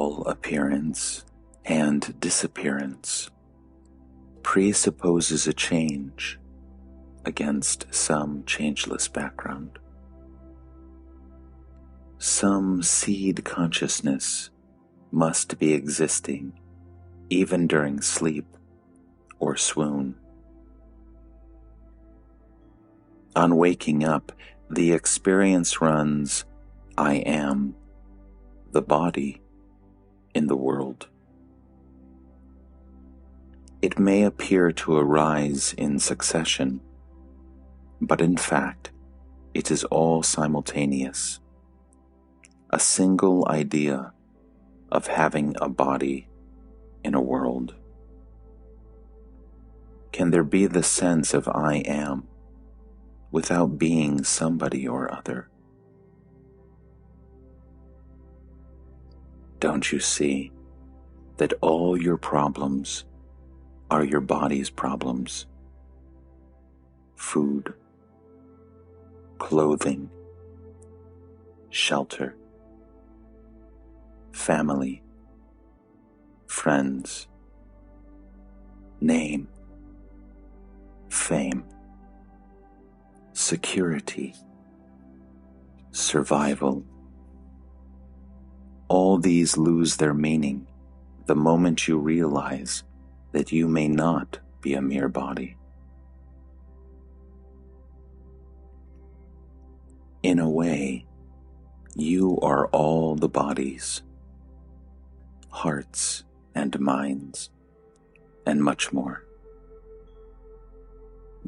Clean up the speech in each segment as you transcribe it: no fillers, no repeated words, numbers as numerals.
All appearance and disappearance presupposes a change against some changeless background. Some seed consciousness must be existing even during sleep or swoon. On waking up, the experience runs, I am the body in the world. It may appear to arise in succession, but in fact, it is all simultaneous. A single idea of having a body in a world. Can there be the sense of I am without being somebody or other? Don't you see that all your problems are your body's problems? Food, clothing, shelter, family, friends, name, fame, security, survival. All these lose their meaning the moment you realize that you may not be a mere body. In a way, you are all the bodies, hearts and minds, and much more.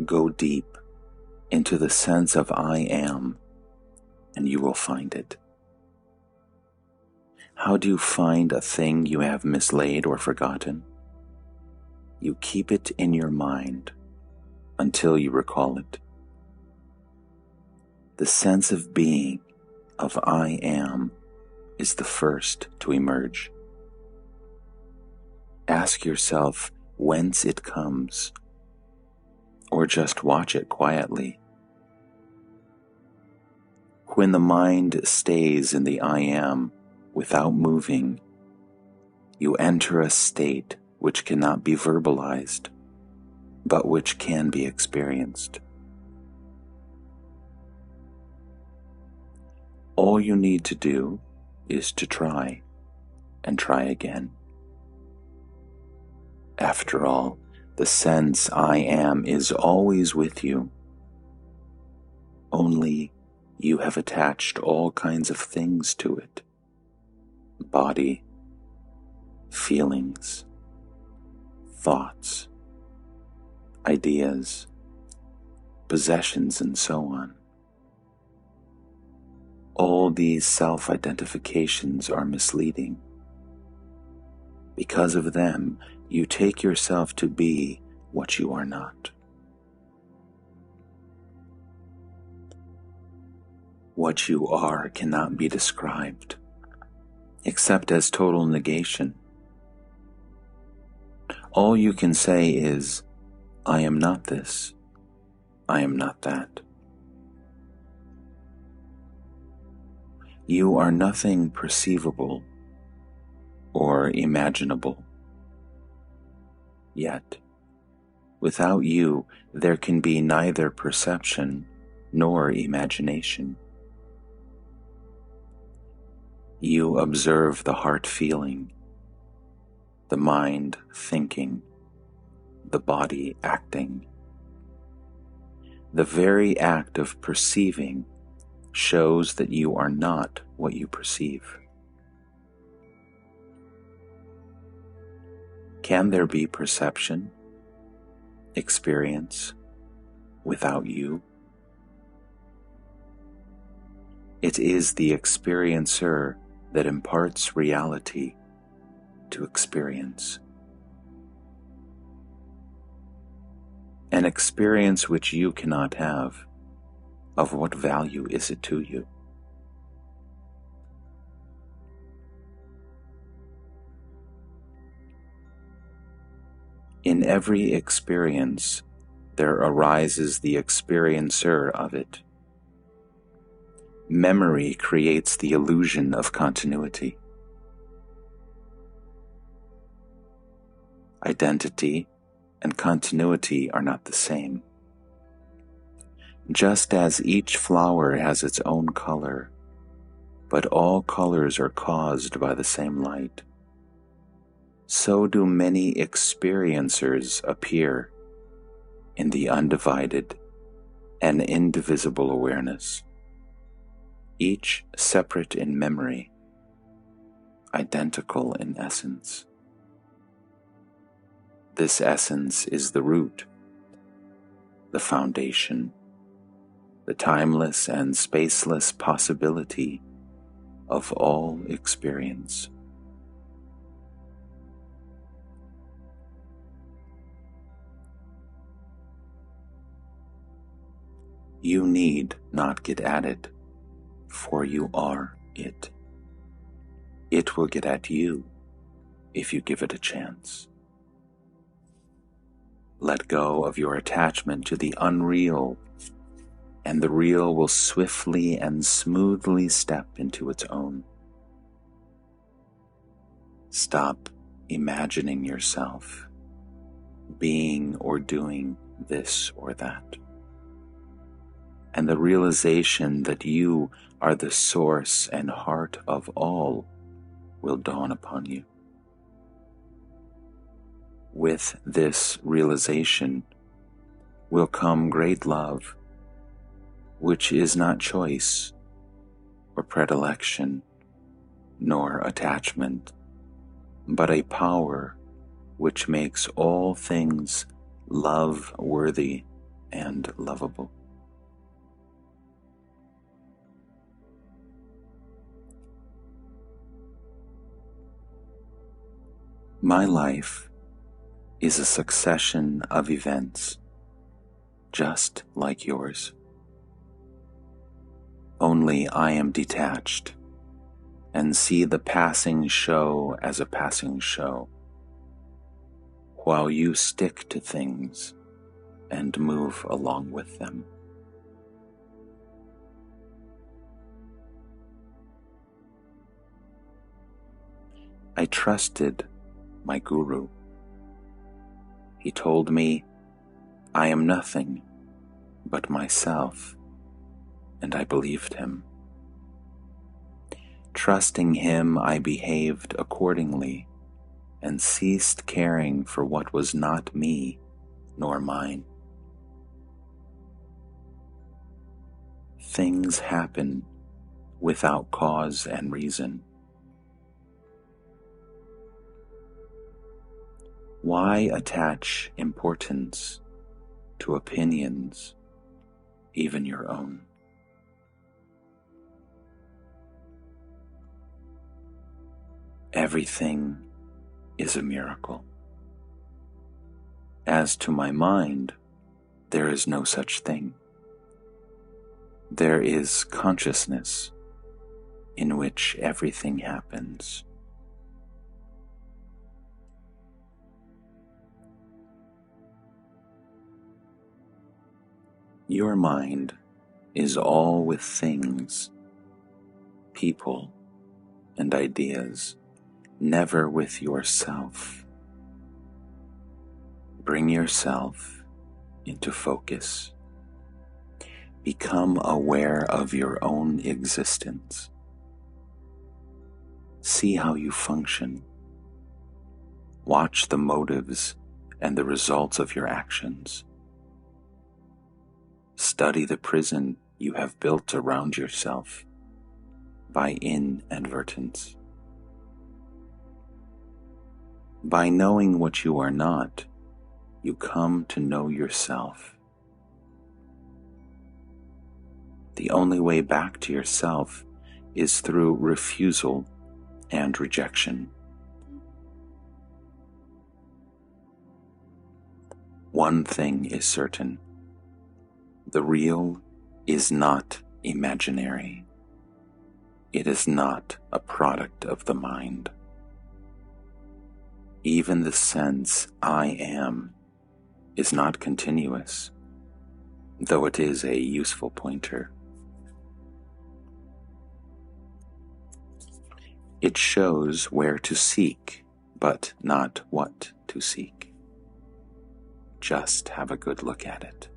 Go deep into the sense of I am, and you will find it. How do you find a thing you have mislaid or forgotten? You keep it in your mind until you recall it. The sense of being, of I am, is the first to emerge. Ask yourself whence it comes, or just watch it quietly. When the mind stays in the I am without moving, you enter a state which cannot be verbalized, but which can be experienced. All you need to do is to try, and try again. After all, the sense I am is always with you. Only you have attached all kinds of things to it. Body, feelings, thoughts, ideas, possessions, and so on. All these self-identifications are misleading. Because of them, you take yourself to be what you are not. What you are cannot be described, except as total negation. All you can say is, I am not this, I am not that. You are nothing perceivable or imaginable. Yet, without you, there can be neither perception nor imagination. You observe the heart feeling, the mind thinking, the body acting. The very act of perceiving shows that you are not what you perceive. Can there be perception, experience, without you? It is the experiencer that imparts reality to experience. An experience which you cannot have, of what value is it to you? In every experience, there arises the experiencer of it. Memory creates the illusion of continuity. Identity and continuity are not the same. Just as each flower has its own color, but all colors are caused by the same light, so do many experiencers appear in the undivided and indivisible awareness, each separate in memory, identical in essence. This essence is the root, the foundation, the timeless and spaceless possibility of all experience. You need not get at it, for you are it. It will get at you if you give it a chance. Let go of your attachment to the unreal, and the real will swiftly and smoothly step into its own. Stop imagining yourself being or doing this or that, and the realization that you are the source and heart of all will dawn upon you. With this realization will come great love, which is not choice or predilection nor attachment, but a power which makes all things love-worthy and lovable. My life is a succession of events, just like yours. Only I am detached and see the passing show as a passing show, while you stick to things and move along with them. I trusted my guru. He told me, I am nothing but myself, and I believed him. Trusting him, I behaved accordingly and ceased caring for what was not me nor mine. Things happen without cause and reason. Why attach importance to opinions, even your own? Everything is a miracle. As to my mind, there is no such thing. There is consciousness in which everything happens. Your mind is all with things, people, and ideas, never with yourself. Bring yourself into focus. Become aware of your own existence. See how you function. Watch the motives and the results of your actions. Study the prison you have built around yourself by inadvertence. By knowing what you are not, you come to know yourself. The only way back to yourself is through refusal and rejection. One thing is certain. The real is not imaginary. It is not a product of the mind. Even the sense I am is not continuous, though it is a useful pointer. It shows where to seek but not what to seek. Just have a good look at it.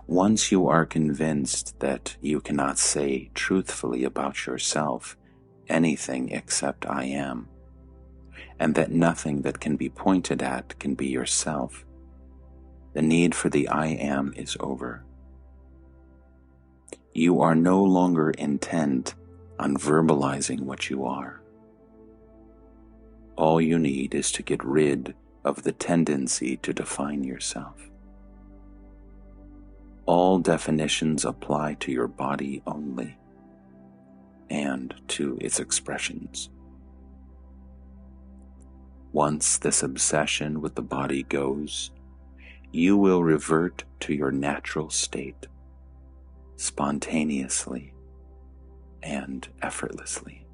Once you are convinced that you cannot say truthfully about yourself anything except I am, and that nothing that can be pointed at can be yourself, the need for the I am is over. You are no longer intent on verbalizing what you are. All you need is to get rid of the tendency to define yourself. All definitions apply to your body only, and to its expressions. Once this obsession with the body goes, you will revert to your natural state, spontaneously and effortlessly.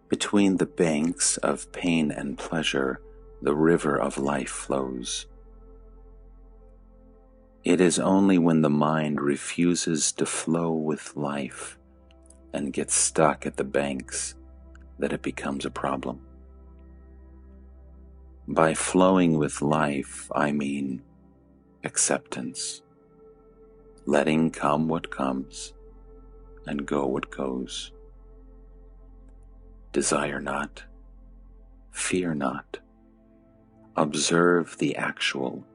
Between the banks of pain and pleasure, the river of life flows. It is only when the mind refuses to flow with life and gets stuck at the banks that it becomes a problem. By flowing with life, I mean acceptance, letting come what comes and go what goes. Desire not, fear not, observe the actual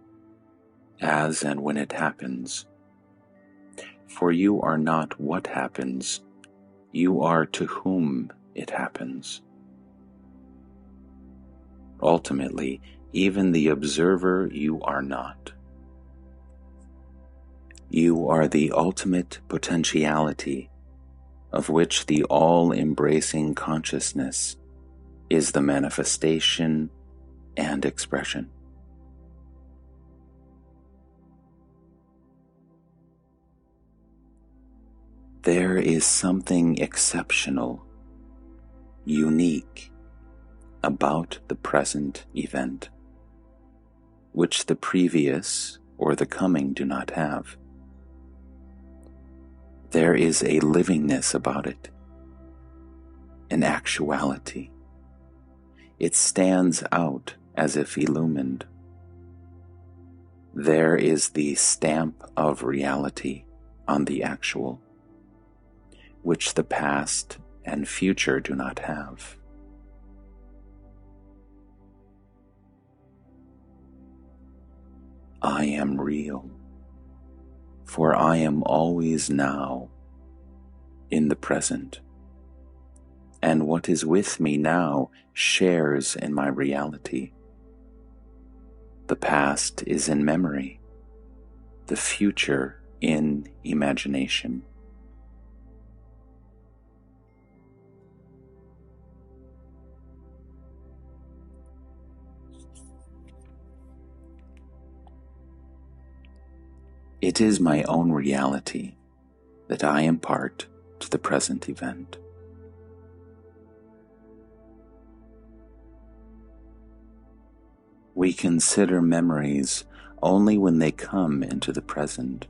as and when it happens. For you are not what happens, you are to whom it happens. Ultimately, even the observer you are not. You are the ultimate potentiality, of which the all-embracing consciousness is the manifestation and expression. There is something exceptional, unique about the present event, which the previous or the coming do not have. There is a livingness about it, an actuality. It stands out as if illumined. There is the stamp of reality on the actual, which the past and future do not have. I am real, for I am always now in the present, and what is with me now shares in my reality. The past is in memory, the future in imagination. It is my own reality that I impart to the present event. We consider memories only when they come into the present.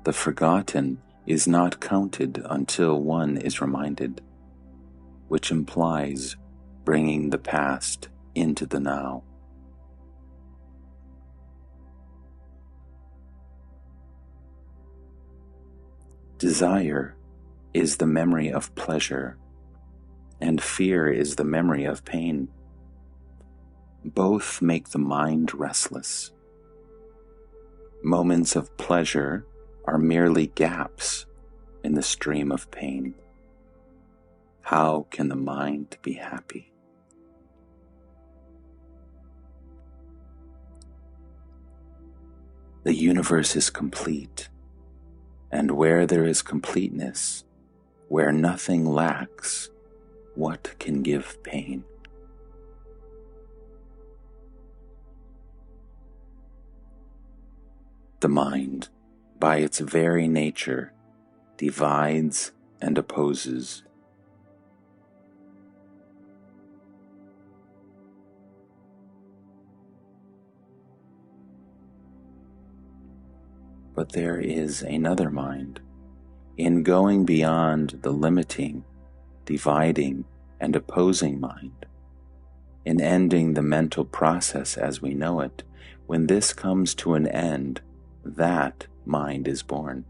The forgotten is not counted until one is reminded, which implies bringing the past into the now. Desire is the memory of pleasure, and fear is the memory of pain. Both make the mind restless. Moments of pleasure are merely gaps in the stream of pain. How can the mind be happy? The universe is complete, and where there is completeness, where nothing lacks, what can give pain? The mind, by its very nature, divides and opposes. But there is another mind. In going beyond the limiting, dividing, and opposing mind, in ending the mental process as we know it, when this comes to an end, that mind is born.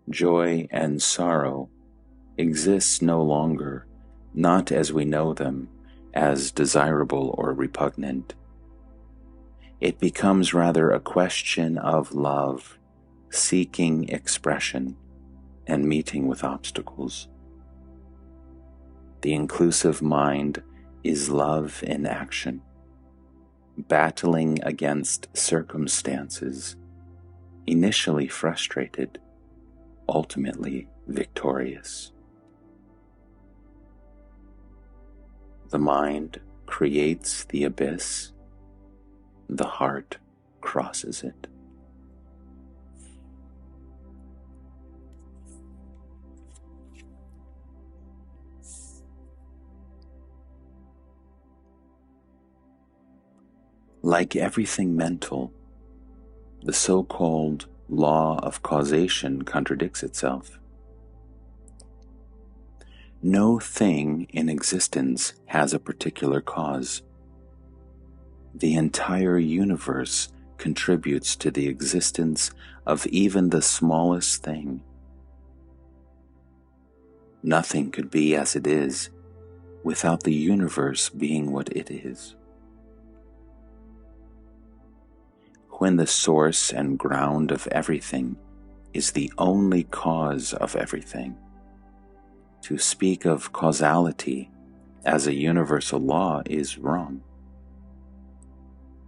Joy and sorrow exists no longer, not as we know them, as desirable or repugnant. It becomes rather a question of love, seeking expression, and meeting with obstacles. The inclusive mind is love in action, battling against circumstances, initially frustrated, ultimately victorious. The mind creates the abyss, the heart crosses it. Like everything mental, the so-called law of causation contradicts itself. No thing in existence has a particular cause. The entire universe contributes to the existence of even the smallest thing. Nothing could be as it is without the universe being what it is. When the source and ground of everything is the only cause of everything, to speak of causality as a universal law is wrong.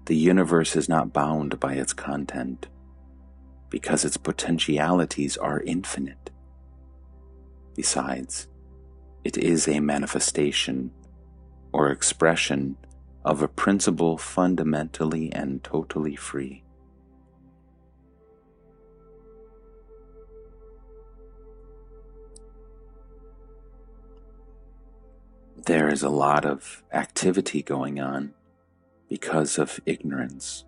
The universe is not bound by its content, because its potentialities are infinite. Besides, it is a manifestation or expression of a principle fundamentally and totally free. There is a lot of activity going on because of ignorance.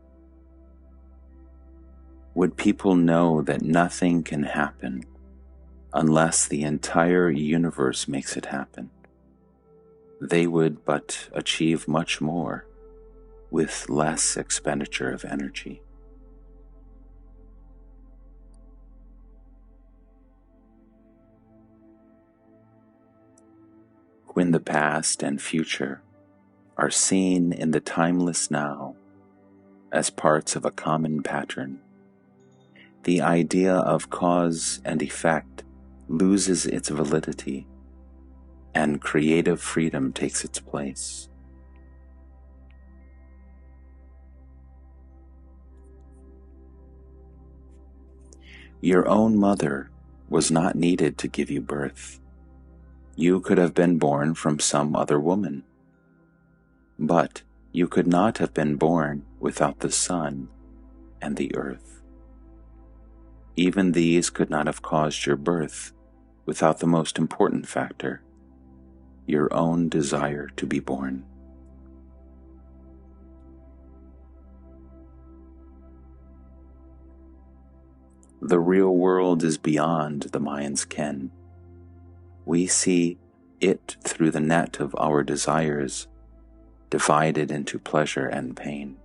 Would people know that nothing can happen unless the entire universe makes it happen? They would but achieve much more with less expenditure of energy. When the past and future are seen in the timeless now as parts of a common pattern, the idea of cause and effect loses its validity, and creative freedom takes its place. Your own mother was not needed to give you birth. You could have been born from some other woman. But you could not have been born without the sun and the earth. Even these could not have caused your birth without the most important factor, your own desire to be born. The real world is beyond the mind's ken. We see it through the net of our desires, divided into pleasure and pain,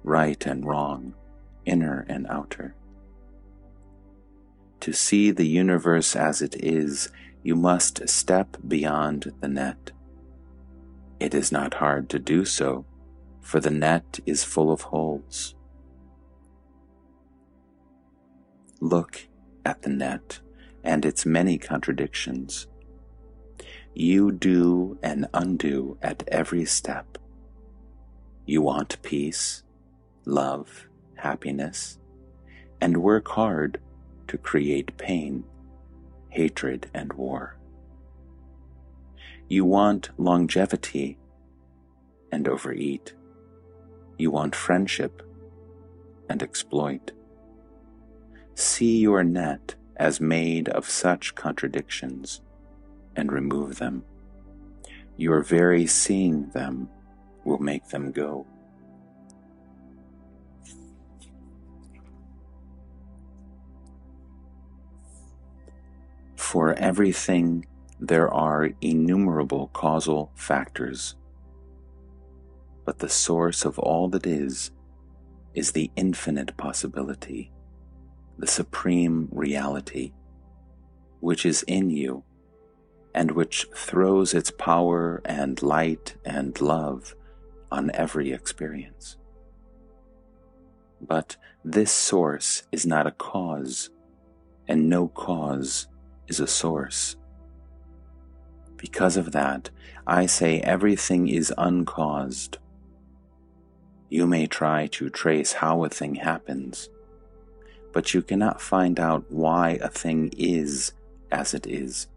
right and wrong, inner and outer. To see the universe as it is, you must step beyond the net. It is not hard to do so, for the net is full of holes. Look at the net and its many contradictions. You do and undo at every step. You want peace, love, happiness, and work hard to create pain, hatred, and war. You want longevity and overeat. You want friendship and exploit. See your net as made of such contradictions and remove them. Your very seeing them will make them go. For everything, there are innumerable causal factors, but the source of all that is the infinite possibility, the supreme reality, which is in you and which throws its power and light and love on every experience. But this source is not a cause, and no cause is a source. Because of that, I say everything is uncaused. You may try to trace how a thing happens, but you cannot find out why a thing is as it is.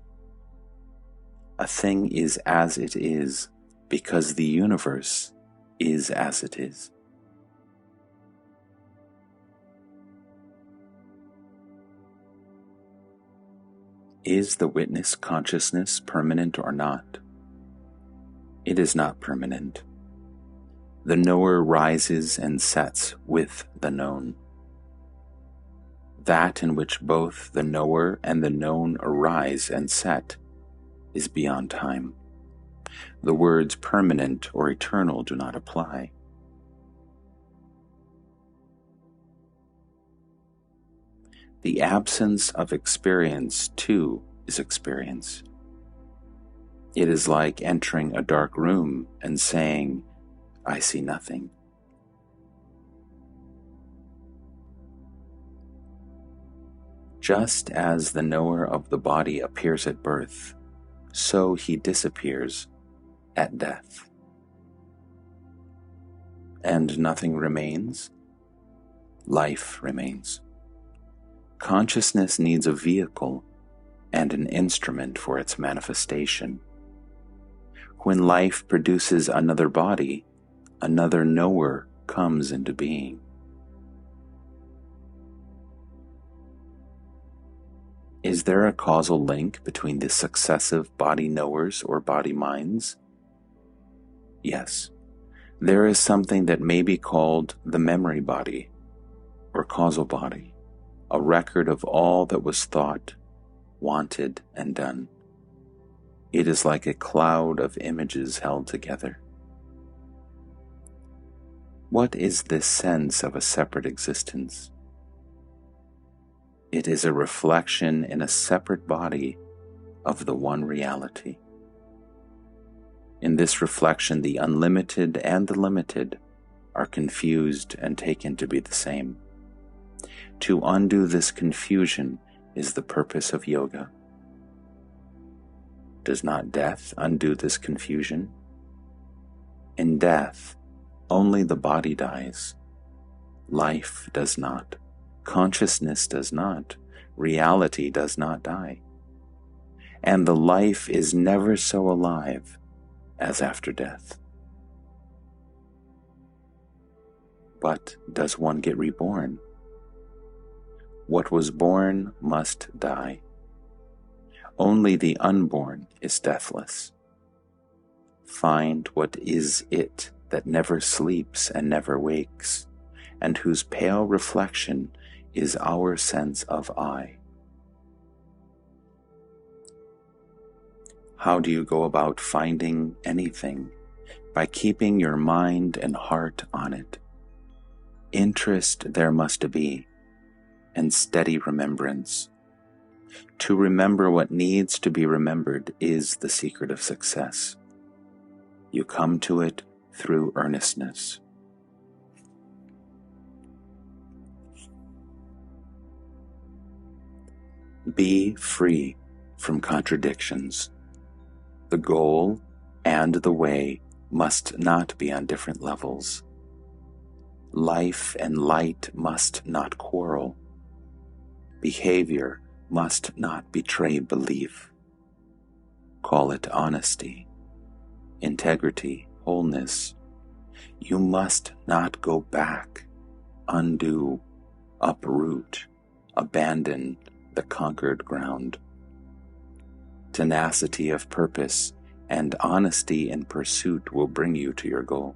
A thing is as it is because the universe is as it is. Is the witness consciousness permanent or not? It is not permanent. The knower rises and sets with the known. That in which both the knower and the known arise and set is beyond time. The words permanent or eternal do not apply. The absence of experience, too, is experience. It is like entering a dark room and saying, "I see nothing." Just as the knower of the body appears at birth, so he disappears at death. And nothing remains? Life remains. Consciousness needs a vehicle and an instrument for its manifestation. When life produces another body, another knower comes into being. Is there a causal link between the successive body knowers or body minds? Yes. There is something that may be called the memory body or causal body, a record of all that was thought, wanted, and done. It is like a cloud of images held together. What is this sense of a separate existence? It is a reflection in a separate body of the one reality. In this reflection, the unlimited and the limited are confused and taken to be the same. To undo this confusion is the purpose of yoga. Does not death undo this confusion? In death, only the body dies. Life does not. Consciousness does not. Reality does not die. And the life is never so alive as after death. But does one get reborn? What was born must die. Only the unborn is deathless. Find what is it that never sleeps and never wakes, and whose pale reflection is our sense of I. How do you go about finding anything? By keeping your mind and heart on it. Interest there must be, and steady remembrance. To remember what needs to be remembered is the secret of success. You come to it through earnestness. Be free from contradictions. The goal and the way must not be on different levels. Life and light must not quarrel. Behavior must not betray belief. Call it honesty, integrity, wholeness. You must not go back, undo, uproot, abandon the conquered ground. Tenacity of purpose and honesty in pursuit will bring you to your goal.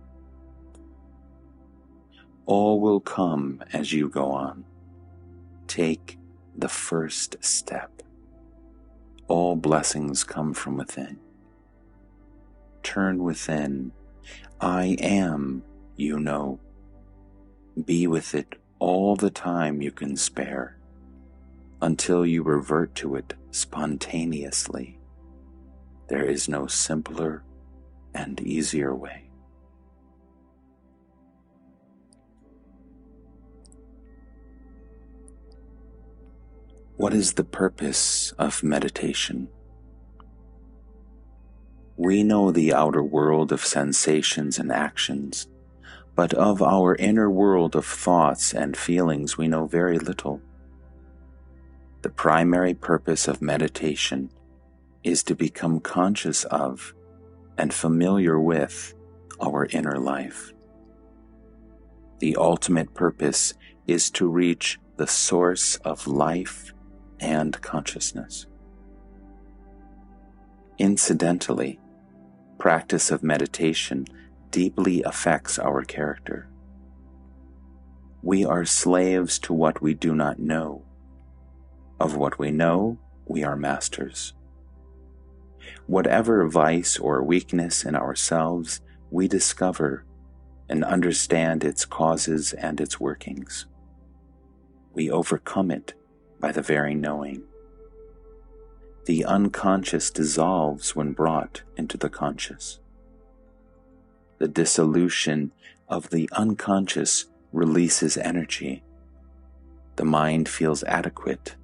All will come as you go on. Take the first step. all blessings come from within. Turn within. I am, you know. Be with it all the time you can spare, until you revert to it spontaneously. There is no simpler and easier way. What is the purpose of meditation? We know the outer world of sensations and actions, but of our inner world of thoughts and feelings we know very little. The primary purpose of meditation is to become conscious of and familiar with our inner life. The ultimate purpose is to reach the source of life and consciousness. Incidentally, practice of meditation deeply affects our character. We are slaves to what we do not know. Of what we know, we are masters. Whatever vice or weakness in ourselves we discover and understand its causes and its workings, we overcome it by the very knowing. The unconscious dissolves when brought into the conscious. The dissolution of the unconscious releases energy. The mind feels adequate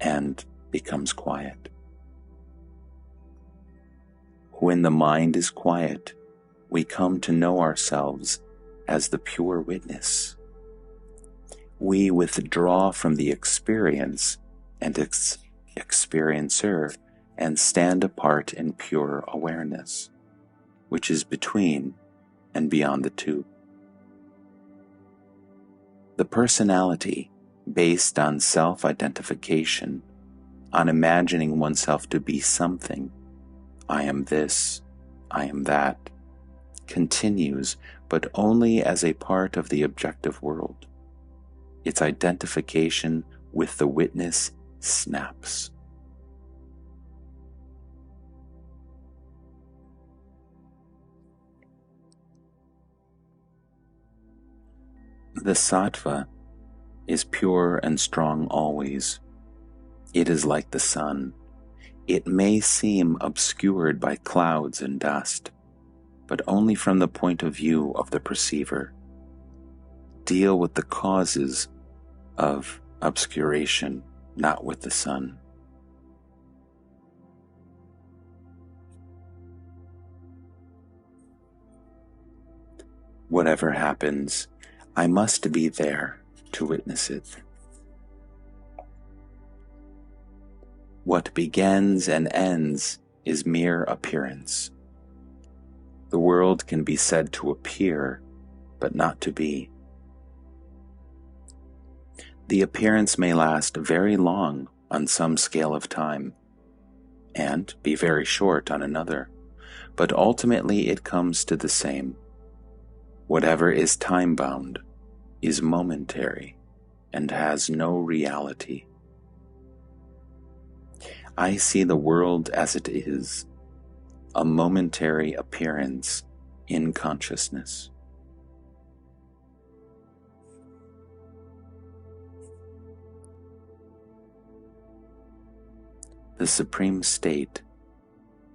and becomes quiet. When the mind is quiet, we come to know ourselves as the pure witness. We withdraw from the experience and experiencer and stand apart in pure awareness, which is between and beyond the two. The personality, based on self-identification, on imagining oneself to be something, I am this, I am that, continues, but only as a part of the objective world. Its identification with the witness snaps. The sattva is pure and strong always. It is like the sun. It may seem obscured by clouds and dust, but only from the point of view of the perceiver. Deal with the causes of obscuration, not with the sun. Whatever happens, I must be there to witness it. What begins and ends is mere appearance. The world can be said to appear, but not to be. The appearance may last very long on some scale of time, and be very short on another, but ultimately it comes to the same. Whatever is time-bound is momentary and has no reality. I see the world as it is, a momentary appearance in consciousness. The supreme state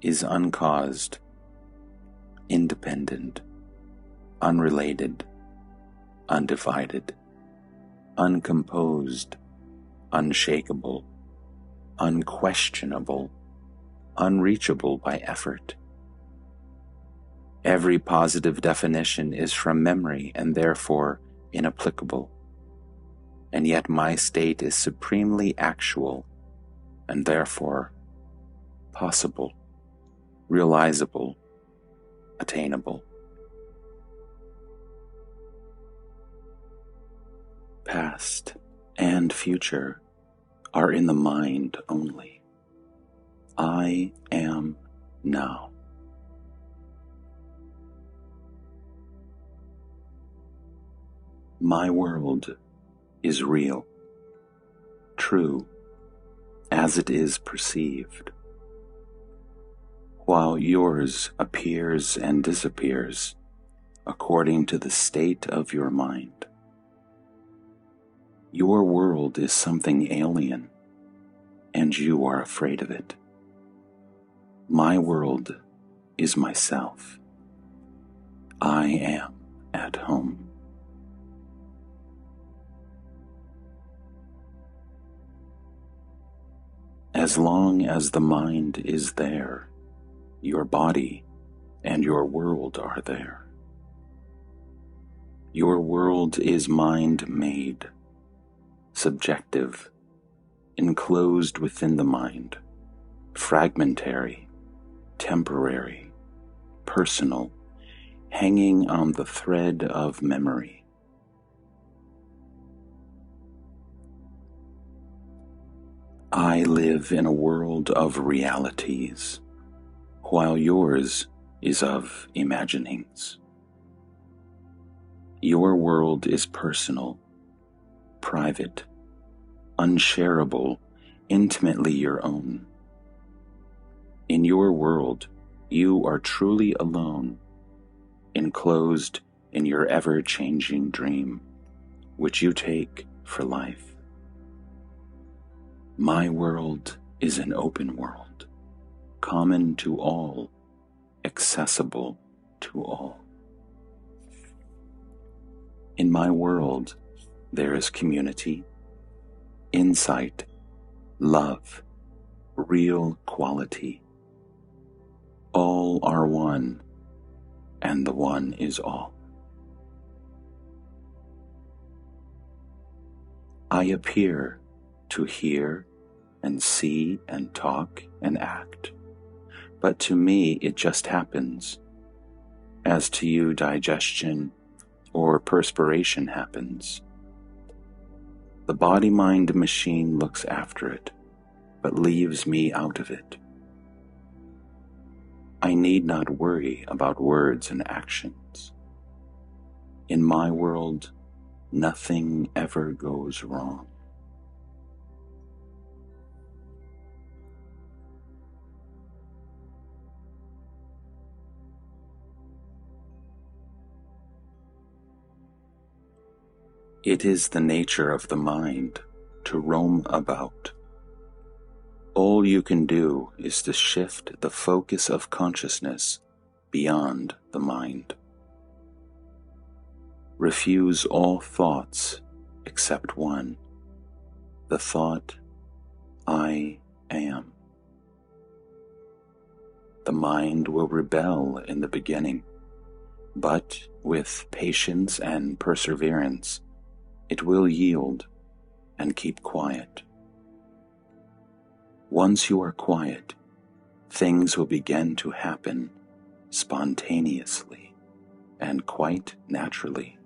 is uncaused, independent, unrelated, undivided, uncomposed, unshakable, unquestionable, unreachable by effort. Every positive definition is from memory and therefore inapplicable. And yet my state is supremely actual and therefore possible, realizable, attainable. Past and future are in the mind only. I am now. My world is real, true, as as it is perceived, while yours appears and disappears according to the state of your mind. Your world is something alien, and you are afraid of it. My world is myself. I am at home. As long as the mind is there, your body and your world are there. Your world is mind-made, subjective, enclosed within the mind, fragmentary, temporary, personal, hanging on the thread of memory. I live in a world of realities, while yours is of imaginings. Your world is personal, private, unshareable, intimately your own. In your world, you are truly alone, enclosed in your ever-changing dream, which you take for life. My world is an open world, common to all, accessible to all. In my world, there is community, insight, love, real quality. All are one, and the one is all. I appear to hear and see and talk and act, but to me it just happens, as to you digestion or perspiration happens. The body-mind machine looks after it, but leaves me out of it. I need not worry about words and actions. In my world, nothing ever goes wrong. It is the nature of the mind to roam about. All you can do is to shift the focus of consciousness beyond the mind. Refuse all thoughts except one, the thought, I am. The mind will rebel in the beginning, but with patience and perseverance, it will yield and keep quiet. Once you are quiet, things will begin to happen spontaneously and quite naturally,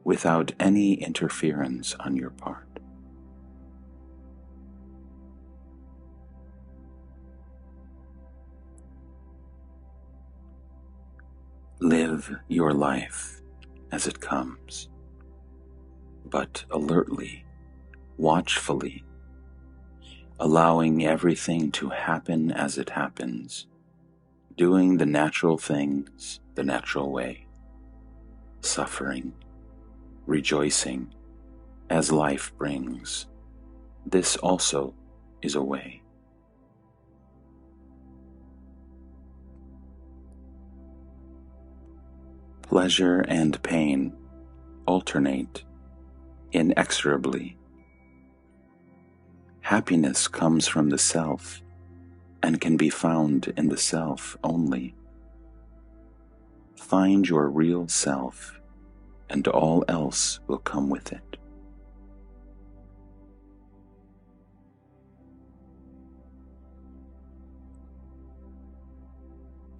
without any interference on your part. Live your life as it comes, but alertly, watchfully, allowing everything to happen as it happens, doing the natural things the natural way, suffering, rejoicing, as life brings. This also is a way. Pleasure and pain alternate inexorably. Happiness comes from the self and can be found in the self only. Find your real self, and all else will come with it.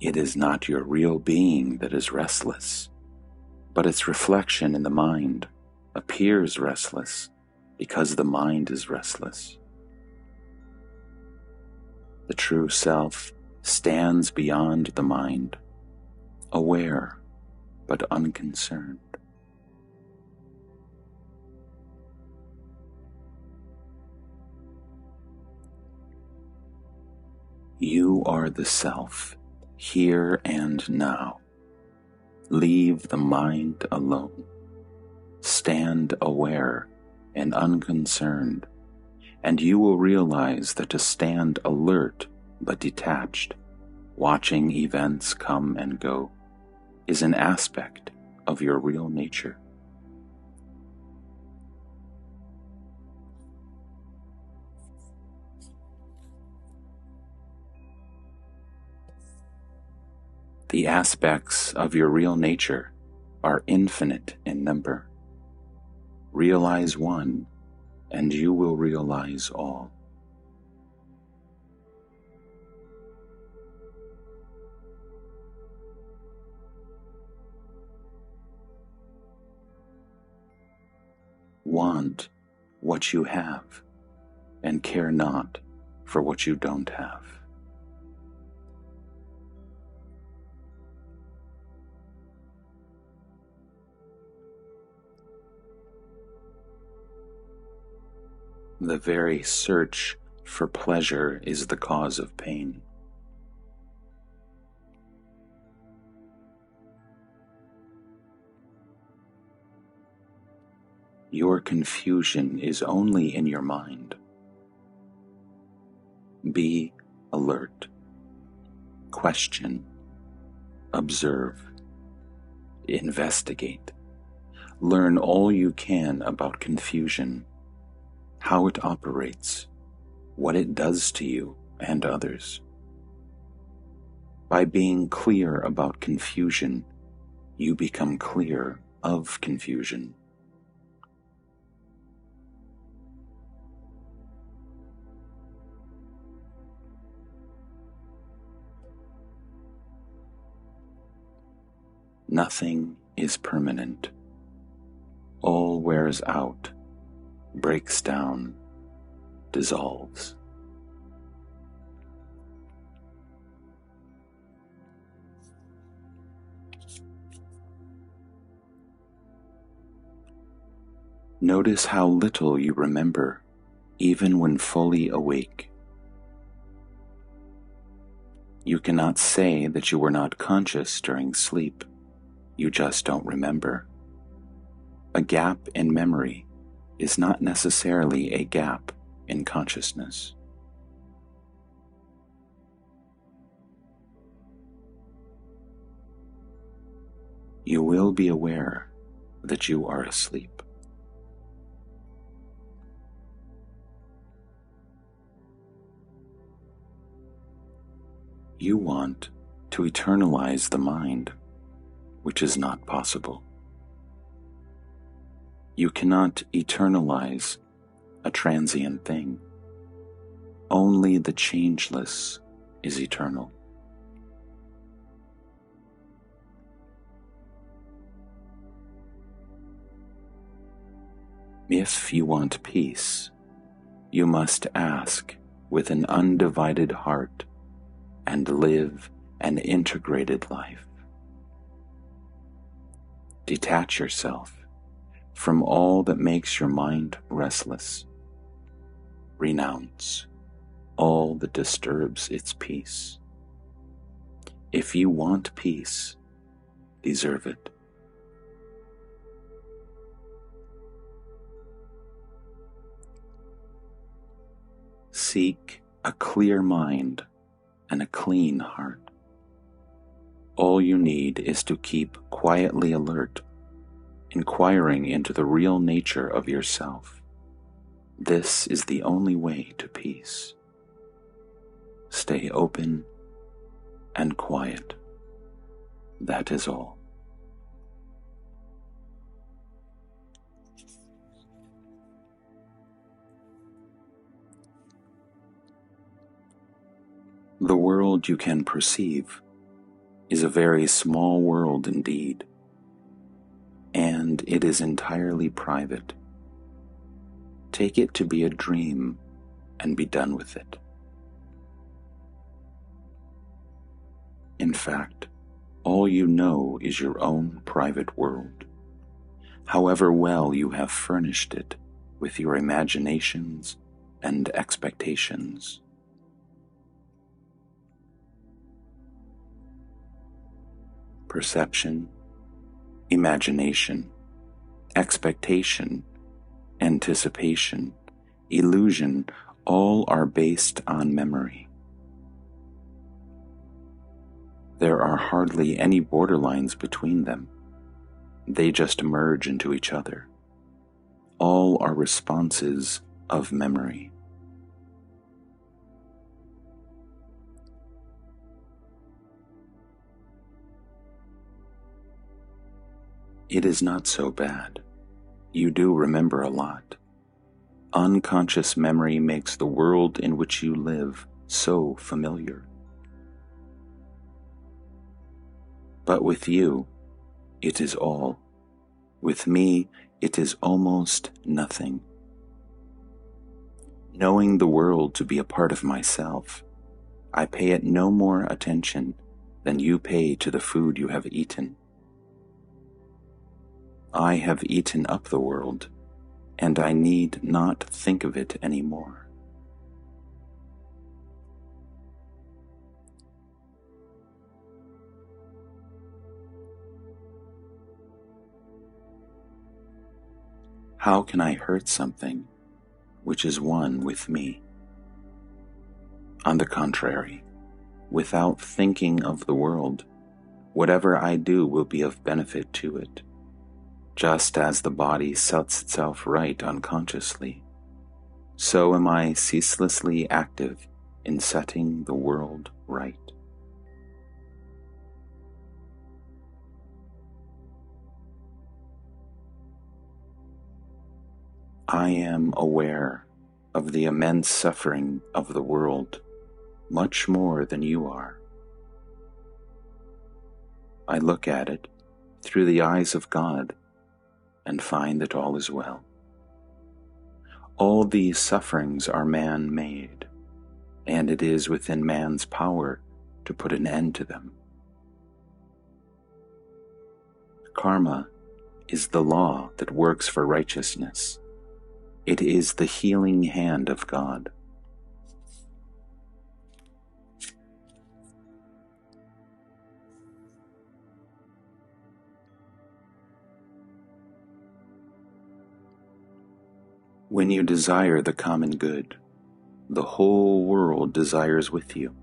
It is not your real being that is restless, but its reflection in the mind appears restless because the mind is restless. The true self stands beyond the mind, aware but unconcerned. You are the self, here and now. Leave the mind alone. Stand aware and unconcerned, and you will realize that to stand alert but detached, watching events come and go, is an aspect of your real nature. The aspects of your real nature are infinite in number. Realize one, and you will realize all. Want what you have, and care not for what you don't have. The very search for pleasure is the cause of pain. Your confusion is only in your mind. Be alert. Question. Observe. Investigate. Learn all you can about confusion, how it operates, what it does to you and others. By being clear about confusion, you become clear of confusion. Nothing is permanent. All wears out, breaks down, dissolves. Notice how little you remember, even when fully awake. You cannot say that you were not conscious during sleep. You just don't remember. A gap in memory is not necessarily a gap in consciousness. You will be aware that you are asleep. You want to eternalize the mind, which is not possible. You cannot eternalize a transient thing. Only the changeless is eternal. If you want peace, you must ask with an undivided heart and live an integrated life. Detach yourself from all that makes your mind restless. Renounce all that disturbs its peace. If you want peace, deserve it. Seek a clear mind and a clean heart. All you need is to keep quietly alert, inquiring into the real nature of yourself. This is the only way to peace. Stay open and quiet. That is all. The world you can perceive is a very small world indeed, and it is entirely private. Take it to be a dream and be done with it. In fact, all you know is your own private world, however well you have furnished it with your imaginations and expectations. perception, imagination, expectation, anticipation, illusion, all are based on memory. There are hardly any borderlines between them. They just merge into each other. All are responses of memory. It is not so bad. You do remember a lot. Unconscious memory makes the world in which you live so familiar. But with you, it is all. With me, it is almost nothing. Knowing the world to be a part of myself, I pay it no more attention than you pay to the food you have eaten. I have eaten up the world, and I need not think of it anymore. How can I hurt something which is one with me? On the contrary, without thinking of the world, whatever I do will be of benefit to it. Just as the body sets itself right unconsciously, so am I ceaselessly active in setting the world right. I am aware of the immense suffering of the world, much more than you are. I look at it through the eyes of God and find that all is well. All these sufferings are man-made, and it is within man's power to put an end to them. Karma is the law that works for righteousness. It is the healing hand of God. When you desire the common good, the whole world desires with you.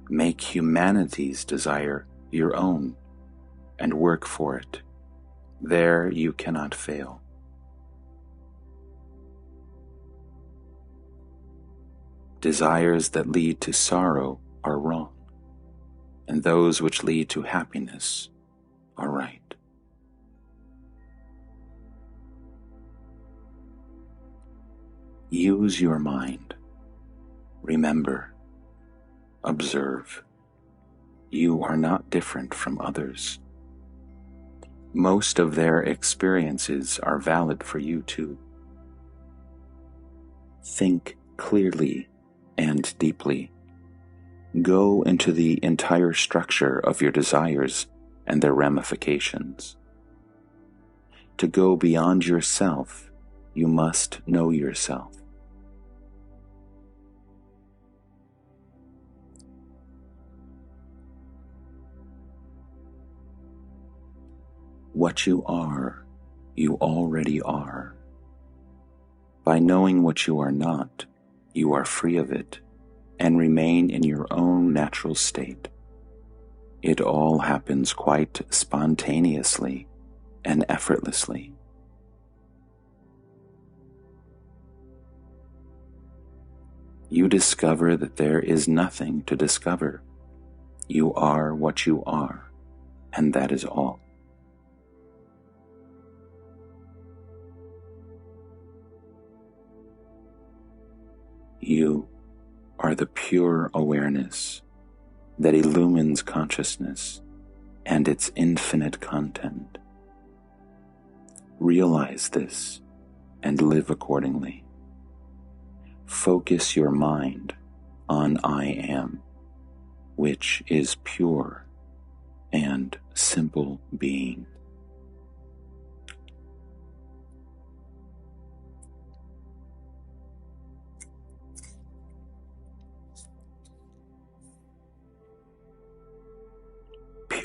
Make humanity's desire your own and work for it. There you cannot fail. Desires that lead to sorrow are wrong, and those which lead to happiness are right. Use your mind. Remember. Observe. You are not different from others. Most of their experiences are valid for you too. Think clearly and deeply. Go into the entire structure of your desires and their ramifications. To go beyond yourself, you must know yourself. What you already are. By knowing what you are not, you are free of it and remain in your own natural state. It all happens quite spontaneously and effortlessly. You discover that there is nothing to discover. You are what you are, and that is all. You are the pure awareness that illumines consciousness and its infinite content. Realize this and live accordingly. Focus your mind on I am, which is pure and simple being.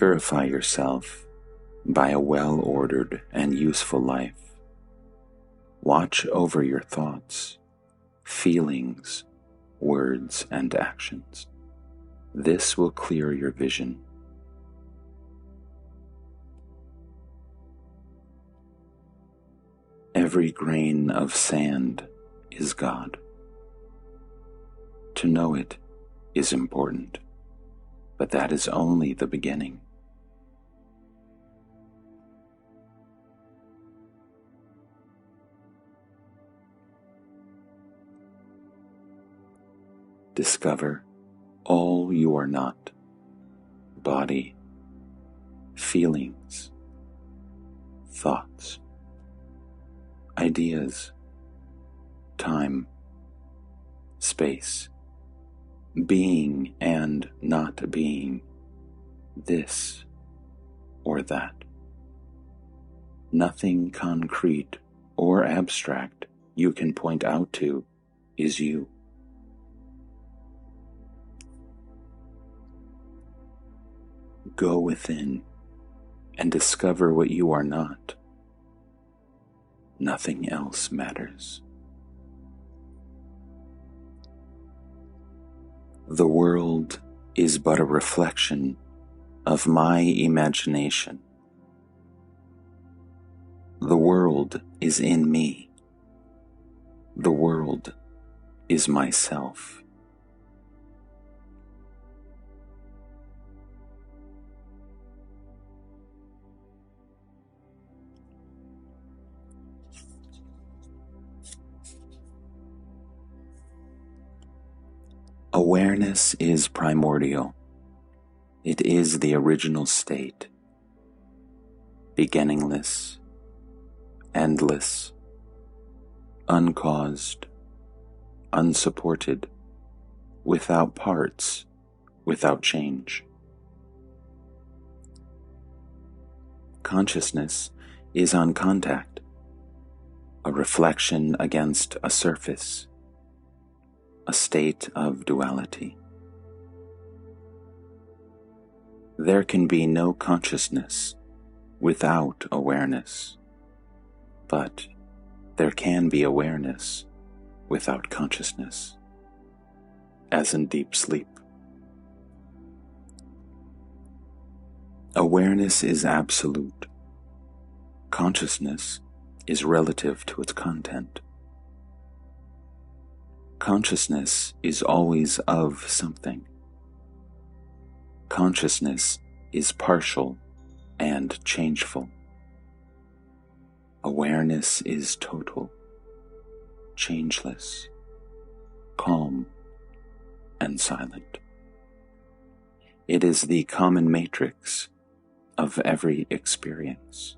Purify yourself by a well-ordered and useful life. Watch over your thoughts, feelings, words, and actions. This will clear your vision. Every grain of sand is God. To know it is important, but that is only the beginning. Discover all you are not: body, feelings, thoughts, ideas, time, space, being and not being, this or that. Nothing concrete or abstract you can point out to is you. Go within and discover what you are not. Nothing else matters. The world is but a reflection of my imagination. The world is in me. The world is myself. Awareness is primordial. It is the original state, beginningless, endless, uncaused, unsupported, without parts, without change. Consciousness is on contact, a reflection against a surface, a state of duality. There can be no consciousness without awareness, but there can be awareness without consciousness, as in deep sleep. Awareness is absolute. Consciousness is relative to its content. Consciousness is always of something. Consciousness is partial and changeful. Awareness is total, changeless, calm, and silent. It is the common matrix of every experience.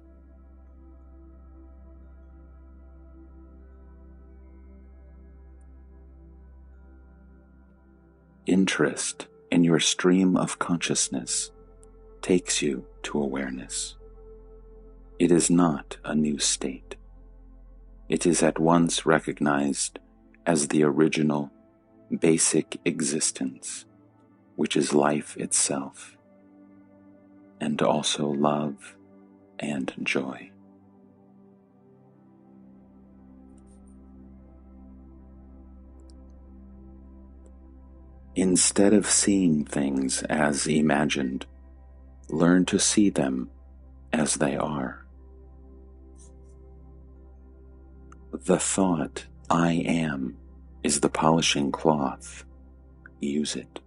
Interest in your stream of consciousness takes you to awareness. It is not a new state. It is at once recognized as the original, basic existence, which is life itself, and also love and joy. Instead of seeing things as imagined, learn to see them as they are. The thought, I am, is the polishing cloth. Use it.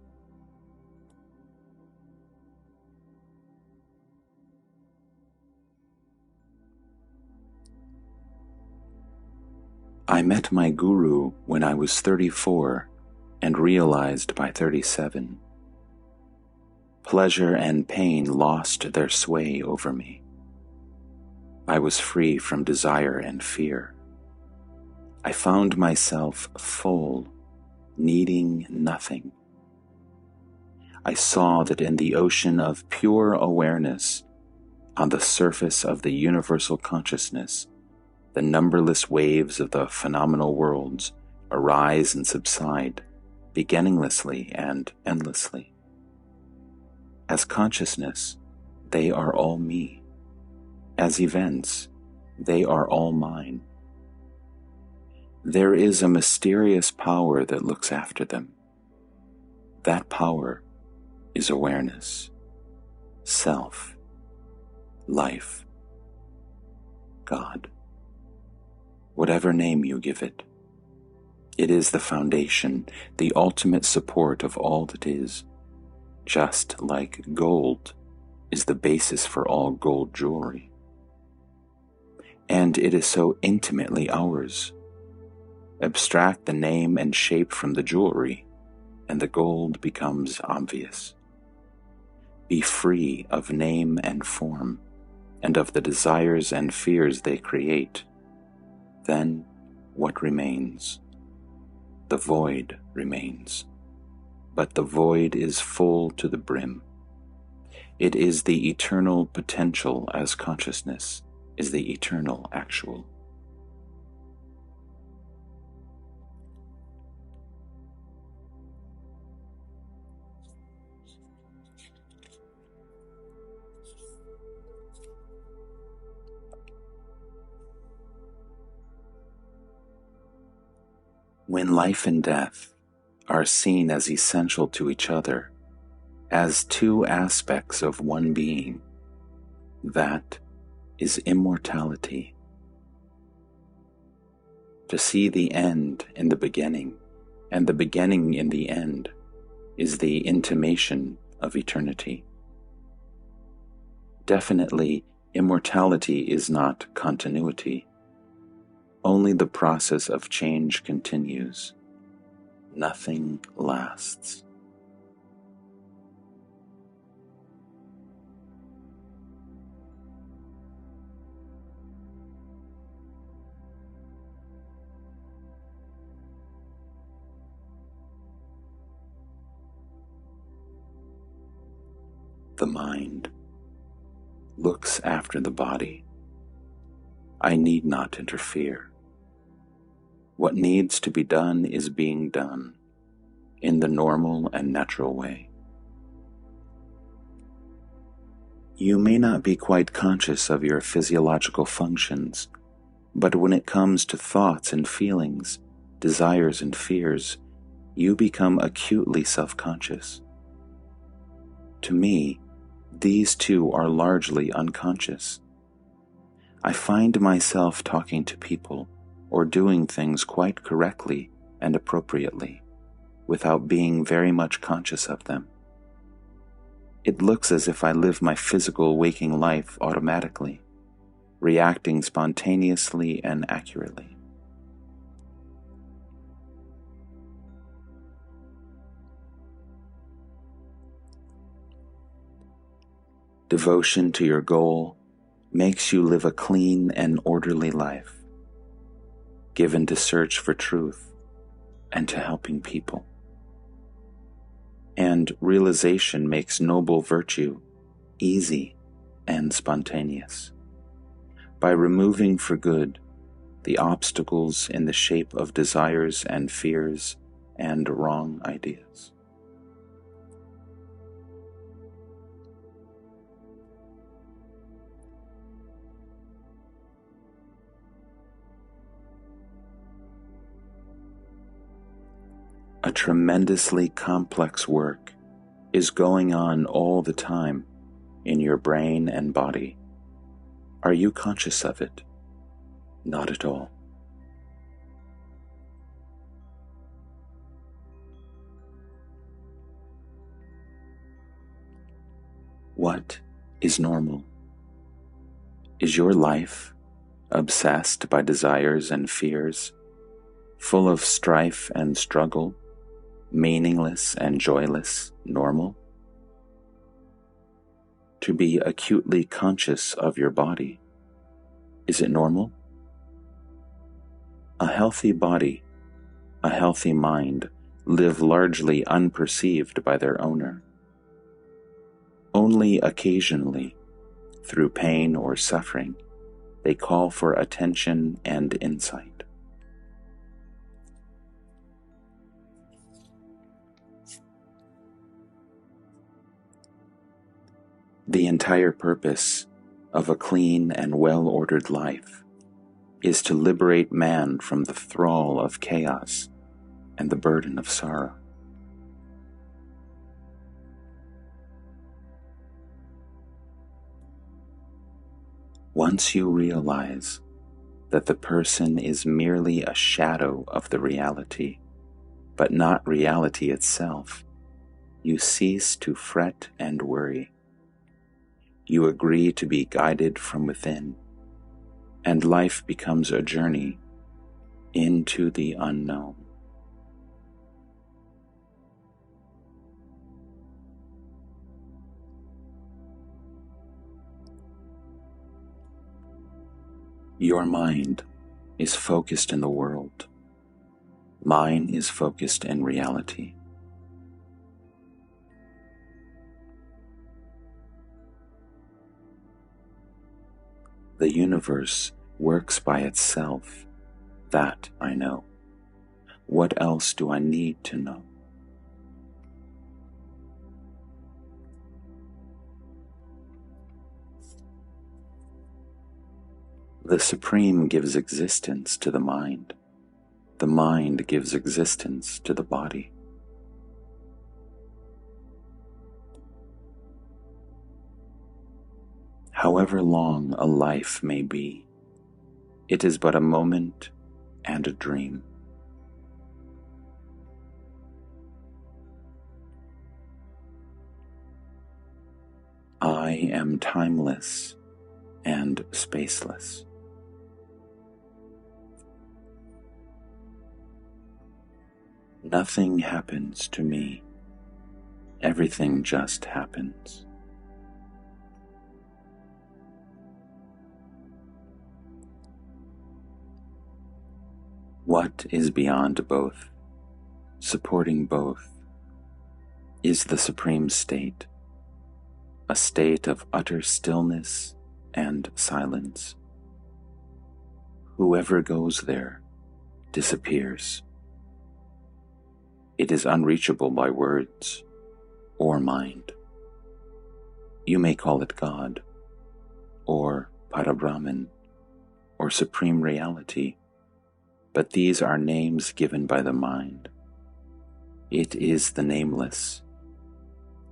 I met my guru when I was 34 and realized by 37. Pleasure and pain lost their sway over me. I was free from desire and fear. I found myself full, needing nothing. I saw that in the ocean of pure awareness, on the surface of the universal consciousness, the numberless waves of the phenomenal worlds arise and subside, beginninglessly and endlessly. As consciousness, they are all me. As events, they are all mine. There is a mysterious power that looks after them. That power is awareness, self, life, God. Whatever name you give it, it is the foundation, the ultimate support of all that is, just like gold is the basis for all gold jewelry. And it is so intimately ours. Abstract the name and shape from the jewelry, and the gold becomes obvious. Be free of name and form, and of the desires and fears they create. Then what remains? The void remains. But the void is full to the brim. It is the eternal potential as consciousness is the eternal actual. When life and death are seen as essential to each other, as two aspects of one being, that is immortality. To see the end in the beginning, and the beginning in the end, is the intimation of eternity. Definitely, immortality is not continuity. Only the process of change continues. Nothing lasts. The mind looks after the body. I need not interfere. What needs to be done is being done in the normal and natural way. You may not be quite conscious of your physiological functions, but when it comes to thoughts and feelings, desires and fears, you become acutely self-conscious. To me, these two are largely unconscious. I find myself talking to people or doing things quite correctly and appropriately, without being very much conscious of them. It looks as if I live my physical waking life automatically, reacting spontaneously and accurately. Devotion to your goal makes you live a clean and orderly life, given to search for truth and to helping people. And realization makes noble virtue easy and spontaneous, by removing for good the obstacles in the shape of desires and fears and wrong ideas. A tremendously complex work is going on all the time in your brain and body. Are you conscious of it? Not at all. What is normal? Is your life obsessed by desires and fears, full of strife and struggle, meaningless and joyless, normal? To be acutely conscious of your body, is it normal? A healthy body, a healthy mind live largely unperceived by their owner. Only occasionally, through pain or suffering, they call for attention and insight. The entire purpose of a clean and well-ordered life is to liberate man from the thrall of chaos and the burden of sorrow. Once you realize that the person is merely a shadow of the reality, but not reality itself, you cease to fret and worry. You agree to be guided from within, and life becomes a journey into the unknown. Your mind is focused in the world. Mine is focused in reality. The universe works by itself. That I know. What else do I need to know? The Supreme gives existence to the mind. The mind gives existence to the body. However long a life may be, it is but a moment and a dream. I am timeless and spaceless. Nothing happens to me. Everything just happens. What is beyond both, supporting both, is the supreme state, a state of utter stillness and silence. Whoever goes there disappears. It is unreachable by words or mind. You may call it God, or Parabrahman, or Supreme Reality, but these are names given by the mind. It is the nameless,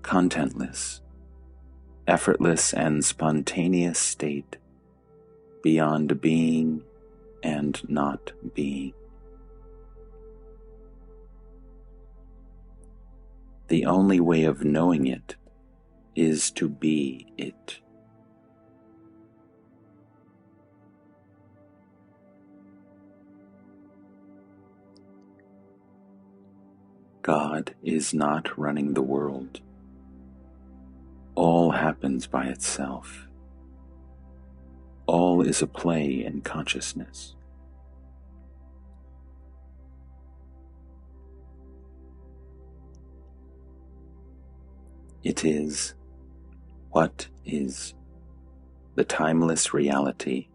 contentless, effortless and spontaneous state beyond being and not being. The only way of knowing it is to be it. God is not running the world. All happens by itself. All is a play in consciousness. It is what is, the timeless reality,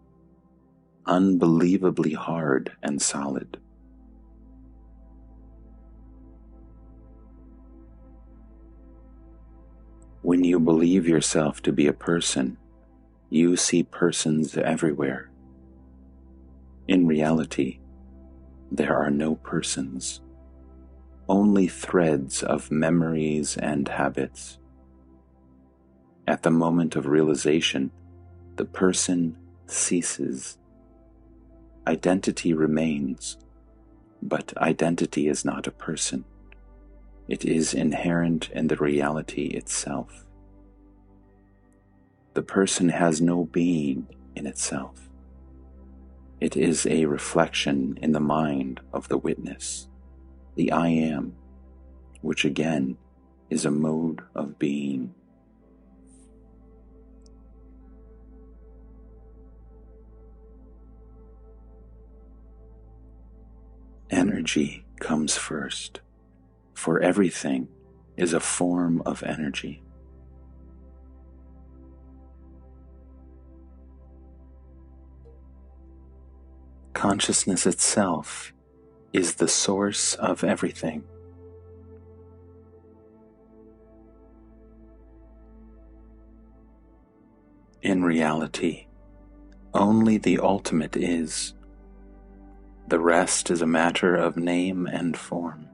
unbelievably hard and solid. When you believe yourself to be a person, you see persons everywhere. In reality, there are no persons, only threads of memories and habits. At the moment of realization, the person ceases. Identity remains, but identity is not a person. It is inherent in the reality itself. The person has no being in itself. It is a reflection in the mind of the witness, the I am, which again is a mode of being. Energy comes first, for everything is a form of energy. Consciousness itself is the source of everything. In reality, only the ultimate is. The rest is a matter of name and form.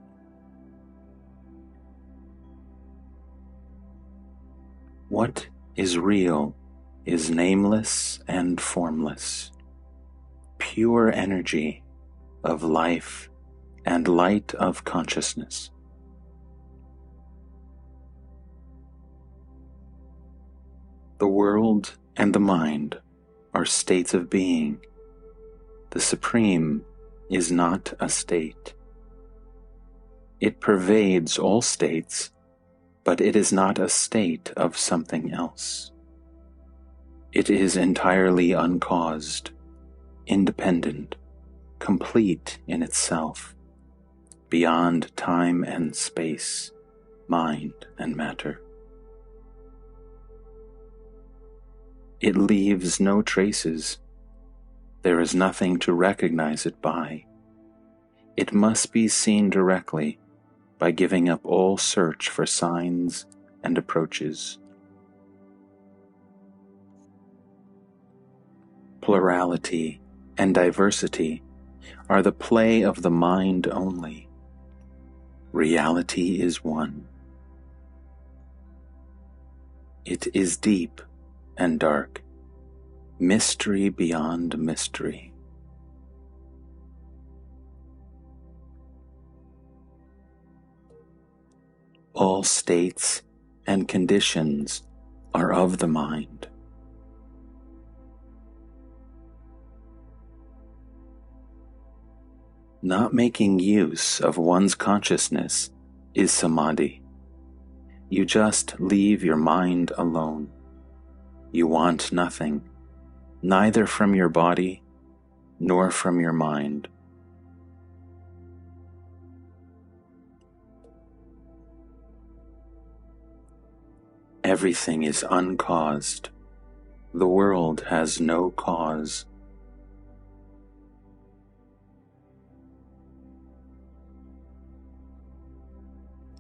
What is real is nameless and formless, pure energy of life and light of consciousness. The world and the mind are states of being. The Supreme is not a state. It pervades all states, but it is not a state of something else. It is entirely uncaused, independent, complete in itself, beyond time and space, mind and matter. It leaves no traces. There is nothing to recognize it by. It must be seen directly by giving up all search for signs and approaches. Plurality and diversity are the play of the mind only. Reality is one. It is deep and dark, mystery beyond mystery. All states and conditions are of the mind. Not making use of one's consciousness is samadhi. You just leave your mind alone. You want nothing, neither from your body nor from your mind. Everything is uncaused. The world has no cause.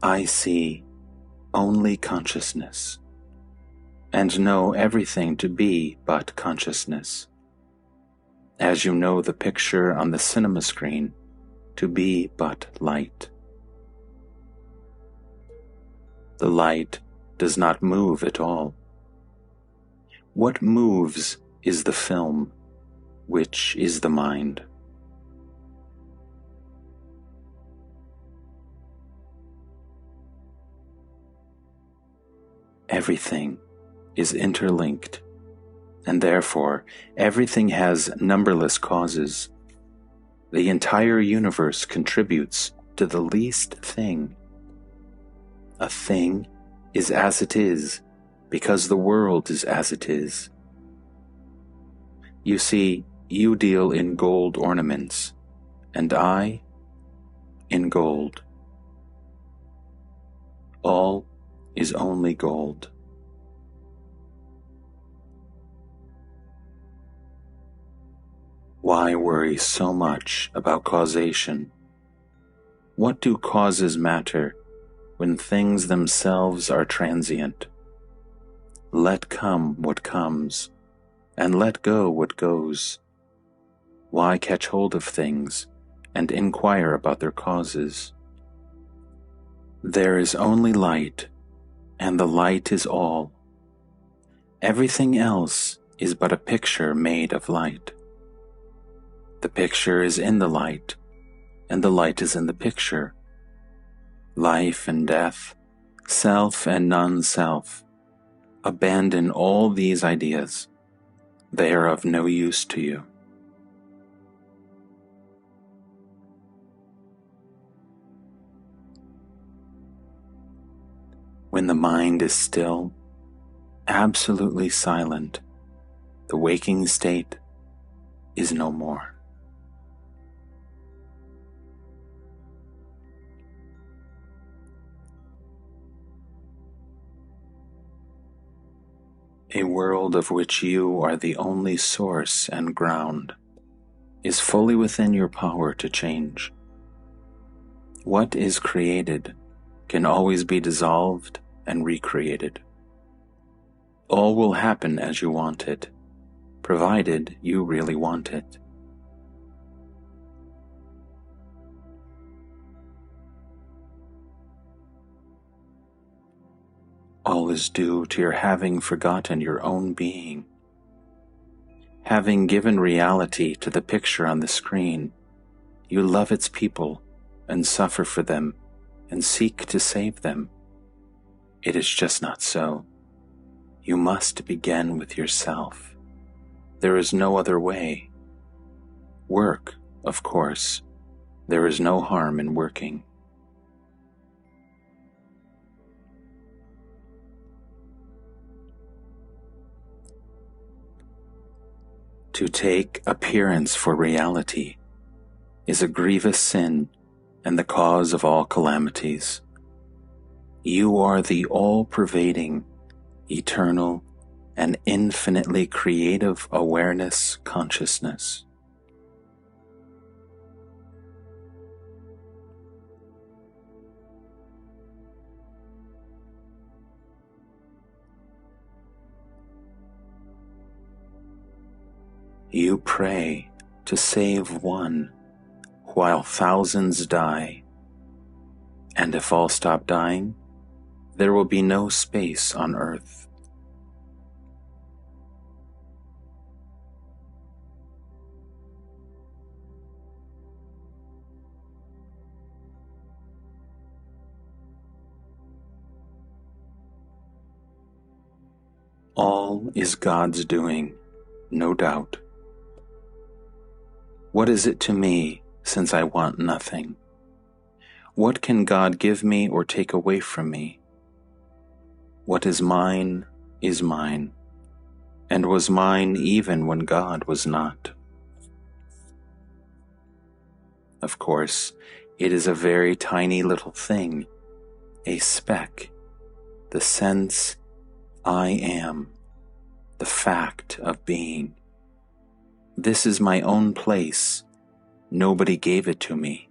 I see only consciousness, and know everything to be but consciousness, as you know the picture on the cinema screen to be but light. The light does not move at all. What moves is the film, which is the mind. Everything is interlinked, and therefore everything has numberless causes. The entire universe contributes to the least thing. A thing is as it is because the world is as it is. You see, you deal in gold ornaments, and I in gold. All is only gold. Why worry so much about causation? What do causes matter when things themselves are transient? Let come what comes, and let go what goes. Why catch hold of things and inquire about their causes? There is only light, and the light is all. Everything else is but a picture made of light. The picture is in the light, and the light is in the picture. Life and death, self and non-self. Abandon all these ideas. They are of no use to you. When the mind is still, absolutely silent, the waking state is no more. A world of which you are the only source and ground is fully within your power to change. What is created can always be dissolved and recreated. All will happen as you want it, provided you really want it. All is due to your having forgotten your own being. Having given reality to the picture on the screen, you love its people and suffer for them and seek to save them. It is just not so. You must begin with yourself. There is no other way. Work, of course. There is no harm in working. To take appearance for reality is a grievous sin and the cause of all calamities. You are the all-pervading, eternal, and infinitely creative awareness consciousness. You pray to save one while thousands die, and if all stop dying, there will be no space on earth. All is God's doing, no doubt. What is it to me, since I want nothing? What can God give me or take away from me? What is mine, and was mine even when God was not. Of course, it is a very tiny little thing, a speck, the sense I am, the fact of being. This is my own place. Nobody gave it to me.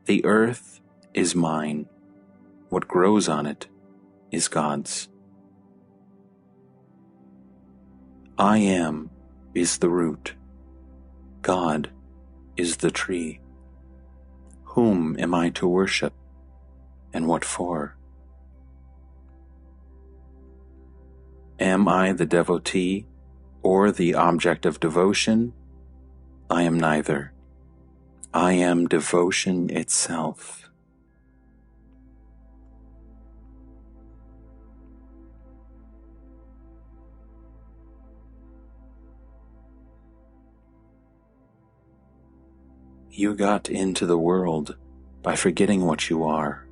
The earth is mine. What grows on it is God's. I am is the root. God is the tree. Whom am I to worship, and what for? Am I the devotee or the object of devotion? I am neither. I am devotion itself. You got into the world by forgetting what you are,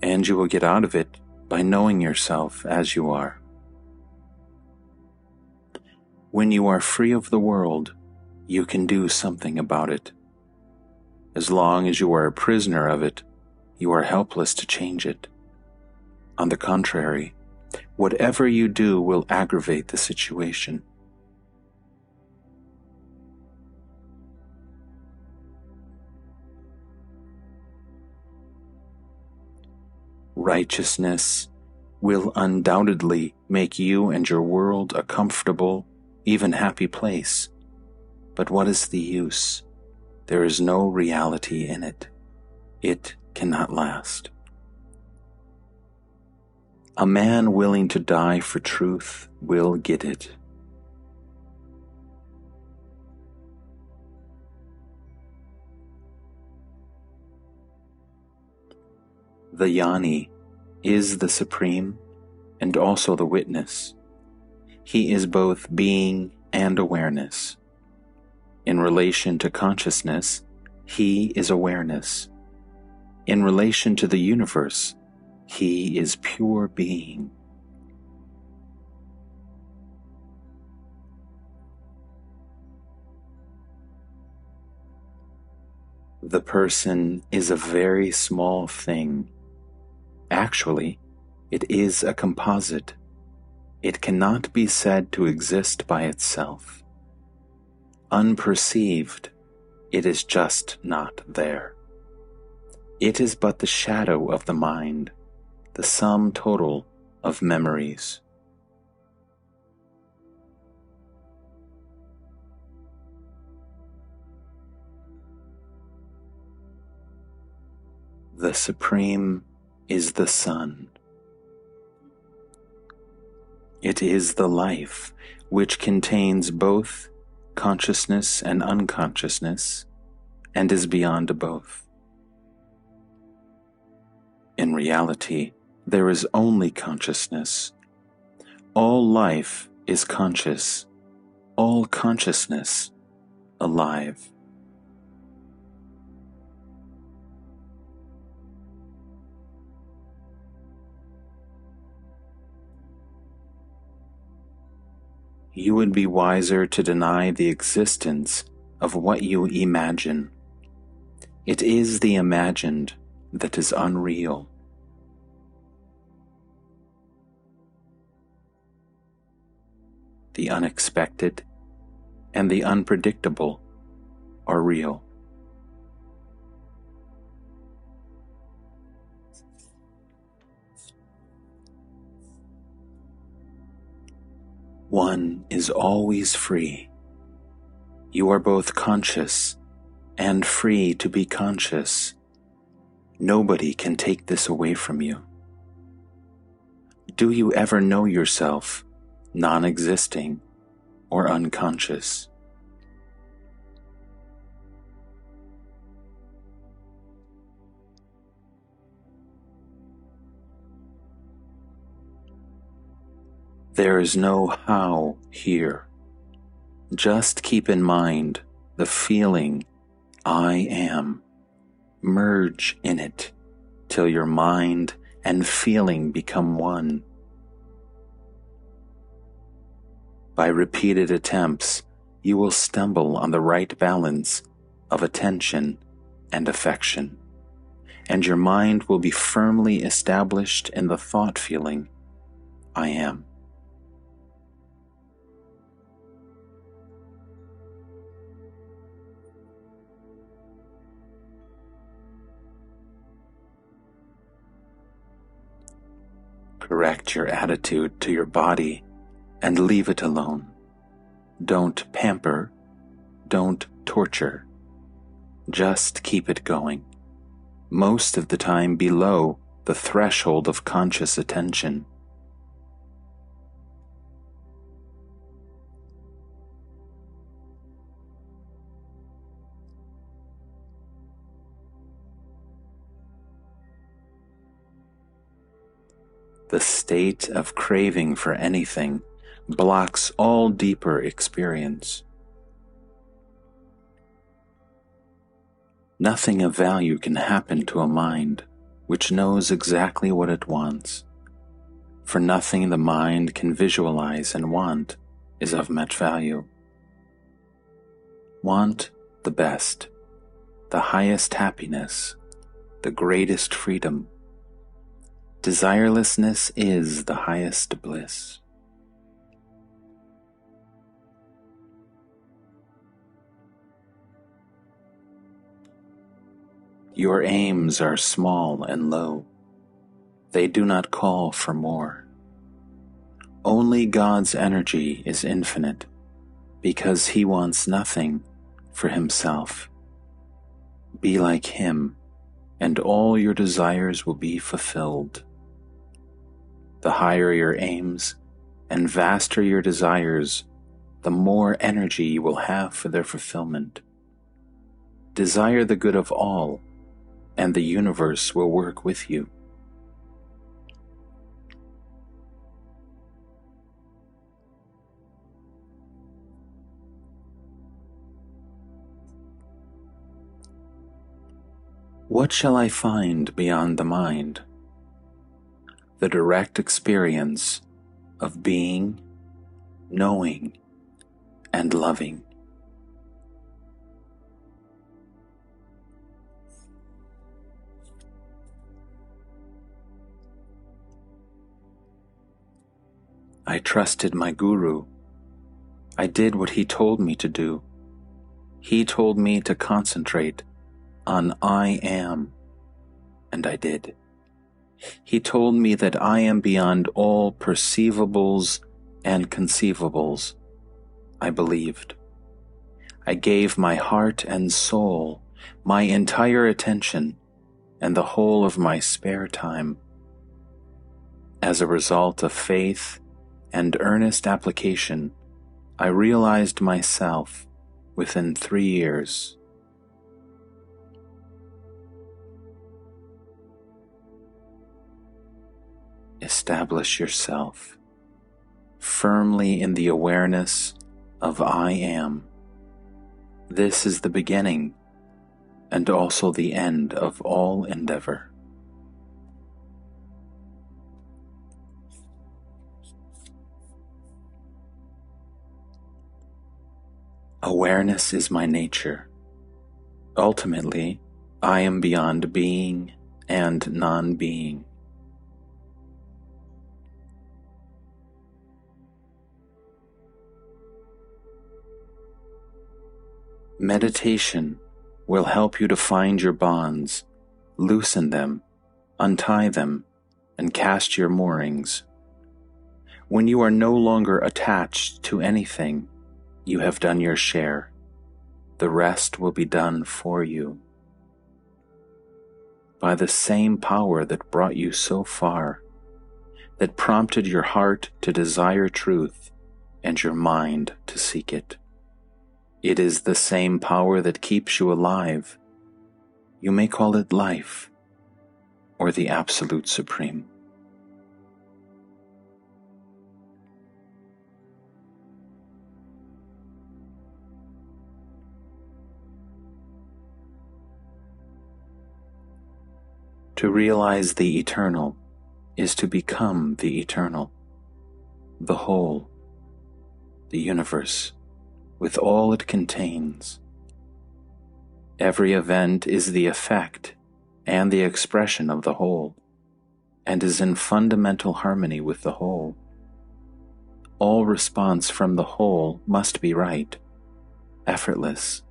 and you will get out of it by knowing yourself as you are. When you are free of the world, you can do something about it. As long as you are a prisoner of it, you are helpless to change it. On the contrary, whatever you do will aggravate the situation. Righteousness will undoubtedly make you and your world a comfortable, even happy place. But what is the use? There is no reality in it. It cannot last. A man willing to die for truth will get it. The Jnani is the supreme and also the witness. He is both being and awareness. In relation to consciousness, he is awareness. In relation to the universe, he is pure being. The person is a very small thing. Actually, it is a composite. It cannot be said to exist by itself. Unperceived, it is just not there. It is but the shadow of the mind, the sum total of memories. The Supreme is the Sun. It is the life which contains both consciousness and unconsciousness and is beyond both. In reality, there is only consciousness. All life is conscious, all consciousness alive. You would be wiser to deny the existence of what you imagine. It is the imagined that is unreal. The unexpected and the unpredictable are real. One is always free. You are both conscious and free to be conscious. Nobody can take this away from you. Do you ever know yourself non-existing or unconscious? There is no how here. Just keep in mind the feeling I am. Merge in it till your mind and feeling become one. By repeated attempts, you will stumble on the right balance of attention and affection, and your mind will be firmly established in the thought feeling I am. Correct your attitude to your body and leave it alone. Don't pamper, don't torture. Just keep it going, most of the time below the threshold of conscious attention. The state of craving for anything blocks all deeper experience. Nothing of value can happen to a mind which knows exactly what it wants, for nothing the mind can visualize and want is of much value. Want the best, the highest happiness, the greatest freedom. Desirelessness is the highest bliss. Your aims are small and low. They do not call for more. Only God's energy is infinite, because He wants nothing for Himself. Be like Him, and all your desires will be fulfilled. The higher your aims and vaster your desires, the more energy you will have for their fulfillment. Desire the good of all, and the universe will work with you. What shall I find beyond the mind? The direct experience of being, knowing, and loving. I trusted my guru. I did what he told me to do. He told me to concentrate on I am, and I did. He told me that I am beyond all perceivables and conceivables. I believed. I gave my heart and soul, my entire attention, and the whole of my spare time. As a result of faith and earnest application, I realized myself within 3 years. Establish yourself firmly in the awareness of I am. This is the beginning and also the end of all endeavor. Awareness is my nature. Ultimately, I am beyond being and non-being. Meditation will help you to find your bonds, loosen them, untie them, and cast your moorings. When you are no longer attached to anything, you have done your share. The rest will be done for you. By the same power that brought you so far, that prompted your heart to desire truth and your mind to seek it. It is the same power that keeps you alive. You may call it life or the Absolute Supreme. To realize the eternal is to become the eternal, the whole, the universe, with all it contains. Every event is the effect and the expression of the whole, and is in fundamental harmony with the whole. All response from the whole must be right, effortless,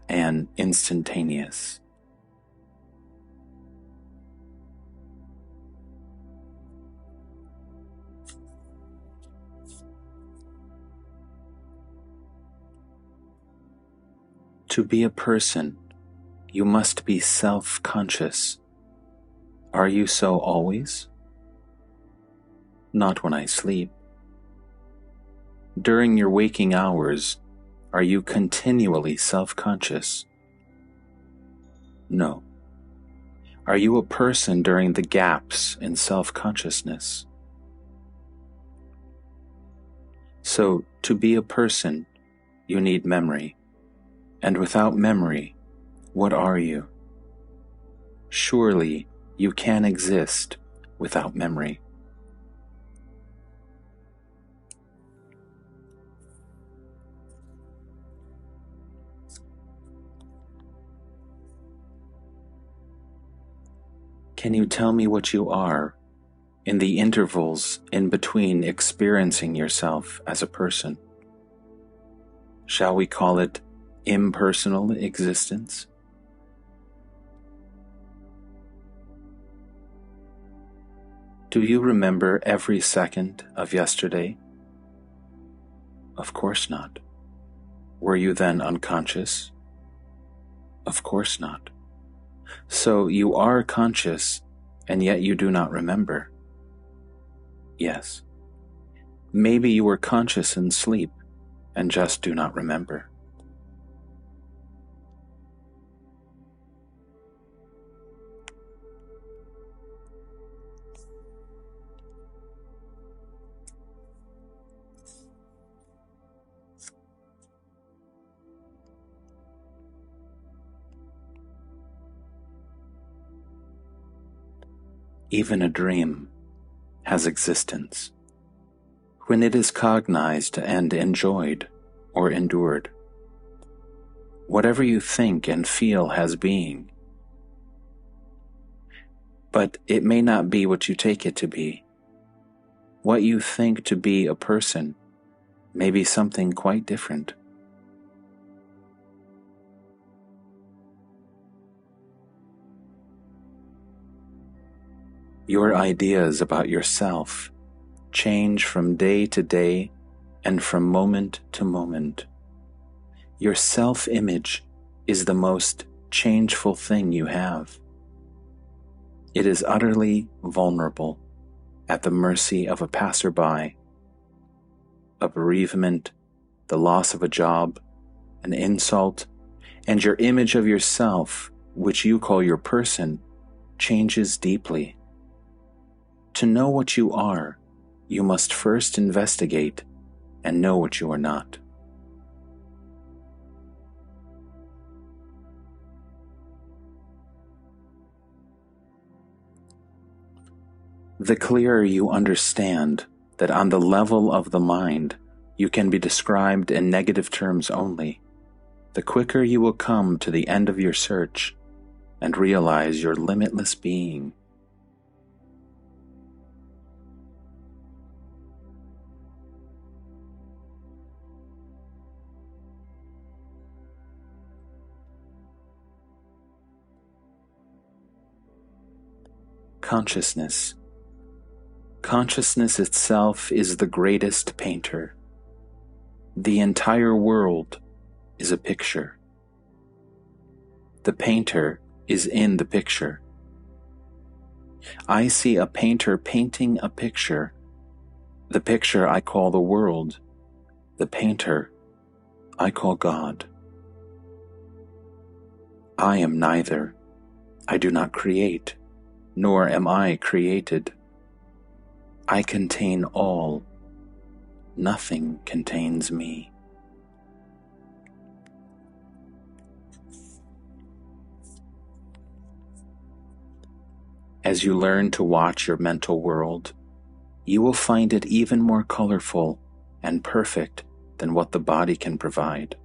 and instantaneous. To be a person, you must be self-conscious. Are you so always? Not when I sleep. During your waking hours, are you continually self-conscious? No. Are you a person during the gaps in self-consciousness? So, to be a person, you need memory. And without memory, what are you? Surely you can exist without memory. Can you tell me what you are in the intervals in between experiencing yourself as a person? Shall we call it impersonal existence? Do you remember every second of yesterday? Of course not. Were you then unconscious? Of course not. So you are conscious, and yet you do not remember. Yes. Maybe you were conscious in sleep, and just do not remember. Even a dream has existence when it is cognized and enjoyed or endured. Whatever you think and feel has being, but it may not be what you take it to be. What you think to be a person may be something quite different. Your ideas about yourself change from day to day and from moment to moment. Your self-image is the most changeful thing you have. It is utterly vulnerable, at the mercy of a passerby, a bereavement, the loss of a job, an insult, and your image of yourself, which you call your person, changes deeply. To know what you are, you must first investigate and know what you are not. The clearer you understand that on the level of the mind you can be described in negative terms only, the quicker you will come to the end of your search and realize your limitless being. Consciousness. Consciousness itself is the greatest painter. The entire world is a picture. The painter is in the picture. I see a painter painting a picture. The picture I call the world. The painter I call God. I am neither. I do not create, nor am I created. I contain all. Nothing contains me. As you learn to watch your mental world, you will find it even more colorful and perfect than what the body can provide.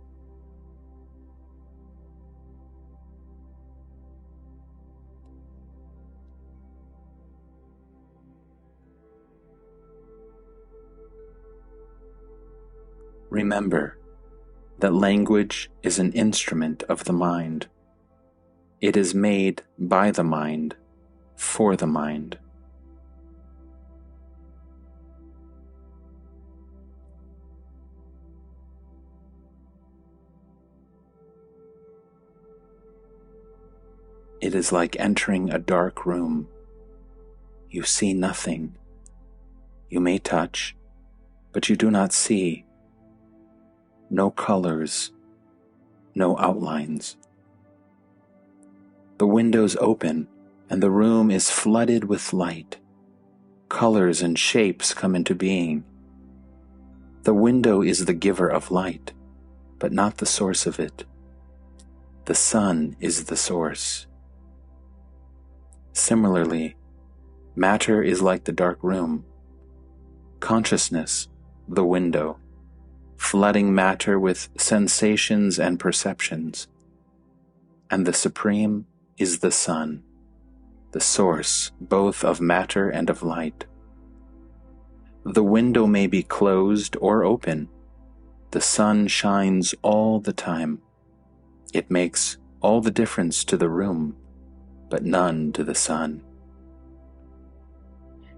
Remember that language is an instrument of the mind. It is made by the mind, for the mind. It is like entering a dark room. You see nothing. You may touch, but you do not see. No colors, no outlines. The windows open, and the room is flooded with light. Colors and shapes come into being. The window is the giver of light, but not the source of it. The sun is the source. Similarly, matter is like the dark room. Consciousness, the window, flooding matter with sensations and perceptions. And the Supreme is the sun, the source both of matter and of light. The window may be closed or open. The sun shines all the time. It makes all the difference to the room, but none to the sun.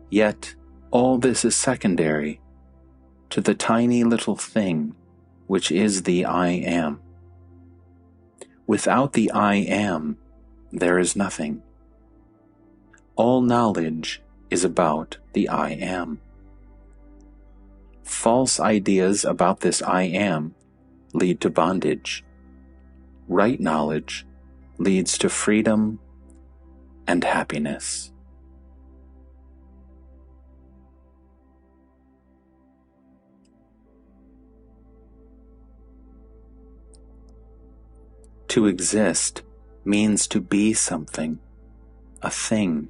Yet all this is secondary to the tiny little thing which is the I am. Without the I am, there is nothing. All knowledge is about the I am. False ideas about this I am lead to bondage. Right knowledge leads to freedom and happiness. To exist means to be something, a thing,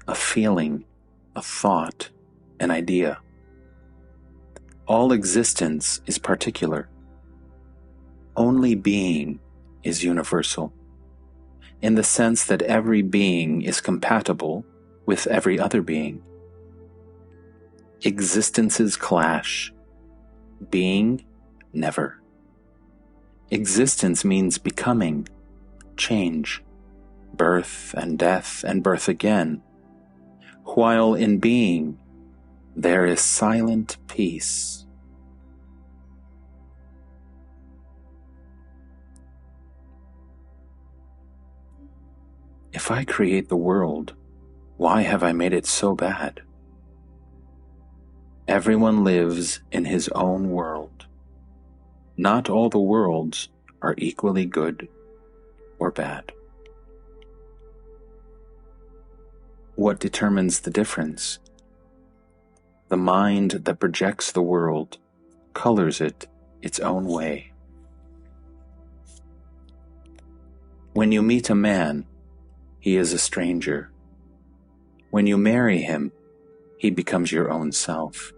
a feeling, a thought, an idea. All existence is particular. Only being is universal, in the sense that every being is compatible with every other being. Existences clash. Being, never. Existence means becoming, change, birth and death and birth again, while in being there is silent peace. If I create the world, Why have I made it so bad? Everyone lives in his own world. Not all the worlds are equally good or bad. What determines the difference? The mind that projects the world colors it its own way. When you meet a man, he is a stranger. When you marry him, he becomes your own self.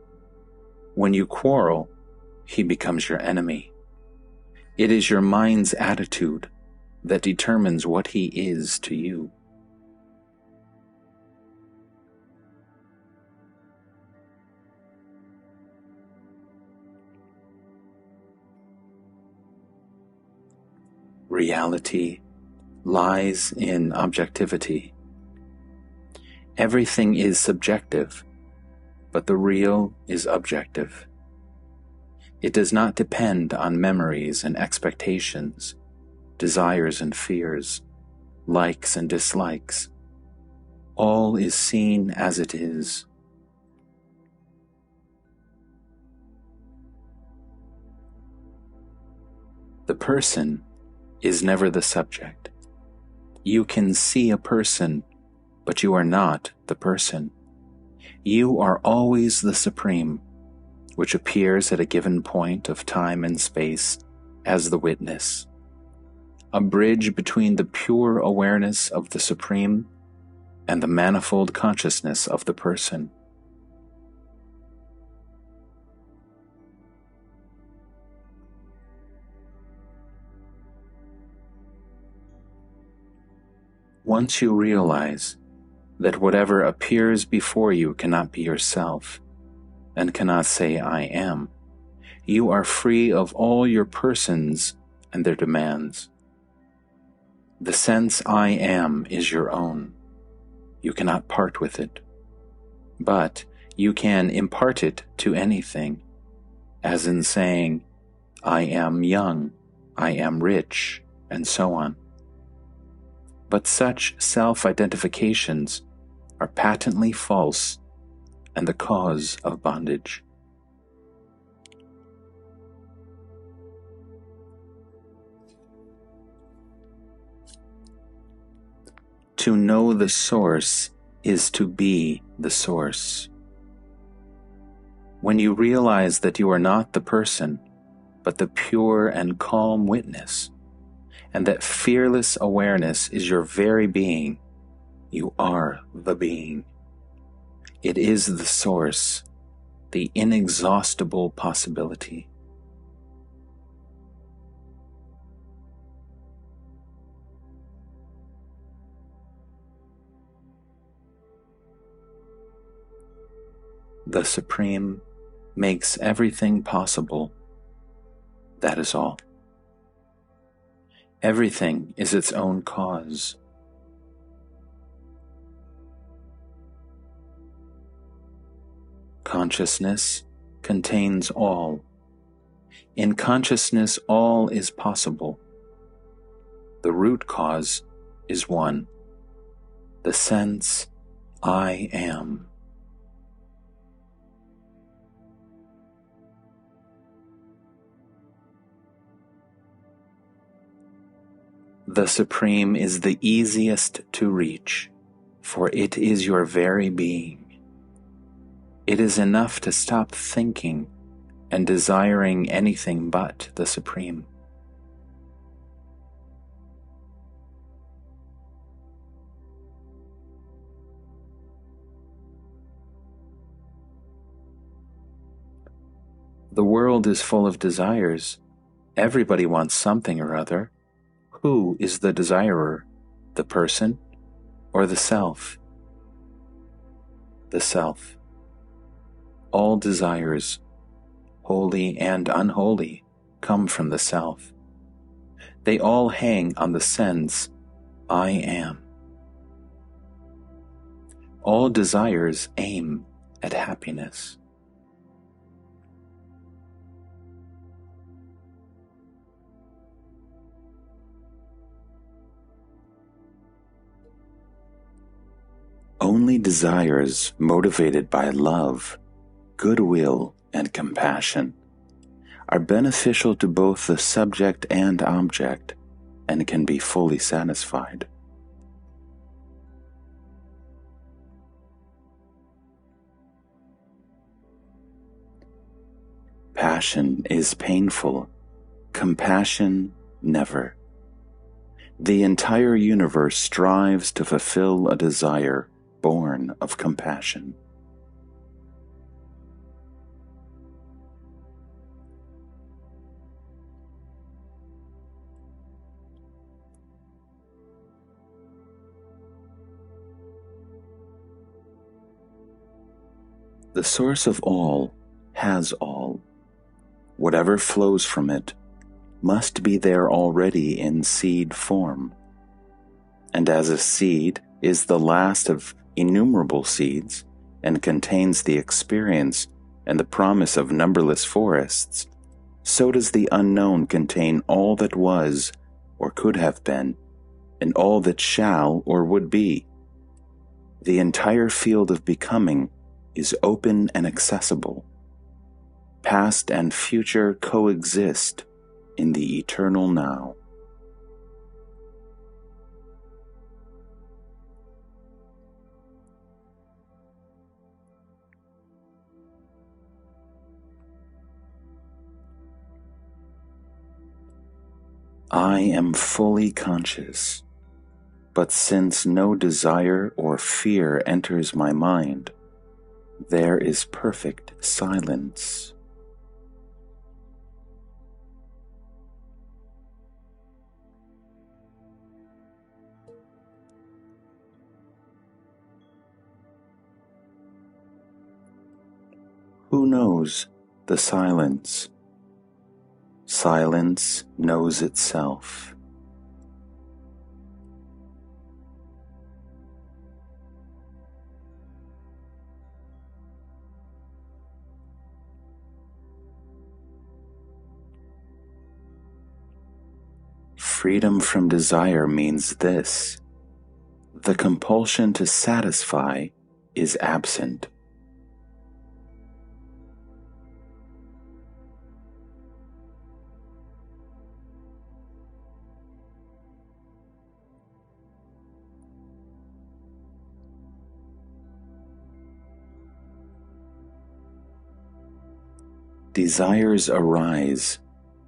When you quarrel, he becomes your enemy. It is your mind's attitude that determines what he is to you. Reality lies in objectivity. Everything is subjective, but the real is objective. It does not depend on memories and expectations, desires and fears, likes and dislikes. All is seen as it is. The person is never the subject. You can see a person, but you are not the person. You are always the Supreme, which appears at a given point of time and space as the witness, a bridge between the pure awareness of the Supreme and the manifold consciousness of the person. Once you realize that whatever appears before you cannot be yourself and cannot say I am, you are free of all your persons and their demands. The sense I am is your own. You cannot part with it, but you can impart it to anything, as in saying, I am young, I am rich, and so on. But such self-identifications are patently false and the cause of bondage. To know the source is to be the source. When you realize that you are not the person, but the pure and calm witness, and that fearless awareness is your very being, you are the being. It is the source, the inexhaustible possibility. The Supreme makes everything possible. That is all. Everything is its own cause. Consciousness contains all. In consciousness, all is possible. The root cause is one, the sense I am. The Supreme is the easiest to reach, for it is your very being. It is enough to stop thinking and desiring anything but the Supreme. The world is full of desires. Everybody wants something or other. Who is the desirer, the person or the self? The self. All desires, holy and unholy, come from the self. They all hang on the sense, I am. All desires aim at happiness. Only desires motivated by love, goodwill, and compassion are beneficial to both the subject and object and can be fully satisfied. Passion is painful, compassion never. The entire universe strives to fulfill a desire born of compassion. The source of all has all. Whatever flows from it must be there already in seed form. And as a seed is the last of innumerable seeds and contains the experience and the promise of numberless forests, so does the unknown contain all that was or could have been, and all that shall or would be. The entire field of becoming is open and accessible. Past and future coexist in the eternal now. I am fully conscious, but since no desire or fear enters my mind, there is perfect silence. Who knows the silence? Silence knows itself. Freedom from desire means this: the compulsion to satisfy is absent. Desires arise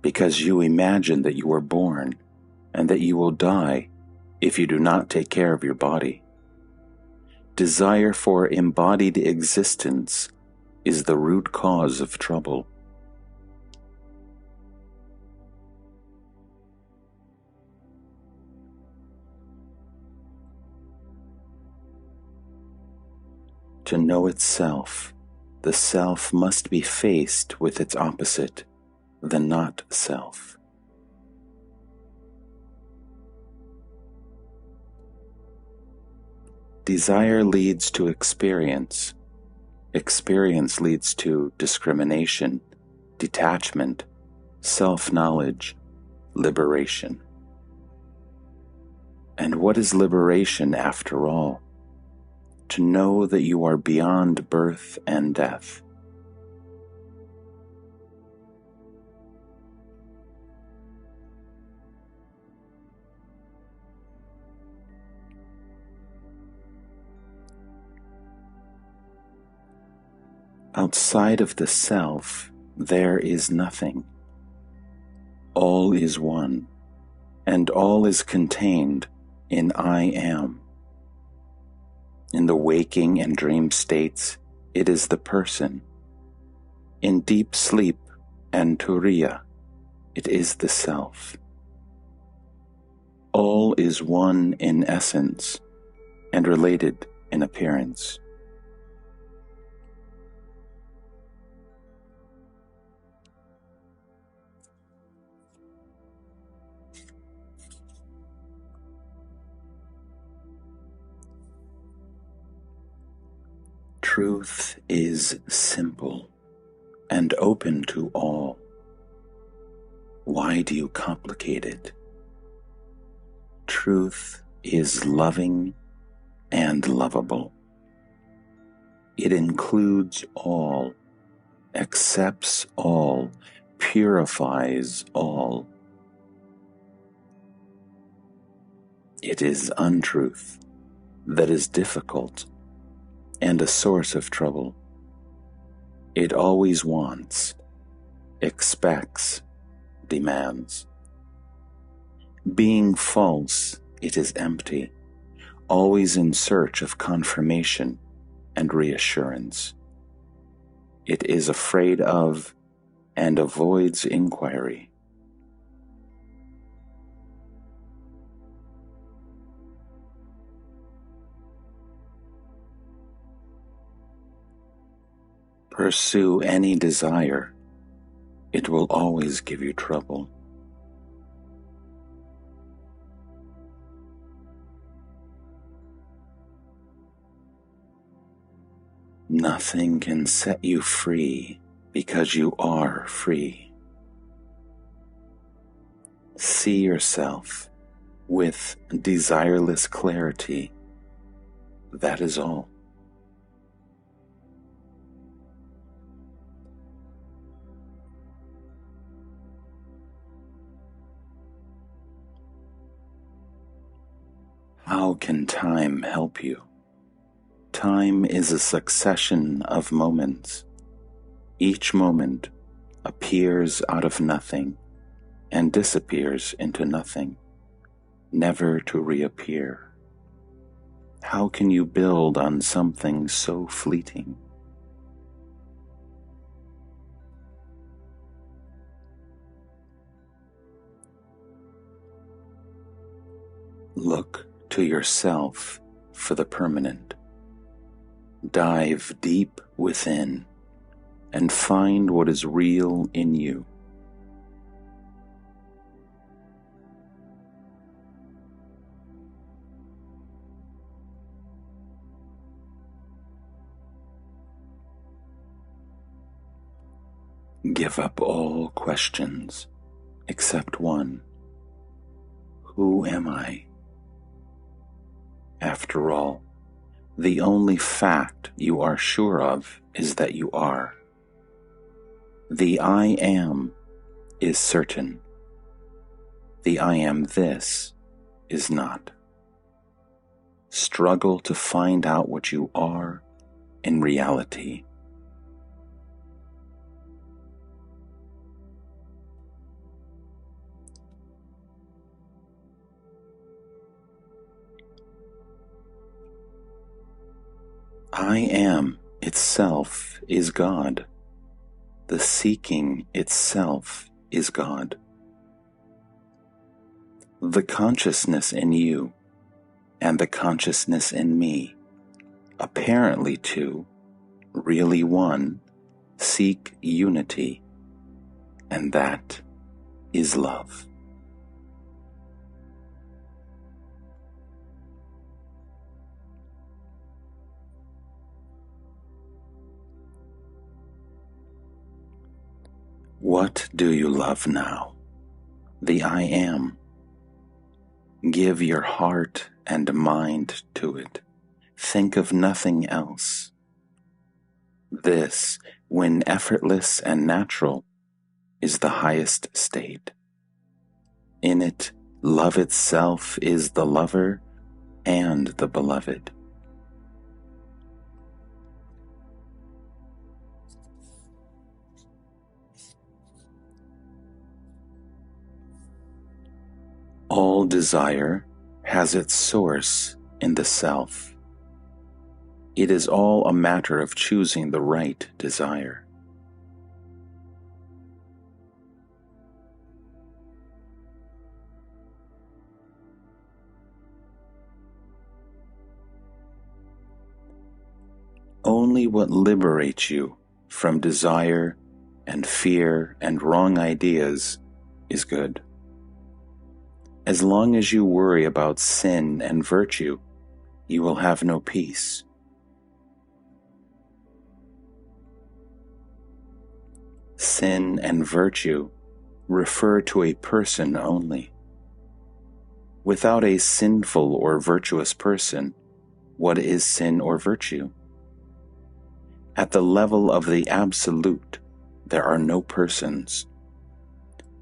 because you imagine that you are born and that you will die if you do not take care of your body. Desire for embodied existence is the root cause of trouble. To know itself, the self must be faced with its opposite, the not self. Desire leads to experience. Experience leads to discrimination, detachment, self-knowledge, liberation. And what is liberation after all? To know that you are beyond birth and death. Outside of the self, there is nothing. All is one, and all is contained in I am. In the waking and dream states, it is the person. In deep sleep and turiya, it is the self. All is one in essence and related in appearance. Truth is simple and open to all. Why do you complicate it? Truth is loving and lovable. It includes all, accepts all, purifies all. It is untruth that is difficult and a source of trouble. It always wants, expects, demands. Being false, it is empty, always in search of confirmation and reassurance. It is afraid of and avoids inquiry. Pursue any desire, it will always give you trouble. Nothing can set you free because you are free. See yourself with desireless clarity. That is all. How can time help you? Time is a succession of moments. Each moment appears out of nothing and disappears into nothing, never to reappear. How can you build on something so fleeting? Look to yourself for the permanent. Dive deep within and find what is real in you. Give up all questions except one. Who am I? After all, the only fact you are sure of is that you are. The I am is certain. The I am this is not. Struggle to find out what you are in reality. I am itself is God. The seeking itself is God. The consciousness in you and the consciousness in me, apparently two, really one, seek unity, and that is love. What do you love now? The I am. Give your heart and mind to it. Think of nothing else. This, when effortless and natural, is the highest state. In it, love itself is the lover and the beloved. All desire has its source in the self. It is all a matter of choosing the right desire. Only what liberates you from desire and fear and wrong ideas is good. As long as you worry about sin and virtue, you will have no peace. Sin and virtue refer to a person only. Without a sinful or virtuous person, what is sin or virtue? At the level of the absolute, there are no persons.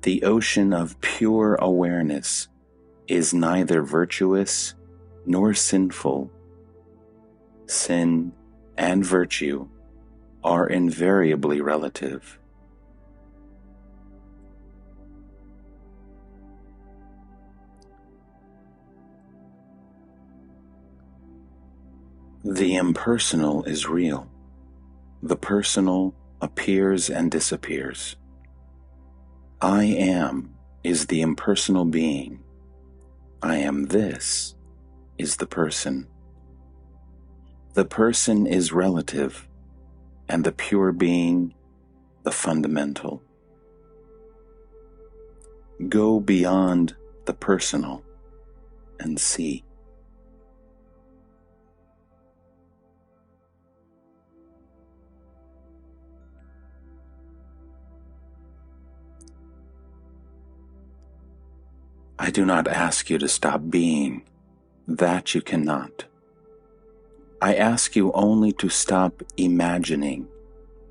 The ocean of pure awareness is neither virtuous nor sinful. Sin and virtue are invariably relative. The impersonal is real. The personal appears and disappears. I am is the impersonal being. I am this is the person. The person is relative, and the pure being, the fundamental. Go beyond the personal and see. I do not ask you to stop being. That you cannot. I ask you only to stop imagining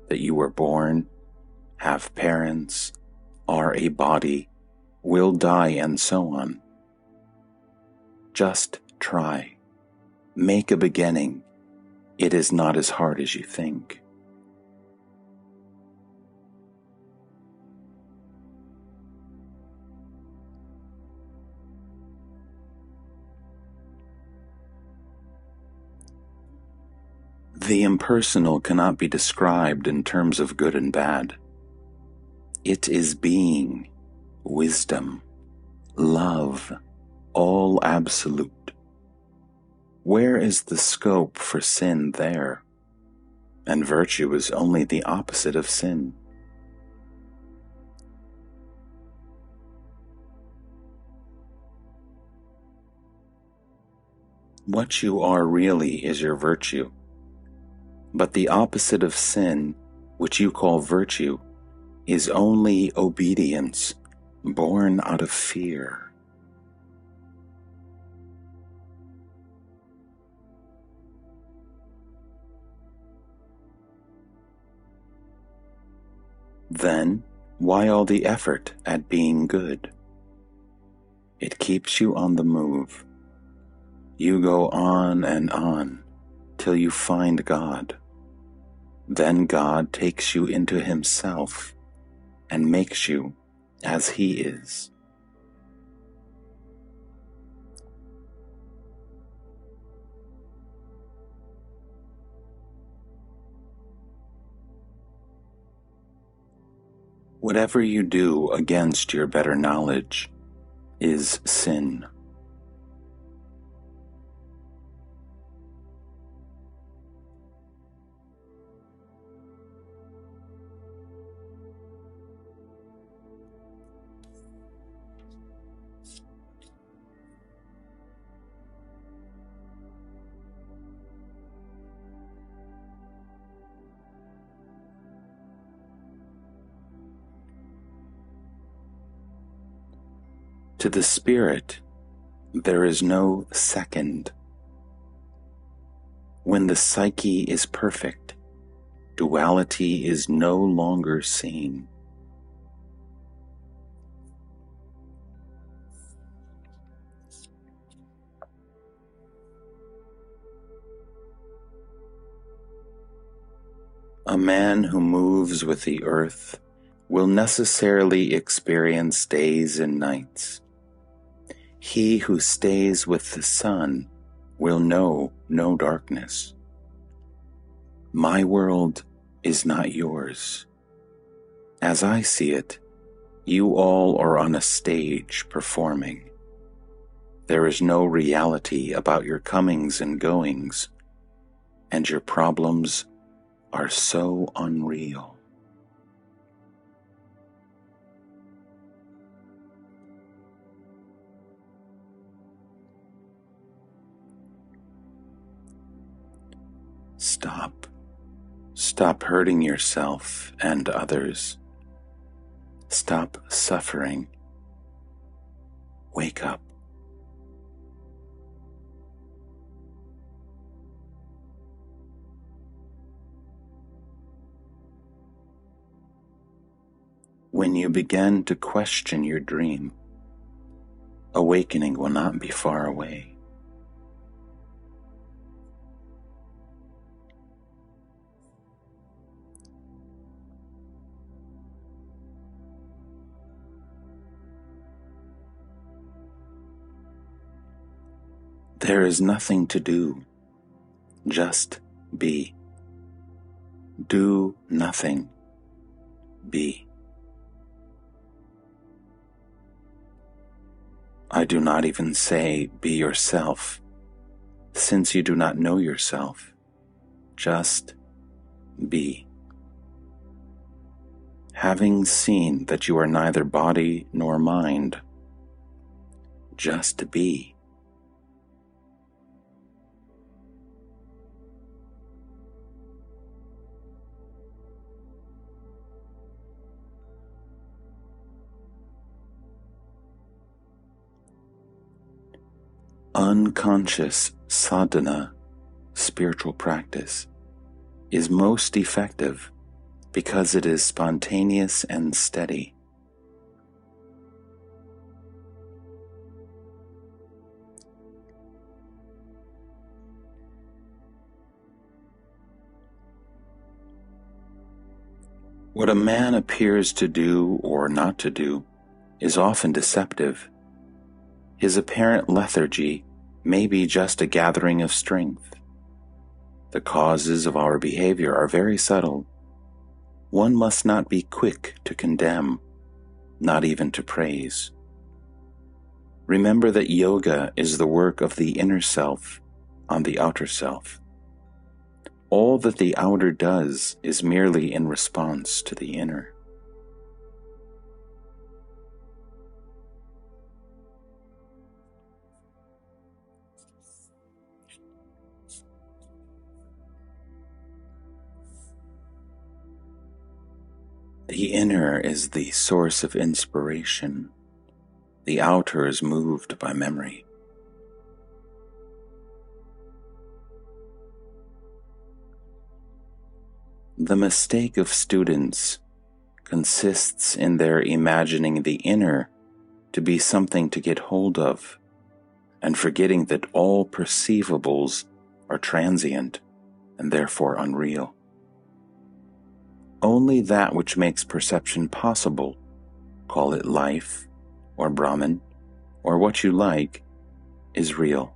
that you were born, have parents, are a body, will die, and so on. Just try. Make a beginning. It is not as hard as you think. The impersonal cannot be described in terms of good and bad. It is being, wisdom, love, all absolute. Where is the scope for sin there? And virtue is only the opposite of sin. What you are really is your virtue. But the opposite of sin, which you call virtue, is only obedience, born out of fear. Then, why all the effort at being good? It keeps you on the move. You go on and on till you find God. Then God takes you into Himself and makes you as He is. Whatever you do against your better knowledge is sin. To the spirit, there is no second. When the psyche is perfect, duality is no longer seen. A man who moves with the earth will necessarily experience days and nights. He who stays with the sun will know no darkness. My world is not yours. As I see it, you all are on a stage performing. There is no reality about your comings and goings, and your problems are so unreal. Stop hurting yourself and others. Stop suffering. Wake up. When you begin to question your dream, awakening will not be far away. There is nothing to do, just be. Do nothing, be. I do not even say be yourself, since you do not know yourself. Just be. Having seen that you are neither body nor mind, just be. Unconscious sadhana, spiritual practice, is most effective because it is spontaneous and steady. What a man appears to do or not to do is often deceptive. His apparent lethargy may be just a gathering of strength. The causes of our behavior are very subtle. One must not be quick to condemn, not even to praise. Remember that yoga is the work of the inner self on the outer self. All that the outer does is merely in response to the inner. The inner is the source of inspiration. The outer is moved by memory. The mistake of students consists in their imagining the inner to be something to get hold of, and forgetting that all perceivables are transient and therefore unreal. Only that which makes perception possible, call it life or Brahman or what you like, is real.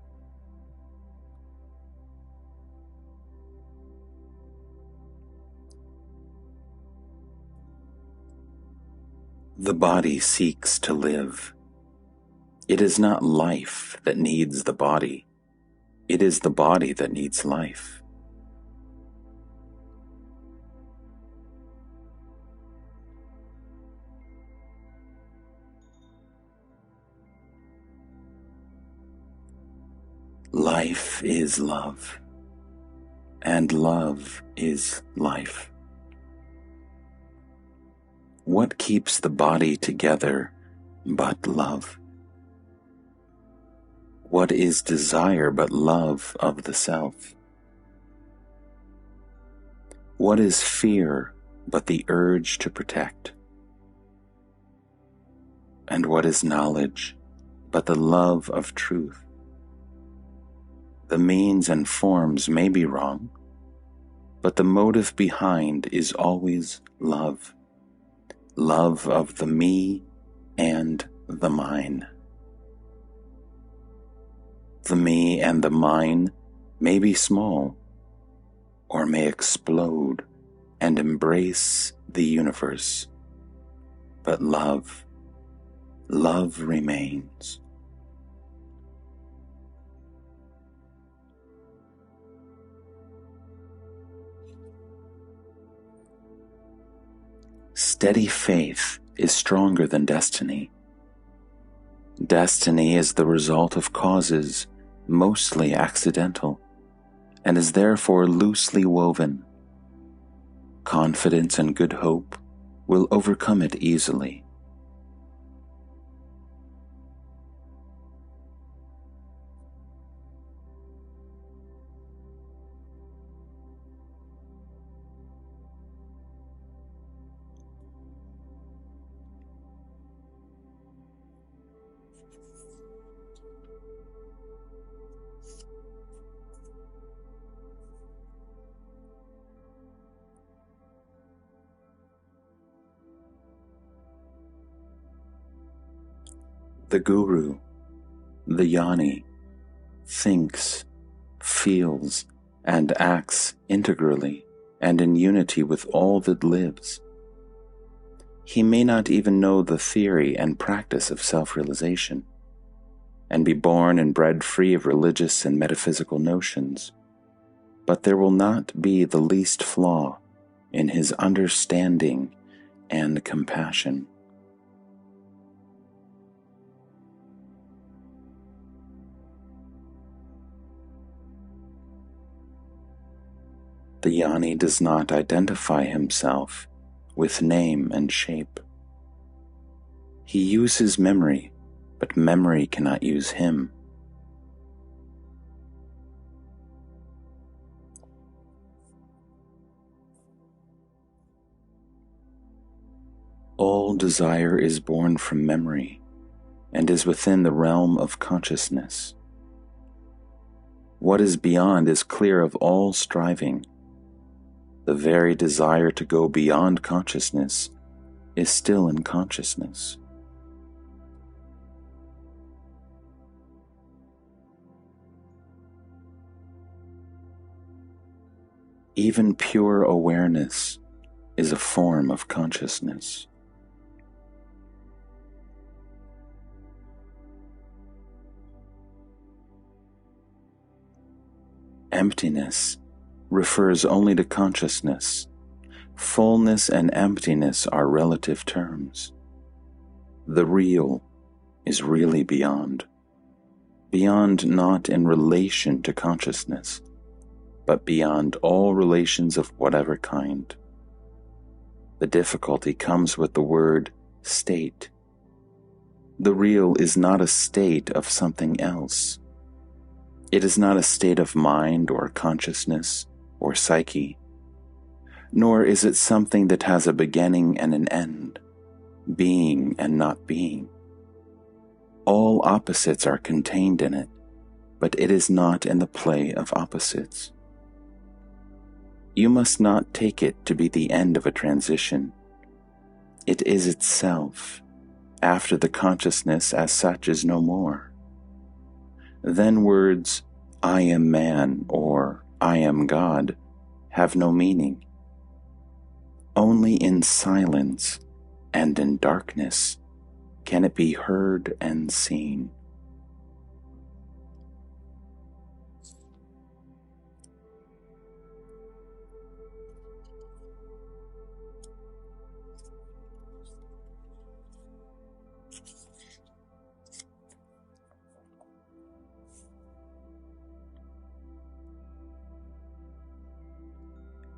The body seeks to live. It is not life that needs the body. It is the body that needs life. Life is love, and love is life. What keeps the body together but love? What is desire but love of the self? What is fear but the urge to protect? And what is knowledge but the love of truth? The means and forms may be wrong, but the motive behind is always love. Love of the me and the mine. The me and the mine may be small, or may explode and embrace the universe, but love remains. Steady faith is stronger than destiny. Destiny is the result of causes mostly accidental, and is therefore loosely woven. Confidence and good hope will overcome it easily. The Guru, the Jnani, thinks, feels, and acts integrally and in unity with all that lives. He may not even know the theory and practice of self-realization, and be born and bred free of religious and metaphysical notions, but there will not be the least flaw in his understanding and compassion. The Jnani does not identify himself with name and shape. He uses memory, but memory cannot use him. All desire is born from memory and is within the realm of consciousness. What is beyond is clear of all striving. The very desire to go beyond consciousness is still in consciousness. Even pure awareness is a form of consciousness. Emptiness refers only to consciousness. Fullness and emptiness are relative terms. The real is really beyond. Beyond not in relation to consciousness, but beyond all relations of whatever kind. The difficulty comes with the word state. The real is not a state of something else. It is not a state of mind or consciousness or psyche, nor is it something that has a beginning and an end, being and not being. All opposites are contained in it, but it is not in the play of opposites. You must not take it to be the end of a transition. It is itself, after the consciousness as such is no more. Then words, I am man, or I am God, have no meaning. Only in silence and in darkness can it be heard and seen.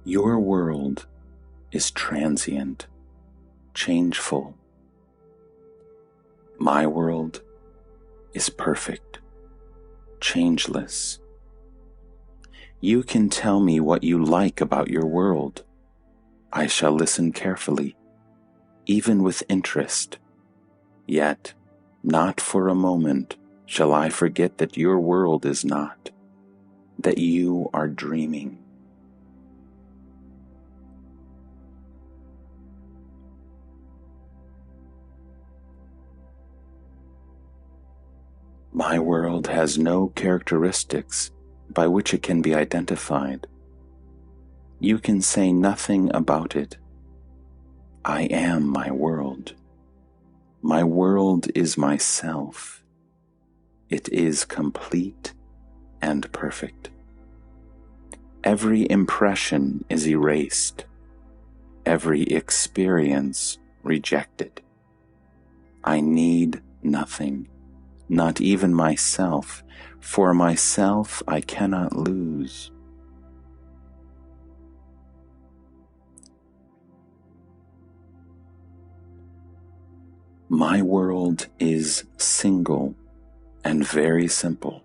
Your world is transient, changeful. My world is perfect, changeless. You can tell me what you like about your world. I shall listen carefully, even with interest. Yet, not for a moment shall I forget that your world is not, that you are dreaming. My world has no characteristics by which it can be identified. You can say nothing about it. I am my world. My world is myself. It is complete and perfect. Every impression is erased. Every experience rejected. I need nothing. Not even myself, for myself I cannot lose. My world is single and very simple.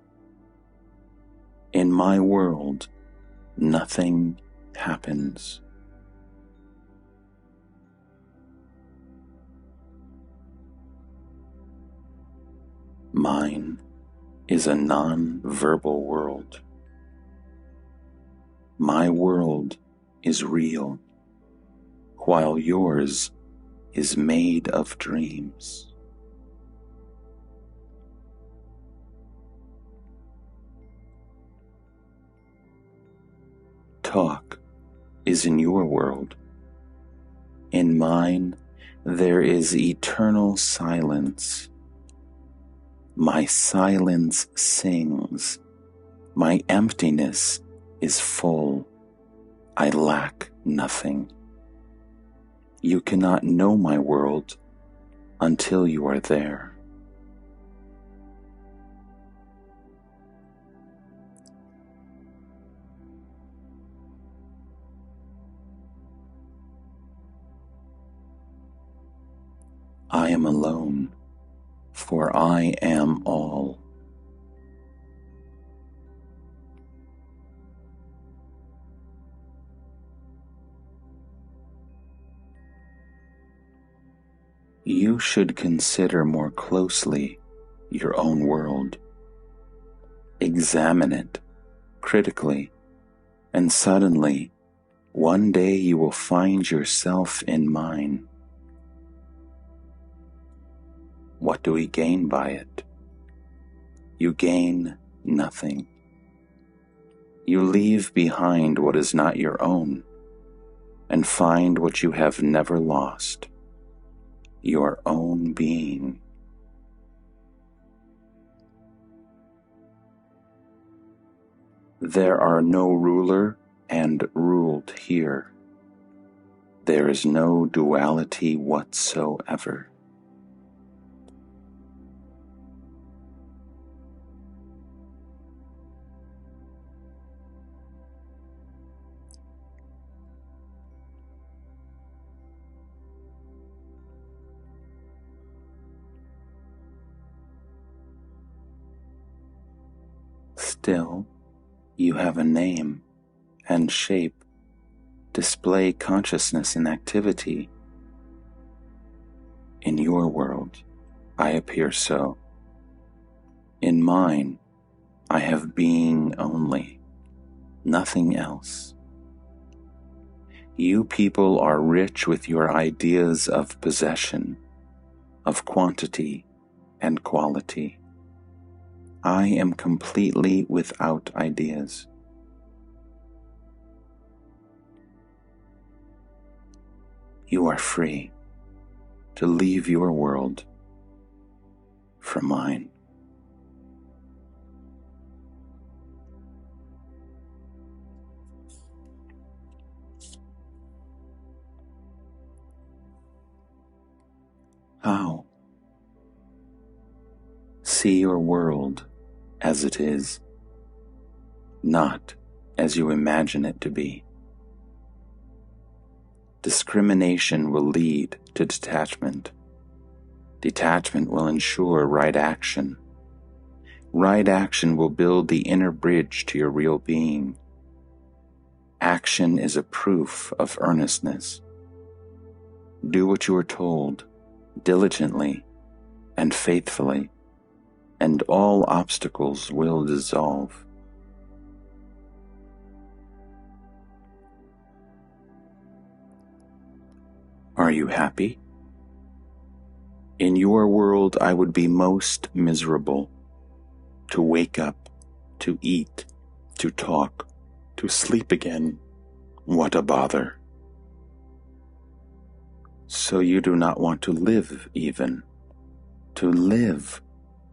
In my world, nothing happens. Mine is a non-verbal world. My world is real, while yours is made of dreams. Talk is in your world. In mine, there is eternal silence. My silence sings. My emptiness is full. I lack nothing. You cannot know my world until you are there. I am alone, for I am all. You should consider more closely your own world. Examine it critically, and suddenly, one day you will find yourself in mine. What do we gain by it? You gain nothing. You leave behind what is not your own, and find what you have never lost, your own being. There are no ruler and ruled here. There is no duality whatsoever. Still, you have a name and shape, display consciousness and activity. In your world, I appear so. In mine, I have being only, nothing else. You people are rich with your ideas of possession, of quantity and quality. I am completely without ideas. You are free to leave your world for mine. How? See your world as it is, not as you imagine it to be. Discrimination will lead to detachment. Detachment will ensure right action. Right action will build the inner bridge to your real being. Action is a proof of earnestness. Do what you are told, diligently and faithfully, and all obstacles will dissolve. Are you happy? In your world, I would be most miserable. To wake up, to eat, to talk, to sleep again. What a bother. So you do not want to live even. To live,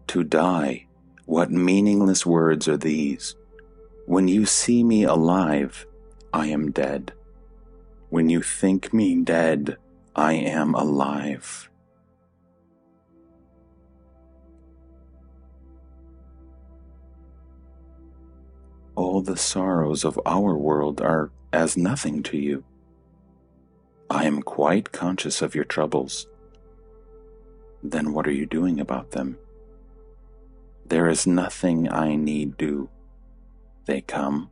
to die. What meaningless words are these? When you see me alive, I am dead. When you think me dead, I am alive. All the sorrows of our world are as nothing to you. I am quite conscious of your troubles. Then what are you doing about them? There is nothing I need do. They come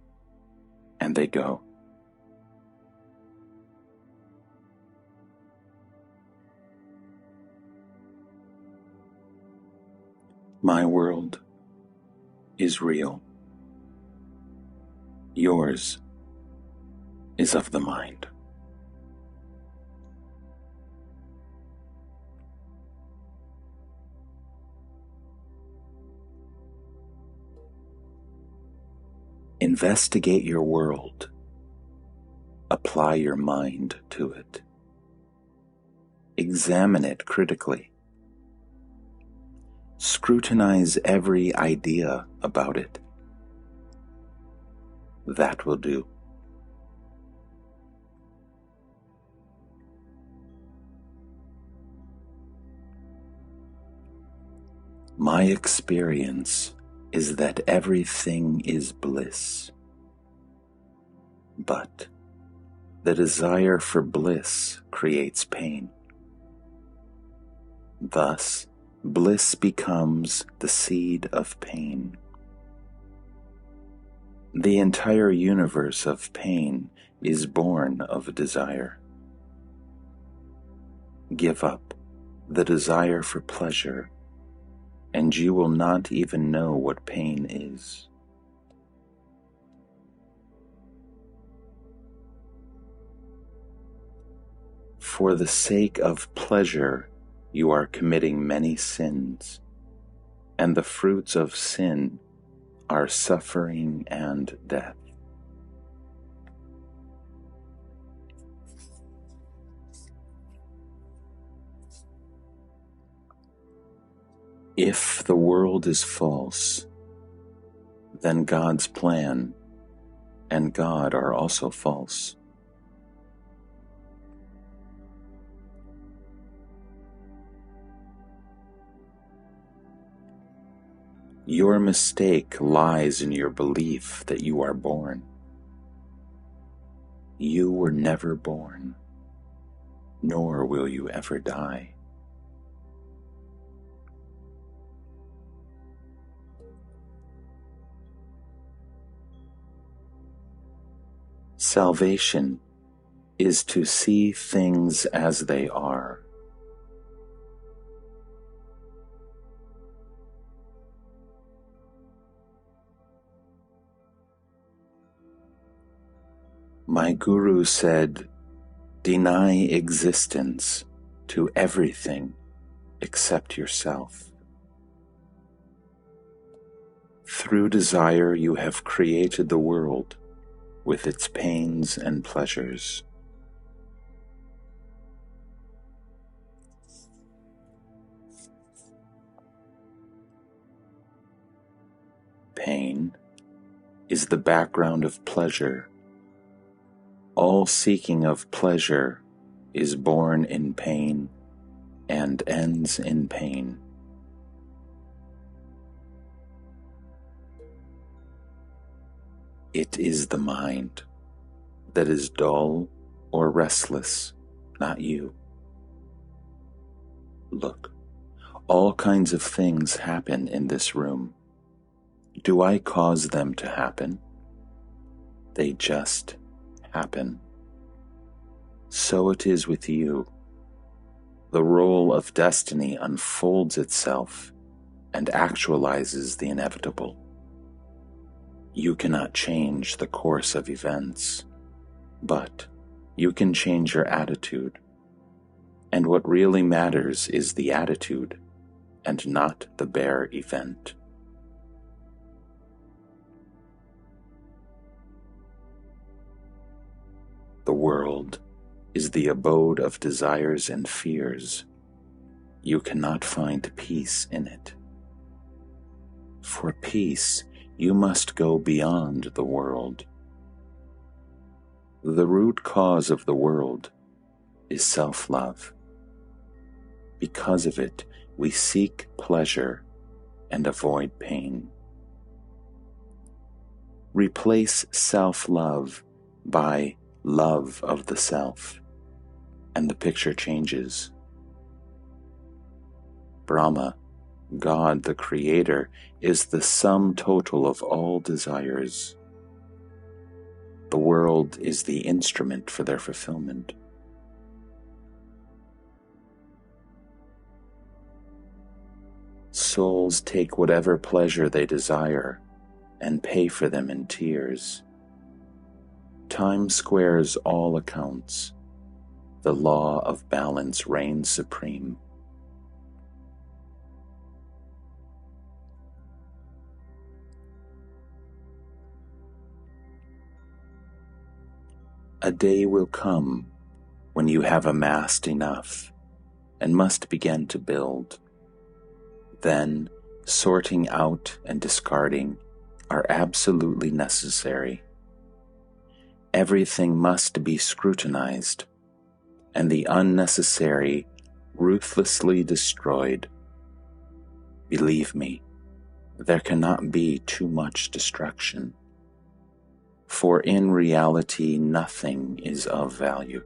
and they go. My world is real. Yours is of the mind. Investigate your world. Apply your mind to it. Examine it critically. Scrutinize every idea about it. That will do. My experience is that everything is bliss, but the desire for bliss creates pain. Thus, bliss becomes the seed of pain. The entire universe of pain is born of desire. Give up the desire for pleasure, and you will not even know what pain is. For the sake of pleasure, you are committing many sins, and the fruits of sin are suffering and death. If the world is false, then God's plan and God are also false. Your mistake lies in your belief that you are born. You were never born, nor will you ever die. Salvation is to see things as they are. My guru said, "Deny existence to everything except yourself." Through desire, you have created the world with its pains and pleasures. Pain is the background of pleasure. All seeking of pleasure is born in pain and ends in pain. It is the mind that is dull or restless, not you. Look, all kinds of things happen in this room. Do I cause them to happen? They just happen. So it is with you. The role of destiny unfolds itself and actualizes the inevitable. You cannot change the course of events, but you can change your attitude. And what really matters is the attitude and not the bare event. The world is the abode of desires and fears. You cannot find peace in it. For peace, you must go beyond the world. The root cause of the world is self-love. Because of it, we seek pleasure and avoid pain. Replace self-love by love of the self, and the picture changes. Brahma, God the Creator, is the sum total of all desires. The world is the instrument for their fulfillment. souls take whatever pleasure they desire and pay for them in tears. Time squares all accounts. The law of balance reigns supreme. A day will come when you have amassed enough and must begin to build. Then, sorting out and discarding are absolutely necessary. Everything must be scrutinized, and the unnecessary ruthlessly destroyed. Believe me, there cannot be too much destruction, for in reality nothing is of value.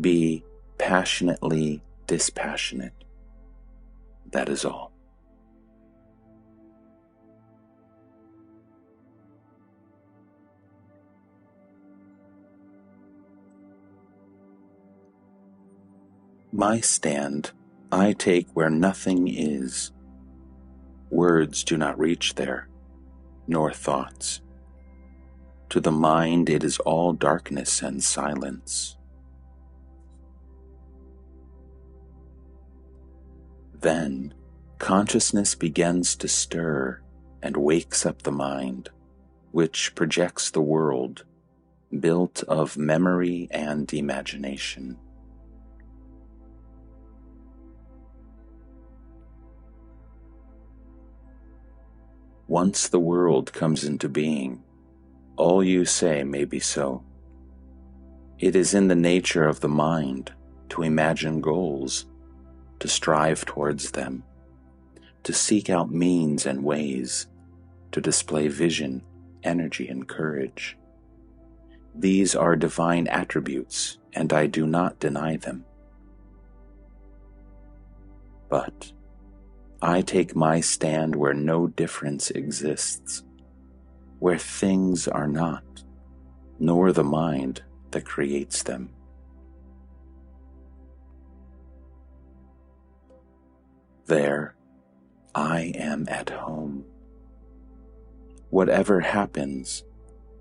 Be passionately dispassionate. That is all. My stand I take where nothing is. Words do not reach there, nor thoughts. To the mind it is all darkness and silence. Then consciousness begins to stir and wakes up the mind, which projects the world, built of memory and imagination. Once the world comes into being, all you say may be so. It is in the nature of the mind to imagine goals, to strive towards them, to seek out means and ways, to display vision, energy, and courage. These are divine attributes, and I do not deny them. But I take my stand where no difference exists, where things are not, nor the mind that creates them. There, I am at home. Whatever happens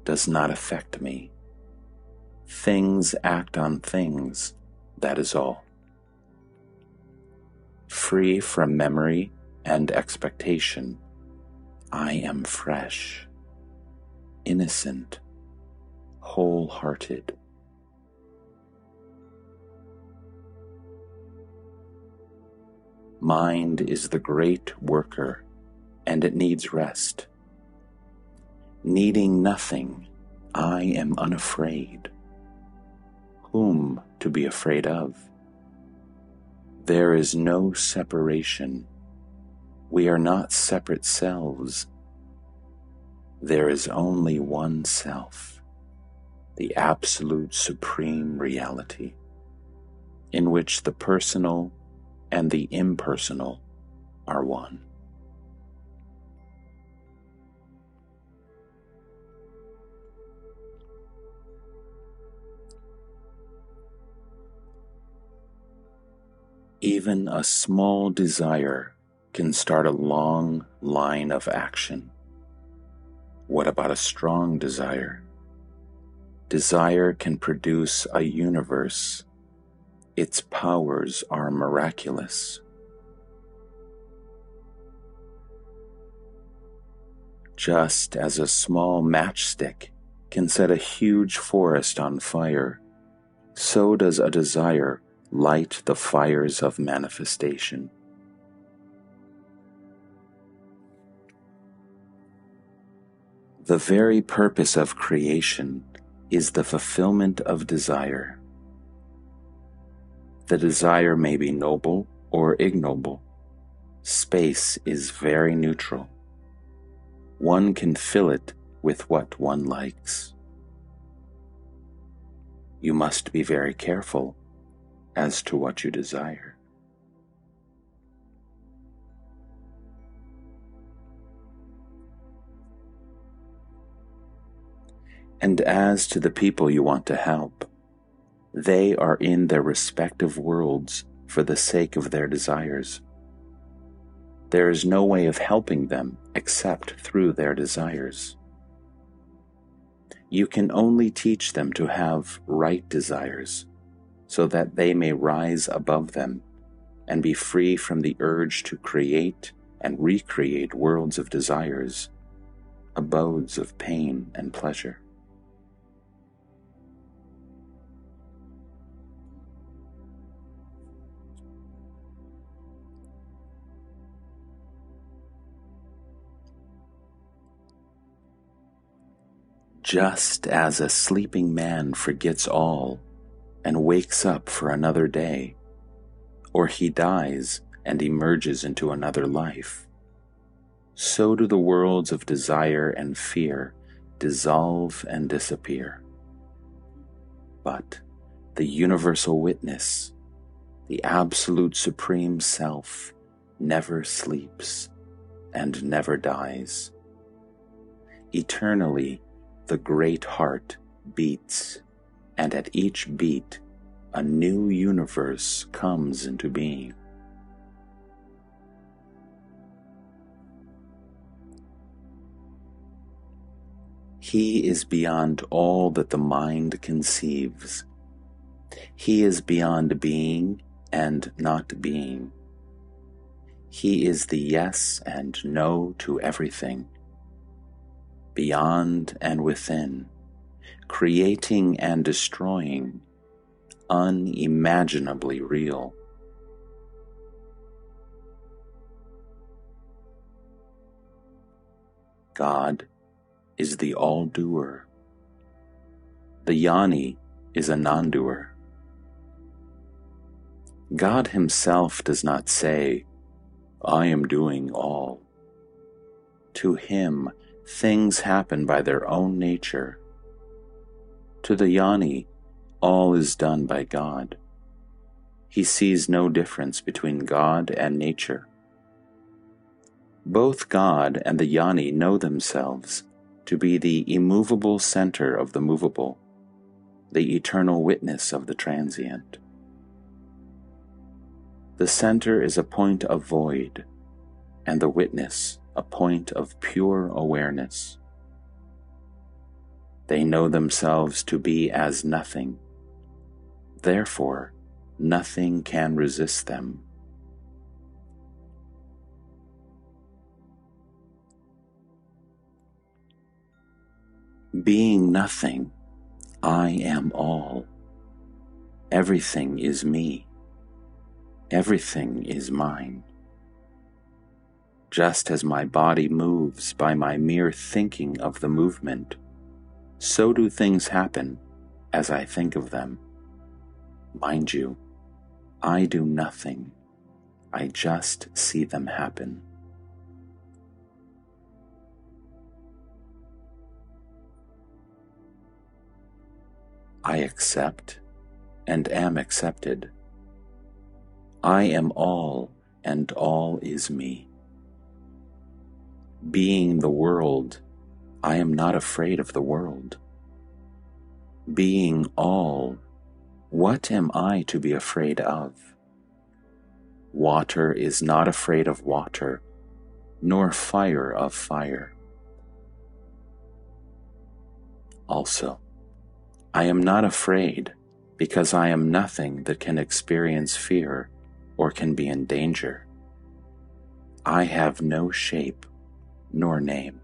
does not affect me. Things act on things, that is all. Free from memory and expectation, I am fresh, innocent, wholehearted. Mind is the great worker, and it needs rest. Needing nothing, I am unafraid. Whom to be afraid of? There is no separation. We are not separate selves. There is only one self, the absolute supreme reality, in which the personal and the impersonal are one. Even a small desire can start a long line of action. What about a strong desire? Desire can produce a universe. Its powers are miraculous. Just as a small matchstick can set a huge forest on fire, so does a desire light the fires of manifestation. The very purpose of creation is the fulfillment of desire. The desire may be noble or ignoble. Space is very neutral. One can fill it with what one likes. You must be very careful as to what you desire. And as to the people you want to help, they are in their respective worlds for the sake of their desires. There is no way of helping them except through their desires. You can only teach them to have right desires, so that they may rise above them and be free from the urge to create and recreate worlds of desires, abodes of pain and pleasure. Just as a sleeping man forgets all and wakes up for another day, or he dies and emerges into another life, so do the worlds of desire and fear dissolve and disappear. But the universal witness, the absolute supreme self, never sleeps and never dies. Eternally, the great heart beats, and at each beat, a new universe comes into being. He is beyond all that the mind conceives. He is beyond being and not being. He is the yes and no to everything, beyond and within, creating and destroying, unimaginably real. God is the all-doer. The Jnani is a non-doer. God himself does not say, "I am doing all." To him, things happen by their own nature. To the Jnani, all is done by God. He sees no difference between God and nature. Both God and the Jnani know themselves to be the immovable center of the movable, the eternal witness of the transient. The center is a point of void, and the witness a point of pure awareness. They know themselves to be as nothing. Therefore, nothing can resist them. Being nothing, I am all. Everything is me. Everything is mine. Just as my body moves by my mere thinking of the movement, so do things happen as I think of them. Mind you, I do nothing. I just see them happen. I accept and am accepted. I am all, and all is me. Being the world, I am not afraid of the world. Being all, what am I to be afraid of? Water is not afraid of water, nor fire of fire. Also, I am not afraid because I am nothing that can experience fear or can be in danger. I have no shape nor name.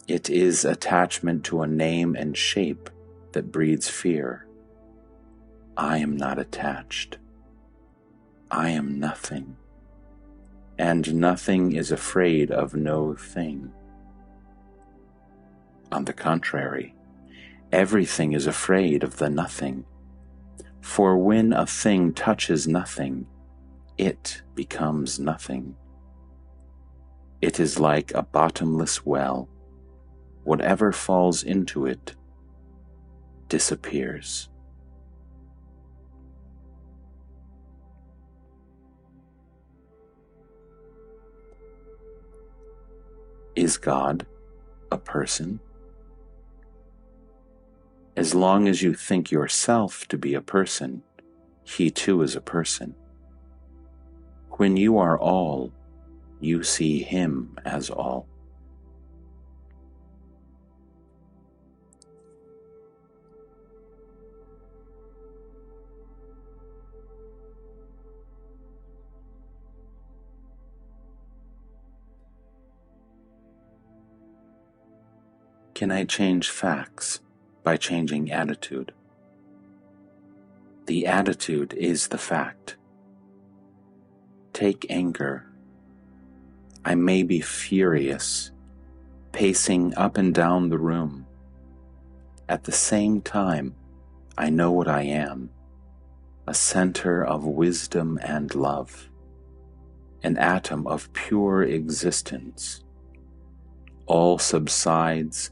It is attachment to a name and shape that breeds fear. I am not attached. I am nothing, and nothing is afraid of no thing. On the contrary, everything is afraid of the nothing, for when a thing touches nothing, it becomes nothing. It is like a bottomless well. Whatever falls into it disappears. Is God a person? As long as you think yourself to be a person, he too is a person. When you are all, you see Him as all. Can I change facts by changing attitude? The attitude is the fact. Take anger. I may be furious, pacing up and down the room. At the same time, I know what I am, a center of wisdom and love, an atom of pure existence. All subsides,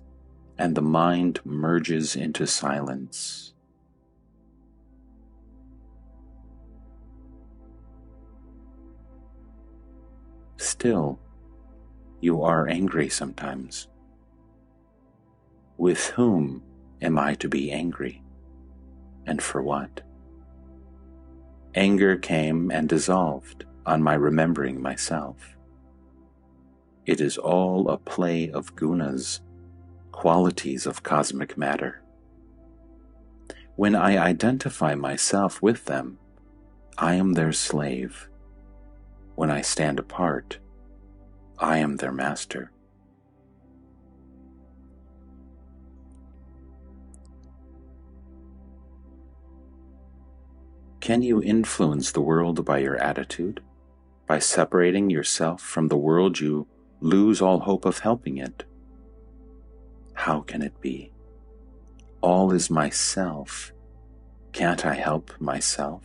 and the mind merges into silence. Still, you are angry sometimes. With whom am I to be angry? And for what? Anger came and dissolved on my remembering myself. It is all a play of gunas, qualities of cosmic matter. When I identify myself with them, I am their slave. When I stand apart, I am their master. Can you influence the world by your attitude? By separating yourself from the world, you lose all hope of helping it. How can it be? All is myself. Can't I help myself?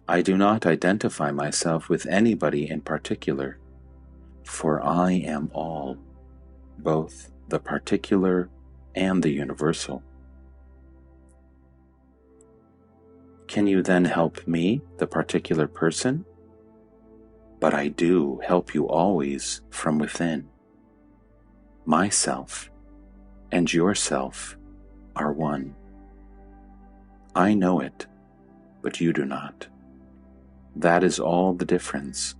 I do not identify myself with anybody in particular, for I am all, both the particular and the universal. Can you then help me, the particular person? But I do help you always from within. Myself and yourself are one. I know it, but you do not. That is all the difference,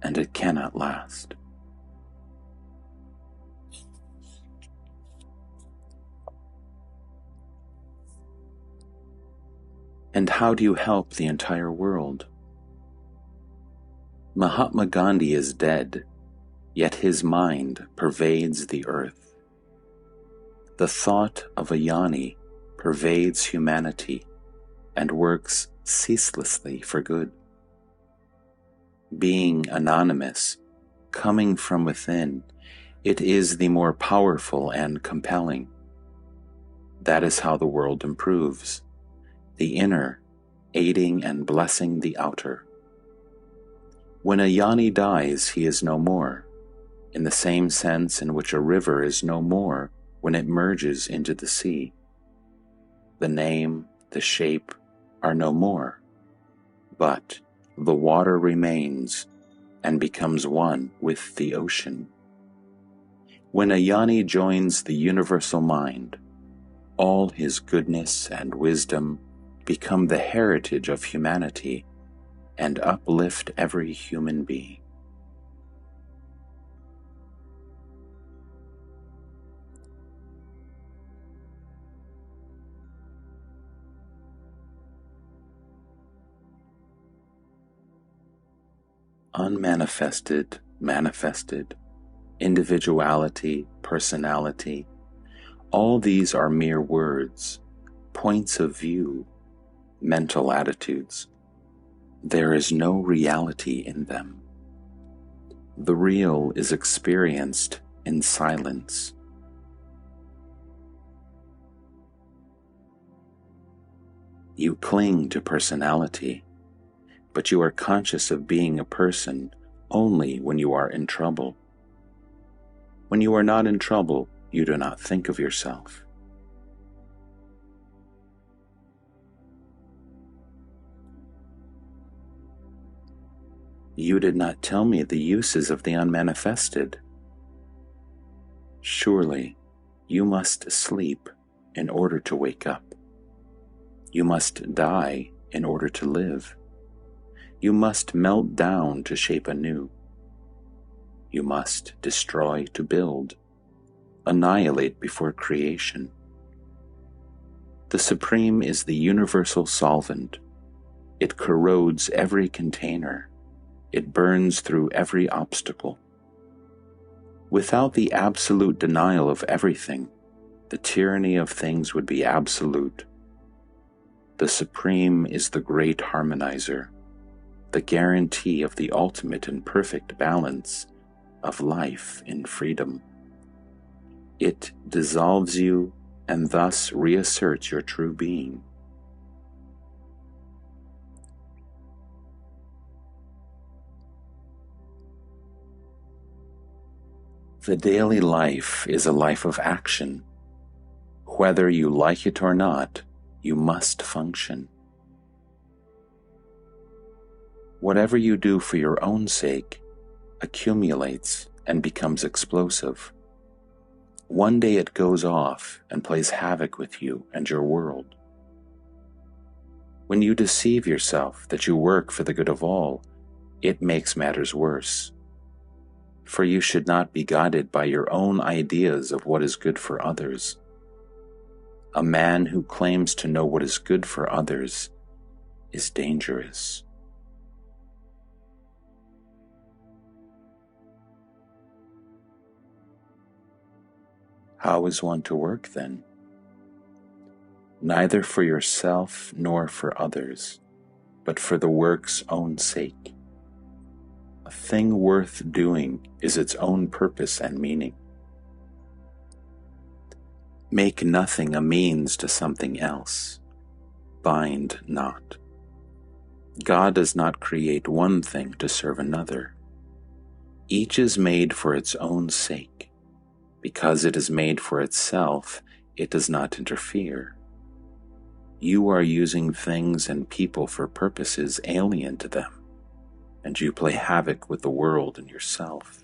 and it cannot last. And how do you help the entire world? Mahatma Gandhi is dead, yet his mind pervades the earth. The thought of a Jnani pervades humanity and works ceaselessly for good. Being anonymous, coming from within, it is the more powerful and compelling. That is how the world improves, the inner aiding and blessing the outer. When a Jnani dies, he is no more, in the same sense in which a river is no more when it merges into the sea. The name, the shape are no more, but the water remains and becomes one with the ocean. When a Jnani joins the universal mind, all his goodness and wisdom become the heritage of humanity and uplift every human being. Unmanifested, manifested, individuality, personality, all these are mere words, points of view, mental attitudes. There is no reality in them. The real is experienced in silence. You cling to personality, but you are conscious of being a person only when you are in trouble. When you are not in trouble, you do not think of yourself. You did not tell me the uses of the unmanifested. Surely, you must sleep in order to wake up. You must die in order to live. You must melt down to shape anew. You must destroy to build, annihilate before creation. The Supreme is the universal solvent. It corrodes every container. It burns through every obstacle. Without the absolute denial of everything, the tyranny of things would be absolute. The Supreme is the great harmonizer, the guarantee of the ultimate and perfect balance of life in freedom. It dissolves you and thus reasserts your true being. The daily life is a life of action. Whether you like it or not, you must function. Whatever you do for your own sake accumulates and becomes explosive. One day it goes off and plays havoc with you and your world. When you deceive yourself that you work for the good of all, it makes matters worse. For you should not be guided by your own ideas of what is good for others. A man who claims to know what is good for others is dangerous. How is one to work then? Neither for yourself nor for others, but for the work's own sake. A thing worth doing is its own purpose and meaning. Make nothing a means to something else. Bind not. God does not create one thing to serve another. Each is made for its own sake. Because it is made for itself, it does not interfere. You are using things and people for purposes alien to them, and you play havoc with the world and yourself.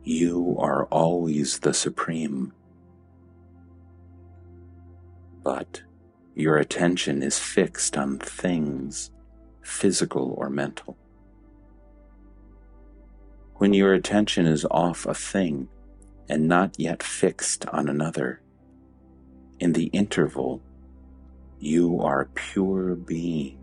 You are always the Supreme, but your attention is fixed on things, physical or mental. When your attention is off a thing and not yet fixed on another, in the interval, you are pure being.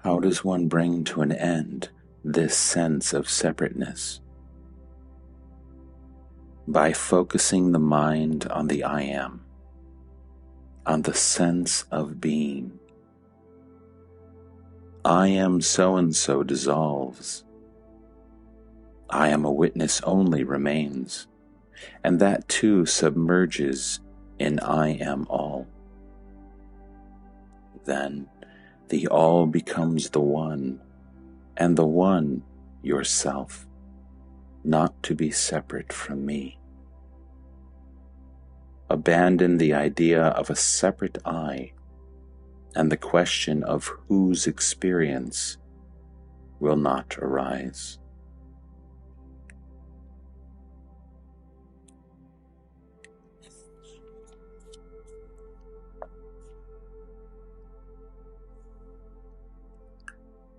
How does one bring to an end this sense of separateness? By focusing the mind on the I am, on the sense of being. I am so-and-so dissolves. I am a witness only remains, and that too submerges in I am all. Then the all becomes the one, and the one yourself, not to be separate from me. Abandon the idea of a separate I, and the question of whose experience will not arise.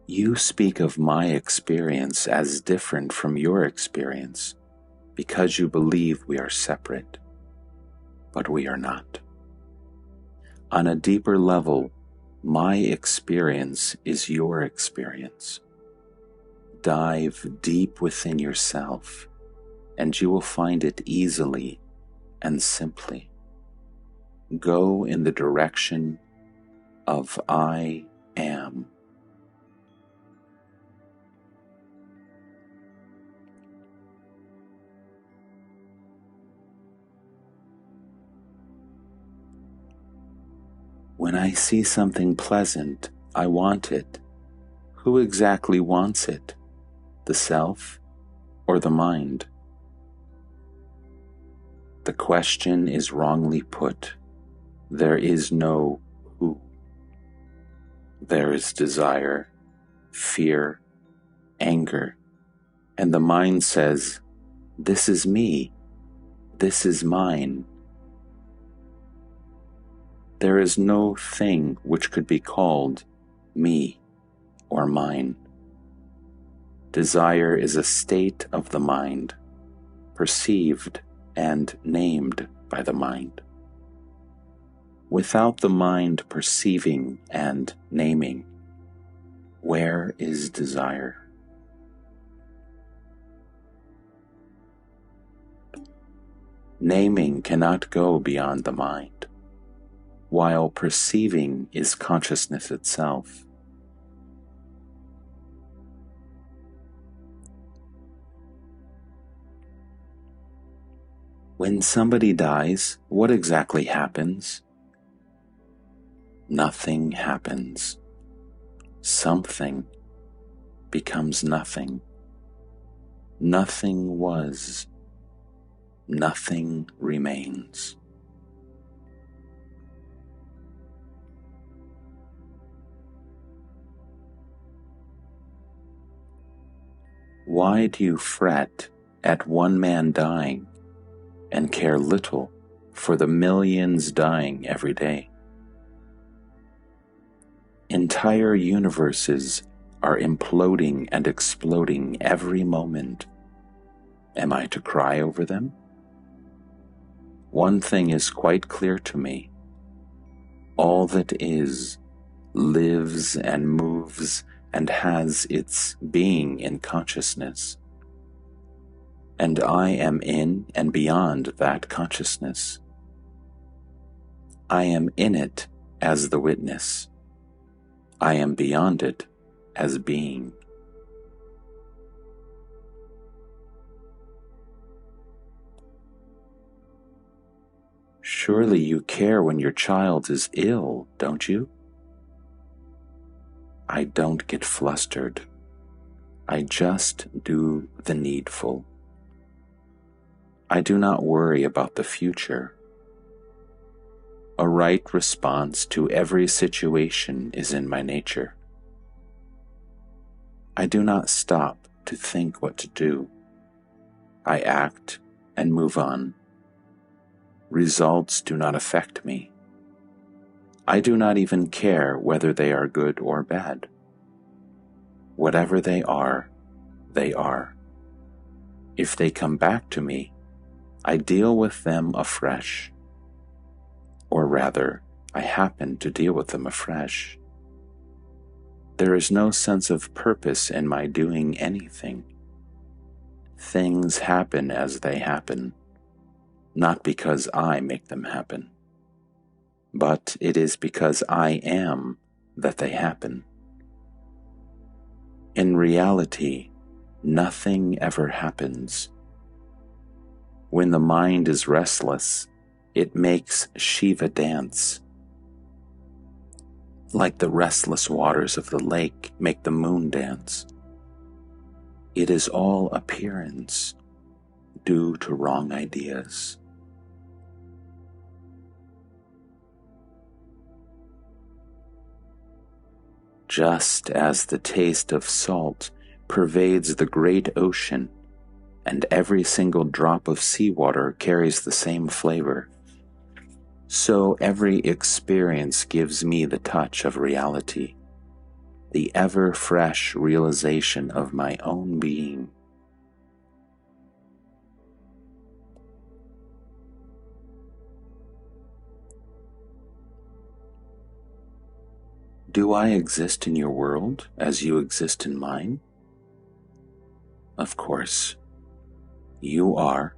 You speak of my experience as different from your experience because you believe we are separate, but we are not. On a deeper level, my experience is your experience. Dive deep within yourself, and you will find it easily and simply. Go in the direction of I am. When I see something pleasant, I want it. Who exactly wants it? The self or the mind? The question is wrongly put. There is no who. There is desire, fear, anger, and the mind says, "This is me. This is mine." There is no thing which could be called me or mine. Desire is a state of the mind, perceived and named by the mind. Without the mind perceiving and naming, where is desire? Naming cannot go beyond the mind, while perceiving is consciousness itself. When somebody dies, what exactly happens? Nothing happens. Something becomes nothing. Nothing was. Nothing remains. Why do you fret at one man dying and care little for the millions dying every day? Entire universes are imploding and exploding every moment. Am I to cry over them? One thing is quite clear to me. All that is, lives and moves and has its being in consciousness. And I am in and beyond that consciousness. I am in it as the witness. I am beyond it as being. Surely you care when your child is ill, don't you? I don't get flustered. I just do the needful. I do not worry about the future. A right response to every situation is in my nature. I do not stop to think what to do. I act and move on. Results do not affect me. I do not even care whether they are good or bad. Whatever they are, they are. If they come back to me, I deal with them afresh. Or rather, I happen to deal with them afresh. There is no sense of purpose in my doing anything. Things happen as they happen, not because I make them happen, but it is because I am that they happen. In reality, nothing ever happens. When the mind is restless, it makes Shiva dance. Like the restless waters of the lake make the moon dance. It is all appearance, due to wrong ideas. Just as the taste of salt pervades the great ocean, and every single drop of seawater carries the same flavor, so every experience gives me the touch of reality, the ever-fresh realization of my own being. Do I exist in your world as you exist in mine? Of course. You are,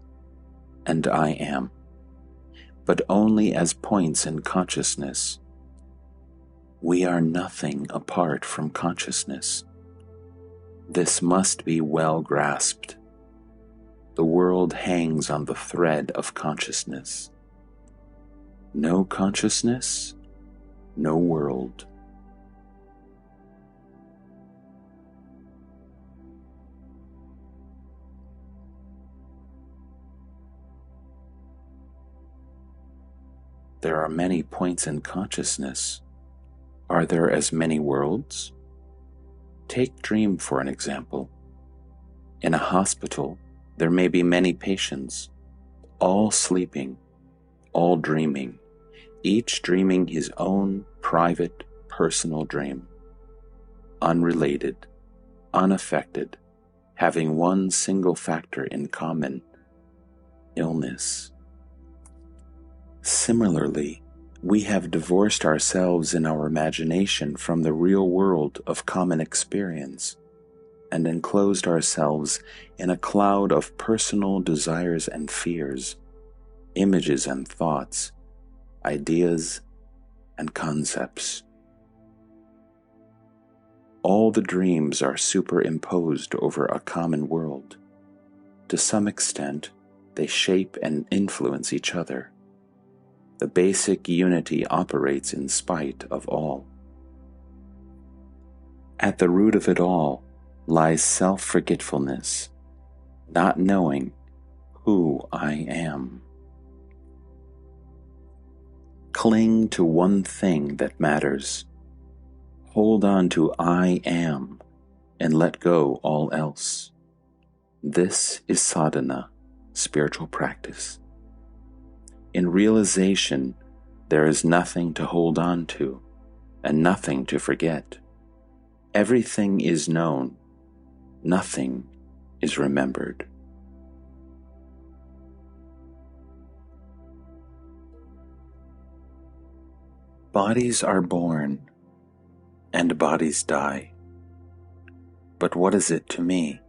and I am, but only as points in consciousness. We are nothing apart from consciousness. This must be well grasped. The world hangs on the thread of consciousness. No consciousness, no world. There are many points in consciousness. Are there as many worlds? Take dream for an example. In a hospital, there may be many patients, all sleeping, all dreaming, each dreaming his own private, personal dream, unrelated, unaffected, having one single factor in common: illness. Similarly, we have divorced ourselves in our imagination from the real world of common experience and enclosed ourselves in a cloud of personal desires and fears, images and thoughts, ideas and concepts. All the dreams are superimposed over a common world. To some extent, they shape and influence each other. The basic unity operates in spite of all. At the root of it all lies self-forgetfulness, not knowing who I am. Cling to one thing that matters. Hold on to I am and let go all else. This is sadhana, spiritual practice. In realization, there is nothing to hold on to and nothing to forget. Everything is known, nothing is remembered. Bodies are born and bodies die. But what is it to me?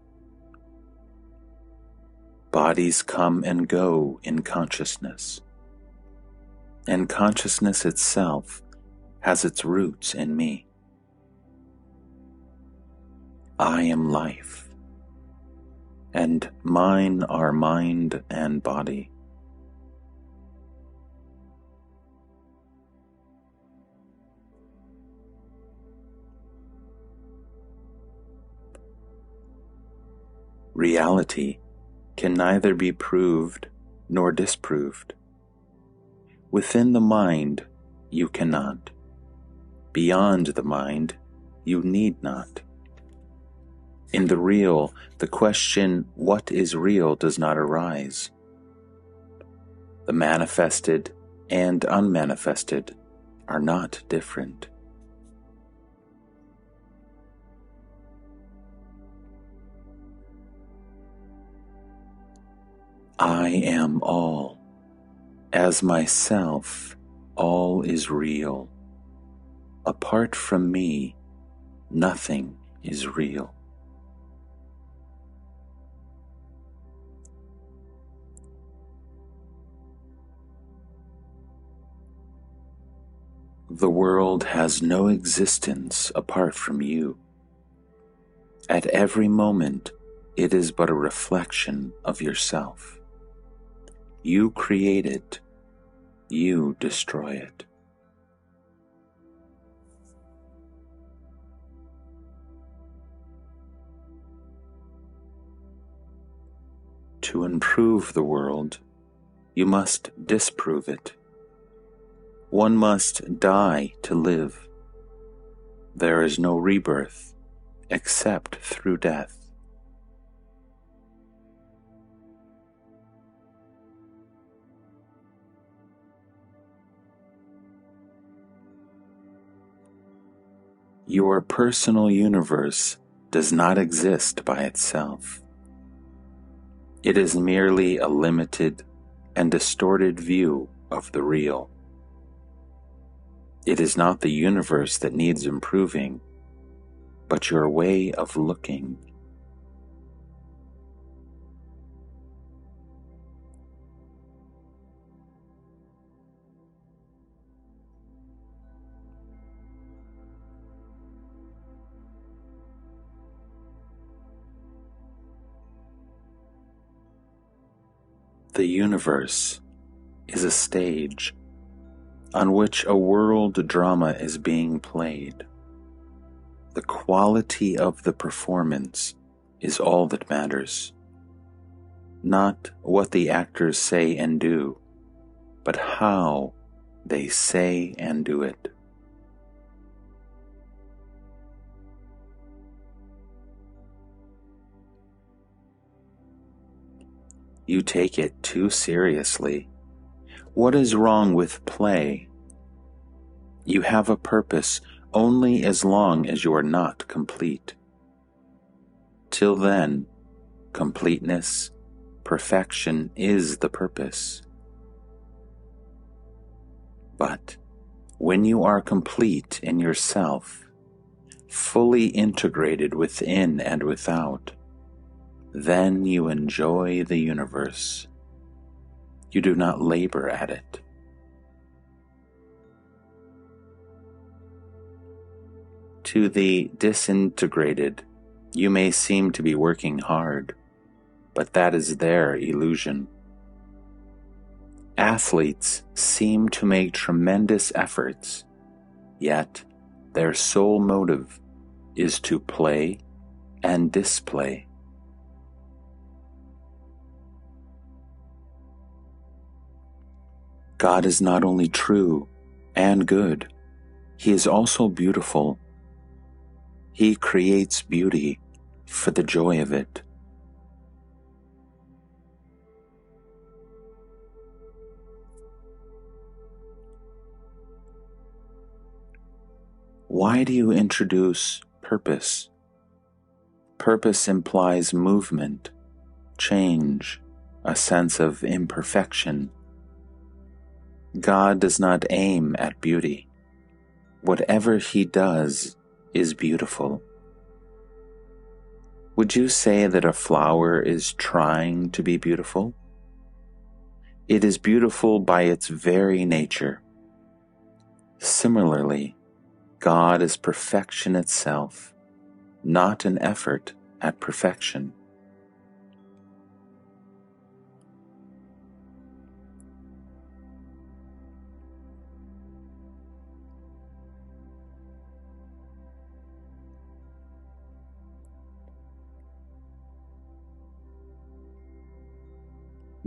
Bodies come and go in consciousness, and consciousness itself has its roots in me. I am life, and mine are mind and body. Reality can neither be proved nor disproved. Within the mind, you cannot. Beyond the mind, you need not. In the real, the question, what is real, does not arise. The manifested and unmanifested are not different. I am all. As myself, all is real. Apart from me, nothing is real. The world has no existence apart from you. At every moment, it is but a reflection of yourself. You create it, you destroy it. To improve the world, you must disprove it. One must die to live. There is no rebirth except through death. Your personal universe does not exist by itself. It is merely a limited and distorted view of the real. It is not the universe that needs improving, but your way of looking. The universe is a stage on which a world drama is being played. The quality of the performance is all that matters. Not what the actors say and do, but how they say and do it. You take it too seriously. What is wrong with play? You have a purpose only as long as you are not complete. Till then, completeness, perfection is the purpose. But when you are complete in yourself, fully integrated within and without, then you enjoy the universe. You do not labor at it. To the disintegrated, you may seem to be working hard, but that is their illusion. Athletes seem to make tremendous efforts, yet their sole motive is to play and display. God is not only true and good, He is also beautiful. He creates beauty for the joy of it. Why do you introduce purpose? Purpose implies movement, change, a sense of imperfection. God does not aim at beauty. Whatever He does is beautiful. Would you say that a flower is trying to be beautiful? It is beautiful by its very nature. Similarly, God is perfection itself, not an effort at perfection.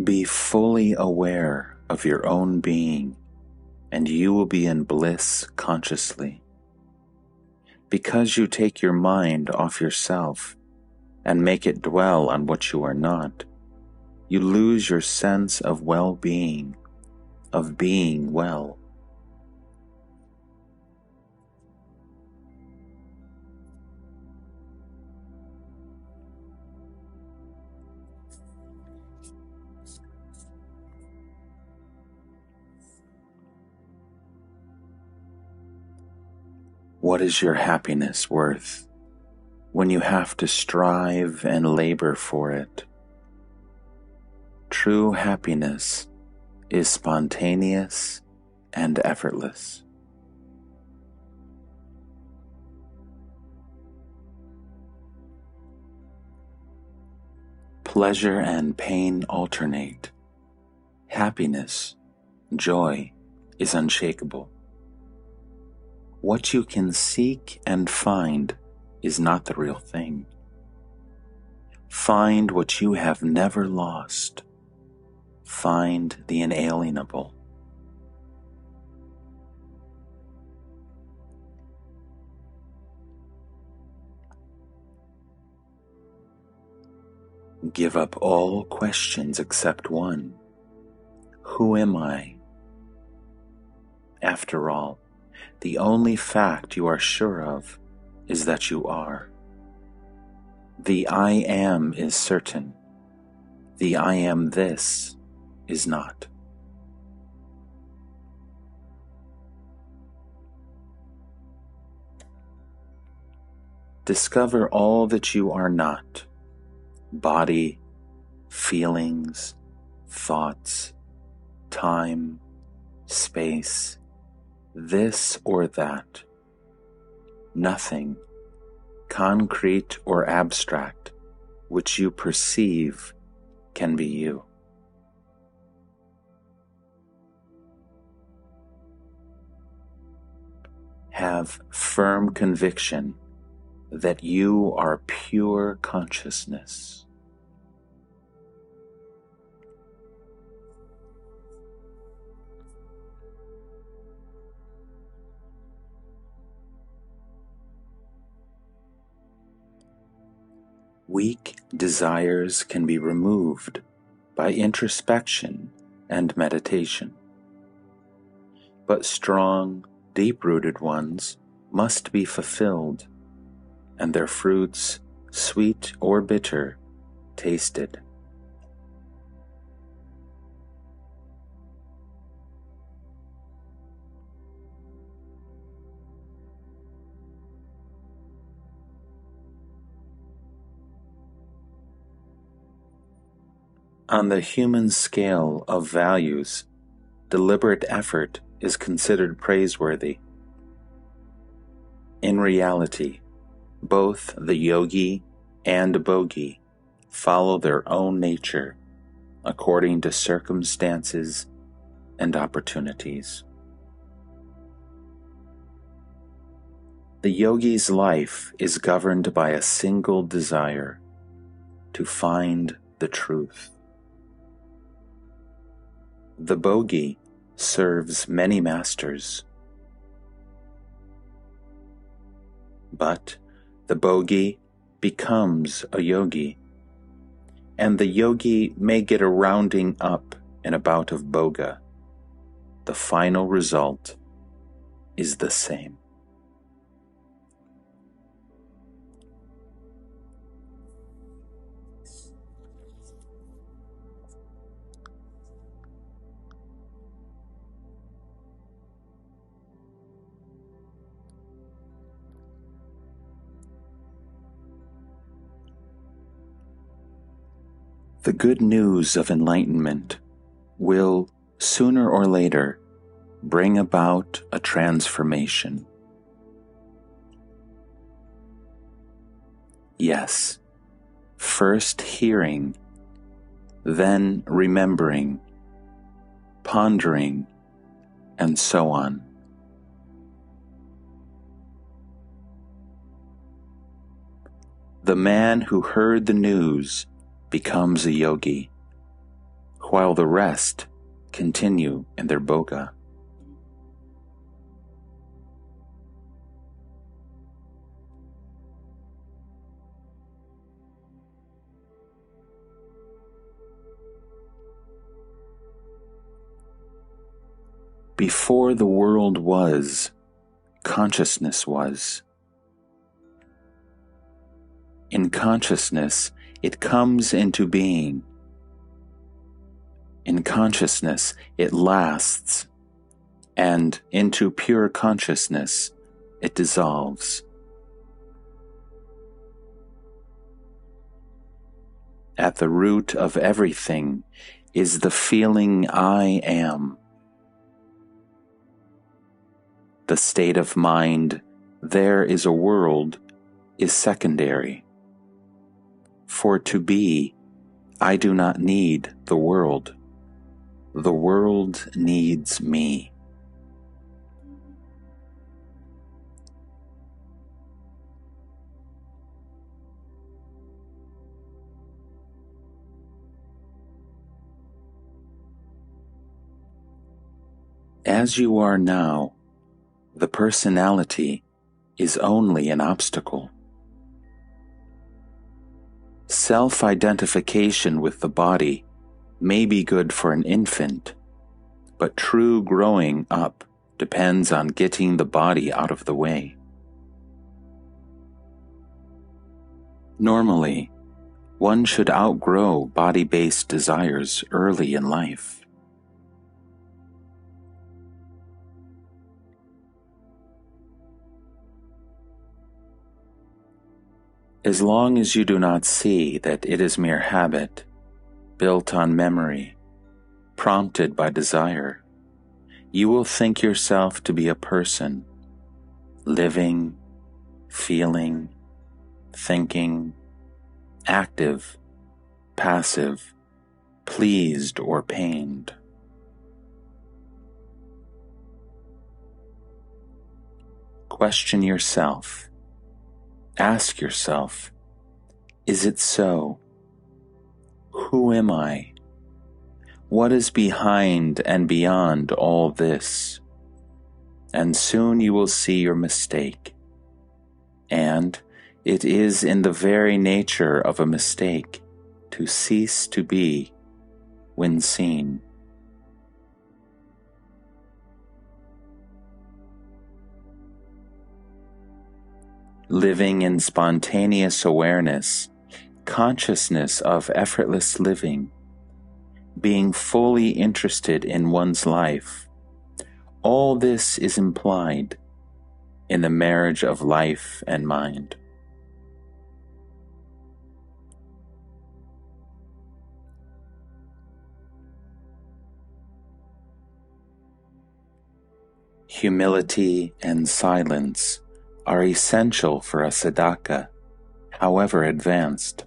Be fully aware of your own being, and you will be in bliss consciously. Because you take your mind off yourself and make it dwell on what you are not, you lose your sense of well-being, of being well. What is your happiness worth when you have to strive and labor for it? True happiness is spontaneous and effortless. Pleasure and pain alternate. Happiness, joy, is unshakable. What you can seek and find is not the real thing. Find what you have never lost. Find the inalienable. Give up all questions except one. Who am I? After all, the only fact you are sure of is that you are. The I am is certain. The I am this is not. Discover all that you are not: body, feelings, thoughts, time, space, this or that. Nothing, concrete or abstract, which you perceive can be you. Have firm conviction that you are pure consciousness. Weak desires can be removed by introspection and meditation, but strong, deep-rooted ones must be fulfilled, and their fruits, sweet or bitter, tasted. On the human scale of values, deliberate effort is considered praiseworthy. In reality, both the yogi and bogi follow their own nature according to circumstances and opportunities. The yogi's life is governed by a single desire: to find the truth. The bogi serves many masters, but the bogi becomes a yogi, and the yogi may get a rounding up in a bout of boga. The final result is the same. The good news of enlightenment will, sooner or later, bring about a transformation. Yes, first hearing, then remembering, pondering, and so on. The man who heard the news becomes a yogi, while the rest continue in their boga. Before the world was, consciousness was. In consciousness, it comes into being. In consciousness, it lasts, and into pure consciousness, it dissolves. At the root of everything is the feeling I am. The state of mind, there is a world, is secondary. For to be, I do not need the world. The world needs me. As you are now, the personality is only an obstacle. Self-identification with the body may be good for an infant, but true growing up depends on getting the body out of the way. Normally, one should outgrow body-based desires early in life. As long as you do not see that it is mere habit, built on memory, prompted by desire, you will think yourself to be a person, living, feeling, thinking, active, passive, pleased or pained. Question yourself. Ask yourself, is it so? Who am I? What is behind and beyond all this? And soon you will see your mistake. And It is in the very nature of a mistake to cease to be when seen. Living in spontaneous awareness, consciousness of effortless living, being fully interested in one's life, all this is implied in the marriage of life and mind. Humility and silence are essential for a sadhaka, however advanced.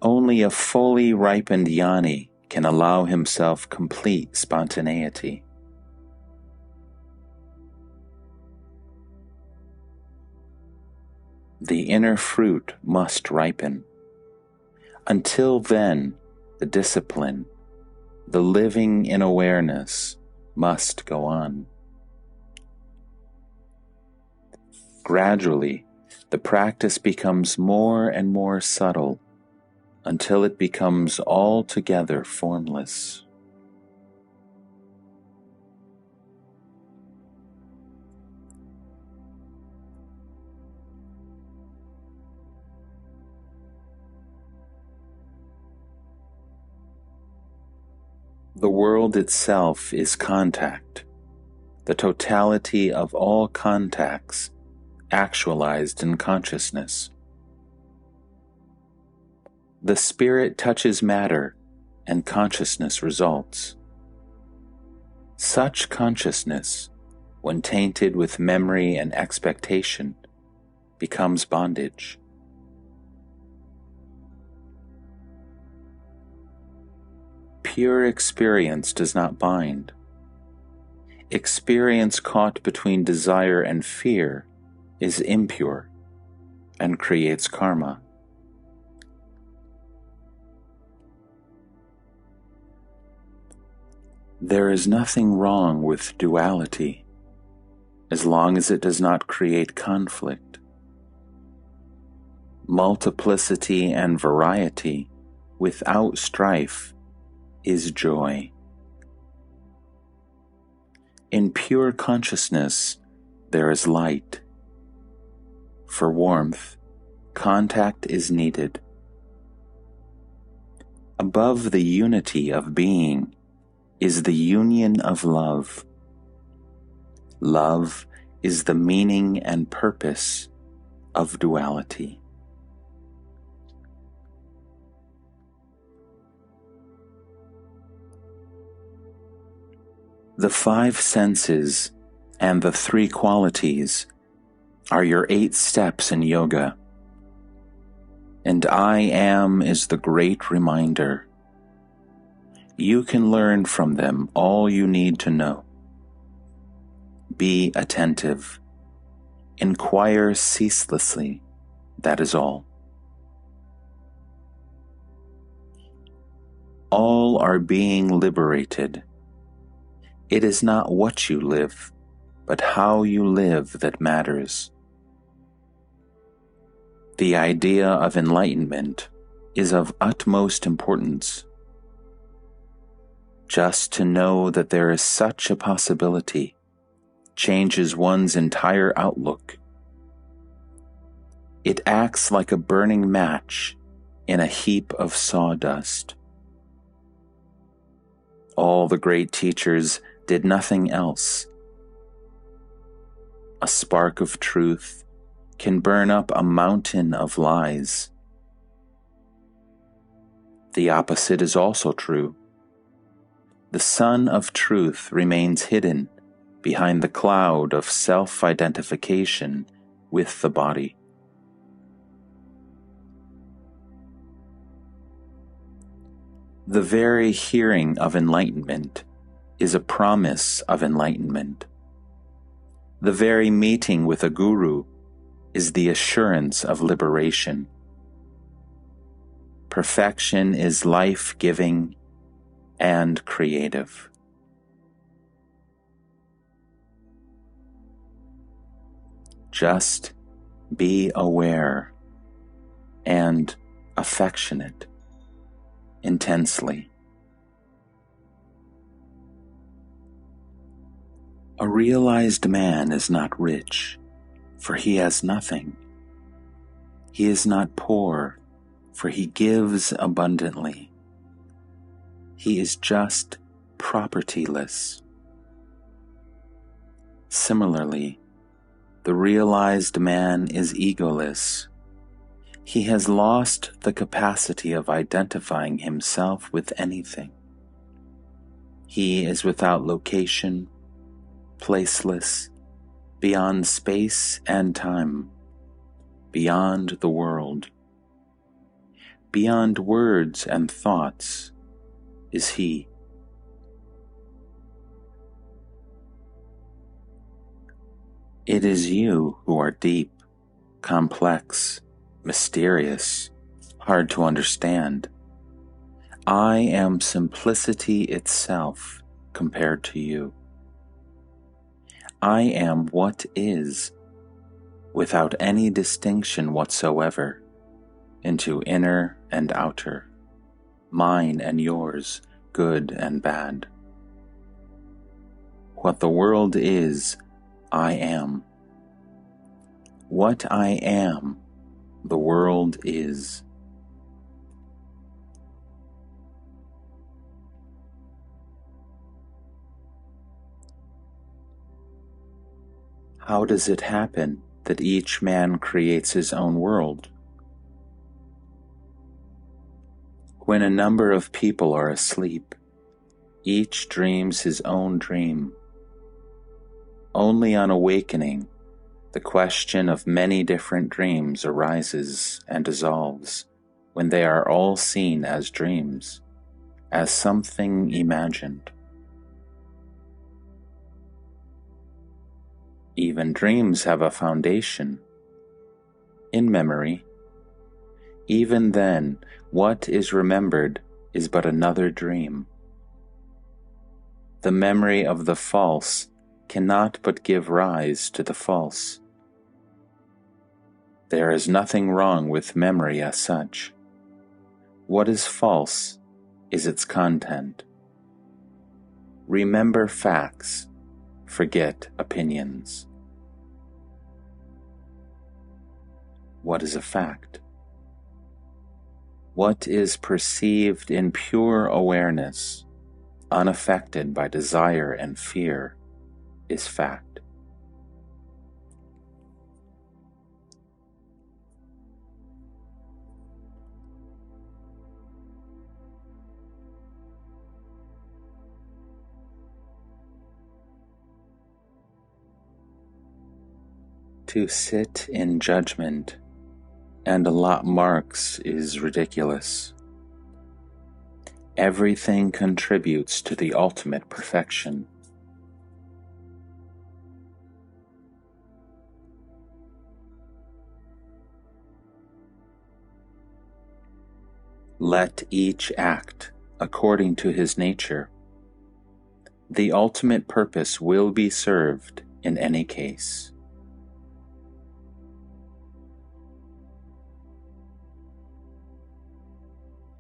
Only a fully ripened jnani can allow himself complete spontaneity. The inner fruit must ripen. Until then, the discipline, the living in awareness, must go on. Gradually, the practice becomes more and more subtle until it becomes altogether formless. The world itself is contact, the totality of all contacts actualized in consciousness. The spirit touches matter, and consciousness results. Such consciousness, when tainted with memory and expectation, becomes bondage. Pure experience does not bind. Experience caught between desire and fear is impure and creates karma. There is nothing wrong with duality as long as it does not create conflict. Multiplicity and variety without strife is joy. In pure consciousness, there is light. For warmth, contact is needed. Above the unity of being is the union of love. Love is the meaning and purpose of duality. The five senses and the three qualities are your 8 steps in yoga. And I am is the great reminder. You can learn from them all you need to know. Be attentive. Inquire ceaselessly. That is all. All are being liberated. It is not what you live, but how you live that matters. The idea of enlightenment is of utmost importance. Just to know that there is such a possibility changes one's entire outlook. It acts like a burning match in a heap of sawdust. All the great teachers did nothing else. A spark of truth can burn up a mountain of lies. The opposite is also true. The sun of truth remains hidden behind the cloud of self-identification with the body. The very hearing of enlightenment is a promise of enlightenment. The very meeting with a guru is the assurance of liberation. Perfection is life-giving and creative. Just Be aware and affectionate intensely. A realized man is not rich, for he has nothing. He is not poor, for he gives abundantly. He is just propertyless. Similarly, the realized man is egoless. He has lost the capacity of identifying himself with anything. He is without location, placeless, beyond space and time, beyond the world. Beyond words and thoughts is he. It is you who are deep, complex, mysterious, hard to understand. I am simplicity itself compared to you. I am what is, without any distinction whatsoever, into inner and outer, mine and yours, good and bad. What the world is, I am. What I am, the world is. How does it happen that each man creates his own world? When a number of people are asleep, each dreams his own dream. Only on awakening, the question of many different dreams arises and dissolves when they are all seen as dreams, as something imagined. Even dreams have a foundation, in memory. Even then, what is remembered is but another dream. The memory of the false cannot but give rise to the false. There is nothing wrong with memory as such. What is false is its content. Remember facts, forget opinions. What is a fact? What is perceived in pure awareness, unaffected by desire and fear, is fact. To sit in judgment and allot marks is ridiculous. Everything contributes to the ultimate perfection. Let each act according to his nature. The ultimate purpose will be served in any case.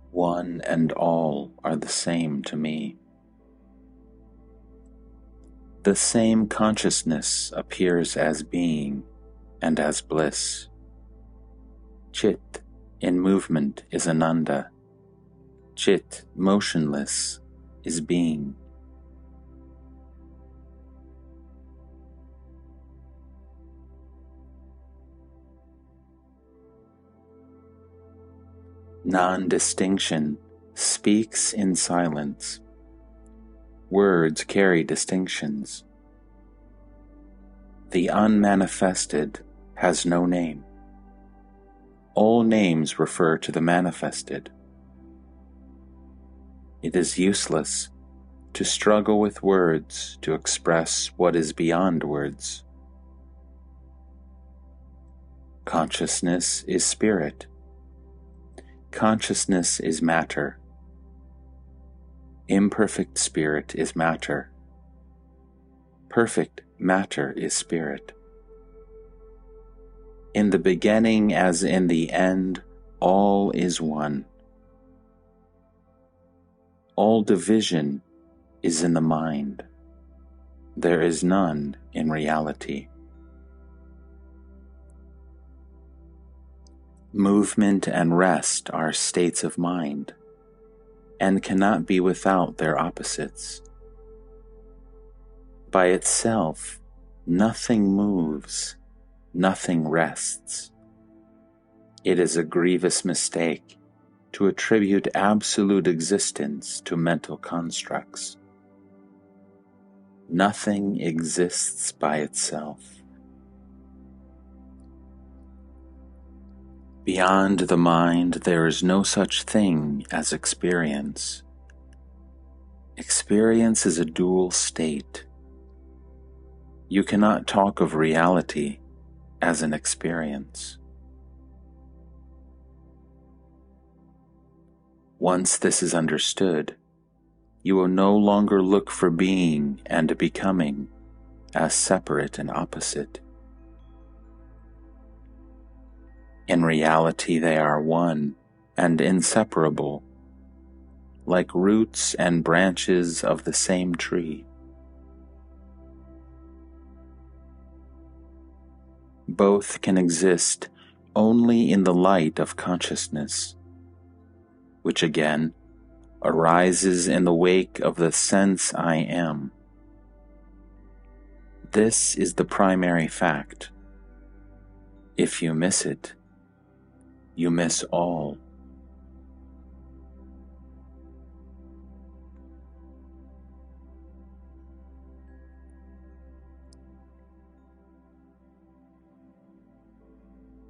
One and all are the same to me. The same consciousness appears as being and as bliss. Chit in movement is Ananda. Chit motionless is being. Non-distinction speaks in silence. Words carry distinctions. The unmanifested has no name. All names refer to the manifested. It is useless to struggle with words to express what is beyond words. Consciousness is spirit. Consciousness is matter. Imperfect spirit is matter. Perfect matter is spirit. In the beginning as in the end, all is one. All division is in the mind. There is none in reality. Movement and rest are states of mind, and cannot be without their opposites. By itself, nothing moves, nothing rests. It is a grievous mistake to attribute absolute existence to mental constructs. Nothing exists by itself. Beyond the mind, there is no such thing as experience. Experience is a dual state. You cannot talk of reality as an experience. Once this is understood, you will no longer look for being and becoming as separate and opposite. In reality, they are one and inseparable, like roots and branches of the same tree. Both can exist only in the light of consciousness, which again arises in the wake of the sense I am. This is the primary fact. If you miss it, you miss all.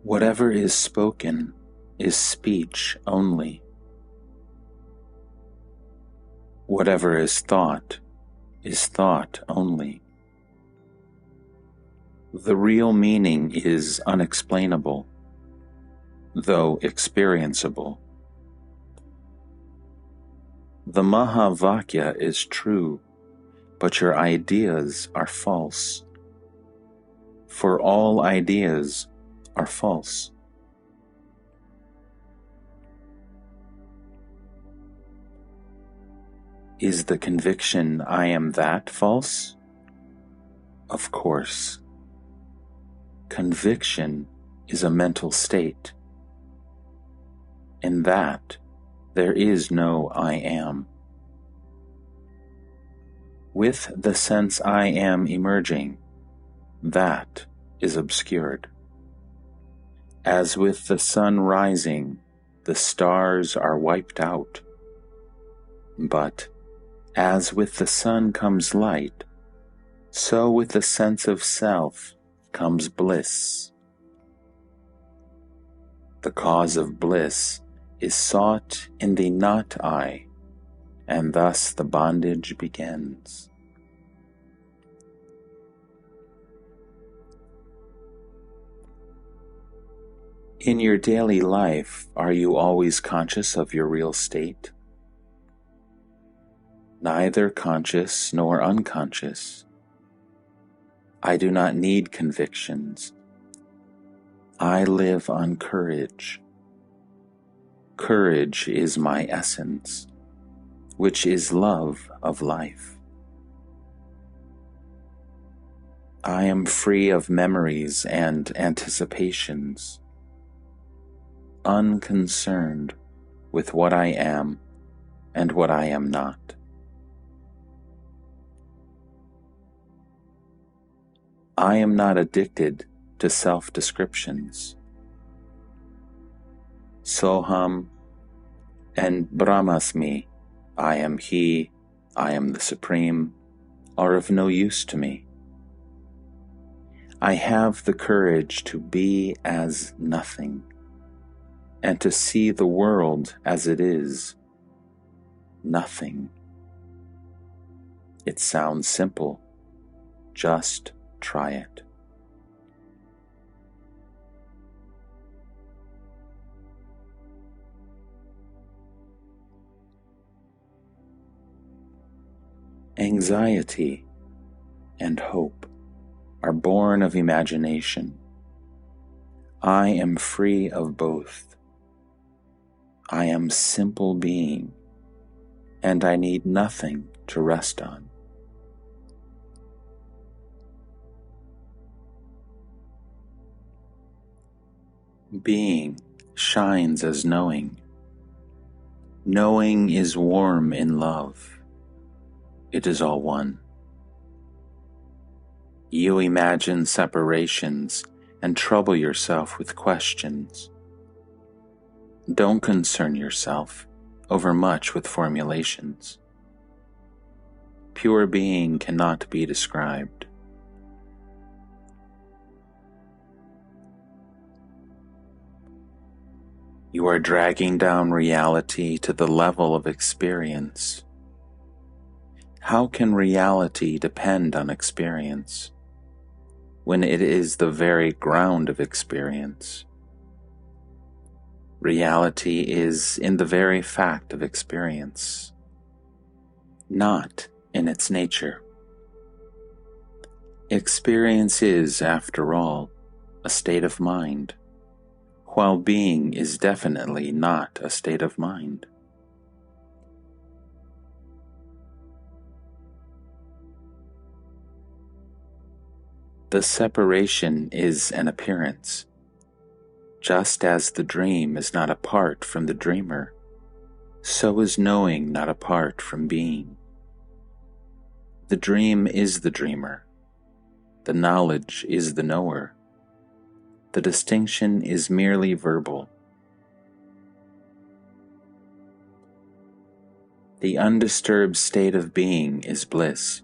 Whatever is spoken is speech only. Whatever is thought only. The real meaning is unexplainable, though experienceable. The Mahavakya is true, but your ideas are false. For all ideas are false. Is the conviction I am that false? Of course. Conviction is a mental state. In that, there is no I am. With the sense I am emerging, that is obscured. As with the sun rising, the stars are wiped out. But, as with the sun comes light, so with the sense of self comes bliss. The cause of bliss is sought in the not I, and thus the bondage begins. In your daily life, are you always conscious of your real state? Neither conscious nor unconscious. I do not need convictions. I live on courage. Courage is my essence, which is love of life. I am free of memories and anticipations, unconcerned with what I am and what I am not. I am not addicted to self-descriptions. Soham and Brahmasmi, I am He, I am the Supreme, are of no use to me. I have the courage to be as nothing, and to see the world as it is, nothing. It sounds simple. Just try it. Anxiety and hope are born of imagination. I am free of both. I am simple being, and I need nothing to rest on. Being shines as knowing. Knowing is warm in love. It is all one. You imagine separations and trouble yourself with questions. Don't concern yourself overmuch with formulations. Pure being cannot be described. You are dragging down reality to the level of experience. How can reality depend on experience when it is the very ground of experience? Reality is in the very fact of experience, not in its nature. Experience is, after all, a state of mind, while being is definitely not a state of mind. The separation is an appearance, just as the dream is not apart from the dreamer, so is knowing not apart from being. The dream is the dreamer, the knowledge is the knower. The distinction is merely verbal. The undisturbed state of being is bliss.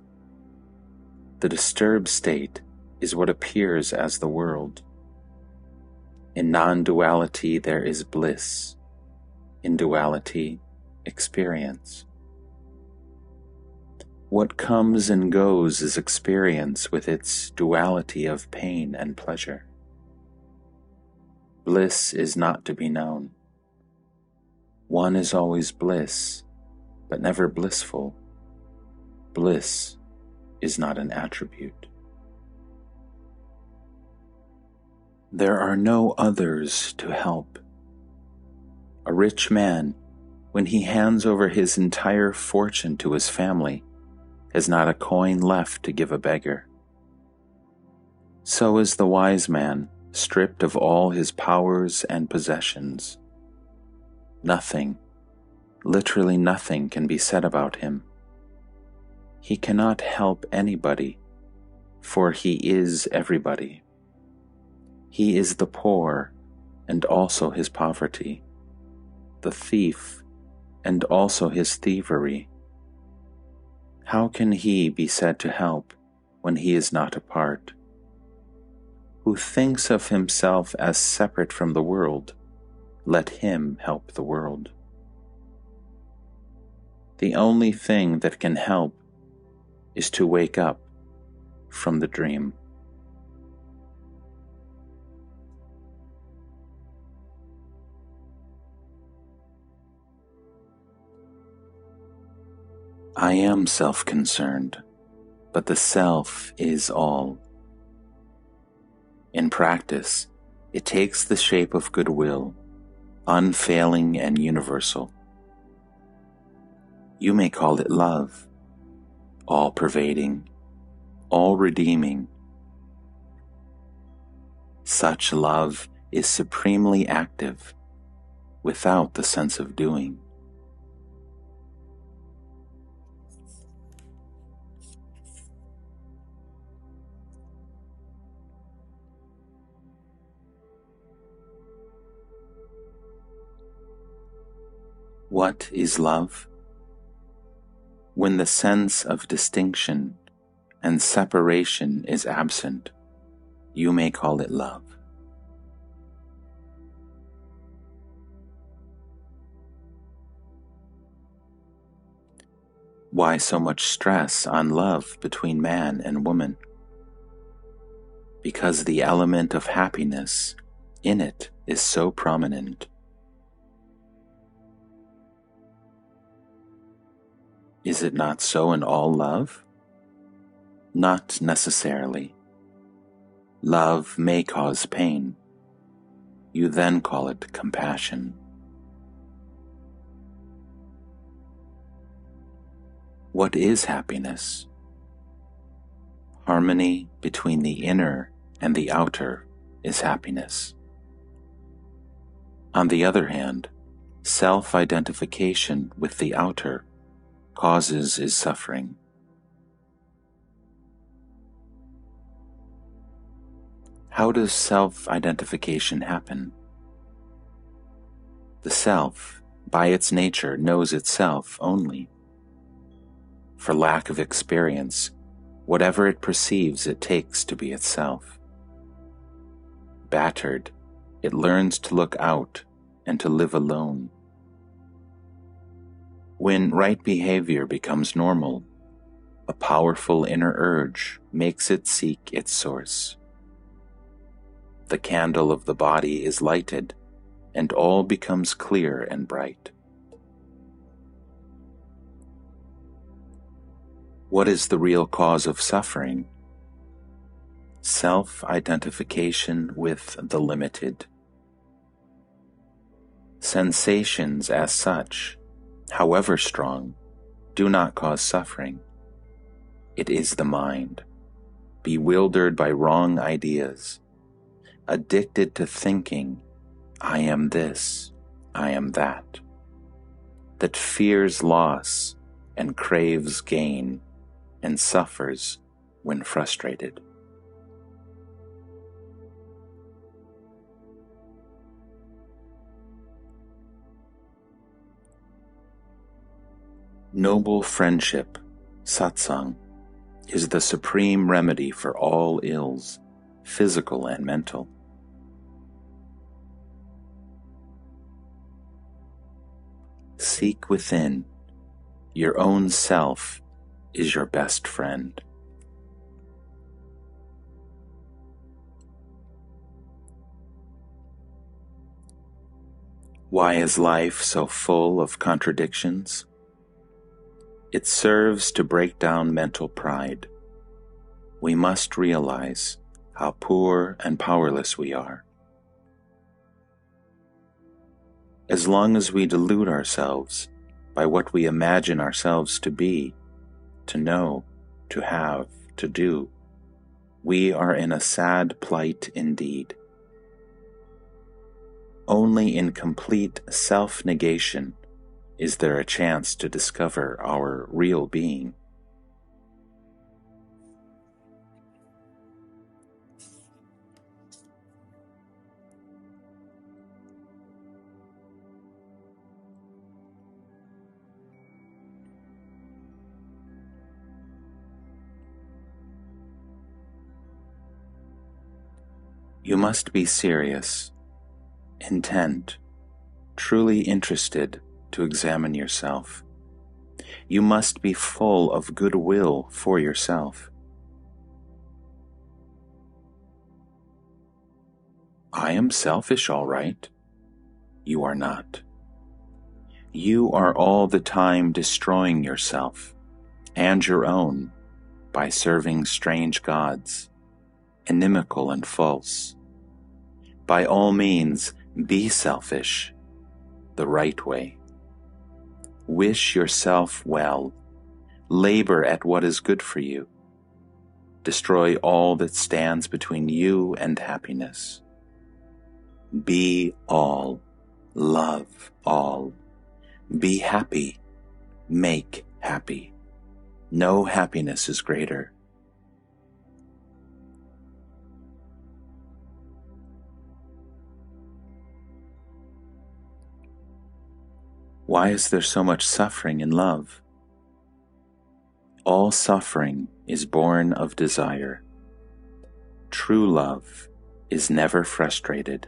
The disturbed state is what appears as the world. In non-duality there is bliss. In duality, experience. What comes and goes is experience with its duality of pain and pleasure. Bliss is not to be known. One is always bliss, but never blissful. Bliss is not an attribute. There are no others to help. A rich man, when he hands over his entire fortune to his family, has not a coin left to give a beggar. So is the wise man, stripped of all his powers and possessions. Nothing, literally nothing, can be said about him. He cannot help anybody, for he is everybody. He is the poor and also his poverty, the thief and also his thievery. How can he be said to help when he is not apart? Who thinks of himself as separate from the world, let him help the world. The only thing that can help is to wake up from the dream. I am self-concerned, but the self is all. In practice, it takes the shape of goodwill, unfailing and universal. You may call it love, all-pervading, all-redeeming. Such love is supremely active, without the sense of doing. What is love? When the sense of distinction and separation is absent, you may call it love. Why so much stress on love between man and woman? Because the element of happiness in it is so prominent. Is it not so in all love? Not necessarily. Love may cause pain. you then call it compassion. What is happiness? Harmony between the inner and the outer is happiness. On the other hand, self-identification with the outer causes is suffering. How does self-identification happen? The self, by its nature, knows itself only. For lack of experience, whatever it perceives it takes to be itself. Battered, it learns to look out and to live alone. When right behavior becomes normal, a powerful inner urge makes it seek its source. The candle of the body is lighted, and all becomes clear and bright. What is the real cause of suffering? Self-identification with the limited. Sensations as such, however strong, do not cause suffering. It is the mind, bewildered by wrong ideas, addicted to thinking, I am this, I am that fears loss and craves gain and suffers when frustrated. Noble friendship, satsang, is the supreme remedy for all ills, physical and mental. Seek within. Your own self is your best friend. Why is life so full of contradictions? It serves to break down mental pride. We must realize how poor and powerless we are. As long as we delude ourselves by what we imagine ourselves to be, to know, to have, to do, we are in a sad plight indeed. Only in complete self-negation is there a chance to discover our real being. You must be serious, intent, truly interested to examine yourself. You must be full of goodwill for yourself. I am selfish, all right. You are not. You are all the time destroying yourself and your own by serving strange gods, inimical and false. By all means, be selfish, the right way. Wish yourself well. Labor at what is good for you. Destroy all that stands between you and happiness. Be all. Love all. Be happy. Make happy. No happiness is greater. Why is there so much suffering in love? All suffering is born of desire. True love is never frustrated.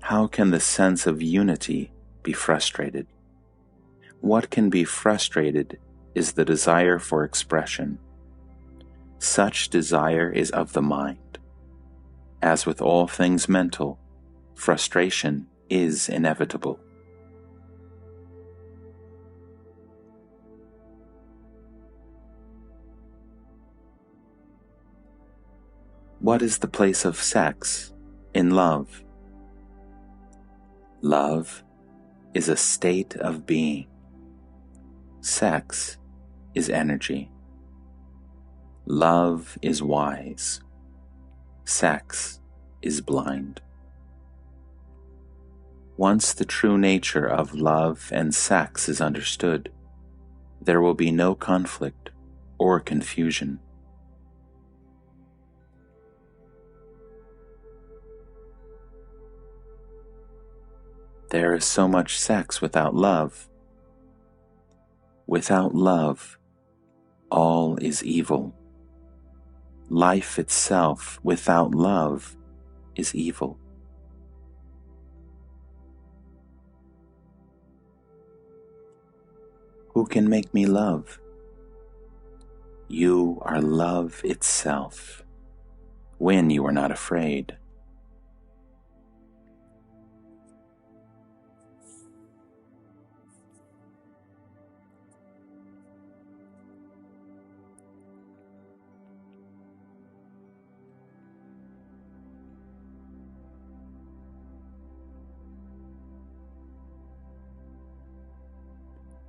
How can the sense of unity be frustrated? What can be frustrated is the desire for expression. Such desire is of the mind. As with all things mental, frustration is inevitable. What is the place of sex in love? Love is a state of being. Sex is energy. Love is wise. Sex is blind. Once the true nature of love and sex is understood, there will be no conflict or confusion. There is so much sex without love. Without love, all is evil. Life itself without love is evil. Who can make me love? You are love itself, when you are not afraid.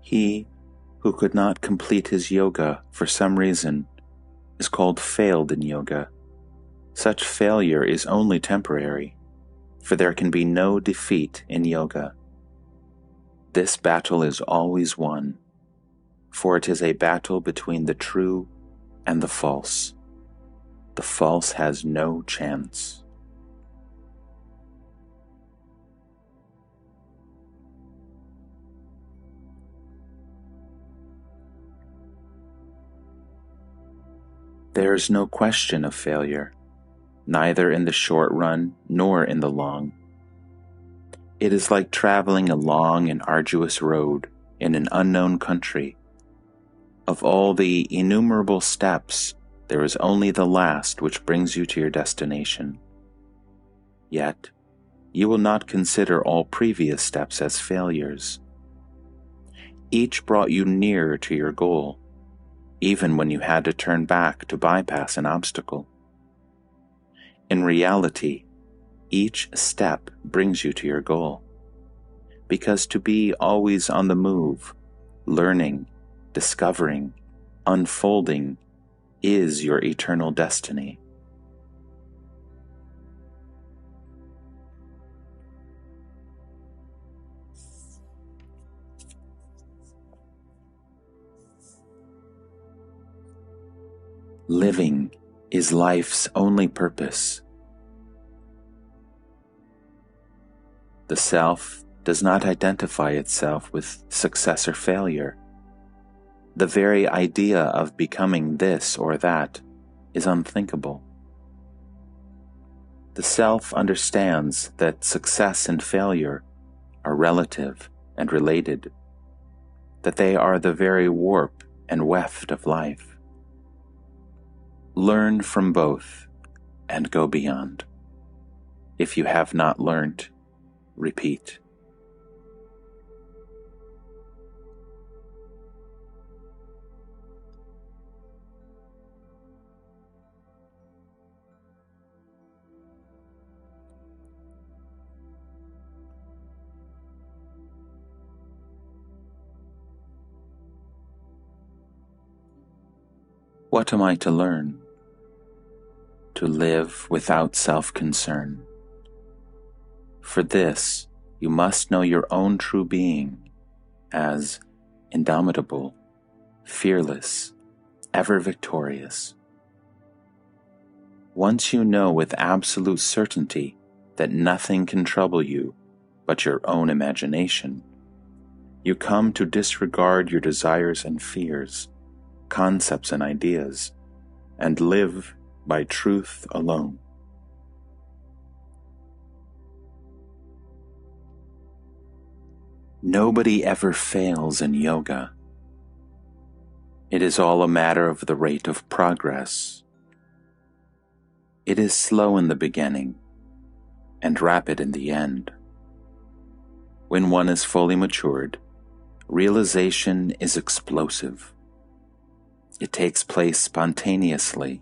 He who could not complete his yoga for some reason is called failed in yoga. Such failure is only temporary, for there can be no defeat in yoga. This battle is always won, for it is a battle between the true and the false. The false has no chance. There is no question of failure, neither in the short run nor in the long. It is like traveling a long and arduous road in an unknown country. Of all the innumerable steps, there is only the last which brings you to your destination. Yet, you will not consider all previous steps as failures. Each brought you nearer to your goal, even when you had to turn back to bypass an obstacle. In reality, each step brings you to your goal, because to be always on the move, learning, discovering, unfolding, is your eternal destiny. Living is life's only purpose. The self does not identify itself with success or failure. The very idea of becoming this or that is unthinkable. The self understands that success and failure are relative and related, that they are the very warp and weft of life. Learn from both and go beyond. If you have not learned, repeat. What am I to learn? To live without self-concern. For this, you must know your own true being as indomitable, fearless, ever victorious. Once you know with absolute certainty that nothing can trouble you but your own imagination, you come to disregard your desires and fears, concepts and ideas, and live by truth alone. Nobody ever fails in yoga. It is all a matter of the rate of progress. It is slow in the beginning and rapid in the end. When one is fully matured, realization is explosive. It takes place spontaneously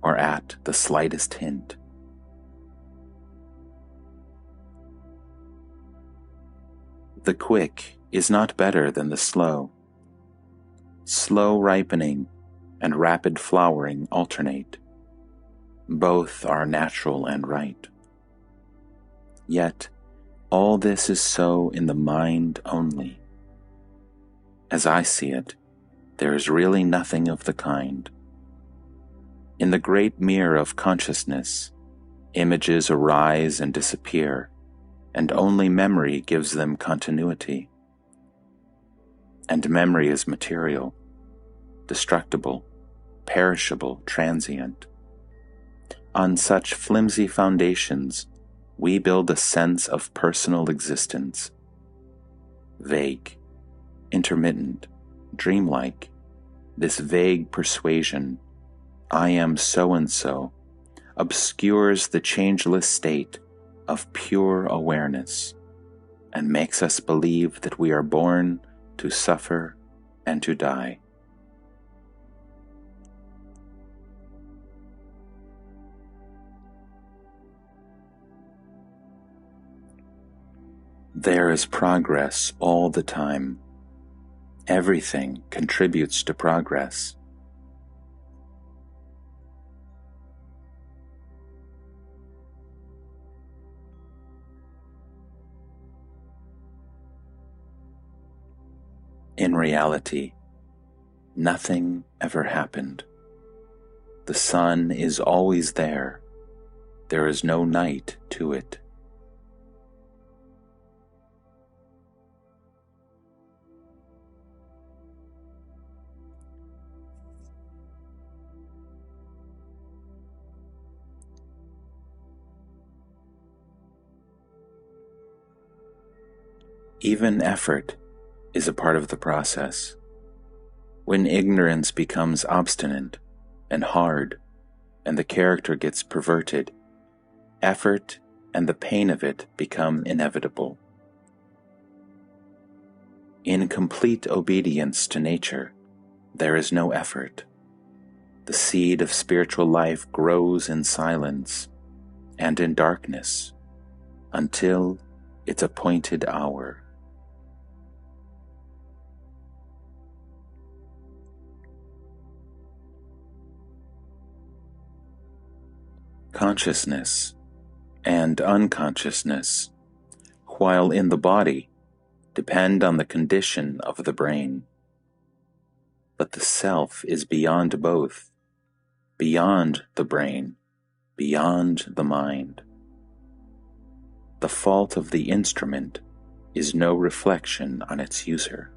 or at the slightest hint. The quick is not better than the slow. Slow ripening and rapid flowering alternate. Both are natural and right. Yet, all this is so in the mind only. As I see it, there is really nothing of the kind. In the great mirror of consciousness, images arise and disappear, and only memory gives them continuity. And memory is material, destructible, perishable, transient. On such flimsy foundations, we build a sense of personal existence. Vague, intermittent, dreamlike, this vague persuasion, I am so-and-so, obscures the changeless state of pure awareness and makes us believe that we are born to suffer and to die. There is progress all the time. Everything contributes to progress. In reality, nothing ever happened. The sun is always there. There is no night to it. Even effort is a part of the process. When ignorance becomes obstinate and hard, and the character gets perverted, effort and the pain of it become inevitable. In complete obedience to nature, there is no effort. The seed of spiritual life grows in silence and in darkness until its appointed hour. Consciousness and unconsciousness, while in the body, depend on the condition of the brain. But the self is beyond both, beyond the brain, beyond the mind. The fault of the instrument is no reflection on its user.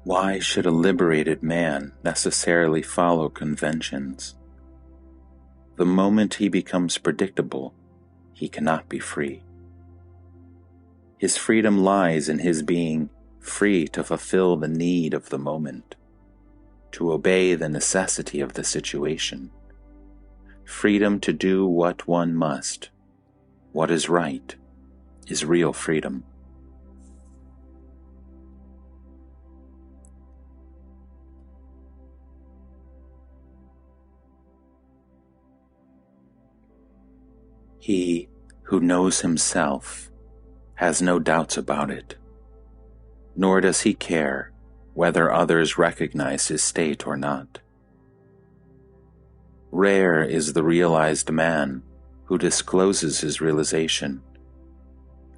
Why should a liberated man necessarily follow conventions? The moment he becomes predictable, he cannot be free. His freedom lies in his being free to fulfill the need of the moment, to obey the necessity of the situation, freedom to do what one must. What is right is real freedom. He who knows himself has no doubts about it, nor does he care whether others recognize his state or not. Rare is the realized man who discloses his realization,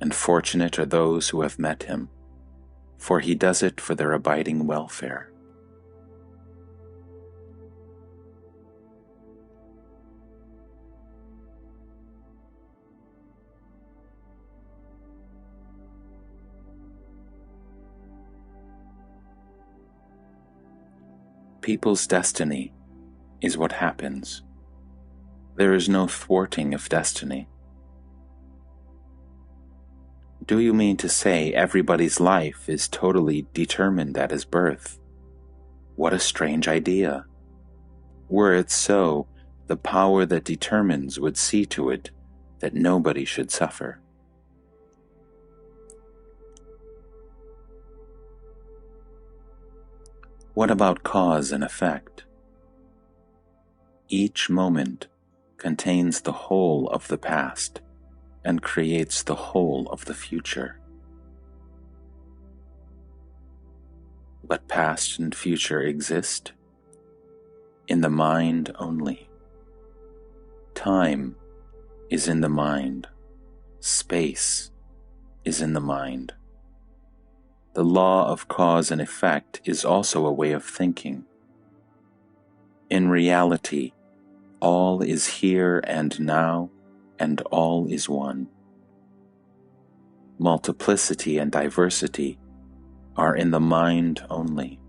and fortunate are those who have met him, for he does it for their abiding welfare. People's destiny is what happens. There is no thwarting of destiny. Do you mean to say everybody's life is totally determined at his birth? What a strange idea! Were it so, the power that determines would see to it that nobody should suffer. What about cause and effect? Each moment contains the whole of the past and creates the whole of the future. But past and future exist in the mind only. Time is in the mind. Space is in the mind. The law of cause and effect is also a way of thinking. In reality, all is here and now, and all is one. Multiplicity and diversity are in the mind only.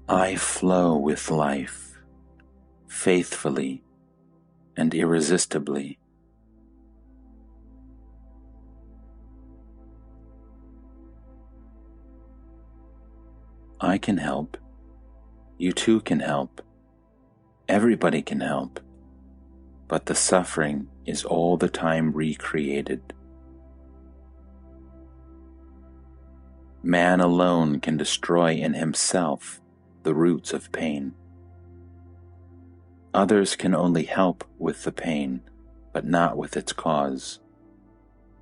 I flow with life, faithfully and irresistibly. I can help. You too can help. Everybody can help. But the suffering is all the time recreated. Man alone can destroy in himself the roots of pain. Others can only help with the pain, but not with its cause,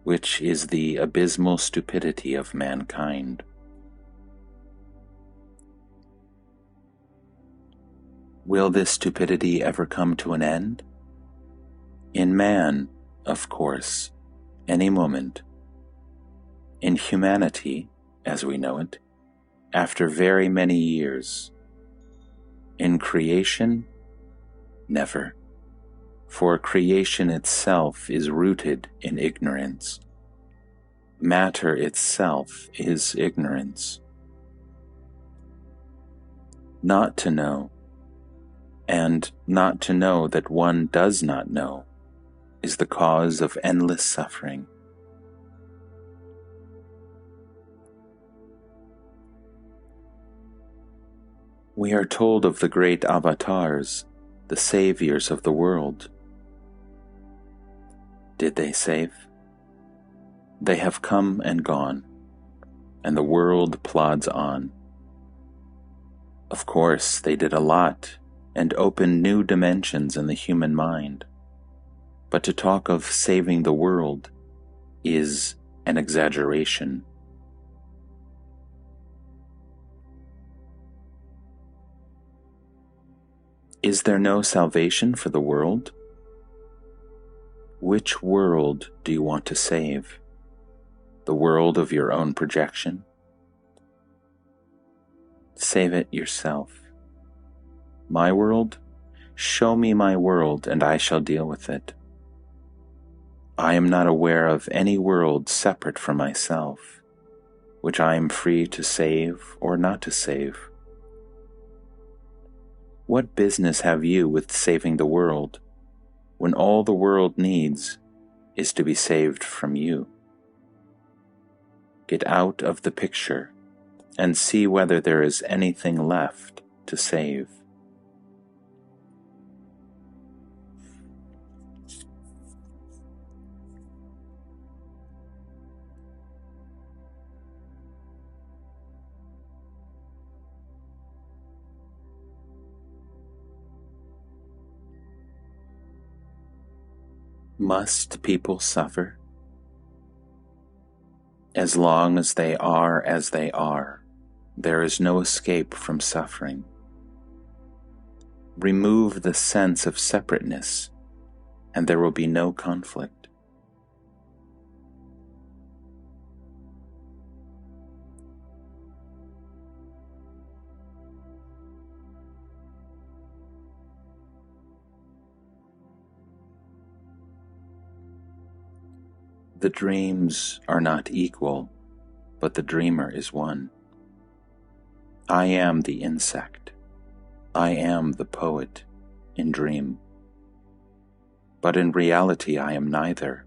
which is the abysmal stupidity of mankind. Will this stupidity ever come to an end? In man, of course, any moment. In humanity, as we know it, after very many years. In creation, never, for creation itself is rooted in ignorance. Matter itself is ignorance. Not to know, and not to know that one does not know, is the cause of endless suffering. We are told of the great avatars, the saviors of the world. Did they save? They have come and gone, and the world plods on. Of course, they did a lot and opened new dimensions in the human mind. But to talk of saving the world is an exaggeration. Is there no salvation for the world? Which world do you want to save? The world of your own projection? Save it yourself. My world? Show me my world, and I shall deal with it. I am not aware of any world separate from myself, which I am free to save or not to save. What business have you with saving the world, when all the world needs is to be saved from you? Get out of the picture and see whether there is anything left to save. Must people suffer? As long as they are as they are, there is no escape from suffering. Remove the sense of separateness, and there will be no conflict. The dreams are not equal, but the dreamer is one. I am the insect. I am the poet in dream. But in reality I am neither.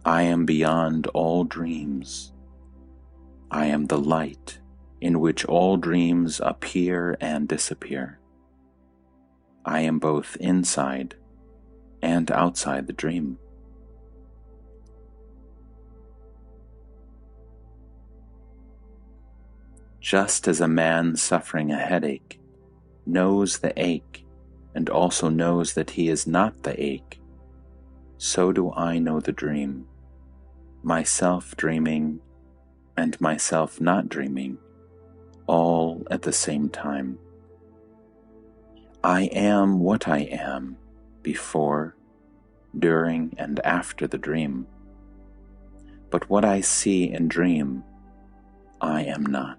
I am beyond all dreams. I am the light in which all dreams appear and disappear. I am both inside and outside the dream. Just as a man suffering a headache knows the ache and also knows that he is not the ache, so do I know the dream, myself dreaming and myself not dreaming, all at the same time. I am what I am before, during, and after the dream. But what I see and dream, I am not.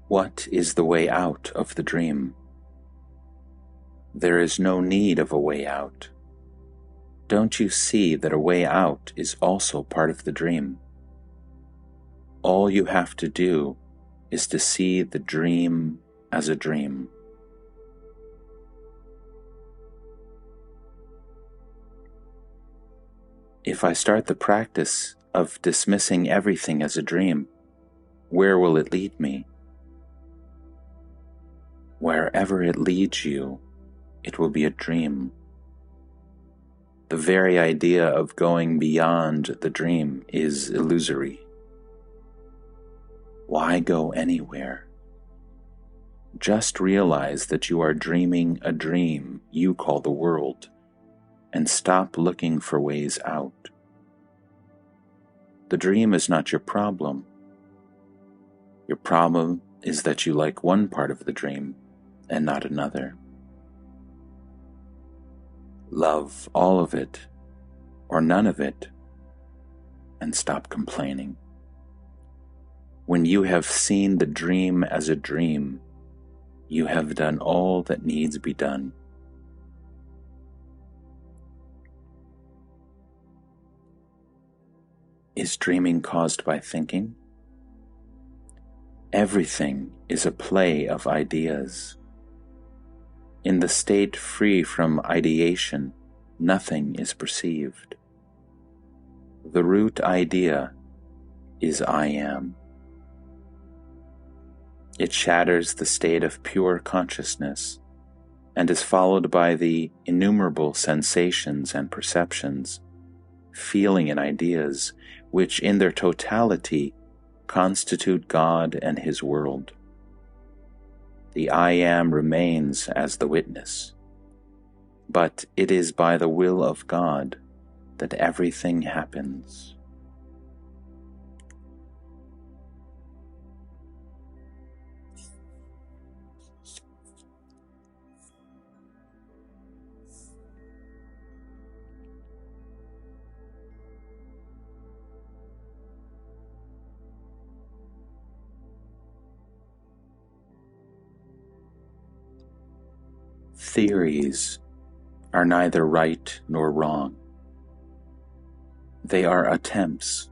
What is the way out of the dream? There is no need of a way out. Don't you see that a way out is also part of the dream? All you have to do is to see the dream as a dream. If I start the practice of dismissing everything as a dream, where will it lead me? Wherever it leads you, it will be a dream. The very idea of going beyond the dream is illusory. Why go anywhere? Just realize that you are dreaming a dream you call the world, and stop looking for ways out. The dream is not your problem. Your problem is that you like one part of the dream and not another. Love all of it, or none of it, and stop complaining. When you have seen the dream as a dream, you have done all that needs be done. Is dreaming caused by thinking? Everything is a play of ideas. In the state free from ideation, nothing is perceived. The root idea is I am. It shatters the state of pure consciousness and is followed by the innumerable sensations and perceptions, feeling and ideas, which in their totality constitute God and His world. The I am remains as the witness, but it is by the will of God that everything happens. Theories are neither right nor wrong. They are attempts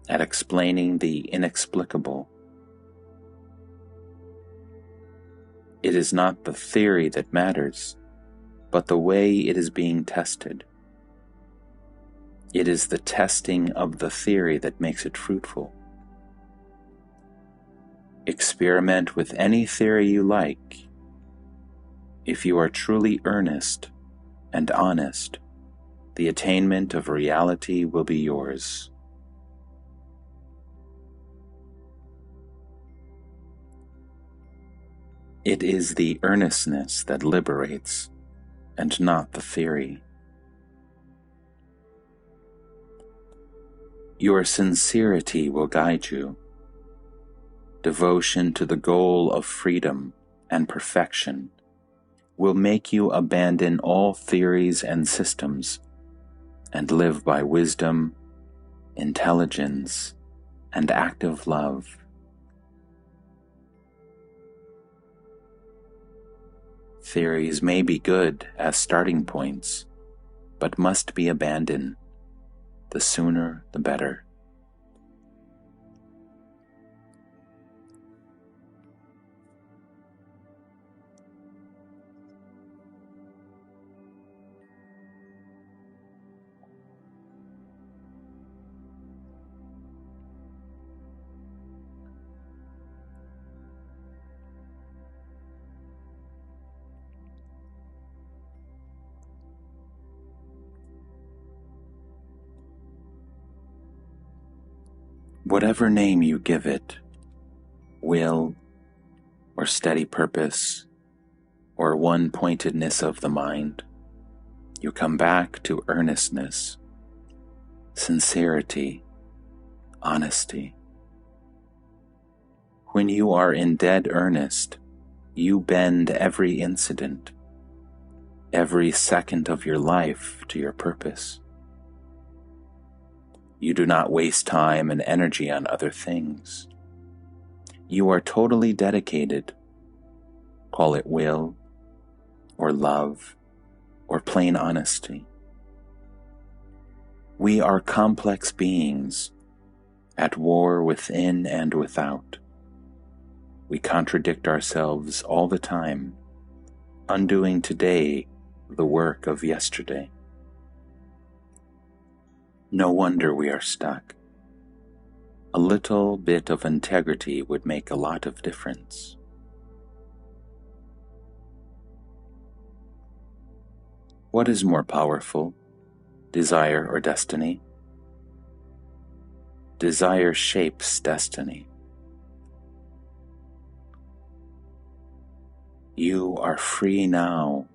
at explaining the inexplicable. It is not the theory that matters, but the way it is being tested. It is the testing of the theory that makes it fruitful. Experiment with any theory you like. If you are truly earnest and honest, the attainment of reality will be yours. It is the earnestness that liberates, and not the theory. Your sincerity will guide you. Devotion to the goal of freedom and perfection will make you abandon all theories and systems and live by wisdom, intelligence, and active love. Theories may be good as starting points, but must be abandoned. The sooner, the better. Whatever name you give it, will or steady purpose or one-pointedness of the mind, you come back to earnestness, sincerity, honesty. When you are in dead earnest, you bend every incident, every second of your life to your purpose. You do not waste time and energy on other things. You are totally dedicated, call it will, or love, or plain honesty. We are complex beings, at war within and without. We contradict ourselves all the time, undoing today the work of yesterday. No wonder we are stuck. A little bit of integrity would make a lot of difference. What is more powerful, desire or destiny? Desire shapes destiny. You are free now.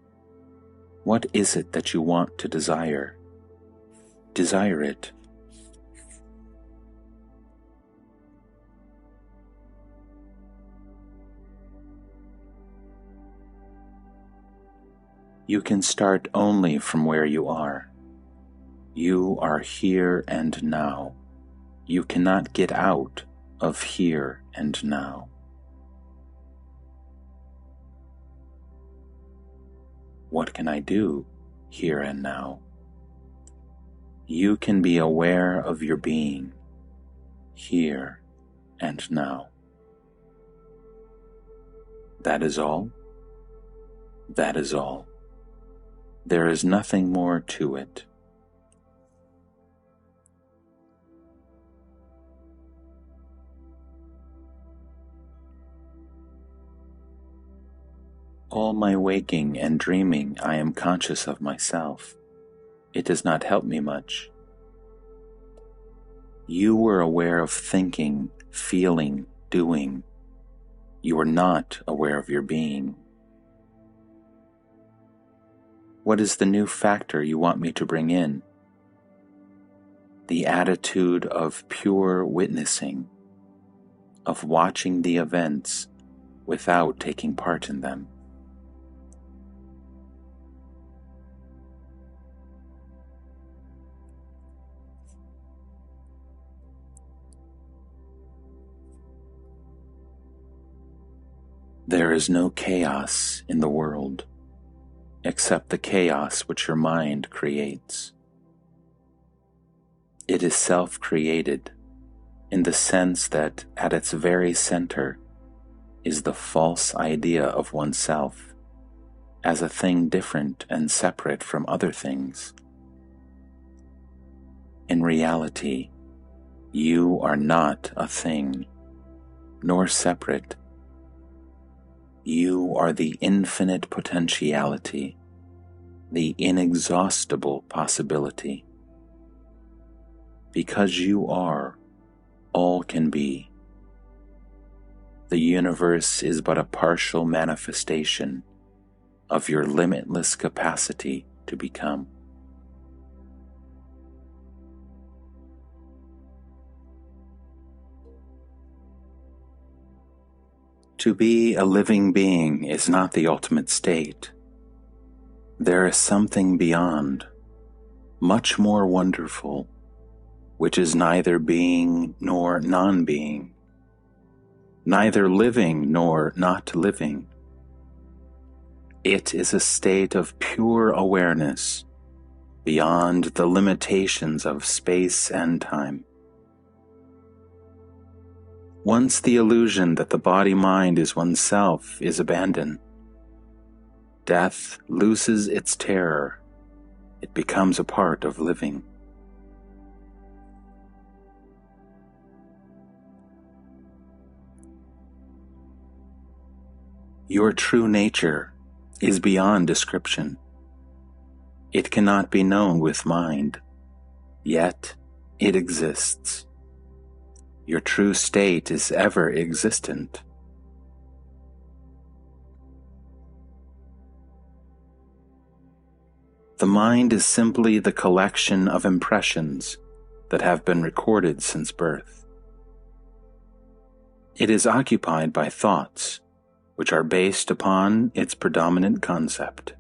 What is it that you want to desire? Desire it. You can start only from where you are. You are here and now. You cannot get out of here and now. What can I do here and now? You can be aware of your being here and now. That is all. That is all. There is nothing more to it. All my waking and dreaming, I am conscious of myself. It does not help me much. You were aware of thinking, feeling, doing. You were not aware of your being. What is the new factor you want me to bring in? The attitude of pure witnessing, of watching the events without taking part in them. There is no chaos in the world, except the chaos which your mind creates. It is self-created in the sense that at its very center is the false idea of oneself as a thing different and separate from other things. In reality, you are not a thing, nor separate. You are the infinite potentiality, the inexhaustible possibility. Because you are, all can be. The universe is but a partial manifestation of your limitless capacity to become. To be a living being is not the ultimate state. There is something beyond, much more wonderful, which is neither being nor non-being, neither living nor not living. It is a state of pure awareness beyond the limitations of space and time. Once the illusion that the body-mind is oneself is abandoned, death loses its terror. It becomes a part of living. Your true nature is beyond description. It cannot be known with mind, yet it exists. Your true state is ever existent. The mind is simply the collection of impressions that have been recorded since birth. It is occupied by thoughts, which are based upon its predominant concept.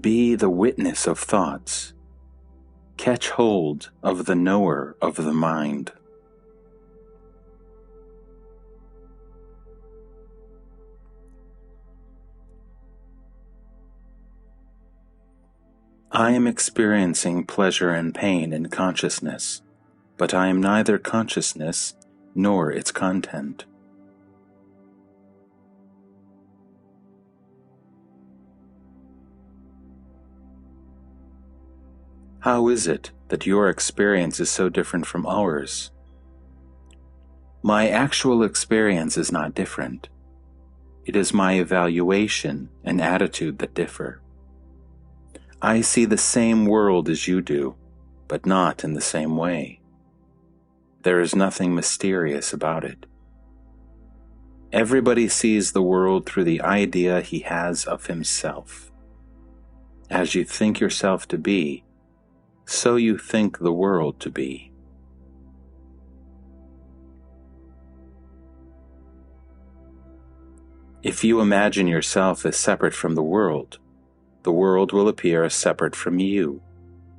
Be the witness of thoughts. Catch hold of the knower of the mind. I am experiencing pleasure and pain in consciousness, but I am neither consciousness nor its content. How is it that your experience is so different from ours? My actual experience is not different. It is my evaluation and attitude that differ. I see the same world as you do, but not in the same way. There is nothing mysterious about it. Everybody sees the world through the idea he has of himself. As you think yourself to be, so you think the world to be. If you imagine yourself as separate from the world will appear as separate from you,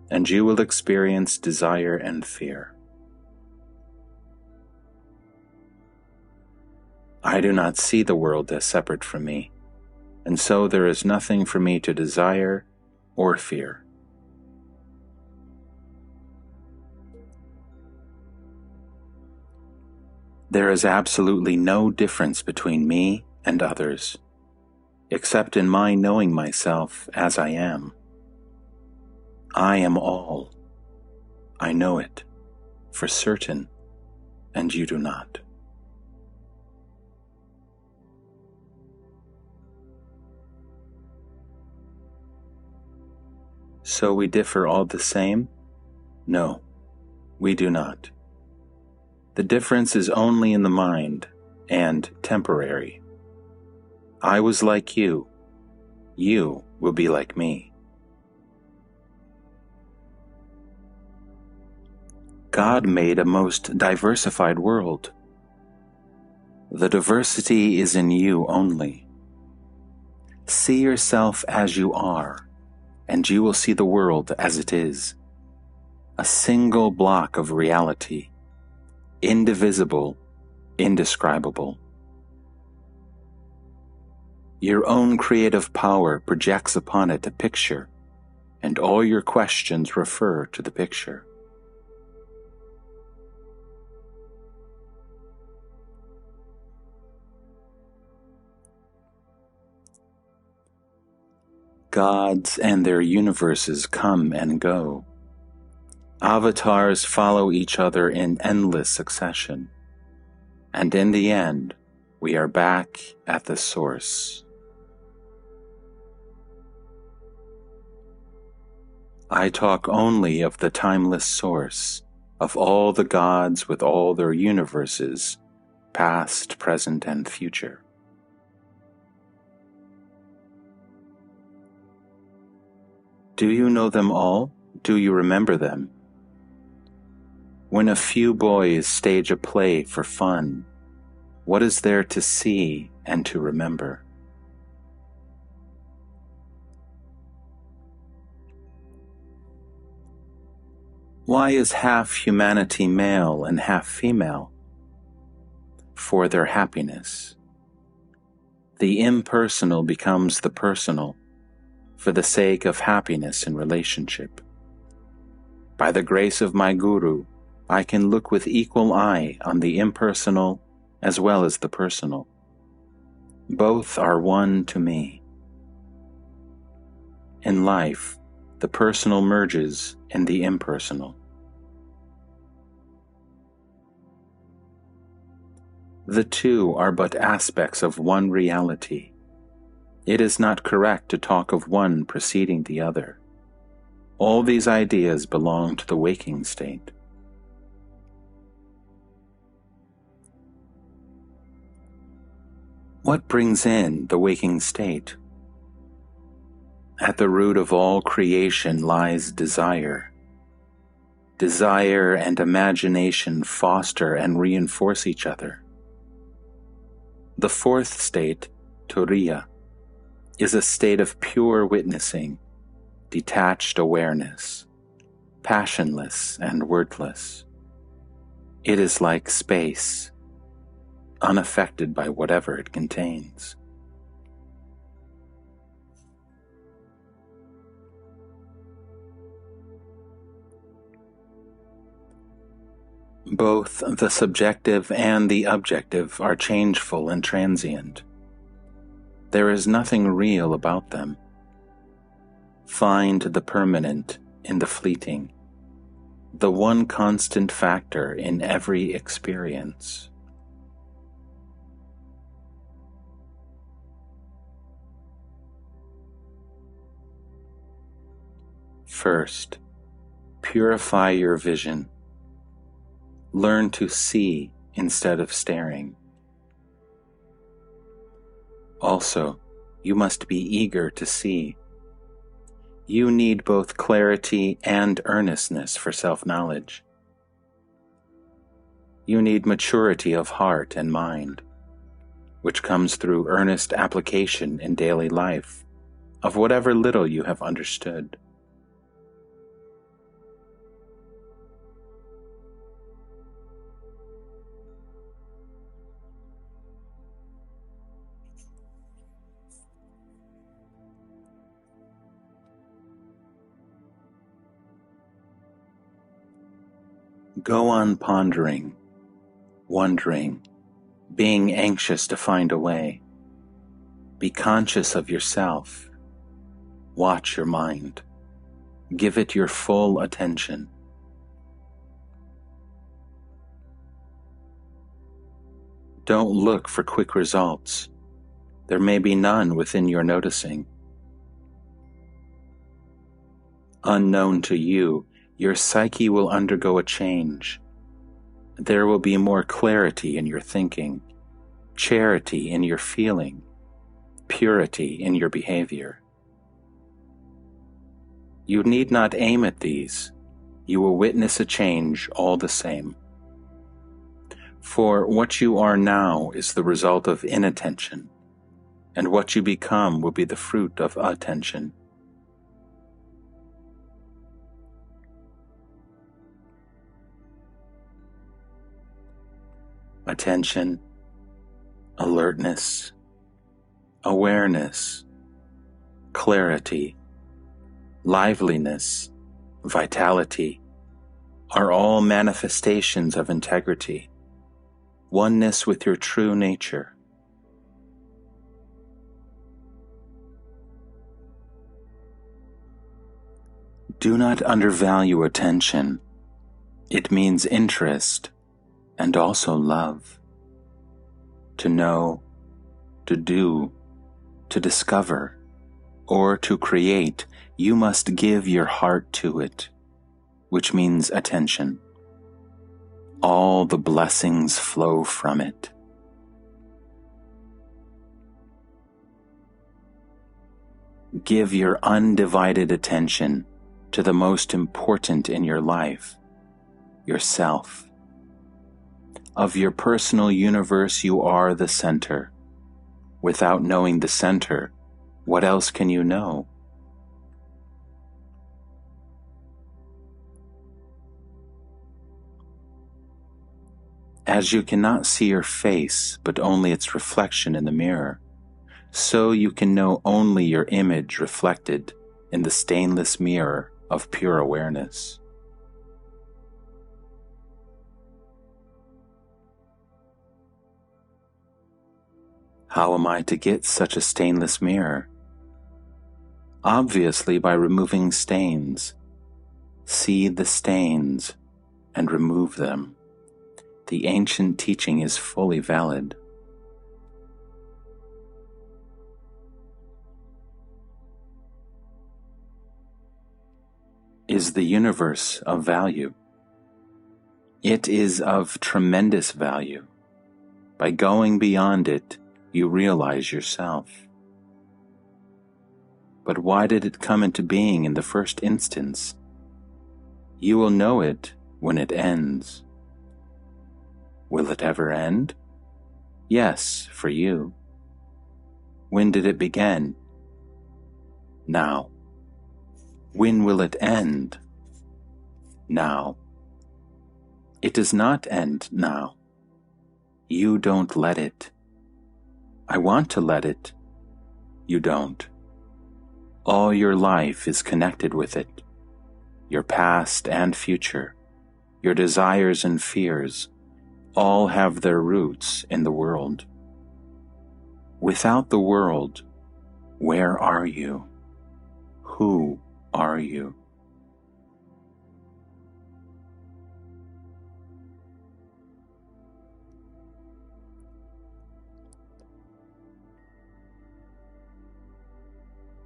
and you will experience desire and fear. I do not see the world as separate from me, and so there is nothing for me to desire or fear. There is absolutely no difference between me and others, except in my knowing myself as I am. I am all. I know it, for certain, and you do not. So we differ all the same? No, we do not. The difference is only in the mind, and temporary. I was like you. You will be like me. God made a most diversified world. The diversity is in you only. See yourself as you are, and you will see the world as it is. A single block of reality, indivisible, indescribable. Your own creative power projects upon it a picture, and all your questions refer to the picture. Gods and their universes come and go. Avatars follow each other in endless succession, and in the end, we are back at the source. I talk only of the timeless source, of all the gods with all their universes, past, present, and future. Do you know them all? Do you remember them? When a few boys stage a play for fun, what is there to see and to remember? Why is half humanity male and half female? For their happiness. The impersonal becomes the personal, for the sake of happiness in relationship. By the grace of my Guru, I can look with equal eye on the impersonal as well as the personal. Both are one to me. In life, the personal merges in the impersonal. The two are but aspects of one reality. It is not correct to talk of one preceding the other. All these ideas belong to the waking state. What brings in the waking state? At the root of all creation lies desire. Desire and imagination foster and reinforce each other. The fourth state, turiya, is a state of pure witnessing, detached awareness, passionless and wordless. It is like space, unaffected by whatever it contains. Both the subjective and the objective are changeful and transient. There is nothing real about them. Find the permanent in the fleeting, the one constant factor in every experience. First, purify your vision. Learn to see instead of staring. Also, you must be eager to see. You need both clarity and earnestness for self-knowledge. You need maturity of heart and mind, which comes through earnest application in daily life of whatever little you have understood. Go on pondering, wondering, being anxious to find a way. Be conscious of yourself. Watch your mind. Give it your full attention. Don't look for quick results. There may be none within your noticing. Unknown to you, your psyche will undergo a change. There will be more clarity in your thinking, charity in your feeling, purity in your behavior. You need not aim at these. You will witness a change all the same. For what you are now is the result of inattention, and what you become will be the fruit of attention. Attention, alertness, awareness, clarity, liveliness, vitality are all manifestations of integrity, oneness with your true nature. Do not undervalue attention. It means interest and also love. To know, to do, to discover, or to create, you must give your heart to it, which means attention. All the blessings flow from it. Give your undivided attention to the most important in your life, yourself. Of your personal universe, you are the center. Without knowing the center, what else can you know? As you cannot see your face, but only its reflection in the mirror, so you can know only your image reflected in the stainless mirror of pure awareness. How am I to get such a stainless mirror? Obviously by removing stains. See the stains and remove them. The ancient teaching is fully valid. is the universe of value. It is of tremendous value. By going beyond it, you realize yourself. But why did it come into being in the first instance? You will know it when it ends. Will it ever end? Yes, for you. When did it begin? Now. When will it end? Now. It does not end now. You don't let it. I want to let it. You don't. All your life is connected with it. Your past and future, your desires and fears, all have their roots in the world. Without the world, where are you? Who are you?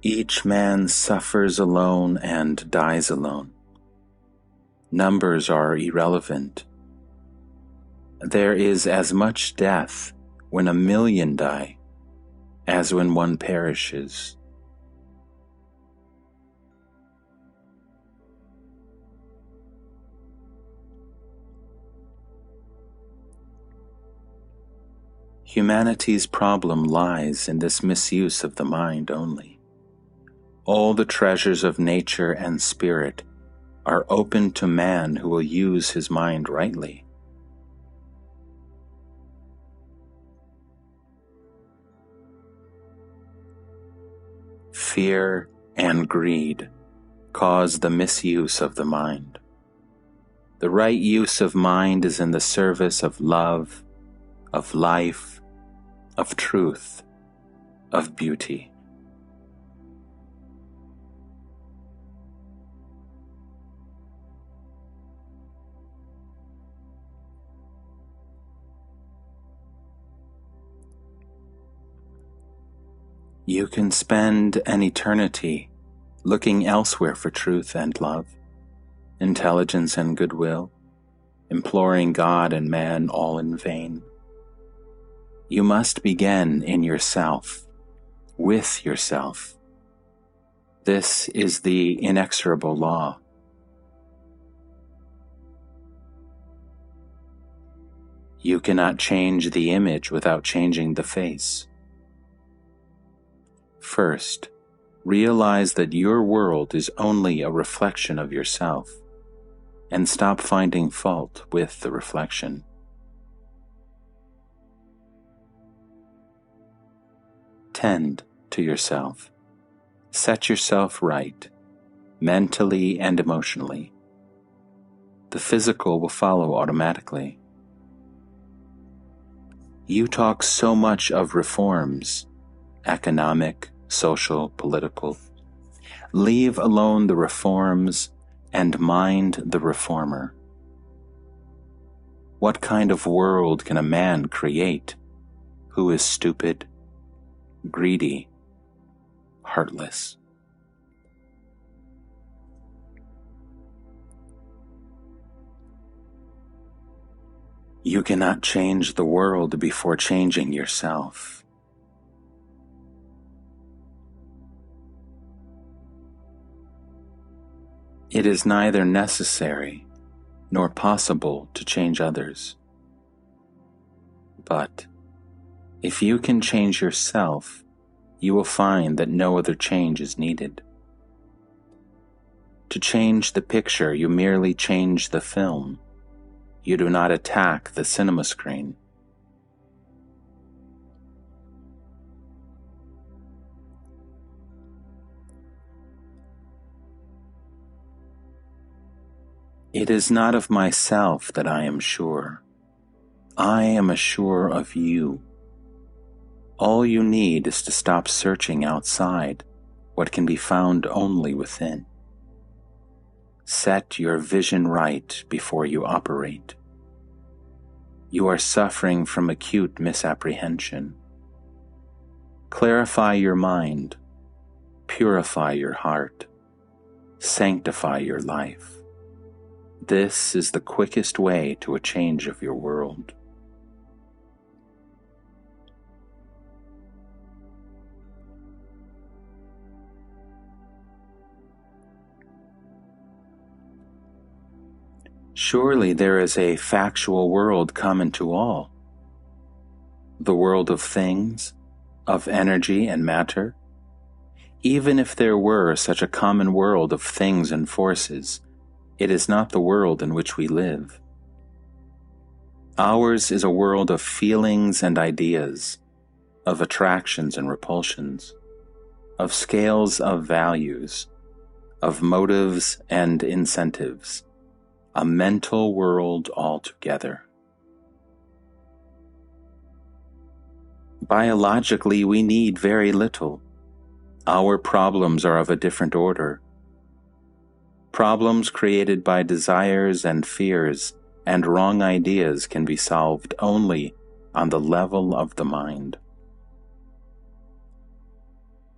Each man suffers alone and dies alone. Numbers are irrelevant. There is as much death when 1,000,000 die as when one perishes. Humanity's problem lies in this misuse of the mind only. All the treasures of nature and spirit are open to man who will use his mind rightly. Fear and greed cause the misuse of the mind. The right use of mind is in the service of love, of life, of truth, of beauty. You can spend an eternity looking elsewhere for truth and love, intelligence and goodwill, imploring God and man all in vain. You must begin in yourself, with yourself. This is the inexorable law. You cannot change the image without changing the face. First, realize that your world is only a reflection of yourself, and stop finding fault with the reflection. Tend to yourself. Set yourself right, mentally and emotionally. The physical will follow automatically. You talk so much of reforms, economic, social, political. Leave alone the reforms and mind the reformer. What kind of world can a man create who is stupid, greedy, heartless? You cannot change the world before changing yourself. It is neither necessary nor possible to change others. But if you can change yourself, you will find that no other change is needed. To change the picture, you merely change the film. You do not attack the cinema screen. It is not of myself that I am sure. I am assured of you. All you need is to stop searching outside what can be found only within. Set your vision right before you operate. You are suffering from acute misapprehension. Clarify your mind. Purify your heart. Sanctify your life. This is the quickest way to a change of your world. Surely there is a factual world common to all. The world of things, of energy and matter. Even if there were such a common world of things and forces, it is not the world in which we live. Ours is a world of feelings and ideas, of attractions and repulsions, of scales of values, of motives and incentives, a mental world altogether. Biologically, we need very little. Our problems are of a different order. Problems created by desires and fears and wrong ideas can be solved only on the level of the mind.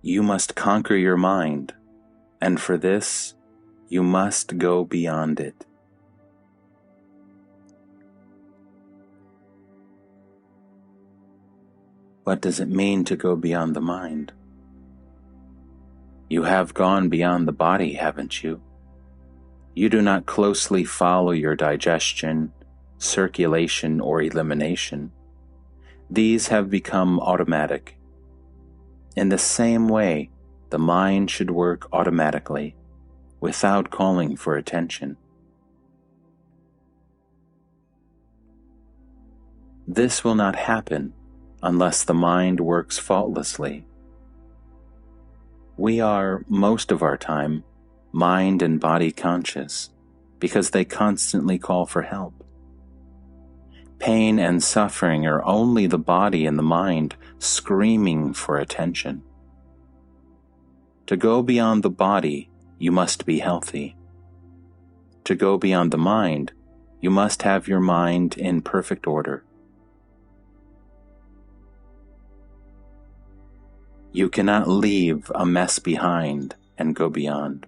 You must conquer your mind, and for this, you must go beyond it. What does it mean to go beyond the mind? You have gone beyond the body, haven't you? You do not closely follow your digestion, circulation, or elimination. These have become automatic. In the same way, the mind should work automatically, without calling for attention. This will not happen unless the mind works faultlessly. We are, most of our time, mind and body conscious, because they constantly call for help. Pain and suffering are only the body and the mind screaming for attention. To go beyond the body, you must be healthy. To go beyond the mind, you must have your mind in perfect order. You cannot leave a mess behind and go beyond.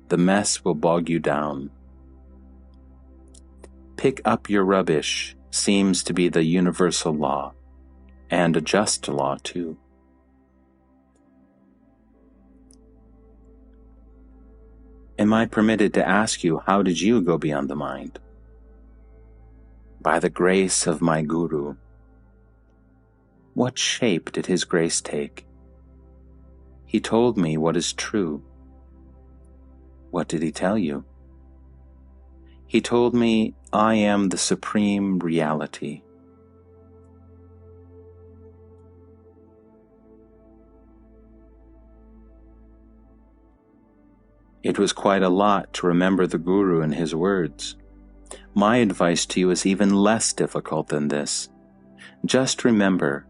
The mess will bog you down. Pick up your rubbish seems to be the universal law, and a just law too. Am I permitted to ask you, how did you go beyond the mind? By the grace of my Guru. What shape did his grace take? He told me what is true. What did he tell you? He told me I am the supreme reality. It was quite a lot to remember the Guru and his words. My advice to you is even less difficult than this. Just remember,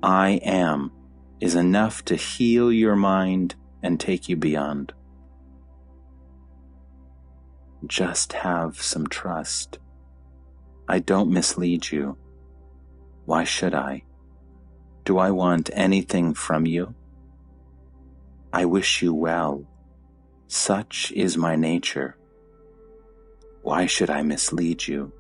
I am is enough to heal your mind and take you beyond. Just have some trust. I don't mislead you. Why should I? Do I want anything from you? I wish you well. Such is my nature. Why should I mislead you?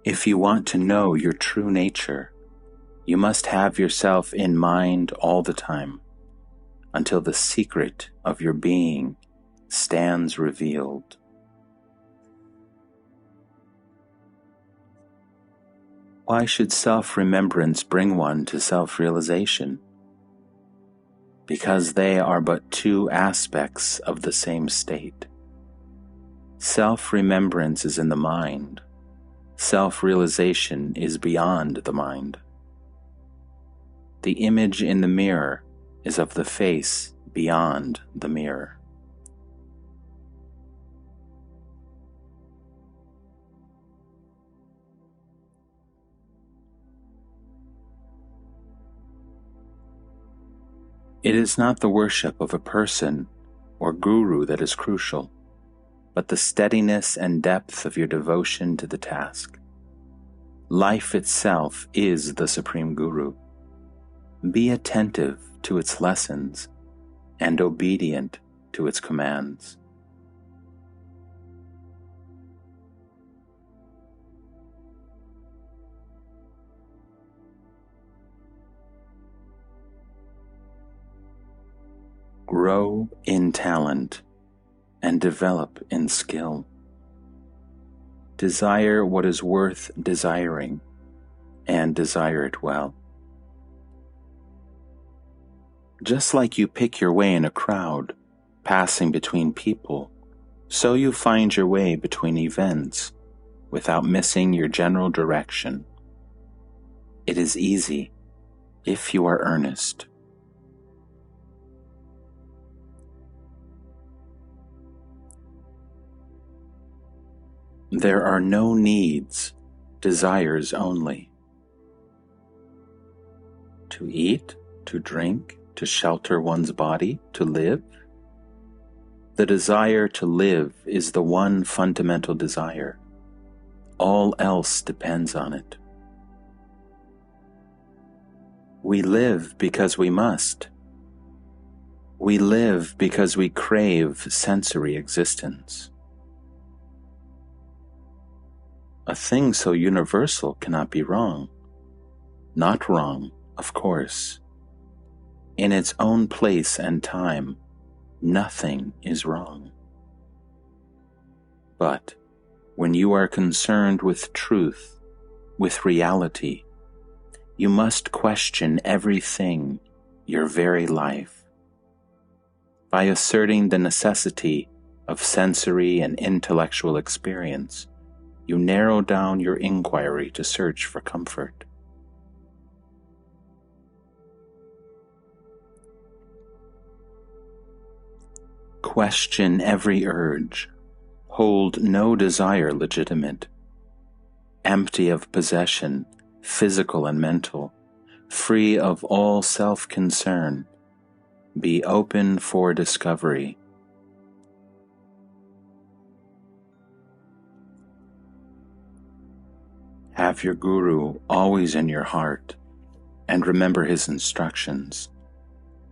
If you want to know your true nature, you must have yourself in mind all the time, until the secret of your being stands revealed. Why should self-remembrance bring one to self-realization? Because they are but two aspects of the same state. Self-remembrance is in the mind. Self-realization is beyond the mind. The image in the mirror is of the face beyond the mirror. It is not the worship of a person or guru that is crucial, but the steadiness and depth of your devotion to the task. Life itself is the Supreme Guru. Be attentive to its lessons and obedient to its commands. Grow in talent and develop in skill. Desire what is worth desiring and desire it well. Just like you pick your way in a crowd, passing between people, so you find your way between events without missing your general direction. It is easy if you are earnest. There are no needs, desires only. To eat, to drink, to shelter one's body, to live. The desire to live is the one fundamental desire. All else depends on it. We live because we must. We live because we crave sensory existence. A thing so universal cannot be wrong. Not wrong, of course. In its own place and time, nothing is wrong. But when you are concerned with truth, with reality, you must question everything, your very life. By asserting the necessity of sensory and intellectual experience, you narrow down your inquiry to search for comfort. Question every urge. Hold no desire legitimate. Empty of possession, physical and mental, free of all self-concern. Be open for discovery. Have your Guru always in your heart and remember his instructions.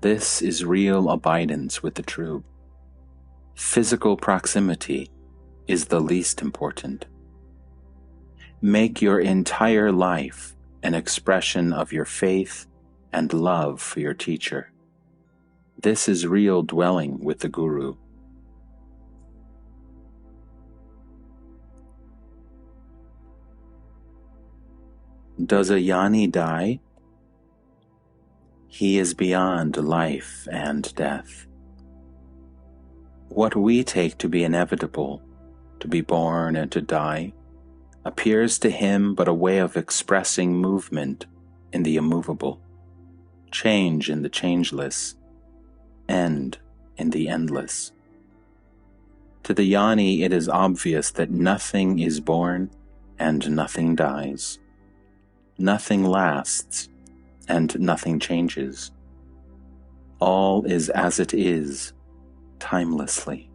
This is real abidance with the true. Physical proximity is the least important. Make your entire life an expression of your faith and love for your teacher. This is real dwelling with the Guru. Does a jnani die? He is beyond life and death. What we take to be inevitable, to be born and to die, appears to him but a way of expressing movement in the immovable, change in the changeless, end in the endless. To the jnani it is obvious that nothing is born and nothing dies. Nothing lasts and nothing changes. All is as it is, timelessly.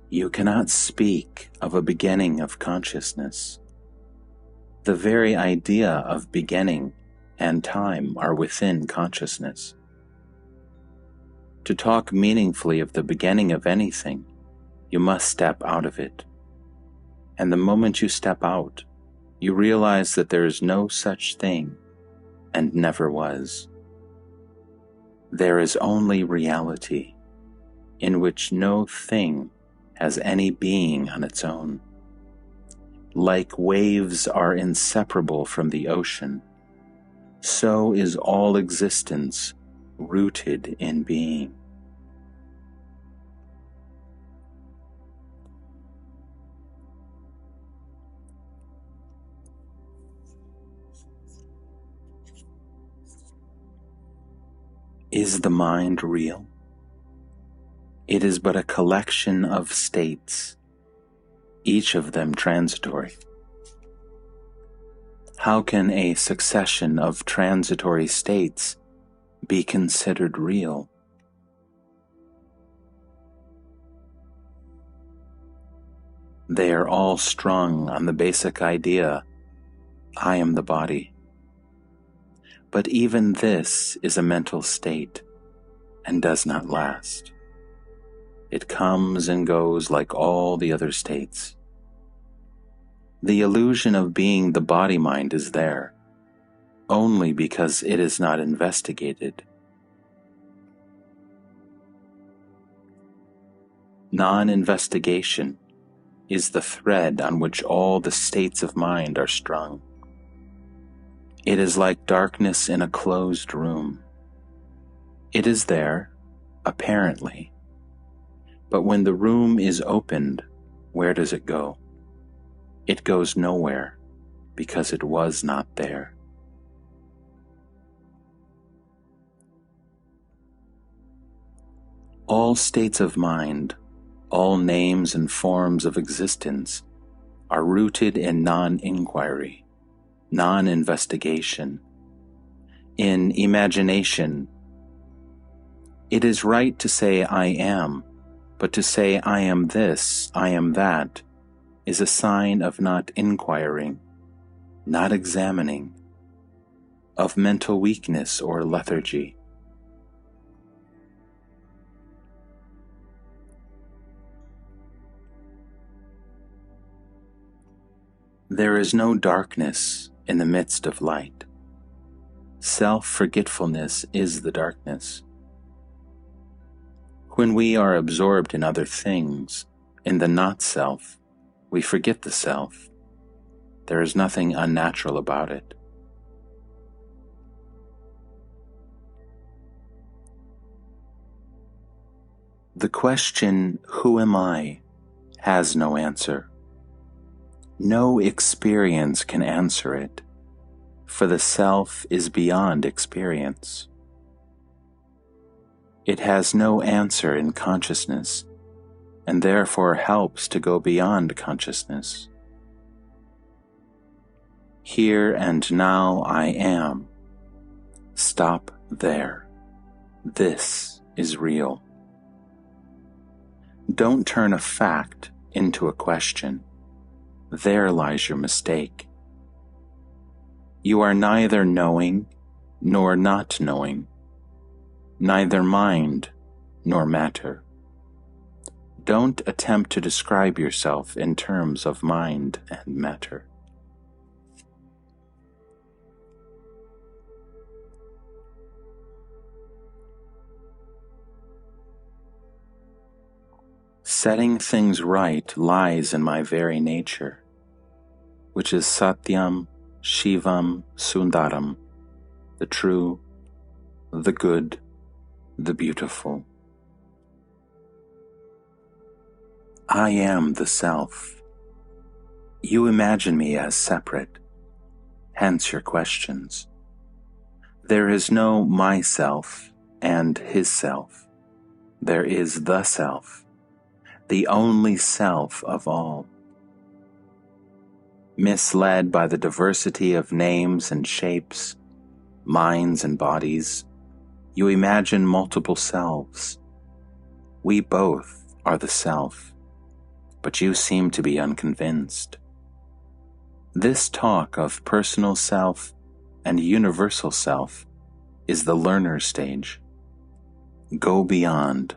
You cannot speak of a beginning of consciousness. The very idea of beginning and time are within consciousness. To talk meaningfully of the beginning of anything, you must step out of it. And the moment you step out, you realize that there is no such thing and never was. There is only reality, in which no thing has any being on its own. Like waves are inseparable from the ocean, so is all existence rooted in being. Is the mind real? It is but a collection of states, each of them transitory. How can a succession of transitory states be considered real? They are all strung on the basic idea, I am the body. But even this is a mental state and does not last. It comes and goes like all the other states. The illusion of being the body-mind is there, only because it is not investigated. Non-investigation is the thread on which all the states of mind are strung. It is like darkness in a closed room. It is there, apparently, but when the room is opened, where does it go? It goes nowhere, because it was not there. All states of mind, all names and forms of existence are rooted in non-inquiry, non-investigation, in imagination. It is right to say I am, but to say I am this, I am that, is a sign of not inquiring, not examining, of mental weakness or lethargy. There is no darkness in the midst of light. Self-forgetfulness is the darkness. When we are absorbed in other things, in the not-self, we forget the self. There is nothing unnatural about it. The question, who am I, has no answer. No experience can answer it, for the self is beyond experience. It has no answer in consciousness, and therefore helps to go beyond consciousness. Here and now I am. Stop there. This is real. Don't turn a fact into a question. There lies your mistake. You are neither knowing nor not knowing, neither mind nor matter. Don't attempt to describe yourself in terms of mind and matter. Setting things right lies in my very nature, which is Satyam, Shivam, Sundaram, the true, the good, the beautiful. I am the self. You imagine me as separate, hence your questions. There is no myself and his self. There is the self, the only self of all. Misled by the diversity of names and shapes, minds and bodies, you imagine multiple selves. We both are the self, but you seem to be unconvinced. This talk of personal self and universal self is the learner stage. Go beyond.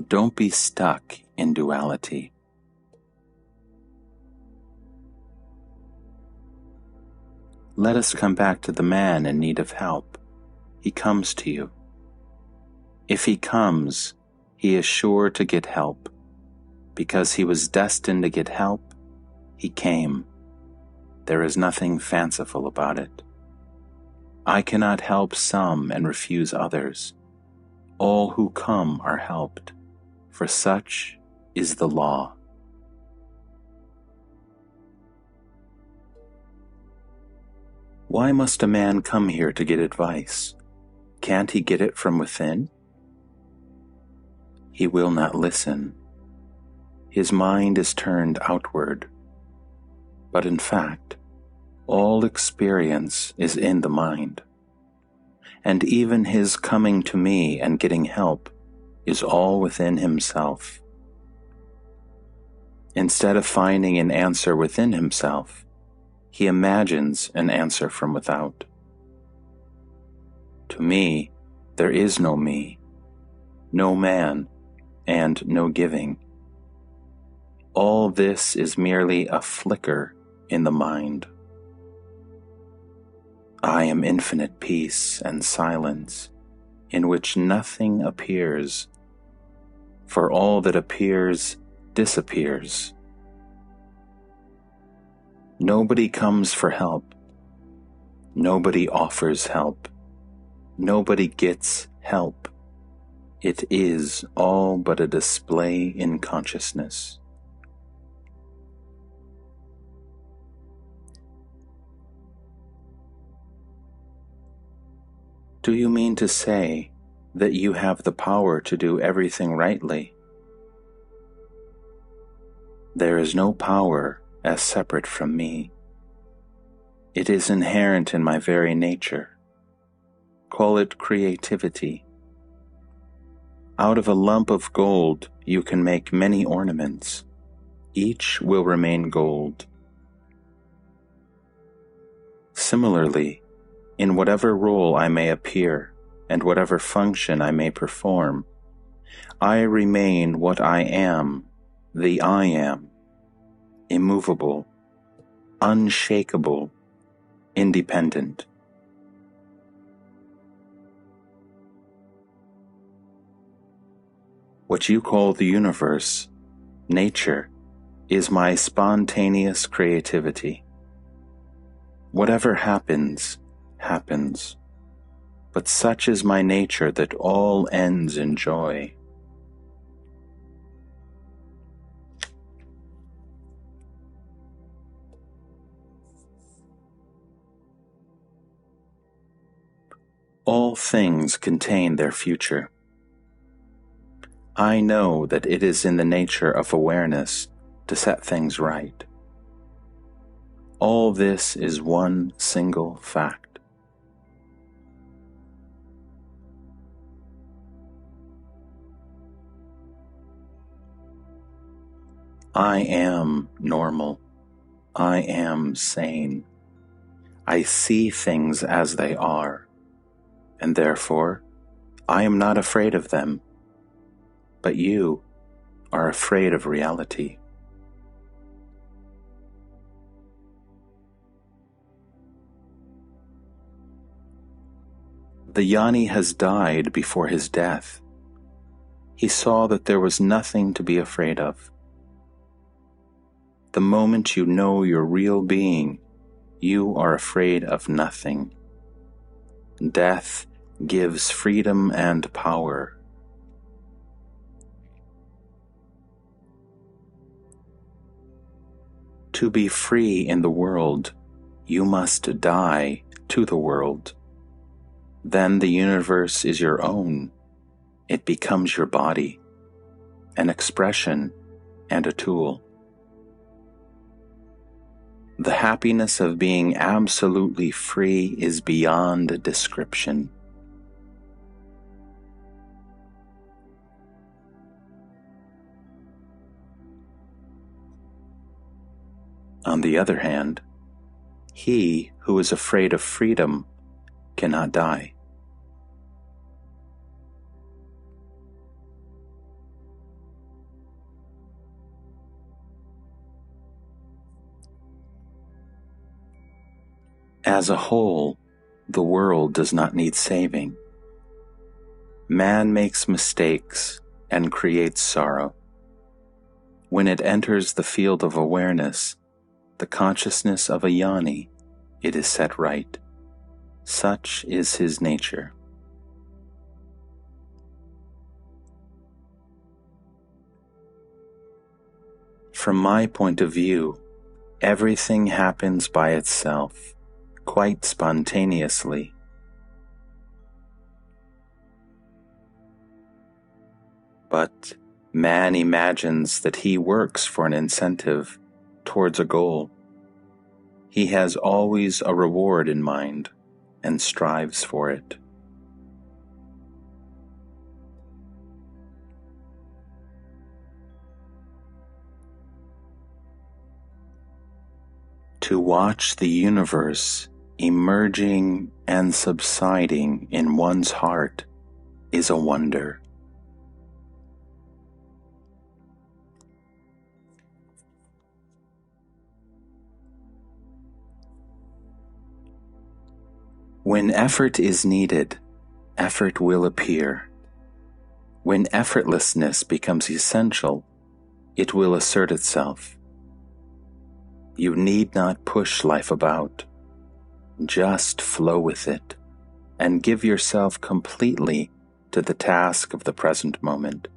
Don't be stuck in duality. Let us come back to the man in need of help. He comes to you. If he comes, he is sure to get help. Because he was destined to get help, he came. There is nothing fanciful about it. I cannot help some and refuse others. All who come are helped, for such is the law. Why must a man come here to get advice? Can't he get it from within? He will not listen. His mind is turned outward. But in fact, All experience is in the mind, and even his coming to me and getting help is all within himself. Instead of finding an answer within himself, he imagines an answer from without. To me, there is no me, no man, and no giving. All this is merely a flicker in the mind. I am infinite peace and silence, in which nothing appears, for all that appears disappears. Nobody comes for help. Nobody offers help. Nobody gets help. It is all but a display in consciousness. Do you mean to say that you have the power to do everything rightly? There is no power as separate from me. It is inherent in my very nature. Call it creativity. Out of a lump of gold you can make many ornaments. Each will remain gold. Similarly, in whatever role I may appear and whatever function I may perform, I remain what I am, the I am, immovable, unshakable, independent. What you call the universe, nature, is my spontaneous creativity. Whatever happens, happens, but such is my nature that all ends in joy. All things contain their future. I know that it is in the nature of awareness to set things right. All this is one single fact. I am normal. I am sane. I see things as they are, and therefore I am not afraid of them. But you are afraid of reality. The Jnani has died before his death. He saw that there was nothing to be afraid of. The moment you know your real being, you are afraid of nothing. Death gives freedom and power. To be free in the world, you must die to the world. Then the universe is your own. It becomes your body, an expression and a tool. The happiness of being absolutely free is beyond description. On the other hand, he who is afraid of freedom cannot die. As a whole, the world does not need saving. Man makes mistakes and creates sorrow. When it enters the field of awareness, the consciousness of a Jnani, it is set right. Such is his nature. From my point of view, everything happens by itself, quite spontaneously. But man imagines that he works for an incentive towards a goal. he has always a reward in mind and strives for it. To watch the universe emerging and subsiding in one's heart is a wonder. When effort is needed, effort will appear. When effortlessness becomes essential, it will assert itself. You need not push life about. Just flow with it and give yourself completely to the task of the present moment,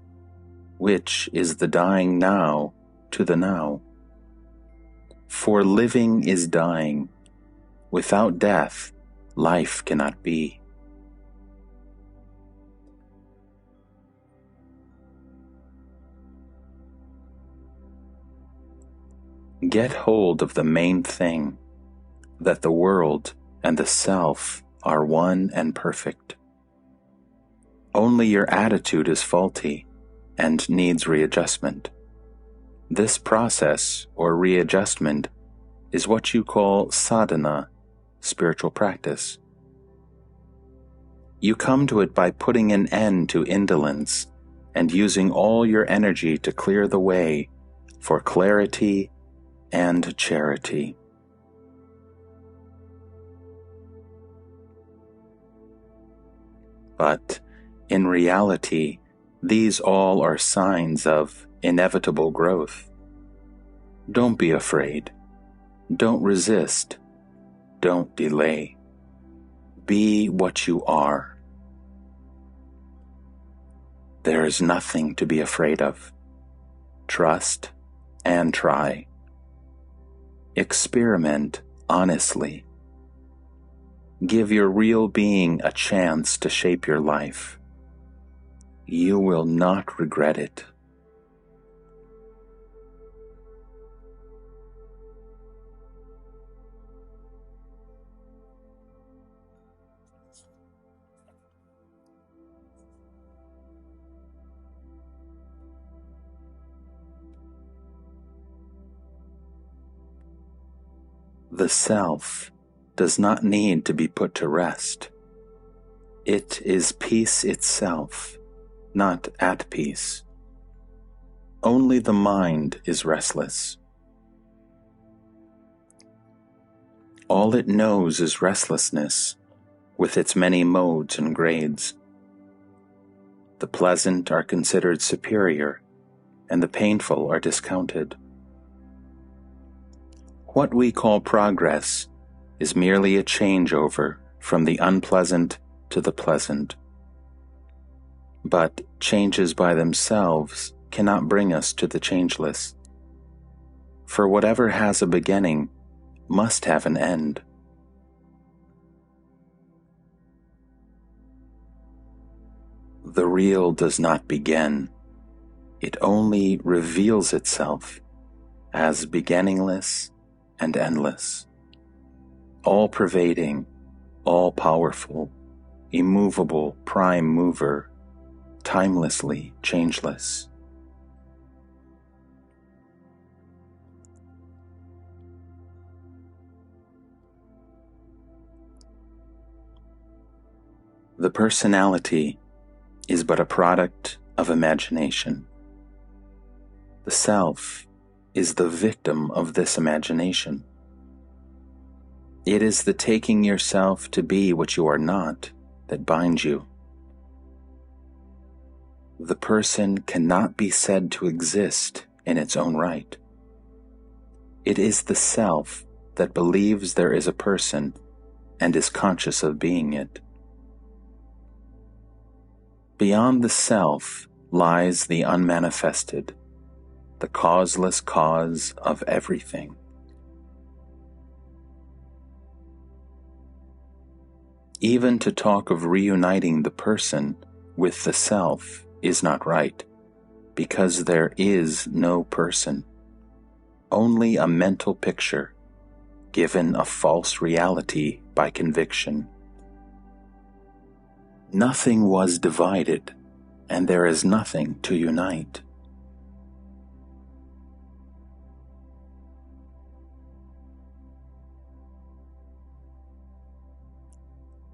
which is the dying now to the now. For living is dying. Without death, life cannot be. Get hold of the main thing, that the world and the self are one and perfect. Only your attitude is faulty and needs readjustment. This process or readjustment is what you call sadhana, spiritual practice. You come to it by putting an end to indolence and using all your energy to clear the way for clarity and charity. But in reality, these all are signs of inevitable growth. Don't be afraid. Don't resist. Don't delay. Be what you are. There is nothing to be afraid of. Trust and try. Experiment honestly. Give your real being a chance to shape your life. You will not regret it. The self does not need to be put to rest. It is peace itself, not at peace. Only the mind is restless. All it knows is restlessness, with its many modes and grades. The pleasant are considered superior, and the painful are discounted. What we call progress is merely a changeover from the unpleasant to the pleasant. But changes by themselves cannot bring us to the changeless. For whatever has a beginning must have an end. The real does not begin. It only reveals itself as beginningless and endless, all-pervading, all-powerful, immovable prime mover, timelessly changeless. The personality is but a product of imagination. The self is the victim of this imagination. It is the taking yourself to be what you are not that binds you. The person cannot be said to exist in its own right. It is the self that believes there is a person and is conscious of being it. Beyond the self lies the unmanifested, the causeless cause of everything. Even to talk of reuniting the person with the self is not right, because there is no person, only a mental picture, given a false reality by conviction. Nothing was divided, and there is nothing to unite.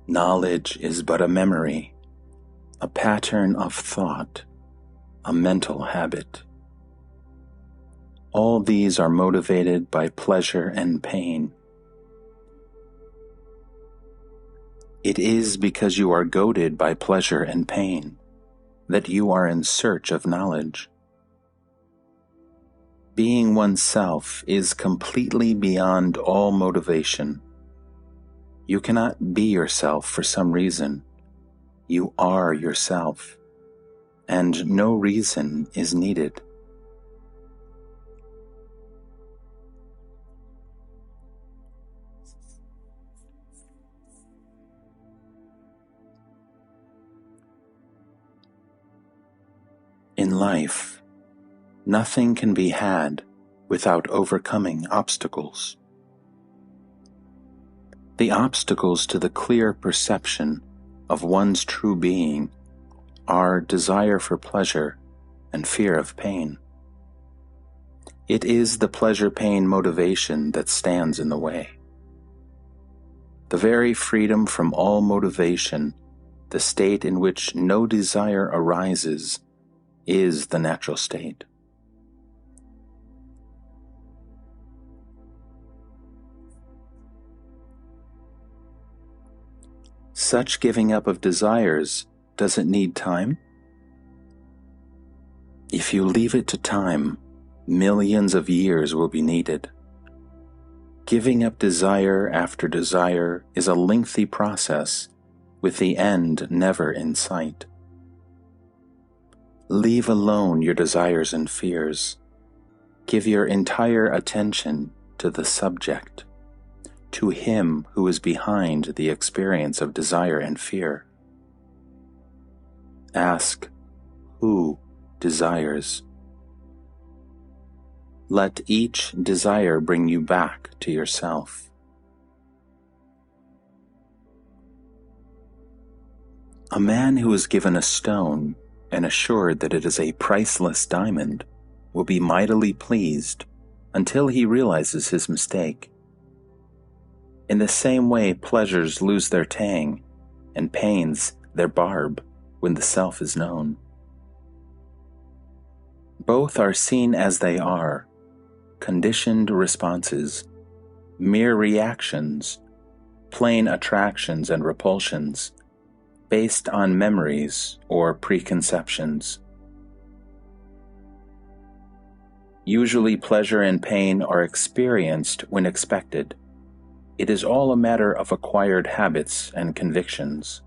Knowledge is but a memory, a pattern of thought, a mental habit. All these are motivated by pleasure and pain. It is because you are goaded by pleasure and pain that you are in search of knowledge. Being oneself is completely beyond all motivation. You cannot be yourself for some reason. You are yourself, and no reason is needed. In life, nothing can be had without overcoming obstacles. The obstacles to the clear perception of one's true being are desire for pleasure and fear of pain. It is the pleasure-pain motivation that stands in the way. The very freedom from all motivation, the state in which no desire arises, is the natural state. Such giving up of desires doesn't need time. If you leave it to time, millions of years will be needed. Giving up desire after desire is a lengthy process, with the end never in sight. Leave alone your desires and fears. Give your entire attention to the subject, to him who is behind the experience of desire and fear. Ask, who desires? Let each desire bring you back to yourself. A man who is given a stone and assured that it is a priceless diamond will be mightily pleased until he realizes his mistake. In the same way, pleasures lose their tang and pains their barb when the self is known. Both are seen as they are, conditioned responses, mere reactions, plain attractions and repulsions, based on memories or preconceptions. Usually pleasure and pain are experienced when expected. It is all a matter of acquired habits and convictions.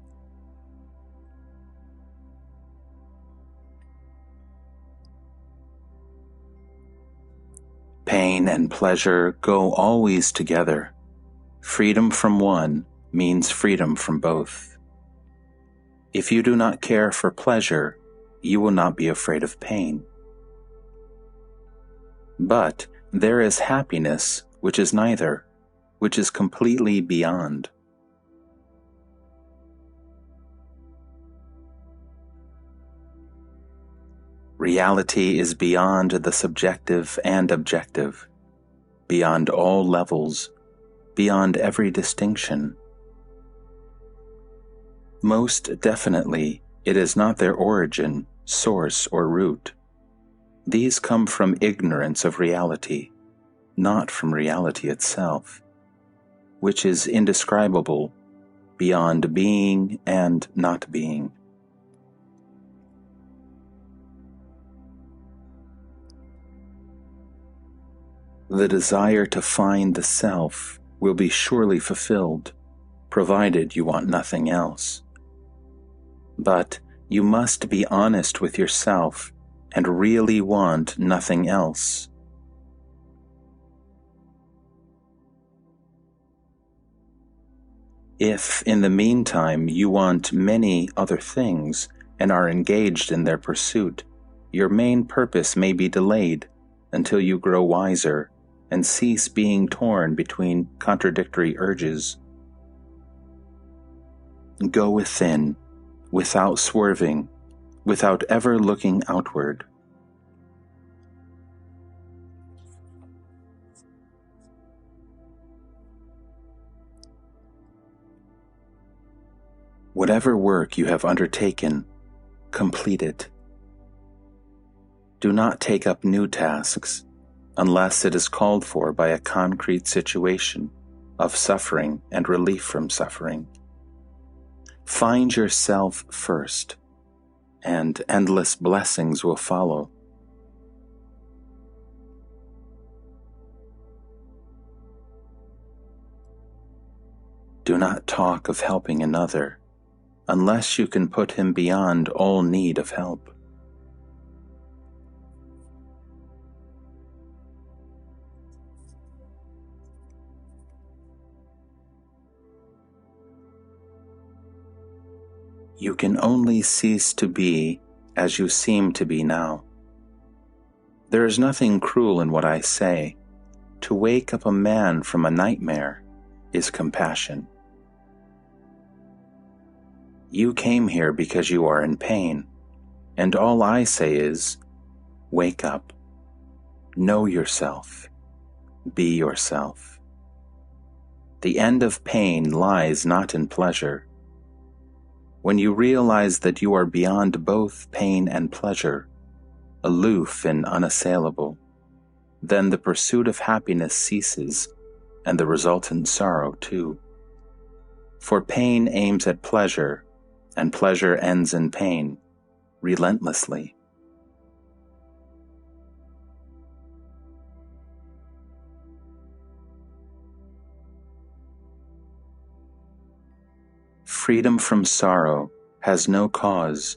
Pain and pleasure go always together. Freedom from one means freedom from both. If you do not care for pleasure, you will not be afraid of pain. But there is happiness which is neither, which is completely beyond. Reality is beyond the subjective and objective, beyond all levels, beyond every distinction. Most definitely, it is not their origin, source, or root. These come from ignorance of reality, not from reality itself, which is indescribable, beyond being and not being. The desire to find the self will be surely fulfilled, provided you want nothing else. But you must be honest with yourself and really want nothing else. If, in the meantime, you want many other things and are engaged in their pursuit, your main purpose may be delayed until you grow wiser and cease being torn between contradictory urges. Go within, without swerving, without ever looking outward. Whatever work you have undertaken, complete it. Do not take up new tasks unless it is called for by a concrete situation of suffering and relief from suffering. Find yourself first, and endless blessings will follow. Do not talk of helping another unless you can put him beyond all need of help. You can only cease to be as you seem to be now. There is nothing cruel in what I say. To wake up a man from a nightmare is compassion. You came here because you are in pain, and all I say is, wake up, know yourself, be yourself. The end of pain lies not in pleasure. When you realize that you are beyond both pain and pleasure, aloof and unassailable, then the pursuit of happiness ceases, and the resultant sorrow too. For pain aims at pleasure, and pleasure ends in pain, relentlessly. Freedom from sorrow has no cause,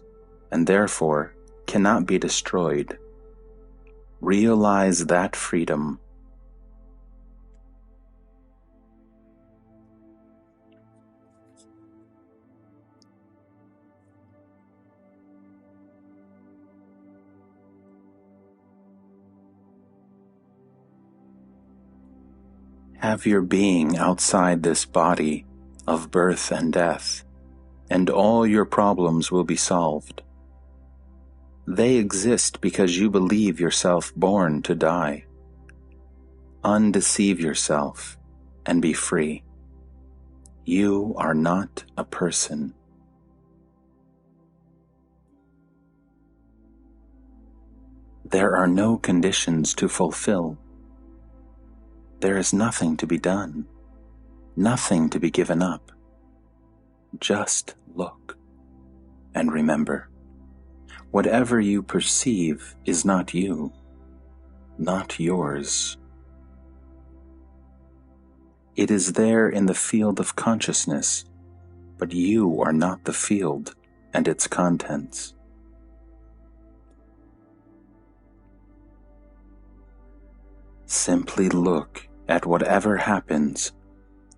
and therefore cannot be destroyed. Realize that freedom. Have your being outside this body of birth and death, and all your problems will be solved. They exist because you believe yourself born to die. Undeceive yourself and be free. You are not a person. There are no conditions to fulfill. There is nothing to be done, nothing to be given up. Just look and remember, whatever you perceive is not you, not yours. It is there in the field of consciousness, but you are not the field and its contents. Simply look at whatever happens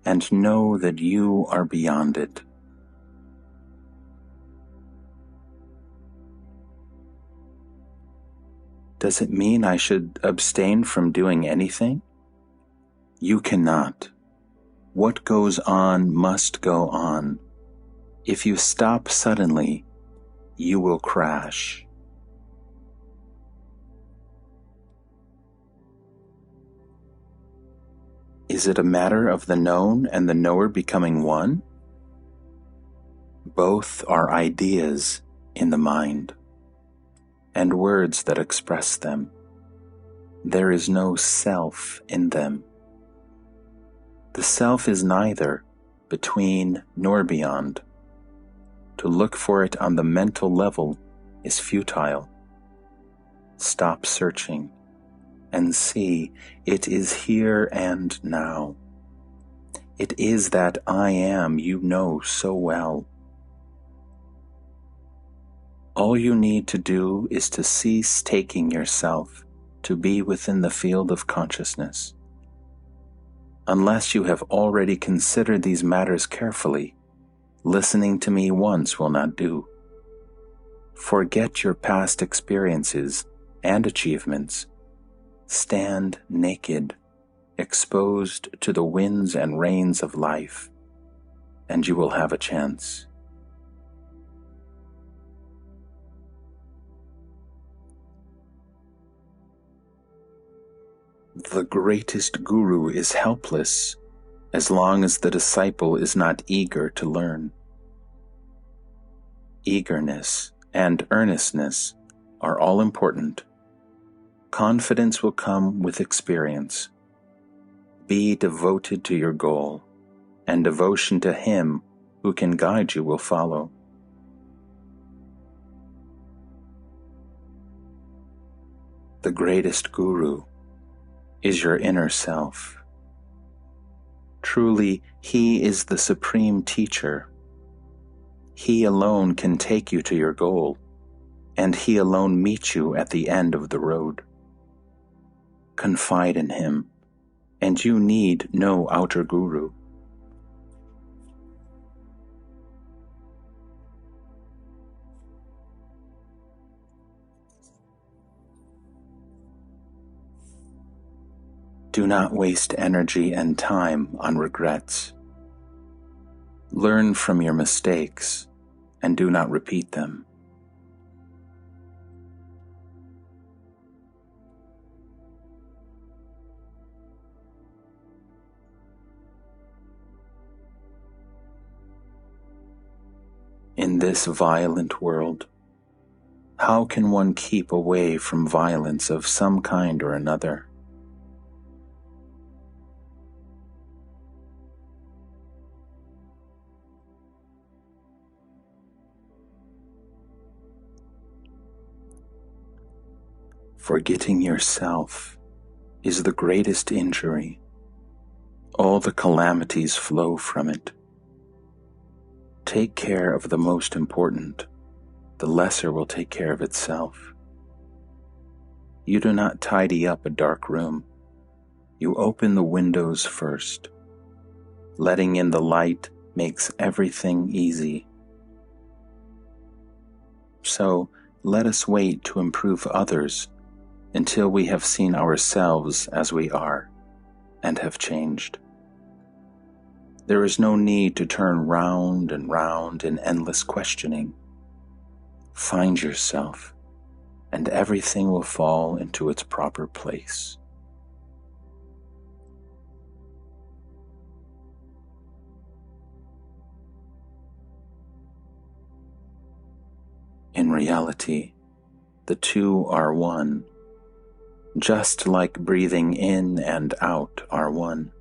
and know that you are beyond it. Does it mean I should abstain from doing anything? You cannot. What goes on must go on. If you stop suddenly, you will crash. Is it a matter of the known and the knower becoming one? Both are ideas in the mind, and words that express them. There is no self in them. The self is neither between nor beyond. To look for it on the mental level is futile. Stop searching and see it is here and now. It is that I am you know so well. All you need to do is to cease taking yourself to be within the field of consciousness. Unless you have already considered these matters carefully, listening to me once will not do. Forget your past experiences and achievements. Stand naked exposed to the winds and rains of life, and you will have a chance. The greatest guru is helpless as long as the disciple is not eager to learn. Eagerness and earnestness are all important. Confidence will come with experience. Be devoted to your goal, and devotion to Him who can guide you will follow. The greatest guru is your inner self. Truly, He is the supreme teacher. He alone can take you to your goal, and He alone meets you at the end of the road. Confide in Him, and you need no outer guru. Do not waste energy and time on regrets. Learn from your mistakes and do not repeat them. In this violent world, how can one keep away from violence of some kind or another? Forgetting yourself is the greatest injury. All the calamities flow from it. Take care of the most important. The lesser will take care of itself. You do not tidy up a dark room. You open the windows first. Letting in the light makes everything easy. So let us wait to improve others until we have seen ourselves as we are and have changed. There is no need to turn round and round in endless questioning. Find yourself, and everything will fall into its proper place. In reality, the two are one, just like breathing in and out are one.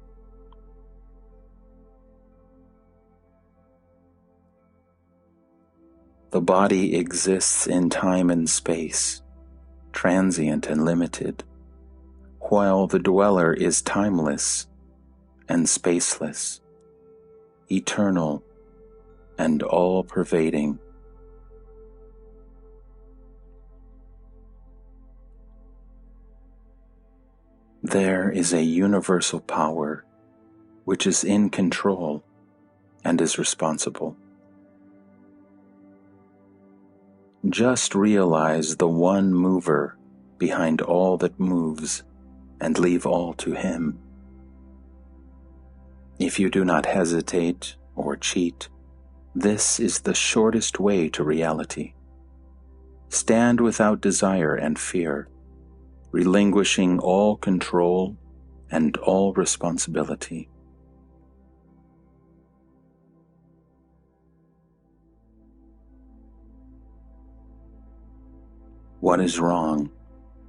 The body exists in time and space, transient and limited, while the dweller is timeless and spaceless, eternal and all-pervading. There is a universal power which is in control and is responsible. Just realize the one mover behind all that moves and leave all to Him. If you do not hesitate or cheat, this is the shortest way to reality. Stand without desire and fear, relinquishing all control and all responsibility. What is wrong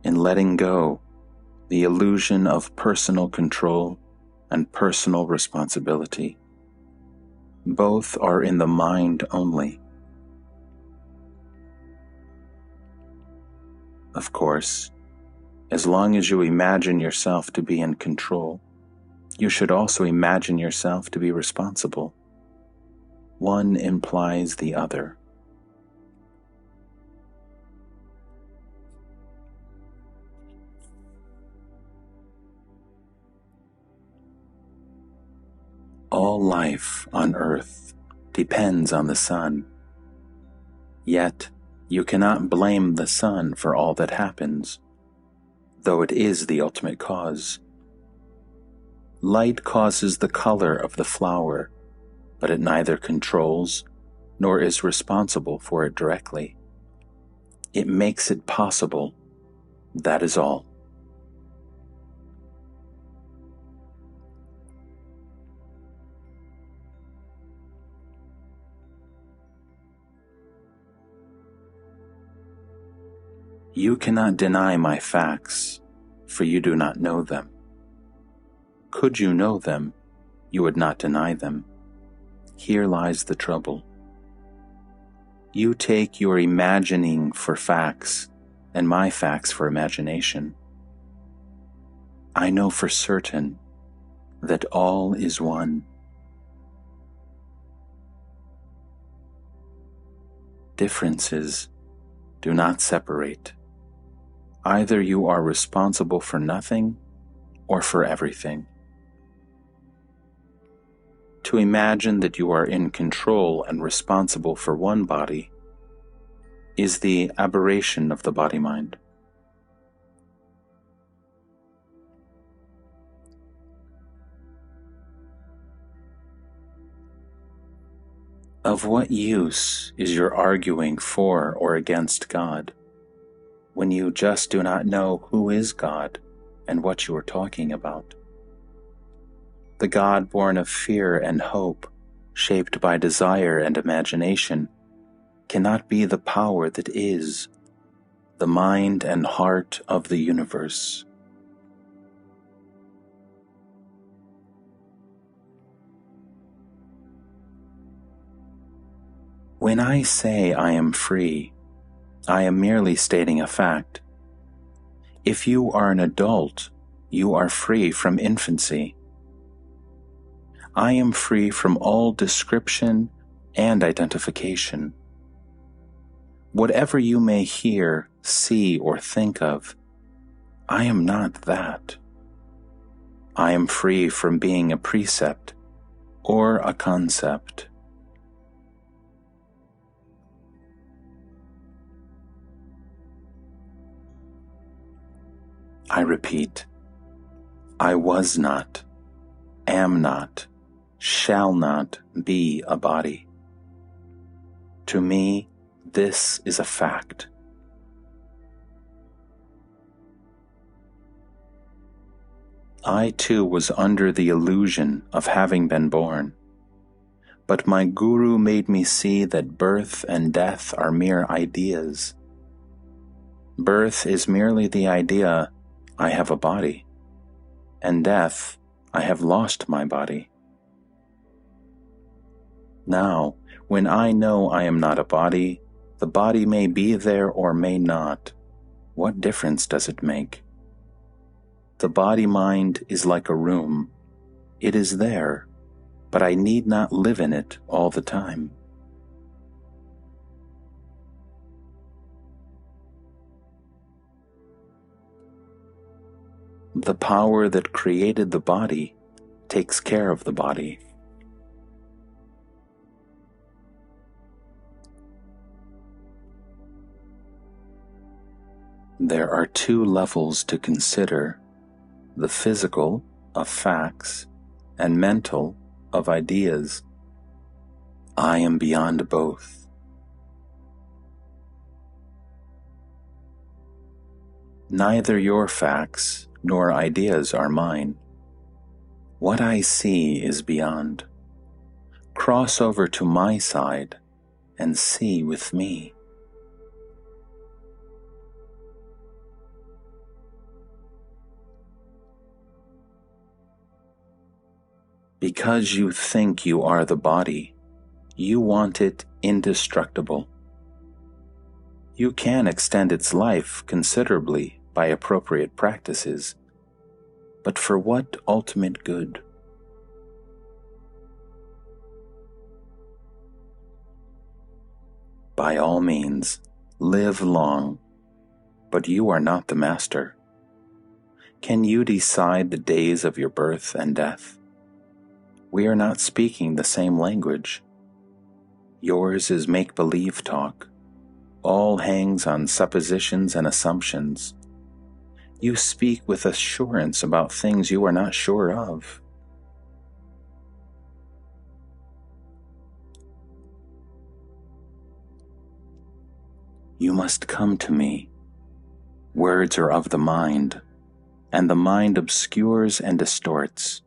in letting go the illusion of personal control and personal responsibility? Both are in the mind only. Of course, as long as you imagine yourself to be in control, you should also imagine yourself to be responsible. One implies the other. All life on earth depends on the sun. Yet, you cannot blame the sun for all that happens, though it is the ultimate cause. Light causes the color of the flower, but it neither controls nor is responsible for it directly. It makes it possible, that is all. You cannot deny my facts, for you do not know them. Could you know them, you would not deny them. Here lies the trouble. You take your imagining for facts, and my facts for imagination. I know for certain that all is one. Differences do not separate. Either you are responsible for nothing or for everything. To imagine that you are in control and responsible for one body is the aberration of the body-mind. Of what use is your arguing for or against God when you just do not know who is God and what you are talking about? The God born of fear and hope, shaped by desire and imagination, cannot be the power that is, the mind and heart of the universe. When I say I am free, I am merely stating a fact. If you are an adult, you are free from infancy. I am free from all description and identification. Whatever you may hear, see, or think of, I am not that. I am free from being a precept or a concept. I repeat, I was not, am not, shall not be a body. To me, this is a fact. I too was under the illusion of having been born, but my guru made me see that birth and death are mere ideas. Birth is merely the idea, I have a body, and death, I have lost my body. Now, when I know I am not a body, the body may be there or may not. What difference does it make? The body-mind is like a room. It is there, but I need not live in it all the time. The power that created the body takes care of the body. There are two levels to consider, the physical of facts and mental of ideas. I am beyond both. Neither your facts nor ideas are mine. What I see is beyond. Cross over to my side and see with me. Because you think you are the body, you want it indestructible. You can extend its life considerably by appropriate practices, but for what ultimate good? By all means, live long, but you are not the master. Can you decide the days of your birth and death? We are not speaking the same language. Yours is make-believe talk. All hangs on suppositions and assumptions. You speak with assurance about things you are not sure of. You must come to me. Words are of the mind, and the mind obscures and distorts.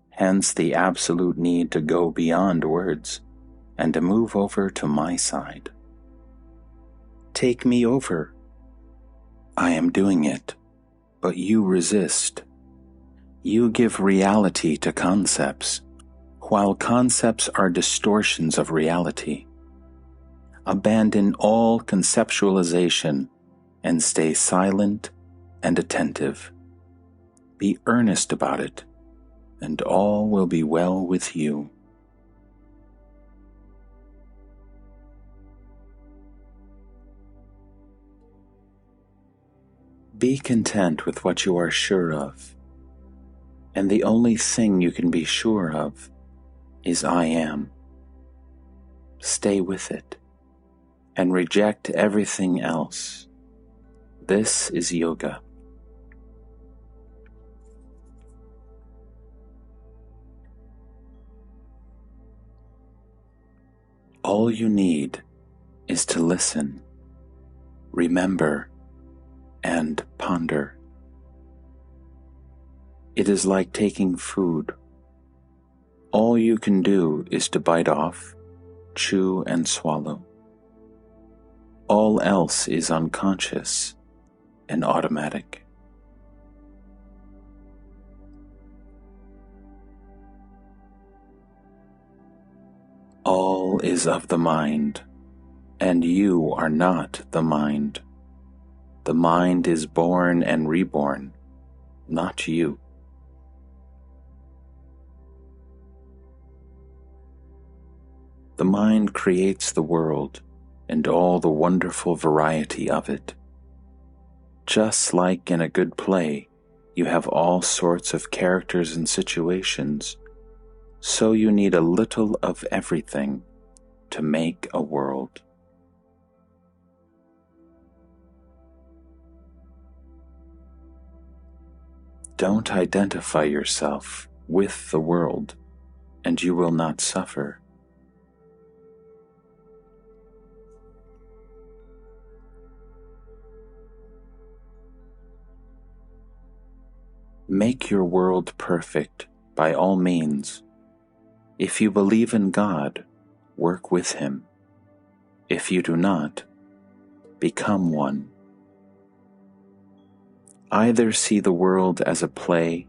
Hence the absolute need to go beyond words and to move over to my side. Take me over. I am doing it, but you resist. You give reality to concepts, while concepts are distortions of reality. Abandon all conceptualization and stay silent and attentive. Be earnest about it, and all will be well with you. Be content with what you are sure of, and the only thing you can be sure of is I am. Stay with it, and reject everything else. This is yoga. All you need is to listen, remember, and ponder. It is like taking food. All you can do is to bite off, chew, and swallow. All else is unconscious and automatic. All is of the mind, and you are not the mind. The mind is born and reborn, not you. The mind creates the world and all the wonderful variety of it. Just like in a good play, you have all sorts of characters and situations, so you need a little of everything to make a world. Don't identify yourself with the world, and you will not suffer. Make your world perfect by all means. If you believe in God, work with Him. If you do not, become one. Either see the world as a play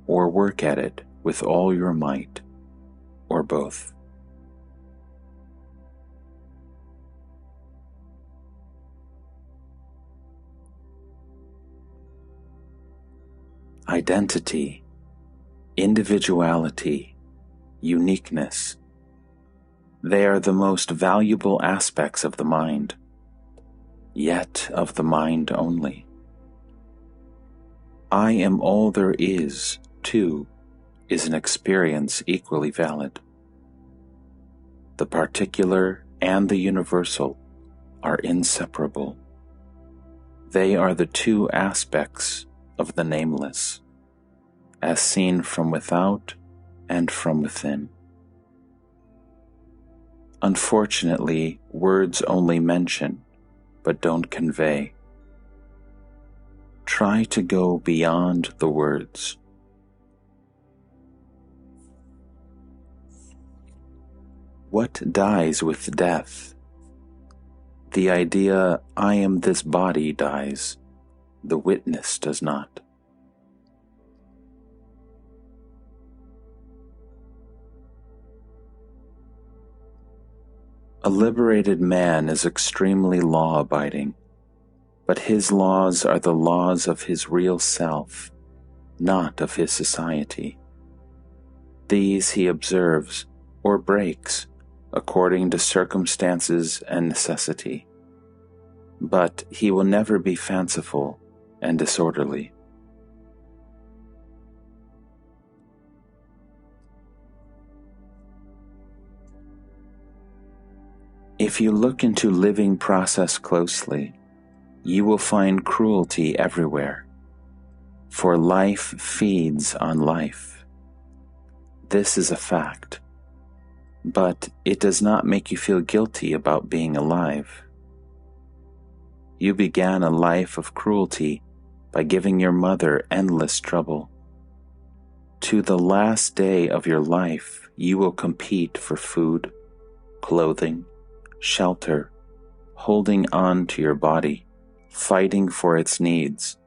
or work at it with all your might, or both. Identity, individuality, uniqueness. They are the most valuable aspects of the mind, yet of the mind only. I am all there is, too, is an experience equally valid. The particular and the universal are inseparable. They are the two aspects of the nameless, as seen from without and from within. Unfortunately, words only mention, but don't convey. Try to go beyond the words. What dies with death? The idea, I am this body, dies. The witness does not. A liberated man is extremely law-abiding, but his laws are the laws of his real self, not of his society. These he observes or breaks according to circumstances and necessity, but he will never be fanciful and disorderly. If you look into living process closely, you will find cruelty everywhere, for life feeds on life. This is a fact, but it does not make you feel guilty about being alive. You began a life of cruelty by giving your mother endless trouble. To the last day of your life, you will compete for food, clothing, shelter, holding on to your body, fighting for its needs,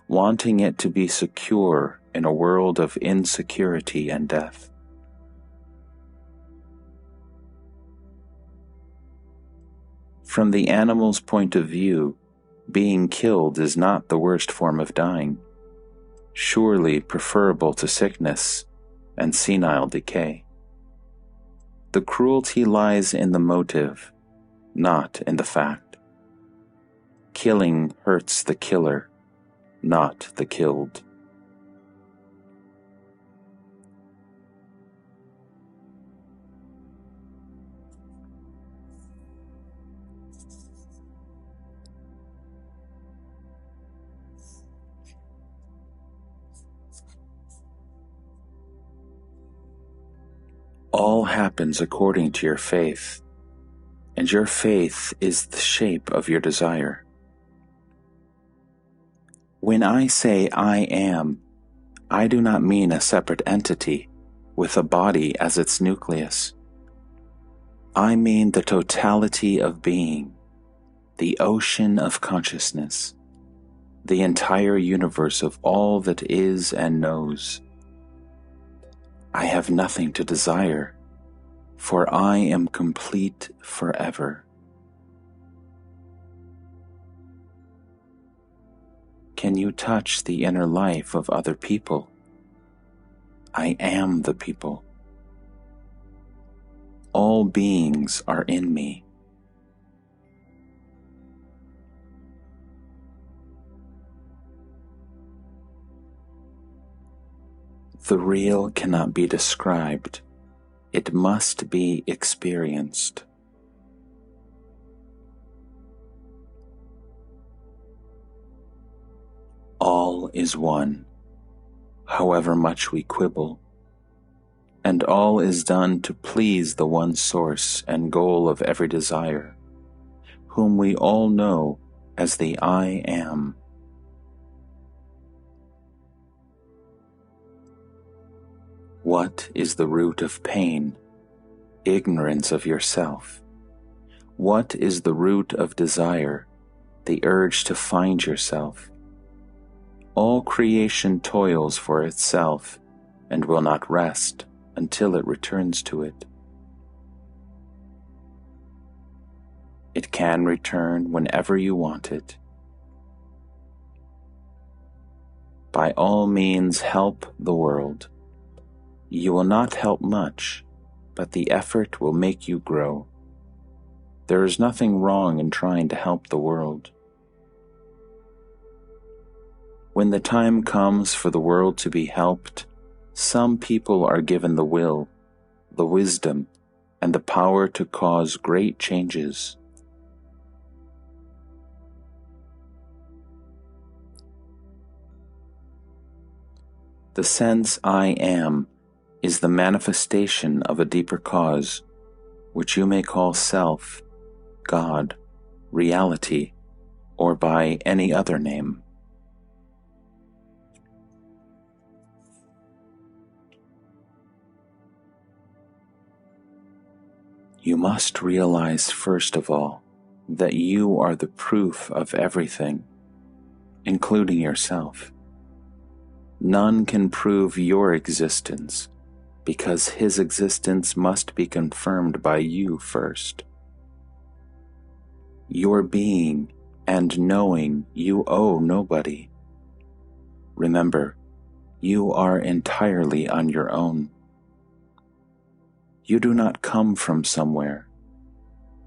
wanting it to be secure in a world of insecurity and death. From the animal's point of view, being killed is not the worst form of dying, surely preferable to sickness and senile decay. The cruelty lies in the motive, not in the fact. Killing hurts the killer, not the killed. All happens according to your faith, and your faith is the shape of your desire. When I say I am, I do not mean a separate entity with a body as its nucleus. I mean the totality of being, the ocean of consciousness, the entire universe of all that is and knows. I have nothing to desire, for I am complete forever. Can you touch the inner life of other people? I am the people. All beings are in me. The real cannot be described. It must be experienced. All is one, however much we quibble, and all is done to please the one source and goal of every desire, whom we all know as the I Am. What is the root of pain? Ignorance of yourself. What is the root of desire? The urge to find yourself. All creation toils for itself and will not rest until it returns to it. It can return whenever you want it. By all means, help the world. You will not help much, but the effort will make you grow. There is nothing wrong in trying to help the world. When the time comes for the world to be helped, some people are given the will, the wisdom, and the power to cause great changes. The sense I am is the manifestation of a deeper cause, which you may call self, God, reality, or by any other name. You must realize first of all that you are the proof of everything, including yourself. None can prove your existence, because his existence must be confirmed by you first. Your being and knowing you owe nobody. Remember, you are entirely on your own. You do not come from somewhere.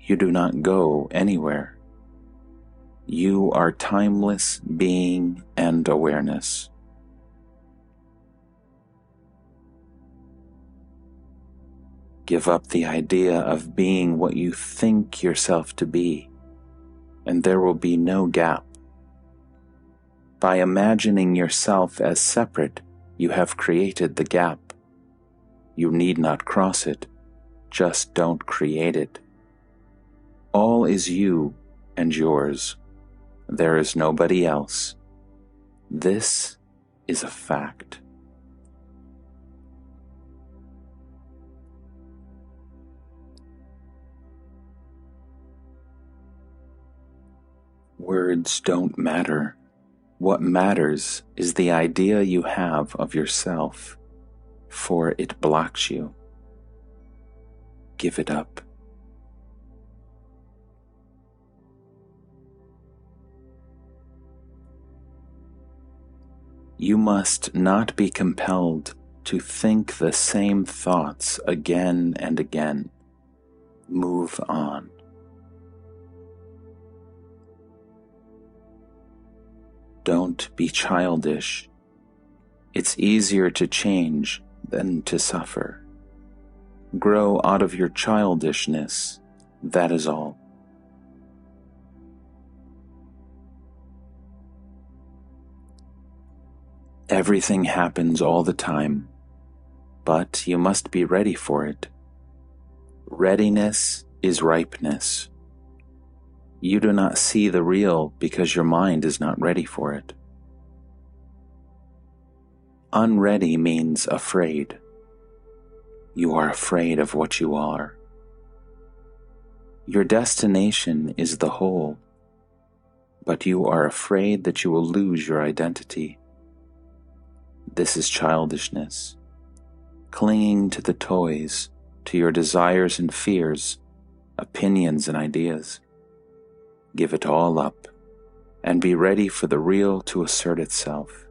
You do not go anywhere. You are timeless being and awareness. Give up the idea of being what you think yourself to be, and there will be no gap. By imagining yourself as separate, you have created the gap. You need not cross it, just don't create it. All is you and yours. There is nobody else. This is a fact. Words don't matter. What matters is the idea you have of yourself, for it blocks you. Give it up. You must not be compelled to think the same thoughts again and again. Move on. Don't be childish. It's easier to change than to suffer. Grow out of your childishness, that is all. Everything happens all the time, but you must be ready for it. Readiness is ripeness. You do not see the real because your mind is not ready for it. Unready means afraid. You are afraid of what you are. Your destination is the whole, but you are afraid that you will lose your identity. This is childishness, clinging to the toys, to your desires and fears, opinions and ideas. Give it all up and be ready for the real to assert itself.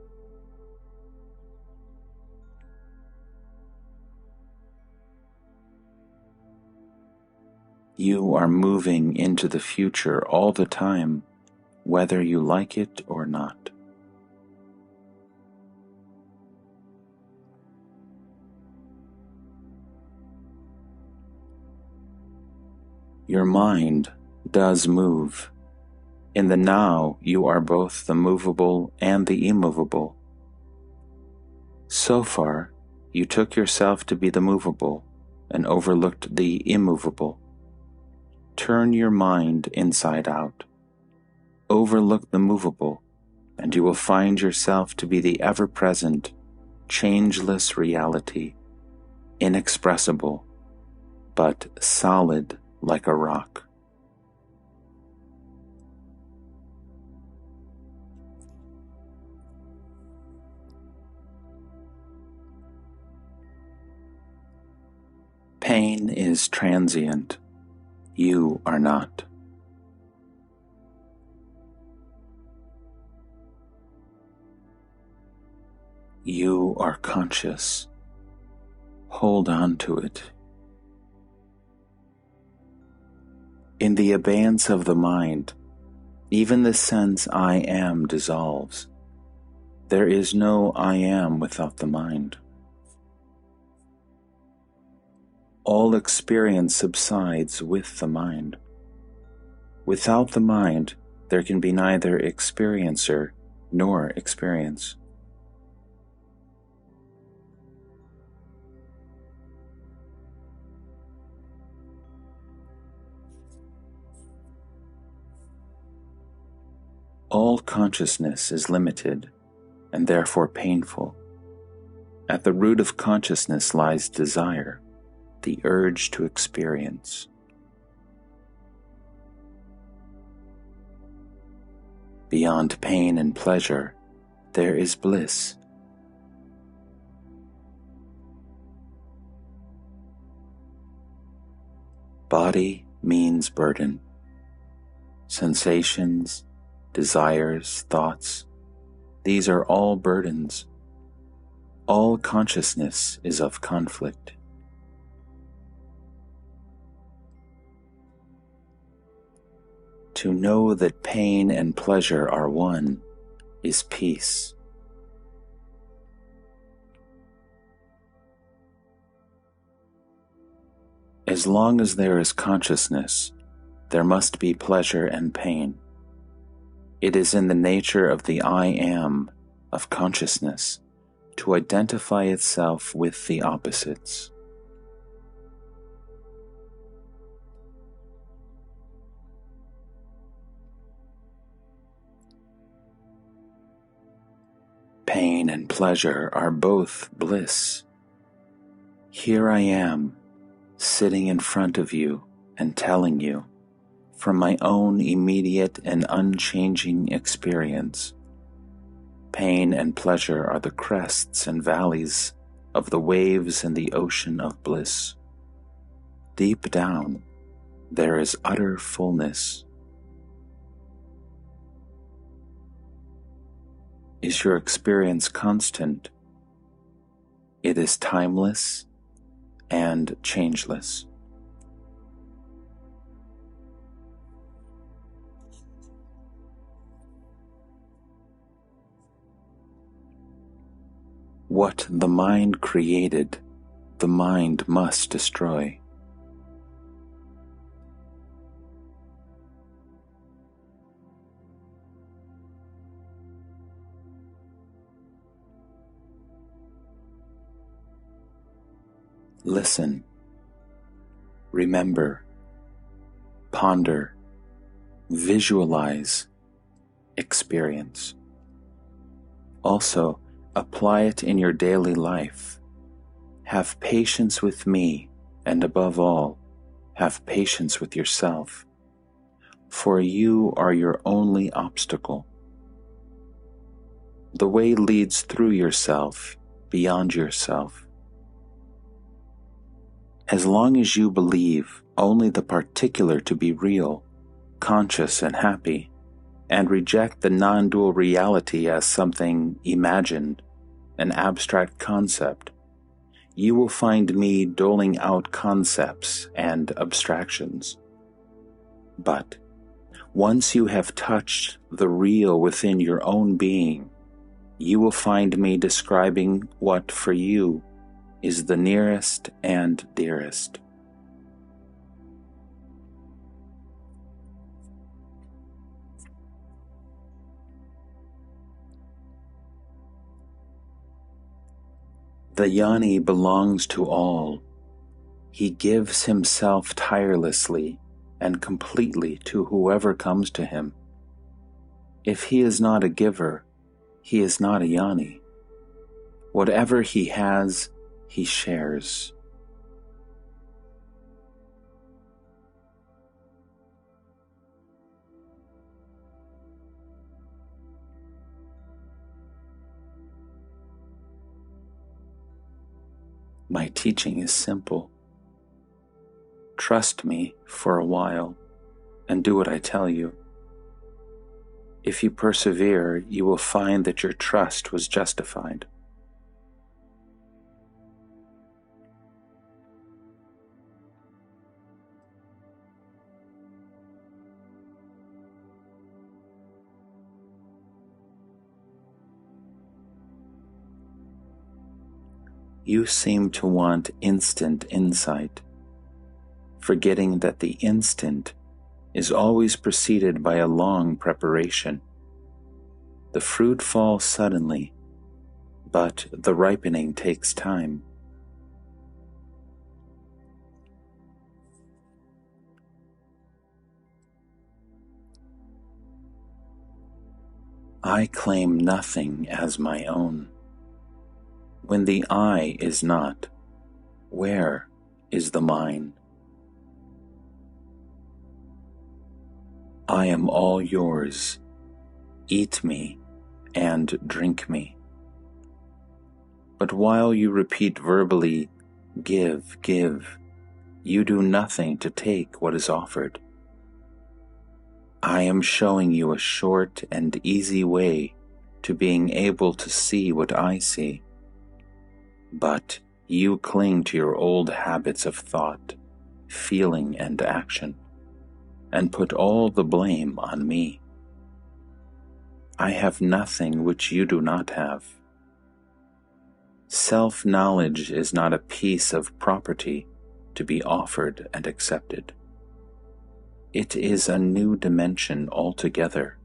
You are moving into the future all the time, whether you like it or not. Your mind does move. In the now, you are both the movable and the immovable. So far, you took yourself to be the movable and overlooked the immovable. Turn your mind inside out. Overlook the movable, and you will find yourself to be the ever-present, changeless reality, inexpressible, but solid like a rock. Pain is transient. You are not. You are conscious. Hold on to it. In the abeyance of the mind, even the sense I am dissolves. There is no I am without the mind. All experience subsides with the mind. Without the mind, there can be neither experiencer nor experience. All consciousness is limited and therefore painful. At the root of consciousness lies desire, the urge to experience. Beyond pain and pleasure, there is bliss. Body means burden. Sensations, desires, thoughts, these are all burdens. All consciousness is of conflict. To know that pain and pleasure are one is peace. As long as there is consciousness, there must be pleasure and pain. It is in the nature of the I am of consciousness to identify itself with the opposites. Pain and pleasure are both bliss. Here I am, sitting in front of you and telling you, from my own immediate and unchanging experience, pain and pleasure are the crests and valleys of the waves in the ocean of bliss. Deep down, there is utter fullness. Is your experience constant? It is timeless and changeless. What the mind created, the mind must destroy. Listen, remember, ponder, visualize, experience. Also, apply it in your daily life. Have patience with me, and above all, have patience with yourself, for you are your only obstacle. The way leads through yourself, beyond yourself. As long as you believe only the particular to be real, conscious and happy, and reject the non-dual reality as something imagined, an abstract concept, you will find me doling out concepts and abstractions. But once you have touched the real within your own being, you will find me describing what for you is the nearest and dearest. The Jnani belongs to all. He gives himself tirelessly and completely to whoever comes to him. If he is not a giver, he is not a Jnani. Whatever he has, he shares. My teaching is simple. Trust me for a while and do what I tell you. If you persevere, you will find that your trust was justified. You seem to want instant insight, forgetting that the instant is always preceded by a long preparation. The fruit falls suddenly, but the ripening takes time. I claim nothing as my own. When the I is not, where is the mine? I am all yours. Eat me and drink me. But while you repeat verbally, give, give, you do nothing to take what is offered. I am showing you a short and easy way to being able to see what I see. But you cling to your old habits of thought, feeling, and action, and put all the blame on me. I have nothing which you do not have. Self-knowledge is not a piece of property to be offered and accepted. It is a new dimension altogether,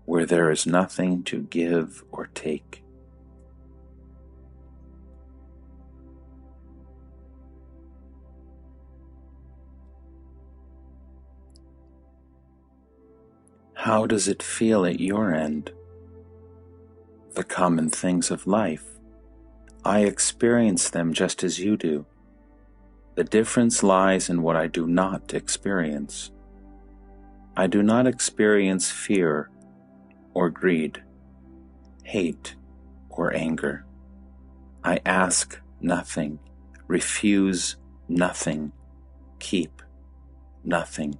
where there is nothing to give or take. How does it feel at your end? the common things of life. I experience them just as you do. The difference lies in what I do not experience. I do not experience fear or greed, hate or anger. I ask nothing, refuse nothing, keep nothing.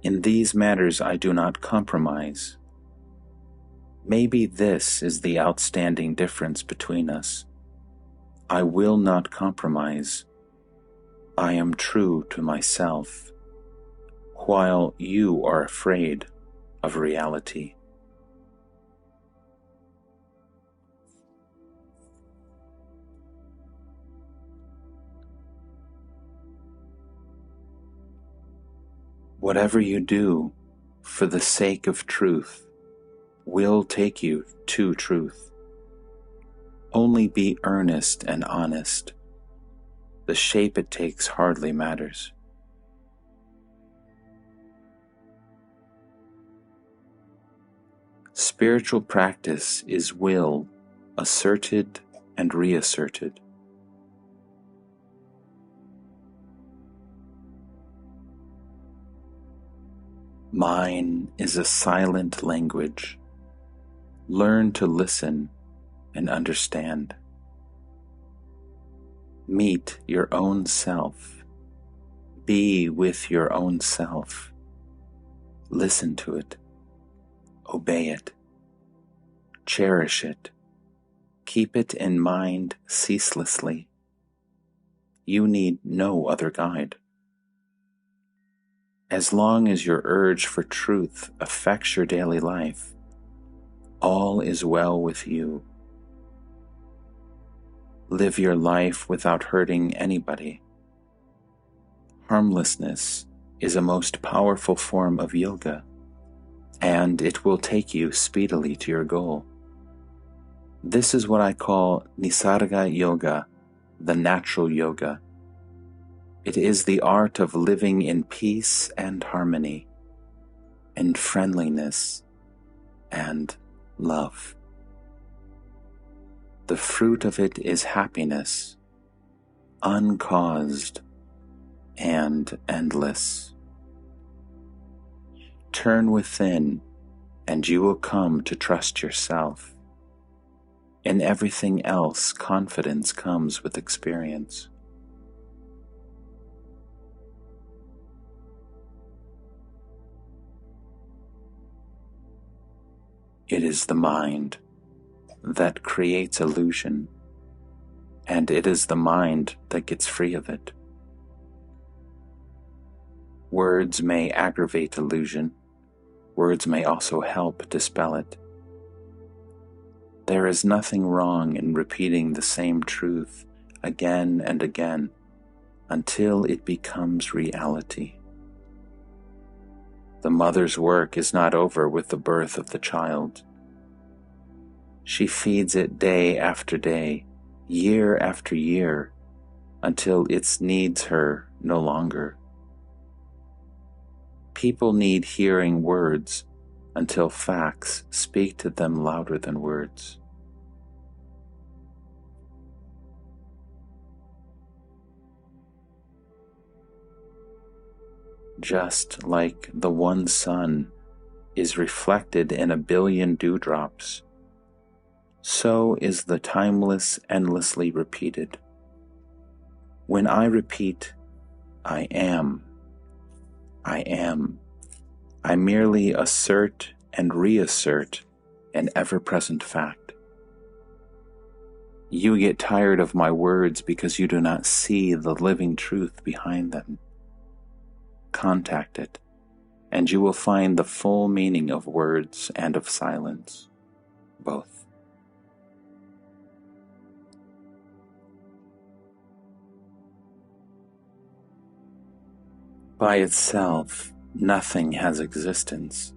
In these matters I do not compromise. Maybe this is the outstanding difference between us. I will not compromise. I am true to myself, while you are afraid of reality. Whatever you do for the sake of truth will take you to truth. Only be earnest and honest. The shape it takes hardly matters. Spiritual practice is will asserted and reasserted. Mine is a silent language. Learn to listen and understand. Meet your own self. Be with your own self. Listen to it. Obey it. Cherish it. Keep it in mind ceaselessly. You need no other guide. As long as your urge for truth affects your daily life, all is well with you. Live your life without hurting anybody. Harmlessness is a most powerful form of yoga, and it will take you speedily to your goal. This is what I call Nisarga Yoga, the natural yoga. It is the art of living in peace and harmony, in friendliness and love. The fruit of it is happiness, uncaused and endless. Turn within, and you will come to trust yourself. In everything else, confidence comes with experience. It is the mind that creates illusion, and it is the mind that gets free of it. Words may aggravate illusion. Words may also help dispel it. There is nothing wrong in repeating the same truth again and again until it becomes reality. The mother's work is not over with the birth of the child. She feeds it day after day, year after year, until it needs her no longer. People need hearing words until facts speak to them louder than words. Just like the one sun is reflected in a billion dewdrops, so is the timeless endlessly repeated. When I repeat, I am, I merely assert and reassert an ever-present fact. You get tired of my words because you do not see the living truth behind them. Contact it, and you will find the full meaning of words and of silence, both. By itself, nothing has existence.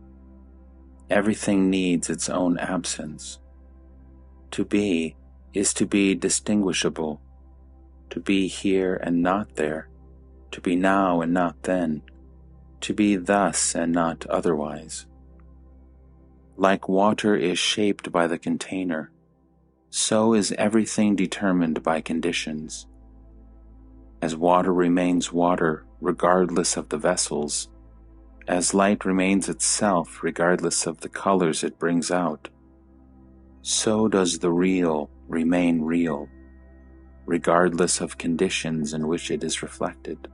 Everything needs its own absence. To be is to be distinguishable, to be here and not there, to be now and not then, to be thus and not otherwise. Like water is shaped by the container, so is everything determined by conditions. As water remains water regardless of the vessels, as light remains itself regardless of the colors it brings out, so does the real remain real, regardless of conditions in which it is reflected.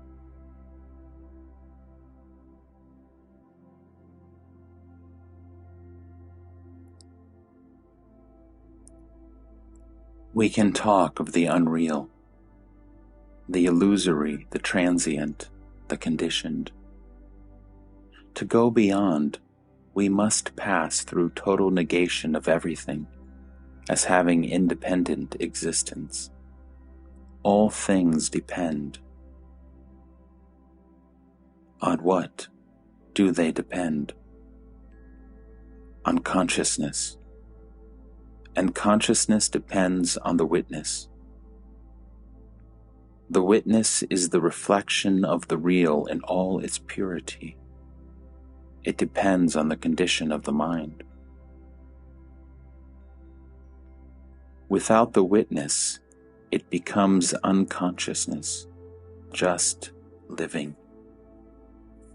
We can talk of the unreal, the illusory, the transient, the conditioned. To go beyond, we must pass through total negation of everything as having independent existence. All things depend. On what do they depend? On consciousness. And consciousness depends on the witness. The witness is the reflection of the real in all its purity. It depends on the condition of the mind. Without the witness, it becomes unconsciousness, just living.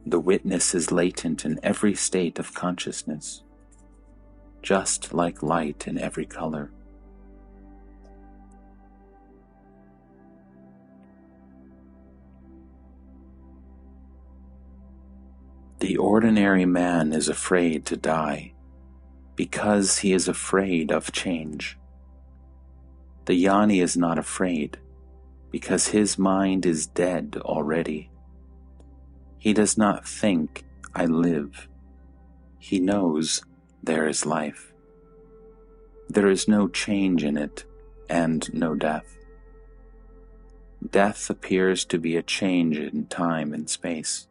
The witness is latent in every state of consciousness, just like light in every color. The ordinary man is afraid to die because he is afraid of change. The jnani is not afraid because his mind is dead already. He does not think, I live. He knows there is life. There is no change in it and no death. Death appears to be a change in time and space.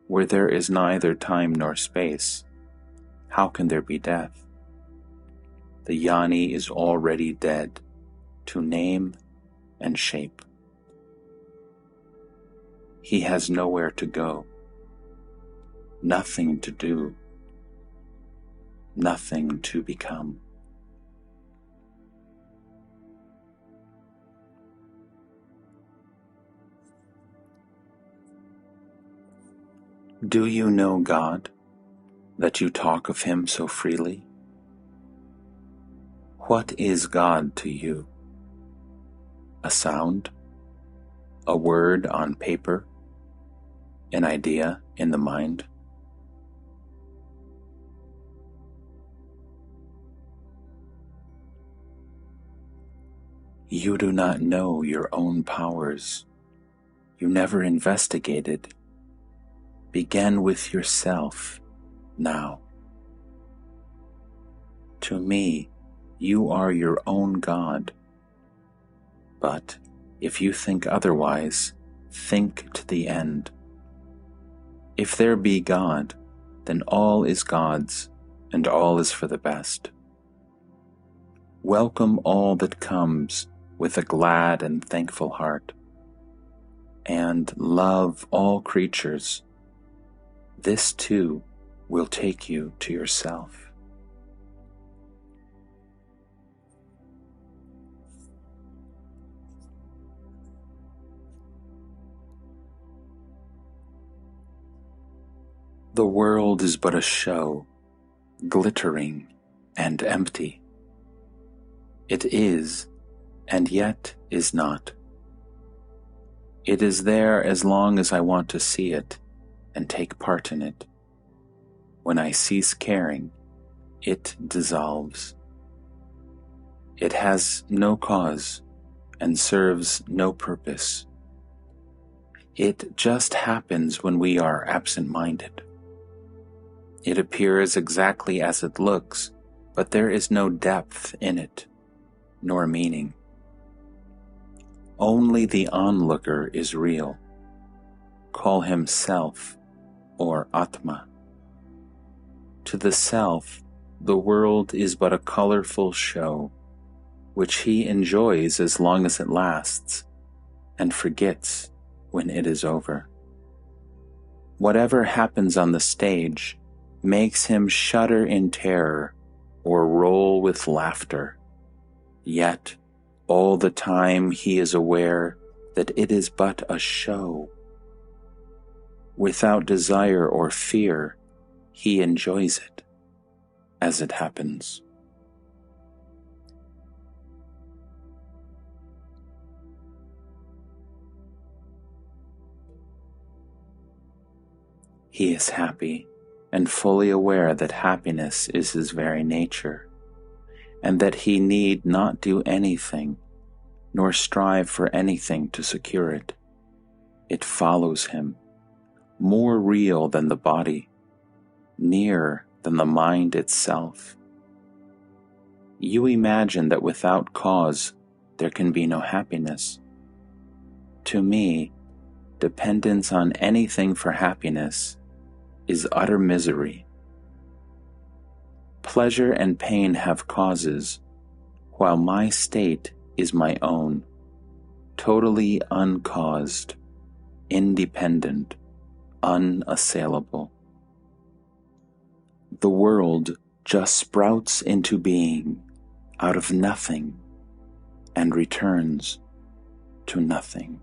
Where there is neither time nor space, how can there be death? The jnani is already dead to name and shape. He has nowhere to go, nothing to do, nothing to become. Do you know God, that you talk of Him so freely? What is God to you? A sound? A word on paper? An idea in the mind? You do not know your own powers. You never investigated. Begin with yourself now. To me, you are your own God. But if you think otherwise, think to the end. If there be God, then all is God's, and all is for the best. Welcome all that comes with a glad and thankful heart, and love all creatures. This too will take you to yourself. The world is but a show, glittering and empty. It is, and yet is not. It is there as long as I want to see it and take part in it. When I cease caring, it dissolves. It has no cause and serves no purpose. It just happens when we are absent-minded. It appears exactly as it looks, but there is no depth in it, nor meaning. Only the onlooker is real. Call him self or Atma. To the self, the world is but a colorful show, which he enjoys as long as it lasts, and forgets when it is over. Whatever happens on the stage makes him shudder in terror or roll with laughter. Yet all the time he is aware that it is but a show. Without desire or fear, he enjoys it as it happens. He is happy and fully aware that happiness is his very nature, and that he need not do anything, nor strive for anything to secure it. It follows him, more real than the body, nearer than the mind itself. You imagine that without cause there can be no happiness. To me, dependence on anything for happiness is utter misery. Pleasure and pain have causes, while my state is my own, totally uncaused, independent, unassailable. The world just sprouts into being out of nothing and returns to nothing.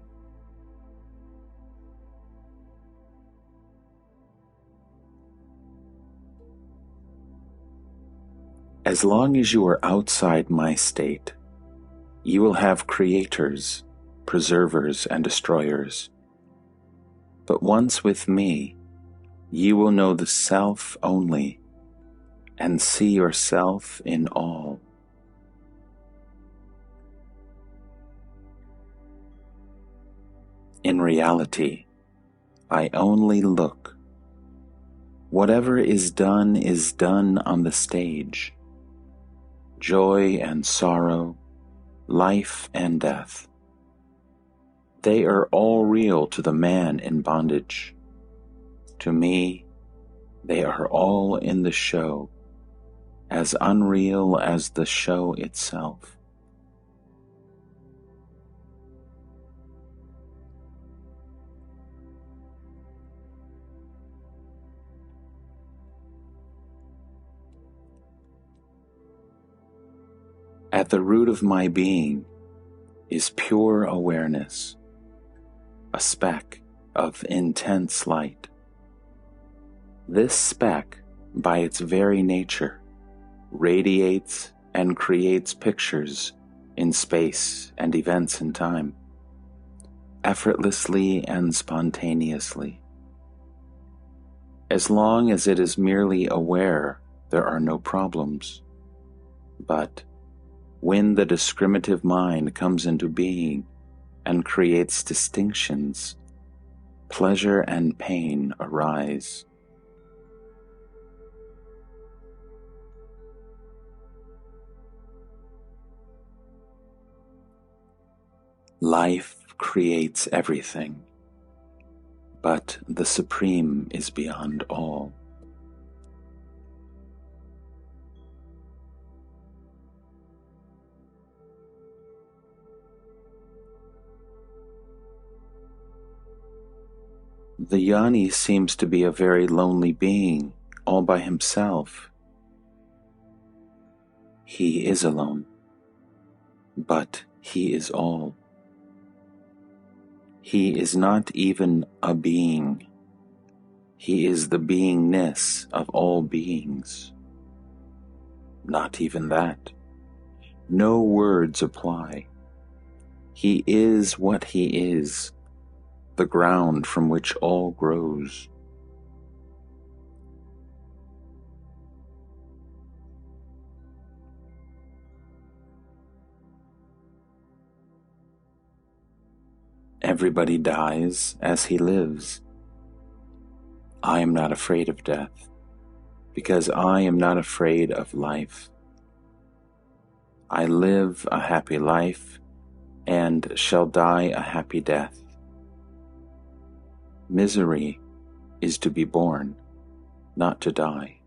As long as you are outside my state, you will have creators, preservers, and destroyers. But once with me, you will know the self only and see yourself in all. In reality, I only look. Whatever is done on the stage. Joy and sorrow, life and death. They are all real to the man in bondage. To me, they are all in the show, as unreal as the show itself. At the root of my being is pure awareness, a speck of intense light. This speck, by its very nature, radiates and creates pictures in space and events in time, effortlessly and spontaneously. As long as it is merely aware, there are no problems. But when the discriminative mind comes into being and creates distinctions, pleasure and pain arise. Life creates everything, but the Supreme is beyond all. The Yoni seems to be a very lonely being, all by himself. He is alone, but he is all. He is not even a being. He is the beingness of all beings. Not even that. No words apply. He is what he is, the ground from which all grows. Everybody dies as he lives. I am not afraid of death, because I am not afraid of life. I live a happy life and shall die a happy death. Misery is to be born, not to die.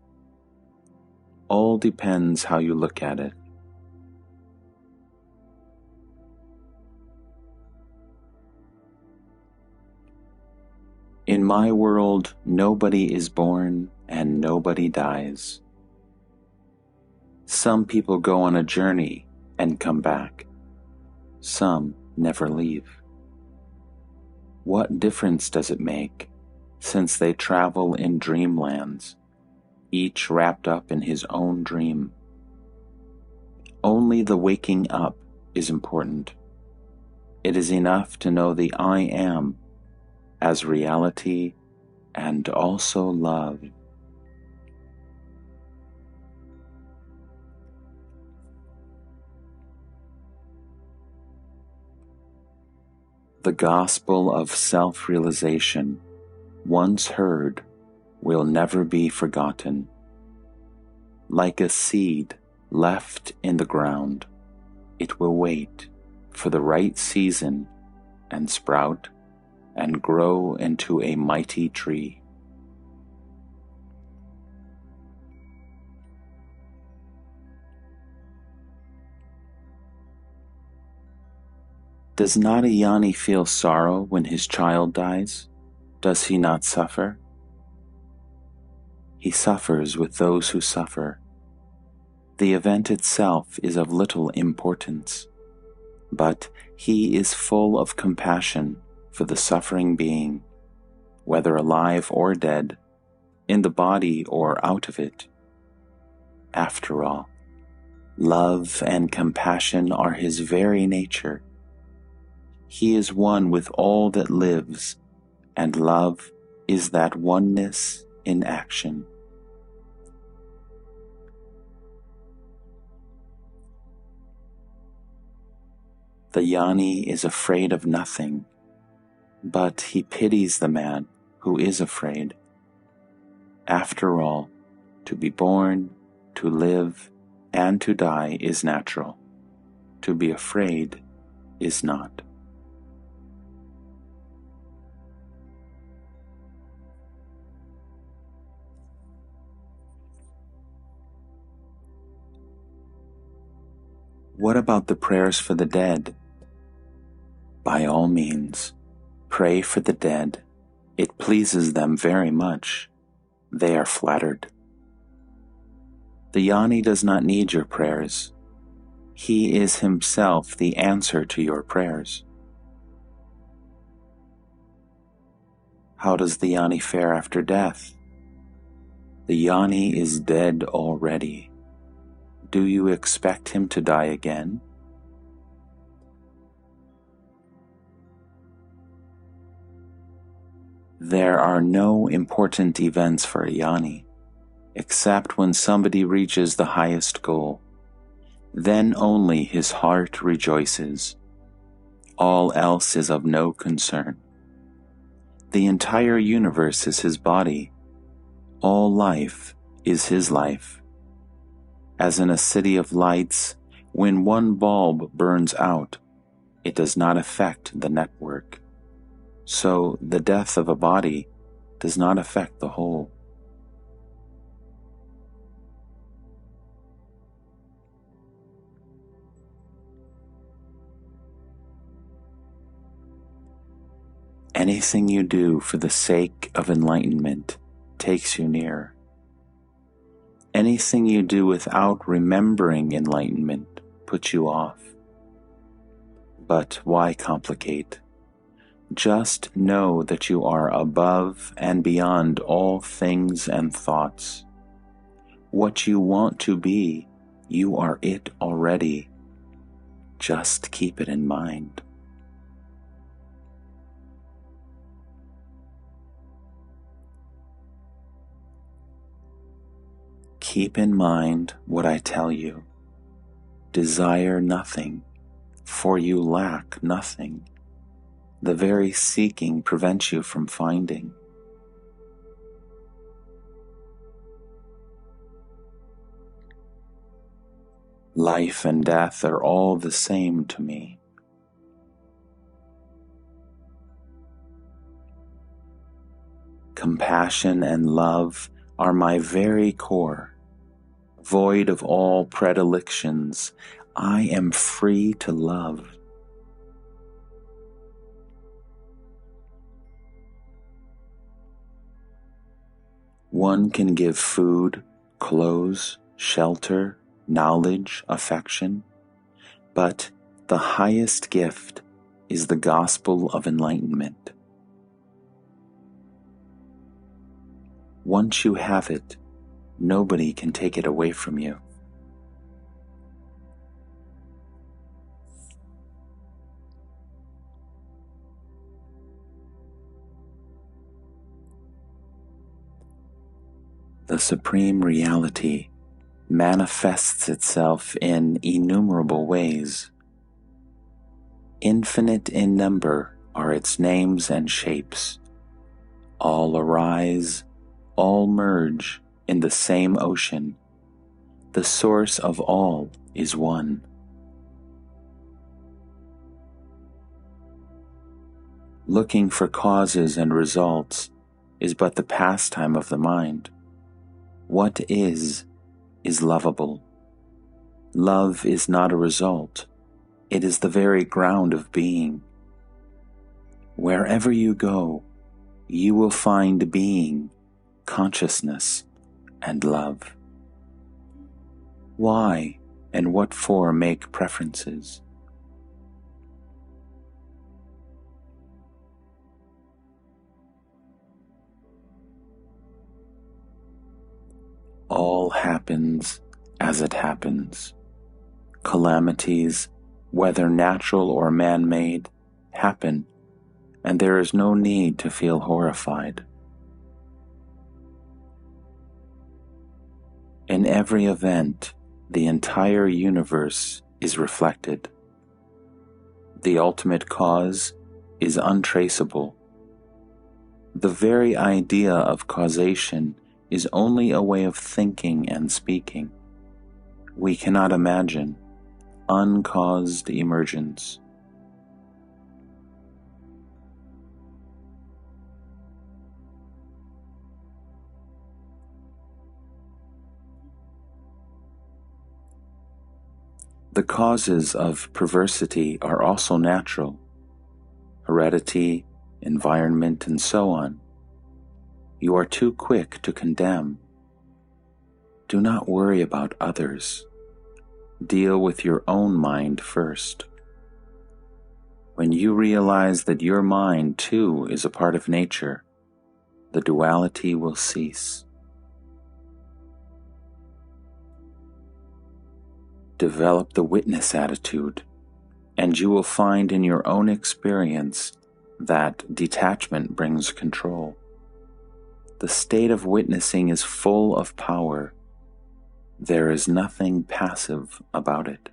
All depends how you look at it. In my world, nobody is born and nobody dies. Some people go on a journey and come back. Some never leave. What difference does it make, since they travel in dreamlands, each wrapped up in his own dream? Only the waking up is important. It is enough to know the I am as reality and also love. The gospel of self-realization, once heard, will never be forgotten. Like a seed left in the ground, it will wait for the right season and sprout and grow into a mighty tree. Does not a Jnani feel sorrow when his child dies? Does he not suffer? He suffers with those who suffer. The event itself is of little importance, but he is full of compassion for the suffering being, whether alive or dead, in the body or out of it. After all, love and compassion are his very nature. He is one with all that lives, and love is that oneness in action. The Jnani is afraid of nothing, but he pities the man who is afraid. After all, to be born, to live, and to die is natural. To be afraid is not. What about the prayers for the dead? By all means, pray for the dead. It pleases them very much. They are flattered. The Jnani does not need your prayers. He is himself the answer to your prayers. How does the Jnani fare after death? The Jnani is dead already. Do you expect him to die again? There are no important events for a Jnani, except when somebody reaches the highest goal. Then only his heart rejoices. All else is of no concern. The entire universe is his body. All life is his life. As in a city of lights, when one bulb burns out, it does not affect the network. So the death of a body does not affect the whole. Anything you do for the sake of enlightenment takes you near. Anything you do without remembering enlightenment puts you off. But why complicate? Just know that you are above and beyond all things and thoughts. What you want to be, you are it already. Just keep it in mind. Keep in mind what I tell you. Desire nothing, for you lack nothing. The very seeking prevents you from finding. Life and death are all the same to me. Compassion and love are my very core. Void of all predilections, I am free to love. One can give food, clothes, shelter, knowledge, affection, but the highest gift is the gospel of enlightenment. Once you have it, nobody can take it away from you. The Supreme Reality manifests itself in innumerable ways. Infinite in number are its names and shapes. All arise, all merge in the same ocean. The source of all is one. Looking for causes and results is but the pastime of the mind. What is lovable. Love is not a result. It is the very ground of being. Wherever you go, you will find being, consciousness, and love. Why and what for make preferences? All happens as it happens. Calamities, whether natural or man-made, happen, and there is no need to feel horrified. In every event, the entire universe is reflected. The ultimate cause is untraceable. The very idea of causation is only a way of thinking and speaking. We cannot imagine uncaused emergence. The causes of perversity are also natural: heredity, environment, and so on. You are too quick to condemn. Do not worry about others. Deal with your own mind first. When you realize that your mind too is a part of nature, the duality will cease. Develop the witness attitude, and you will find in your own experience that detachment brings control. The state of witnessing is full of power. There is nothing passive about it.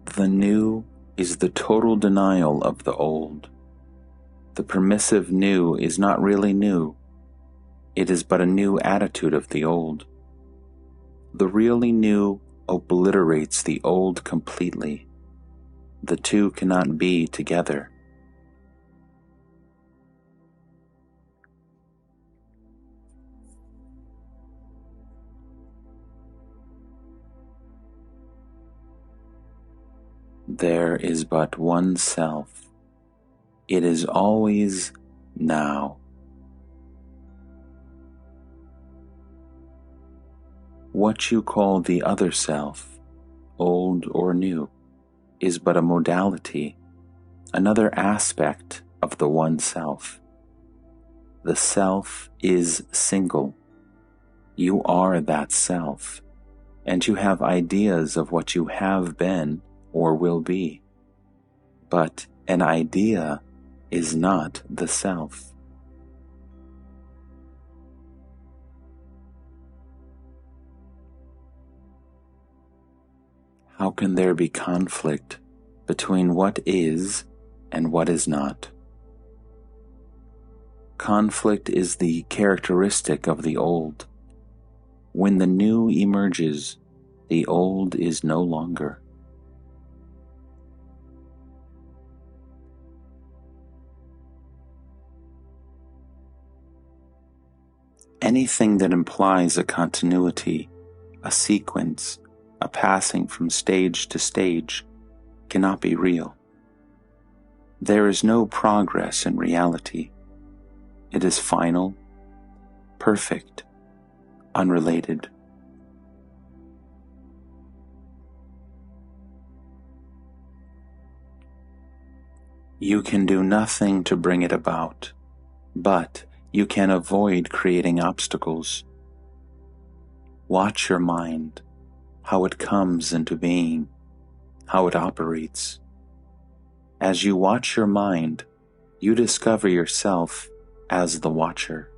The new is the total denial of the old. The permissive new is not really new. It is but a new attitude of the old. The really new obliterates the old completely. The two cannot be together. There is but one self. It is always now. What you call the other self, old or new, is but a modality, another aspect of the one self. The self is single. You are that self, and you have ideas of what you have been or will be. But an idea is not the self. How can there be conflict between what is and what is not? Conflict is the characteristic of the old. When the new emerges, the old is no longer. Anything that implies a continuity, a sequence, a passing from stage to stage cannot be real. There is no progress in reality. It is final, perfect, unrelated. You can do nothing to bring it about, but you can avoid creating obstacles. Watch your mind, how it comes into being, how it operates. As you watch your mind, you discover yourself as the watcher.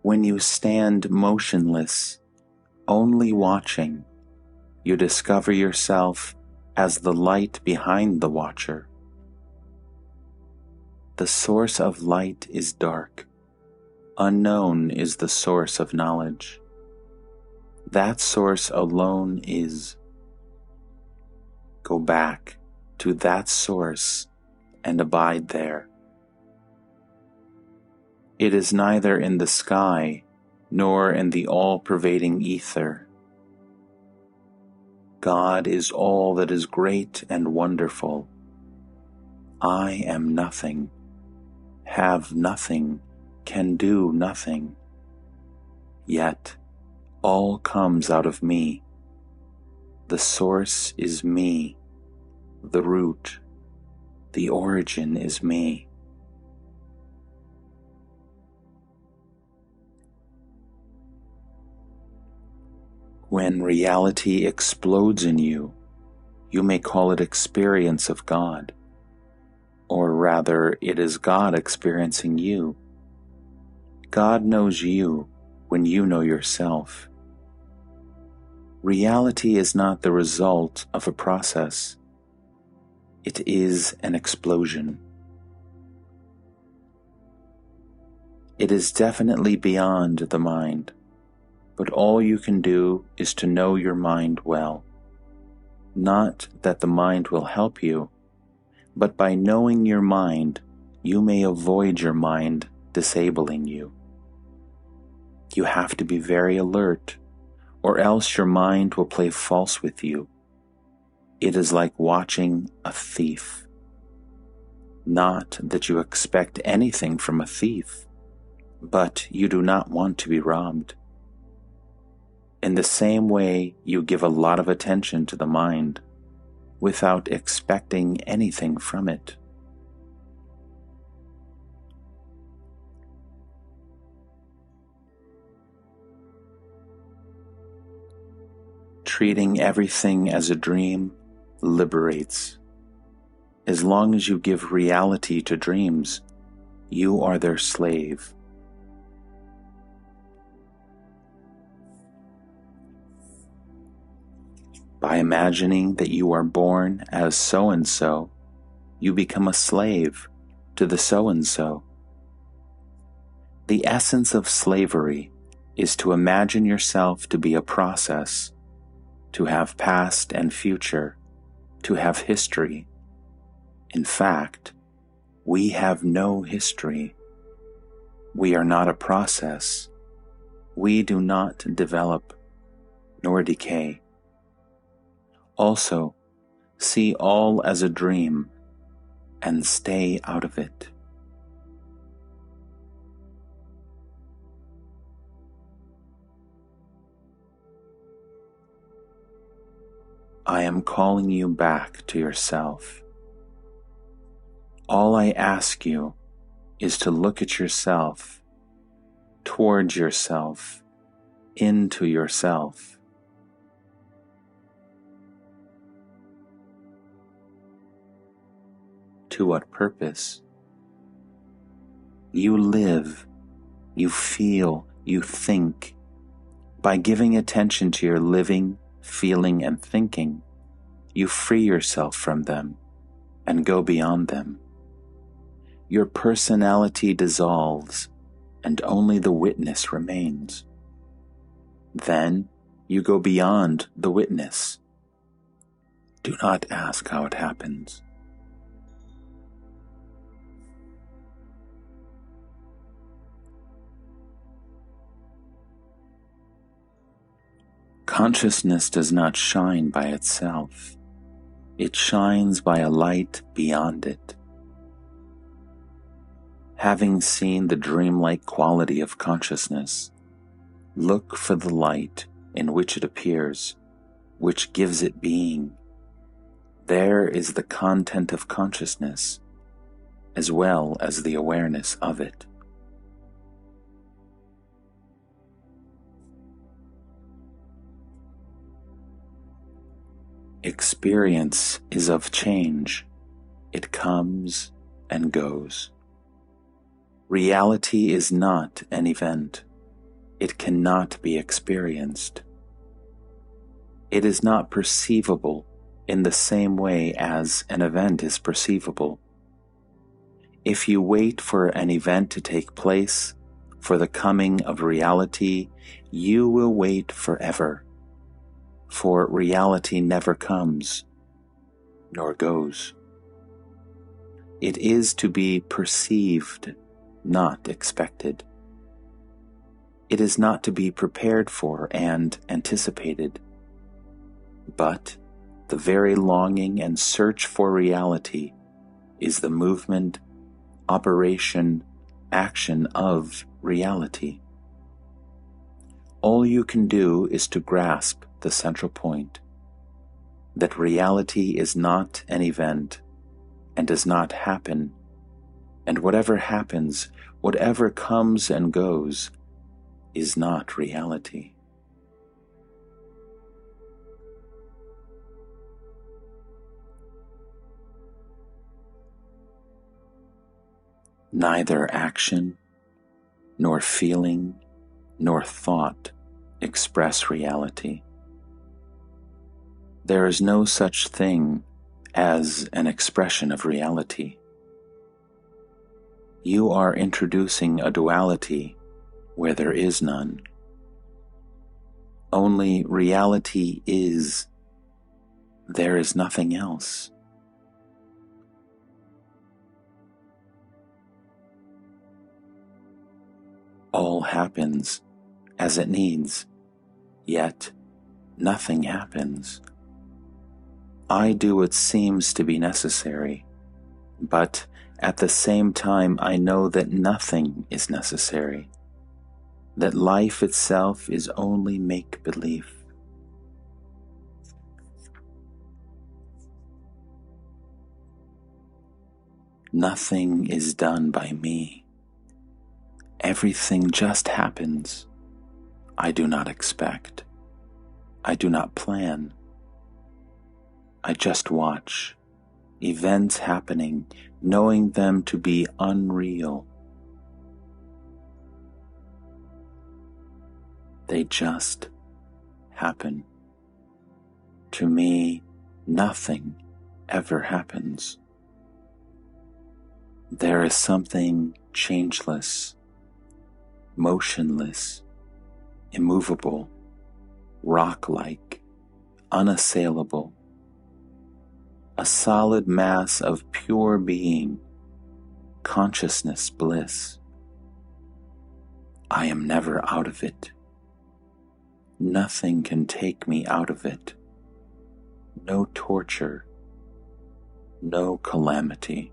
When you stand motionless, only watching, you discover yourself as the light behind the watcher. The source of light is dark. Unknown is the source of knowledge. That source alone is. Go back to that source and abide there. It is neither in the sky nor in the all-pervading ether. God is all that is great and wonderful. I am nothing, have nothing, can do nothing. Yet all comes out of me. The source is me. The root, the origin is me. When reality explodes in you, you may call it experience of God, or rather, it is God experiencing you. God knows you when you know yourself. Reality is not the result of a process. It is an explosion. It is definitely beyond the mind, but all you can do is to know your mind well. Not that the mind will help you, but by knowing your mind, you may avoid your mind disabling you. You have to be very alert, or else your mind will play false with you. It is like watching a thief. Not that you expect anything from a thief, but you do not want to be robbed. In the same way, you give a lot of attention to the mind without expecting anything from it. Treating everything as a dream liberates. As long as you give reality to dreams, you are their slave. By imagining that you are born as so-and-so, you become a slave to the so-and-so. The essence of slavery is to imagine yourself to be a process, to have past and future, to have history. In fact, we have no history. We are not a process. We do not develop nor decay. Also, see all as a dream and stay out of it. I am calling you back to yourself. All I ask you is to look at yourself, towards yourself, into yourself. To what purpose? You live, you feel, you think. By giving attention to your living, feeling, and thinking, you free yourself from them and go beyond them. Your personality dissolves and only the witness remains. Then you go beyond the witness. Do not ask how it happens. Consciousness does not shine by itself. It shines by a light beyond it. Having seen the dreamlike quality of consciousness, look for the light in which it appears, which gives it being. There is the content of consciousness, as well as the awareness of it. Experience is of change. It comes and goes. Reality is not an event. It cannot be experienced. It is not perceivable in the same way as an event is perceivable. If you wait for an event to take place, for the coming of reality, you will wait forever, for reality never comes, nor goes. It is to be perceived, not expected. It is not to be prepared for and anticipated, but the very longing and search for reality is the movement, operation, action of reality. All you can do is to grasp the central point, that reality is not an event and does not happen, and whatever happens, whatever comes and goes, is not reality. Neither action, nor feeling, nor thought express reality. There is no such thing as an expression of reality. You are introducing a duality where there is none. Only reality is. There is nothing else. All happens as it needs, yet nothing happens. I do what seems to be necessary, but at the same time I know that nothing is necessary, that life itself is only make-believe. Nothing is done by me. Everything just happens. I do not expect. I do not plan. I just watch events happening, knowing them to be unreal. They just happen. To me, nothing ever happens. There is something changeless, motionless, immovable, rock-like, unassailable, a solid mass of pure being, consciousness bliss. I am never out of it. Nothing can take me out of it. No torture, no calamity.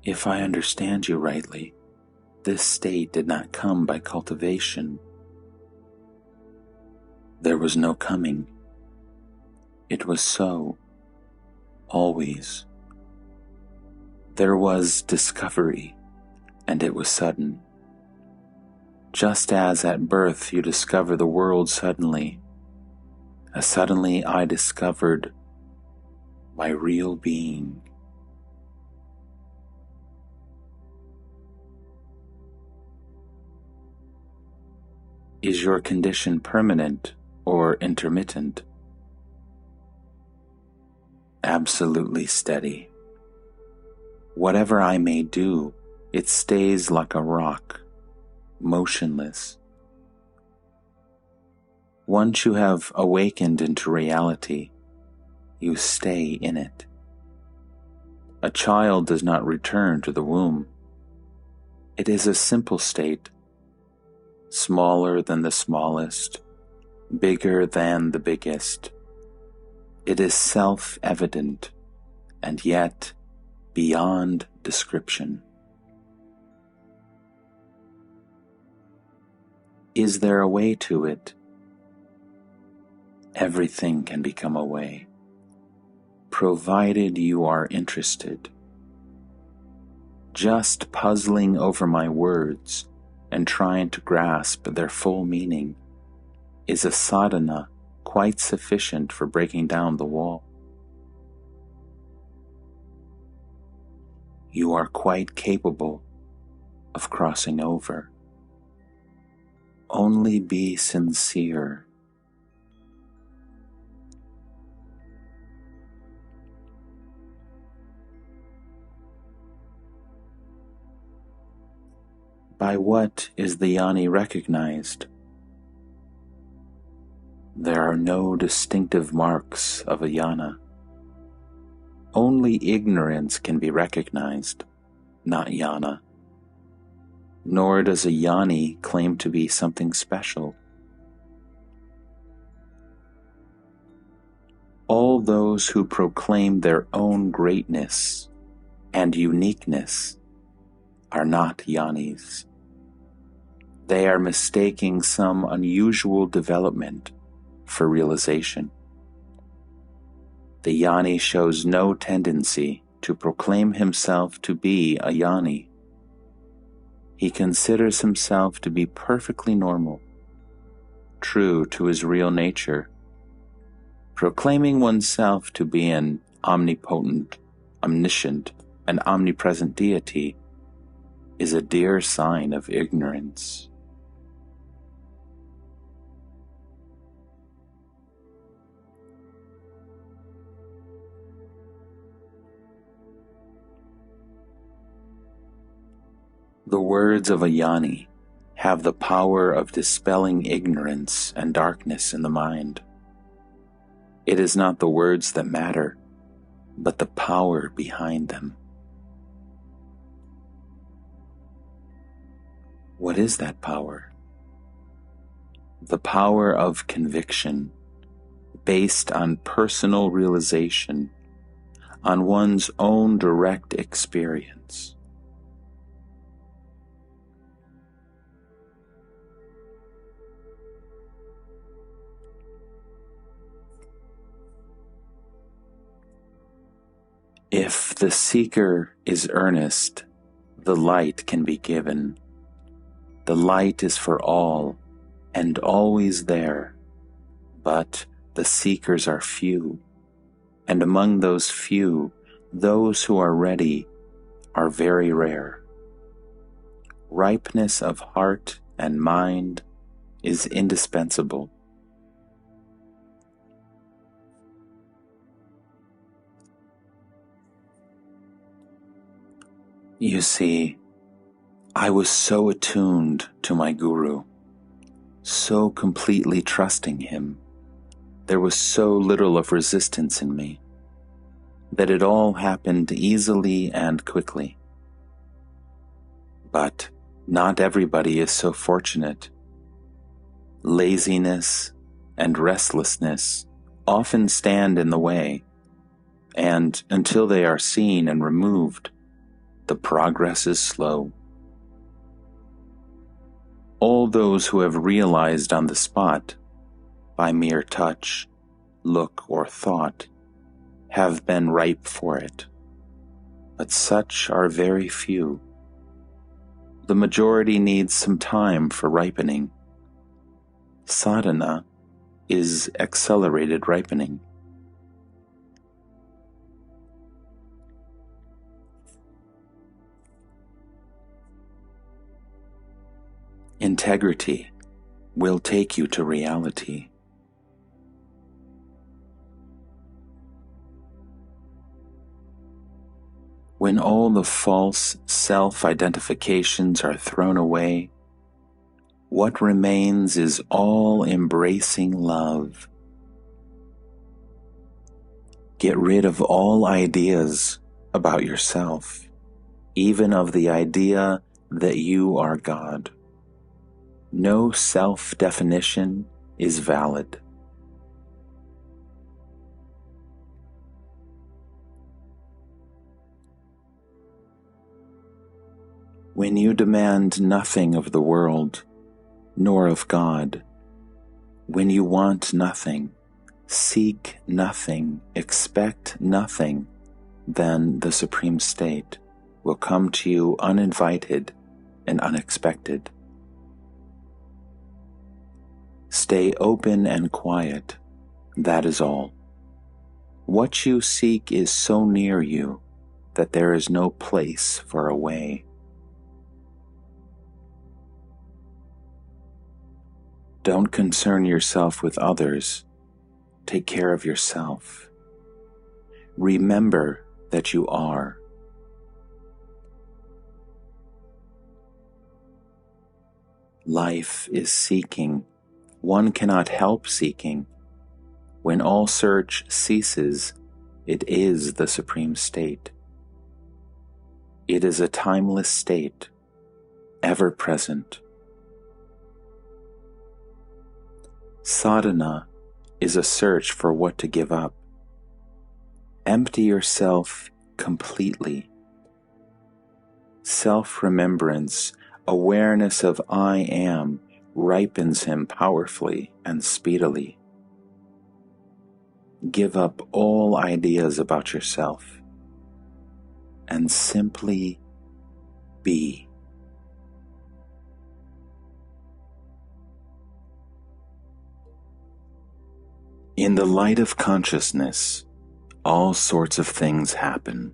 If I understand you rightly, this state did not come by cultivation. There was no coming. It was so, always. There was discovery, and it was sudden. Just as at birth you discover the world suddenly, as suddenly I discovered my real being. Is your condition permanent or intermittent? Absolutely steady. Whatever I may do, it stays like a rock, motionless. Once you have awakened into reality, you stay in it. A child does not return to the womb. It is a simple state, smaller than the smallest, bigger than the biggest. It is self-evident and yet beyond description. Is there a way to it? Everything can become a way, provided you are interested. Just puzzling over my words and trying to grasp their full meaning is a sadhana quite sufficient for breaking down the wall. You are quite capable of crossing over. Only be sincere. By what is the jnani recognized? There are no distinctive marks of a jnana. Only ignorance can be recognized, not jnana. Nor does a jnani claim to be something special. All those who proclaim their own greatness and uniqueness are not jnanis. They are mistaking some unusual development for realization. The jnani shows no tendency to proclaim himself to be a jnani. He considers himself to be perfectly normal, true to his real nature. Proclaiming oneself to be an omnipotent, omniscient, and omnipresent deity is a dear sign of ignorance. The words of a jnani have the power of dispelling ignorance and darkness in the mind. It is not the words that matter, but the power behind them. What is that power? The power of conviction, based on personal realization, on one's own direct experience. If the seeker is earnest, the light can be given. The light is for all and always there, but the seekers are few, and among those few, those who are ready are very rare. Ripeness of heart and mind is indispensable. You see, I was so attuned to my guru, so completely trusting him. There was so little of resistance in me that it all happened easily and quickly. But not everybody is so fortunate. Laziness and restlessness often stand in the way, and until they are seen and removed, the progress is slow. All those who have realized on the spot, by mere touch, look, or thought, have been ripe for it, but such are very few. The majority needs some time for ripening. Sadhana is accelerated ripening. Integrity will take you to reality. When all the false self-identifications are thrown away, What remains is all-embracing love. Get rid of all ideas about yourself, even of the idea that you are God. No self-definition is valid. When you demand nothing of the world, nor of God, when you want nothing, seek nothing, expect nothing, then the Supreme State will come to you uninvited and unexpected. Stay open and quiet, that is all. What you seek is so near you that there is no place for a way. Don't concern yourself with others. Take care of yourself. Remember that you are. Life is seeking. One cannot help seeking. When all search ceases, it is the Supreme State. It is a timeless state, ever present. Sadhana is a search for what to give up. Empty yourself completely. Self-remembrance, awareness of I am, ripens him powerfully and speedily. Give up all ideas about yourself and simply be. In the light of consciousness, all sorts of things happen,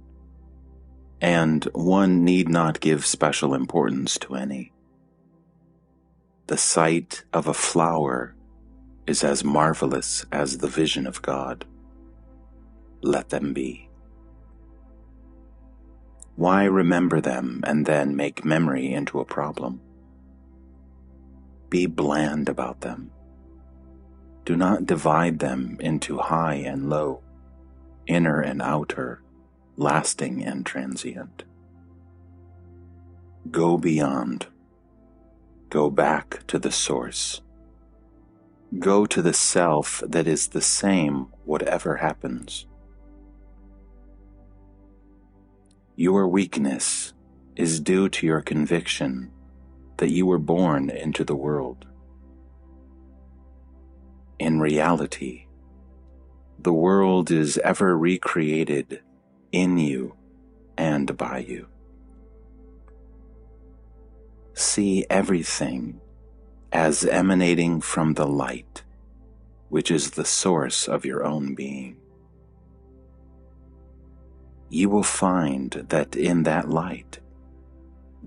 and one need not give special importance to any. The sight of a flower is as marvelous as the vision of God. Let them be. Why remember them and then make memory into a problem? Be bland about them. Do not divide them into high and low, inner and outer, lasting and transient. Go beyond. Go back to the source. Go to the self that is the same whatever happens. Your weakness is due to your conviction that you were born into the world. In reality, the world is ever recreated in you and by you. See everything as emanating from the light, which is the source of your own being. You will find that in that light,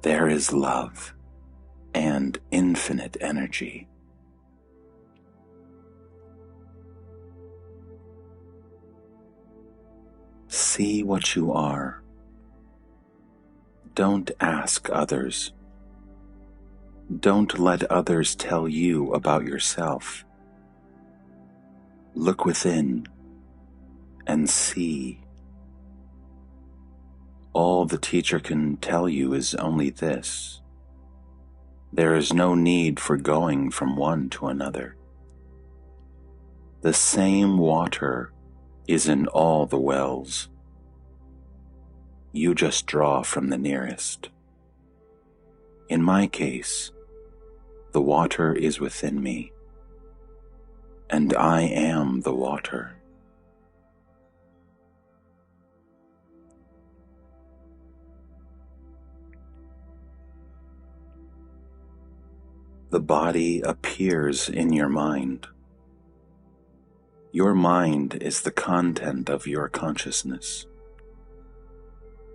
there is love and infinite energy. See what you are. Don't ask others. Don't let others tell you about yourself. Look within and see. All the teacher can tell you is only this: there is no need for going from one to another. The same water is in all the wells. You just draw from the nearest. In my case, the water is within me, and I am the water. The body appears in your mind. Your mind is the content of your consciousness.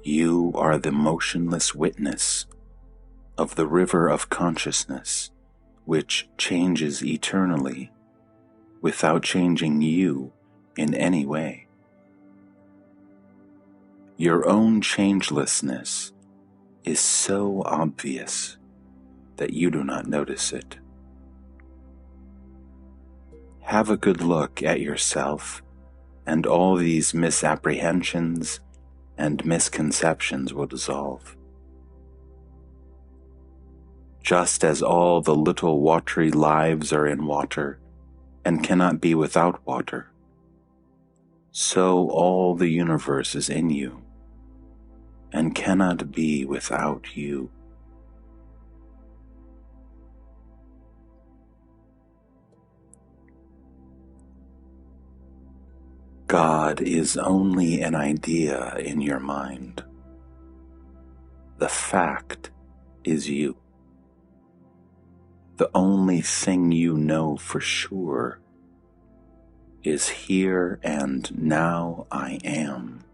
You are the motionless witness of the river of consciousness, which changes eternally without changing you in any way. Your own changelessness is so obvious that you do not notice it. have a good look at yourself, and all these misapprehensions and misconceptions will dissolve. Just as all the little watery lives are in water and cannot be without water, so all the universe is in you and cannot be without you. God is only an idea in your mind. The fact is you. The only thing you know for sure is here and now I am.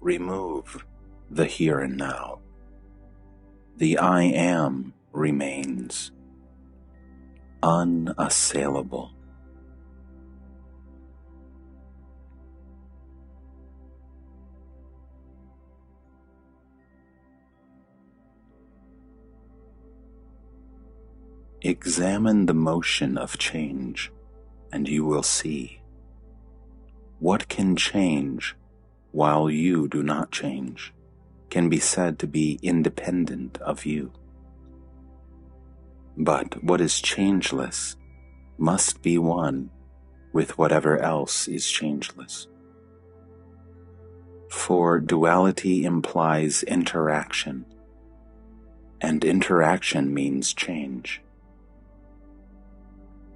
Remove the here and now. The I am remains unassailable. Examine the motion of change, and you will see. What can change while you do not change can be said to be independent of you. But what is changeless must be one with whatever else is changeless. For duality implies interaction, and interaction means change.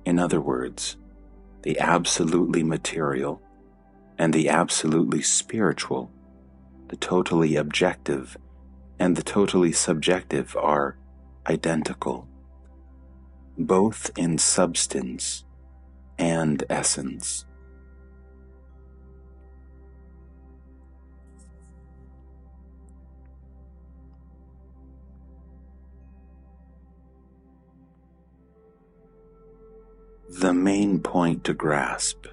In other words, the absolutely material and the absolutely spiritual, the totally objective and the totally subjective are identical, both in substance and essence. The main point to grasp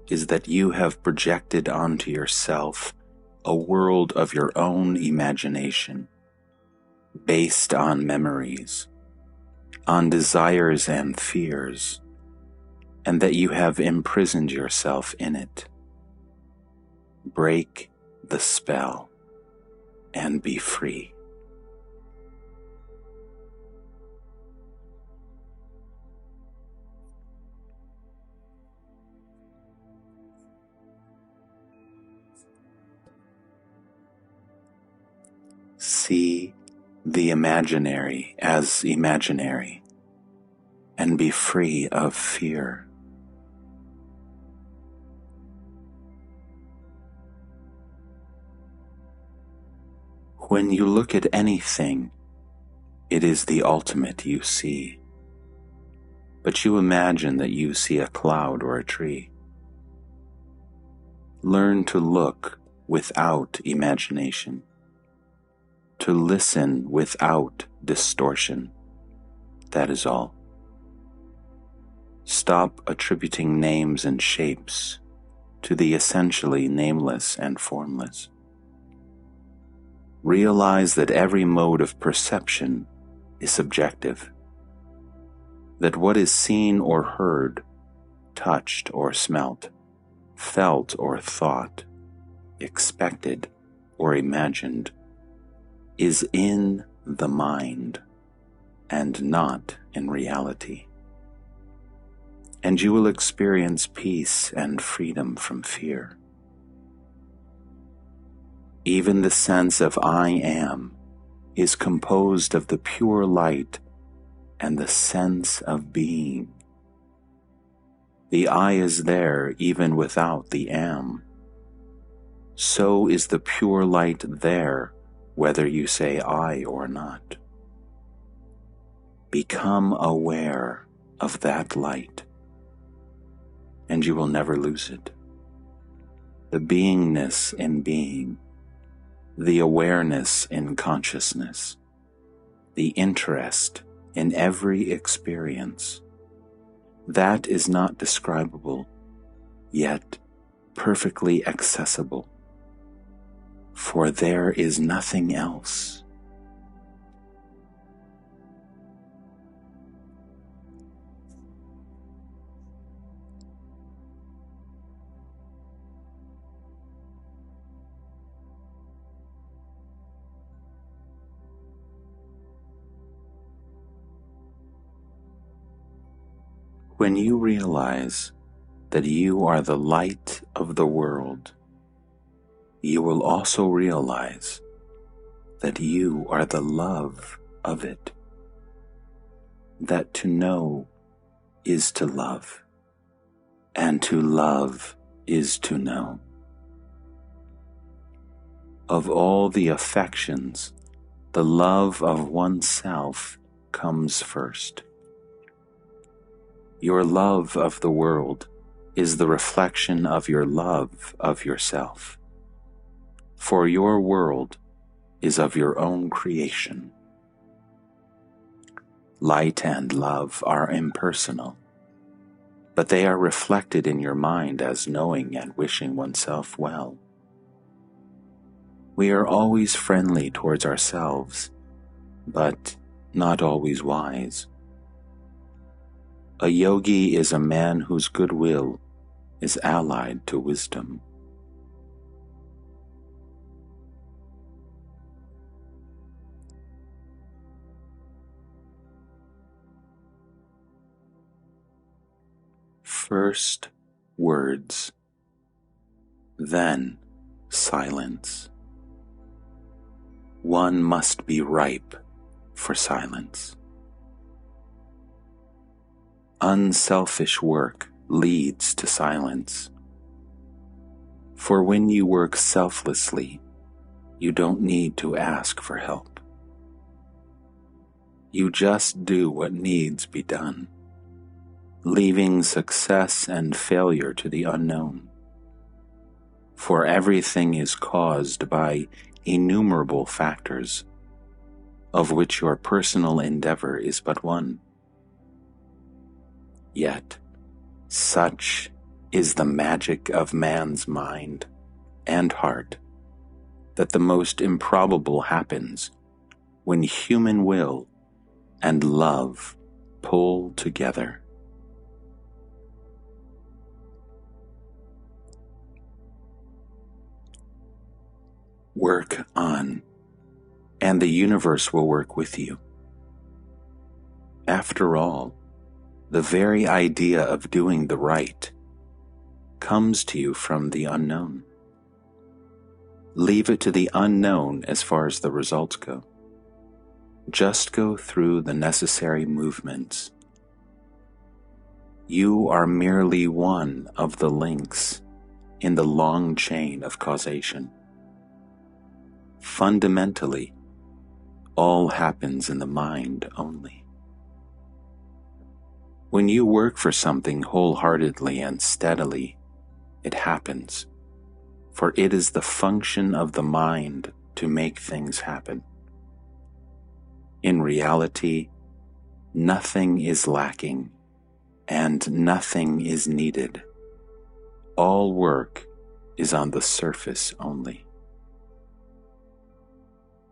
is that you have projected onto yourself a world of your own imagination, based on memories, on desires and fears, and that you have imprisoned yourself in it. Break the spell and be free. See the imaginary as imaginary, and be free of fear. When you look at anything, it is the ultimate you see, but you imagine that you see a cloud or a tree. Learn to look without imagination, to listen without distortion. That is all. Stop attributing names and shapes to the essentially nameless and formless. Realize that every mode of perception is subjective, that what is seen or heard, touched or smelt, felt or thought, expected or imagined, is in the mind and not in reality. And you will experience peace and freedom from fear. Even the sense of I am is composed of the pure light and the sense of being. The I is there even without the am. So is the pure light there whether you say I or not. Become aware of that light, and you will never lose it. The beingness in being, the awareness in consciousness, the interest in every experience, that is not describable, yet perfectly accessible, for there is nothing else. When you realize that you are the light of the world, you will also realize that you are the love of it, that to know is to love, and to love is to know. Of all the affections, the love of oneself comes first. Your love of the world is the reflection of your love of yourself, for your world is of your own creation. Light and love are impersonal, but they are reflected in your mind as knowing and wishing oneself well. We are always friendly towards ourselves, but not always wise. A yogi is a man whose goodwill is allied to wisdom. First words, then silence. One must be ripe for silence. Unselfish work leads to silence. For when you work selflessly, you don't need to ask for help. You just do what needs be done, leaving success and failure to the unknown. For everything is caused by innumerable factors, of which your personal endeavor is but one. Yet, such is the magic of man's mind and heart that the most improbable happens when human will and love pull together. Work on, and the universe will work with you. After all, the very idea of doing the right comes to you from the unknown. Leave it to the unknown as far as the results go. Just go through the necessary movements. You are merely one of the links in the long chain of causation. Fundamentally, all happens in the mind only. When you work for something wholeheartedly and steadily, it happens, for it is the function of the mind to make things happen. In reality, nothing is lacking and nothing is needed. All work is on the surface only.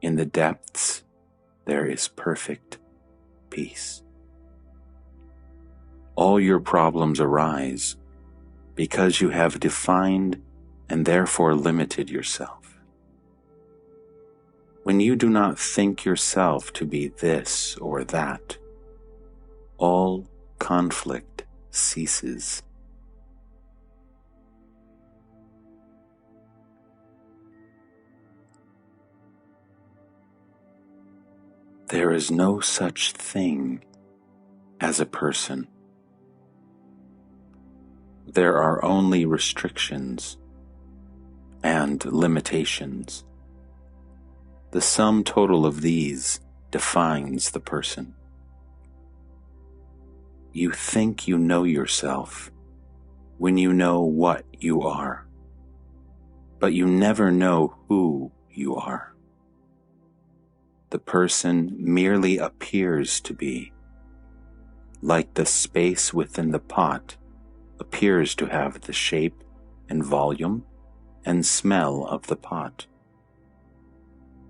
In the depths, there is perfect peace. All your problems arise because you have defined and therefore limited yourself. When you do not think yourself to be this or that, all conflict ceases. There is no such thing as a person. There are only restrictions and limitations. The sum total of these defines the person. You think you know yourself when you know what you are, but you never know who you are. The person merely appears to be, like the space within the pot appears to have the shape and volume and smell of the pot.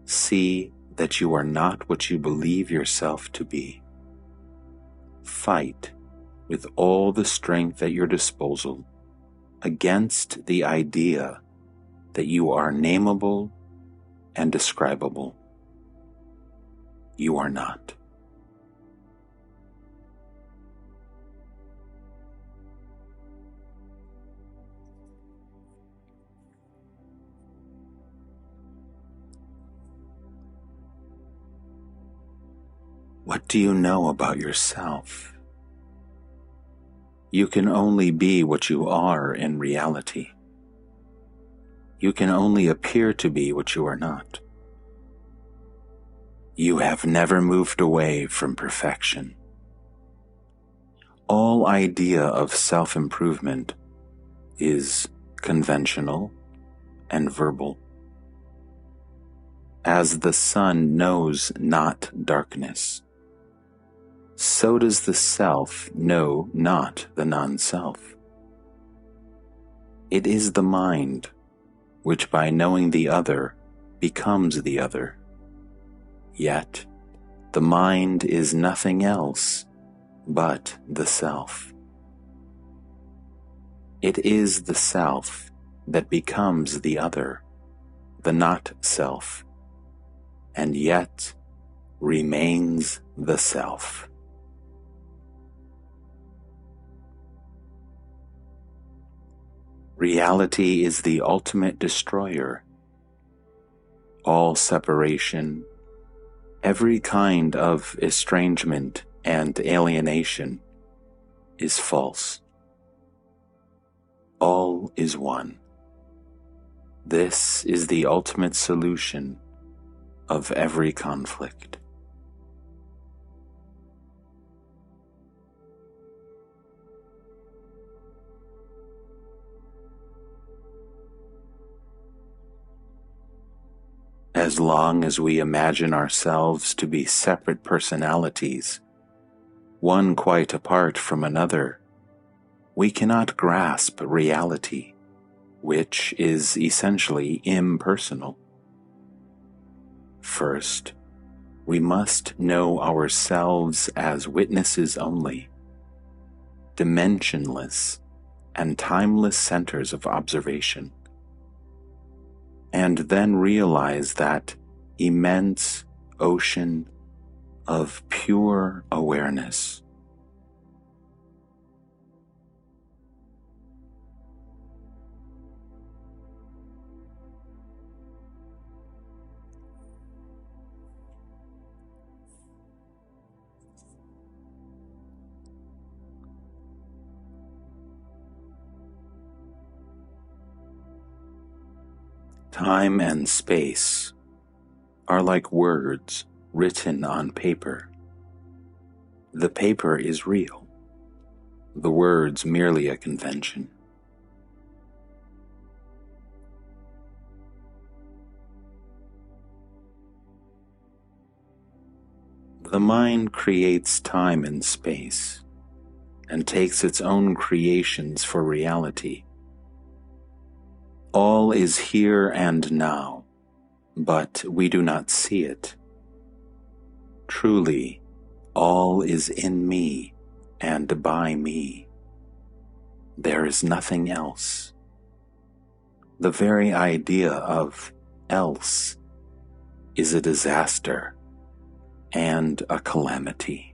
See that you are not what you believe yourself to be. Fight with all the strength at your disposal against the idea that you are nameable and describable. You are not. What do you know about yourself? You can only be what you are in reality. You can only appear to be what you are not. You have never moved away from perfection. All idea of self-improvement is conventional and verbal. As the sun knows not darkness, so does the self know not the non-self. It is the mind which by knowing the other becomes the other. Yet the mind is nothing else but the self. It is the self that becomes the other, the not self, and yet remains the self. Reality is the ultimate destroyer. All separation, every kind of estrangement and alienation is false. All is one. This is the ultimate solution of every conflict. As long as we imagine ourselves to be separate personalities, one quite apart from another, we cannot grasp reality, which is essentially impersonal. First, we must know ourselves as witnesses only, dimensionless and timeless centers of observation, and then realize that immense ocean of pure awareness. Time and space are like words written on paper. The paper is real, the words merely a convention. The mind creates time and space and takes its own creations for reality. All is here and now, but we do not see it. Truly, all is in me and by me. There is nothing else. The very idea of else is a disaster and a calamity.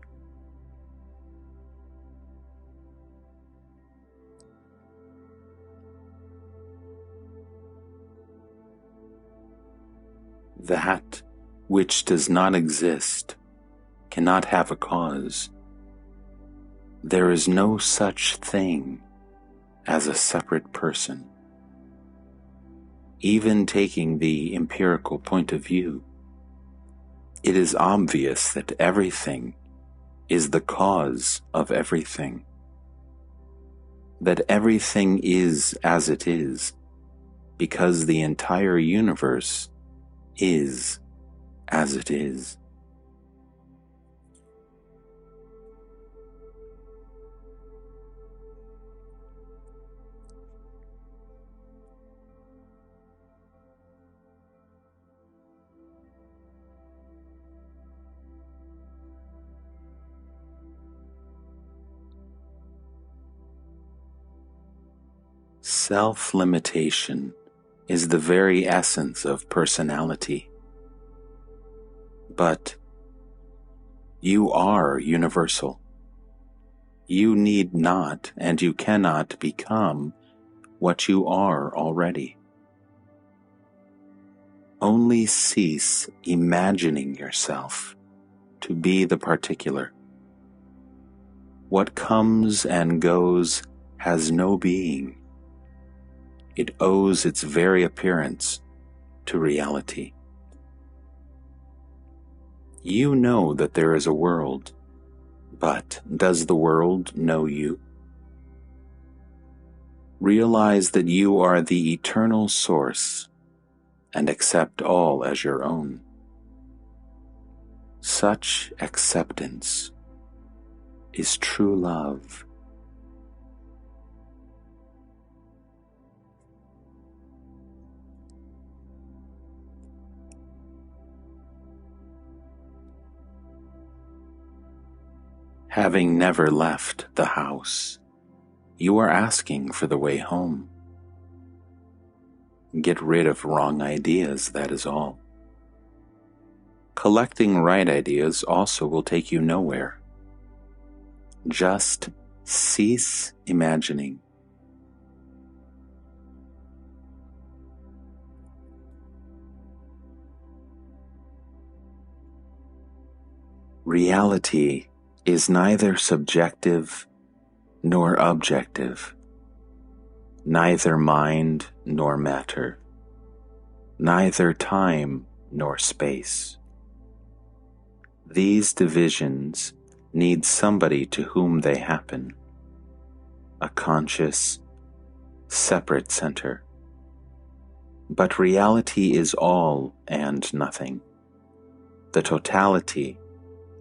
That which does not exist cannot have a cause. There is no such thing as a separate person. Even taking the empirical point of view, it is obvious that everything is the cause of everything, that everything is as it is, because the entire universe is as it is. Self-limitation is the very essence of personality. But you are universal. You need not and you cannot become what you are already. Only cease imagining yourself to be the particular. What comes and goes has no being. It owes its very appearance to reality. You know that there is a world, but does the world know you? Realize that you are the eternal source and accept all as your own. Such acceptance is true love. Having never left the house, you are asking for the way home. Get rid of wrong ideas, that is all. Collecting right ideas also will take you nowhere. Just cease imagining. Reality is neither subjective nor objective, neither mind nor matter, neither time nor space. These divisions need somebody to whom they happen, a conscious, separate center. But reality is all and nothing, the totality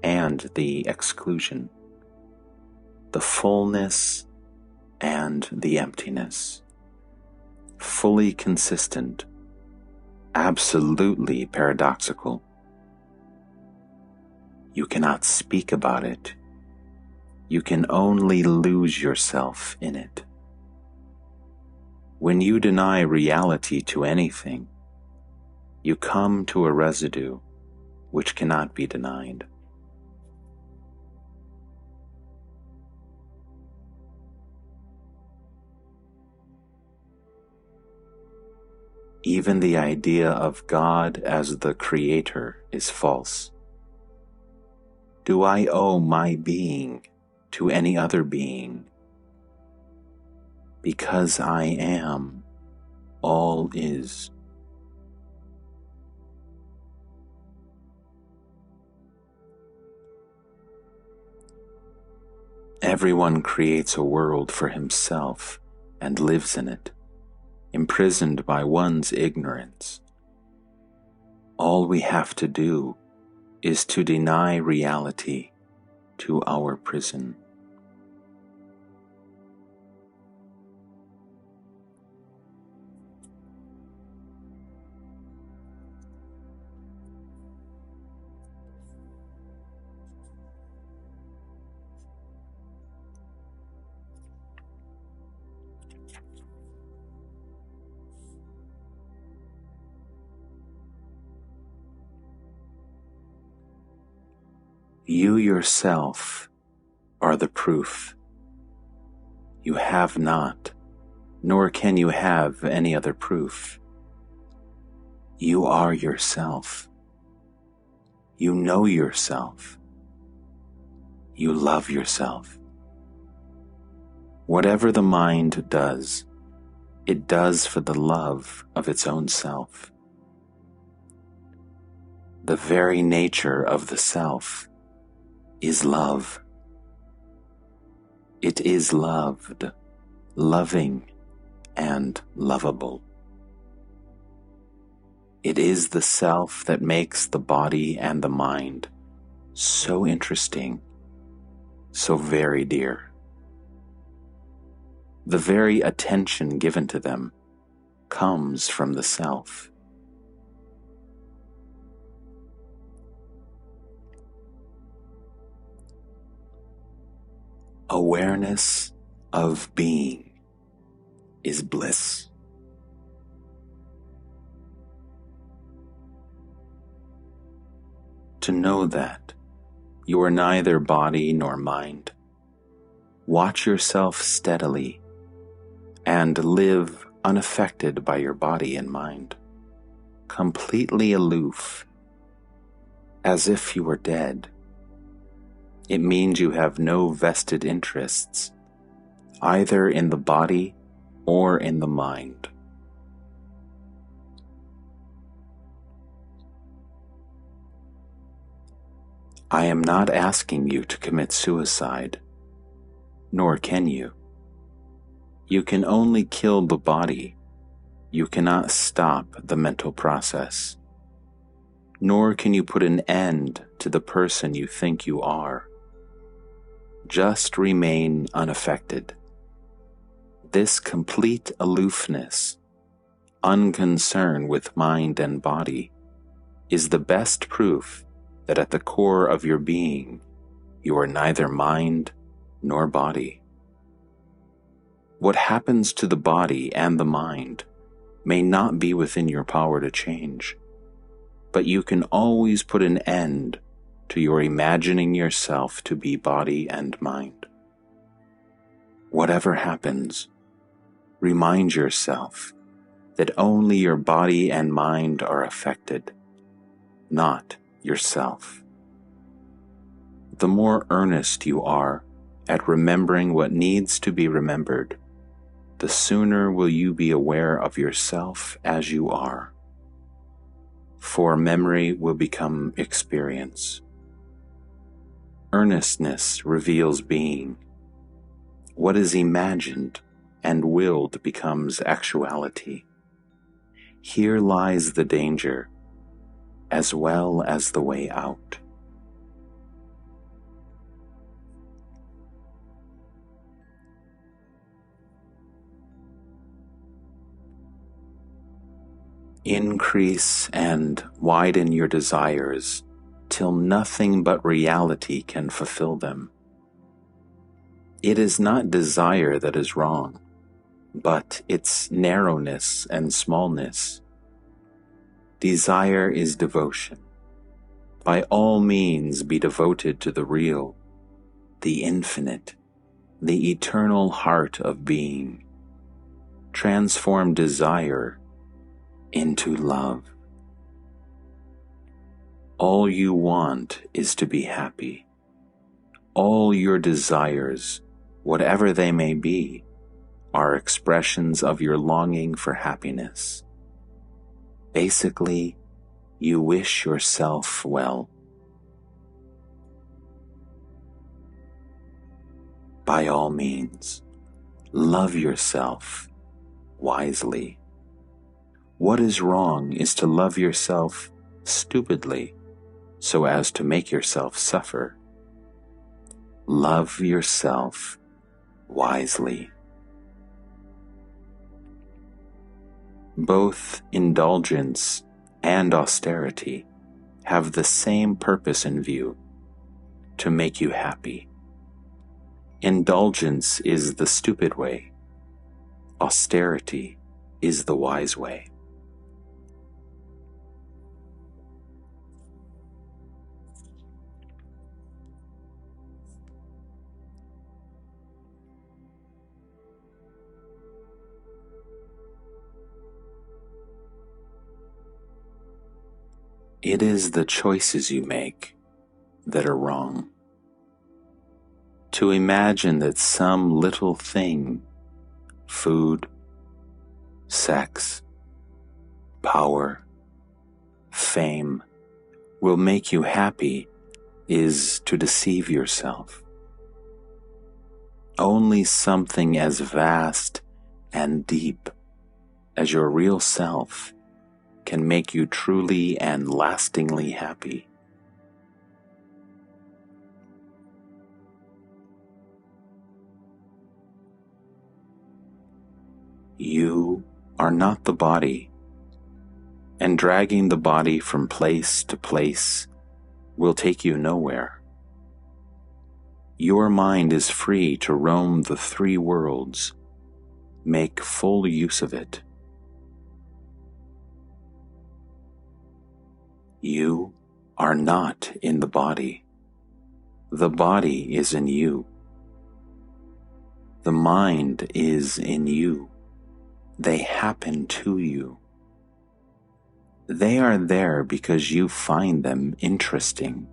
and the exclusion, the fullness and the emptiness, fully consistent, absolutely paradoxical. You cannot speak about it. You can only lose yourself in it. When you deny reality to anything, you come to a residue which cannot be denied. Even the idea of God as the Creator is false. Do I owe my being to any other being? Because I am, all is. Everyone creates a world for himself and lives in it, imprisoned by one's ignorance. All we have to do is to deny reality to our prison. You yourself are the proof. You have not, nor can you have any other proof. You are yourself. You know yourself. You love yourself. Whatever the mind does, it does for the love of its own self. The very nature of the self is love. It is loved, loving, and lovable. It is the self that makes the body and the mind so interesting, so very dear. The very attention given to them comes from the self. Awareness of being is bliss. To know that you are neither body nor mind, watch yourself steadily and live unaffected by your body and mind, completely aloof, as if you were dead It means you have no vested interests, either in the body or in the mind. I am not asking you to commit suicide, nor can you. You can only kill the body. You cannot stop the mental process, nor can you put an end to the person you think you are. Just remain unaffected. This complete aloofness, unconcern with mind and body, is the best proof that at the core of your being, you are neither mind nor body. What happens to the body and the mind may not be within your power to change, but you can always put an end to your imagining yourself to be body and mind. Whatever happens, remind yourself that only your body and mind are affected, not yourself. The more earnest you are at remembering what needs to be remembered, the sooner will you be aware of yourself as you are. For memory will become experience. Earnestness reveals being. What is imagined and willed becomes actuality. Here lies the danger, as well as the way out. Increase and widen your desires till nothing but reality can fulfill them. It is not desire that is wrong, but its narrowness and smallness. Desire is devotion. By all means be devoted to the real, the infinite, the eternal heart of being. Transform desire into love. All you want is to be happy. All your desires, whatever they may be, are expressions of your longing for happiness. Basically, you wish yourself well. By all means, love yourself wisely. What is wrong is to love yourself stupidly so as to make yourself suffer. Love yourself wisely. Both indulgence and austerity have the same purpose in view, to make you happy. Indulgence is the stupid way. Austerity is the wise way. It is the choices you make that are wrong. To imagine that some little thing, food, sex, power, fame, will make you happy is to deceive yourself. Only something as vast and deep as your real self can make you truly and lastingly happy. You are not the body, and dragging the body from place to place will take you nowhere. Your mind is free to roam the three worlds. Make full use of it. You are not in the body. The body is in you. The mind is in you. They happen to you. They are there because you find them interesting.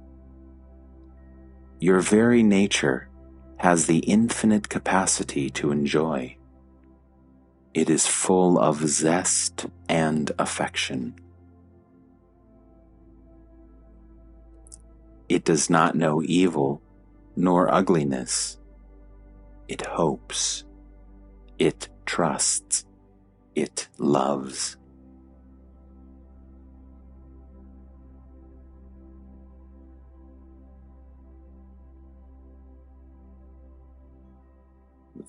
Your very nature has the infinite capacity to enjoy. It is full of zest and affection. It does not know evil nor ugliness. It hopes. It trusts. It loves.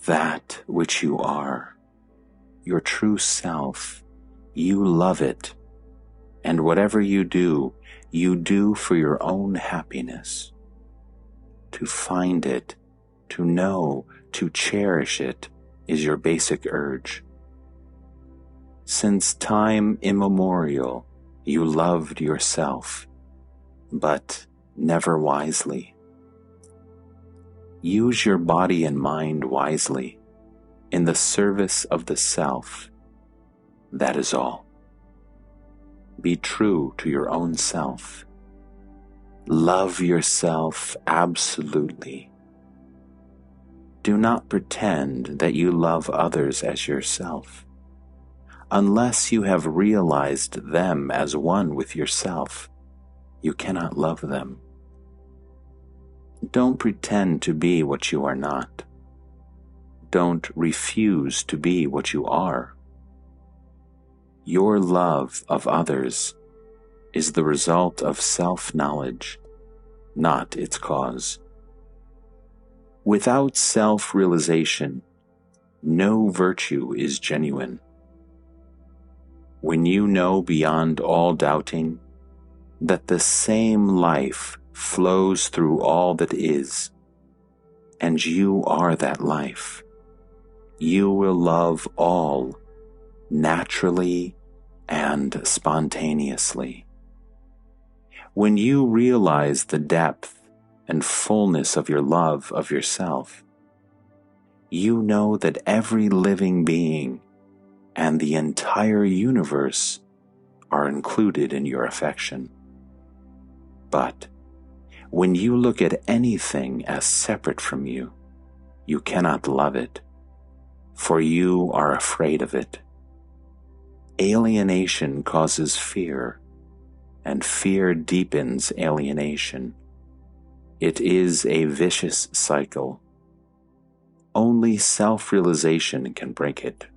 That which you are, your true self, you love it, and whatever you do for your own happiness. To find it, to know, to cherish it is your basic urge. Since time immemorial, you loved yourself, but never wisely. Use your body and mind wisely, in the service of the self. That is all. Be true to your own self. Love yourself absolutely. Do not pretend that you love others as yourself, unless you have realized them as one with yourself. You cannot love them. Don't pretend to be what you are not. Don't refuse to be what you are. Your love of others is the result of self-knowledge, not its cause. Without self-realization, no virtue is genuine. When you know beyond all doubting that the same life flows through all that is, and you are that life, you will love all naturally and spontaneously. When you realize the depth and fullness of your love of yourself, you know that every living being and the entire universe are included in your affection. But when you look at anything as separate from you, you cannot love it, for you are afraid of it. Alienation causes fear, and fear deepens alienation. It is a vicious cycle. Only self-realization can break it.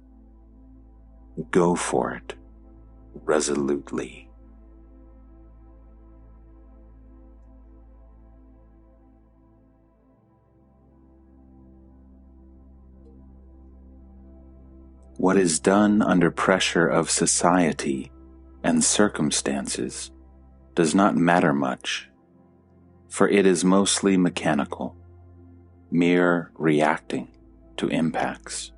Go for it, resolutely. What is done under pressure of society and circumstances does not matter much, for it is mostly mechanical, mere reacting to impacts.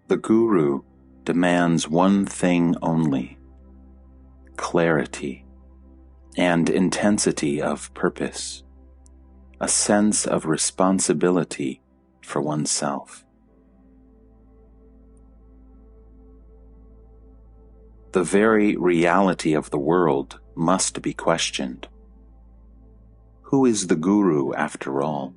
The Guru demands one thing only: clarity and intensity of purpose, a sense of responsibility for oneself. The very reality of the world must be questioned. Who is the Guru after all?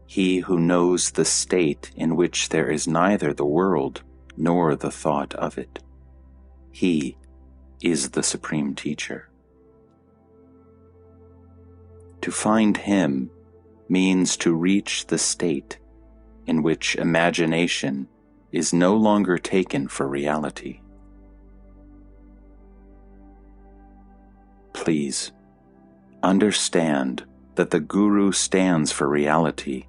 He who knows the state in which there is neither the world nor the thought of it. He is the supreme teacher. To find him means to reach the state in which imagination is no longer taken for reality. Please, understand that the Guru stands for reality,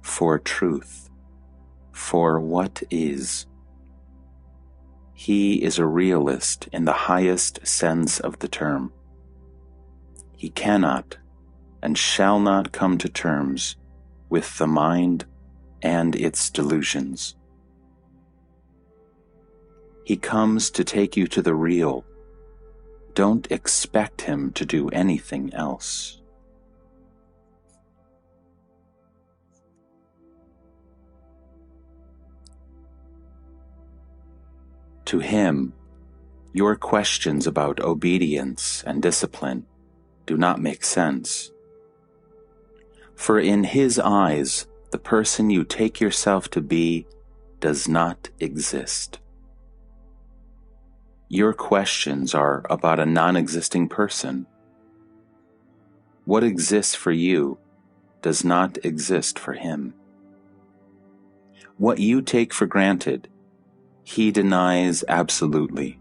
for truth, for what is. He is a realist in the highest sense of the term. He cannot and shall not come to terms with the mind and its delusions. He comes to take you to the real. Don't expect him to do anything else. To him, your questions about obedience and discipline do not make sense. For in his eyes, the person you take yourself to be does not exist. Your questions are about a non-existing person. What exists for you does not exist for him. What you take for granted, he denies absolutely.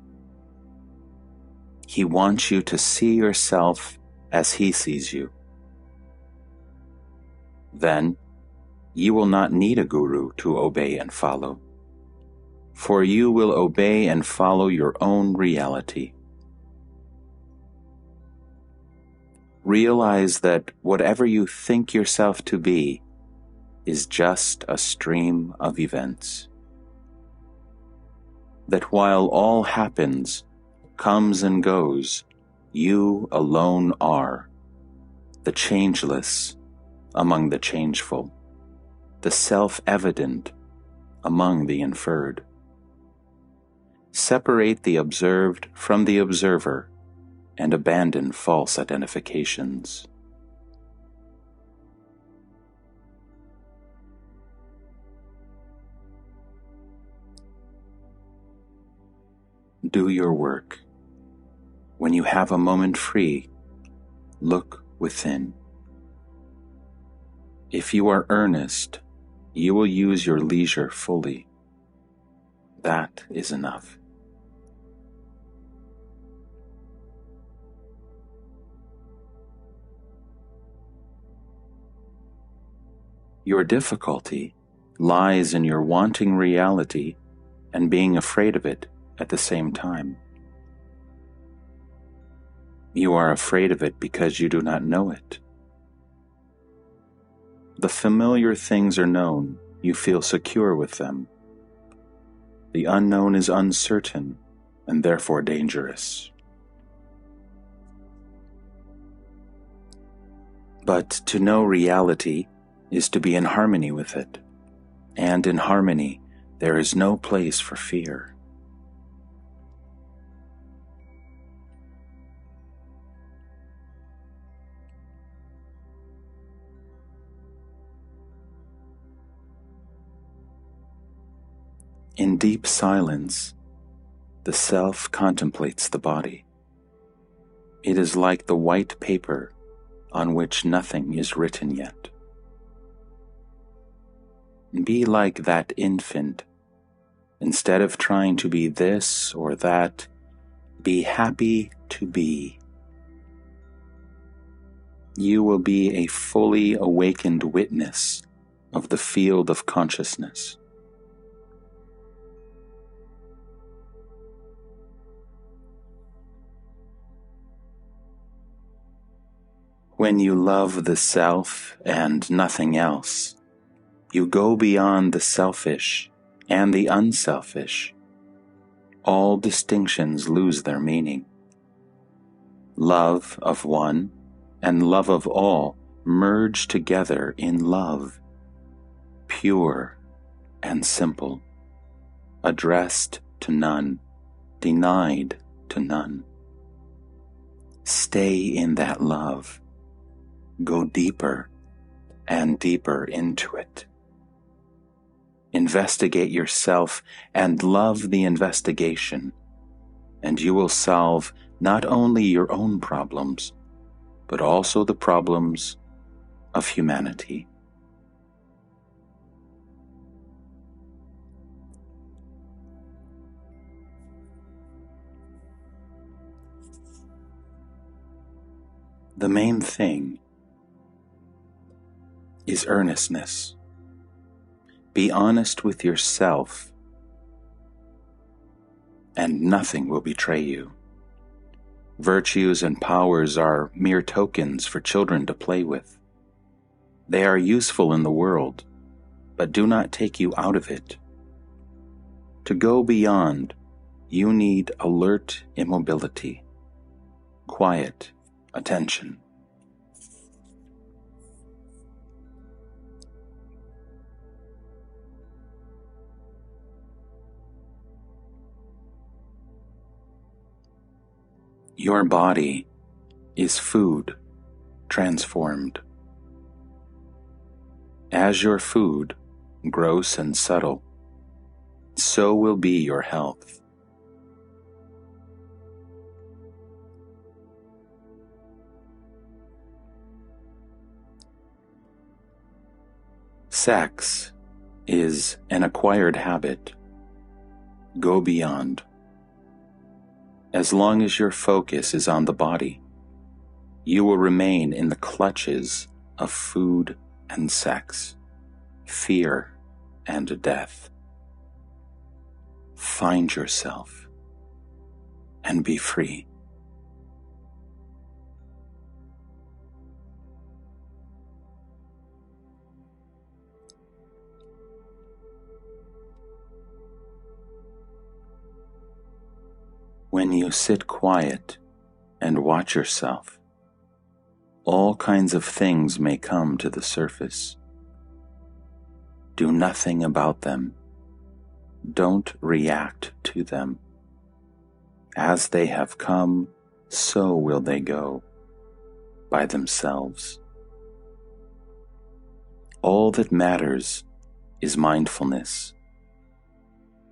He wants you to see yourself as he sees you. Then, you will not need a guru to obey and follow, for you will obey and follow your own reality. Realize that whatever you think yourself to be is just a stream of events. That while all happens, comes and goes, you alone are, the changeless among the changeful, the self-evident among the inferred. Separate the observed from the observer and abandon false identifications. Do your work. When you have a moment free, look within. If you are earnest, you will use your leisure fully. That is enough. Your difficulty lies in your wanting reality and being afraid of it at the same time. You are afraid of it because you do not know it. The familiar things are known, you feel secure with them. The unknown is uncertain and therefore dangerous. But to know reality is to be in harmony with it, and in harmony there is no place for fear. In deep silence, the self contemplates the body. It is like the white paper on which nothing is written yet. Be like that infant. Instead of trying to be this or that, be happy to be. You will be a fully awakened witness of the field of consciousness. When you love the self and nothing else, you go beyond the selfish and the unselfish. All distinctions lose their meaning. Love of one and love of all merge together in love, pure and simple, addressed to none, denied to none. Stay in that love. Go deeper and deeper into it. Investigate yourself and love the investigation, and you will solve not only your own problems, but also the problems of humanity. The main thing is earnestness. Be honest with yourself, and nothing will betray you. Virtues and powers are mere tokens for children to play with. They are useful in the world, but do not take you out of it. To go beyond, you need alert immobility, quiet attention. Your body is food transformed. As your food, gross and subtle, so will be your health. Sex is an acquired habit. Go beyond. As long as your focus is on the body, you will remain in the clutches of food and sex, fear and death. Find yourself and be free. When you sit quiet and watch yourself, all kinds of things may come to the surface. Do nothing about them. Don't react to them. As they have come, so will they go, by themselves. All that matters is mindfulness,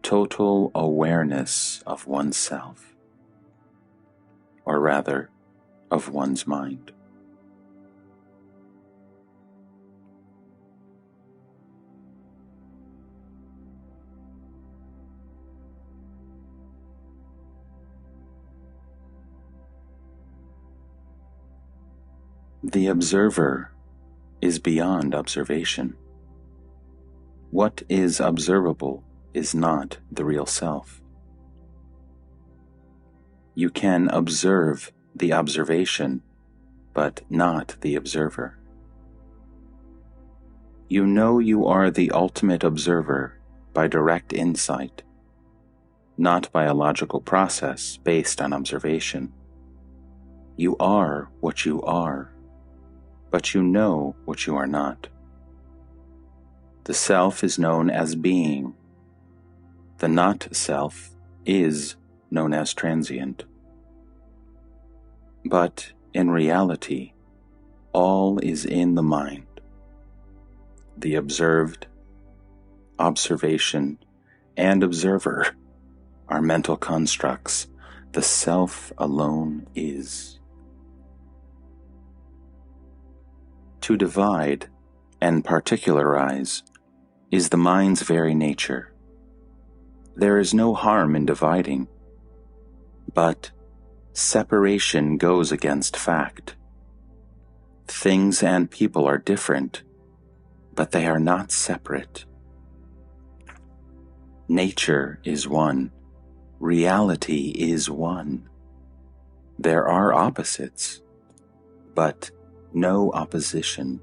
total awareness of oneself, or rather, of one's mind. The observer is beyond observation. What is observable is not the real self. You can observe the observation, but not the observer. You know you are the ultimate observer by direct insight, not by a logical process based on observation. You are what you are, but you know what you are not. The self is known as being. The not self is known as transient. But in reality, all is in the mind. The observed, observation, and observer are mental constructs. The self alone is. To divide and particularize is the mind's very nature. There is no harm in dividing, but separation goes against fact. Things and people are different, but they are not separate. Nature is one. Reality is one. There are opposites, but no opposition.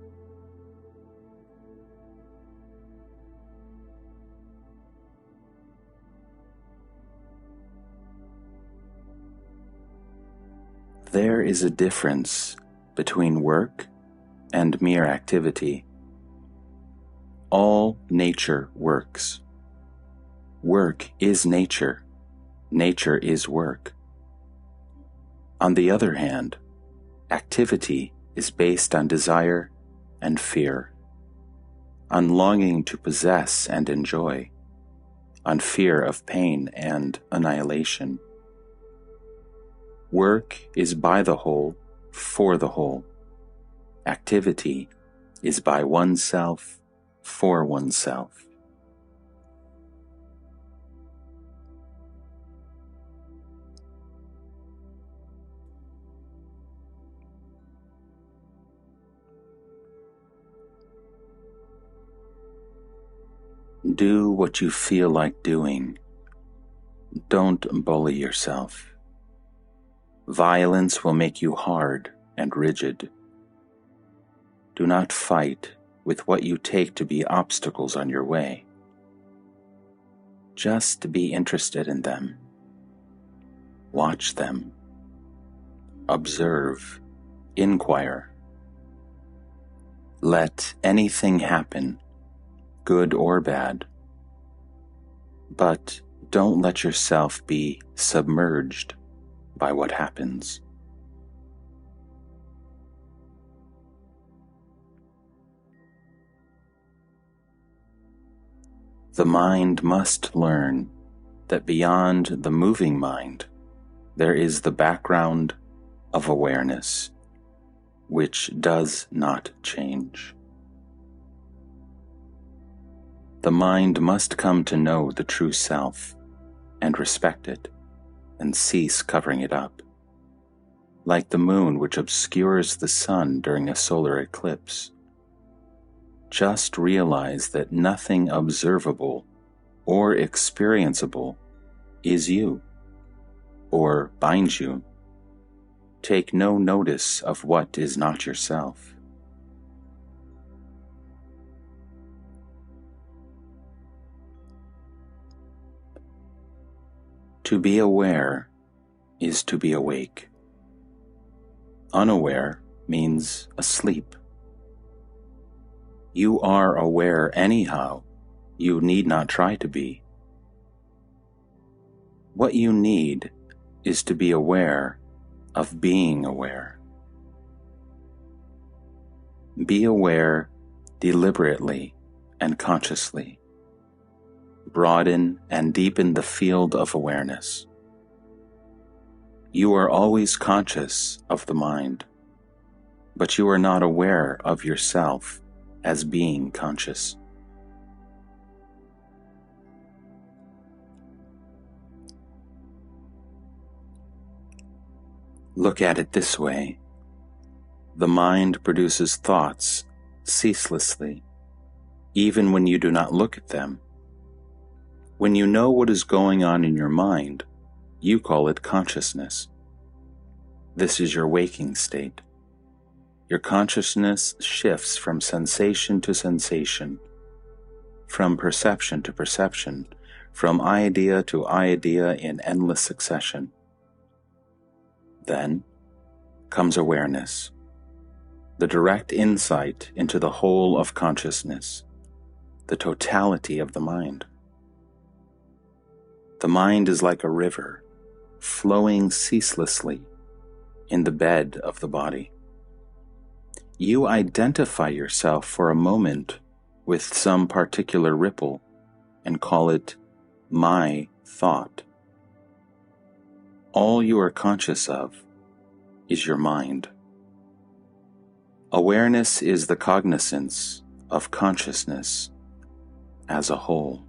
There is a difference between work and mere activity. All nature works. Work is nature. Nature is work. On the other hand, activity is based on desire and fear, on longing to possess and enjoy, on fear of pain and annihilation. Work is by the whole, for the whole. Activity is by oneself, for oneself. Do what you feel like doing. Don't bully yourself. Violence will make you hard and rigid. Do not fight with what you take to be obstacles on your way. Just be interested in them. Watch them. Observe. Inquire. Let anything happen, good or bad. But don't let yourself be submerged. by what happens. The mind must learn that beyond the moving mind, there is the background of awareness, which does not change. The mind must come to know the true self and respect it and cease covering it up, like the moon which obscures the sun during a solar eclipse. Just realize that nothing observable or experienceable is you or binds you. Take no notice of what is not yourself. To be aware is to be awake. Unaware means asleep. You are aware anyhow. You need not try to be. What you need is to be aware of being aware. Be aware deliberately and consciously. Broaden and deepen the field of awareness. You are always conscious of the mind, but you are not aware of yourself as being conscious. Look at it this way. The mind produces thoughts ceaselessly, even when you do not look at them. When you know what is going on in your mind, you call it consciousness. This is your waking state. Your consciousness shifts from sensation to sensation, from perception to perception, from idea to idea in endless succession. Then comes awareness, the direct insight into the whole of consciousness, the totality of the mind. The mind is like a river, flowing ceaselessly in the bed of the body. You identify yourself for a moment with some particular ripple and call it my thought. All you are conscious of is your mind. Awareness is the cognizance of consciousness as a whole.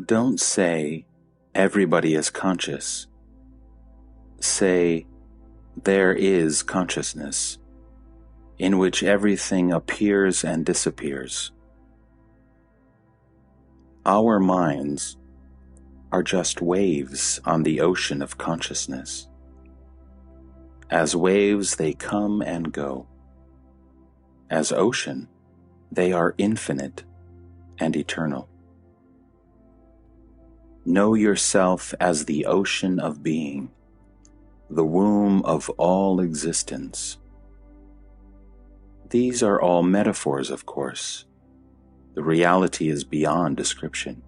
Don't say, everybody is conscious. Say, there is consciousness, in which everything appears and disappears. Our minds are just waves on the ocean of consciousness. As waves, they come and go. As ocean, they are infinite and eternal. Know yourself as the ocean of being, the womb of all existence. These are all metaphors, of course. The reality is beyond description.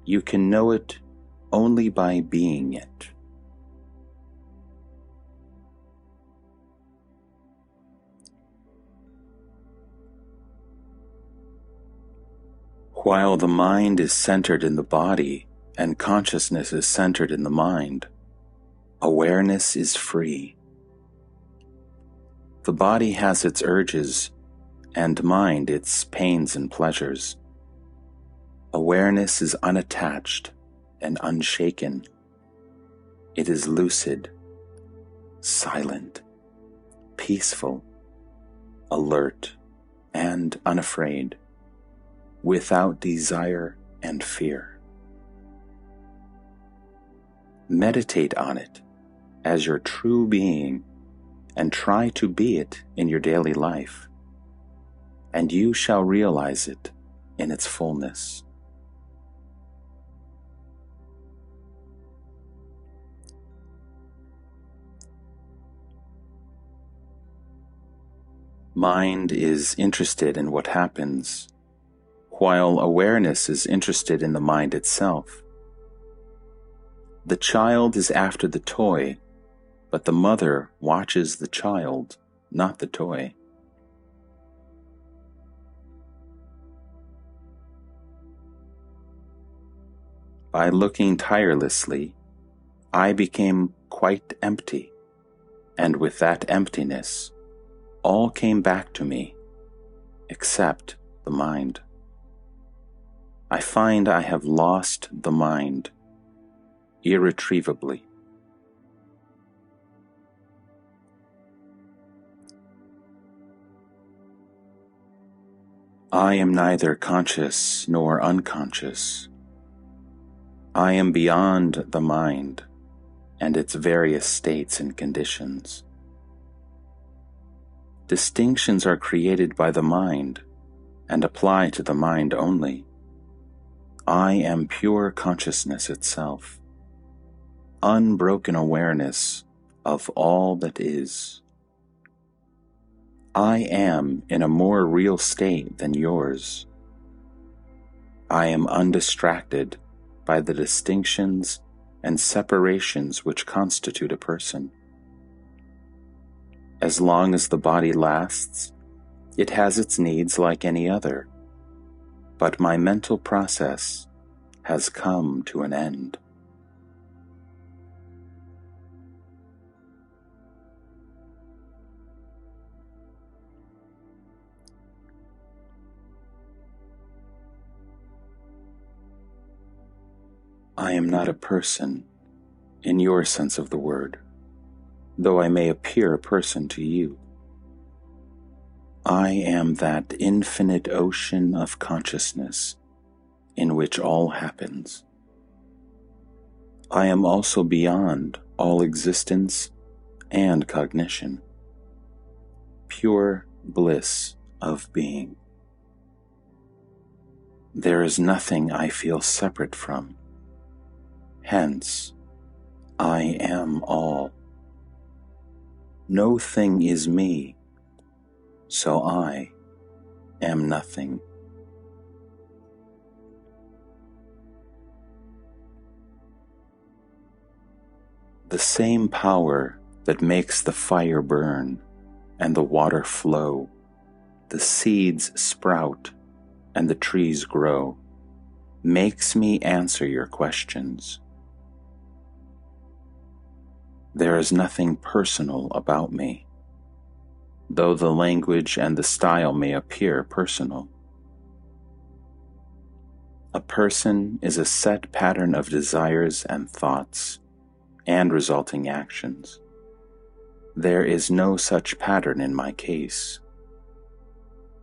You can know it only by being it. While the mind is centered in the body and consciousness is centered in the mind, awareness is free. The body has its urges and mind its pains and pleasures. Awareness is unattached and unshaken. It is lucid, silent, peaceful, alert, and unafraid, without desire and fear. Meditate on it as your true being and try to be it in your daily life, and you shall realize it in its fullness. Mind is interested in what happens, while awareness is interested in the mind itself. The child is after the toy, but the mother watches the child, not the toy. By looking tirelessly, I became quite empty, and with that emptiness, all came back to me, except the mind. I find I have lost the mind irretrievably. I am neither conscious nor unconscious. I am beyond the mind and its various states and conditions. Distinctions are created by the mind and apply to the mind only. I am pure consciousness itself, unbroken awareness of all that is. I am in a more real state than yours. I am undistracted by the distinctions and separations which constitute a person. As long as the body lasts, it has its needs like any other, but my mental process has come to an end. I am not a person in your sense of the word, though I may appear a person to you. I am that infinite ocean of consciousness in which all happens. I am also beyond all existence and cognition, pure bliss of being. There is nothing I feel separate from. Hence, I am all. No thing is me, so I am nothing. The same power that makes the fire burn and the water flow, the seeds sprout and the trees grow, makes me answer your questions. There is nothing personal about me, though the language and the style may appear personal. A person is a set pattern of desires and thoughts and resulting actions. There is no such pattern in my case.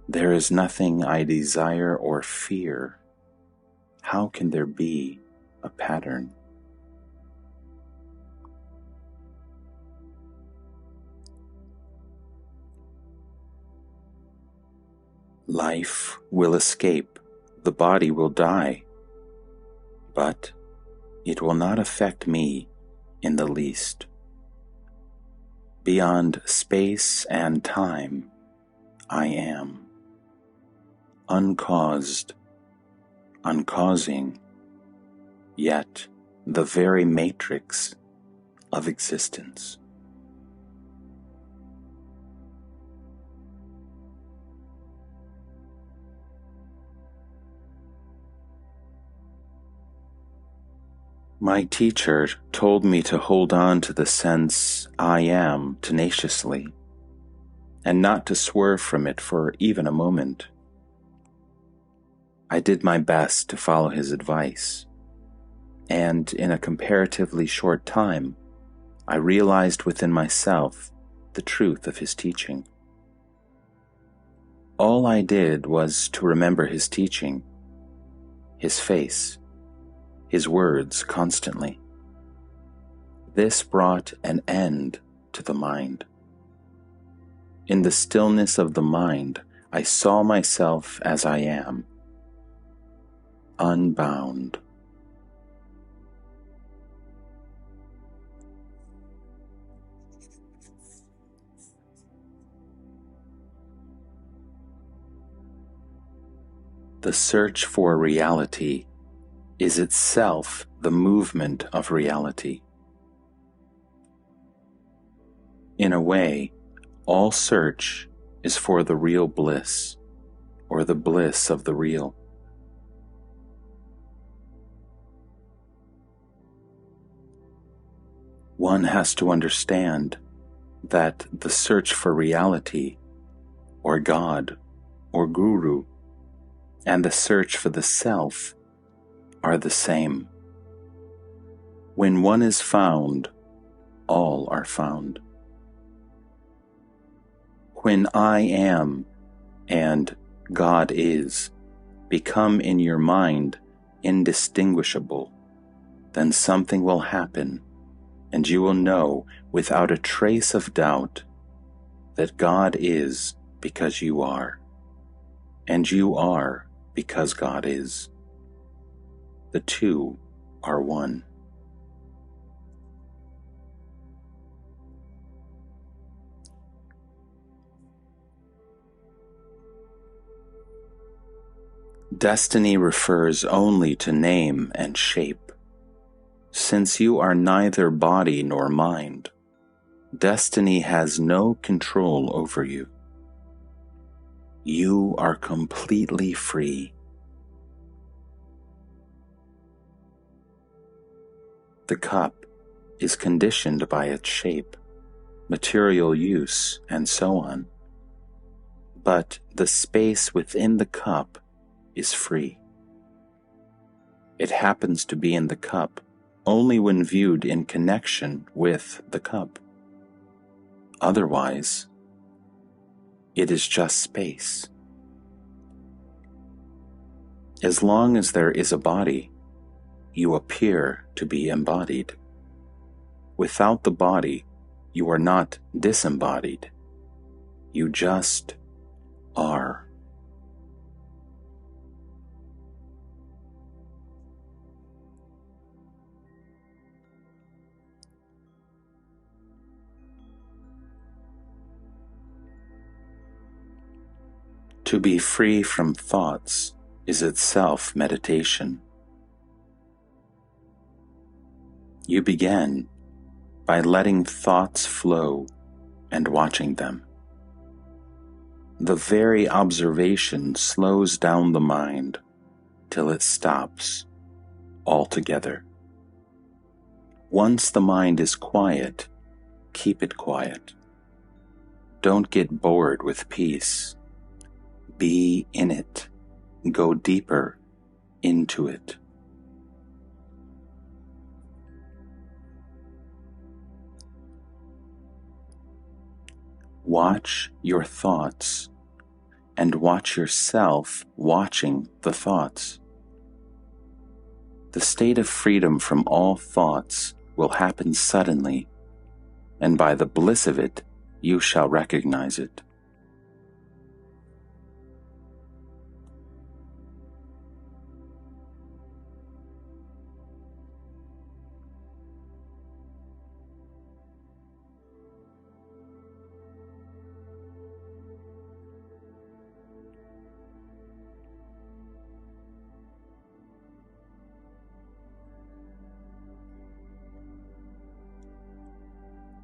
There is nothing I desire or fear. How can there be a pattern? Life will escape, the body will die, but it will not affect me in the least. Beyond space and time, I am. Uncaused, uncausing, yet the very matrix of existence. My teacher told me to hold on to the sense I am tenaciously, and not to swerve from it for even a moment. I did my best to follow his advice, and in a comparatively short time, I realized within myself the truth of his teaching. All I did was to remember his teaching, his face, his words constantly. This brought an end to the mind. In the stillness of the mind, I saw myself as I am, unbound. The search for reality is itself the movement of reality. In a way, all search is for the real bliss, or the bliss of the real. One has to understand that the search for reality, or God, or Guru, and the search for the self are the same. When one is found, all are found. When I am and God is become in your mind indistinguishable, then something will happen, and you will know without a trace of doubt that God is because you are, and you are because God is. The two are one. Destiny refers only to name and shape. Since you are neither body nor mind, destiny has no control over you. You are completely free. The cup is conditioned by its shape, material use, and so on. But the space within the cup is free. It happens to be in the cup only when viewed in connection with the cup. Otherwise, it is just space. As long as there is a body, you appear to be embodied. Without the body, you are not disembodied. You just are. To be free from thoughts is itself meditation. You begin by letting thoughts flow and watching them. The very observation slows down the mind till it stops altogether. Once the mind is quiet, keep it quiet. Don't get bored with peace. Be in it. Go deeper into it. Watch your thoughts and watch yourself watching the thoughts. The state of freedom from all thoughts will happen suddenly, and by the bliss of it, you shall recognize it.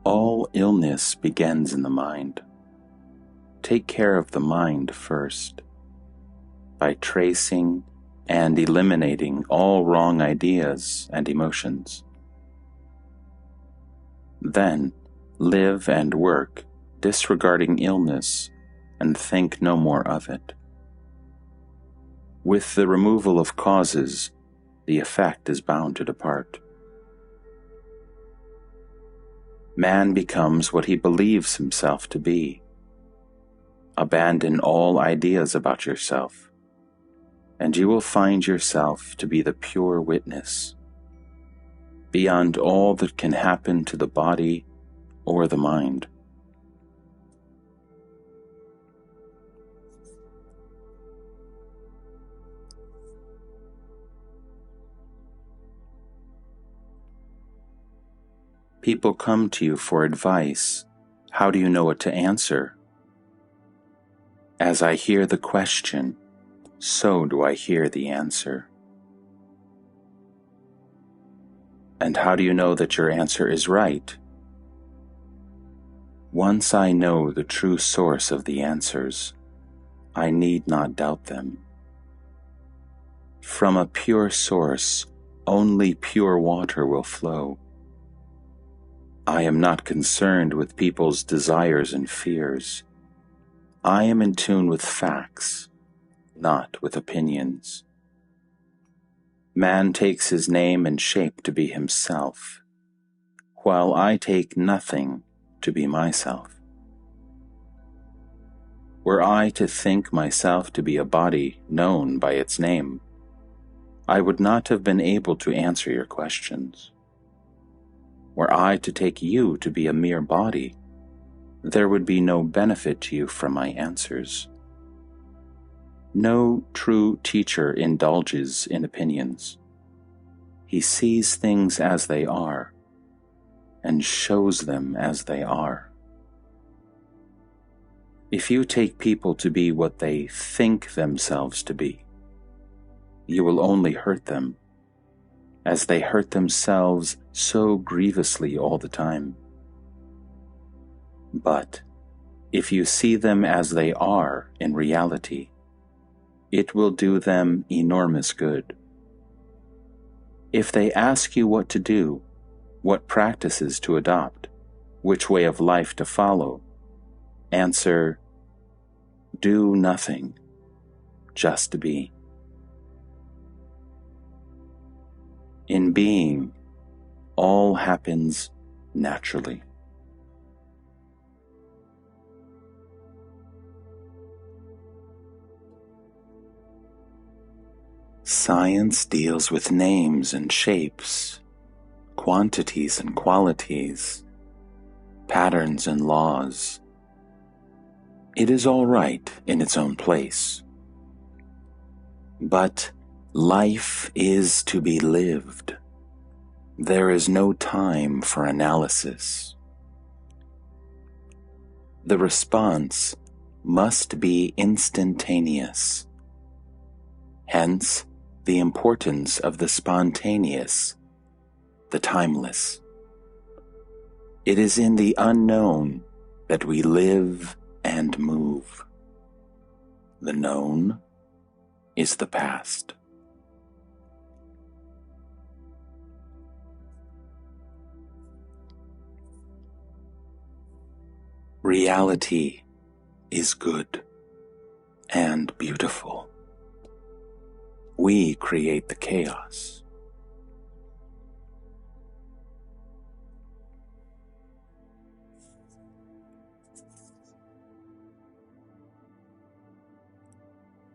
All illness begins in the mind. Take care of the mind first, by tracing and eliminating all wrong ideas and emotions. Then live and work, disregarding illness, and think no more of it. With the removal of causes, the effect is bound to depart. Man becomes what he believes himself to be. Abandon all ideas about yourself, and you will find yourself to be the pure witness, beyond all that can happen to the body or the mind. People come to you for advice. How do you know what to answer? As I hear the question, so do I hear the answer. And how do you know that your answer is right? Once I know the true source of the answers, I need not doubt them. From a pure source, only pure water will flow. I am not concerned with people's desires and fears. I am in tune with facts, not with opinions. Man takes his name and shape to be himself, while I take nothing to be myself. Were I to think myself to be a body known by its name, I would not have been able to answer your questions. Were I to take you to be a mere body, there would be no benefit to you from my answers. No true teacher indulges in opinions. He sees things as they are and shows them as they are. If you take people to be what they think themselves to be, you will only hurt them, as they hurt themselves so grievously all the time. But if you see them as they are in reality, it will do them enormous good. If they ask you what to do, what practices to adopt, which way of life to follow, answer, do nothing, just be. In being, all happens naturally. Science deals with names and shapes, quantities and qualities, patterns and laws. It is all right in its own place. But life is to be lived. There is no time for analysis. The response must be instantaneous. Hence, the importance of the spontaneous, the timeless. It is in the unknown that we live and move. The known is the past. Reality is good and beautiful. We create the chaos.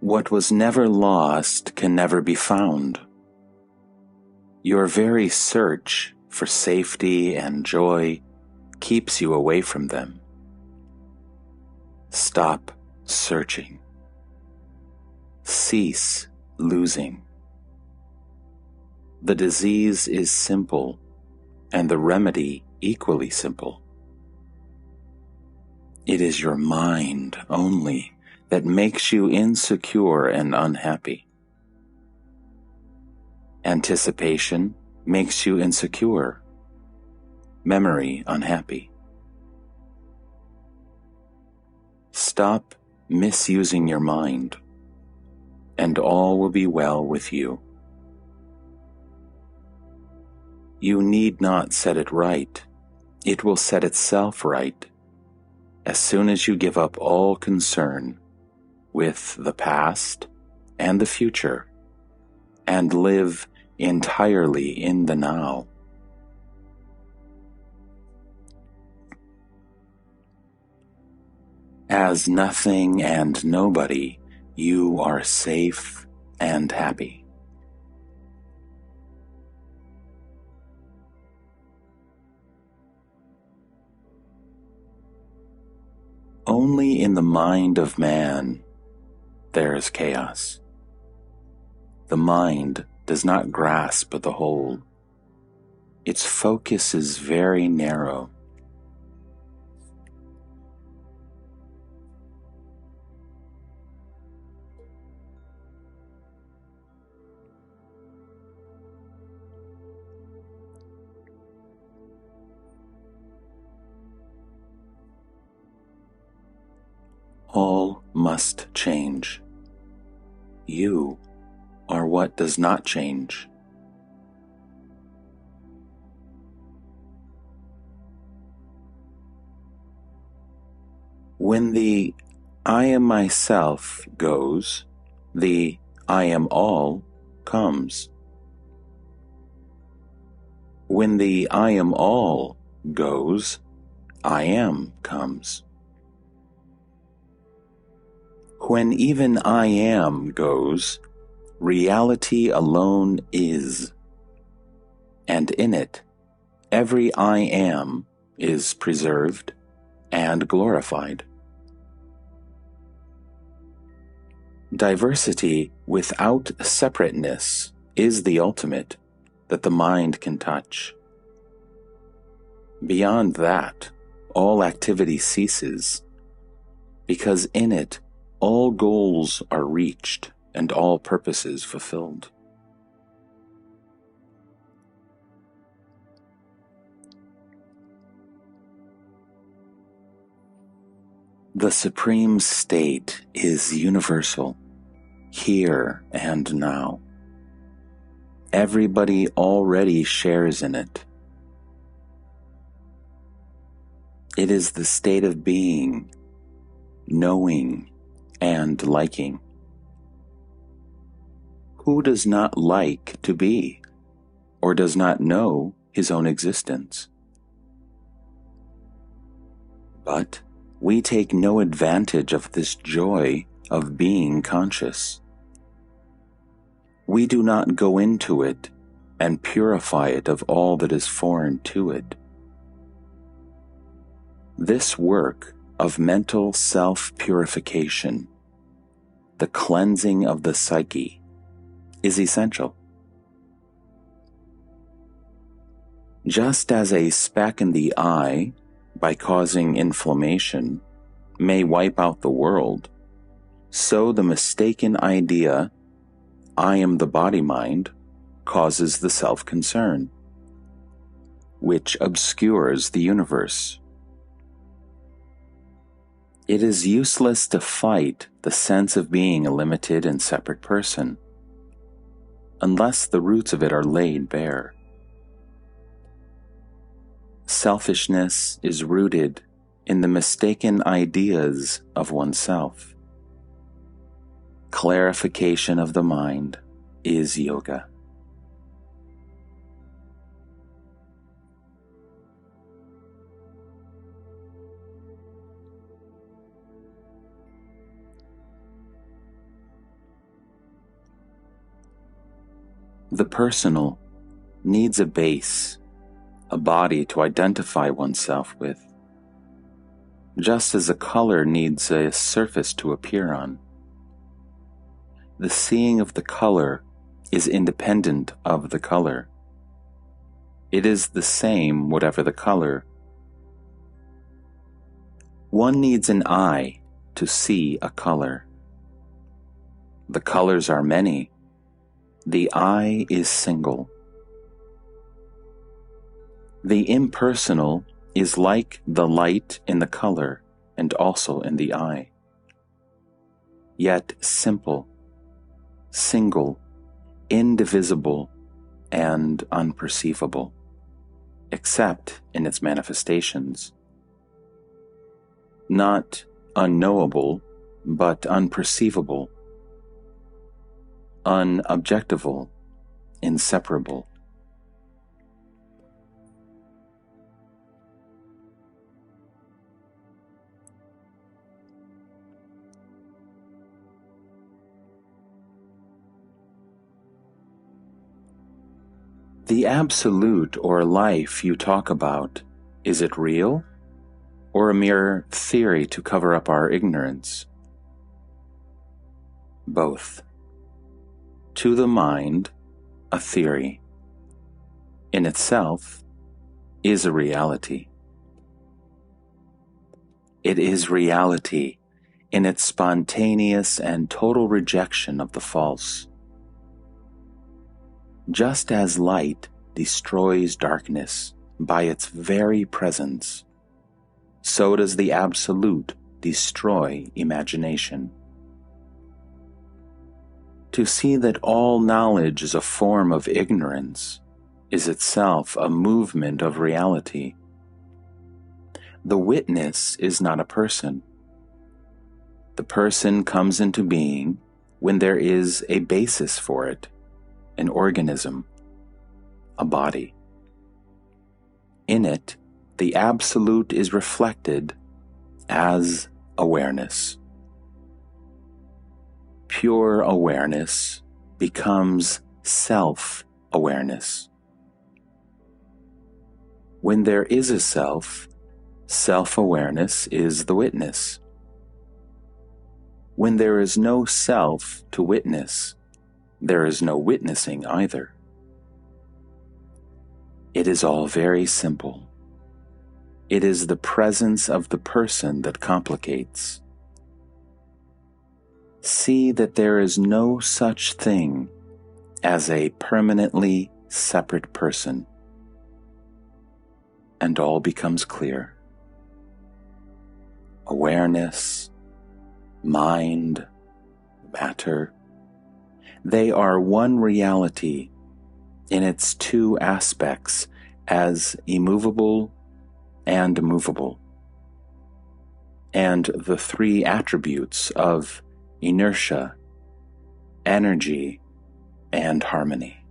What was never lost can never be found. Your very search for safety and joy keeps you away from them. Stop searching. Cease losing. The disease is simple, and the remedy equally simple. It is your mind only that makes you insecure and unhappy. Anticipation makes you insecure, memory unhappy. Stop misusing your mind, and all will be well with you. You need not set it right. It will set itself right as soon as you give up all concern with the past and the future and live entirely in the now. As nothing and nobody, you are safe and happy. Only in the mind of man there is chaos. The mind does not grasp the whole. Its focus is very narrow. all must change. You are what does not change. When the I am myself goes, the I am all comes. When the I am all goes, I am comes. When even I am goes, reality alone is, and in it, every I am is preserved and glorified. Diversity without separateness is the ultimate that the mind can touch. Beyond that, all activity ceases, because in it all goals are reached and all purposes fulfilled. The supreme state is universal, here and now. Everybody already shares in it. It is the state of being, knowing, and liking. Who does not like to be, or does not know his own existence? But we take no advantage of this joy of being conscious. We do not go into it and purify it of all that is foreign to it. This work of mental self-purification, the cleansing of the psyche, is essential. Just as a speck in the eye, by causing inflammation, may wipe out the world, so the mistaken idea, I am the body-mind, causes the self-concern, which obscures the universe. It is useless to fight the sense of being a limited and separate person, unless the roots of it are laid bare. Selfishness is rooted in the mistaken ideas of oneself. Clarification of the mind is yoga. The personal needs a base, a body to identify oneself with, just as a color needs a surface to appear on. The seeing of the color is independent of the color. It is the same whatever the color. One needs an eye to see a color. The colors are many. The eye is single. The impersonal is like the light in the color and also in the eye, yet simple, single, indivisible, and unperceivable, except in its manifestations. Not unknowable, but unperceivable, unobjectival, inseparable. The absolute or life you talk about, is it real or a mere theory to cover up our ignorance? Both. To the mind, a theory, in itself, is a reality. It is reality in its spontaneous and total rejection of the false. Just as light destroys darkness by its very presence, so does the absolute destroy imagination. To see that all knowledge is a form of ignorance is itself a movement of reality. The witness is not a person. The person comes into being when there is a basis for it, an organism, a body. In it, the Absolute is reflected as awareness. Pure awareness becomes self-awareness. When there is a self, self-awareness is the witness. When there is no self to witness, there is no witnessing either. It is all very simple. It is the presence of the person that complicates. See that there is no such thing as a permanently separate person, and all becomes clear. Awareness, mind, matter, they are one reality in its two aspects as immovable and movable, and the three attributes of inertia, energy, and harmony.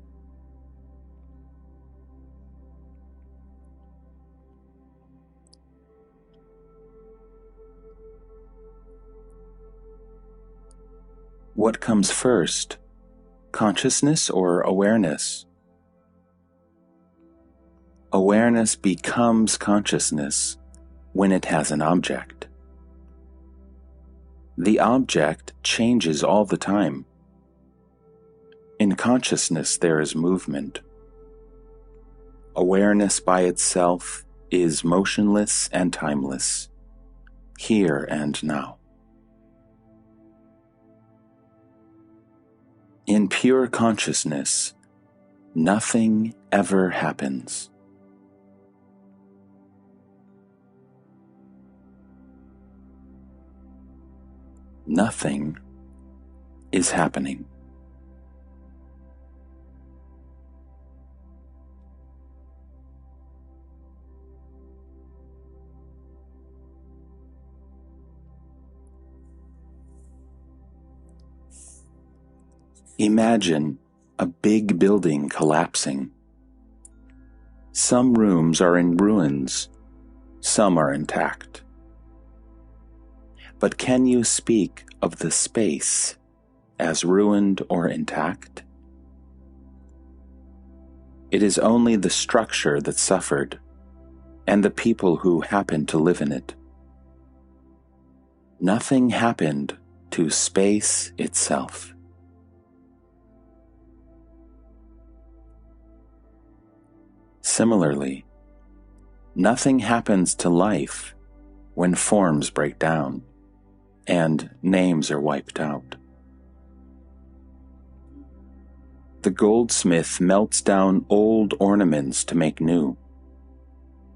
What comes first, consciousness or awareness? Awareness becomes consciousness when it has an object. The object changes all the time. In consciousness there is movement. Awareness by itself is motionless and timeless, here and now. In pure consciousness, nothing ever happens. Nothing is happening. Imagine a big building collapsing. Some rooms are in ruins, some are intact. But can you speak of the space as ruined or intact? It is only the structure that suffered, and the people who happened to live in it. Nothing happened to space itself. Similarly, nothing happens to life when forms break down and names are wiped out. The goldsmith melts down old ornaments to make new.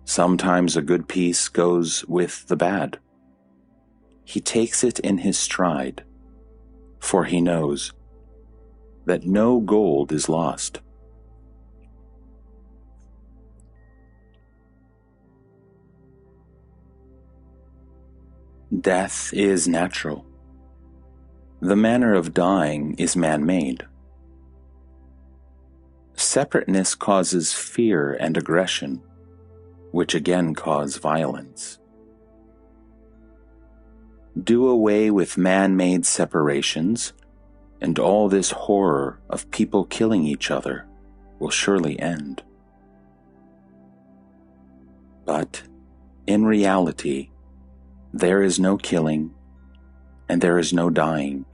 Sometimes a good piece goes with the bad. He takes it in his stride, for he knows that no gold is lost. Death is natural. The manner of dying is man-made. Separateness causes fear and aggression, which again cause violence. Do away with man-made separations, and all this horror of people killing each other will surely end. But, in reality, there is no killing, and there is no dying.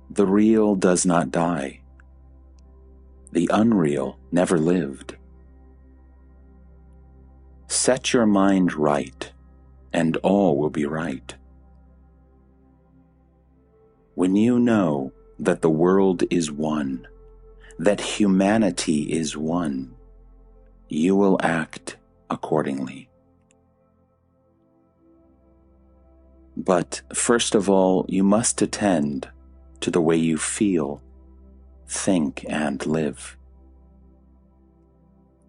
The real does not die. The unreal never lived. Set your mind right, and all will be right. When you know that the world is one, that humanity is one, you will act accordingly. But first of all, you must attend to the way you feel, think, and live.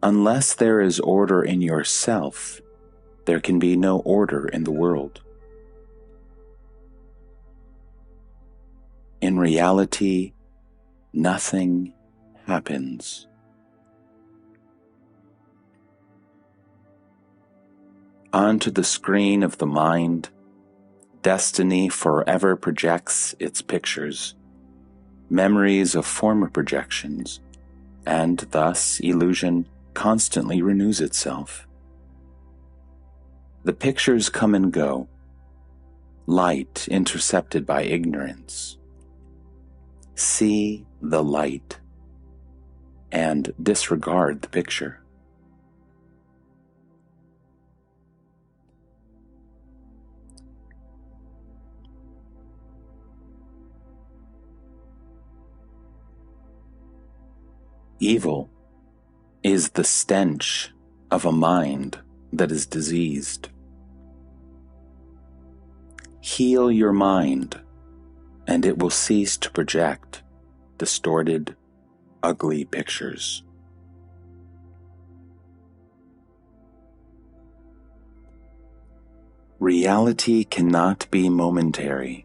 Unless there is order in yourself, there can be no order in the world. In reality, nothing happens. Onto the screen of the mind, destiny forever projects its pictures, memories of former projections, and thus illusion constantly renews itself. The pictures come and go, light intercepted by ignorance. See the light and disregard the picture. Evil is the stench of a mind that is diseased. Heal your mind, and it will cease to project distorted, ugly pictures. Reality cannot be momentary.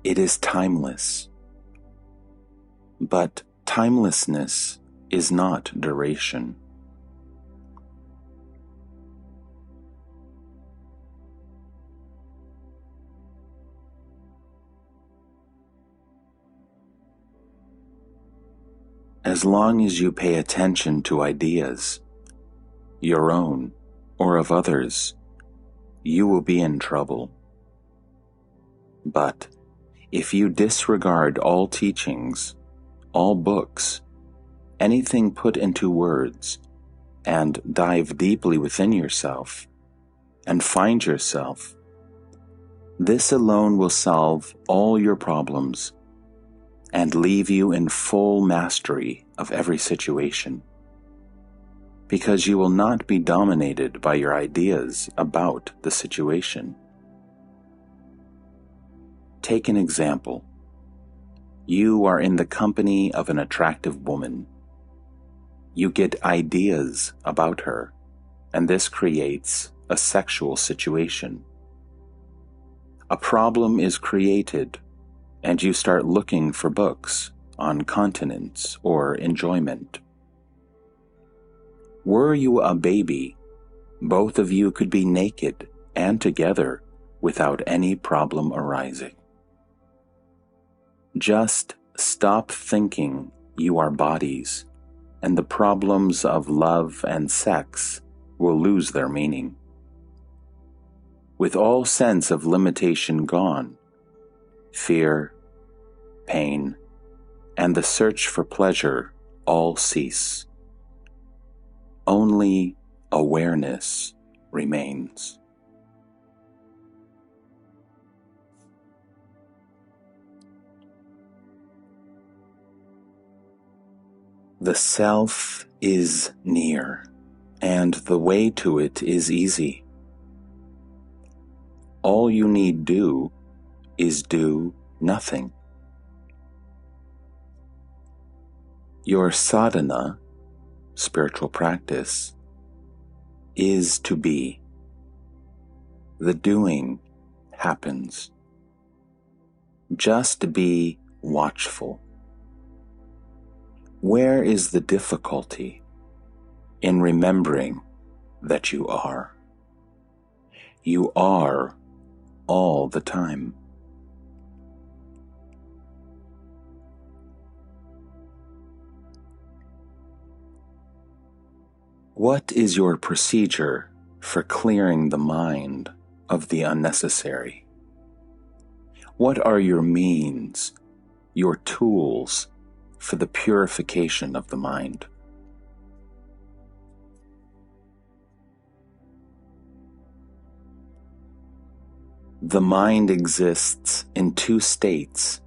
It is timeless. But timelessness is not duration. As long as you pay attention to ideas, your own or of others, you will be in trouble. But if you disregard all teachings, all books, anything put into words, and dive deeply within yourself, and find yourself, this alone will solve all your problems and leave you in full mastery of every situation, because you will not be dominated by your ideas about the situation. Take an example. You are in the company of an attractive woman. You get ideas about her, and this creates a sexual situation. A problem is created, and you start looking for books on continence or enjoyment. Were you a baby, both of you could be naked and together without any problem arising. Just stop thinking you are bodies, and the problems of love and sex will lose their meaning. With all sense of limitation gone, fear, pain, and the search for pleasure all cease. Only awareness remains. The self is near, and the way to it is easy. All you need do is do nothing. Your sadhana, spiritual practice, is to be. The doing happens. Just be watchful. Where is the difficulty in remembering that you are? You are all the time. What is your procedure for clearing the mind of the unnecessary? What are your means, your tools for the purification of the mind? The mind exists in two states,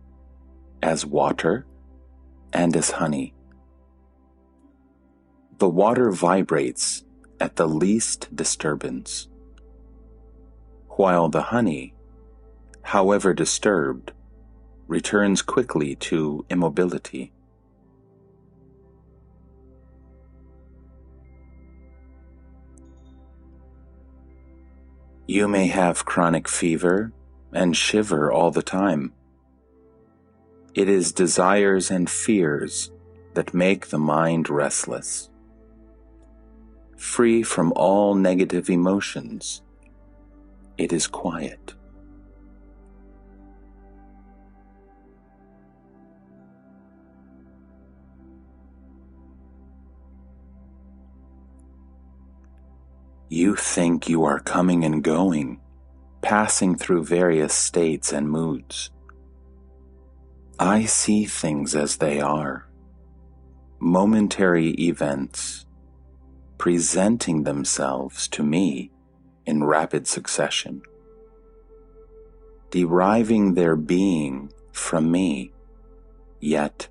as water and as honey. The water vibrates at the least disturbance. while the honey, however disturbed, returns quickly to immobility. You may have chronic fever and shiver all the time. It is desires and fears that make the mind restless. Free from all negative emotions, it is quiet. You think you are coming and going, passing through various states and moods. I see things as they are, momentary events presenting themselves to me in rapid succession, deriving their being from me, yet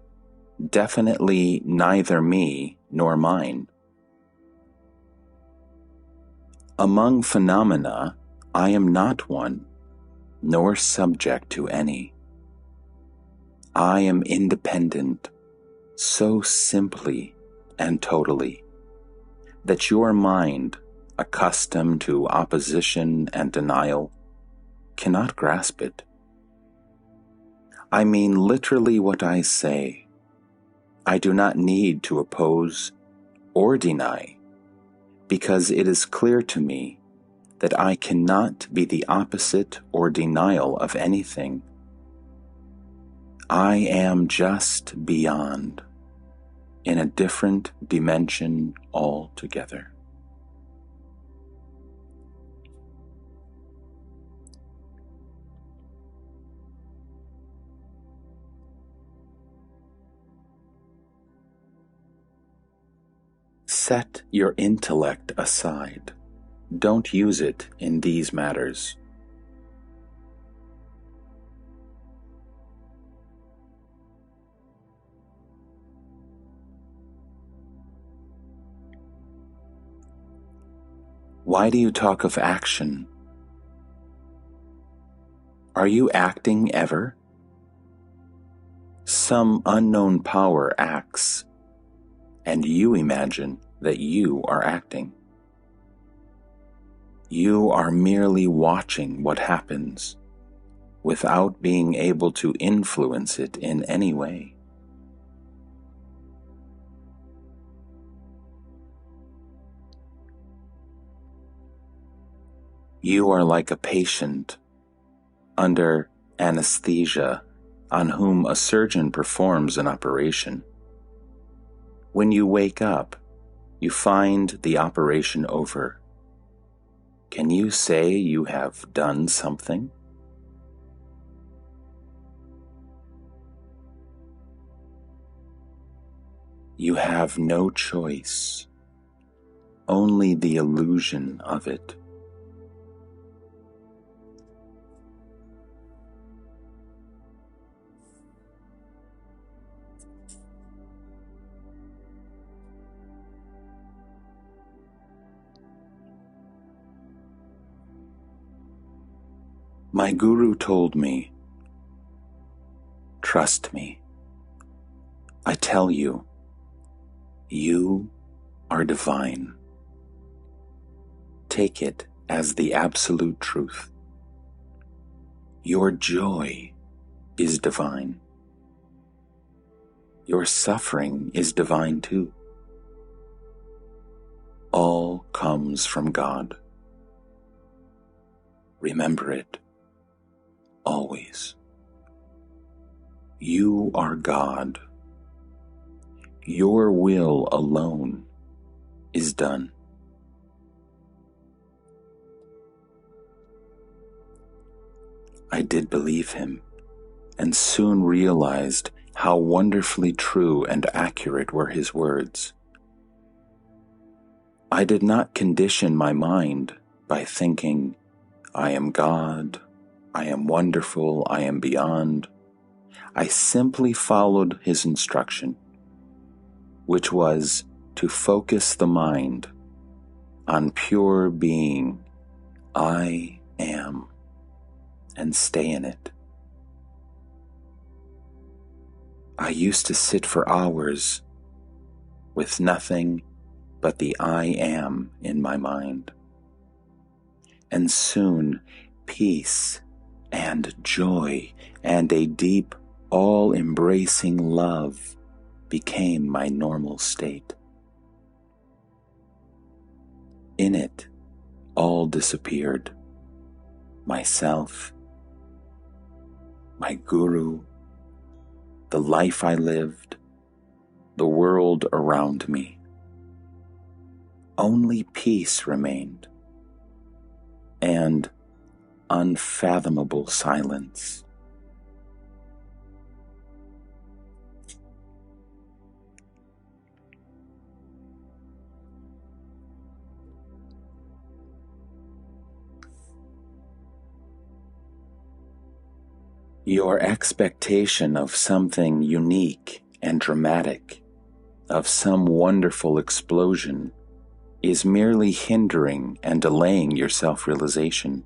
definitely neither me nor mine. Among phenomena, I am not one, nor subject to any. I am independent, so simply and totally, that your mind, accustomed to opposition and denial, cannot grasp it. I mean literally what I say. I do not need to oppose or deny, because it is clear to me that I cannot be the opposite or denial of anything. I am just beyond, in a different dimension altogether. Set your intellect aside. Don't use it in these matters. Why do you talk of action? Are you acting ever? Some unknown power acts, and you imagine that you are acting. You are merely watching what happens, without being able to influence it in any way. You are like a patient under anesthesia on whom a surgeon performs an operation. When you wake up, you find the operation over. Can you say you have done something? You have no choice, only the illusion of it. My guru told me, trust me. I tell you, you are divine. Take it as the absolute truth. Your joy is divine. Your suffering is divine too. All comes from God. Remember it. Always. You are God. Your will alone is done. I did believe him, and soon realized how wonderfully true and accurate were his words. I did not condition my mind by thinking, I am God, I am wonderful, I am beyond. I simply followed his instruction, which was to focus the mind on pure being. I am and stay in it. I used to sit for hours with nothing but the I am in my mind. And soon peace and joy and a deep, all-embracing love became my normal state. In it, all disappeared. Myself, my guru, the life I lived, the world around me. Only peace remained, and unfathomable silence. Your expectation of something unique and dramatic, of some wonderful explosion, is merely hindering and delaying your self-realization.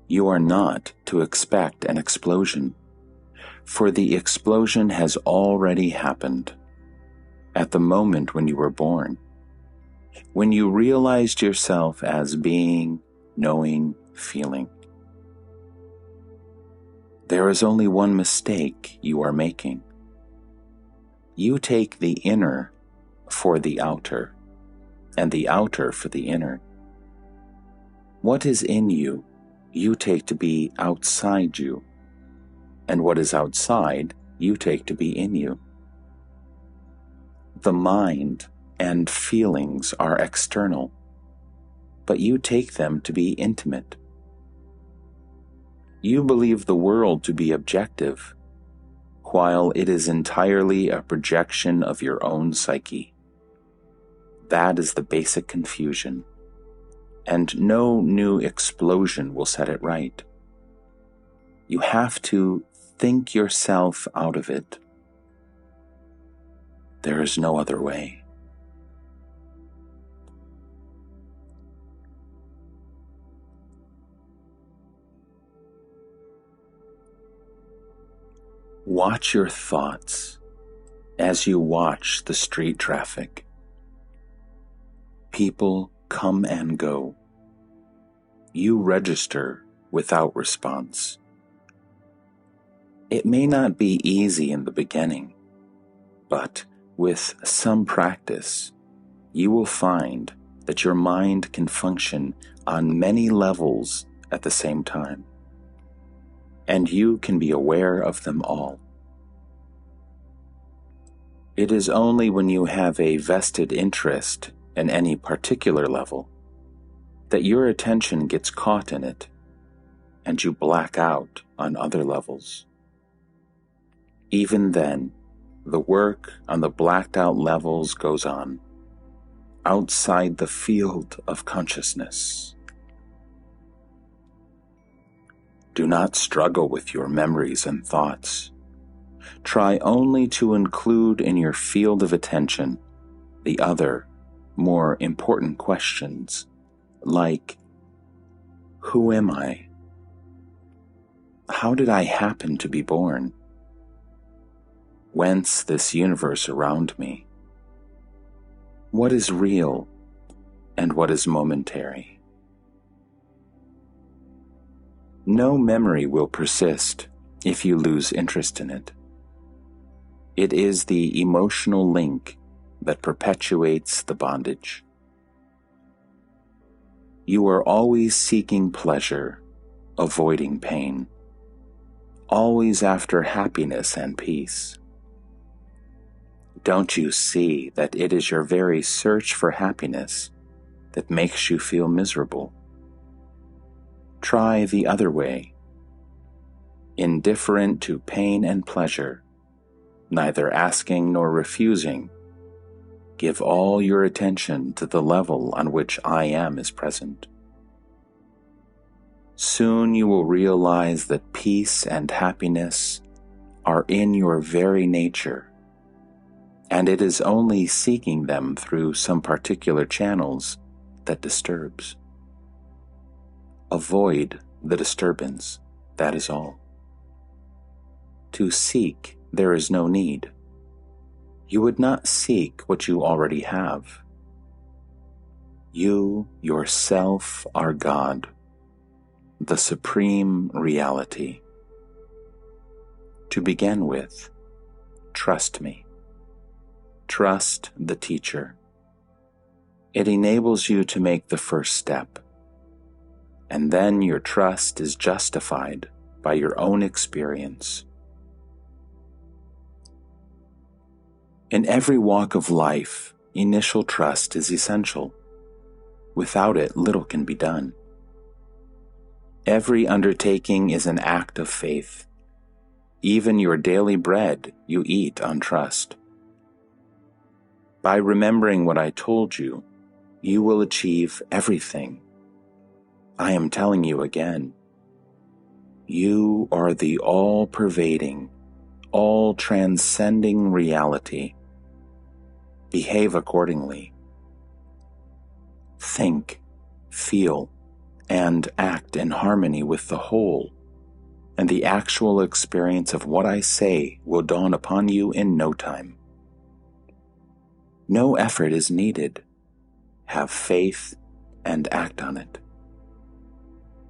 You are not to expect an explosion, for the explosion has already happened at the moment when you were born, when you realized yourself as being, knowing, feeling. There is only one mistake you are making. You take the inner for the outer, and the outer for the inner. What is in you, you take to be outside you, and what is outside, you take to be in you. The mind and feelings are external, but you take them to be intimate. You believe the world to be objective, while it is entirely a projection of your own psyche. That is the basic confusion, and no new explosion will set it right. You have to think yourself out of it. There is no other way. Watch your thoughts as you watch the street traffic. People come and go. You register without response. It may not be easy in the beginning, but with some practice, you will find that your mind can function on many levels at the same time, and you can be aware of them all. It is only when you have a vested interest in any particular level that your attention gets caught in it, and you black out on other levels. Even then, the work on the blacked out levels goes on, outside the field of consciousness. Do not struggle with your memories and thoughts. Try only to include in your field of attention the other, more important questions, like, who am I? How did I happen to be born? Whence this universe around me? What is real and what is momentary? No memory will persist if you lose interest in it. It is the emotional link that perpetuates the bondage. You are always seeking pleasure, avoiding pain, always after happiness and peace. Don't you see that it is your very search for happiness that makes you feel miserable? Try the other way. Indifferent to pain and pleasure, neither asking nor refusing, give all your attention to the level on which I am is present. Soon you will realize that peace and happiness are in your very nature, and it is only seeking them through some particular channels that disturbs. Avoid the disturbance, that is all. To seek, there is no need. You would not seek what you already have. You yourself are God, the supreme reality. To begin with, trust me. Trust the teacher. It enables you to make the first step, and then your trust is justified by your own experience. In every walk of life, initial trust is essential. Without it, little can be done. Every undertaking is an act of faith. Even your daily bread you eat on trust. By remembering what I told you, you will achieve everything. I am telling you again. You are the all-pervading, all-transcending reality. Behave accordingly. Think, feel, and act in harmony with the whole, and the actual experience of what I say will dawn upon you in no time. No effort is needed. Have faith and act on it.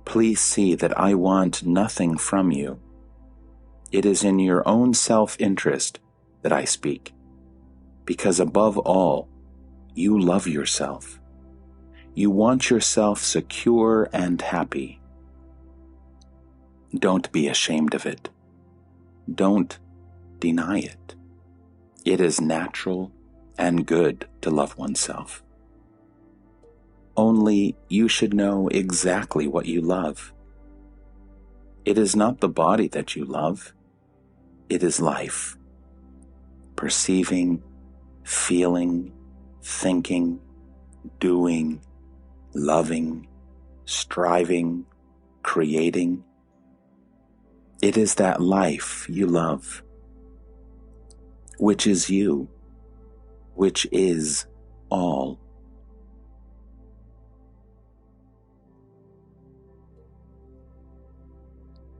Please see that I want nothing from you. It is in your own self-interest that I speak, because above all, you love yourself. You want yourself secure and happy. Don't be ashamed of it. Don't deny it. It is natural and good to love oneself. Only you should know exactly what you love. It is not the body that you love. It is life. Perceiving, feeling, thinking, doing, loving, striving, creating. It is that life you love, which is you, which is all.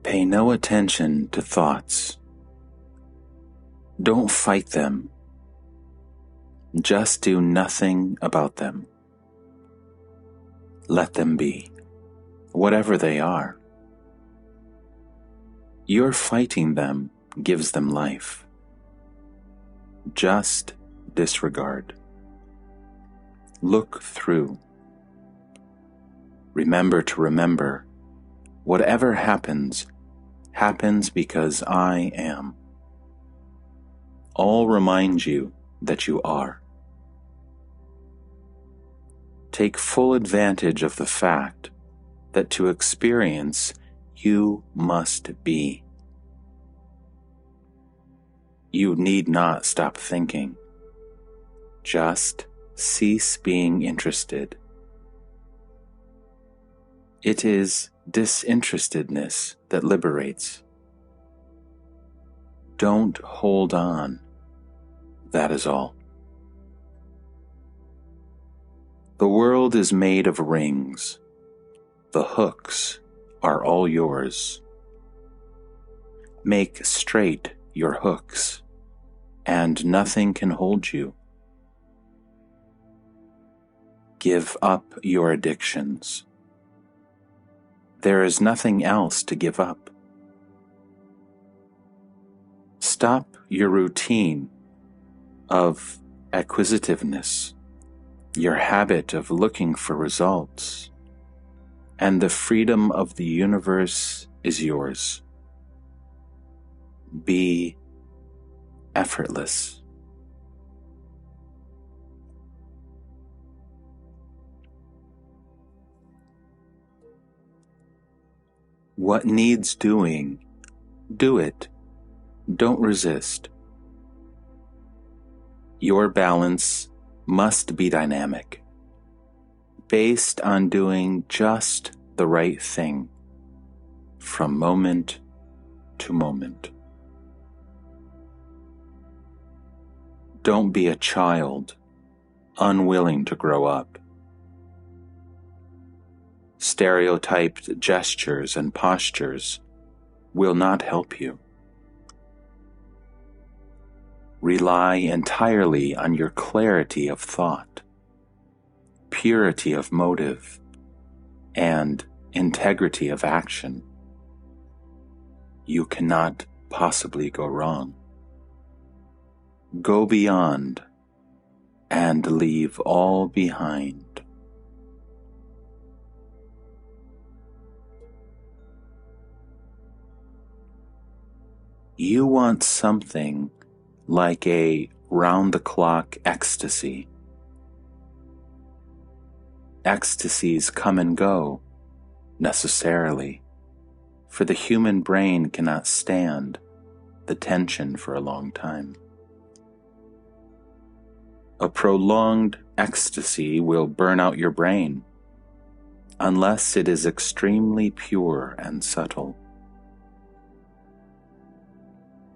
Pay no attention to thoughts. Don't fight them. Just do nothing about them. Let them be, whatever they are. Your fighting them gives them life. Just disregard. Look through. Remember to remember, whatever happens, happens because I am. All remind you that you are. Take full advantage of the fact that to experience, you must be. You need not stop thinking. Just cease being interested. It is disinterestedness that liberates. Don't hold on. That is all. The world is made of rings. The hooks are all yours. Make straight your hooks, and nothing can hold you. Give up your addictions. There is nothing else to give up. Stop your routine of acquisitiveness, your habit of looking for results, and the freedom of the universe is yours. Be effortless. What needs doing, do it. Don't resist. Your balance must be dynamic, based on doing just the right thing, from moment to moment. Don't be a child, unwilling to grow up. Stereotyped gestures and postures will not help you. Rely entirely on your clarity of thought, purity of motive, and integrity of action. You cannot possibly go wrong. Go beyond and leave all behind. You want something like a round-the-clock ecstasy. Ecstasies come and go, necessarily, for the human brain cannot stand the tension for a long time. A prolonged ecstasy will burn out your brain, unless it is extremely pure and subtle.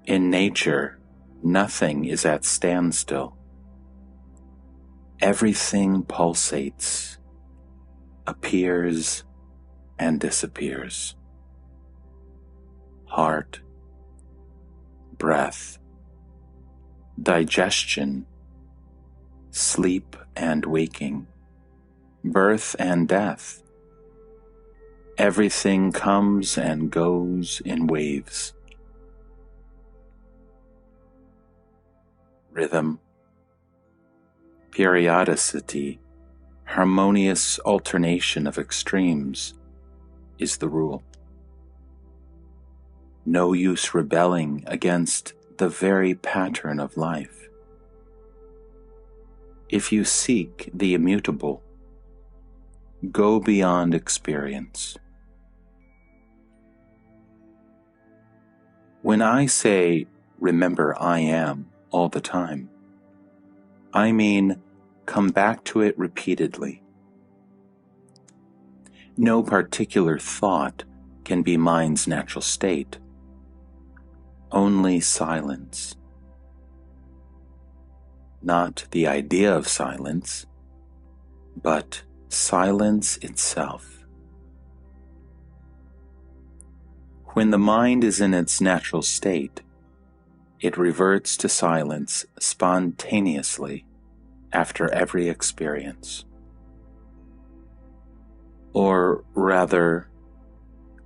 In nature, nothing is at standstill. Everything pulsates, appears, and disappears. Heart, breath, digestion, sleep and waking, birth and death. Everything comes and goes in waves. Rhythm, periodicity, harmonious alternation of extremes is the rule. No use rebelling against the very pattern of life. If you seek the immutable, go beyond experience. When I say, remember I am, all the time, I mean come back to it repeatedly. No particular thought can be mind's natural state. Only silence. Not the idea of silence, but silence itself. When the mind is in its natural state, it reverts to silence spontaneously after every experience. Or rather,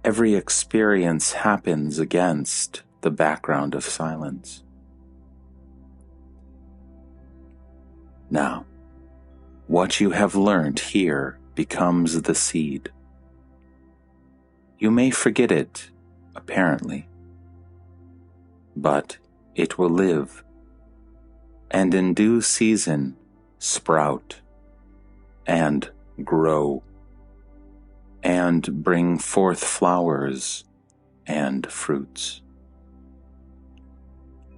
every experience happens against the background of silence. Now, what you have learned here becomes the seed. You may forget it, apparently, but it will live, and in due season sprout, and grow, and bring forth flowers and fruits.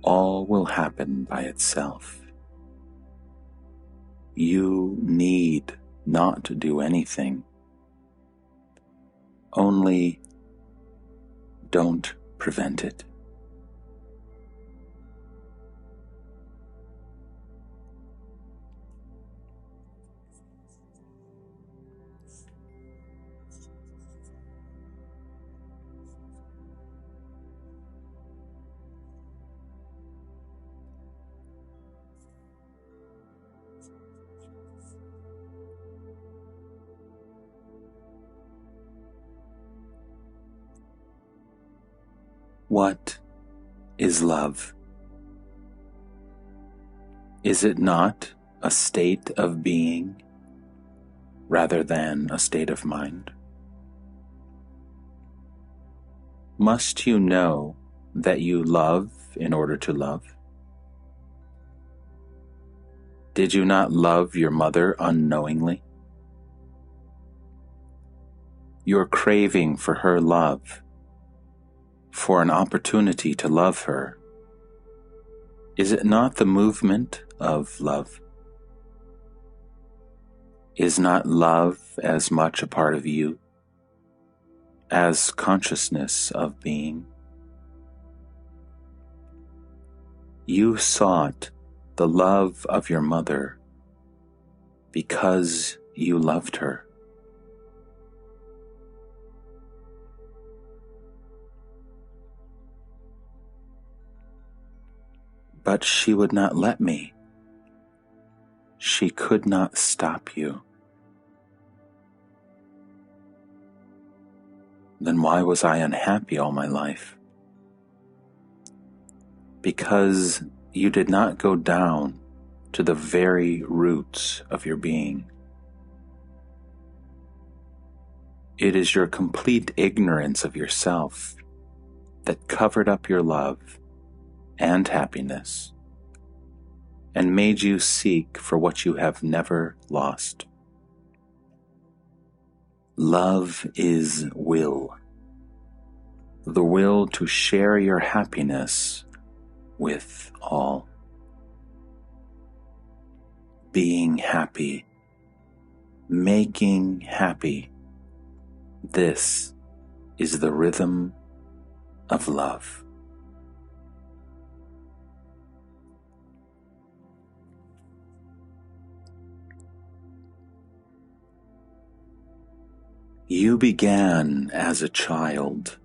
All will happen by itself. You need not do anything. Only don't prevent it. What is love? Is it not a state of being rather than a state of mind? Must you know that you love in order to love? Did you not love your mother unknowingly? Your craving for her love, for an opportunity to love her, is it not the movement of love? Is not love as much a part of you as consciousness of being? You sought the love of your mother because you loved her. But she would not let me. She could not stop you. Then why was I unhappy all my life? Because you did not go down to the very roots of your being. It is your complete ignorance of yourself that covered up your love and happiness and made you seek for what you have never lost. Love is will. The will to share your happiness with all. Being happy. Making happy. This is the rhythm of love. You began as a child,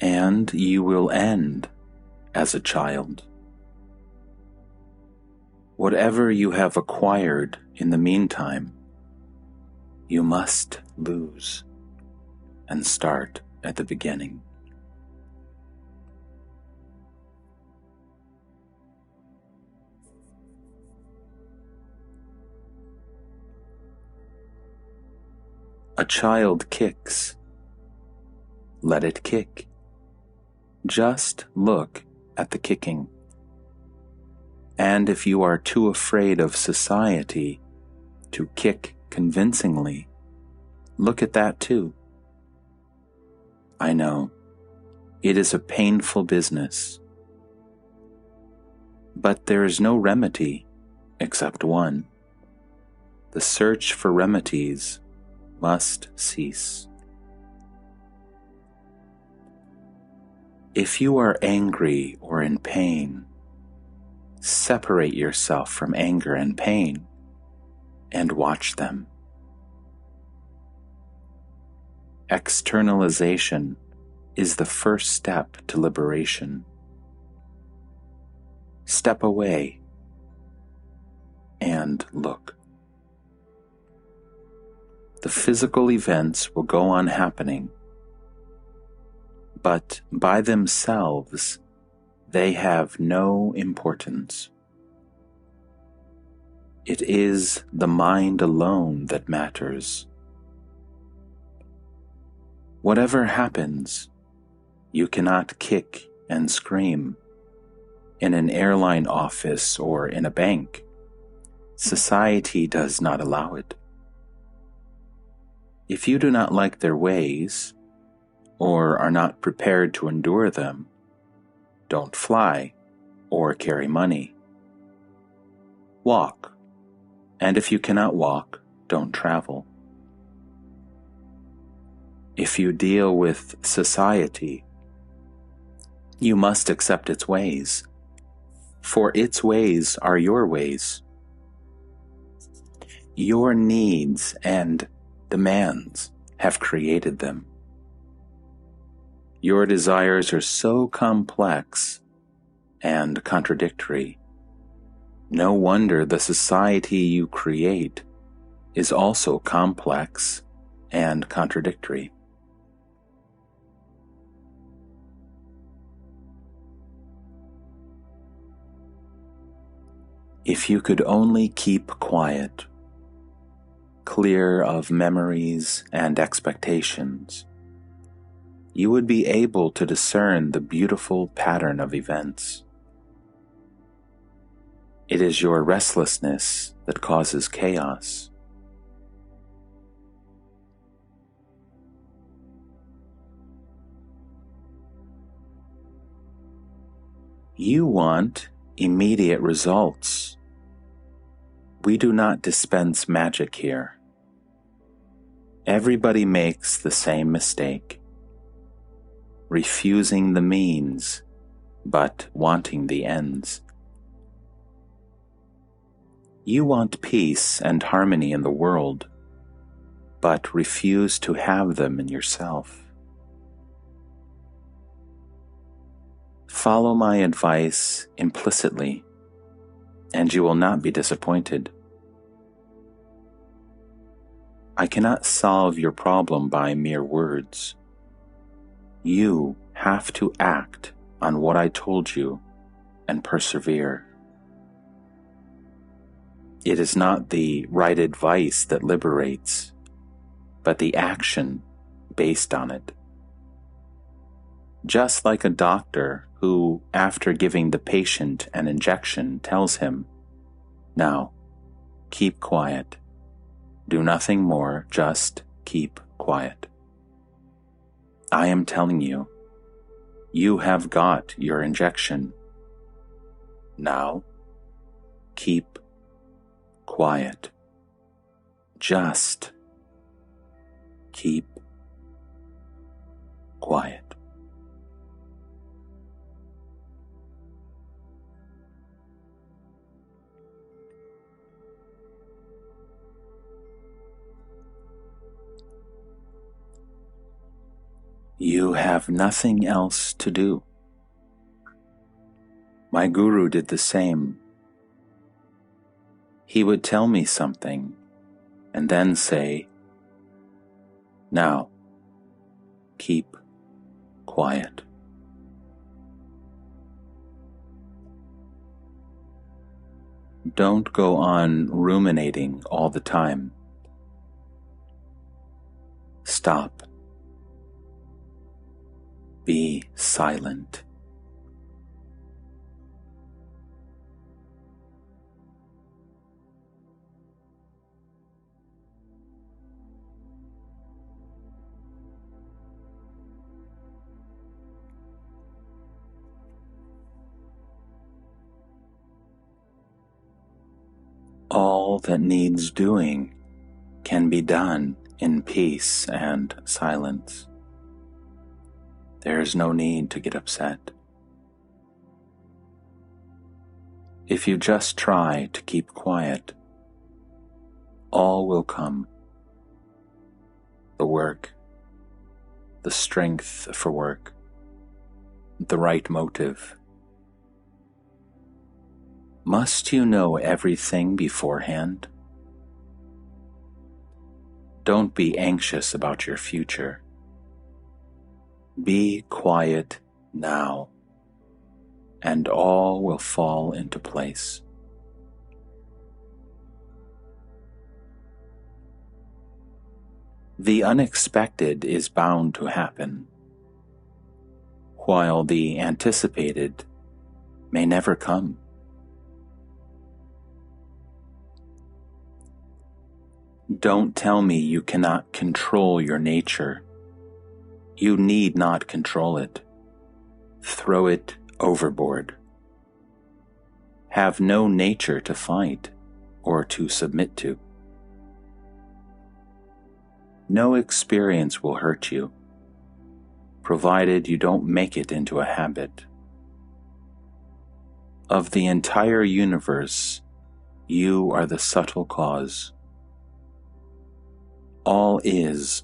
and you will end as a child. Whatever you have acquired in the meantime, you must lose and start at the beginning. A child kicks. Let it kick. Just look at the kicking. And if you are too afraid of society to kick convincingly, look at that too. I know, it is a painful business. But there is no remedy except one. The search for remedies must cease. If you are angry or in pain, separate yourself from anger and pain and watch them. Externalization is the first step to liberation. Step away and look. The physical events will go on happening, but by themselves, they have no importance. It is the mind alone that matters. Whatever happens, you cannot kick and scream in an airline office or in a bank. Society does not allow it. If you do not like their ways, or are not prepared to endure them, don't fly or carry money. Walk, and if you cannot walk, don't travel. If you deal with society, you must accept its ways, for its ways are your ways. Your needs and demands have created them. Your desires are so complex and contradictory. No wonder the society you create is also complex and contradictory. If you could only keep quiet, clear of memories and expectations, you would be able to discern the beautiful pattern of events. It is your restlessness that causes chaos. You want immediate results. We do not dispense magic here. Everybody makes the same mistake, refusing the means, but wanting the ends. You want peace and harmony in the world, but refuse to have them in yourself. Follow my advice implicitly and you will not be disappointed. I cannot solve your problem by mere words. You have to act on what I told you and persevere. It is not the right advice that liberates, but the action based on it. Just like a doctor who, after giving the patient an injection, tells him, "Now, keep quiet. Do nothing more, just keep quiet." I am telling you, you have got your injection. Now, keep quiet. Just keep quiet. You have nothing else to do. My guru did the same. He would tell me something and then say, "Now, keep quiet." Don't go on ruminating all the time. Stop. Be silent. All that needs doing can be done in peace and silence. There is no need to get upset. If you just try to keep quiet, all will come. The work, the strength for work, the right motive. Must you know everything beforehand? Don't be anxious about your future. Be quiet now, and all will fall into place. The unexpected is bound to happen, while the anticipated may never come. Don't tell me you cannot control your nature. You need not control it. Throw it overboard. Have no nature to fight or to submit to. No experience will hurt you, provided you don't make it into a habit. Of the entire universe, you are the subtle cause. All is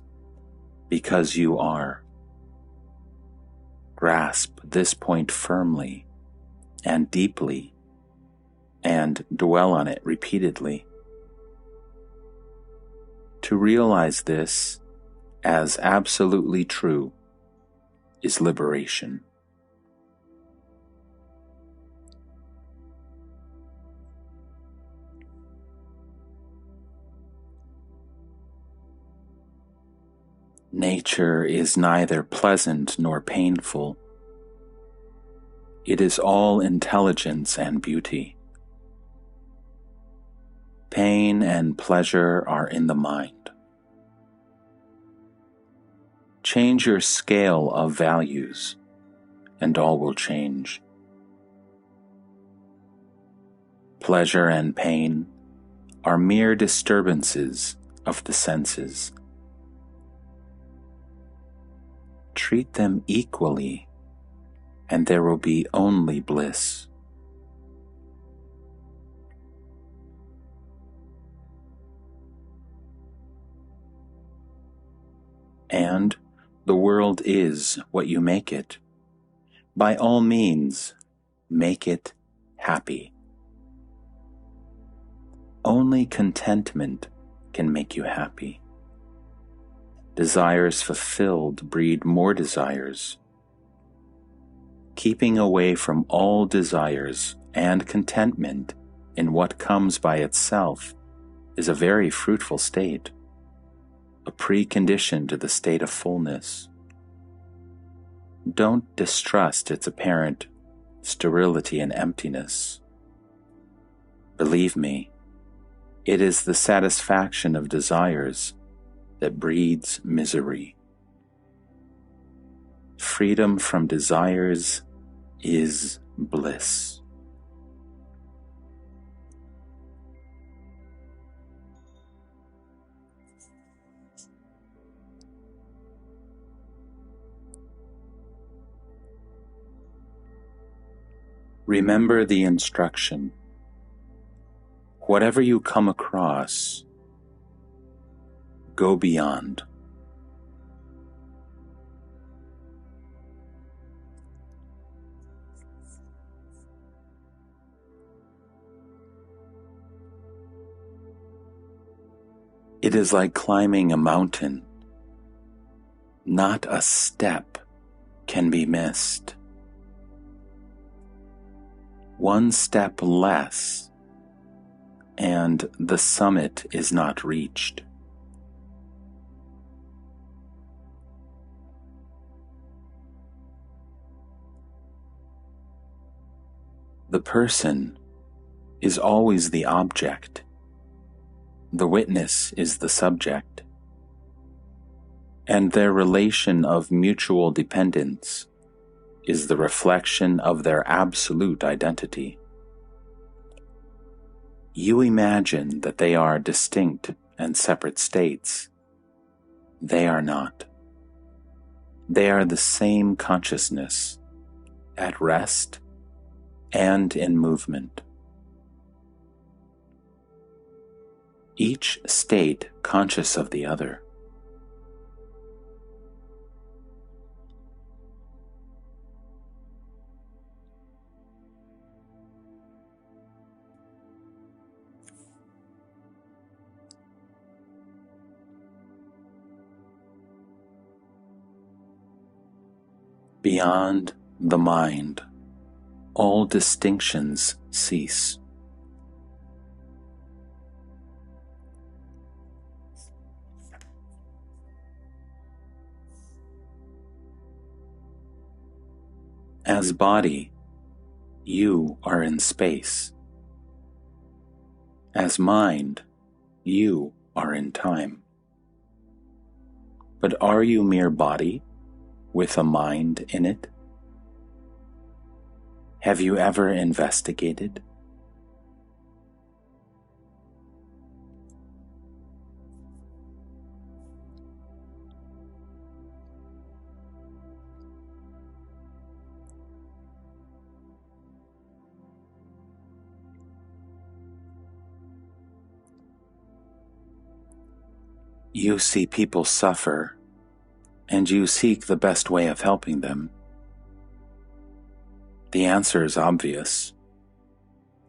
because you are. Grasp this point firmly and deeply, and dwell on it repeatedly. To realize this as absolutely true is liberation. Nature is neither pleasant nor painful. It is all intelligence and beauty. Pain and pleasure are in the mind. Change your scale of values, and all will change. Pleasure and pain are mere disturbances of the senses. Treat them equally, and there will be only bliss. And the world is what you make it. By all means, make it happy. Only contentment can make you happy. Desires fulfilled breed more desires. Keeping away from all desires and contentment in what comes by itself is a very fruitful state, a precondition to the state of fullness. Don't distrust its apparent sterility and emptiness. Believe me, it is the satisfaction of desires that breeds misery. Freedom from desires is bliss. Remember the instruction. Whatever you come across, go beyond. It is like climbing a mountain. Not a step can be missed. One step less, and the summit is not reached. The person is always the object. The witness is the subject. And their relation of mutual dependence is the reflection of their absolute identity. You imagine that they are distinct and separate states. They are not. They are the same consciousness, at rest and in movement. Each state conscious of the other. Beyond the mind, all distinctions cease. As body, you are in space. As mind, you are in time. But are you mere body with a mind in it? Have you ever investigated? You see people suffer, and you seek the best way of helping them. The answer is obvious.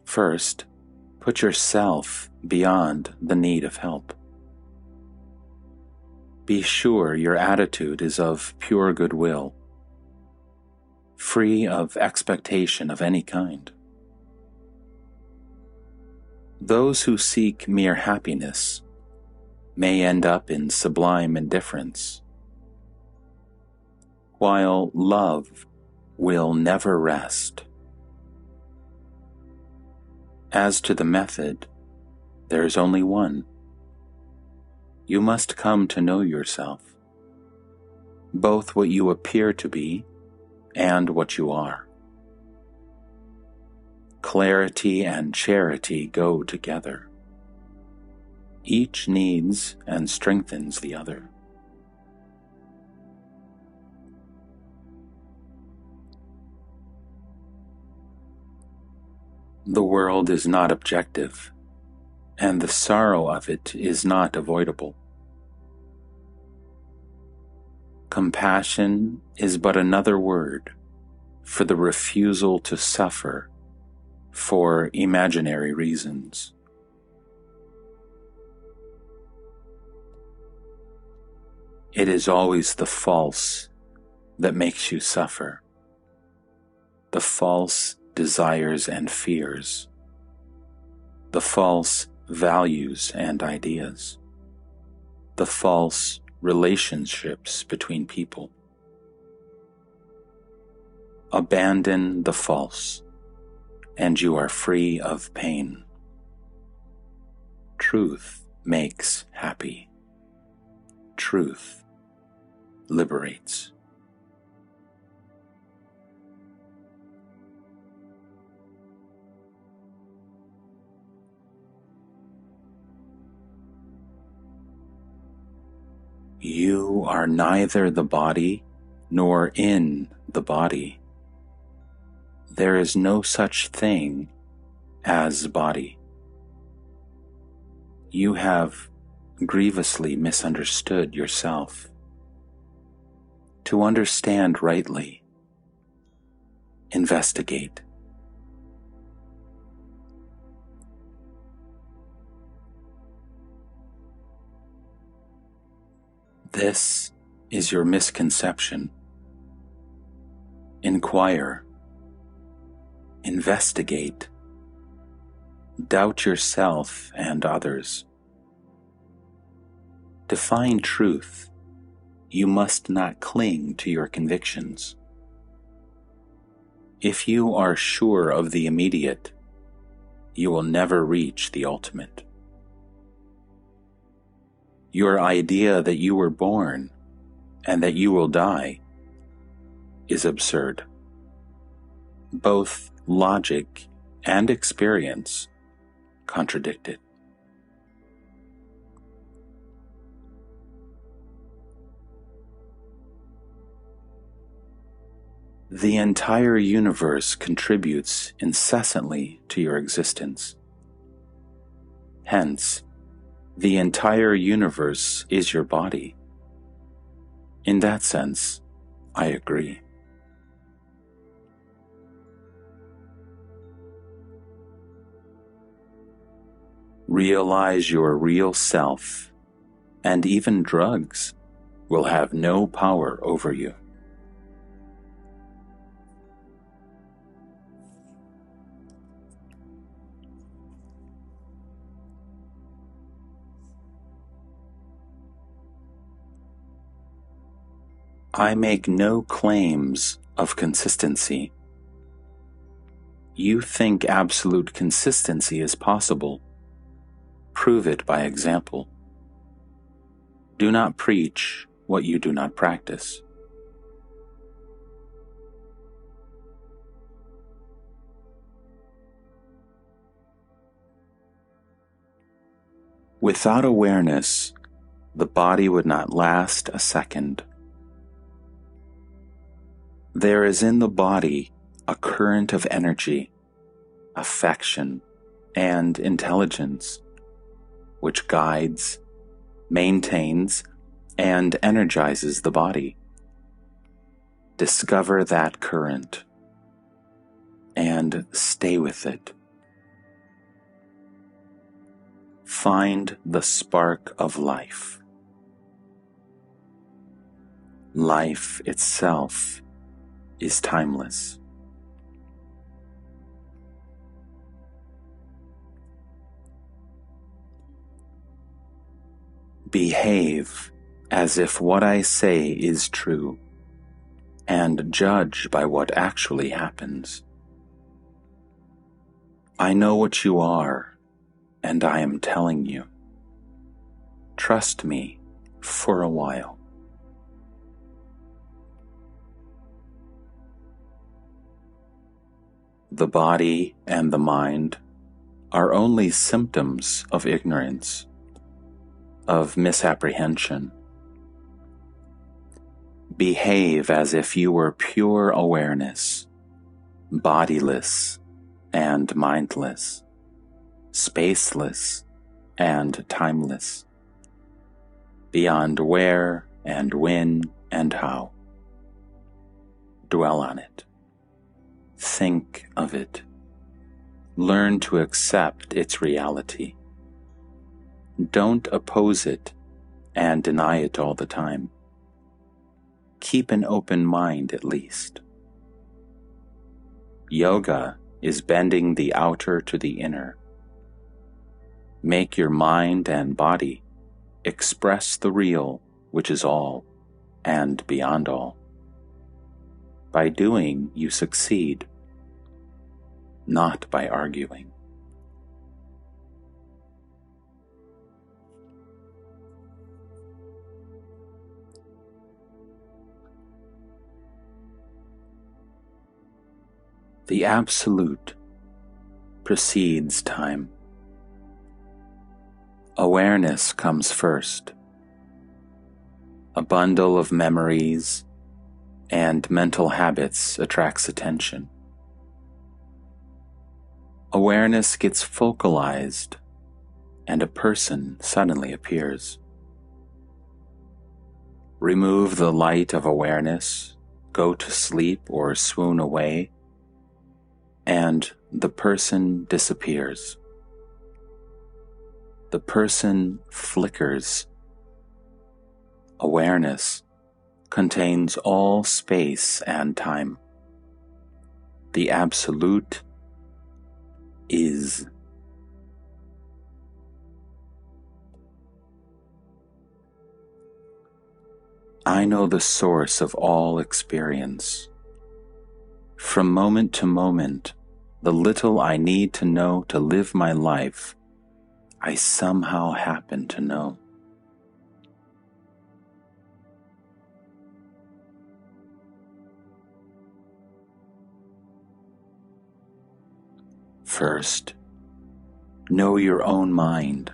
First, put yourself beyond the need of help. Be sure your attitude is of pure goodwill, free of expectation of any kind. Those who seek mere happiness may end up in sublime indifference, while love will never rest. As to the method, there is only one. You must come to know yourself, both what you appear to be and what you are. Clarity and charity go together. Each needs and strengthens the other. The world is not objective, and the sorrow of it is not avoidable. Compassion is but another word for the refusal to suffer for imaginary reasons. It is always the false that makes you suffer. The false desires and fears. The false values and ideas. The false relationships between people. Abandon the false, and you are free of pain. Truth makes happy. Truth liberates. You are neither the body nor in the body. There is no such thing as body. You have grievously misunderstood yourself. To understand rightly, investigate. This is your misconception. Inquire. Investigate. Doubt yourself and others. To find truth, you must not cling to your convictions. If you are sure of the immediate, you will never reach the ultimate. Your idea that you were born and that you will die is absurd. Both logic and experience contradict it. The entire universe contributes incessantly to your existence. Hence, the entire universe is your body. In that sense, I agree. Realize your real self, and even drugs will have no power over you. I make no claims of consistency. You think absolute consistency is possible. Prove it by example. Do not preach what you do not practice. Without awareness, the body would not last a second. There is in the body a current of energy, affection, and intelligence, which guides, maintains, and energizes the body. Discover that current and stay with it. Find the spark of life. Life itself is timeless. Behave as if what I say is true, and judge by what actually happens. I know what you are, and I am telling you. Trust me for a while. The body and the mind are only symptoms of ignorance, of misapprehension. Behave as if you were pure awareness, bodiless and mindless, spaceless and timeless, beyond where and when and how. Dwell on it. Think of it. Learn to accept its reality. Don't oppose it and deny it all the time. keep an open mind at least. Yoga is bending the outer to the inner. Make your mind and body express the real, which is all and beyond all. By doing, you succeed, not by arguing. The Absolute precedes time. Awareness comes first. A bundle of memories and mental habits attracts attention. Awareness gets focalized, and a person suddenly appears. Remove the light of awareness, go to sleep or swoon away, and the person disappears. The person flickers. Awareness contains all space and time. The Absolute is. I know the source of all experience. From moment to moment, the little I need to know to live my life, I somehow happen to know. First, know your own mind,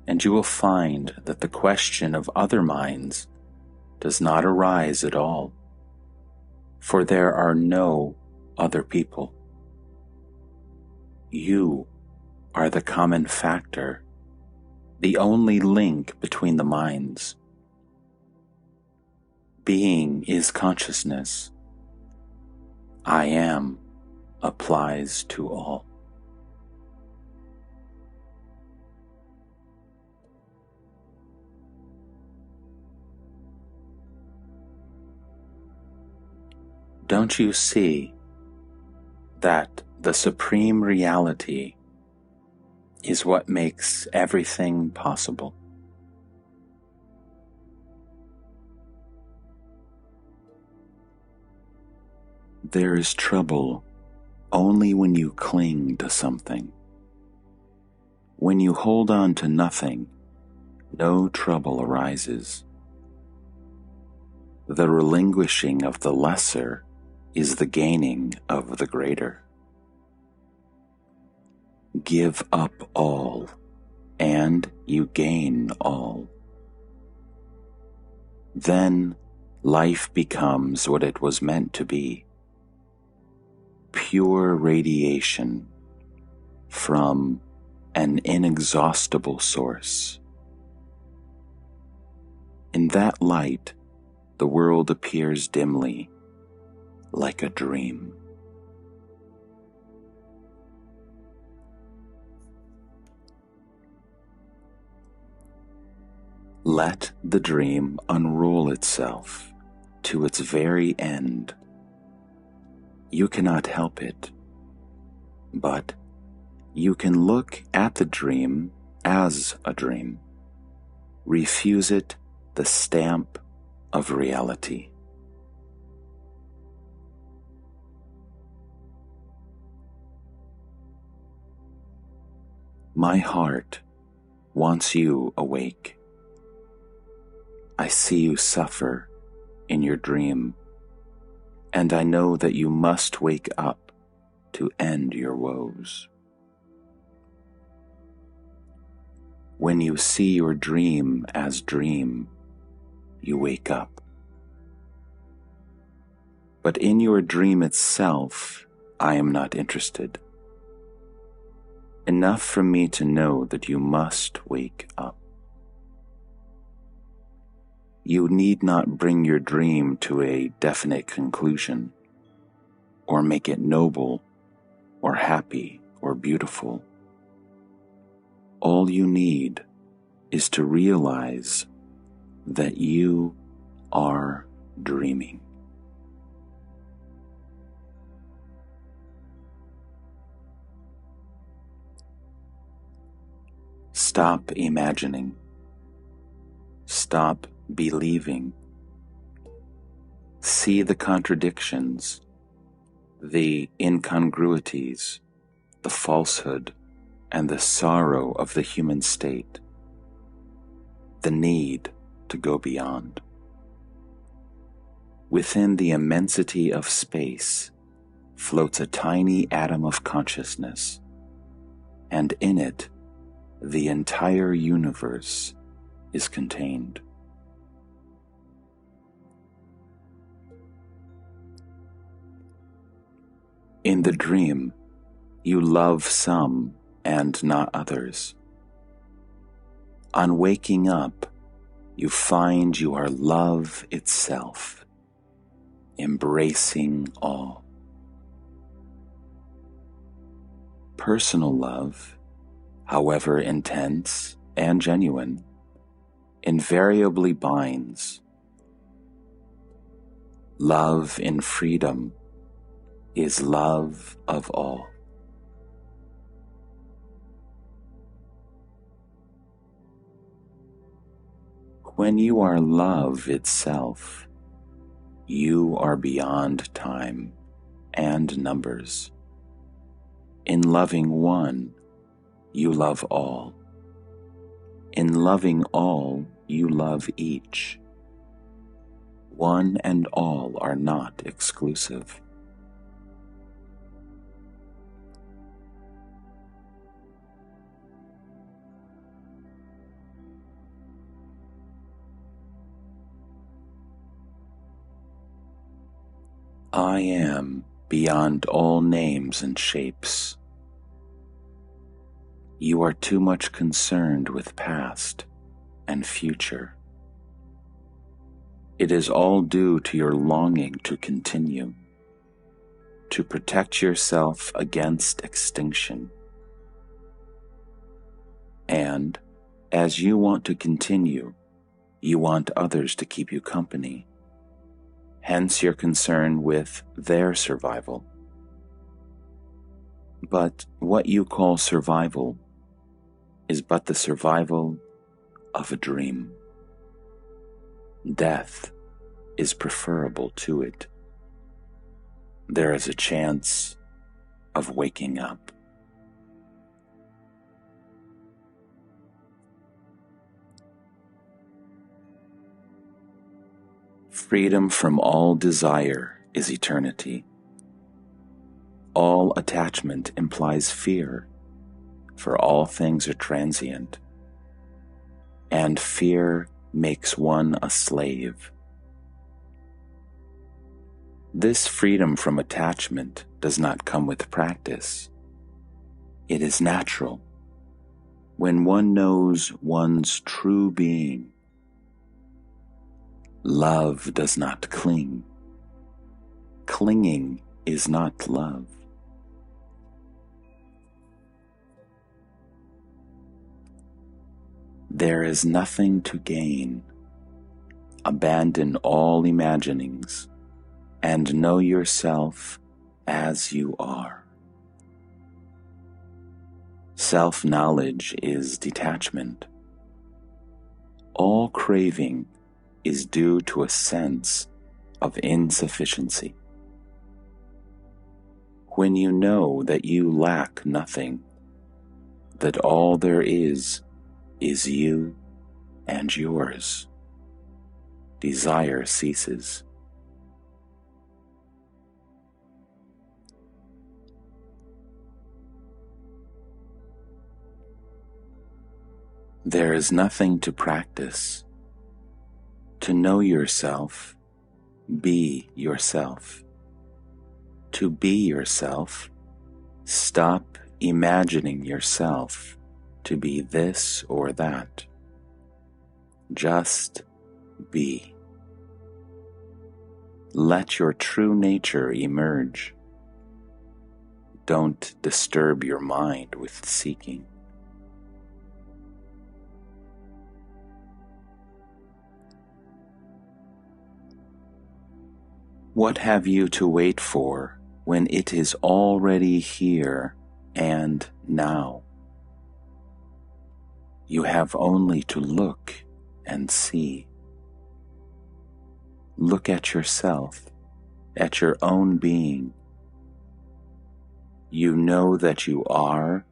and you will find that the question of other minds does not arise at all, for there are no other people. You are the common factor, the only link between the minds. Being is consciousness. I am applies to all. Don't you see that the supreme reality is what makes everything possible? There is trouble only when you cling to something. When you hold on to nothing, no trouble arises. The relinquishing of the lesser is the gaining of the greater. Give up all, and you gain all. Then life becomes what it was meant to be. Pure radiation from an inexhaustible source. In that light, the world appears dimly, like a dream. Let the dream unroll itself to its very end. You cannot help it, but you can look at the dream as a dream. Refuse it the stamp of reality. My heart wants you awake. I see you suffer in your dream, and I know that you must wake up to end your woes. When you see your dream as dream, you wake up. But in your dream itself, I am not interested. Enough for me to know that you must wake up. You need not bring your dream to a definite conclusion, or make it noble, or happy, or beautiful. All you need is to realize that you are dreaming. Stop imagining. Stop believing. See the contradictions, the incongruities, the falsehood, and the sorrow of the human state, the need to go beyond. Within the immensity of space floats a tiny atom of consciousness, and in it, the entire universe is contained. In the dream, you love some and not others. On waking up, you find you are love itself, embracing all. Personal love, however intense and genuine, invariably binds. Love in freedom is love of all. When you are love itself, you are beyond time and numbers. In loving one, you love all. In loving all, you love each. One and all are not exclusive. I am beyond all names and shapes. You are too much concerned with past and future. It is all due to your longing to continue, to protect yourself against extinction. And as you want to continue, you want others to keep you company. Hence your concern with their survival. But what you call survival is but the survival of a dream. Death is preferable to it. There is a chance of waking up. Freedom from all desire is eternity. All attachment implies fear, for all things are transient, and fear makes one a slave. This freedom from attachment does not come with practice. It is natural. When one knows one's true being, love does not cling. Clinging is not love. There is nothing to gain. Abandon all imaginings and know yourself as you are. Self-knowledge is detachment. All craving is due to a sense of insufficiency. When you know that you lack nothing, that all there is you and yours, desire ceases. There is nothing to practice. To know yourself, be yourself. To be yourself, stop imagining yourself to be this or that. Just be. Let your true nature emerge. Don't disturb your mind with seeking. What have you to wait for when it is already here and now? You have only to look and see. Look at yourself, at your own being. You know that you are,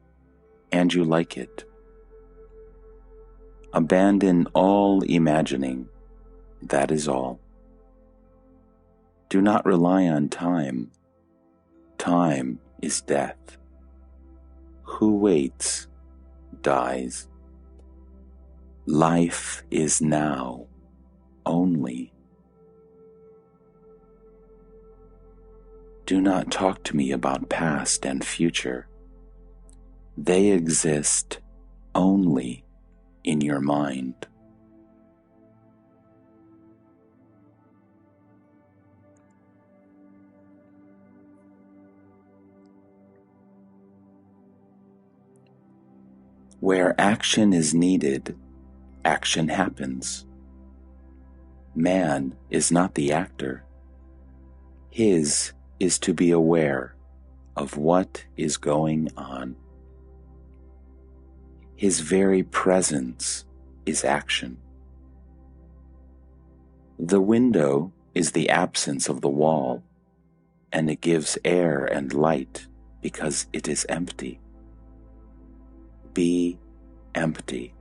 and you like it. Abandon all imagining, that is all. Do not rely on time. Time is death. Who waits, dies. Life is now, only. Do not talk to me about past and future. They exist only in your mind. Where action is needed, action happens. Man is not the actor. His is to be aware of what is going on. His very presence is action. The window is the absence of the wall, and it gives air and light because it is empty. Be empty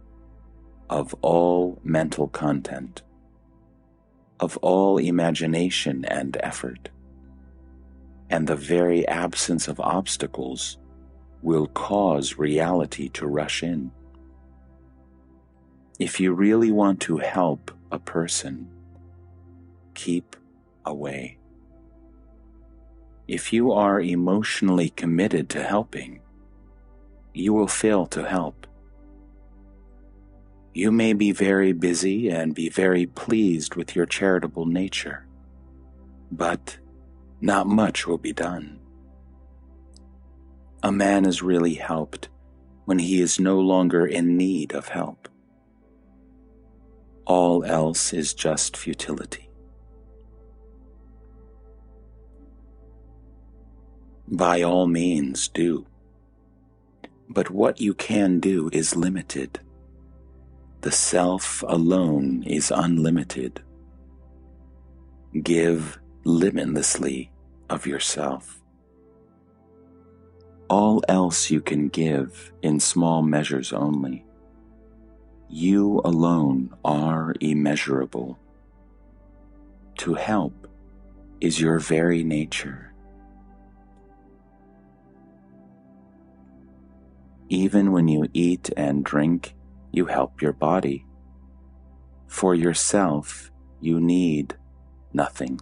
of all mental content, of all imagination and effort, and the very absence of obstacles will cause reality to rush in. If you really want to help a person, keep away. If you are emotionally committed to helping, you will fail to help. You may be very busy and be very pleased with your charitable nature, but not much will be done. A man is really helped when he is no longer in need of help. All else is just futility. By all means, do. But what you can do is limited. The self alone is unlimited. Give limitlessly of yourself. All else you can give in small measures only. You alone are immeasurable. To help is your very nature. Even when you eat and drink, you help your body. For yourself, you need nothing.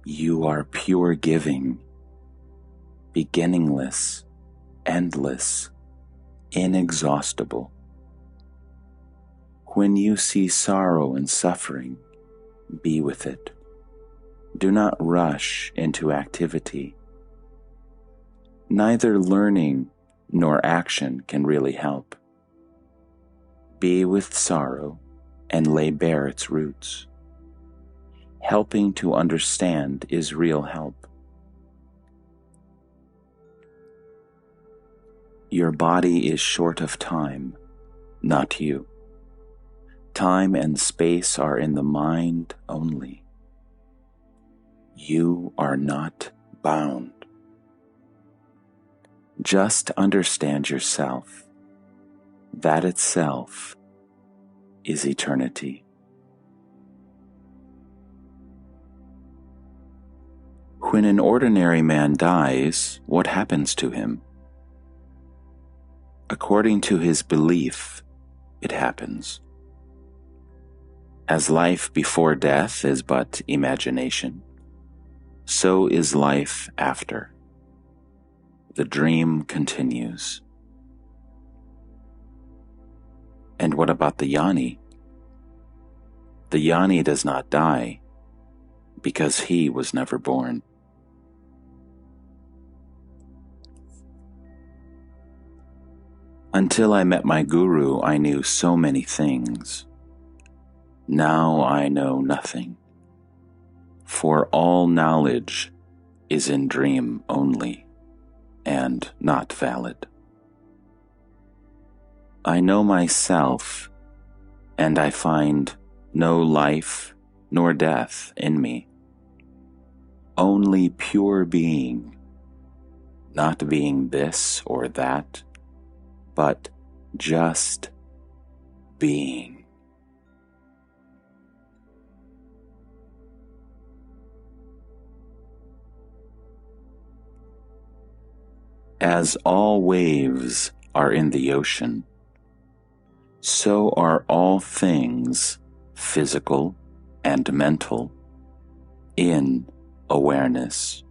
You are pure giving, beginningless, endless, inexhaustible. When you see sorrow and suffering, be with it. Do not rush into activity. Neither learning nor action can really help. Be with sorrow and lay bare its roots. Helping to understand is real help. Your body is short of time, not you. Time and space are in the mind only. You are not bound. Just understand yourself. That itself is eternity. When an ordinary man dies, what happens to him? According to his belief, it happens. As life before death is but imagination, so is life after. The dream continues. And what about the Jnani? The Jnani does not die because he was never born. Until I met my guru, I knew so many things. Now I know nothing. For all knowledge is in dream only, and not valid. I know myself, and I find no life nor death in me. Only pure being, not being this or that, but just being. As all waves are in the ocean, so are all things, physical and mental, in awareness.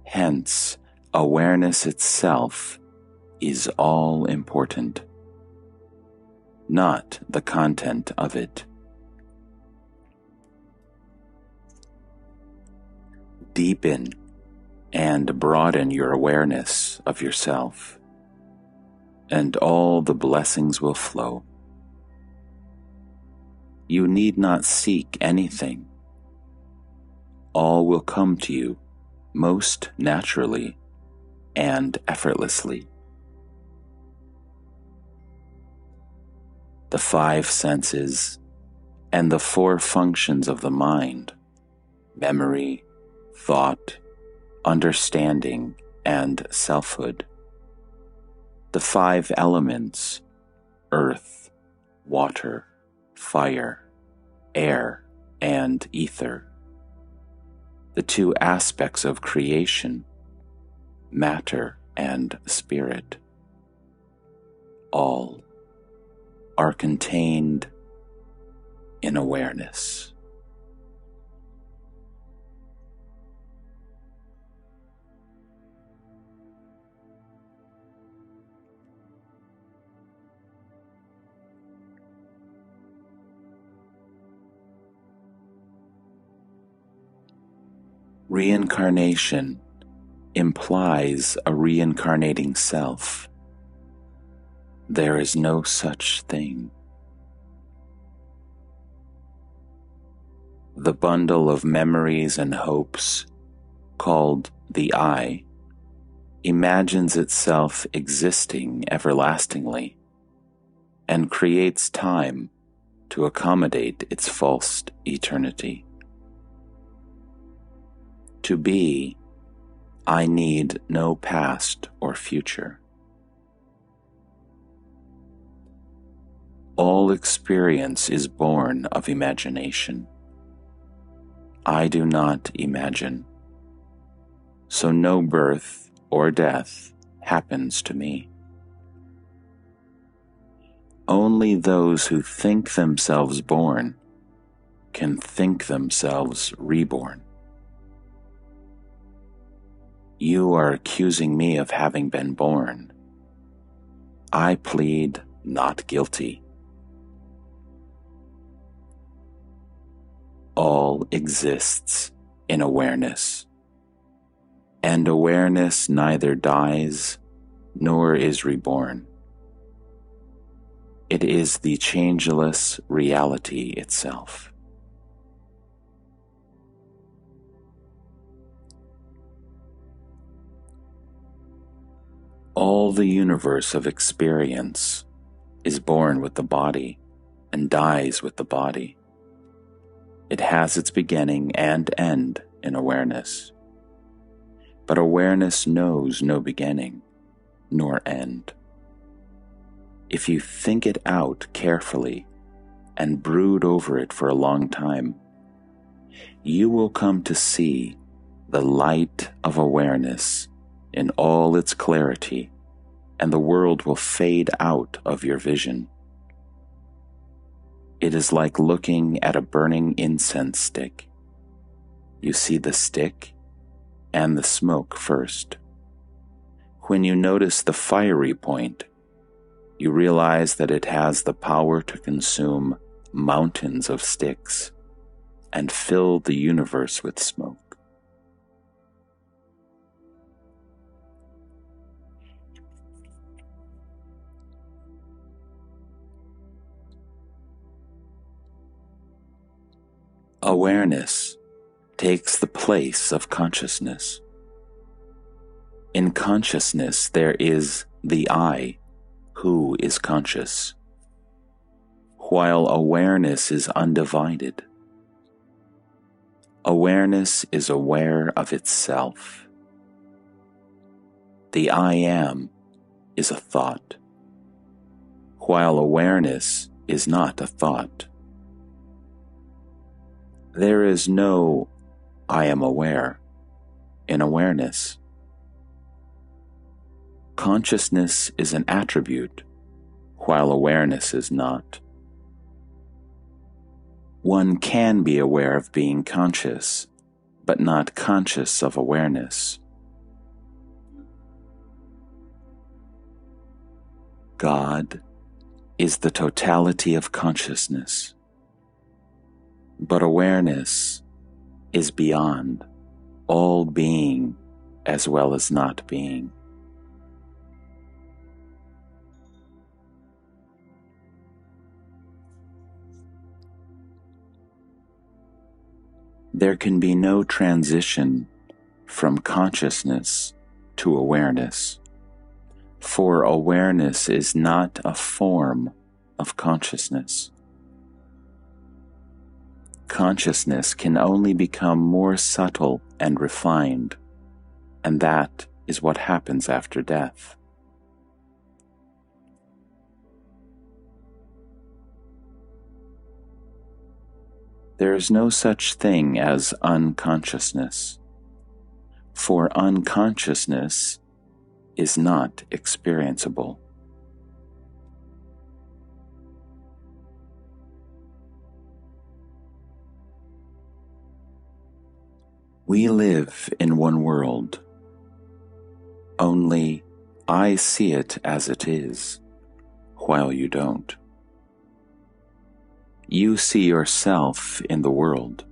Hence, awareness itself is all important, not the content of it. Deepen and broaden your awareness of yourself, and all the blessings will flow. You need not seek anything. All will come to you most naturally and effortlessly. The 5 senses and the 4 functions of the mind, memory, thought, understanding, and selfhood. The 5 elements, earth, water, fire, air, and ether. The 2 aspects of creation, matter and spirit. All are contained in awareness. Reincarnation implies a reincarnating self. There is no such thing. The bundle of memories and hopes, called the I, imagines itself existing everlastingly and creates time to accommodate its false eternity. To be, I need no past or future. All experience is born of imagination. I do not imagine, so no birth or death happens to me. Only those who think themselves born can think themselves reborn. You are accusing me of having been born. I plead not guilty. All exists in awareness, and awareness neither dies nor is reborn. It is the changeless reality itself. All the universe of experience is born with the body and dies with the body. It has its beginning and end in awareness. But awareness knows no beginning nor end. If you think it out carefully and brood over it for a long time, you will come to see the light of awareness in all its clarity, and the world will fade out of your vision. It is like looking at a burning incense stick. You see the stick and the smoke first. When you notice the fiery point, you realize that it has the power to consume mountains of sticks and fill the universe with smoke. Awareness takes the place of consciousness. In consciousness, there is the I, who is conscious, while awareness is undivided. Awareness is aware of itself. The I am is a thought, while awareness is not a thought. There is no I am aware in awareness. Consciousness is an attribute, while awareness is not. One can be aware of being conscious, but not conscious of awareness. God is the totality of consciousness, but awareness is beyond all being as well as not being. There can be no transition from consciousness to awareness, for awareness is not a form of consciousness. Consciousness can only become more subtle and refined, and that is what happens after death. There is no such thing as unconsciousness, for unconsciousness is not experienceable. We live in one world, only I see it as it is, while you don't. You see yourself in the world,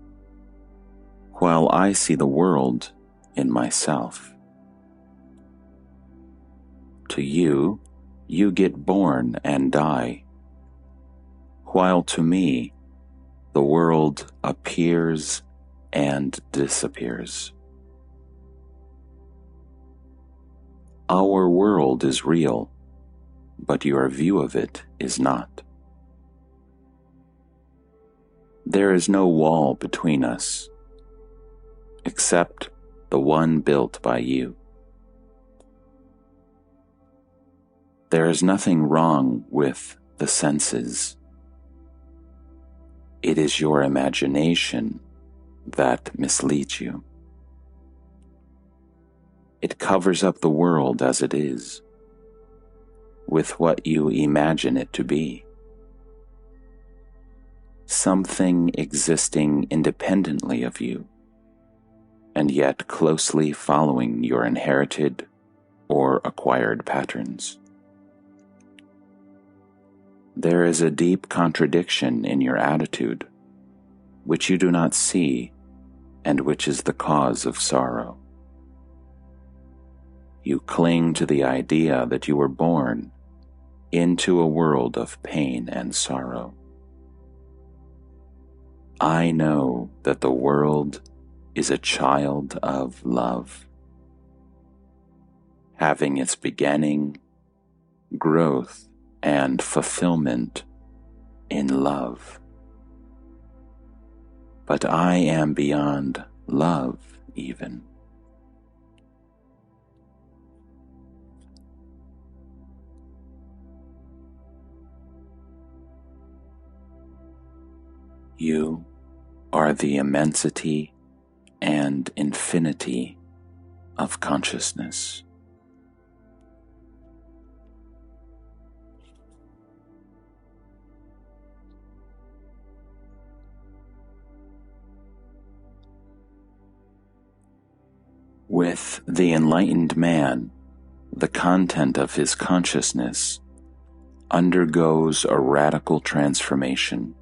while I see the world in myself. To you, you get born and die, while to me, the world appears and disappears. Our world is real, but your view of it is not. There is no wall between us, except the one built by you. There is nothing wrong with the senses. It is your imagination that misleads you. It covers up the world as it is, with what you imagine it to be. Something existing independently of you, and yet closely following your inherited or acquired patterns. There is a deep contradiction in your attitude, which you do not see, and which is the cause of sorrow. You cling to the idea that you were born into a world of pain and sorrow. I know that the world is a child of love, having its beginning, growth, and fulfillment in love. But I am beyond love even. You are the immensity and infinity of consciousness. With the enlightened man, the content of his consciousness undergoes a radical transformation.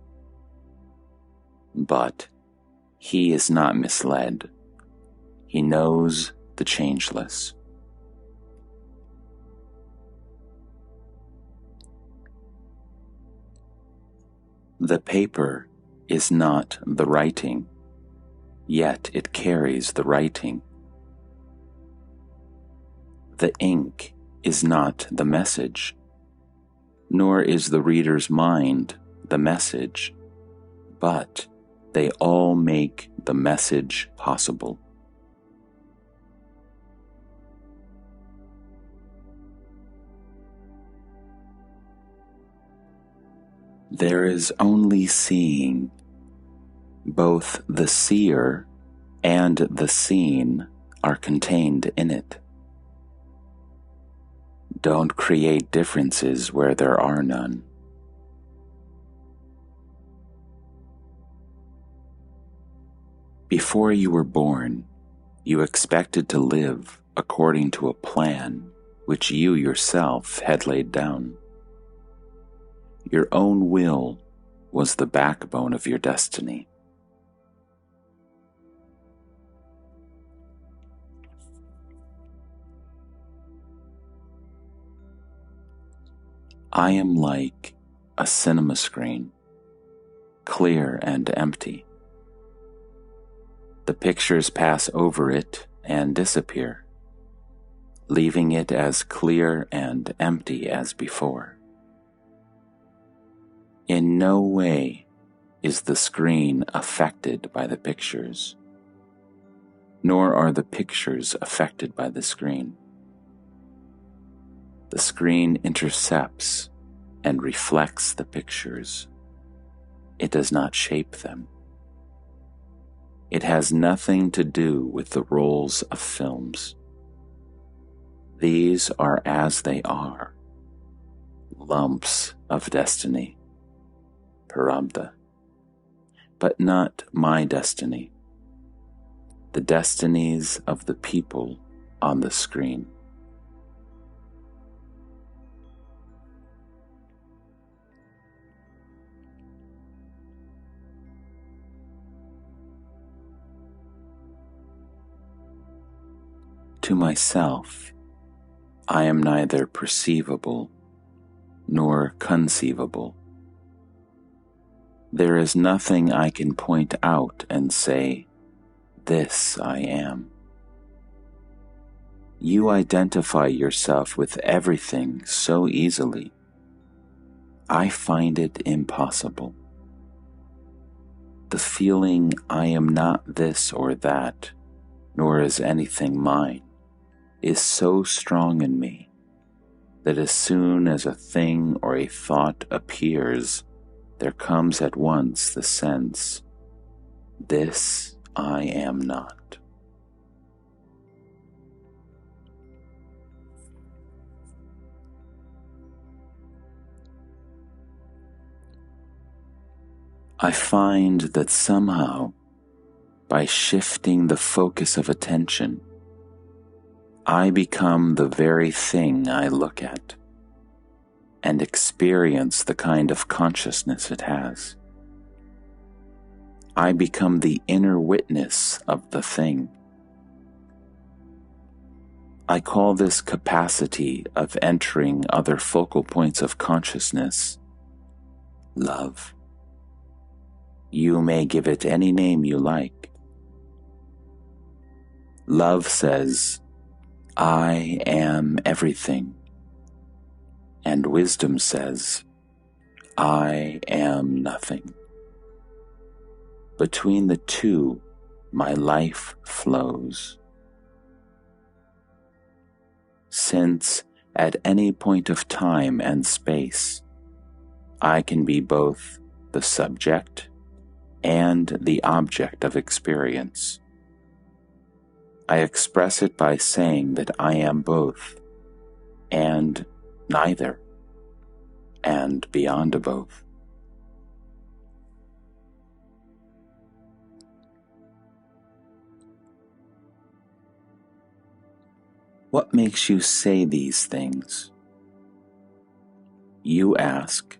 But he is not misled. He knows the changeless. The paper is not the writing, yet it carries the writing. The ink is not the message, nor is the reader's mind the message, but they all make the message possible. There is only seeing. Both the seer and the seen are contained in it. Don't create differences where there are none. Before you were born, you expected to live according to a plan which you yourself had laid down. Your own will was the backbone of your destiny. I am like a cinema screen, clear and empty. The pictures pass over it and disappear, leaving it as clear and empty as before. In no way is the screen affected by the pictures, nor are the pictures affected by the screen. The screen intercepts and reflects the pictures. It does not shape them. It has nothing to do with the rolls of films. These are as they are, lumps of destiny, Prarabdha, but not my destiny, the destinies of the people on the screen. To myself, I am neither perceivable nor conceivable. There is nothing I can point out and say, "This I am." You identify yourself with everything so easily. I find it impossible. The feeling I am not this or that, nor is anything mine, is so strong in me that as soon as a thing or a thought appears, there comes at once the sense, "This I am not." I find that somehow, by shifting the focus of attention, I become the very thing I look at and experience the kind of consciousness it has. I become the inner witness of the thing. I call this capacity of entering other focal points of consciousness love. You may give it any name you like. Love says, "I am everything," and wisdom says, "I am nothing." Between the two, my life flows. Since at any point of time and space, I can be both the subject and the object of experience, I express it by saying that I am both, and neither, and beyond both. What makes you say these things? You ask,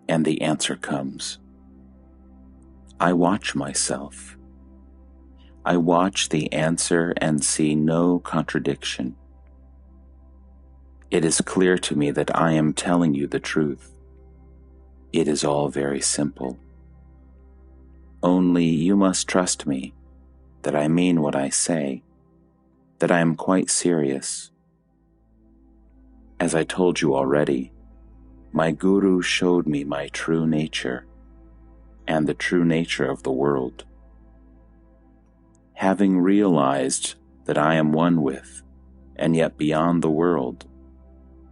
and the answer comes. I watch myself. I watch the answer and see no contradiction. It is clear to me that I am telling you the truth. It is all very simple. Only you must trust me, that I mean what I say, that I am quite serious. As I told you already, my guru showed me my true nature and the true nature of the world. Having realized that I am one with, and yet beyond the world,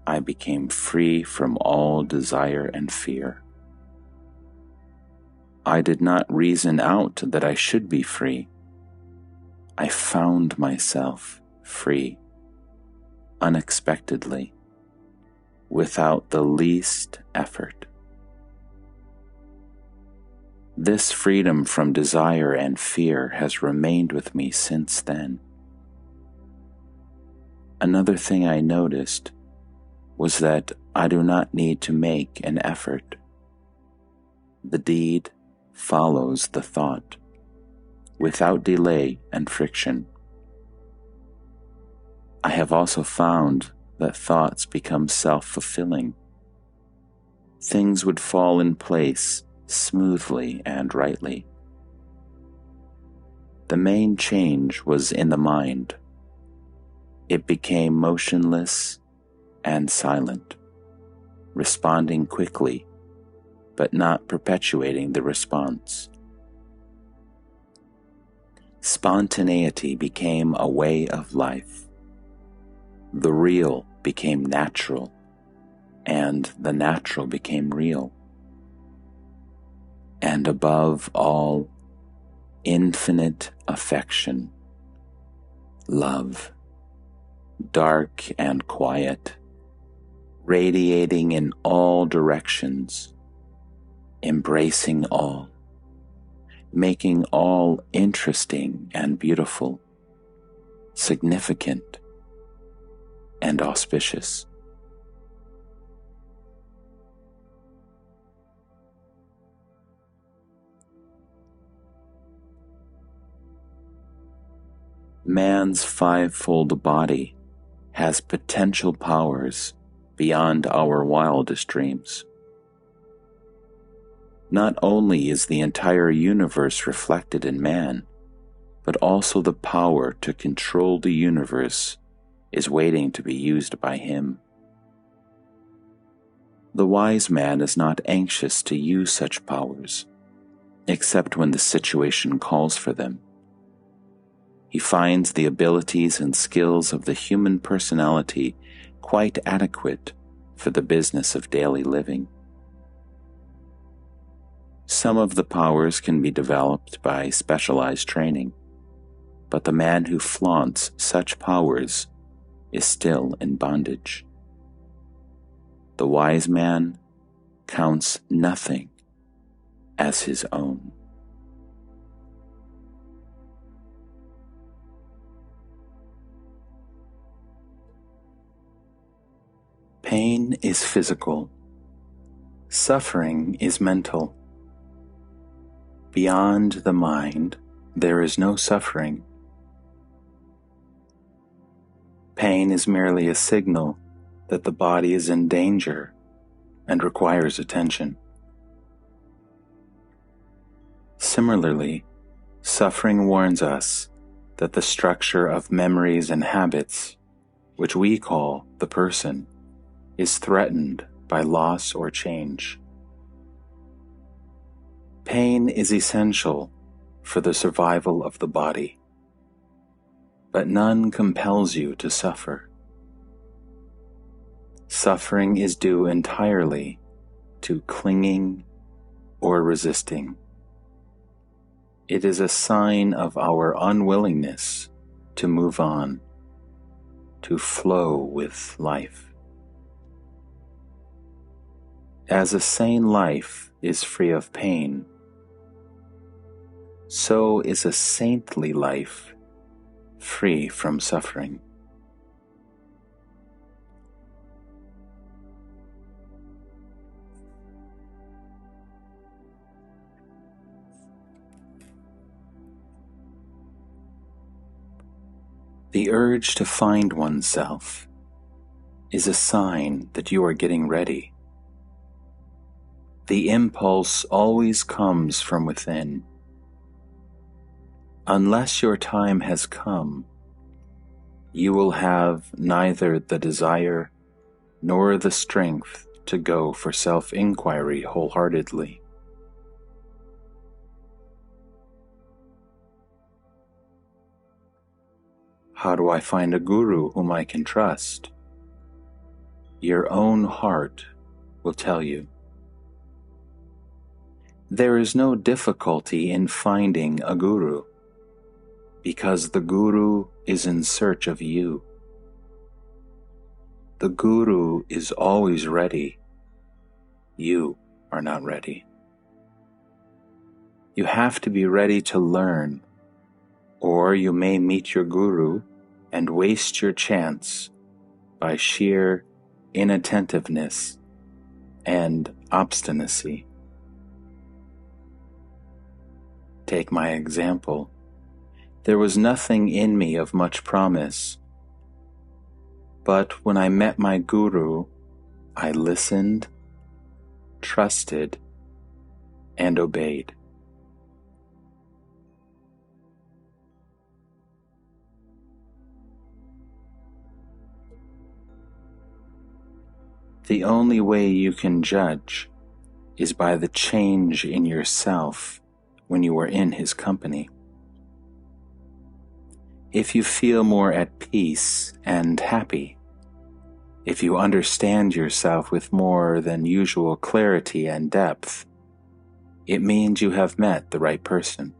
I became free from all desire and fear. I did not reason out that I should be free. I found myself free, unexpectedly, without the least effort. This freedom from desire and fear has remained with me since then. Another thing I noticed was that I do not need to make an effort. The deed follows the thought, without delay and friction. I have also found that thoughts become self-fulfilling. Things would fall in place smoothly and rightly. The main change was in the mind. It became motionless and silent, responding quickly, but not perpetuating the response. Spontaneity became a way of life. The real became natural, and the natural became real. And above all, infinite affection, love, dark and quiet, radiating in all directions, embracing all, making all interesting and beautiful, significant and auspicious. Man's fivefold body has potential powers beyond our wildest dreams. Not only is the entire universe reflected in man, but also the power to control the universe is waiting to be used by him. The wise man is not anxious to use such powers, except when the situation calls for them. He finds the abilities and skills of the human personality quite adequate for the business of daily living. Some of the powers can be developed by specialized training, but the man who flaunts such powers is still in bondage. The wise man counts nothing as his own. Pain is physical. Suffering is mental. Beyond the mind, there is no suffering. Pain is merely a signal that the body is in danger and requires attention. Similarly, suffering warns us that the structure of memories and habits, which we call the person, is threatened by loss or change. Pain is essential for the survival of the body, but none compels you to suffer. Suffering is due entirely to clinging or resisting. It is a sign of our unwillingness to move on, to flow with life. As a sane life is free of pain, so is a saintly life free from suffering. The urge to find oneself is a sign that you are getting ready. The impulse always comes from within, Unless your time has come, you will have neither the desire nor the strength to go for self-inquiry wholeheartedly. How do I find a guru whom I can trust? Your own heart will tell you. There is no difficulty in finding a guru, because the guru is in search of you. The guru is always ready. You are not ready. You have to be ready to learn, or you may meet your guru and waste your chance by sheer inattentiveness and obstinacy. Take my example. There was nothing in me of much promise, but when I met my guru, I listened, trusted, and obeyed. The only way you can judge is by the change in yourself when you are in his company. If you feel more at peace and happy, if you understand yourself with more than usual clarity and depth, it means you have met the right person.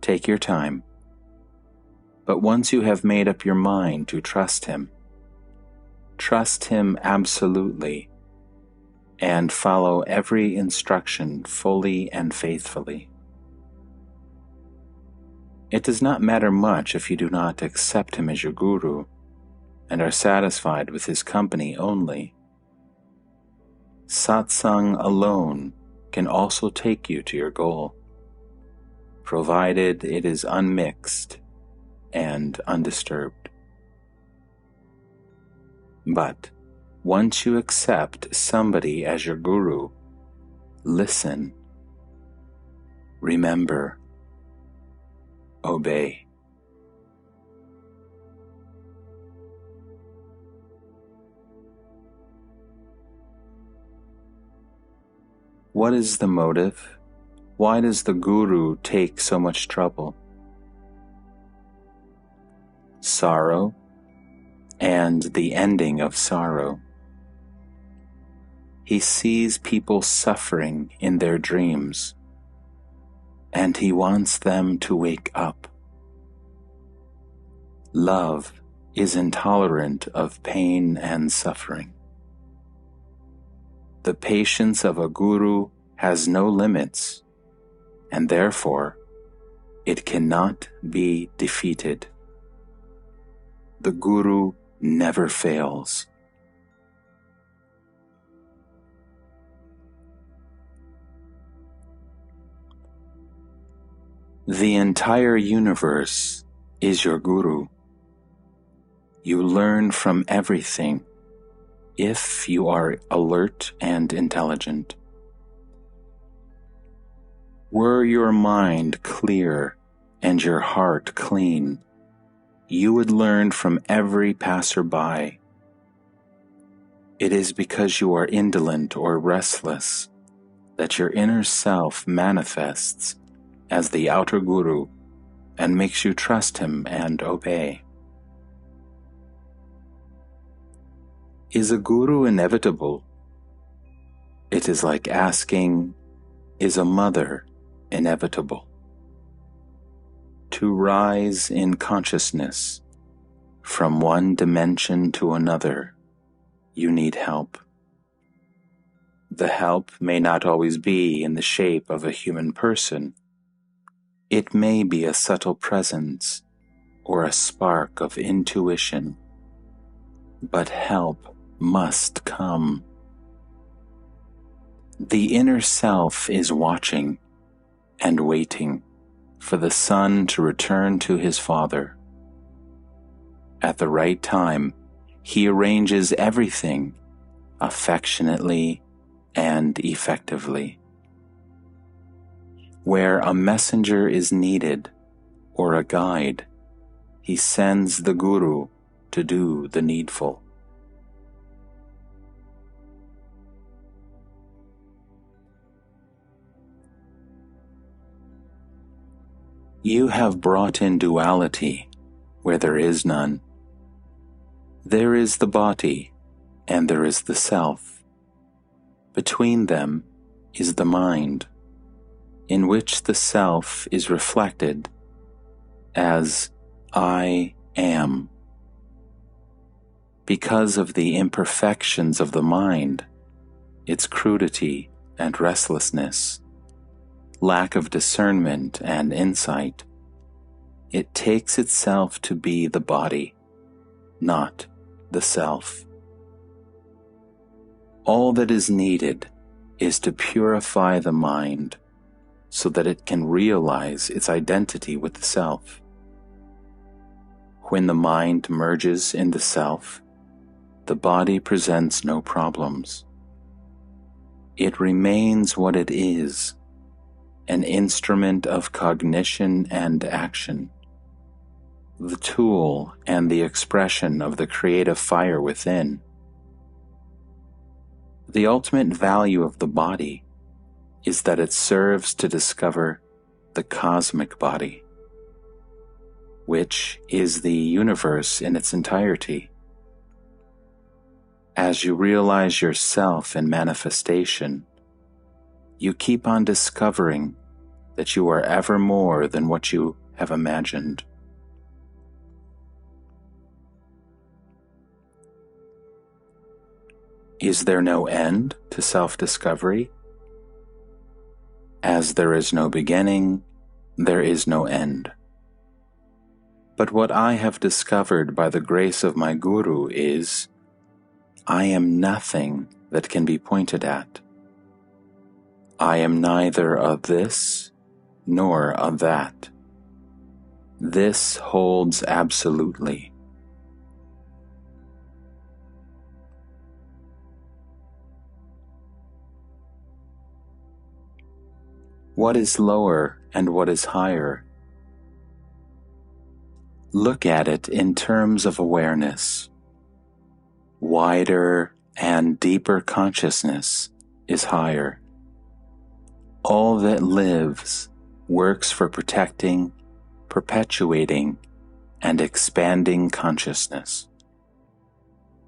Take your time, but once you have made up your mind to trust him absolutely, and follow every instruction fully and faithfully. It does not matter much if you do not accept him as your guru and are satisfied with his company only. Satsang alone can also take you to your goal, provided it is unmixed and undisturbed. But once you accept somebody as your guru, listen, remember, obey. What is the motive? Why does the guru take so much trouble? Sorrow and the ending of sorrow. He sees people suffering in their dreams, and he wants them to wake up. Love is intolerant of pain and suffering. The patience of a guru has no limits, and therefore it cannot be defeated. The guru never fails. The entire universe is your guru. You learn from everything if you are alert and intelligent. Were your mind clear and your heart clean, you would learn from every passerby. It is because you are indolent or restless that your inner self manifests as the outer guru and makes you trust him and obey. Is a guru inevitable? It is like asking, is a mother inevitable? To rise in consciousness from one dimension to another, you need help. The help may not always be in the shape of a human person. It may be a subtle presence or a spark of intuition, but help must come. The inner self is watching and waiting for the son to return to his father. At the right time, he arranges everything affectionately and effectively. Where a messenger is needed or a guide, he sends the Guru to do the needful. You have brought in duality where there is none. There is the body and there is the self. Between them is the mind, in which the self is reflected as I am. Because of the imperfections of the mind, its crudity and restlessness, lack of discernment and insight, it takes itself to be the body, not the self. All that is needed is to purify the mind so that it can realize its identity with the self. When the mind merges in the self, the body presents no problems. It remains what it is, an instrument of cognition and action, the tool and the expression of the creative fire within. The ultimate value of the body is that it serves to discover the cosmic body, which is the universe in its entirety. As you realize yourself in manifestation, you keep on discovering that you are ever more than what you have imagined. Is there no end to self-discovery? As there is no beginning, there is no end. But what I have discovered by the grace of my Guru is, I am nothing that can be pointed at. I am neither of this nor of that. This holds absolutely. What is lower and what is higher? Look at it in terms of awareness. Wider and deeper consciousness is higher. All that lives works for protecting, perpetuating, and expanding consciousness.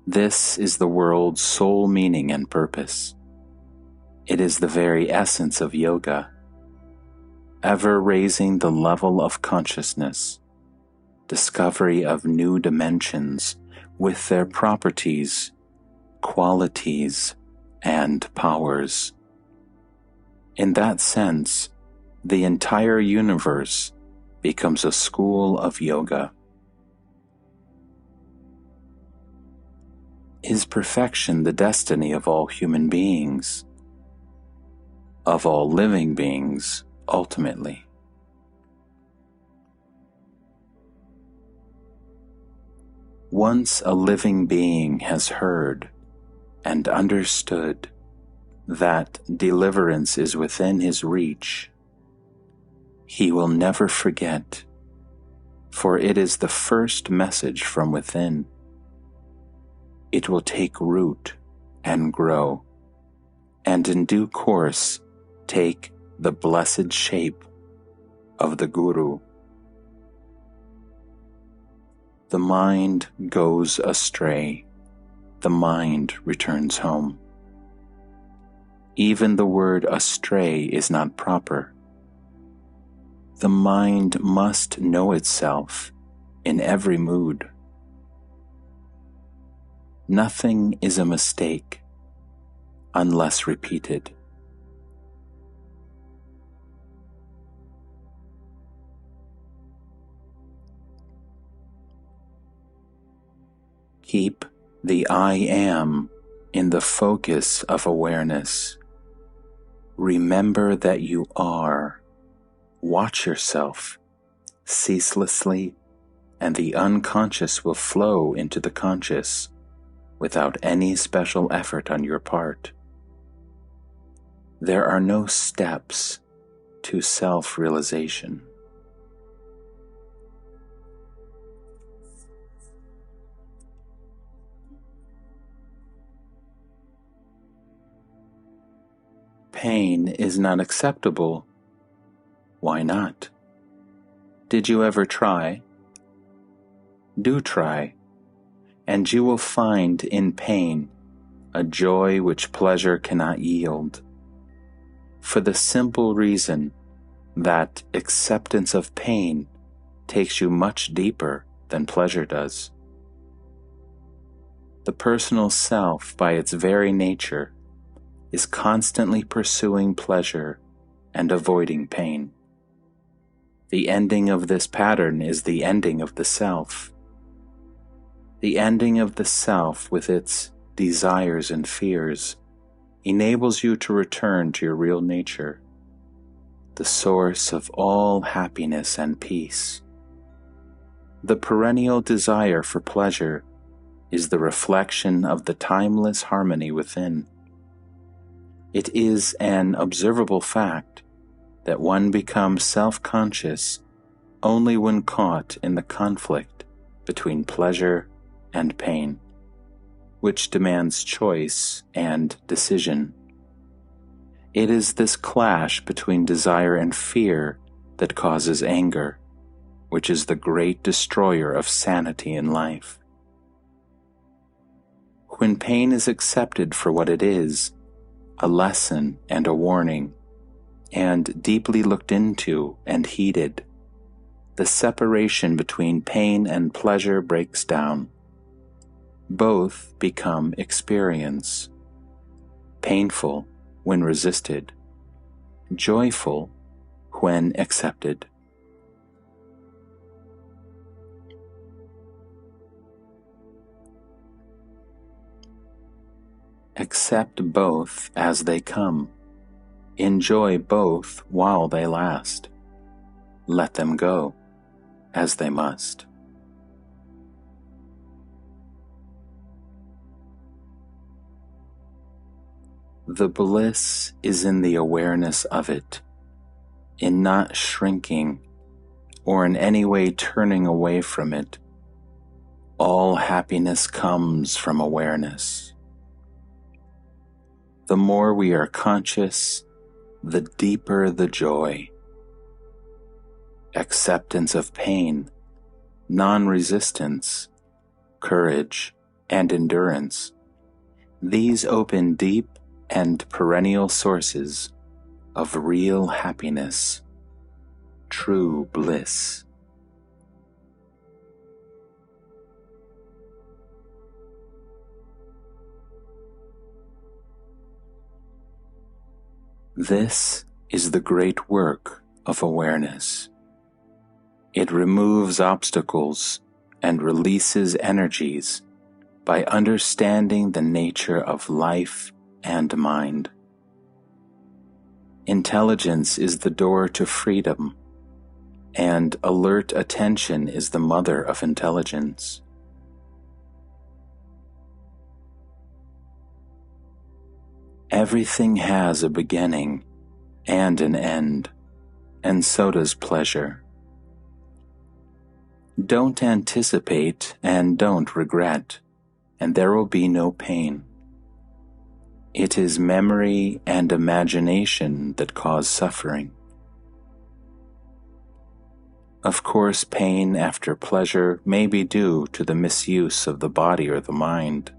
This is the world's sole meaning and purpose. It is the very essence of yoga, ever raising the level of consciousness, discovery of new dimensions with their properties, qualities, and powers. In that sense, the entire universe becomes a school of yoga. Is perfection the destiny of all human beings? Of all living beings, ultimately. Once a living being has heard and understood that deliverance is within his reach, he will never forget, for it is the first message from within. It will take root and grow, and in due course take the blessed shape of the Guru. The mind goes astray, the mind returns home. Even the word astray is not proper. The mind must know itself in every mood. Nothing is a mistake unless repeated. Keep the I am in the focus of awareness. Remember that you are. Watch yourself ceaselessly, and the unconscious will flow into the conscious without any special effort on your part. There are no steps, to self-realization. Pain is not acceptable. Why not? Did you ever try? Do try, and you will find in pain a joy which pleasure cannot yield, for the simple reason that acceptance of pain takes you much deeper than pleasure does. The personal self, by its very nature, is constantly pursuing pleasure and avoiding pain. The ending of this pattern is the ending of the self. The ending of the self with its desires and fears enables you to return to your real nature, the source of all happiness and peace. The perennial desire for pleasure is the reflection of the timeless harmony within. It is an observable fact that one becomes self-conscious only when caught in the conflict between pleasure and pain, which demands choice and decision. It is this clash between desire and fear that causes anger, which is the great destroyer of sanity in life. When pain is accepted for what it is, a lesson and a warning, and deeply looked into and heeded, the separation between pain and pleasure breaks down. Both become experience, painful when resisted, joyful when accepted. Accept both as they come. Enjoy both while they last. Let them go as they must. The bliss is in the awareness of it, in not shrinking or in any way turning away from it. All happiness comes from awareness. The more we are conscious, the deeper the joy. Acceptance of pain, non-resistance, courage, and endurance. These open deep and perennial sources of real happiness, true bliss. This is the great work of awareness. It removes obstacles and releases energies by understanding the nature of life and mind. Intelligence is the door to freedom, and alert attention is the mother of intelligence. Everything has a beginning and an end, and so does pleasure. Don't anticipate and don't regret, and there will be no pain. It is memory and imagination that cause suffering. Of course, pain after pleasure may be due to the misuse of the body or the mind.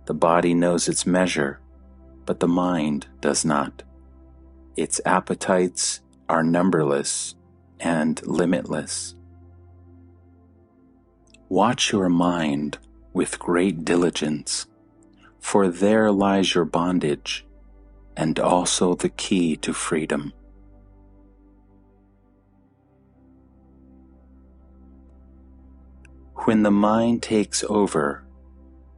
The body knows its measure, but the mind does not. Its appetites are numberless and limitless. Watch your mind with great diligence, for there lies your bondage, and also the key to freedom. When the mind takes over,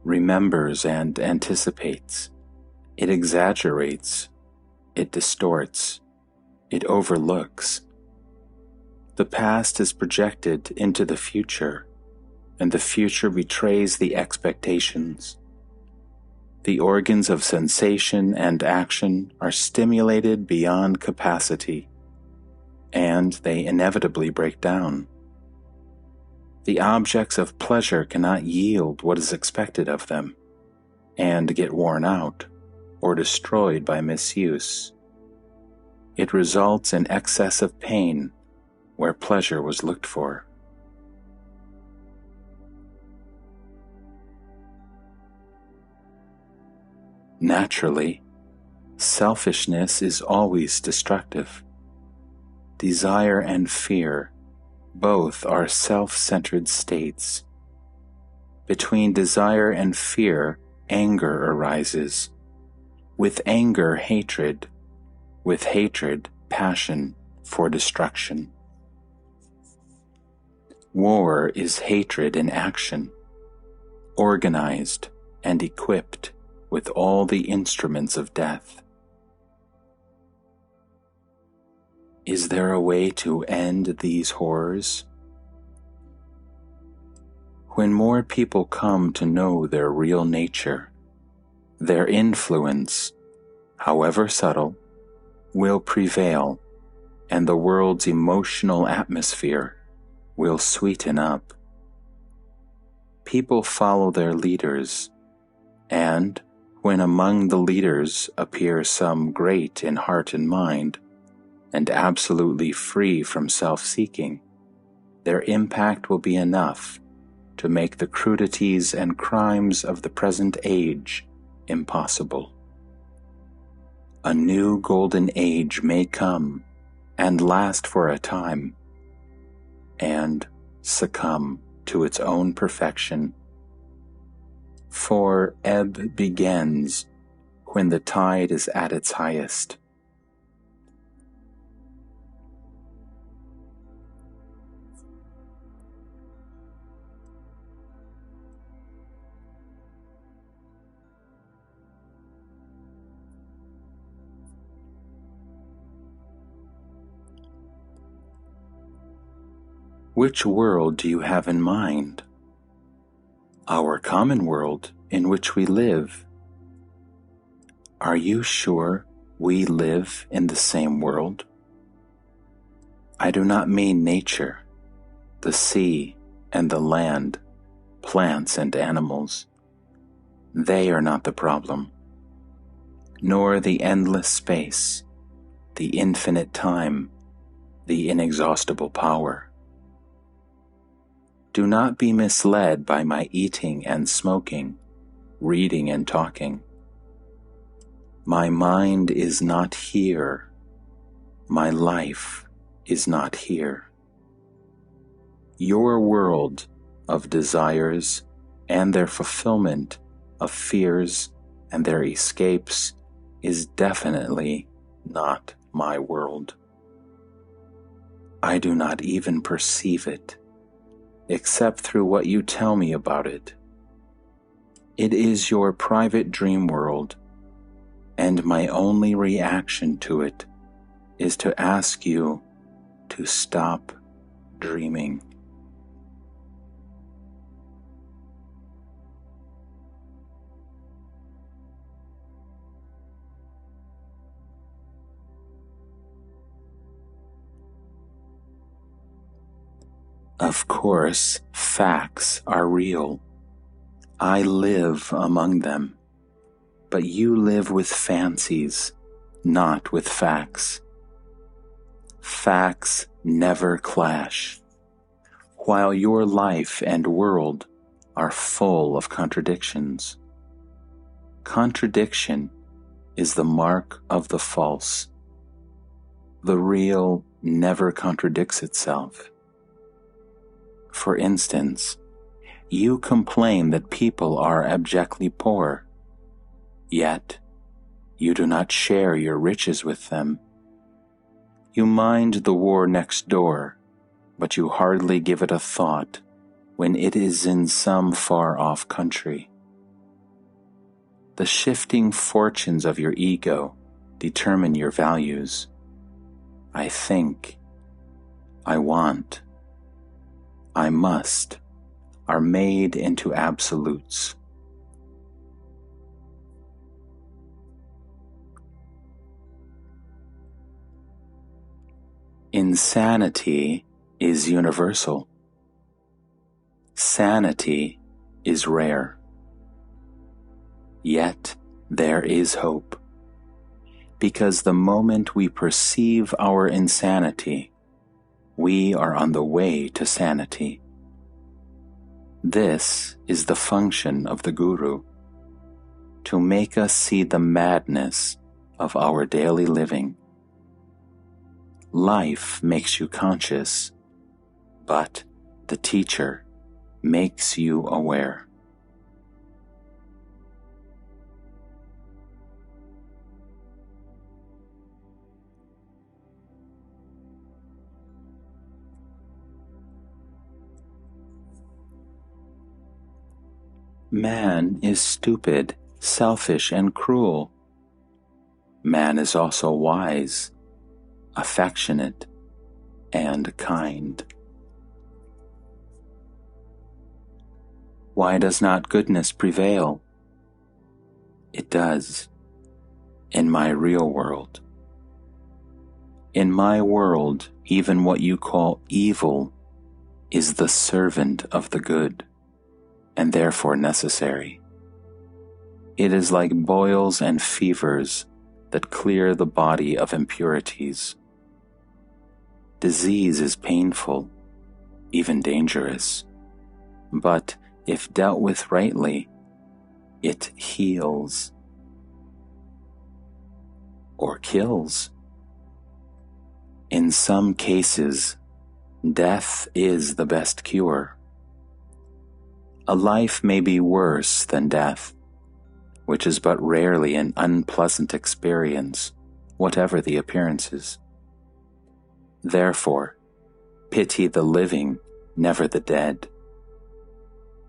remembers and anticipates, it exaggerates, it distorts, it overlooks. The past is projected into the future, and the future betrays the expectations. The organs of sensation and action are stimulated beyond capacity, and they inevitably break down. The objects of pleasure cannot yield what is expected of them, and get worn out or destroyed by misuse. It results in excess of pain where pleasure was looked for. Naturally, selfishness is always destructive. Desire and fear both are self-centered states. Between desire and fear, anger arises. With anger, hatred. With hatred, passion for destruction. War is hatred in action, organized and equipped with all the instruments of death. Is there a way to end these horrors? When more people come to know their real nature, their influence, however subtle, will prevail, and the world's emotional atmosphere will sweeten up. People follow their leaders, and when among the leaders appear some great in heart and mind, and absolutely free from self-seeking, their impact will be enough to make the crudities and crimes of the present age impossible. A new golden age may come and last for a time, and succumb to its own perfection. For ebb begins when the tide is at its highest. Which world do you have in mind? Our common world in which we live. Are you sure we live in the same world? I do not mean nature, the sea and the land, plants and animals. They are not the problem, nor the endless space, the infinite time, the inexhaustible power. Do not be misled by my eating and smoking, reading and talking. My mind is not here. My life is not here. Your world of desires and their fulfillment, of fears and their escapes, is definitely not my world. I do not even perceive it, except through what you tell me about it. It is your private dream world, and my only reaction to it is to ask you to stop dreaming. Of course, facts are real. I live among them. But you live with fancies, not with facts. Facts never clash, while your life and world are full of contradictions. Contradiction is the mark of the false. The real never contradicts itself. For instance, you complain that people are abjectly poor, yet you do not share your riches with them. You mind the war next door, but you hardly give it a thought when it is in some far-off country. The shifting fortunes of your ego determine your values. I think, I want, I must, are made into absolutes. Insanity is universal. Sanity is rare. Yet there is hope, because the moment we perceive our insanity, we are on the way to sanity. This is the function of the Guru, to make us see the madness of our daily living. Life makes you conscious, but the teacher makes you aware. Man is stupid, selfish, and cruel. Man is also wise, affectionate, and kind. Why does not goodness prevail? It does, in my real world. In my world, even what you call evil is the servant of the good, and therefore necessary. It is like boils and fevers that clear the body of impurities. Disease is painful, even dangerous, but if dealt with rightly, it heals or kills. In some cases, death is the best cure. A life may be worse than death, which is but rarely an unpleasant experience, whatever the appearances. Therefore, pity the living, never the dead.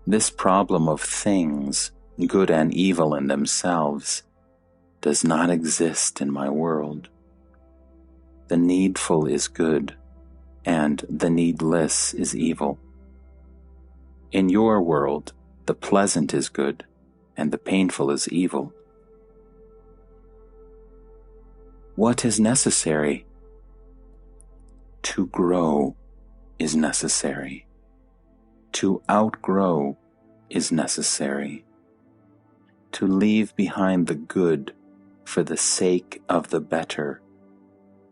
This problem of things, good and evil in themselves, does not exist in my world. The needful is good, and the needless is evil. In your world, the pleasant is good, and the painful is evil. What is necessary? To grow is necessary. To outgrow is necessary. To leave behind the good for the sake of the better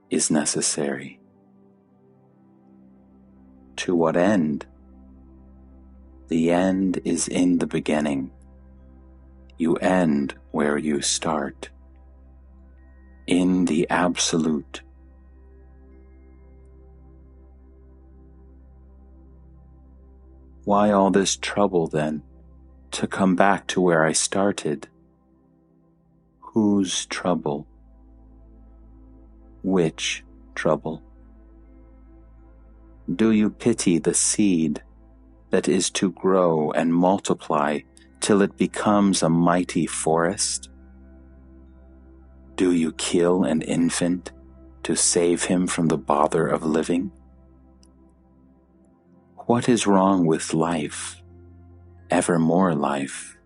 is necessary. To what end? The end is in the beginning. You end where you start, in the Absolute. Why all this trouble, then, to come back to where I started? Whose trouble? Which trouble? Do you pity the seed that is to grow and multiply till it becomes a mighty forest? Do you kill an infant to save him from the bother of living? What is wrong with life, ever more life?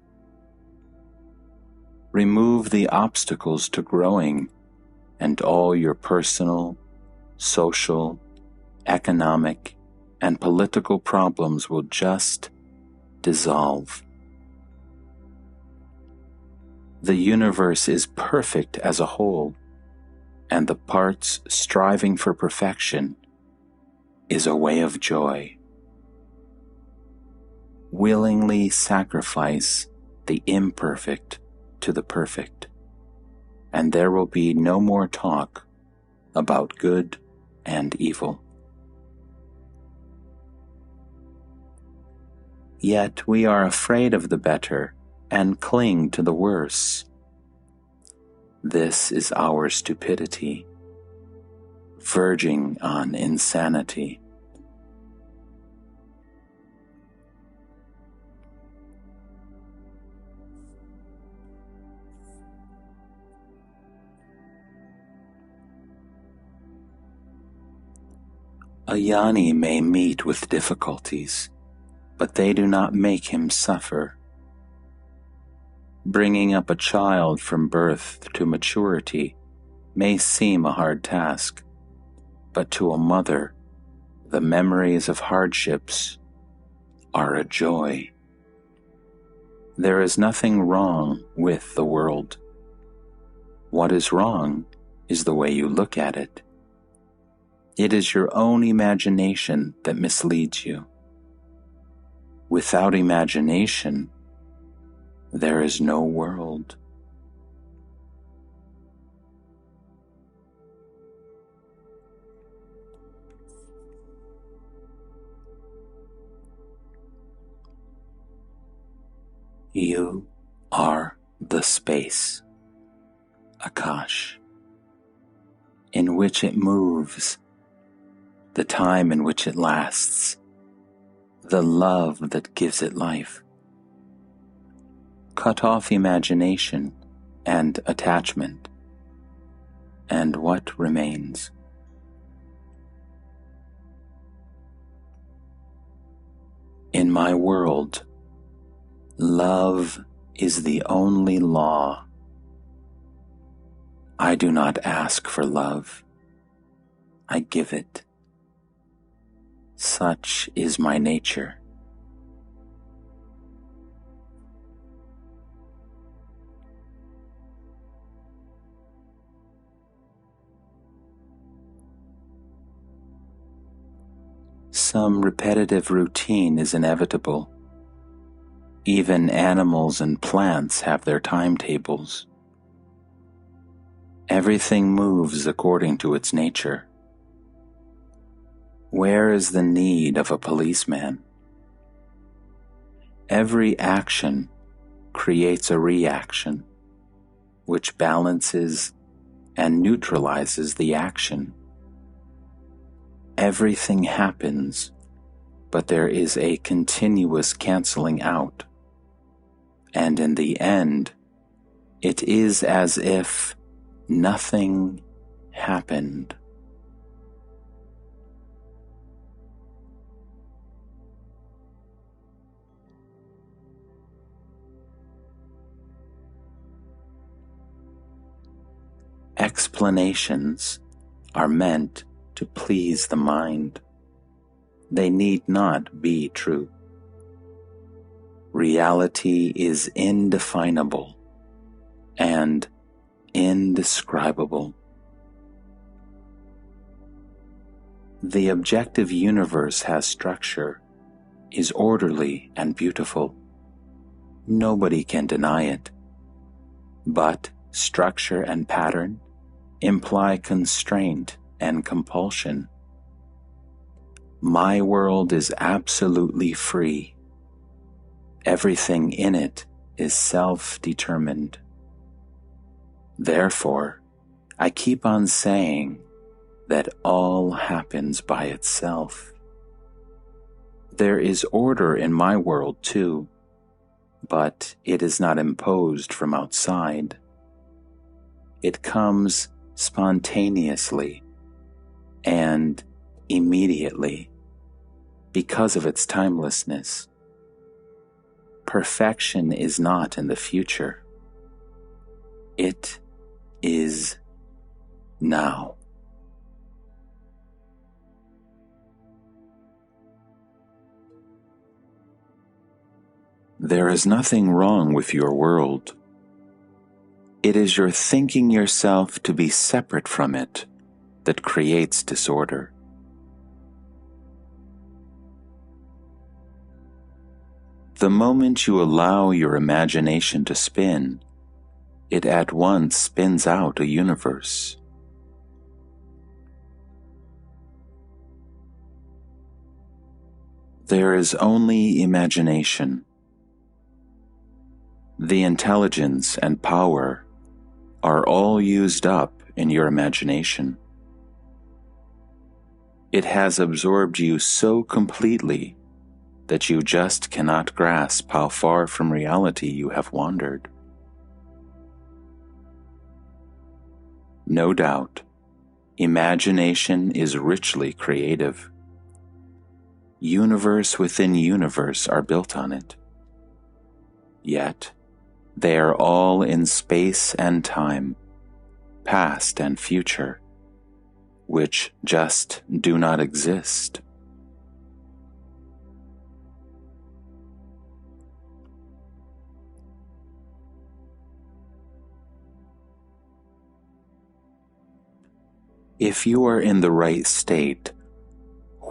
Remove the obstacles to growing, and all your personal, social, economic, and political problems will just dissolve. The universe is perfect as a whole, and the parts striving for perfection is a way of joy. Willingly sacrifice the imperfect to the perfect, and there will be no more talk about good and evil. Yet we are afraid of the better and cling to the worse. This is our stupidity, verging on insanity. A jnani may meet with difficulties, but they do not make him suffer. Bringing up a child from birth to maturity may seem a hard task, but to a mother, the memories of hardships are a joy. There is nothing wrong with the world. What is wrong is the way you look at it. It is your own imagination that misleads you. Without imagination, there is no world. You are the space, Akash, in which it moves, the time in which it lasts, the love that gives it life. Cut off imagination and attachment, and what remains? In my world, love is the only law. I do not ask for love. I give it. Such is my nature. Some repetitive routine is inevitable. Even animals and plants have their timetables. Everything moves according to its nature. Where is the need of a policeman? Every action creates a reaction, which balances and neutralizes the action. Everything happens, but there is a continuous canceling out. And in the end, it is as if nothing happened. Explanations are meant to please the mind. They need not be true. Reality is indefinable and indescribable. The objective universe has structure, is orderly and beautiful. Nobody can deny it. But structure and pattern imply constraint and compulsion. My world is absolutely free. Everything in it is self-determined. Therefore, I keep on saying that all happens by itself. There is order in my world too, but it is not imposed from outside. It comes spontaneously and immediately because of its timelessness. Perfection is not in the future. It is now. There is nothing wrong with your world. It is your thinking yourself to be separate from it that creates disorder. The moment you allow your imagination to spin, it at once spins out a universe. There is only imagination. The intelligence and power are all used up in your imagination. It has absorbed you so completely that you just cannot grasp how far from reality you have wandered. No doubt, imagination is richly creative. Universe within universe are built on it. Yet, they are all in space and time, past and future, which just do not exist. If you are in the right state,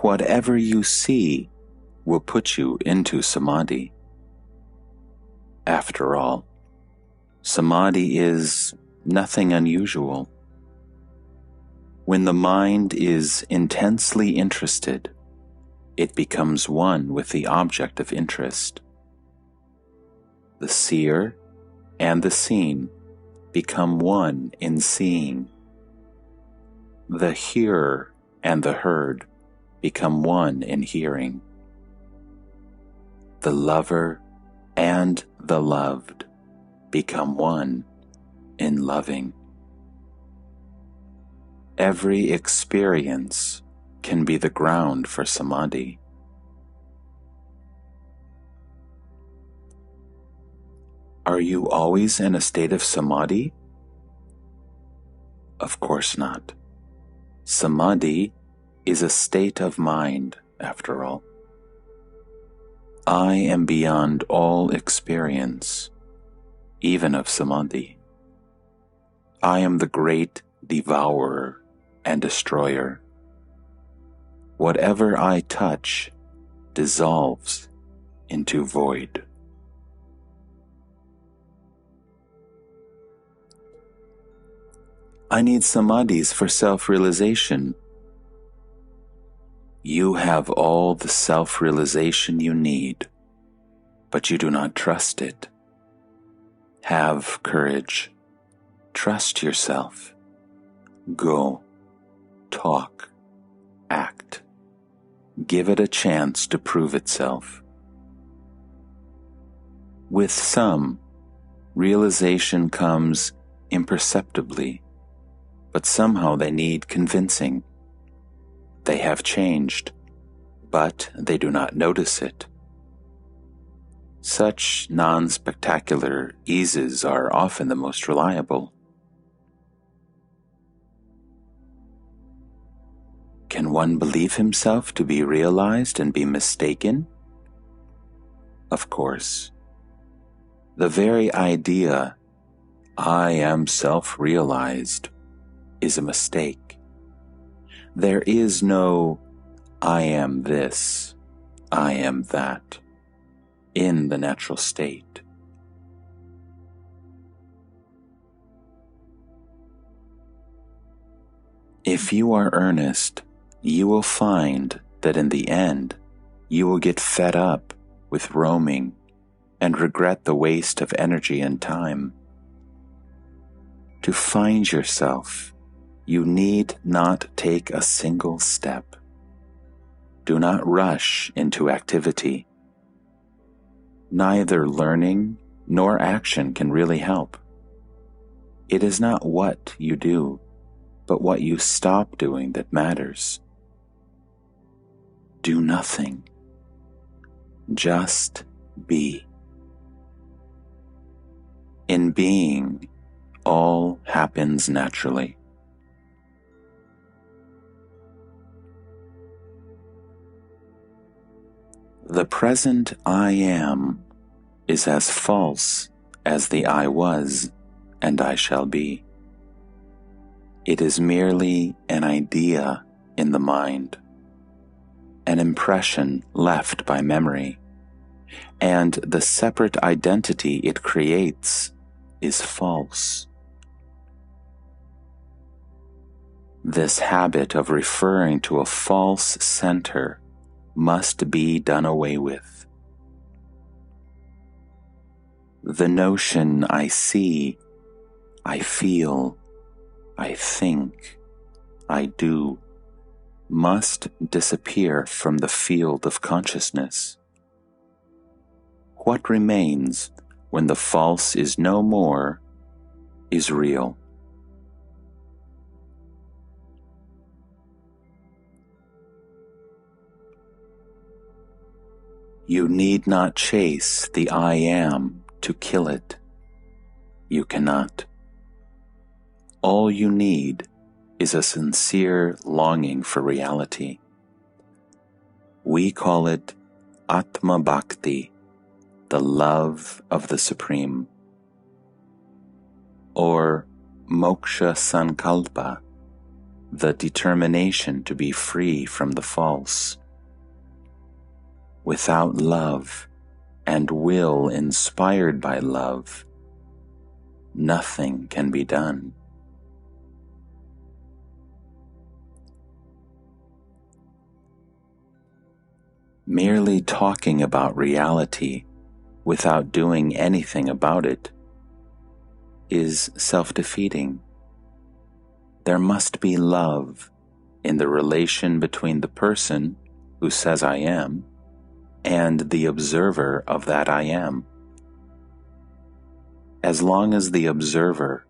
whatever you see will put you into samadhi. After all, samadhi is nothing unusual. When the mind is intensely interested, it becomes one with the object of interest. The seer and the seen become one in seeing. The hearer and the heard become one in hearing. The lover and the loved become one in loving. Every experience can be the ground for samadhi. Are you always in a state of samadhi? Of course not. Samadhi is a state of mind, after all. I am beyond all experience, even of samadhi. I am the great devourer and destroyer. Whatever I touch dissolves into void. I need samadhis for self-realization. You have all the self-realization you need, but you do not trust it. Have courage. Trust yourself. Go. Talk. Act. Give it a chance to prove itself. With some, realization comes imperceptibly, but somehow they need convincing. They have changed, but they do not notice it. Such non-spectacular eases are often the most reliable. Can one believe himself to be realized and be mistaken? Of course. The very idea, I am self-realized, is a mistake. There is no, I am this, I am that, in the natural state. If you are earnest, you will find that in the end, you will get fed up with roaming and regret the waste of energy and time. To find yourself, you need not take a single step. Do not rush into activity. Neither learning nor action can really help. It is not what you do, but what you stop doing that matters. Do nothing. Just be. In being, all happens naturally. The present I am is as false as the I was and I shall be. It is merely an idea in the mind, an impression left by memory, and the separate identity it creates is false. This habit of referring to a false center must be done away with. The notion I see, I feel, I think, I do, must disappear from the field of consciousness. What remains when the false is no more is real. You need not chase the I am to kill it. You cannot. All you need is a sincere longing for reality. We call it Atma Bhakti, the love of the Supreme, or Moksha Sankalpa, the determination to be free from the false. Without love and will inspired by love, nothing can be done. Merely talking about reality without doing anything about it is self-defeating. There must be love in the relation between the person who says I am and the observer of that I am. As long as the observer,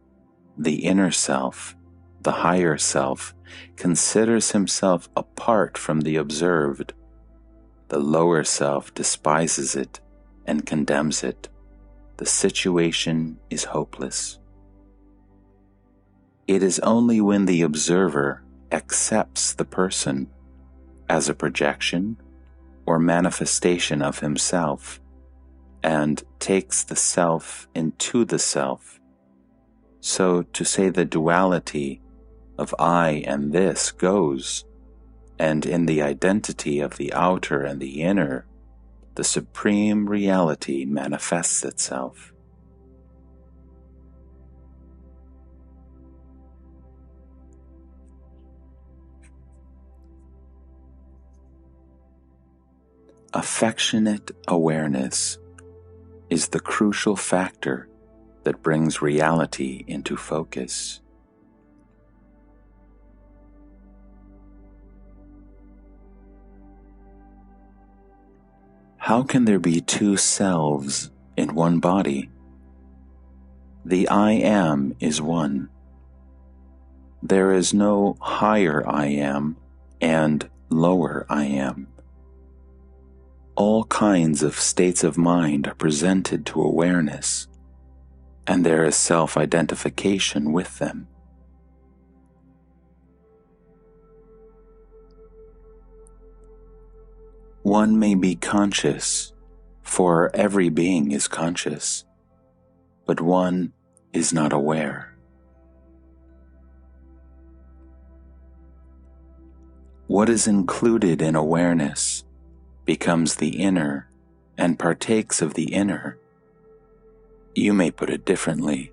the inner self, the higher self, considers himself apart from the observed, the lower self despises it and condemns it. The situation is hopeless. It is only when the observer accepts the person as a projection or manifestation of himself and takes the self into the self. So to say the duality of I and this goes, and in the identity of the outer and the inner, the supreme reality manifests itself. Affectionate awareness is the crucial factor that brings reality into focus. How can there be two selves in one body? The I am is one. There is no higher I am and lower I am. All kinds of states of mind are presented to awareness, and there is self-identification with them. One may be conscious, for every being is conscious, but one is not aware. What is included in awareness becomes the inner and partakes of the inner. You may put it differently.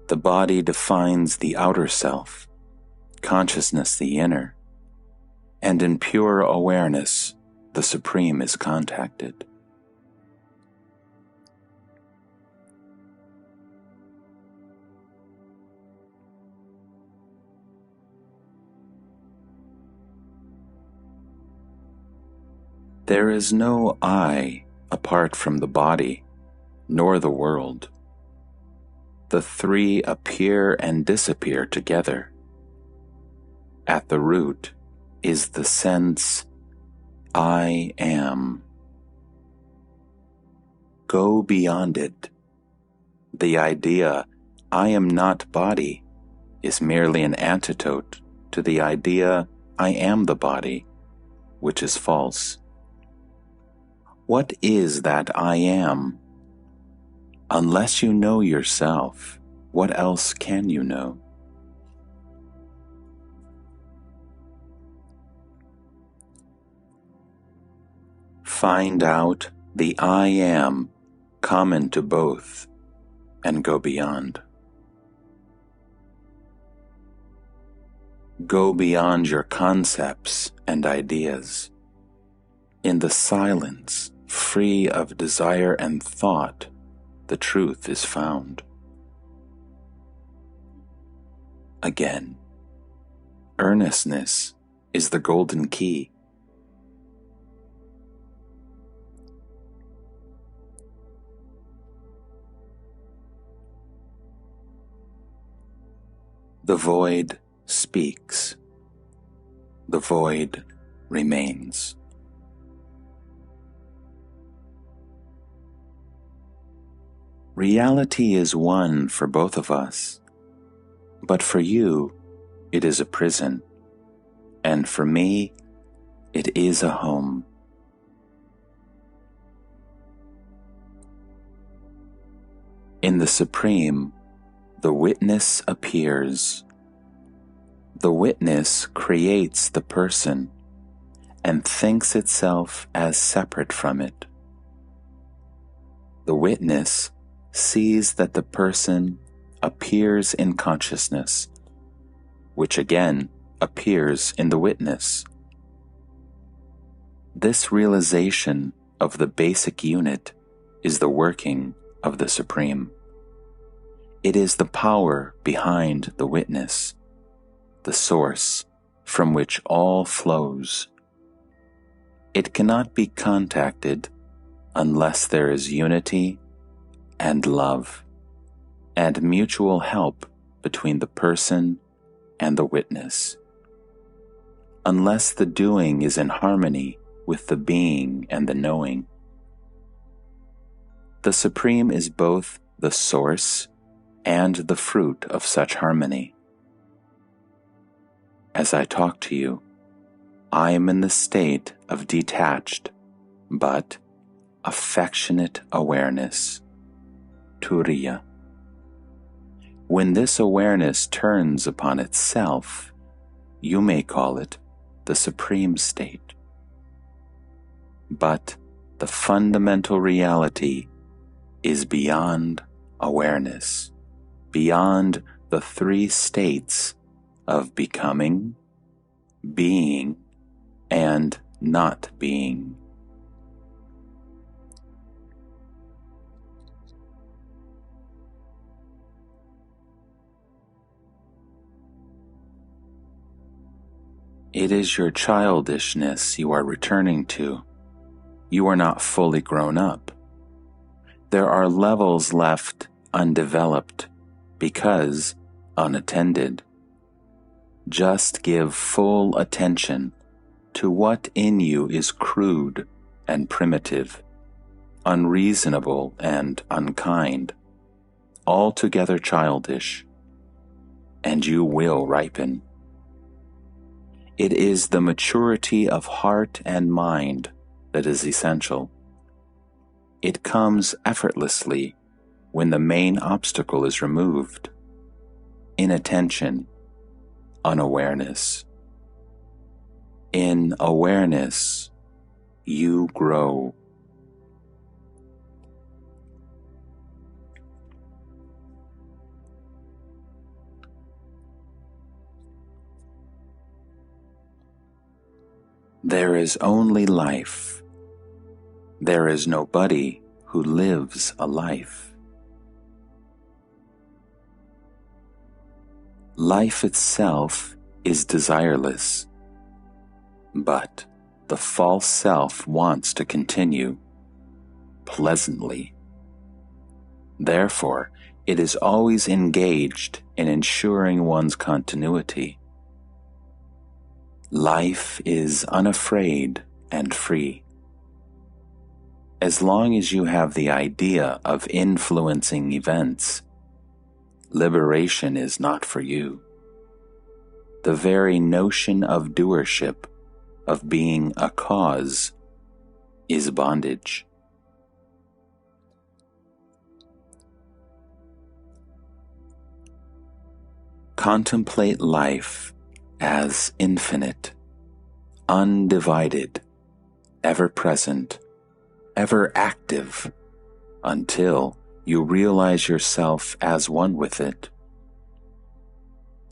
The body defines the outer self, consciousness the inner, and in pure awareness, the Supreme is contacted. There is no I apart from the body, nor the world. The three appear and disappear together. At the root is the sense, I am. Go beyond it. The idea, I am not body, is merely an antidote to the idea, I am the body, which is false. What is that I am? Unless you know yourself, what else can you know? Find out the I am common to both and go beyond. Go beyond your concepts and ideas. In the silence, free of desire and thought, the truth is found. Again, earnestness is the golden key. The void speaks. The void remains. Reality is one for both of us, but for you, it is a prison, and for me, it is a home. In the Supreme, the witness appears. The witness creates the person and thinks itself as separate from it. The witness sees that the person appears in consciousness, which again appears in the witness. This realization of the basic unit is the working of the Supreme. It is the power behind the witness, the source from which all flows. It cannot be contacted unless there is unity and love and mutual help between the person and the witness. Unless the doing is in harmony with the being and the knowing. The Supreme is both the source and the fruit of such harmony. As I talk to you, I am in the state of detached but affectionate awareness, turiya. When this awareness turns upon itself, you may call it the Supreme state. But the fundamental reality is beyond awareness, beyond the three states of becoming, being, and not being. It is your childishness you are returning to. You are not fully grown up. There are levels left undeveloped because unattended. Just give full attention to what in you is crude and primitive, unreasonable and unkind, altogether childish, and you will ripen. It is the maturity of heart and mind that is essential. It comes effortlessly when the main obstacle is removed: inattention, unawareness. In awareness, you grow. There is only life. There is nobody who lives a life. Life itself is desireless, but the false self wants to continue pleasantly. Therefore, it is always engaged in ensuring one's continuity. Life is unafraid and free. As long as you have the idea of influencing events, liberation is not for you. The very notion of doership, of being a cause, is bondage. Contemplate life as infinite, undivided, ever present, ever active, until you realize yourself as one with it.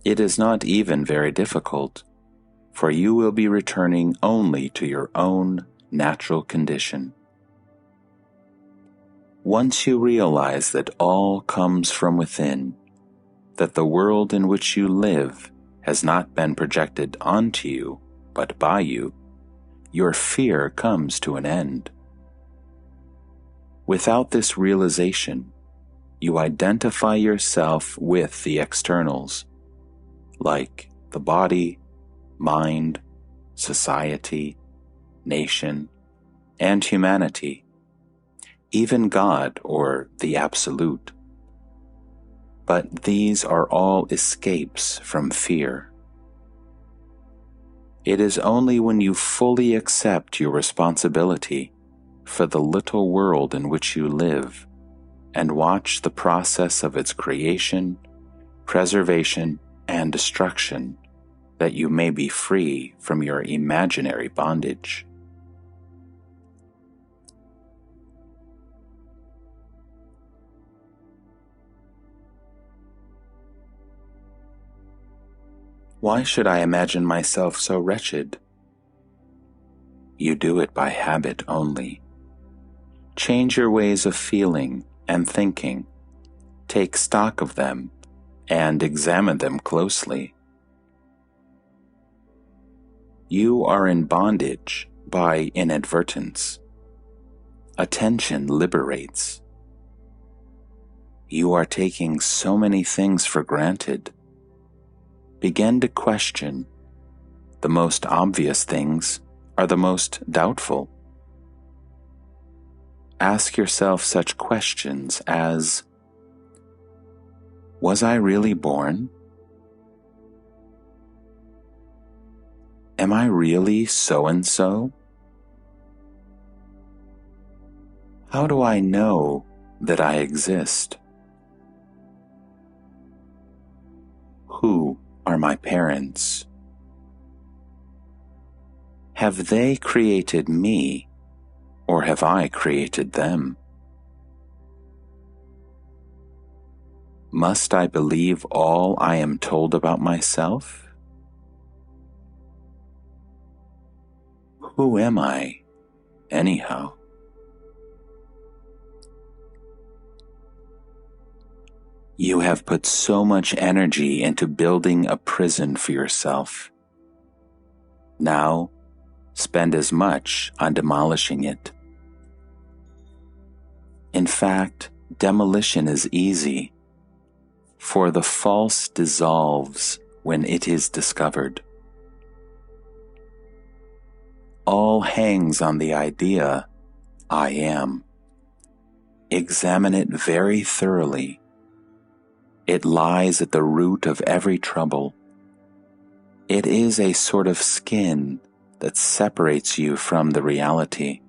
It is not even very difficult, for you will be returning only to your own natural condition. Once you realize that all comes from within, that the world in which you live has not been projected onto you, but by you, your fear comes to an end. Without this realization, you identify yourself with the externals, like the body, mind, society, nation, and humanity, even God or the Absolute. But these are all escapes from fear. It is only when you fully accept your responsibility for the little world in which you live and watch the process of its creation, preservation, and destruction that you may be free from your imaginary bondage. Why should I imagine myself so wretched? You do it by habit only. Change your ways of feeling and thinking. Take stock of them and examine them closely. You are in bondage by inadvertence. Attention liberates. You are taking so many things for granted. Begin to question. The most obvious things are the most doubtful. Ask yourself such questions as, was I really born? Am I really so-and-so? How do I know that I exist? Who are my parents? Have they created me, or have I created them? Must I believe all I am told about myself? Who am I, anyhow? You have put so much energy into building a prison for yourself. Now, spend as much on demolishing it. In fact, demolition is easy, for the false dissolves when it is discovered. All hangs on the idea, I am. Examine it very thoroughly. It lies at the root of every trouble. It is a sort of skin that separates you from the reality.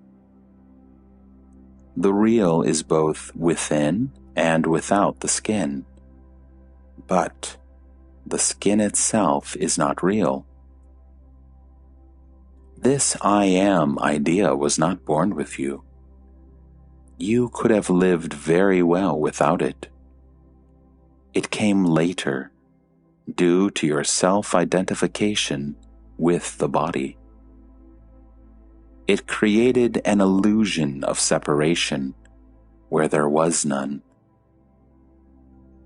The real is both within and without the skin. But the skin itself is not real. This I am idea was not born with you. You could have lived very well without it. It came later, due to your self-identification with the body. It created an illusion of separation where there was none.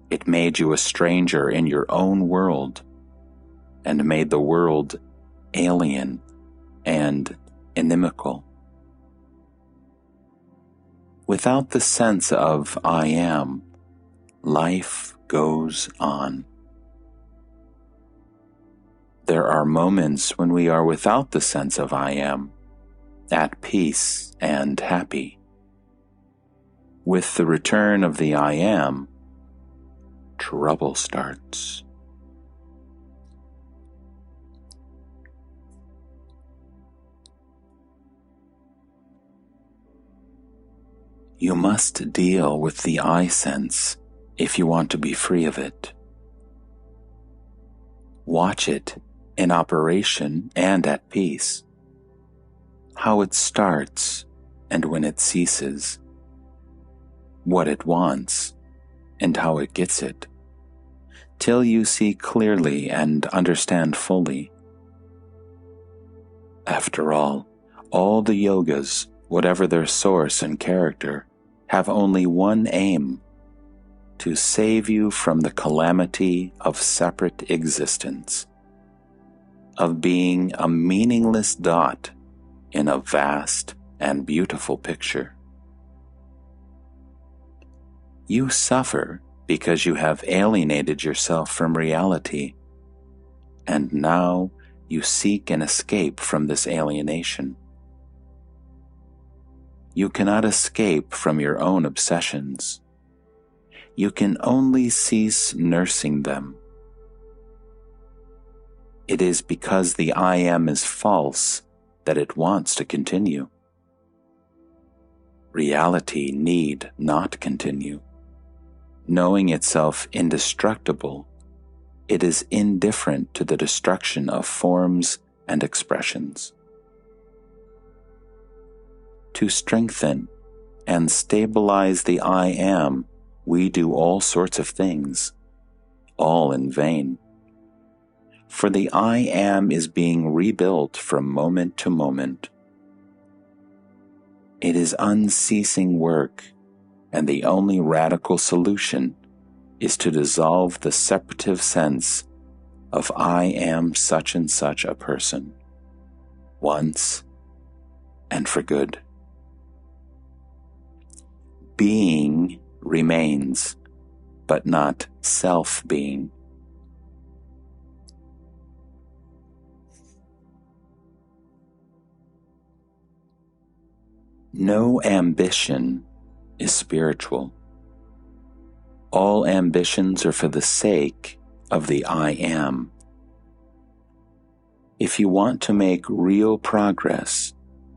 It made you a stranger in your own world and made the world alien and inimical. Without the sense of I am, life goes on. There are moments when we are without the sense of I am, at peace and happy. With the return of the I am, trouble starts. You must deal with the I sense if you want to be free of it. Watch it in operation and at peace, how it starts and when it ceases, what it wants and how it gets it, till you see clearly and understand fully. After all the yogas, whatever their source and character, have only one aim: to save you from the calamity of separate existence, of being a meaningless dot in a vast and beautiful picture. You suffer because you have alienated yourself from reality, and now you seek an escape from this alienation. You cannot escape from your own obsessions. You can only cease nursing them. It is because the I am is false that it wants to continue. Reality need not continue. Knowing itself indestructible, it is indifferent to the destruction of forms and expressions. To strengthen and stabilize the I am, we do all sorts of things, all in vain. For the I am is being rebuilt from moment to moment. It is unceasing work, and the only radical solution is to dissolve the separative sense of I am such and such a person, once and for good. Being remains, but not self-being. No ambition is spiritual. All ambitions are for the sake of the I am. If you want to make real progress,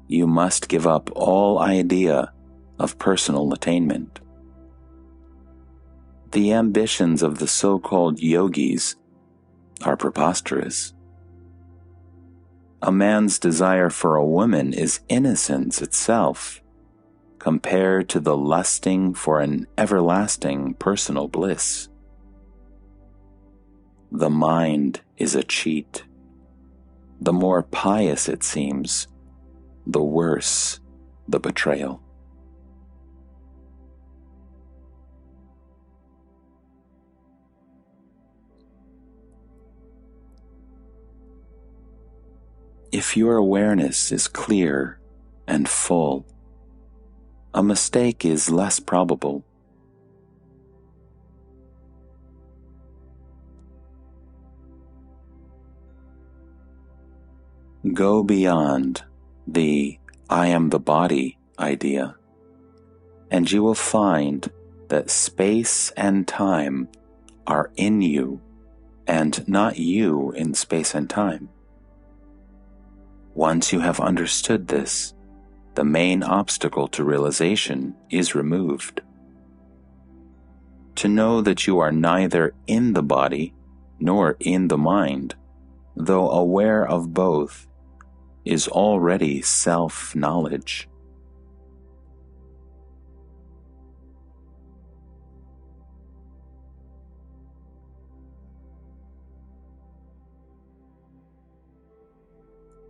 you must give up all idea of personal attainment. The ambitions of the so-called yogis are preposterous. A man's desire for a woman is innocence itself, compared to the lusting for an everlasting personal bliss. The mind is a cheat. The more pious it seems, the worse the betrayal. If your awareness is clear and full, a mistake is less probable. Go beyond the I am the body idea, and you will find that space and time are in you and not you in space and time. Once you have understood this, the main obstacle to realization is removed. To know that you are neither in the body nor in the mind, though aware of both, is already self-knowledge.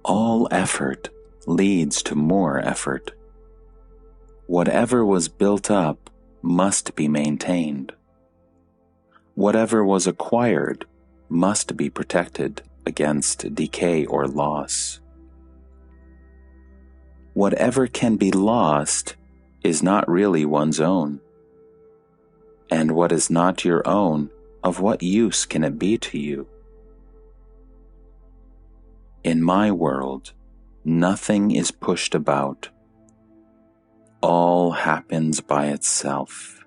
All effort leads to more effort. Whatever was built up must be maintained. Whatever was acquired must be protected against decay or loss. Whatever can be lost is not really one's own. And what is not your own, of what use can it be to you? In my world, nothing is pushed about. All happens by itself.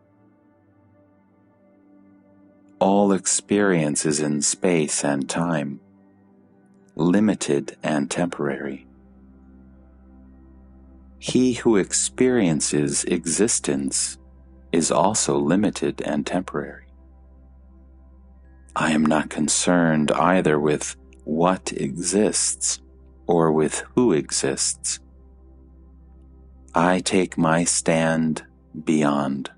All experience is in space and time, limited and temporary. He who experiences existence is also limited and temporary. I am not concerned either with what exists or with who exists. I take my stand beyond,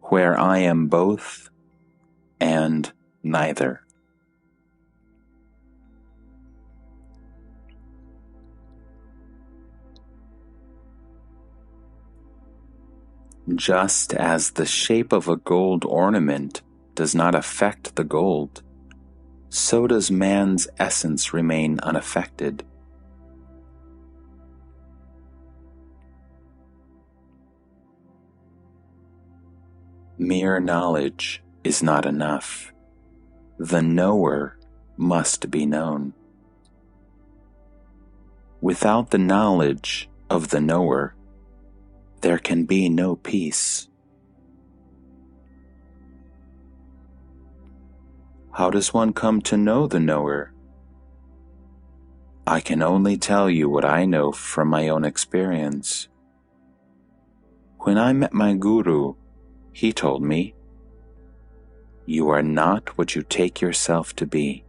where I am both and neither. Just as the shape of a gold ornament does not affect the gold, so does man's essence remain unaffected. Mere knowledge is not enough. The knower must be known. Without the knowledge of the knower, there can be no peace. How does one come to know the knower I can only tell you what I know from my own experience. When I met my guru, he told me, "You are not what you take yourself to be.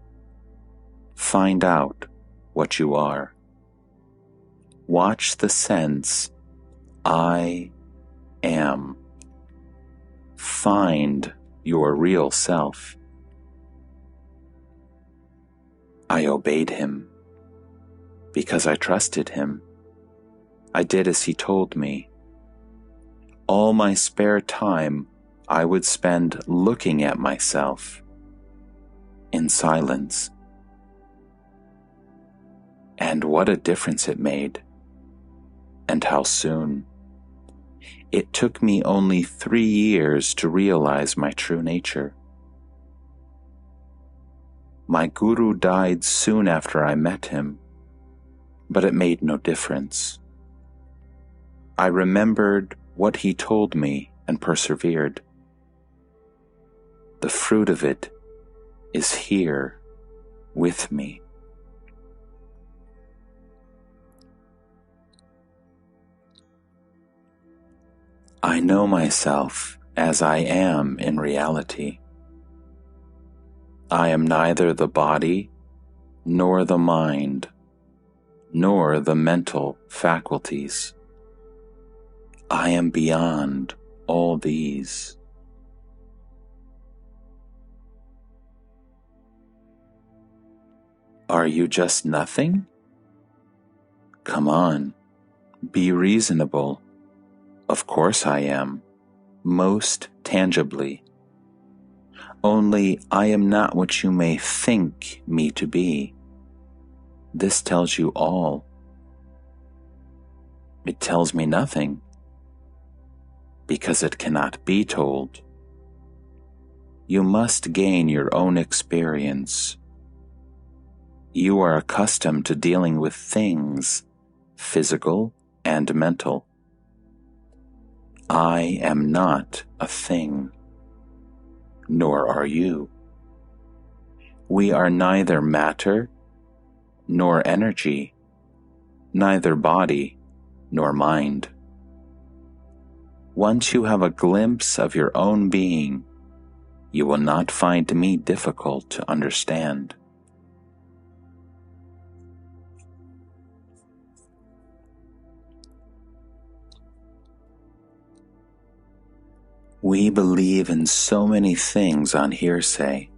Find out what you are. Watch the sense, I am. Find your real self." I obeyed him because I trusted him. I did as he told me. All my spare time I would spend looking at myself in silence. And what a difference it made, and how soon. It took me only 3 years to realize my true nature. My guru died soon after I met him, but it made no difference. I remembered what he told me and persevered. The fruit of it is here with me. I know myself as I am in reality. I am neither the body, nor the mind, nor the mental faculties. I am beyond all these. Are you just nothing? Come on, be reasonable. Of course I am, most tangibly. Only I am not what you may think me to be. This tells you all. It tells me nothing, because it cannot be told. You must gain your own experience. You are accustomed to dealing with things, physical and mental. I am not a thing, nor are you. We are neither matter nor energy, neither body nor mind. Once you have a glimpse of your own being, you will not find me difficult to understand. We believe in so many things on hearsay.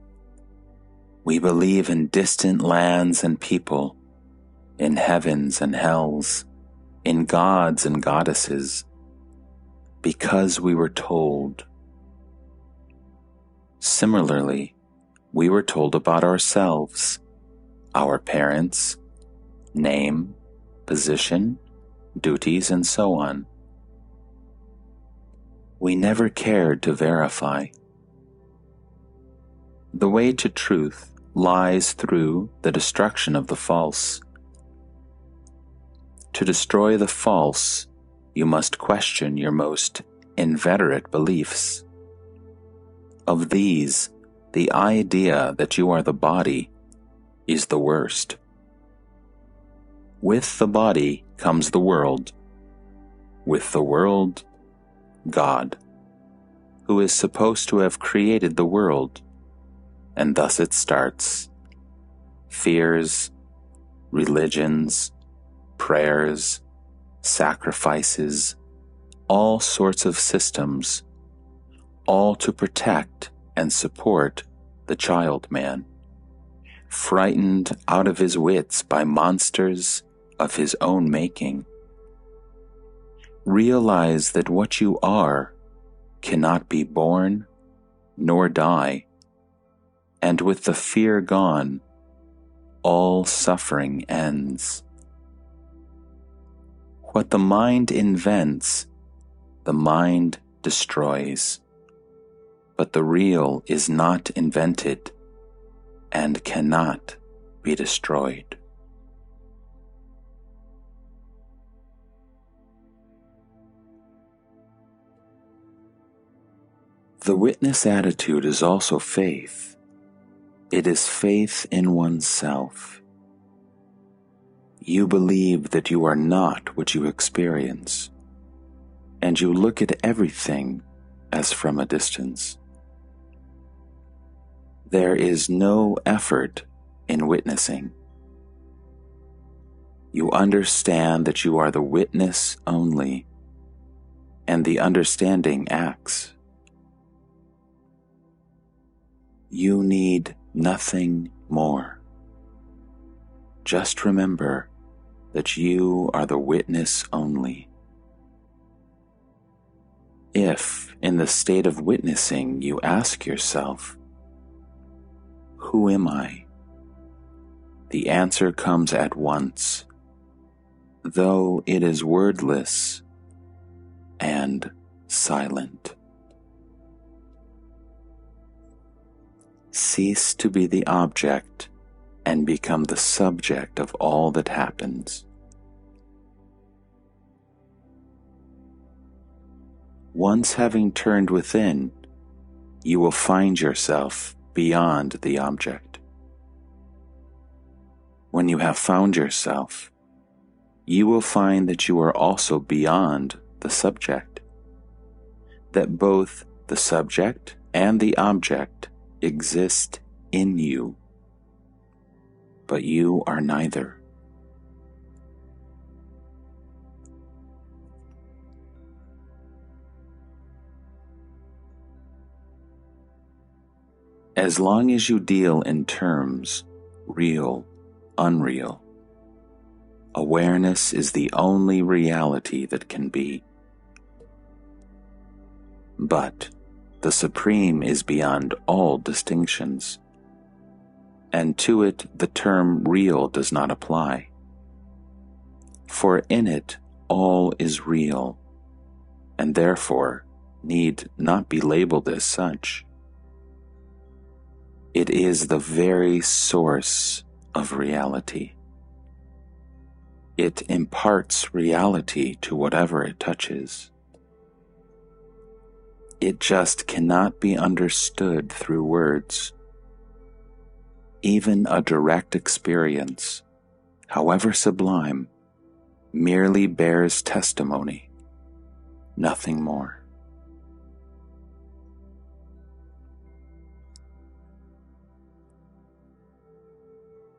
We believe in distant lands and people, in heavens and hells, in gods and goddesses, because we were told. Similarly, we were told about ourselves, our parents, name, position, duties, and so on. We never cared to verify. The way to truth lies through the destruction of the false. To destroy the false, you must question your most inveterate beliefs. Of these, the idea that you are the body is the worst. With the body comes the world. With the world, God, who is supposed to have created the world, and thus it starts. Fears, religions, prayers, sacrifices, all sorts of systems, all to protect and support the child man, frightened out of his wits by monsters of his own making. Realize that what you are cannot be born nor die, and with the fear gone, all suffering ends. What the mind invents, the mind destroys, but the real is not invented and cannot be destroyed. The witness attitude is also faith. It is faith in oneself. You believe that you are not what you experience, and you look at everything as from a distance. There is no effort in witnessing. You understand that you are the witness only, and the understanding acts. You need nothing more. Just remember that you are the witness only. If, in the state of witnessing, you ask yourself, "Who am I?" the answer comes at once, though it is wordless and silent. Cease to be the object and become the subject of all that happens. Once having turned within, you will find yourself beyond the object. When you have found yourself, you will find that you are also beyond the subject, that both the subject and the object exist in you, but you are neither. As long as you deal in terms, real, unreal, awareness is the only reality that can be. But the Supreme is beyond all distinctions, and to it the term real does not apply. For in it all is real, and therefore need not be labeled as such. It is the very source of reality. It imparts reality to whatever it touches. It just cannot be understood through words. Even a direct experience, however sublime, merely bears testimony, nothing more.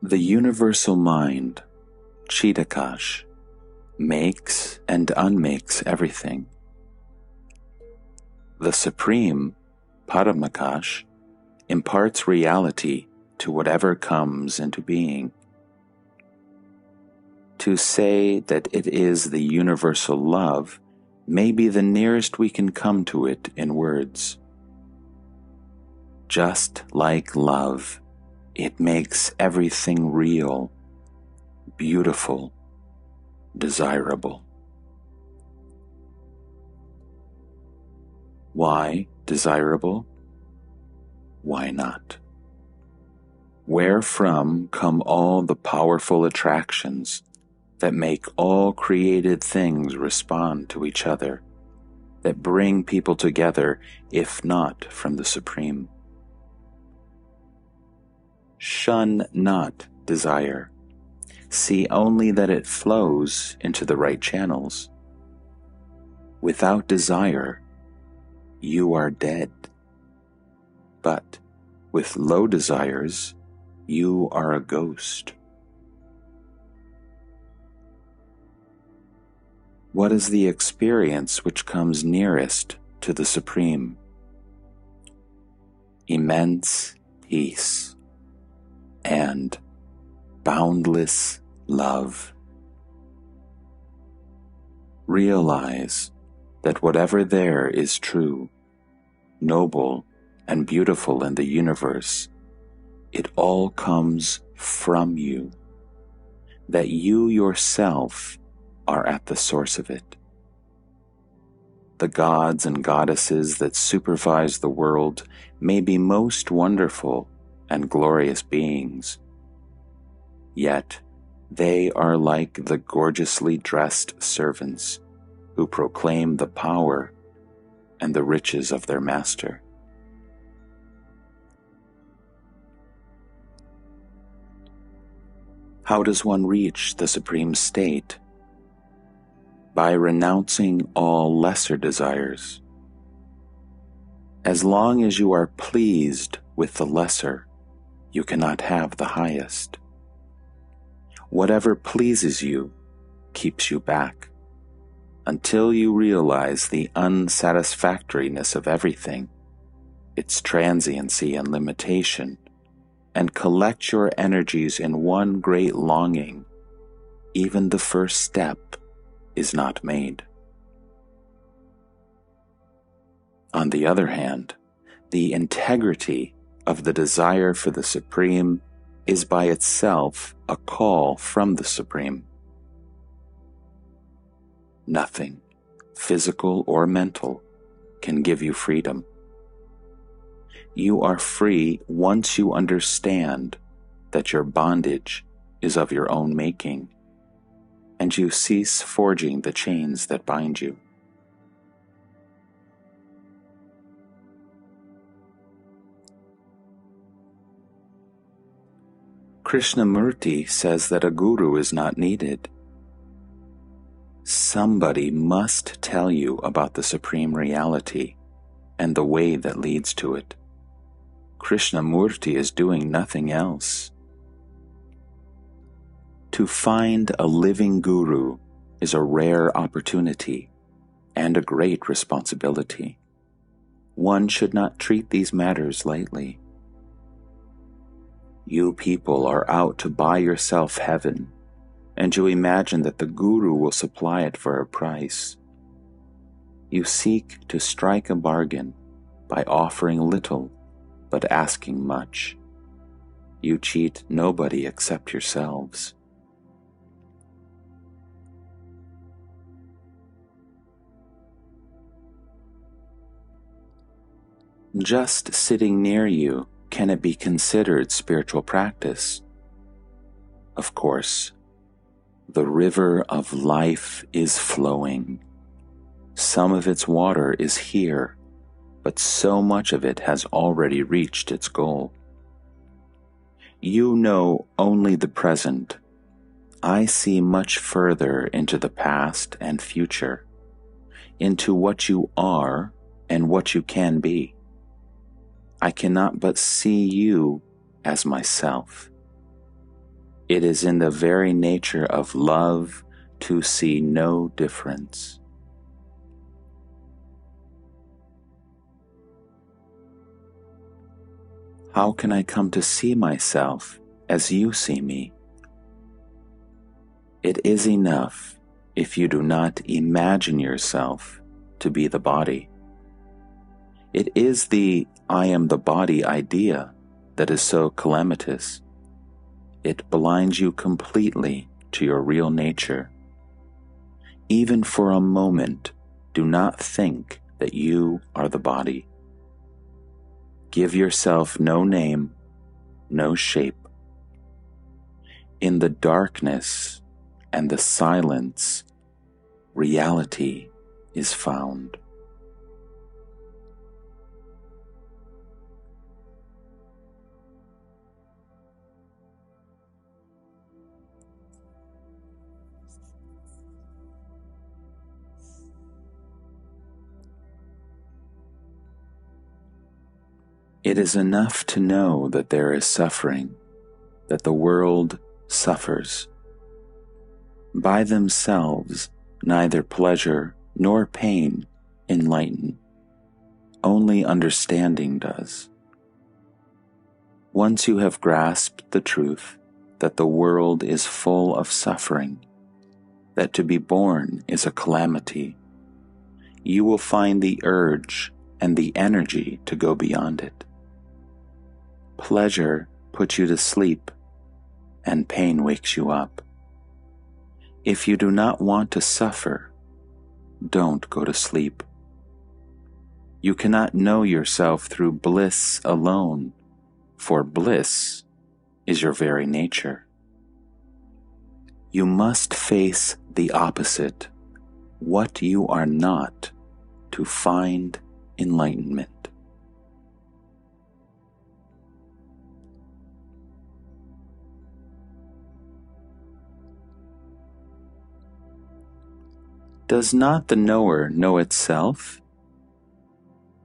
The universal mind, Chidakash, makes and unmakes everything. The Supreme, Paramakash, imparts reality to whatever comes into being. To say that it is the universal love may be the nearest we can come to it in words. Just like love, it makes everything real, beautiful, desirable. Why desirable? Why not? Wherefrom come all the powerful attractions that make all created things respond to each other, that bring people together, if not from the Supreme? Shun not desire. See only that it flows into the right channels. Without desire, you are dead. But with low desires, you are a ghost. What is the experience which comes nearest to the Supreme? Immense peace and boundless love. Realize that whatever there is true, noble, and beautiful in the universe, it all comes from you, that you yourself are at the source of it. The gods and goddesses that supervise the world may be most wonderful and glorious beings, yet they are like the gorgeously dressed servants who proclaim the power and the riches of their master. How does one reach the supreme state? By renouncing all lesser desires. As long as you are pleased with the lesser, you cannot have the highest. Whatever pleases you keeps you back, until you realize the unsatisfactoriness of everything, its transiency and limitation, and collect your energies in one great longing. Even the first step is not made. On the other hand, the integrity of the desire for the Supreme is by itself a call from the Supreme. Nothing, physical or mental, can give you freedom. You are free once you understand that your bondage is of your own making, and you cease forging the chains that bind you. Krishnamurti says that a guru is not needed. Somebody must tell you about the supreme reality and the way that leads to it. Krishnamurti is doing nothing else. To find a living guru is a rare opportunity and a great responsibility. One should not treat these matters lightly. You people are out to buy yourself heaven, and you imagine that the guru will supply it for a price. You seek to strike a bargain by offering little but asking much. You cheat nobody except yourselves. Just sitting near you, can it be considered spiritual practice? Of course. The river of life is flowing. Some of its water is here, but so much of it has already reached its goal. You know only the present. I see much further into the past and future, into what you are and what you can be. I cannot but see you as myself. It is in the very nature of love to see no difference. How can I come to see myself as you see me? It is enough if you do not imagine yourself to be the body. It is the I am the body idea that is so calamitous. It blinds you completely to your real nature. Even for a moment, do not think that you are the body. Give yourself no name, no shape. In the darkness and the silence, reality is found. It is enough to know that there is suffering, that the world suffers. By themselves, neither pleasure nor pain enlighten. Only understanding does. Once you have grasped the truth that the world is full of suffering, that to be born is a calamity, you will find the urge and the energy to go beyond it. Pleasure puts you to sleep, and pain wakes you up. If you do not want to suffer, don't go to sleep. You cannot know yourself through bliss alone, for bliss is your very nature. You must face the opposite, what you are not, to find enlightenment. Does not the knower know itself?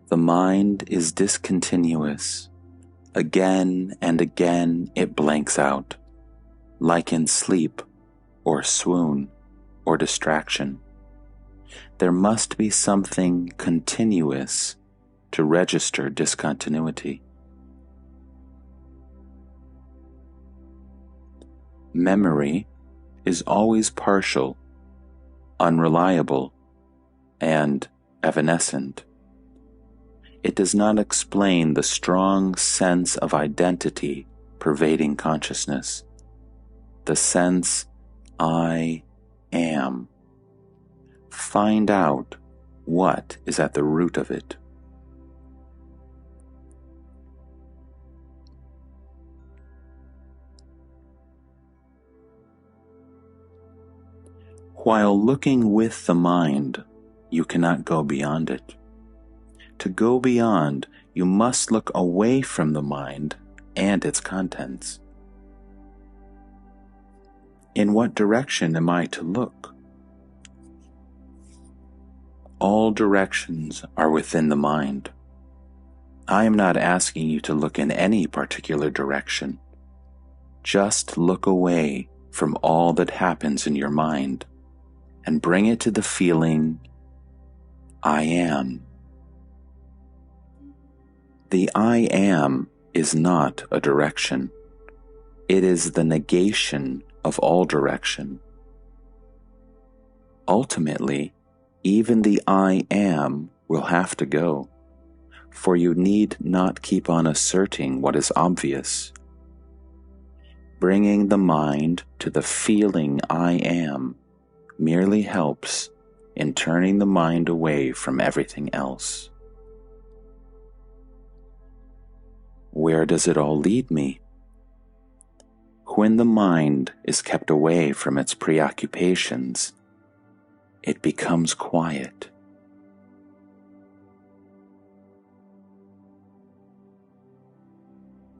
The mind is discontinuous. Again and again it blanks out, like in sleep or swoon or distraction. There must be something continuous to register discontinuity. Memory is always partial, unreliable, and evanescent. It does not explain the strong sense of identity pervading consciousness, the sense I am. Find out what is at the root of it. While looking with the mind, you cannot go beyond it. To go beyond, you must look away from the mind and its contents. In what direction am I to look? All directions are within the mind. I am not asking you to look in any particular direction. Just look away from all that happens in your mind and bring it to the feeling, I am. The I am is not a direction. It is the negation of all direction. Ultimately, even the I am will have to go, for you need not keep on asserting what is obvious. Bringing the mind to the feeling I am merely helps in turning the mind away from everything else. Where does it all lead me? When the mind is kept away from its preoccupations, it becomes quiet.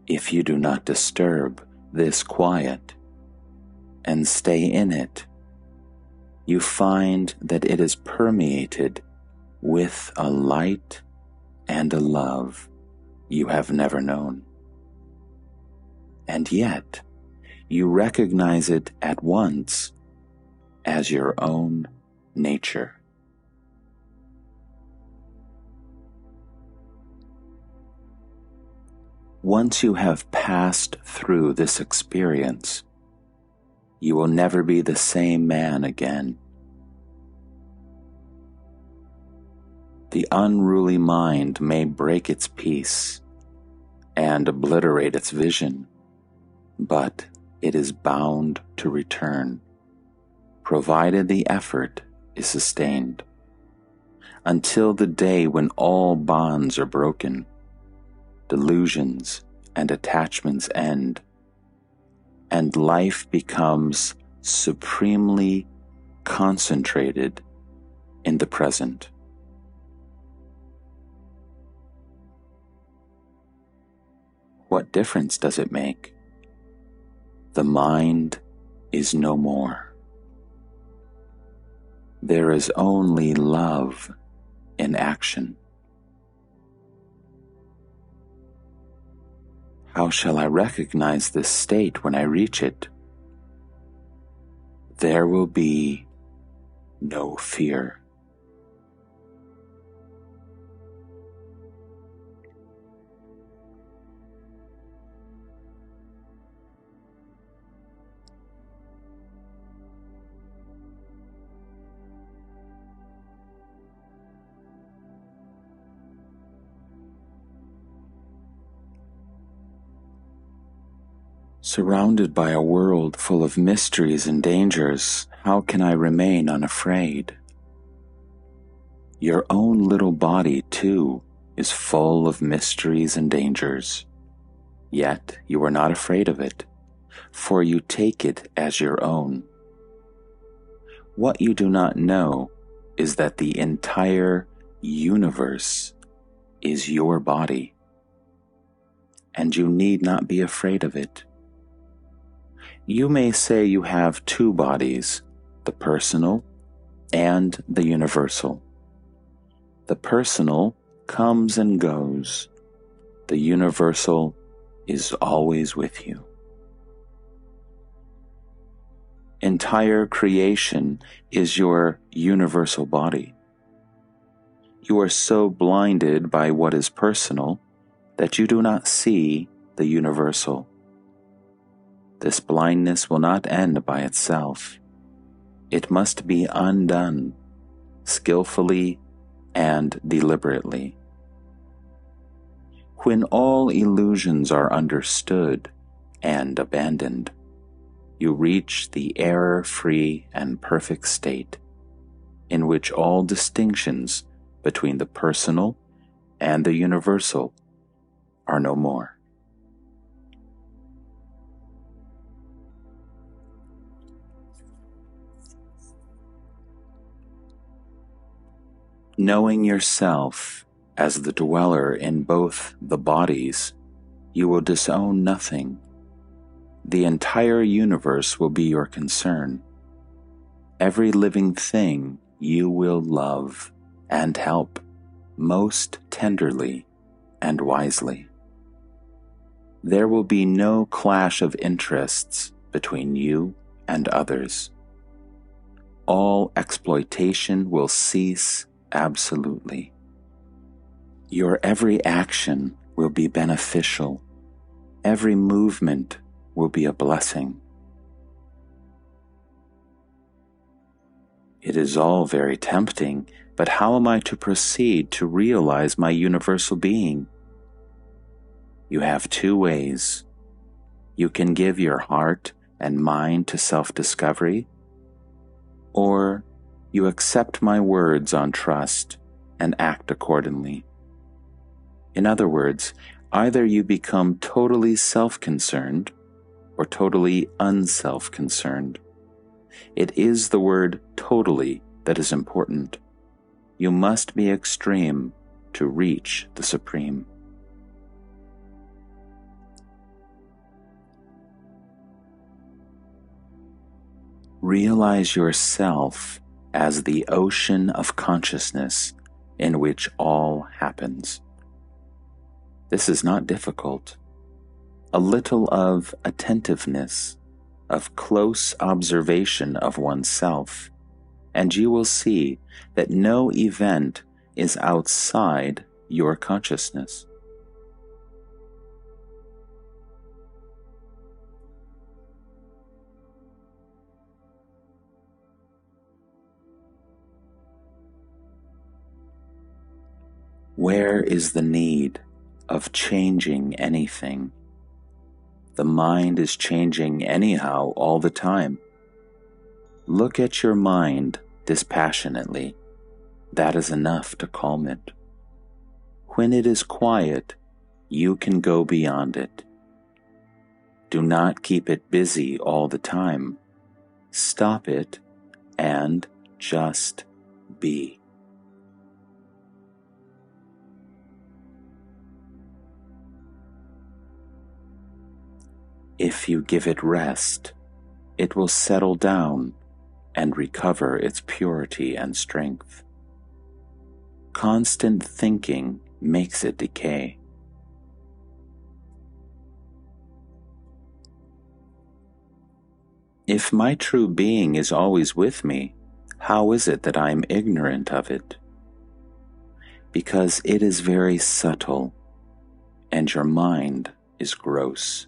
If you do not disturb this quiet and stay in it, you find that it is permeated with a light and a love you have never known. And yet, you recognize it at once as your own nature. Once you have passed through this experience, you will never be the same man again. The unruly mind may break its peace and obliterate its vision, but it is bound to return, provided the effort is sustained, until the day when all bonds are broken, delusions and attachments end, and life becomes supremely concentrated in the present. What difference does it make? The mind is no more. There is only love in action. How shall I recognize this state when I reach it? There will be no fear. Surrounded by a world full of mysteries and dangers, how can I remain unafraid? Your own little body, too, is full of mysteries and dangers. Yet you are not afraid of it, for you take it as your own. What you do not know is that the entire universe is your body, and you need not be afraid of it. You may say you have two bodies, the personal and the universal. The personal comes and goes. The universal is always with you. Entire creation is your universal body. You are so blinded by what is personal that you do not see the universal. This blindness will not end by itself. It must be undone, skillfully and deliberately. When all illusions are understood and abandoned, you reach the error-free and perfect state in which all distinctions between the personal and the universal are no more. Knowing yourself as the dweller in both the bodies, you will disown nothing. The entire universe will be your concern. Every living thing you will love and help most tenderly and wisely. There will be no clash of interests between you and others. All exploitation will cease absolutely. Your every action will be beneficial. Every movement will be a blessing. It is all very tempting, but how am I to proceed to realize my universal being? You have two ways. You can give your heart and mind to self-discovery, or you accept my words on trust and act accordingly. In other words, either you become totally self-concerned or totally unself-concerned. It is the word totally that is important. You must be extreme to reach the supreme. Realize yourself as the ocean of consciousness in which all happens. This is not difficult. A little of attentiveness, of close observation of oneself, and you will see that no event is outside your consciousness. Where is the need of changing anything? The mind is changing anyhow all the time. Look at your mind dispassionately. That is enough to calm it. When it is quiet, you can go beyond it. Do not keep it busy all the time. Stop it and just be. If you give it rest, it will settle down and recover its purity and strength. Constant thinking makes it decay. If my true being is always with me, how is it that I am ignorant of it? Because it is very subtle, and your mind is gross,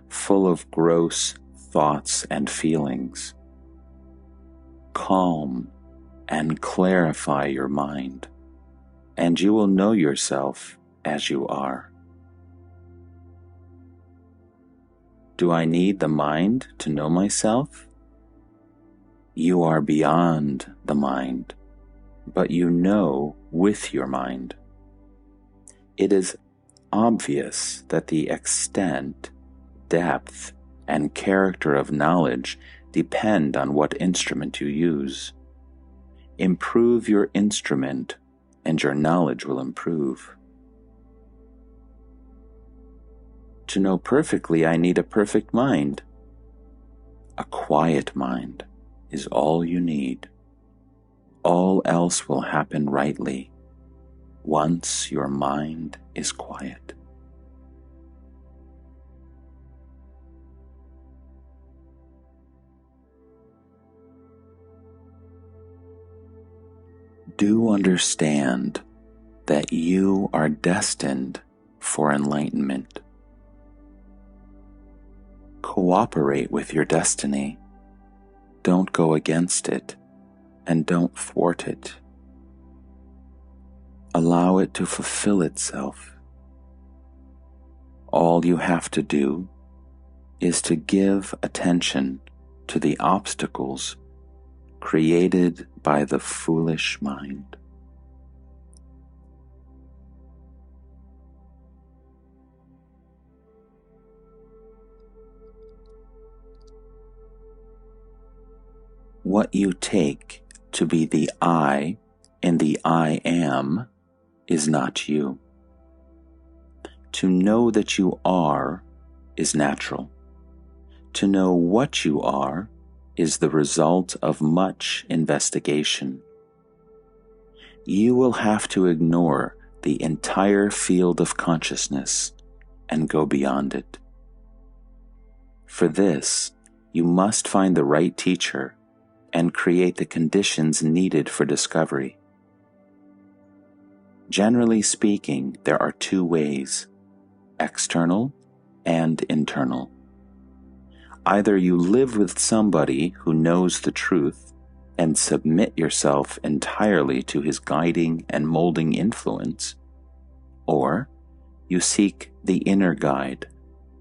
full of gross thoughts and feelings. Calm and clarify your mind, and you will know yourself as you are. Do I need the mind to know myself? You are beyond the mind, but you know with your mind. It is obvious that the extent, depth, and character of knowledge depend on what instrument you use. Improve your instrument, and your knowledge will improve. To know perfectly, I need a perfect mind. A quiet mind is all you need. All else will happen rightly once your mind is quiet. Do understand that you are destined for enlightenment. Cooperate with your destiny. Don't go against it, and don't thwart it. Allow it to fulfill itself. All you have to do is to give attention to the obstacles created by the foolish mind. What you take to be the I in the I am is not you. To know that you are is natural. To know what you are is the result of much investigation. You will have to ignore the entire field of consciousness and go beyond it. For this, you must find the right teacher and create the conditions needed for discovery. Generally speaking, there are two ways: external and internal. Either you live with somebody who knows the truth and submit yourself entirely to his guiding and molding influence, or you seek the inner guide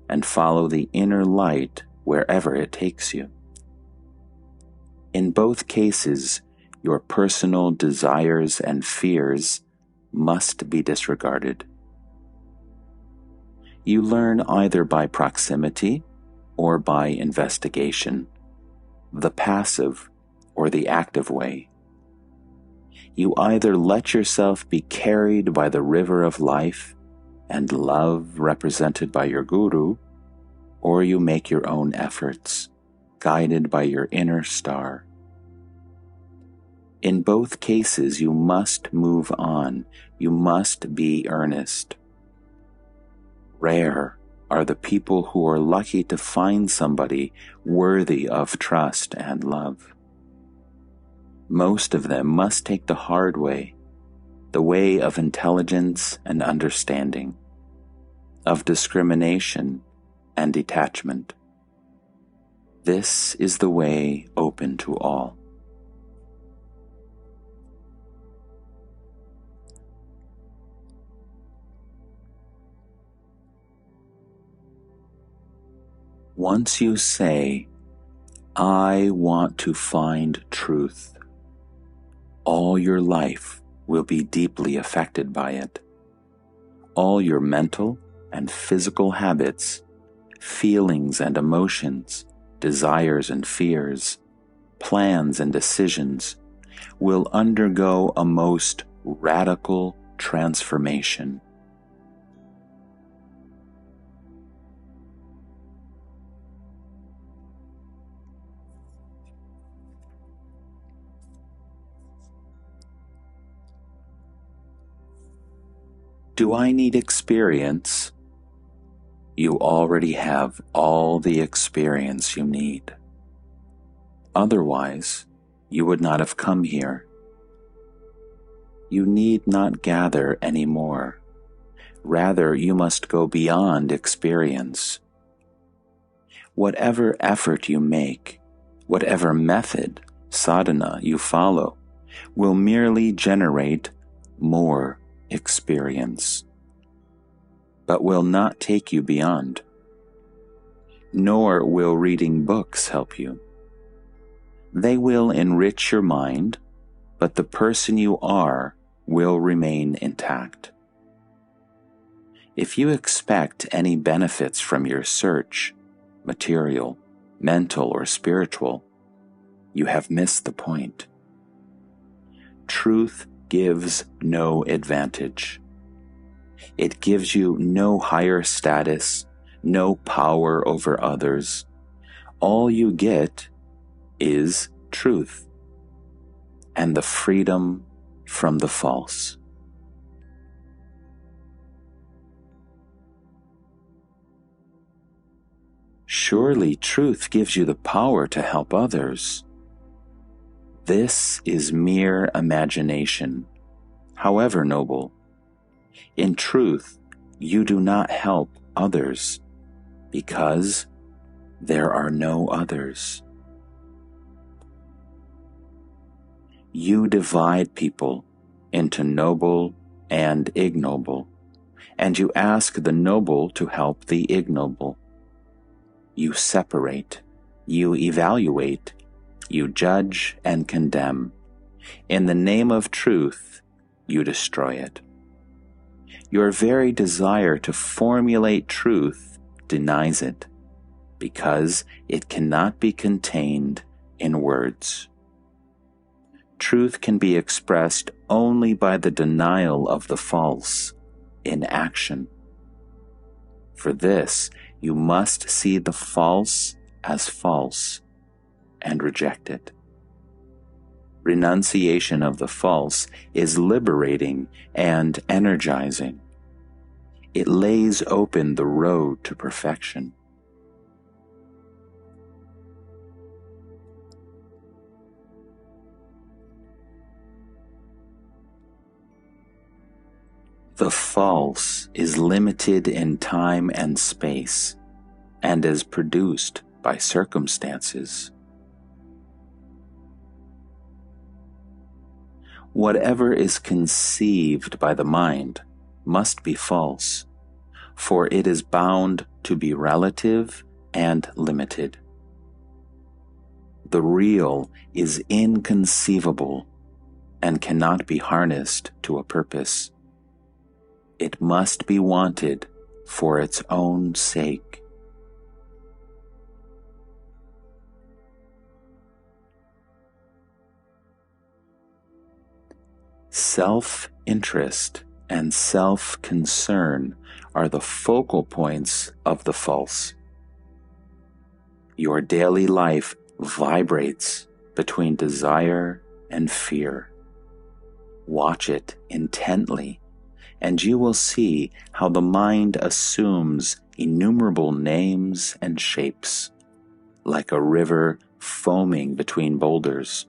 and follow the inner light wherever it takes you. In both cases, your personal desires and fears must be disregarded. You learn either by proximity or by investigation, the passive or the active way. You either let yourself be carried by the river of life and love represented by your guru, or you make your own efforts, guided by your inner star. In both cases, you must move on. You must be earnest. Rare are the people who are lucky to find somebody worthy of trust and love. Most of them must take the hard way, the way of intelligence and understanding, of discrimination and detachment. This is the way open to all. Once you say, "I want to find truth," all your life will be deeply affected by it. All your mental and physical habits, feelings and emotions, desires and fears, plans and decisions will undergo a most radical transformation. Do I need experience? You already have all the experience you need. Otherwise, you would not have come here. You need not gather any more. Rather, you must go beyond experience. Whatever effort you make, whatever method, sadhana, you follow, will merely generate more experience, but will not take you beyond. Nor will reading books help you. They will enrich your mind, but the person you are will remain intact. If you expect any benefits from your search, material, mental, or spiritual, you have missed the point. Truth gives no advantage. It gives you no higher status, no power over others. All you get is truth. and the freedom from the false. Surely truth gives you the power to help others. This is mere imagination, however noble. In truth, you do not help others because there are no others. You divide people into noble and ignoble, and you ask the noble to help the ignoble. You separate, you evaluate, you judge and condemn. In the name of truth, you destroy it. Your very desire to formulate truth denies it, because it cannot be contained in words. Truth can be expressed only by the denial of the false in action. For this, you must see the false as false and reject it. Renunciation of the false is liberating and energizing. It lays open the road to perfection. The false is limited in time and space, and is produced by circumstances. Whatever is conceived by the mind must be false, for it is bound to be relative and limited. The real is inconceivable and cannot be harnessed to a purpose. It must be wanted for its own sake. Self-interest and self-concern are the focal points of the false. Your daily life vibrates between desire and fear. Watch it intently, and you will see how the mind assumes innumerable names and shapes, like a river foaming between boulders.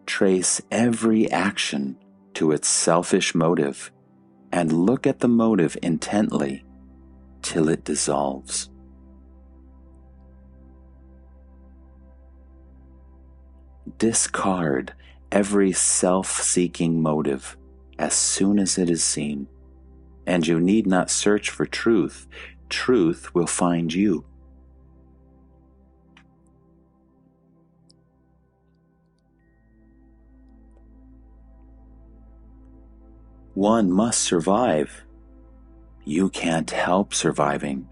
Trace every action to its selfish motive, and look at the motive intently till it dissolves. Discard every self-seeking motive as soon as it is seen, and you need not search for truth. Truth will find you. One must survive. You can't help surviving.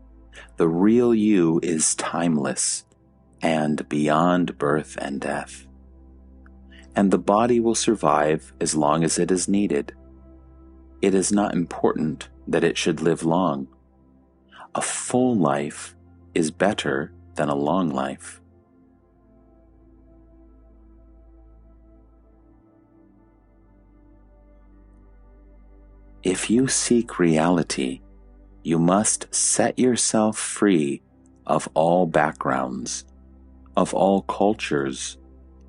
The real you is timeless and beyond birth and death. And the body will survive as long as it is needed. It is not important that it should live long. A full life is better than a long life. If you seek reality, you must set yourself free of all backgrounds, of all cultures,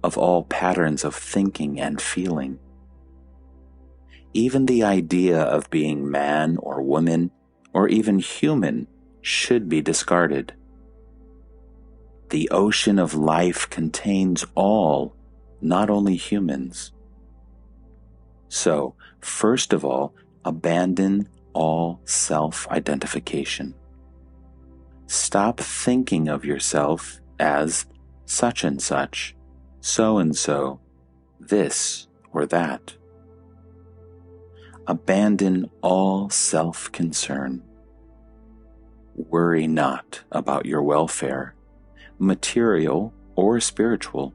of all patterns of thinking and feeling. Even the idea of being man or woman, or even human, should be discarded. The ocean of life contains all, not only humans. So, first of all, abandon all self-identification. Stop thinking of yourself as such and such, so and so, this or that. Abandon all self-concern. Worry not about your welfare, material or spiritual.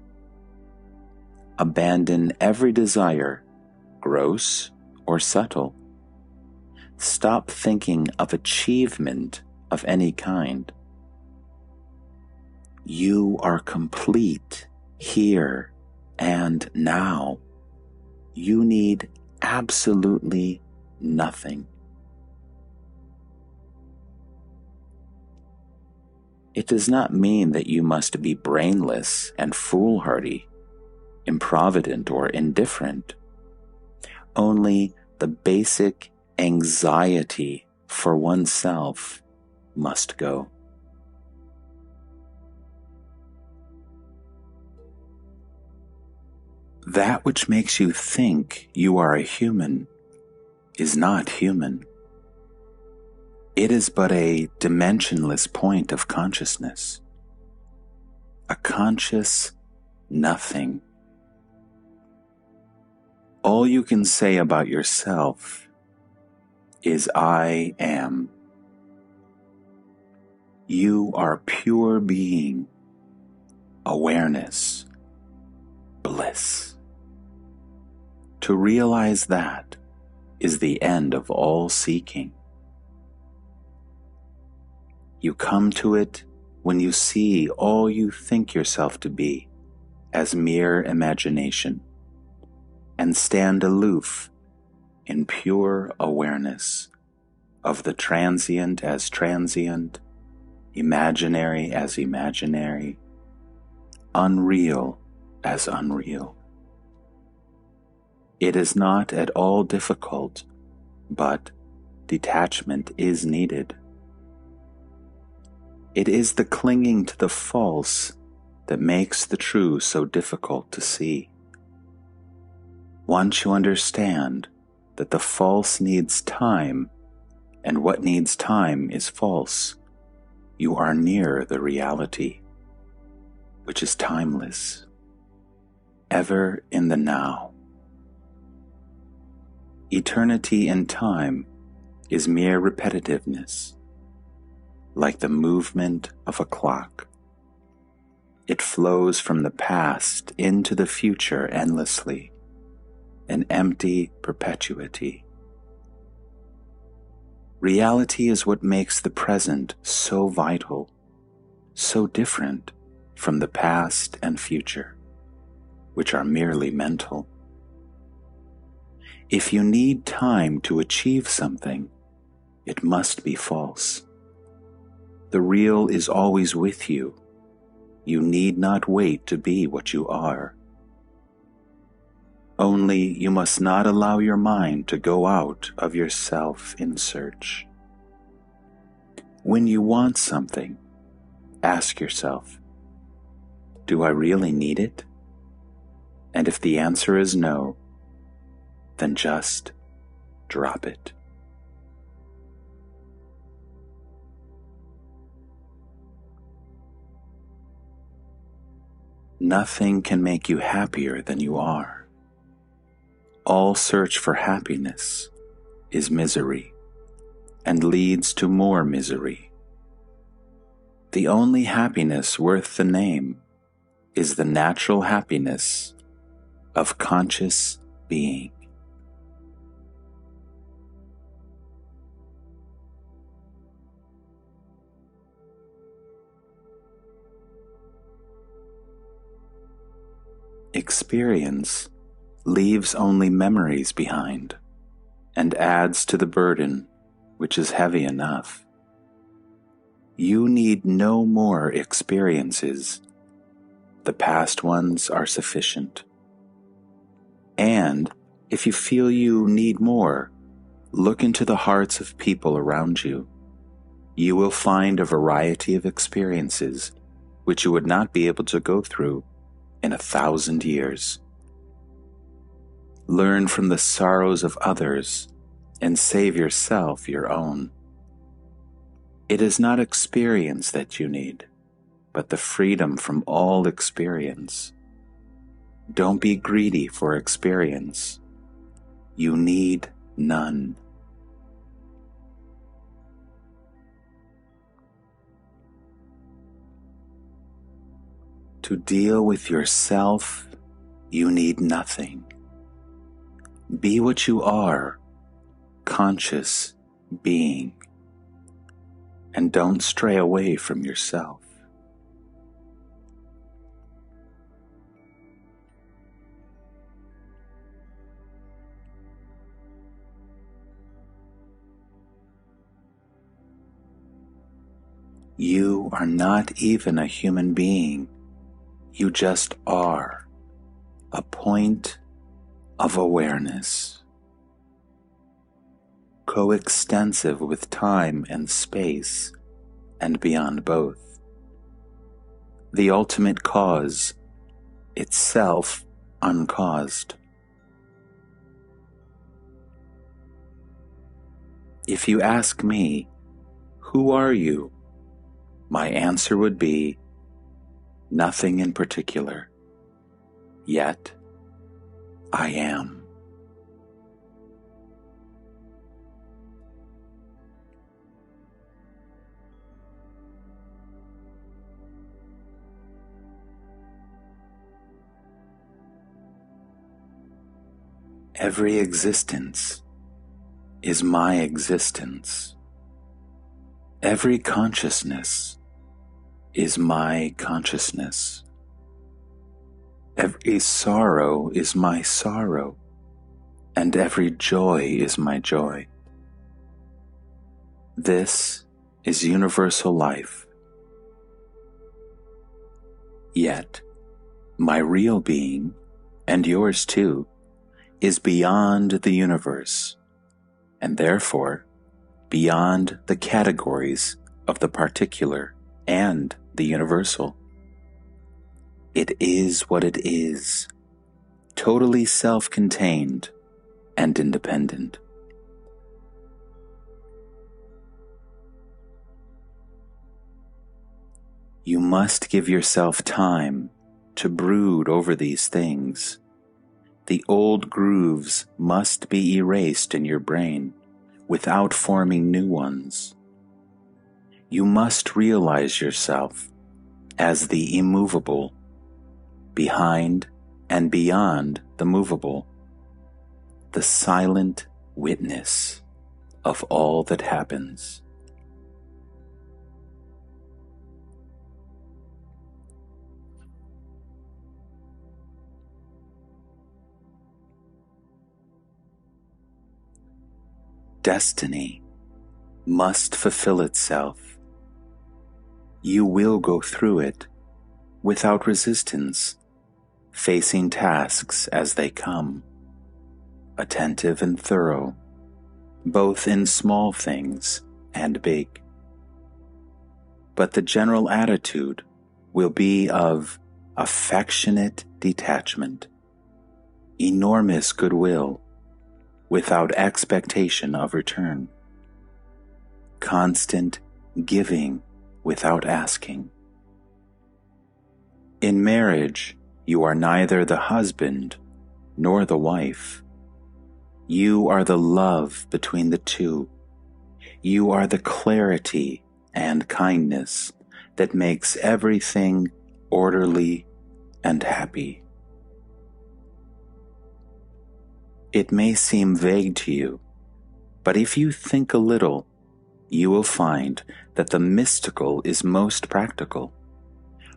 Abandon every desire, gross or subtle. Stop thinking of achievement of any kind. You are complete here And now you need absolutely nothing. It does not mean that you must be brainless and foolhardy, improvident, or indifferent. Only the basic anxiety for oneself must go. That which makes you think you are a human is not human. It is but a dimensionless point of consciousness, a conscious nothing. All you can say about yourself is I am. You are pure being, awareness, bliss. To realize that is the end of all seeking. You come to it when you see all you think yourself to be as mere imagination, and stand aloof in pure awareness of the transient as transient, imaginary as imaginary, unreal as unreal. It is not at all difficult, but detachment is needed. It is the clinging to the false that makes the true so difficult to see. Once you understand that the false needs time, and what needs time is false, you are near the reality, which is timeless, ever in the now. Eternity in time is mere repetitiveness, like the movement of a clock. It flows from the past into the future endlessly, an empty perpetuity. Reality is what makes the present so vital, so different from the past and future, which are merely mental. If you need time to achieve something, it must be false. The real is always with you. You need not wait to be what you are. Only you must not allow your mind to go out of yourself in search. When you want something, ask yourself, do I really need it? And if the answer is no, then just drop it. Nothing can make you happier than you are. All search for happiness is misery and leads to more misery. The only happiness worth the name is the natural happiness of conscious being. Experience leaves only memories behind and adds to the burden, which is heavy enough. You need no more experiences. The past ones are sufficient. And if you feel you need more, look into the hearts of people around you. You will find a variety of experiences which you would not be able to go through in 1,000 years. Learn from the sorrows of others and save yourself your own. It is not experience that you need, but the freedom from all experience. Don't be greedy for experience. You need none. To deal with yourself, you need nothing. Be what you are, conscious being, and don't stray away from yourself. You are not even a human being. You just are a point of awareness, coextensive with time and space, and beyond both. The ultimate cause, itself uncaused. If you ask me, who are you? My answer would be, nothing in particular. Yet, I am. Every existence is my existence. Every consciousness is my consciousness. Every sorrow is my sorrow, and every joy is my joy. This is universal life. Yet, my real being, and yours too, is beyond the universe, and therefore beyond the categories of the particular and the universal. It is what it is, totally self-contained and independent. You must give yourself time to brood over these things. The old grooves must be erased in your brain without forming new ones. You must realize yourself as the immovable, behind and beyond the movable, the silent witness of all that happens. Destiny must fulfill itself. You will go through it without resistance, facing tasks as they come, attentive and thorough, both in small things and big. But the general attitude will be of affectionate detachment, enormous goodwill, without expectation of return, constant giving without asking. In marriage, you are neither the husband nor the wife. You are the love between the two. You are the clarity and kindness that makes everything orderly and happy. It may seem vague to you, but if you think a little, you will find that the mystical is most practical,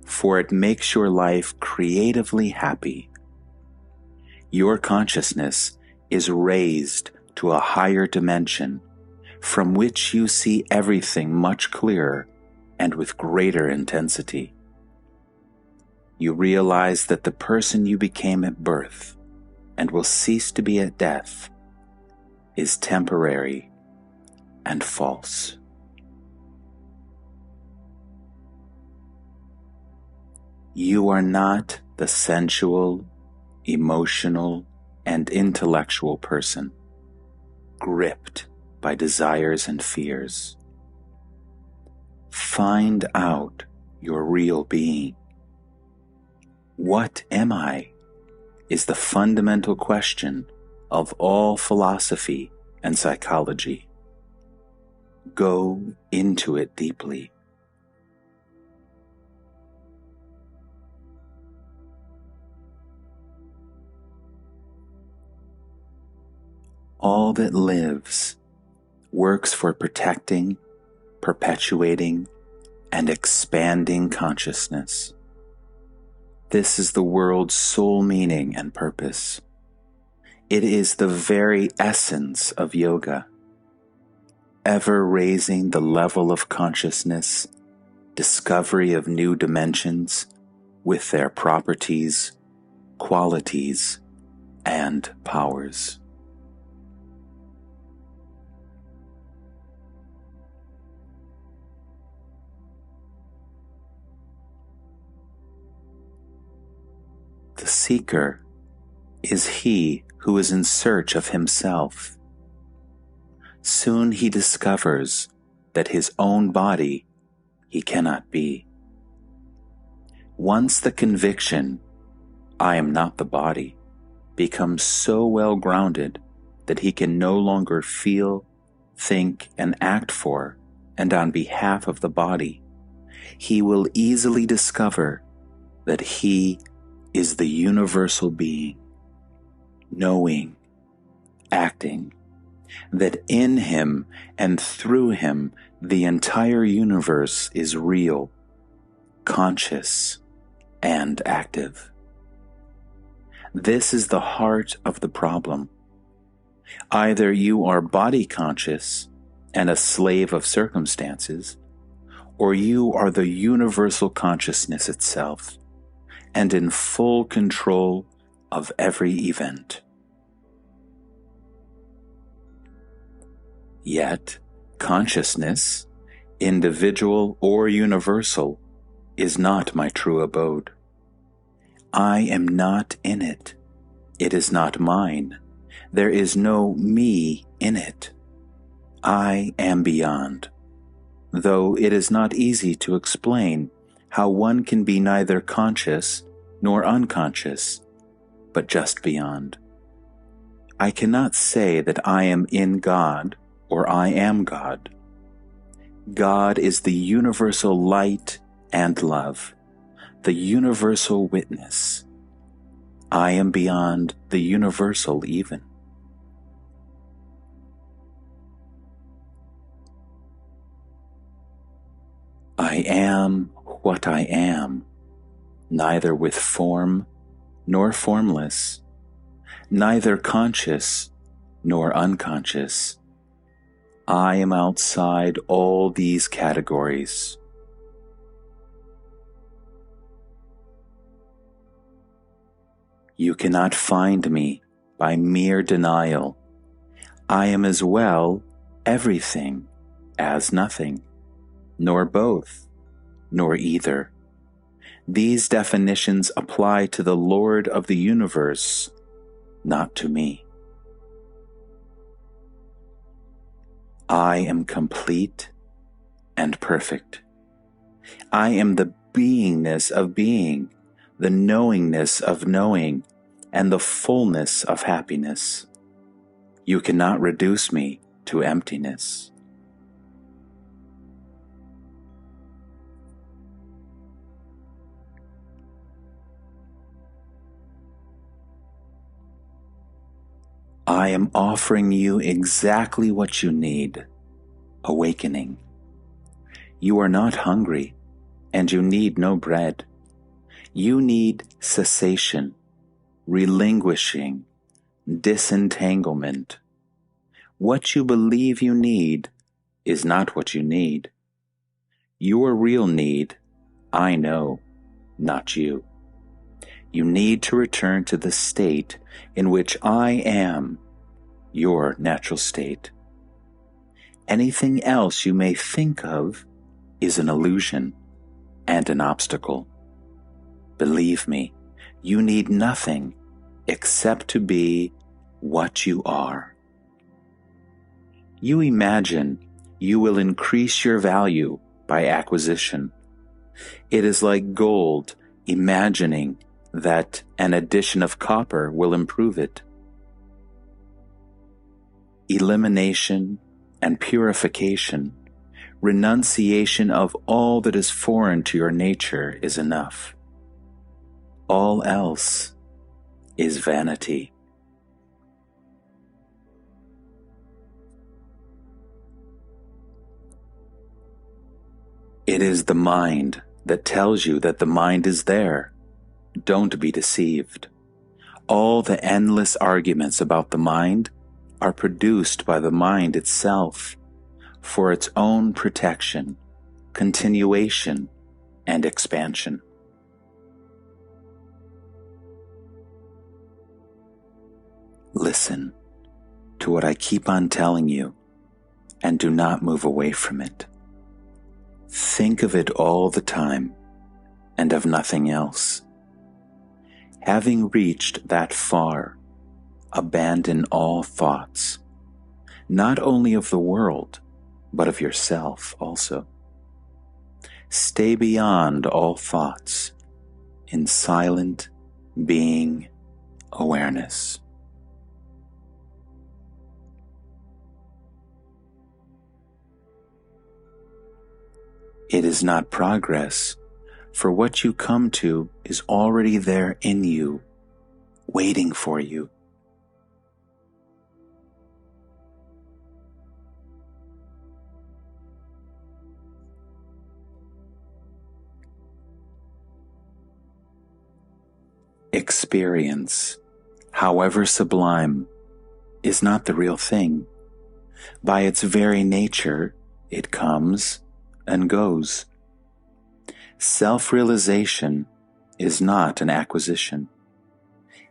for it makes your life creatively happy. Your consciousness is raised to a higher dimension, from which you see everything much clearer and with greater intensity. You realize that the person you became at birth and will cease to be at death is temporary and false. You are not the sensual, emotional, and intellectual person, gripped by desires and fears. Find out your real being. What am I? Is the fundamental question of all philosophy and psychology. Go into it deeply. All that lives works for protecting, perpetuating, and expanding consciousness. This is the world's sole meaning and purpose. It is the very essence of yoga, ever raising the level of consciousness discovery of new dimensions with their properties, qualities, and powers. The seeker is he who is in search of himself. Soon he discovers that his own body he cannot be. Once the conviction, I am not the body, becomes so well grounded that he can no longer feel, think, and act for and on behalf of the body, he will easily discover that he is the universal being, knowing, acting, that in him and through him the entire universe is real, conscious, and active. This is the heart of the problem. Either you are body conscious and a slave of circumstances, or you are the universal consciousness itself and in full control of every event. Yet, consciousness, individual or universal, is not my true abode. I am not in it. It is not mine. There is no me in it. I am beyond, though it is not easy to explain how one can be neither conscious nor unconscious, but just beyond. I cannot say that I am in God or I am God. God is the universal light and love, the universal witness. I am beyond the universal even. I am what I am, neither with form nor formless, neither conscious nor unconscious. I am outside all these categories. You cannot find me by mere denial. I am as well everything as nothing, nor both, nor either. These definitions apply to the Lord of the universe, not to me. I am complete and perfect. I am the beingness of being, the knowingness of knowing, and the fullness of happiness. You cannot reduce me to emptiness. I am offering you exactly what you need, awakening. You are not hungry, and you need no bread. You need cessation, relinquishing, disentanglement. What you believe you need is not what you need. Your real need, I know, not you. You need to return to the state in which I am, your natural state. Anything else you may think of is an illusion and an obstacle. Believe me, you need nothing except to be what you are. You imagine you will increase your value by acquisition. It is like gold imagining that an addition of copper will improve it. Elimination and purification, renunciation of all that is foreign to your nature is enough. All else is vanity. It is the mind that tells you that the mind is there. Don't be deceived. All the endless arguments about the mind are produced by the mind itself for its own protection, continuation, and expansion. Listen to what I keep on telling you and do not move away from it. Think of it all the time and of nothing else. Having reached that far, abandon all thoughts, not only of the world, but of yourself also. Stay beyond all thoughts in silent being awareness. It is not progress, for what you come to is already there in you, waiting for you. Experience, however sublime, is not the real thing. By its very nature, it comes and goes. Self-realization is not an acquisition.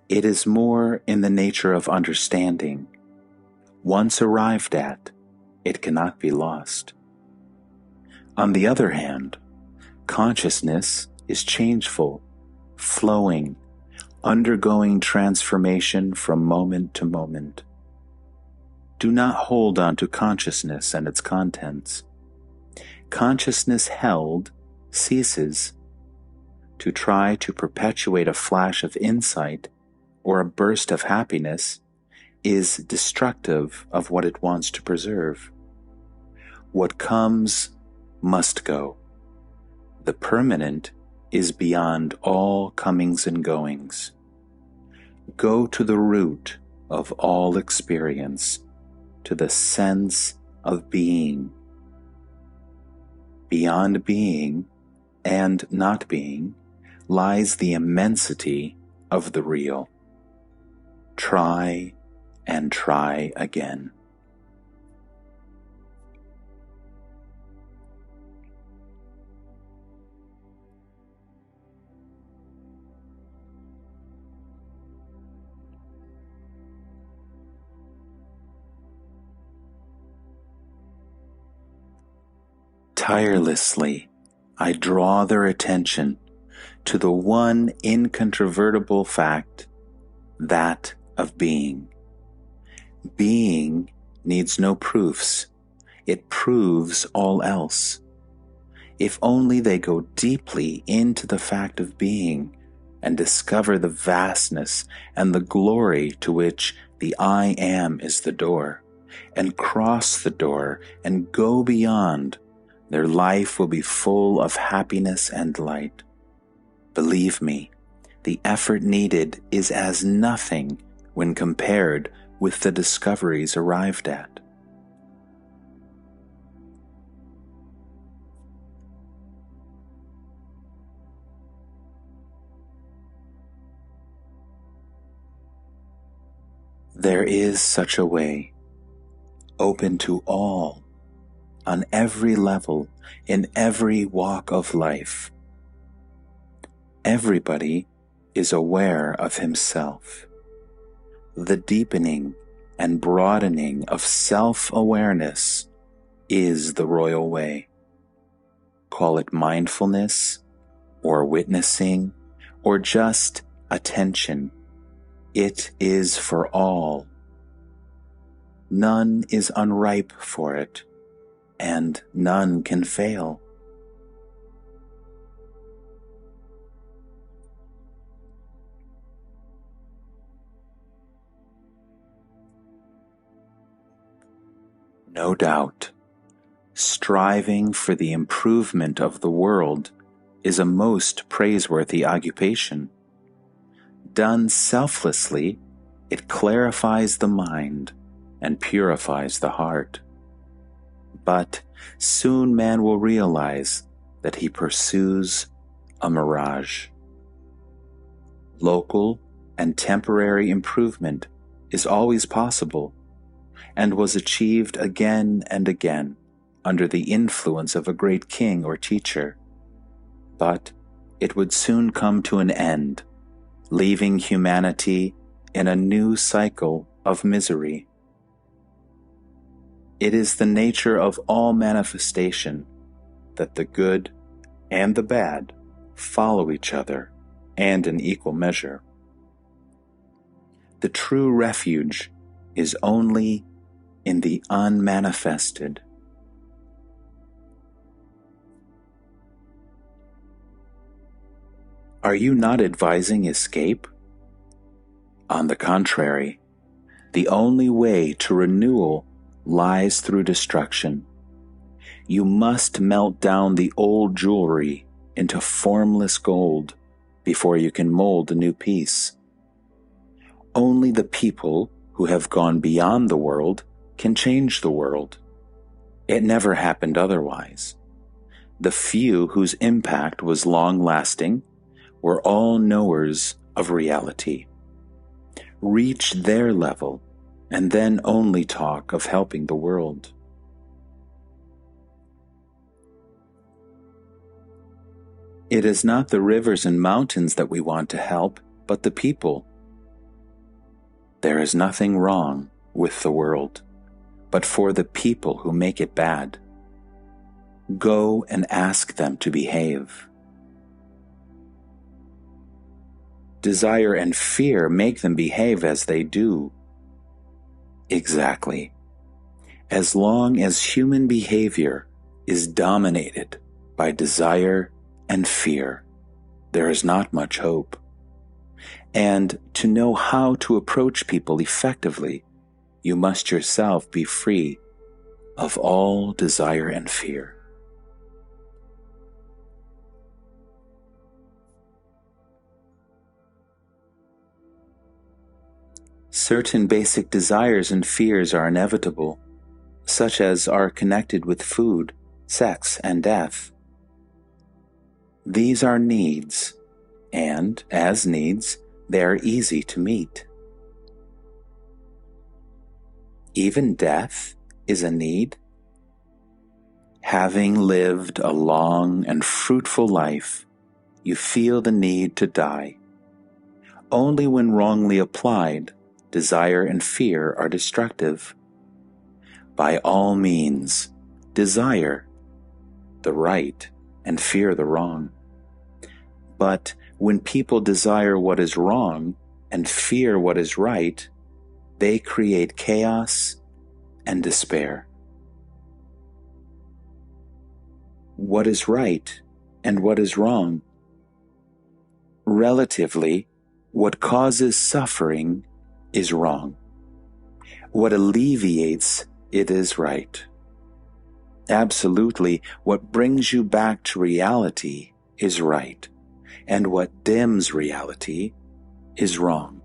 It is more in the nature of understanding. Once arrived at, it cannot be lost. On the other hand, consciousness is changeful, flowing, undergoing transformation from moment to moment. Do not hold on to consciousness and its contents. Consciousness held ceases. To try to perpetuate a flash of insight or a burst of happiness is destructive of what it wants to preserve. What comes must go. The permanent is beyond all comings and goings. Go to the root of all experience, to the sense of being. Beyond being and not being lies the immensity of the real. Try and try again. Tirelessly, I draw their attention to the one incontrovertible fact, that of being. Being needs no proofs. It proves all else. If only they go deeply into the fact of being and discover the vastness and the glory to which the I Am is the door, and cross the door and go beyond, their life will be full of happiness and light. Believe me, the effort needed is as nothing when compared with the discoveries arrived at. There is such a way, open to all, on every level, in every walk of life. Everybody is aware of himself. The deepening and broadening of self-awareness is the royal way. Call it mindfulness, or witnessing, or just attention. It is for all. None is unripe for it, and none can fail. No doubt, striving for the improvement of the world is a most praiseworthy occupation. Done selflessly, it clarifies the mind and purifies the heart. But soon man will realize that he pursues a mirage. Local and temporary improvement is always possible, and was achieved again and again under the influence of a great king or teacher, but it would soon come to an end, leaving humanity in a new cycle of misery. It is the nature of all manifestation that the good and the bad follow each other, and in equal measure. The true refuge is only in the unmanifested. Are you not advising escape? On the contrary, the only way to renewal lies through destruction. You must melt down the old jewelry into formless gold before you can mold a new piece. Only the people who have gone beyond the world can change the world. It never happened otherwise. The few whose impact was long-lasting were all knowers of reality. Reach their level, and then only talk of helping the world. It is not the rivers and mountains that we want to help, but the people. There is nothing wrong with the world, but for the people who make it bad. Go and ask them to behave. Desire and fear make them behave as they do. Exactly. As long as human behavior is dominated by desire and fear, there is not much hope. And to know how to approach people effectively, you must yourself be free of all desire and fear. Certain basic desires and fears are inevitable, such as are connected with food, sex, and death. These are needs, and as needs, they are easy to meet. Even death is a need. Having lived a long and fruitful life, you feel the need to die. Only when wrongly applied, desire and fear are destructive. By all means, desire the right and fear the wrong. But when people desire what is wrong and fear what is right, they create chaos and despair. What is right and what is wrong? Relatively, what causes suffering is wrong. What alleviates it is right. Absolutely, what brings you back to reality is right, and what dims reality is wrong.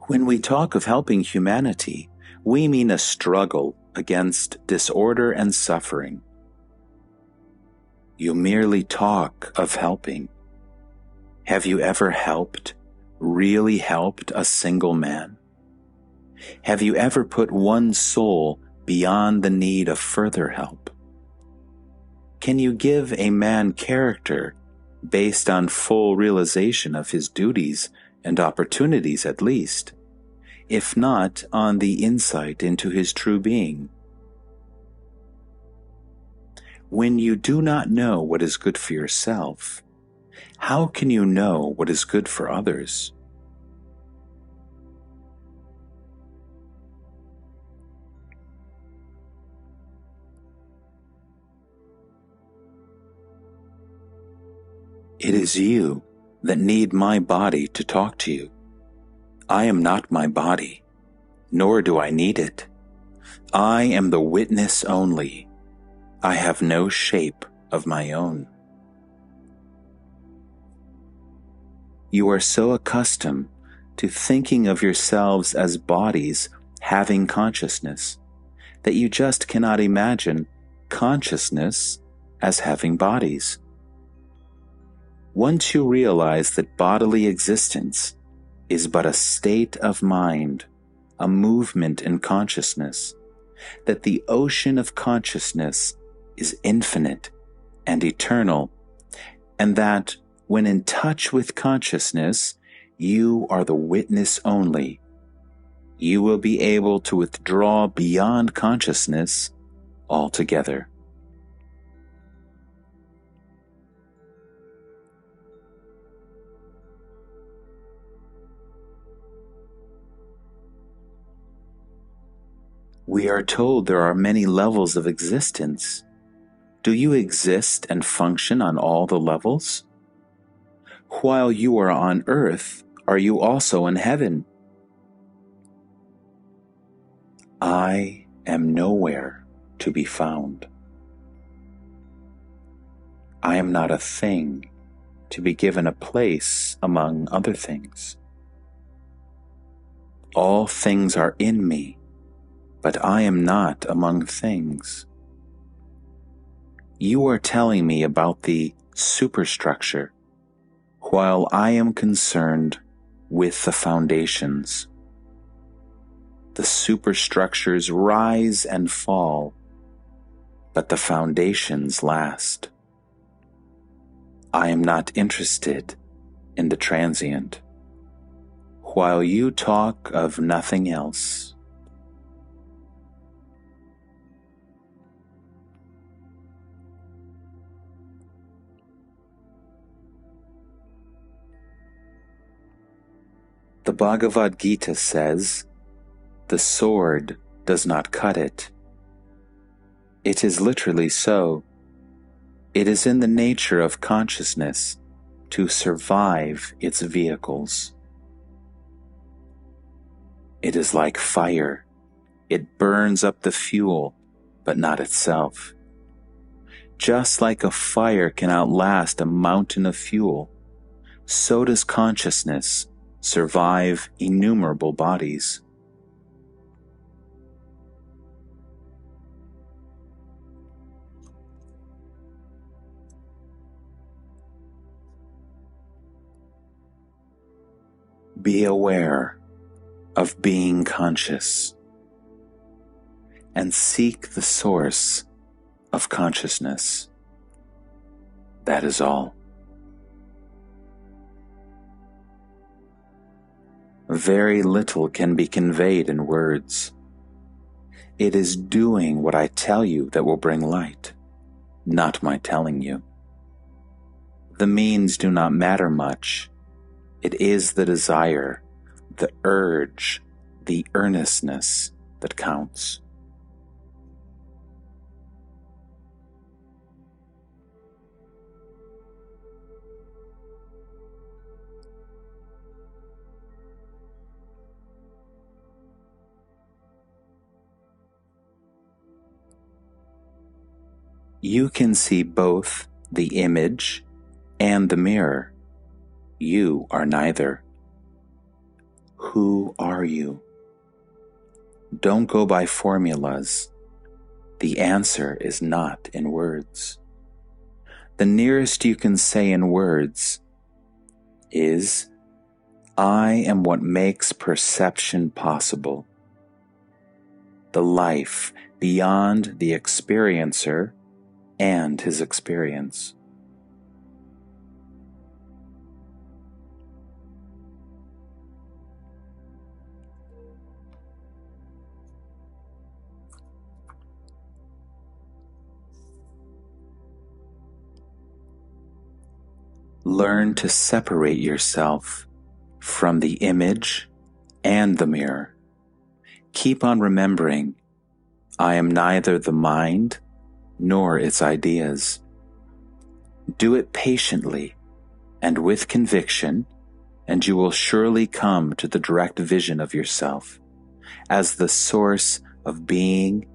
When we talk of helping humanity, we mean a struggle against disorder and suffering. You merely talk of helping. Have you ever helped, really helped a single man? Have you ever put one soul beyond the need of further help? Can you give a man character based on full realization of his duties and opportunities at least, if not on the insight into his true being? When you do not know what is good for yourself, how can you know what is good for others? It is you that need my body to talk to you. I am not my body, nor do I need it. I am the witness only. I have no shape of my own. You are so accustomed to thinking of yourselves as bodies having consciousness that you just cannot imagine consciousness as having bodies. Once you realize that bodily existence is but a state of mind, a movement in consciousness, that the ocean of consciousness is infinite and eternal, and that when in touch with consciousness, you are the witness only. You will be able to withdraw beyond consciousness altogether. We are told there are many levels of existence. Do you exist and function on all the levels? While you are on earth, are you also in heaven? I am nowhere to be found. I am not a thing to be given a place among other things. All things are in me, but I am not among things. You are telling me about the superstructure, while I am concerned with the foundations. The superstructures rise and fall, but the foundations last. I am not interested in the transient, while you talk of nothing else. The Bhagavad Gita says, "The sword does not cut it." It is literally so. It is in the nature of consciousness to survive its vehicles. It is like fire. It burns up the fuel, but not itself. Just like a fire can outlast a mountain of fuel, so does consciousness survive innumerable bodies. Be aware of being conscious and seek the source of consciousness. That is all. Very little can be conveyed in words. It is doing what I tell you that will bring light, not my telling you. The means do not matter much. It is the desire, the urge, the earnestness that counts. You can see both the image and the mirror. You are neither. Who are you? Don't go by formulas. The answer is not in words. The nearest you can say in words is, I am what makes perception possible. The life beyond the experiencer and his experience. Learn to separate yourself from the image and the mirror. Keep on remembering, I am neither the mind nor its ideas. Do it patiently and with conviction, and you will surely come to the direct vision of yourself as the source of being,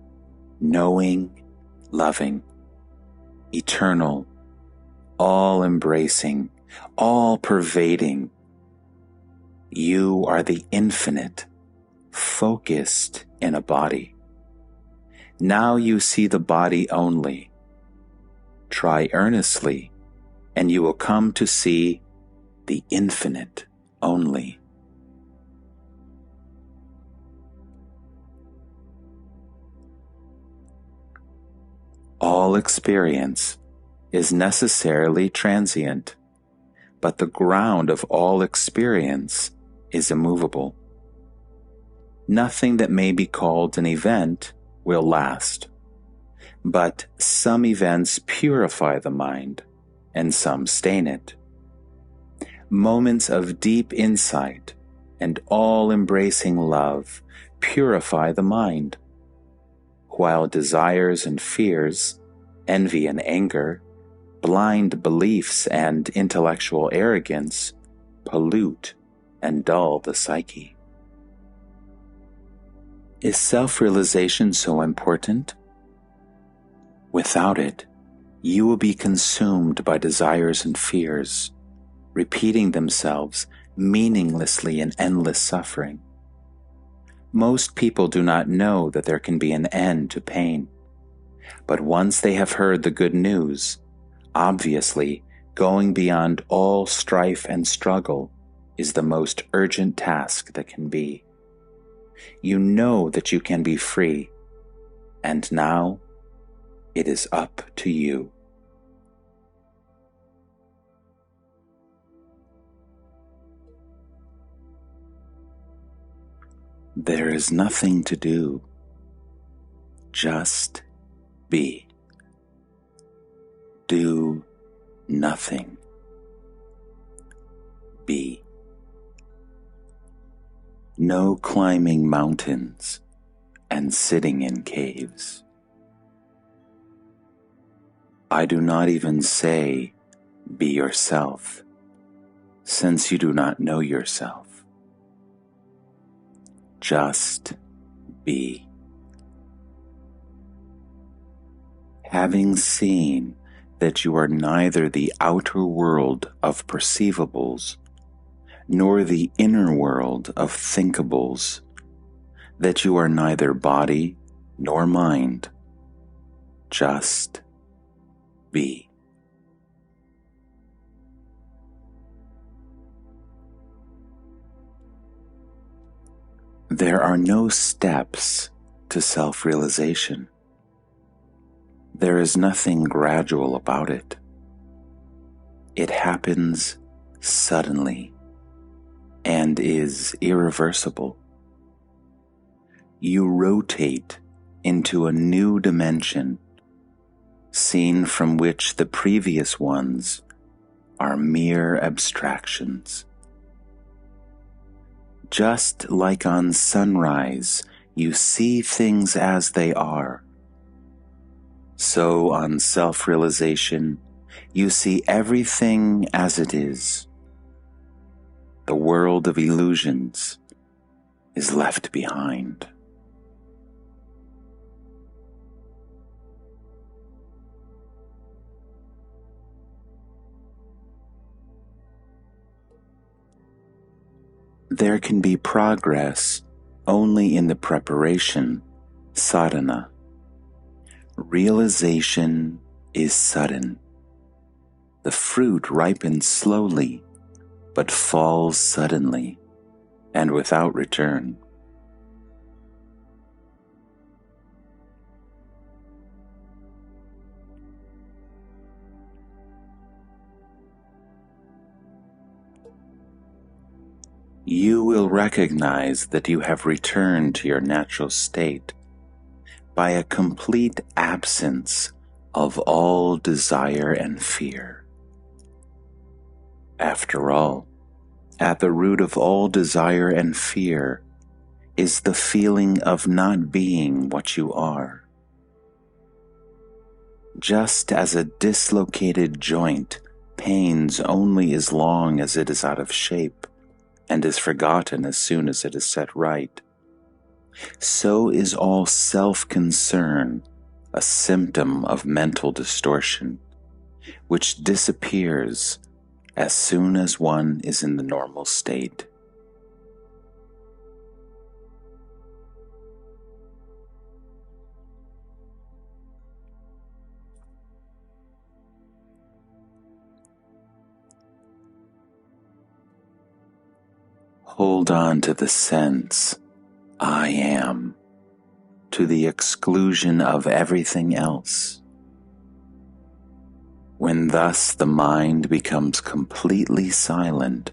knowing, loving, eternal, all-embracing, all-pervading. You are the infinite, focused in a body. Now you see the body only. Try earnestly, and you will come to see the infinite only. All experience is necessarily transient, but the ground of all experience is immovable. Nothing that may be called an event will last, but some events purify the mind and some stain it. Moments of deep insight and all-embracing love purify the mind, while desires and fears, envy and anger, blind beliefs and intellectual arrogance pollute and dull the psyche. Is self-realization so important? Without it, you will be consumed by desires and fears, repeating themselves meaninglessly in endless suffering. Most people do not know that there can be an end to pain, but once they have heard the good news, obviously, going beyond all strife and struggle is the most urgent task that can be. You know that you can be free, and now it is up to you. There is nothing to do. Just be. Do nothing. Be. No climbing mountains and sitting in caves. I do not even say, be yourself, since you do not know yourself. Just be. Having seen that you are neither the outer world of perceivables, nor the inner world of thinkables, that you are neither body nor mind, just be. There are no steps to self-realization. There is nothing gradual about it. It happens suddenly and is irreversible. You rotate into a new dimension, seen from which the previous ones are mere abstractions. Just like on sunrise, you see things as they are. So on self-realization, you see everything as it is. The world of illusions is left behind. There can be progress only in the preparation, sadhana. Realization is sudden. The fruit ripens slowly, but falls suddenly and without return. You will recognize that you have returned to your natural state by a complete absence of all desire and fear. After all, at the root of all desire and fear is the feeling of not being what you are. Just as a dislocated joint pains only as long as it is out of shape and is forgotten as soon as it is set right, so is all self-concern a symptom of mental distortion, which disappears as soon as one is in the normal state. Hold on to the sense, I am, to the exclusion of everything else. When thus the mind becomes completely silent,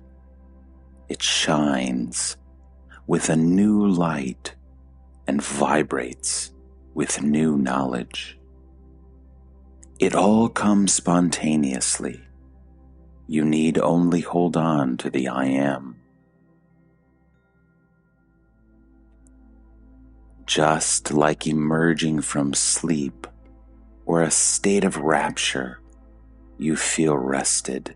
it shines with a new light and vibrates with new knowledge. It all comes spontaneously. You need only hold on to the I am. Just like emerging from sleep or a state of rapture, you feel rested,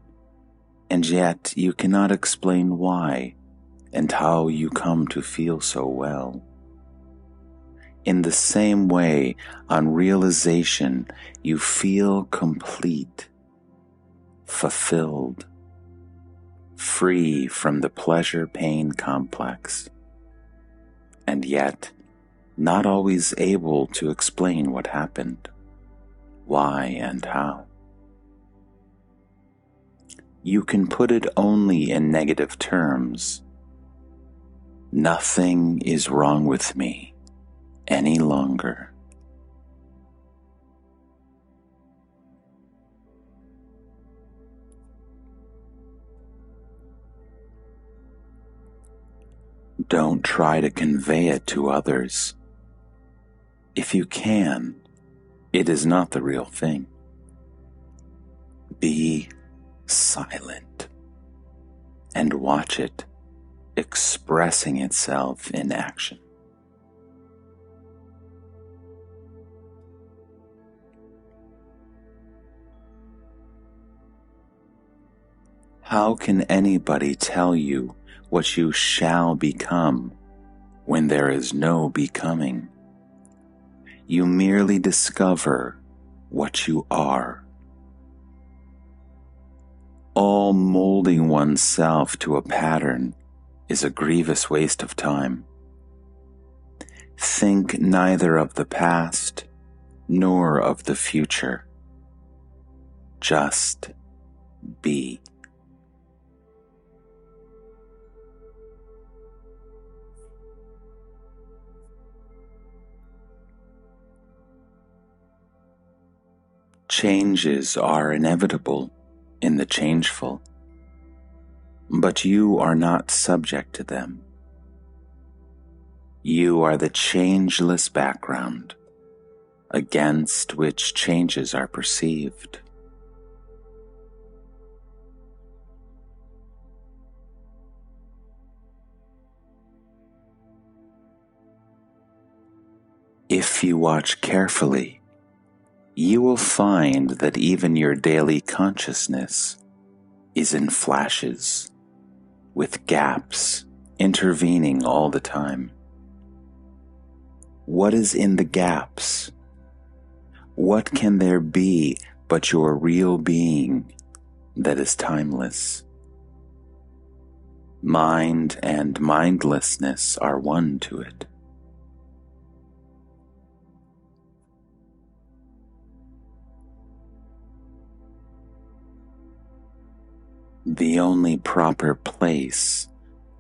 and yet you cannot explain why and how you come to feel so well. In the same way, on realization, you feel complete, fulfilled, free from the pleasure-pain complex, and yet not always able to explain what happened, why and how. You can put it only in negative terms. Nothing is wrong with me any longer. Don't try to convey it to others. If you can, it is not the real thing. Be silent and watch it expressing itself in action. How can anybody tell you what you shall become when there is no becoming? You merely discover what you are. All molding oneself to a pattern is a grievous waste of time. Think neither of the past nor of the future. Just be. Changes are inevitable in the changeful, but you are not subject to them. You are the changeless background against which changes are perceived. If you watch carefully, you will find that even your daily consciousness is in flashes, with gaps intervening all the time. What is in the gaps? What can there be but your real being that is timeless? Mind and mindlessness are one to it. The only proper place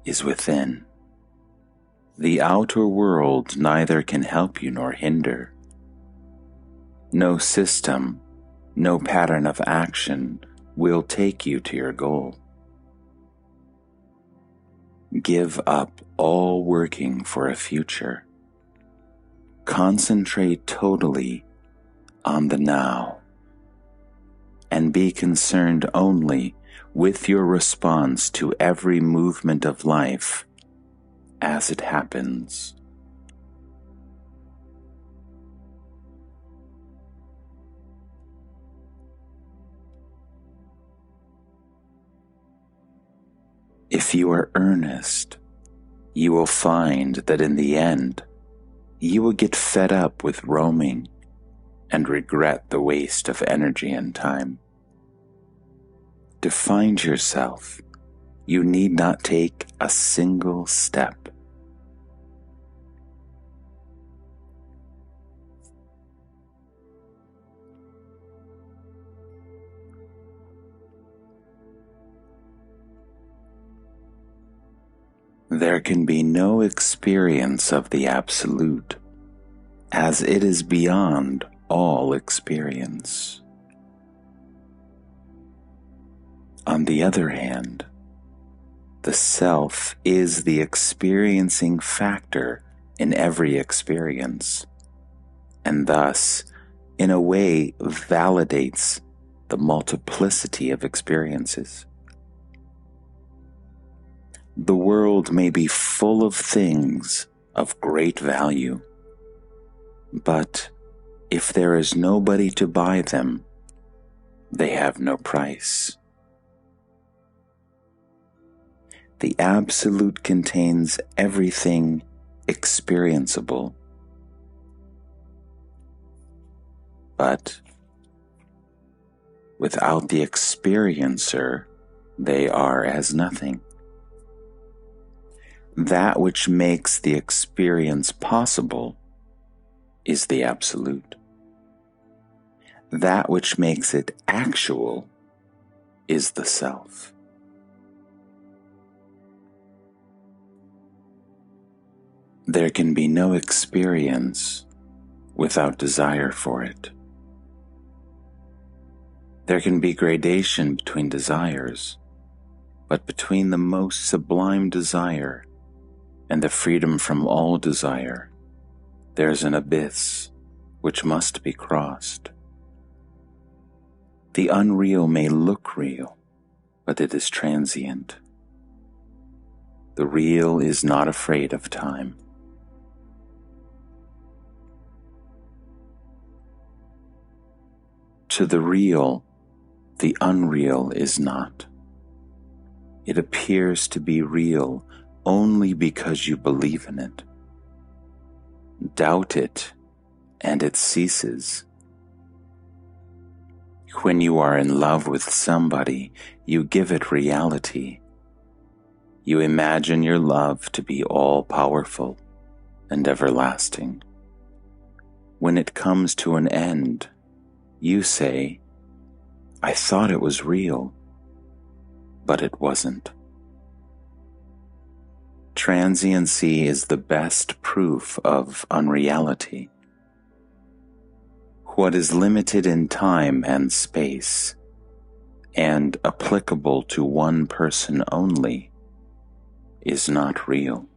is within. The outer world neither can help you nor hinder. No system, no pattern of action will take you to your goal. Give up all working for a future. Concentrate totally on the now, and be concerned only with your response to every movement of life as it happens. If you are earnest, you will find that in the end, you will get fed up with roaming and regret the waste of energy and time. To find yourself, you need not take a single step. There can be no experience of the Absolute, as it is beyond all experience. On the other hand, the self is the experiencing factor in every experience, and thus, in a way, validates the multiplicity of experiences. The world may be full of things of great value, but if there is nobody to buy them, they have no price. The Absolute contains everything experienceable, but without the experiencer, they are as nothing. That which makes the experience possible is the Absolute. That which makes it actual is the Self. There can be no experience without desire for it. There can be gradation between desires, but between the most sublime desire and the freedom from all desire, there's an abyss which must be crossed. The unreal may look real, but it is transient. The real is not afraid of time. To the real, the unreal is not. It appears to be real only because you believe in it. Doubt it, and it ceases. When you are in love with somebody, you give it reality. You imagine your love to be all-powerful and everlasting. When it comes to an end, you say, "I thought it was real," but it wasn't. Transiency is the best proof of unreality. What is limited in time and space, and applicable to one person only, is not real.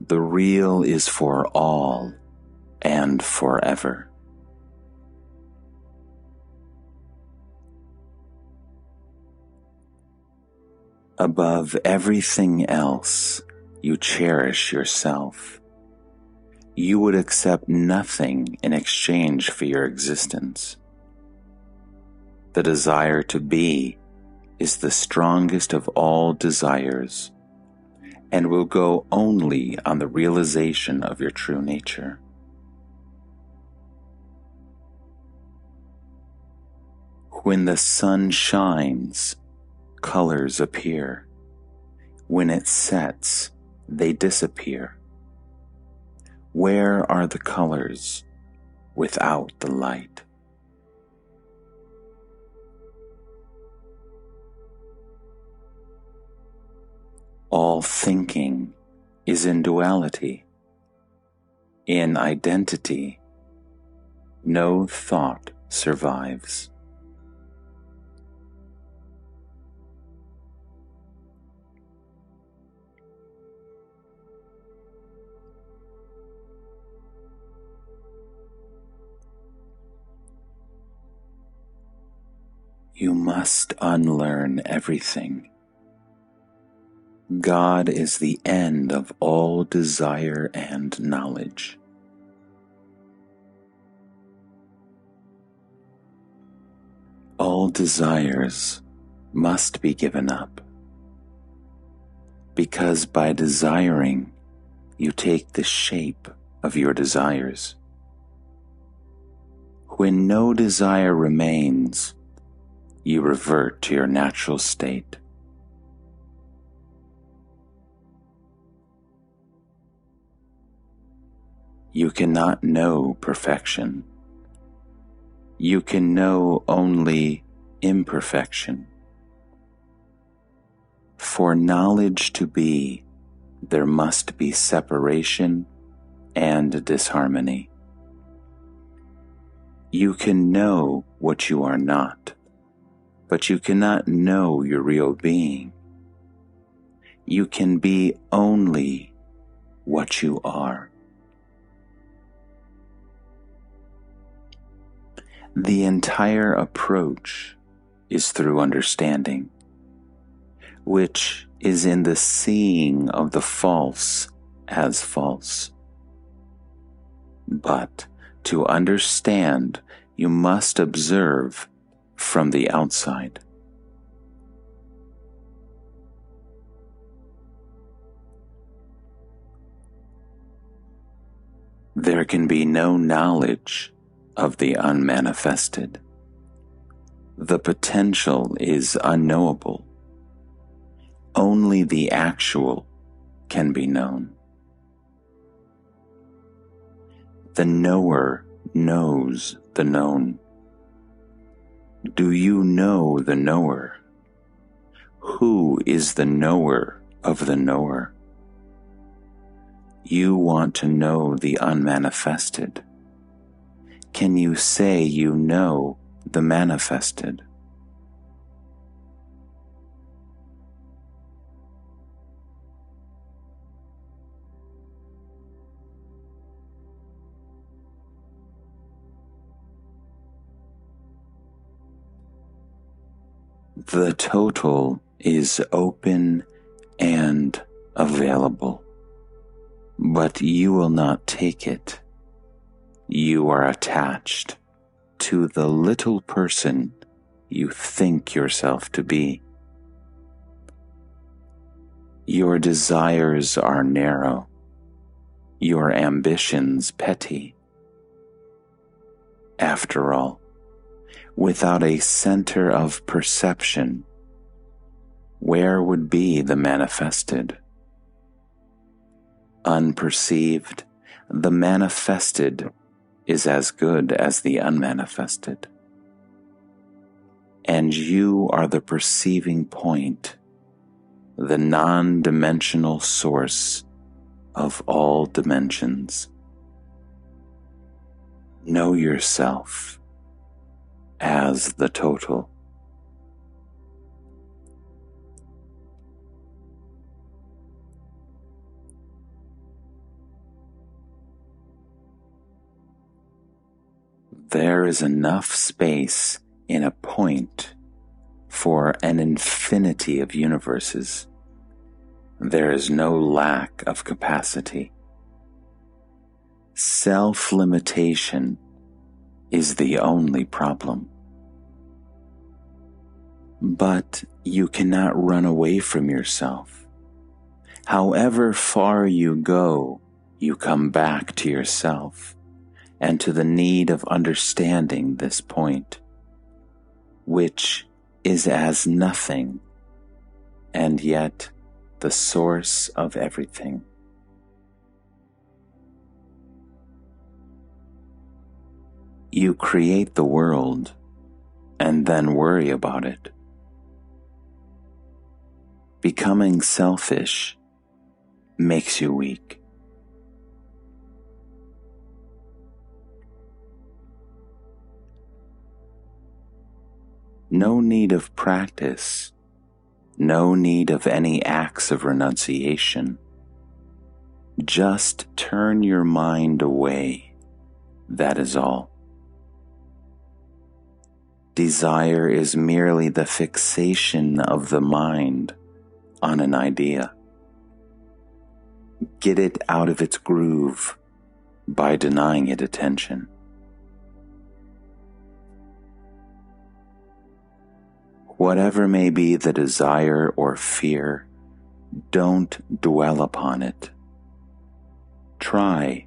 The real is for all and forever. Above everything else, you cherish yourself. You would accept nothing in exchange for your existence. The desire to be is the strongest of all desires, and will go only on the realization of your true nature. When the sun shines, colors appear. When it sets, they disappear. Where are the colors without the light? All thinking is in duality. In identity, no thought survives. You must unlearn everything. God is the end of all desire and knowledge. All desires must be given up, because by desiring, you take the shape of your desires. When no desire remains, you revert to your natural state. You cannot know perfection. You can know only imperfection. For knowledge to be, there must be separation and disharmony. You can know what you are not, but you cannot know your real being. You can be only what you are. The entire approach is through understanding, which is in the seeing of the false as false. But to understand, you must observe from the outside. There can be no knowledge of the unmanifested. The potential is unknowable. Only the actual can be known. The knower knows the known. Do you know the knower? Who is the knower of the knower? You want to know the unmanifested. Can you say you know the manifested? The total is open and available, but you will not take it. You are attached to the little person you think yourself to be. Your desires are narrow, your ambitions petty. After all, without a center of perception, where would be the manifested? Unperceived, the manifested is as good as the unmanifested. And you are the perceiving point, the non-dimensional source of all dimensions. Know yourself as the total. There is enough space in a point for an infinity of universes. There is no lack of capacity. Self-limitation is the only problem. But you cannot run away from yourself. However far you go, you come back to yourself and to the need of understanding this point, which is as nothing, and yet the source of everything. You create the world and then worry about it. Becoming selfish makes you weak. No need of practice, no need of any acts of renunciation. Just turn your mind away, that is all. Desire is merely the fixation of the mind on an idea. Get it out of its groove by denying it attention. Whatever may be the desire or fear, don't dwell upon it. Try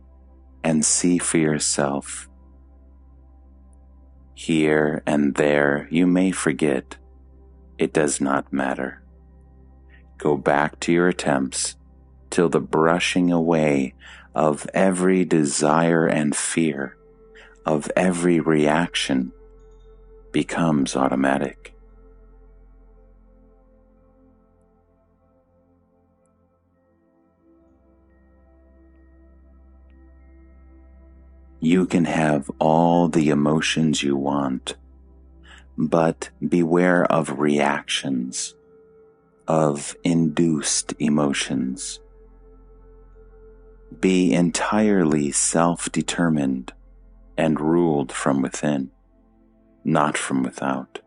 and see for yourself. Here and there you may forget. It does not matter. Go back to your attempts till the brushing away of every desire and fear, of every reaction, becomes automatic. You can have all the emotions you want, but beware of reactions, of induced emotions. Be entirely self-determined and ruled from within, not from without.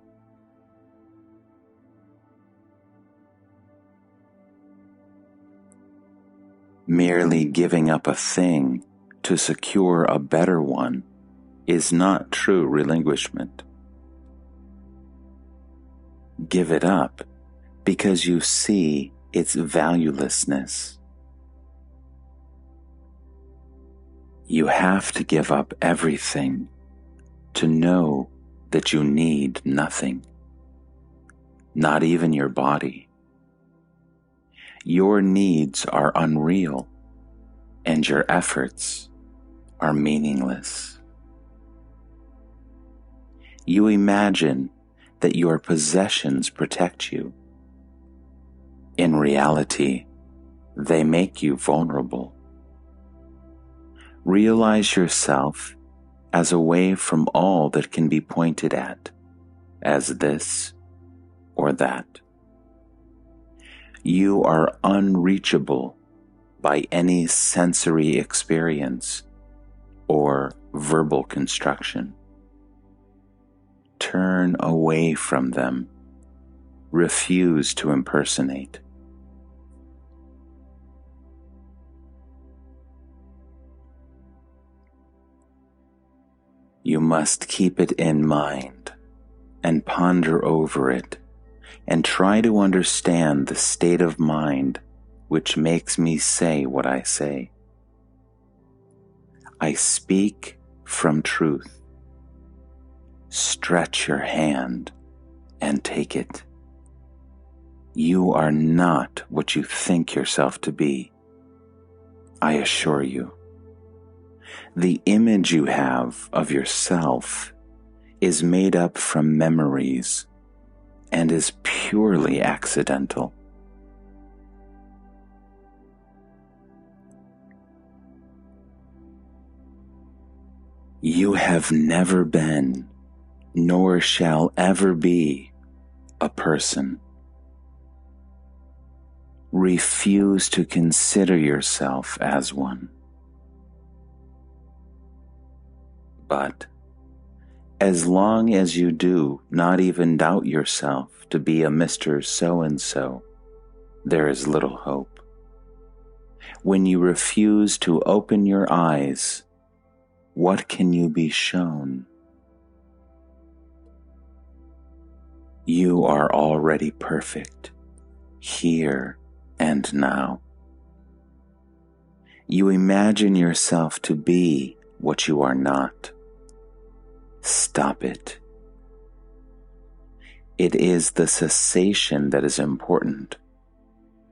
Merely giving up a thing to secure a better one is not true relinquishment. Give it up because you see its valuelessness. You have to give up everything to know that you need nothing, not even your body. Your needs are unreal, and your efforts are meaningless. You imagine that your possessions protect you. In reality, they make you vulnerable. Realize yourself as away from all that can be pointed at as this or that. You are unreachable by any sensory experience or verbal construction. Turn away from them. Refuse to impersonate. You must keep it in mind and ponder over it and try to understand the state of mind which makes me say what I say. I speak from truth. Stretch your hand and take it. You are not what you think yourself to be, I assure you. The image you have of yourself is made up from memories and is purely accidental. You have never been, nor shall ever be, a person. Refuse to consider yourself as one. But as long as you do not even doubt yourself to be a Mr. So-and-so, there is little hope. When you refuse to open your eyes, what can you be shown? You are already perfect, here and now. You imagine yourself to be what you are not. Stop it. It is the cessation that is important,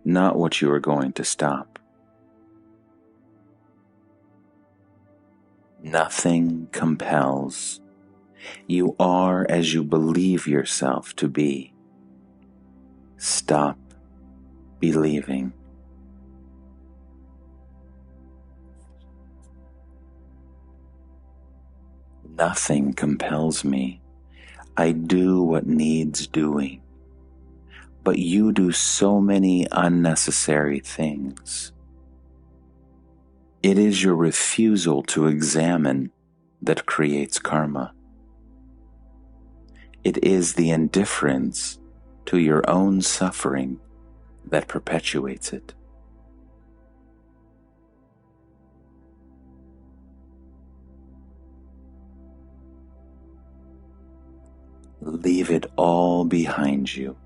not what you are going to stop. Nothing compels. You are as you believe yourself to be. Stop believing. Nothing compels me. I do what needs doing. But you do so many unnecessary things. It is your refusal to examine that creates karma. It is the indifference to your own suffering that perpetuates it. Leave it all behind you.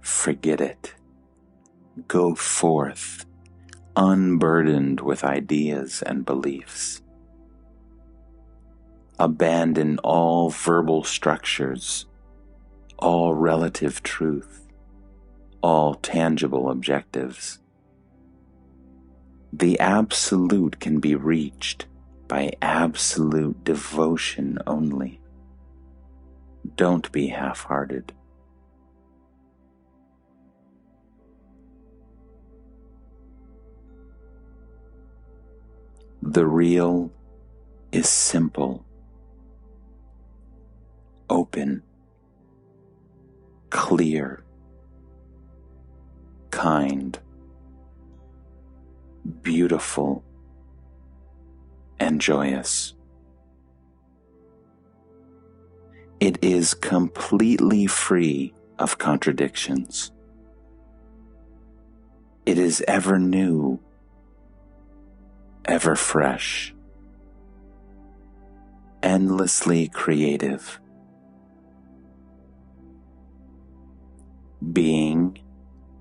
Forget it. Go forth, unburdened with ideas and beliefs. Abandon all verbal structures, all relative truth, all tangible objectives. The absolute can be reached by absolute devotion only. Don't be half-hearted. The real is simple. open, clear, kind, beautiful, and joyous. It is completely free of contradictions. It is ever new, ever fresh, endlessly creative. Being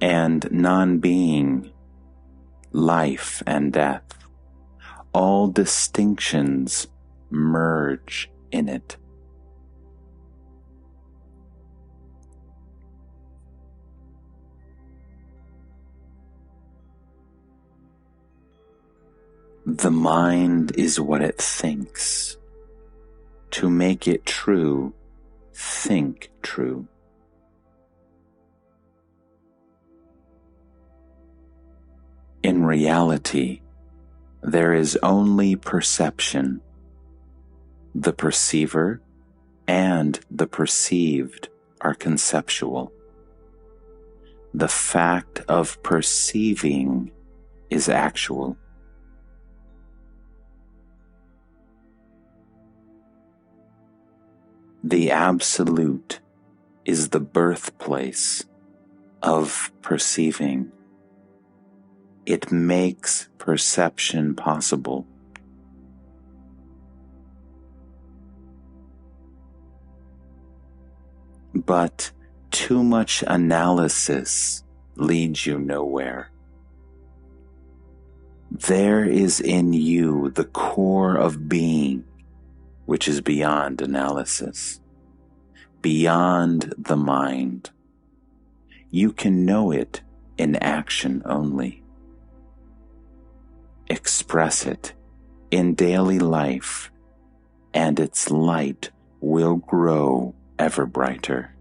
and non-being, life and death, all distinctions merge in it. The mind is what it thinks. To make it true, think true. In reality, there is only perception. The perceiver and the perceived are conceptual. The fact of perceiving is actual. The Absolute is the birthplace of perceiving. It makes perception possible. But too much analysis leads you nowhere. There is in you the core of being, which is beyond analysis, beyond the mind. You can know it in action only. Express it in daily life, and its light will grow ever brighter.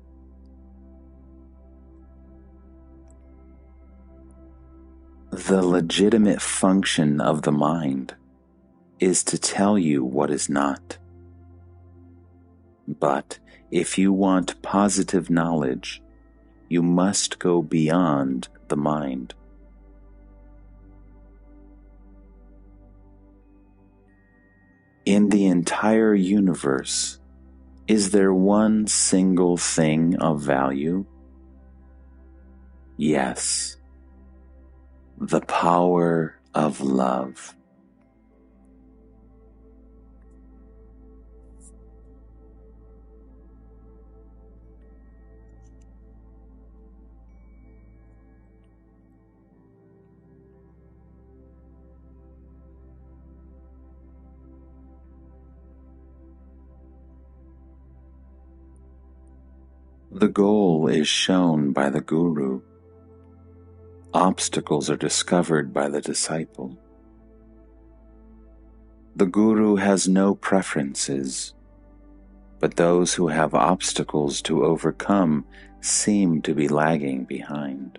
The legitimate function of the mind is to tell you what is not. But if you want positive knowledge, you must go beyond the mind. In the entire universe, is there one single thing of value? Yes, the power of love. The goal is shown by the guru. Obstacles are discovered by the disciple. The guru has no preferences, but those who have obstacles to overcome seem to be lagging behind.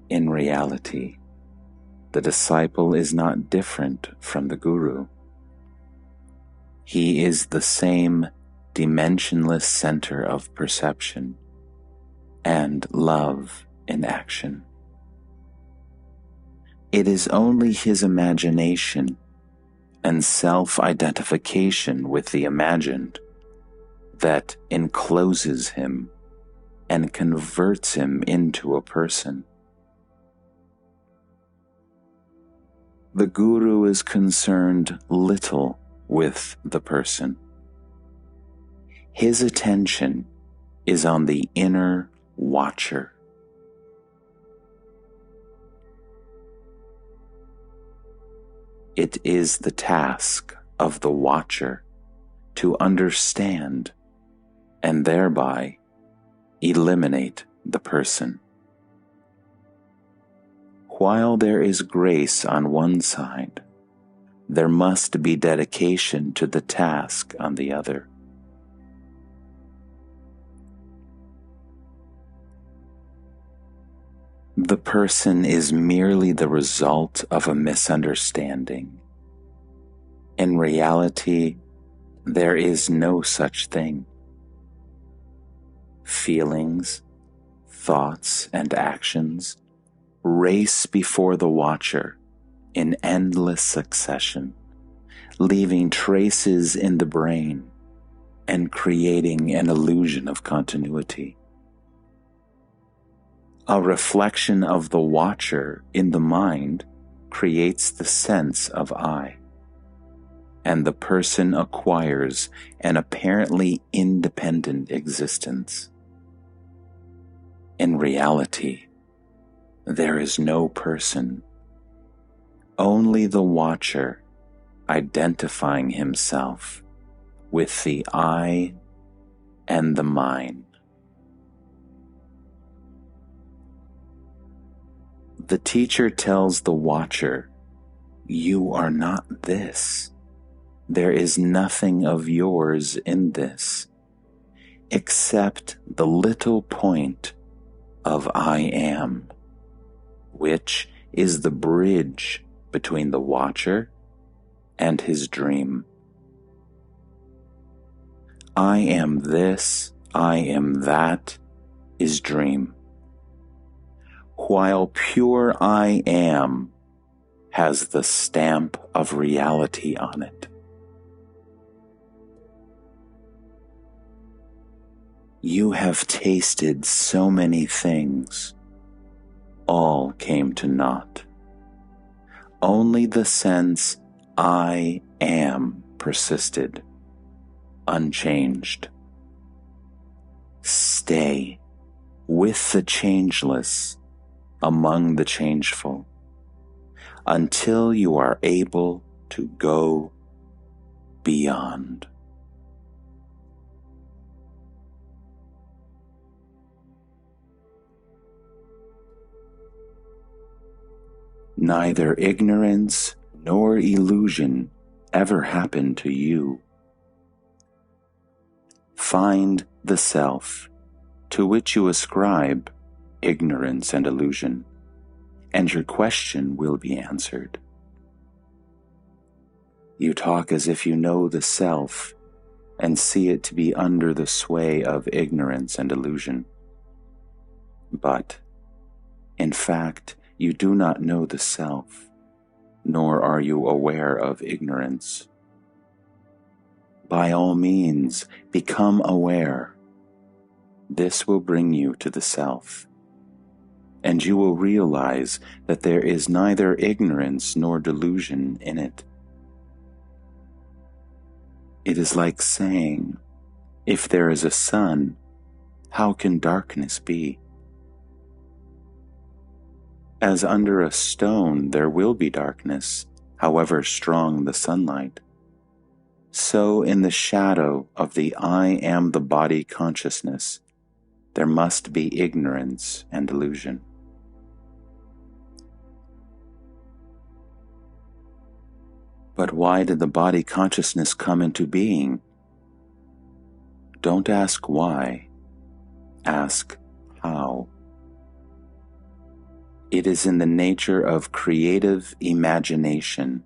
In reality, the disciple is not different from the guru. He is the same dimensionless center of perception and love in action. It is only his imagination and self-identification with the imagined that encloses him and converts him into a person. The guru is concerned little with the person. His attention is on the inner watcher. It is the task of the watcher to understand and thereby eliminate the person. While there is grace on one side, there must be dedication to the task on the other. The person is merely the result of a misunderstanding. In reality, There is no such thing. Feelings, thoughts, and actions race before the watcher in endless succession, leaving traces in the brain and creating an illusion of continuity. A reflection of the watcher in the mind creates the sense of I, and the person acquires an apparently independent existence. In reality, there is no person, only the watcher identifying himself with the I and the mine. The teacher tells the watcher, "You are not this. There is nothing of yours in this, except the little point of I am, which is the bridge between the watcher and his dream. I am this, I am that is dream, while pure I am has the stamp of reality on it. You have tasted so many things, all came to naught. Only the sense I am persisted, unchanged. Stay with the changeless among the changeful until you are able to go beyond." Neither ignorance nor illusion ever happened to you. Find the self to which you ascribe ignorance and illusion, and your question will be answered. You talk as if you know the self and see it to be under the sway of ignorance and illusion. But, in fact, you do not know the self, nor are you aware of ignorance. By all means, become aware. This will bring you to the self, and you will realize that there is neither ignorance nor delusion in it. It is like saying, if there is a sun, how can darkness be? As under a stone there will be darkness, however strong the sunlight, so in the shadow of the I am the body consciousness, there must be ignorance and illusion. But why did the body consciousness come into being? Don't ask why, ask how. It is in the nature of creative imagination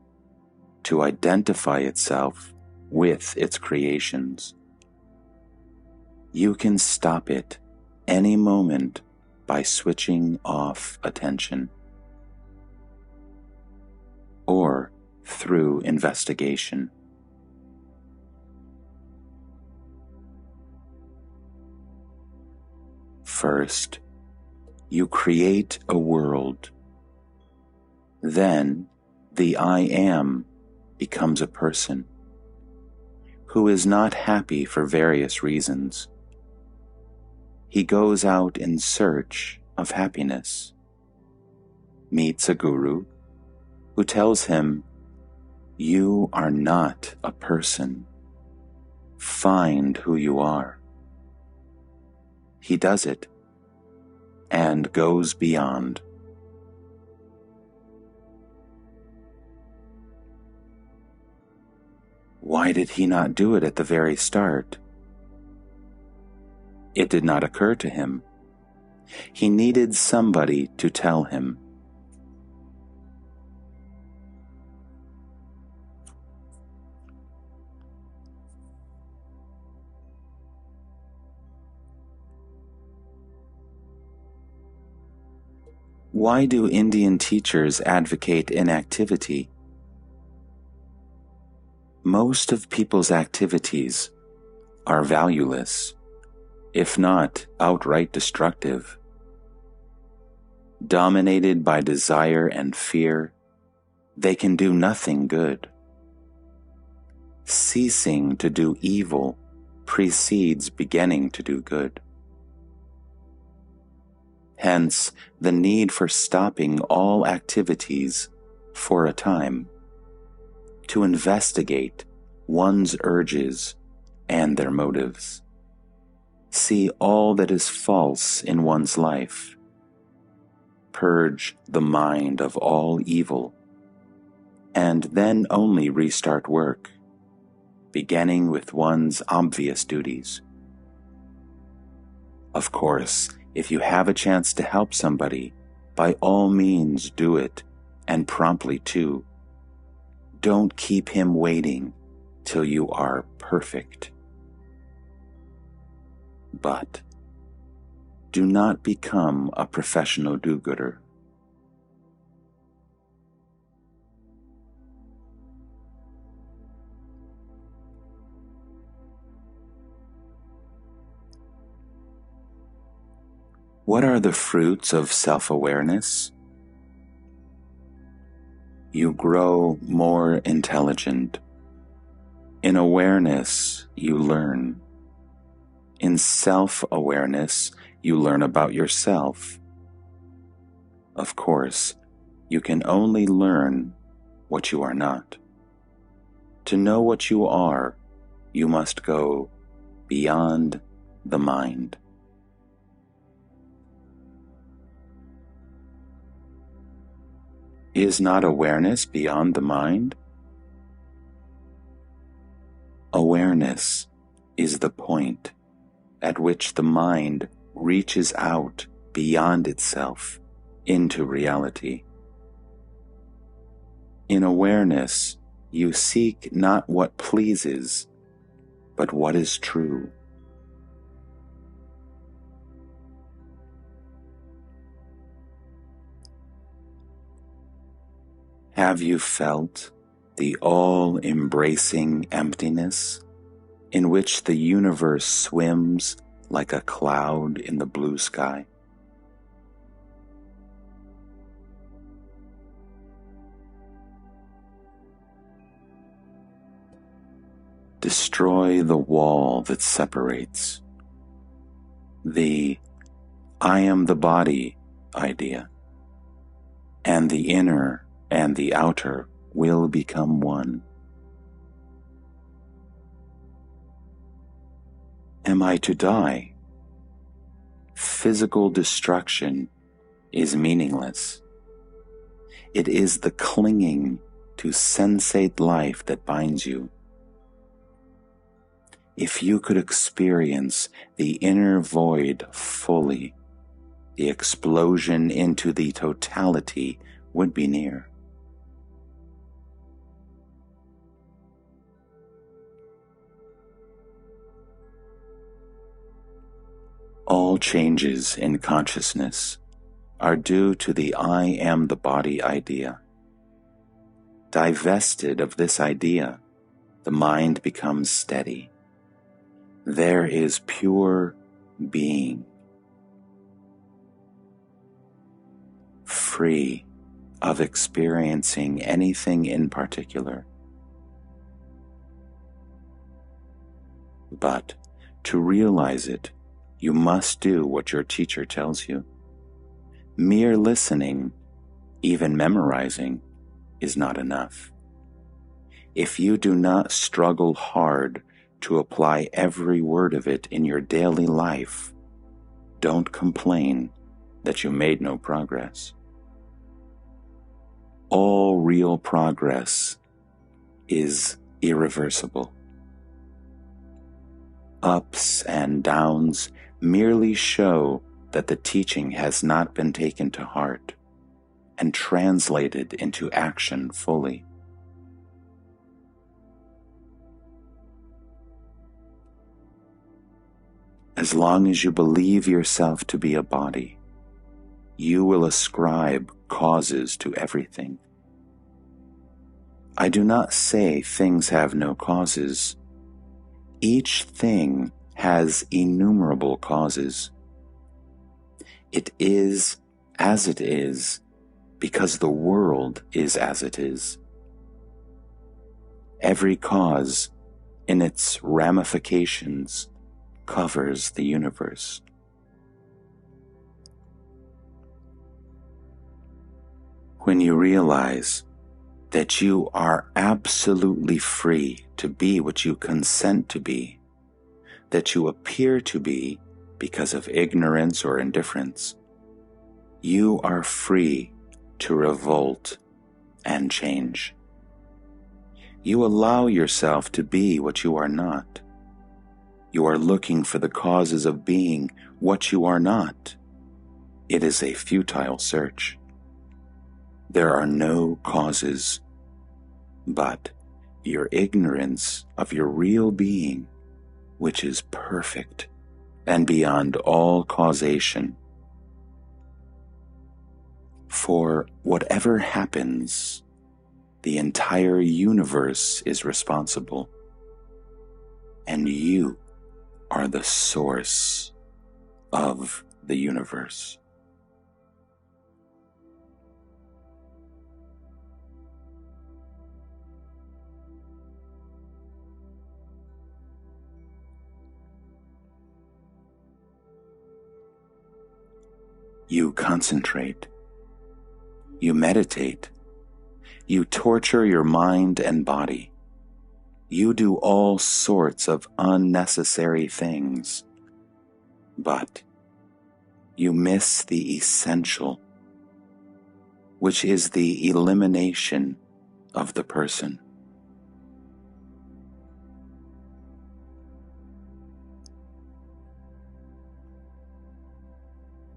to identify itself with its creations. You can stop it any moment by switching off attention, or through investigation. First, you create a world. Then, the I am becomes a person who is not happy for various reasons. He goes out in search of happiness, meets a guru who tells him, "You are not a person. Find who you are." He does it and goes beyond. Why did he not do it at the very start? It did not occur to him. He needed somebody to tell him. Why do Indian teachers advocate inactivity? Most of people's activities are valueless, if not outright destructive. Dominated by desire and fear, they can do nothing good. Ceasing to do evil precedes beginning to do good. Hence, the need for stopping all activities for a time, to investigate one's urges and their motives. See all that is false in one's life. Purge the mind of all evil, and then only restart work, beginning with one's obvious duties. Of course, if you have a chance to help somebody, by all means do it, and promptly too. Don't keep him waiting till you are perfect. But do not become a professional do-gooder. What are the fruits of self-awareness? You grow more intelligent. In awareness, you learn. In self-awareness, you learn about yourself. Of course, you can only learn what you are not. To know what you are, you must go beyond the mind. Is not awareness beyond the mind? Awareness is the point at which the mind reaches out beyond itself into reality. In awareness, you seek not what pleases, but what is true. Have you felt the all-embracing emptiness in which the universe swims like a cloud in the blue sky? Destroy the wall that separates. The I am the body idea, and the inner and the outer will become one. Am I to die? Physical destruction is meaningless. It is the clinging to sensate life that binds you. If you could experience the inner void fully, the explosion into the totality would be near. All changes in consciousness are due to the I am the body idea. Divested of this idea, the mind becomes steady. There is pure being, free of experiencing anything in particular. But to realize it, you must do what your teacher tells you. Mere listening, even memorizing, is not enough. If you do not struggle hard to apply every word of it in your daily life, don't complain that you made no progress. All real progress is irreversible. Ups and downs merely show that the teaching has not been taken to heart and translated into action fully. As long as you believe yourself to be a body, you will ascribe causes to everything. I do not say things have no causes. Each thing has innumerable causes. It is as it is because the world is as it is. Every cause in its ramifications covers the universe. When you realize that you are absolutely free to be what you consent to be, that you appear to be because of ignorance or indifference, you are free to revolt and change. You allow yourself to be what you are not. You are looking for the causes of being what you are not. It is a futile search. There are no causes, but your ignorance of your real being, which is perfect and beyond all causation. For whatever happens, the entire universe is responsible, and you are the source of the universe. You concentrate, you meditate, you torture your mind and body. You do all sorts of unnecessary things, but you miss the essential, which is the elimination of the person.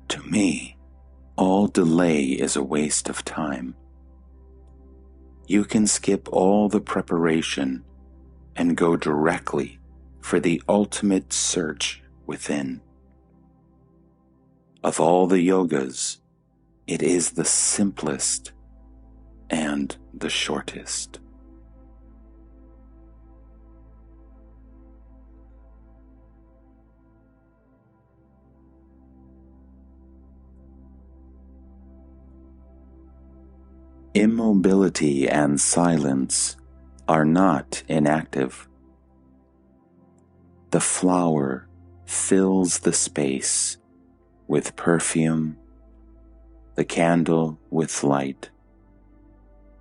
To me, all delay is a waste of time. You can skip all the preparation and go directly for the ultimate search within. Of all the yogas, it is the simplest and the shortest. Immobility and silence are not inactive. The flower fills the space with perfume, the candle with light.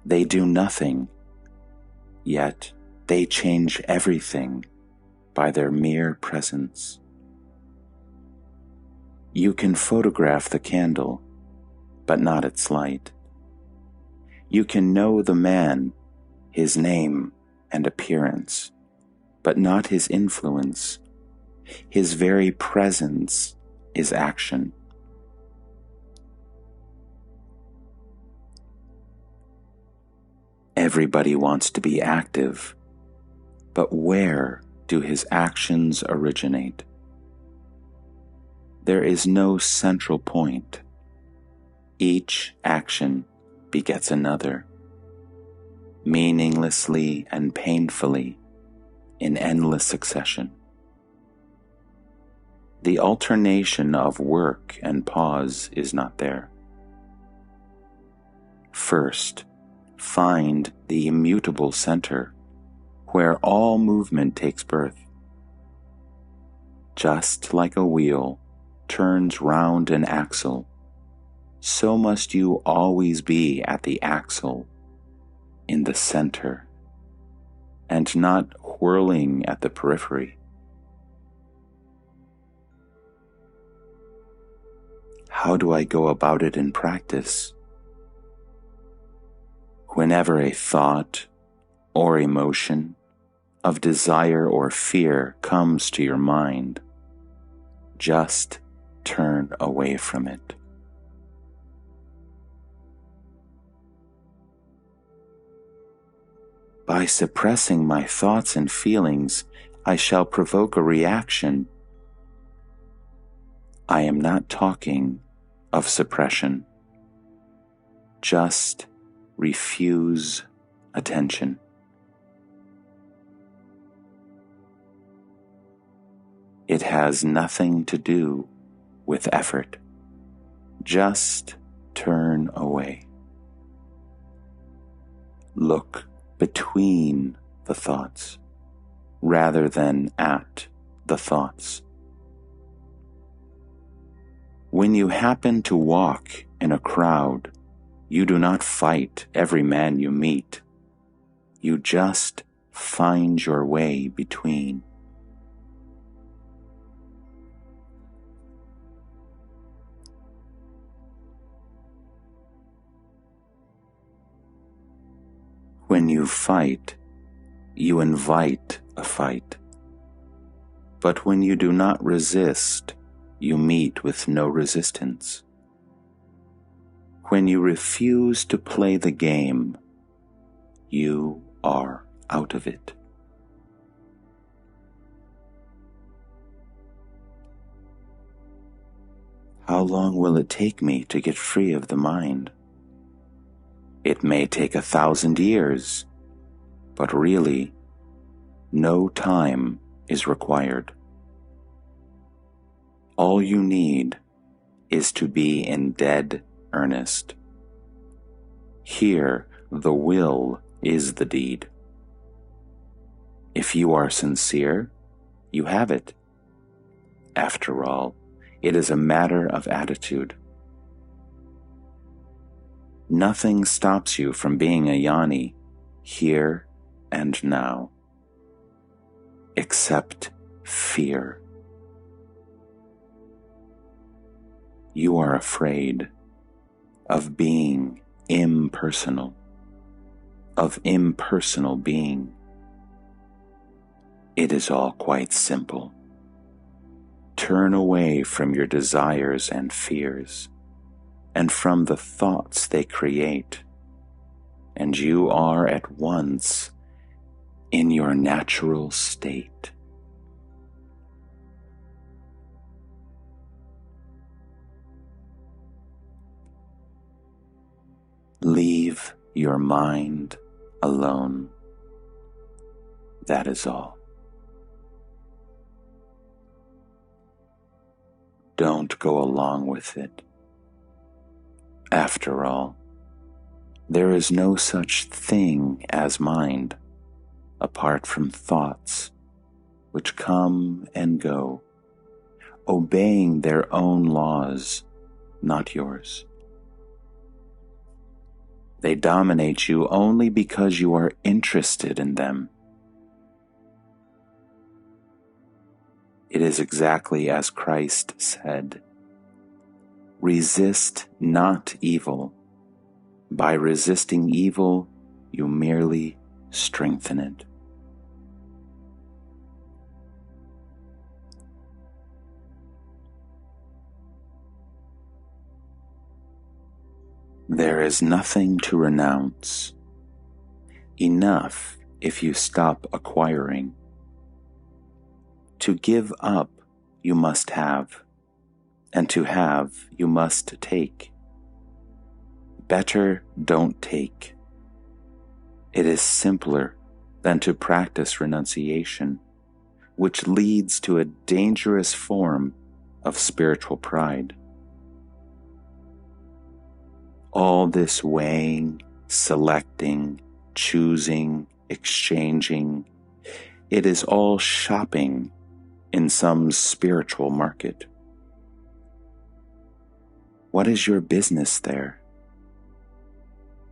They do nothing, yet they change everything by their mere presence. You can photograph the candle, but not its light. You can know the man, his name and appearance, but not his influence. His very presence is action. Everybody wants to be active, but where do his actions originate? There is no central point. Each action begets another, meaninglessly and painfully, in endless succession. The alternation of work and pause is not there. First, find the immutable center, where all movement takes birth. Just like a wheel turns round an axle, so must you always be at the axle, in the center, and not whirling at the periphery. How do I go about it in practice? Whenever a thought or emotion of desire or fear comes to your mind, just turn away from it. By suppressing my thoughts and feelings, I shall provoke a reaction. I am not talking, of suppression. Just refuse attention. It has nothing to do with effort. Just turn away. Look between the thoughts rather than at the thoughts. When you happen to walk in a crowd, you do not fight every man you meet. You just find your way between. When you fight, you invite a fight. But when you do not resist, you meet with no resistance. When you refuse to play the game, you are out of it. How long will it take me to get free of the mind? It may take 1,000 years, but really, no time is required. All you need is to be in dead earnest. Here, the will is the deed. If you are sincere, you have it. After all, it is a matter of attitude. Nothing stops you from being a Jnani here and now, except fear. You are afraid of being impersonal, of impersonal being. It is all quite simple. Turn away from your desires and fears, and from the thoughts they create, and you are at once in your natural state. Leave your mind alone. That is all. Don't go along with it. After all, there is no such thing as mind apart from thoughts which come and go, obeying their own laws, not yours. They dominate you only because you are interested in them. It is exactly as Christ said, "Resist not evil. By resisting evil, you merely strengthen it." There is nothing to renounce. Enough if you stop acquiring. To give up, you must have, and to have, you must take. Better don't take. It is simpler than to practice renunciation, which leads to a dangerous form of spiritual pride. All this weighing, selecting, choosing, exchanging, it is all shopping in some spiritual market. What is your business there?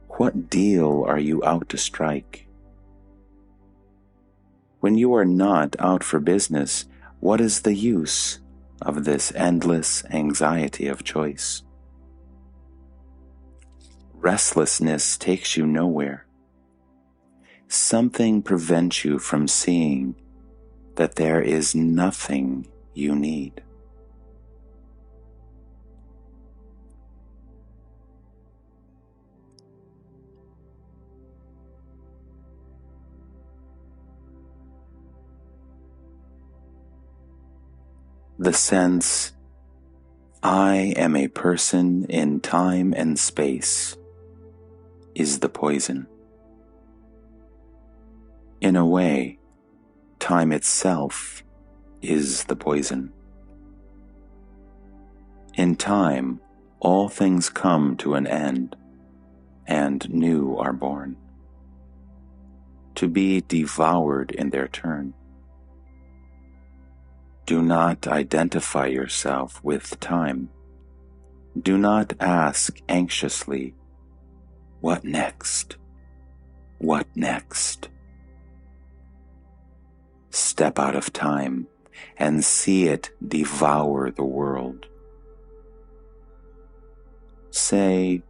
What deal are you out to strike? When you are not out for business, what is the use of this endless anxiety of choice? Restlessness takes you nowhere. Something prevents you from seeing that there is nothing you need. The sense I am a person in time and space is the poison. In a way, time itself is the poison. In time, all things come to an end, and new are born, to be devoured in their turn. Do not identify yourself with time. Do not ask anxiously, "What next? What next?" Step out of time and see it devour the world. Say,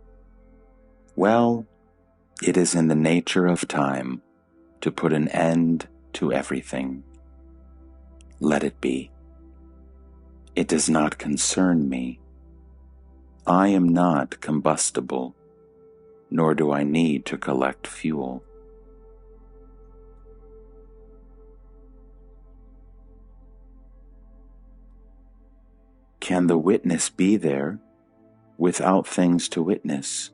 "Well, it is in the nature of time to put an end to everything. Let it be. It does not concern me. I am not combustible, nor do I need to collect fuel." Can the witness be there without things to witness?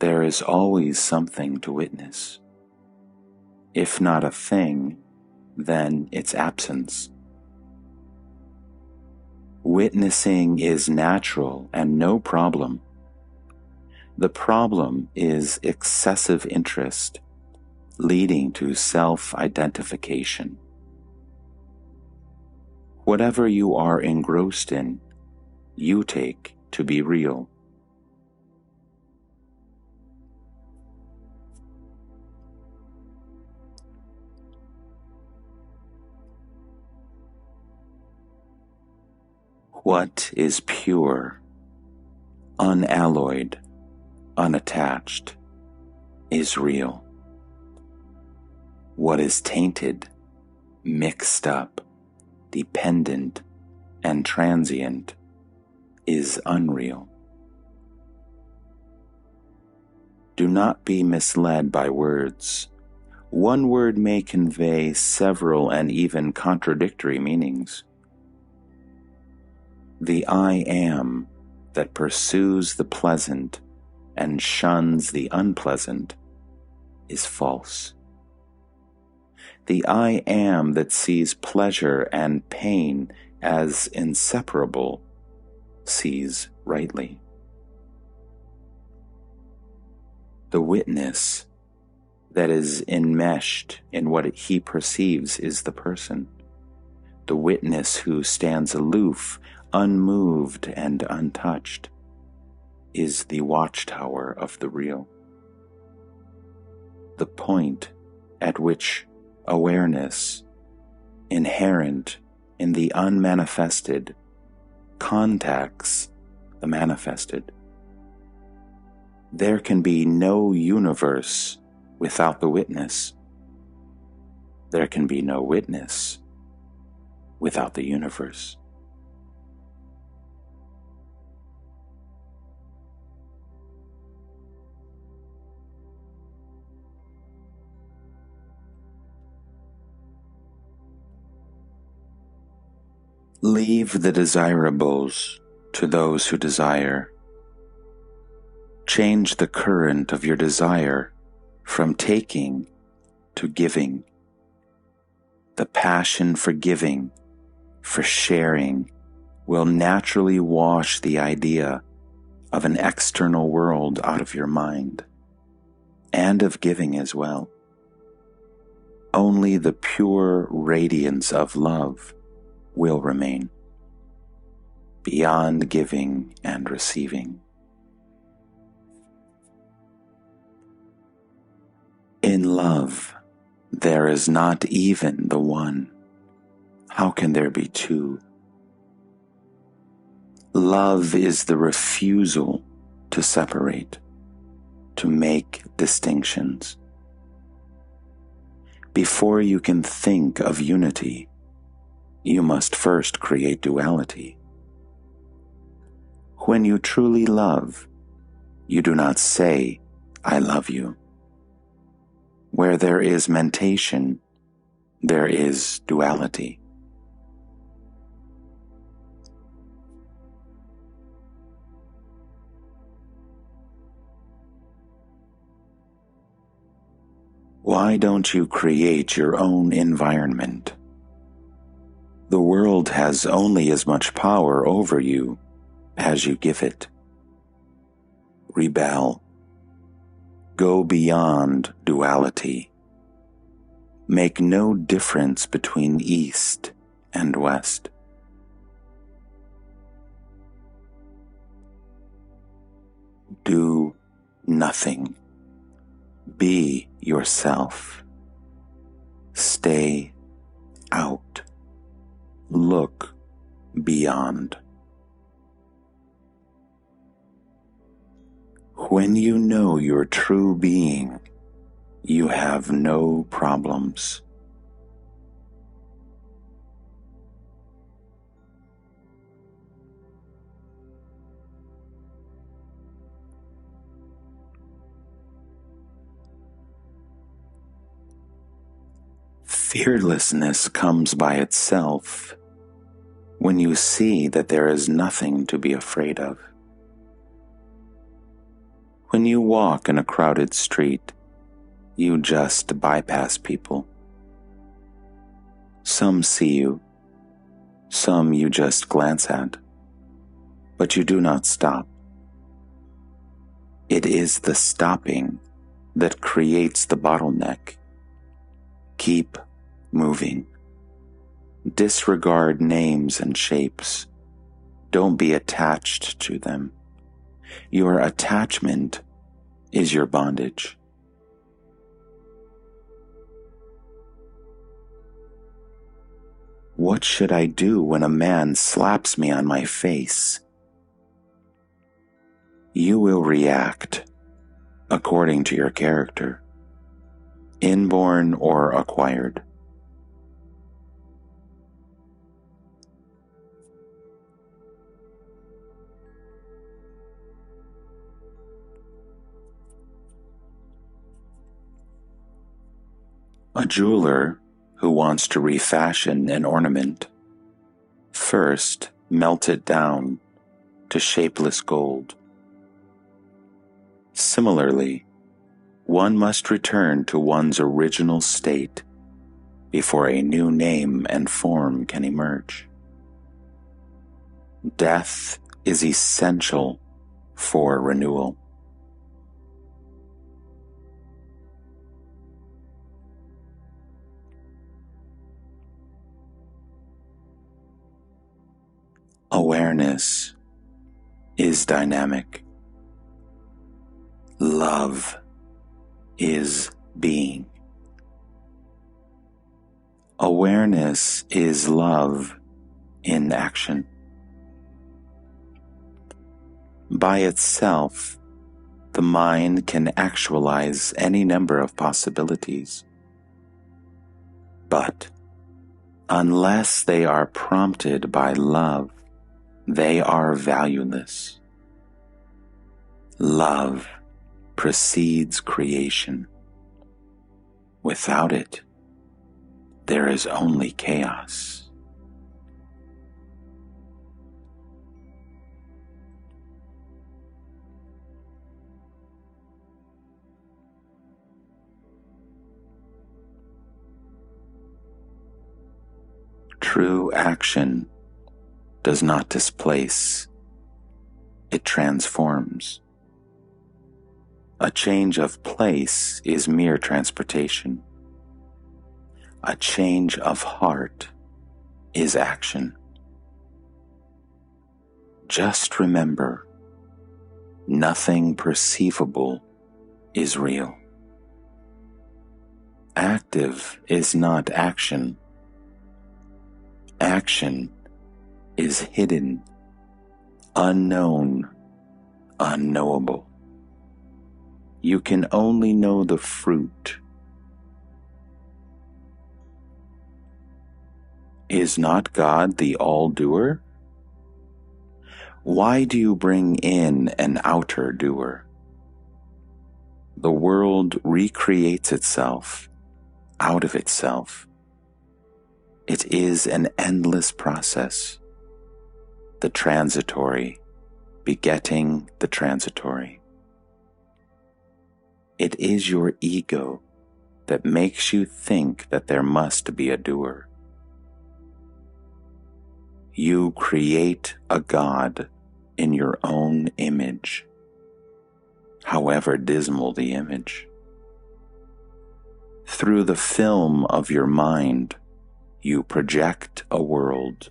There is always something to witness. If not a thing, then its absence. Witnessing is natural and no problem. The problem is excessive interest, leading to self-identification. Whatever you are engrossed in, you take to be real. What is pure, unalloyed, unattached, is real. What is tainted, mixed up, dependent, and transient is unreal. Do not be misled by words. One word may convey several and even contradictory meanings. The I am that pursues the pleasant and shuns the unpleasant is false. The I am that sees pleasure and pain as inseparable sees rightly. The witness that is enmeshed in what he perceives is the person. The witness who stands aloof, unmoved and untouched, is the watchtower of the real. The point at which awareness, inherent in the unmanifested, contacts the manifested. There can be no universe without the witness. There can be no witness without the universe. Leave the desirables to those who desire. Change the current of your desire from taking to giving. The passion for giving, for sharing, will naturally wash the idea of an external world out of your mind, and of giving as well. Only the pure radiance of love will remain, beyond giving and receiving. In love, there is not even the one. How can there be two? Love is the refusal to separate, to make distinctions. Before you can think of unity, you must first create duality. When you truly love, you do not say, "I love you." Where there is mentation, there is duality. Why don't you create your own environment? The world has only as much power over you as you give it. Rebel. Go beyond duality. Make no difference between East and West. Do nothing. Be yourself. Stay out. Look beyond. When you know your true being, you have no problems. Fearlessness comes by itself when you see that there is nothing to be afraid of. When you walk in a crowded street, you just bypass people. Some see you, some you just glance at, but you do not stop. It is the stopping that creates the bottleneck. Keep moving. Disregard names and shapes. Don't be attached to them. Your attachment is your bondage. What should I do when a man slaps me on my face? You will react according to your character, inborn or acquired. A jeweler who wants to refashion an ornament first melt it down to shapeless gold. Similarly, one must return to one's original state before a new name and form can emerge. Death is essential for renewal. Awareness is dynamic. Love is being. Awareness is love in action. By itself, the mind can actualize any number of possibilities. But unless they are prompted by love, they are valueless. Love precedes creation. Without it, there is only chaos. True action does not displace, it transforms. A change of place is mere transportation. A change of heart is action. Just remember, nothing perceivable is real. Active is not action. Action is hidden, unknown, unknowable. You can only know the fruit. Is not God the all-doer? Why do you bring in an outer doer? The world recreates itself out of itself. It is an endless process, the transitory begetting the transitory. It is your ego that makes you think that there must be a doer. You create a God in your own image, however dismal the image. Through the film of your mind, you project a world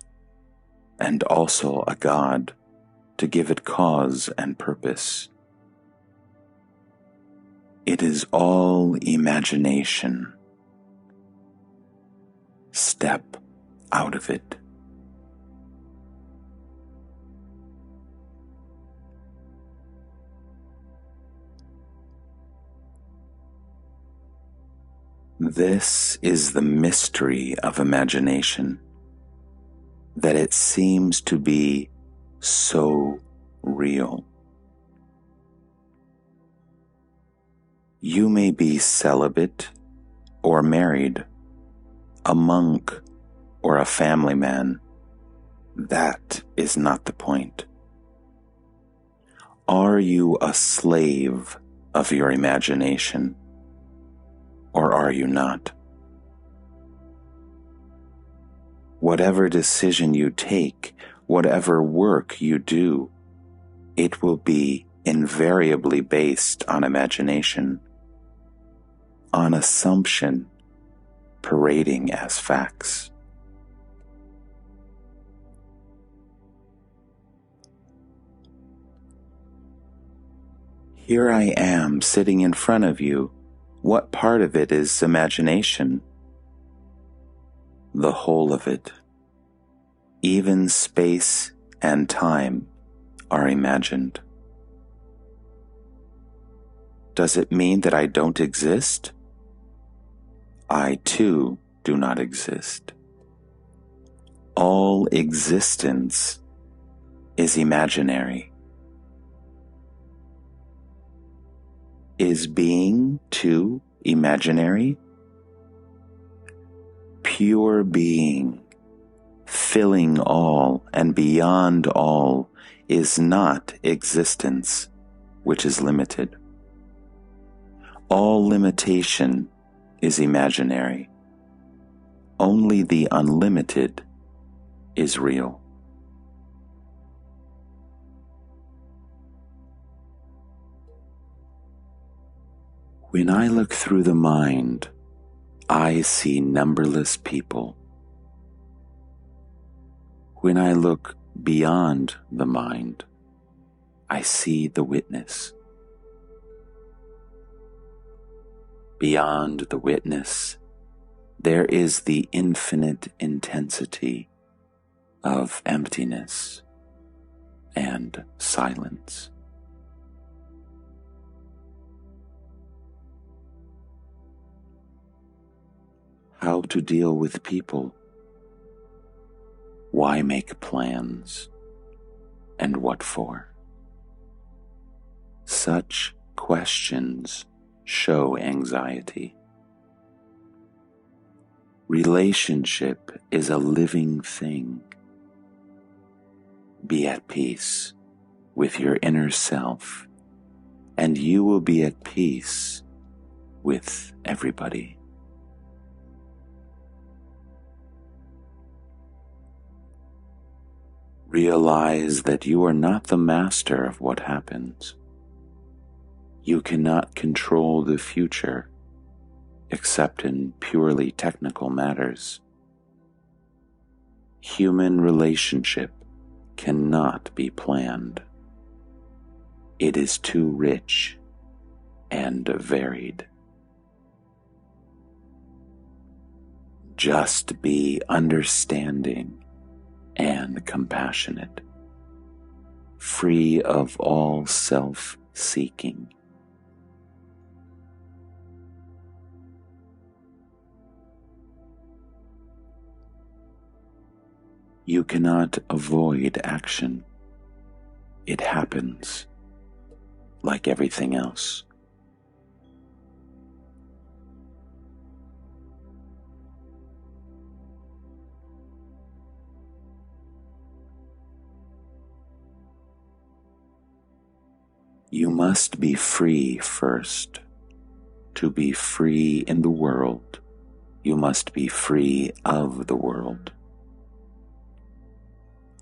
and also a God to give it cause and purpose. It is all imagination. Step out of it. This is the mystery of imagination, that it seems to be so real. You may be celibate or married, a monk or a family man. That is not the point. Are you a slave of your imagination, or are you not? Whatever decision you take, whatever work you do, it will be invariably based on imagination, on assumption parading as facts. Here I am sitting in front of you. What part of it is imagination? The whole of it. Even space and time are imagined. Does it mean that I don't exist? I too do not exist. All existence is imaginary. Is being too imaginary? Pure being, filling all and beyond all, is not existence, which is limited. All limitation is imaginary. Only the unlimited is real. When I look through the mind, I see numberless people. When I look beyond the mind, I see the witness. Beyond the witness, there is the infinite intensity of emptiness and silence. How to deal with people? Why make plans? And what for? Such questions show anxiety. Relationship is a living thing. Be at peace with your inner self, and you will be at peace with everybody. Realize that you are not the master of what happens. You cannot control the future except in purely technical matters. Human relationship cannot be planned. It is too rich and varied. Just be understanding and compassionate, free of all self-seeking. You cannot avoid action. It happens like everything else. You must be free first To be free in the world, you must be free of the world.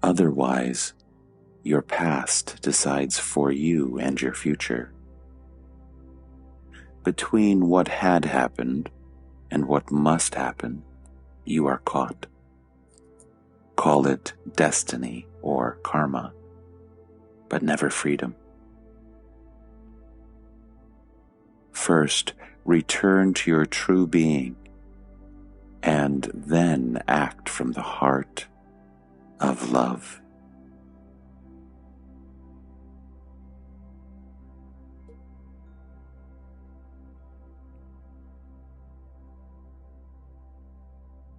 Otherwise, your past decides for you and your future. Between what had happened and what must happen, you are caught. Call it destiny or karma, but never freedom. First, return to your true being, and then act from the heart of love.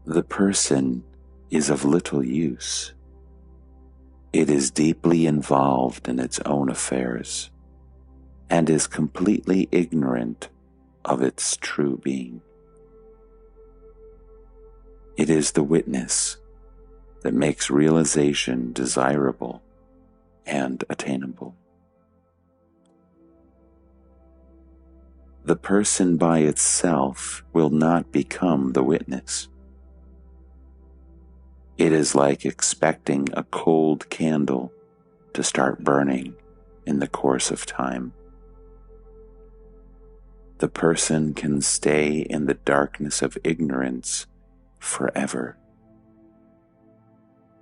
The person is of little use. It is deeply involved in its own affairs and is completely ignorant of its true being. It is the witness that makes realization desirable and attainable. The person by itself will not become the witness. It is like expecting a cold candle to start burning in the course of time. The person can stay in the darkness of ignorance forever,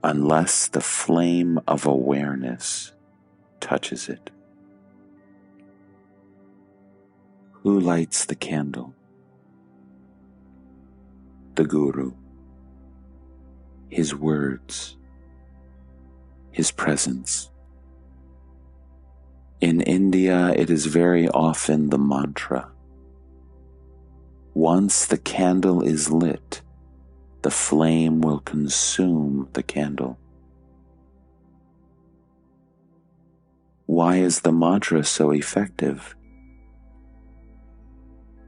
unless the flame of awareness touches it. Who lights the candle? The Guru. His words, his presence. In India, it is very often the mantra. Once the candle is lit, the flame will consume the candle. Why is the mantra so effective?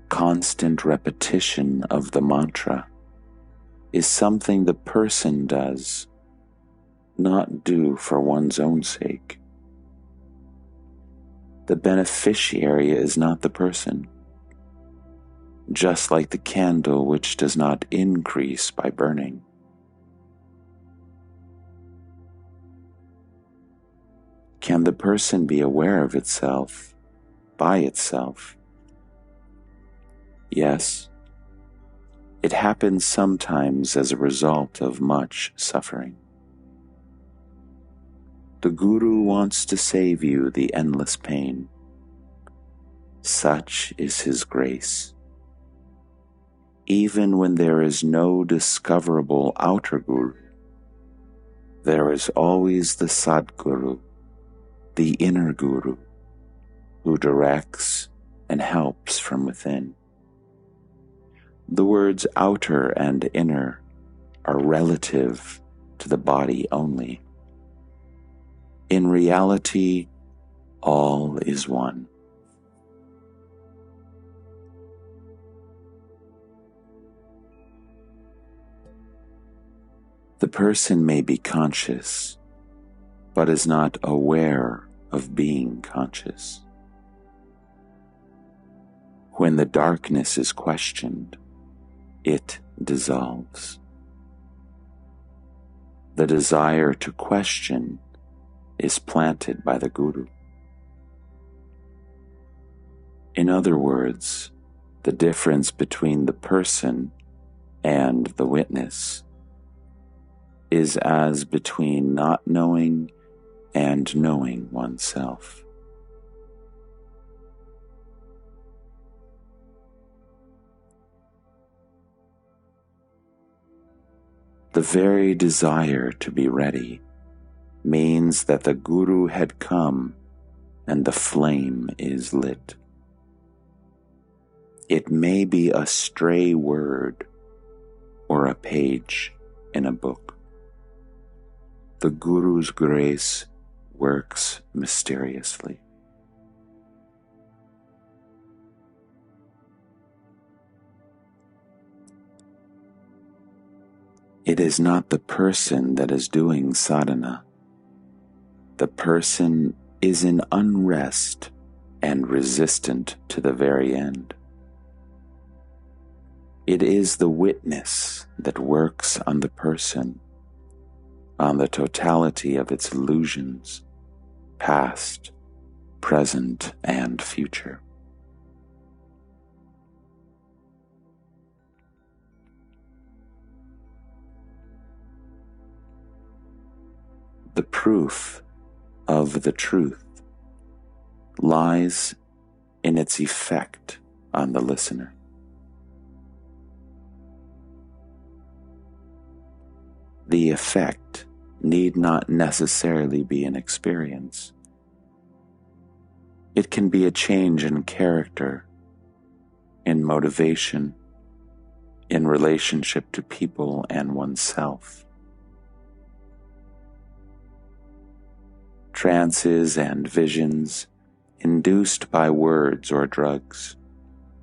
Constant repetition of the mantra is something the person does, not do for one's own sake. The beneficiary is not the person, just like the candle which does not increase by burning. Can the person be aware of itself by itself? Yes. It happens sometimes as a result of much suffering. The Guru wants to save you the endless pain. Such is his grace. Even when there is no discoverable outer Guru, there is always the Sadguru, the inner Guru, who directs and helps from within. The words outer and inner are relative to the body only. In reality, all is one. The person may be conscious, but is not aware of being conscious. When the darkness is questioned, it dissolves. The desire to question is planted by the Guru. In other words, the difference between the person and the witness is as between not knowing and knowing oneself. The very desire to be ready means that the Guru had come and the flame is lit. It may be a stray word or a page in a book. The Guru's grace works mysteriously. It is not the person that is doing sadhana. The person is in unrest and resistant to the very end. It is the witness that works on the person, on the totality of its illusions, past, present, and future. The proof of the truth lies in its effect on the listener. The effect need not necessarily be an experience. It can be a change in character, in motivation, in relationship to people and oneself. Trances and visions induced by words or drugs,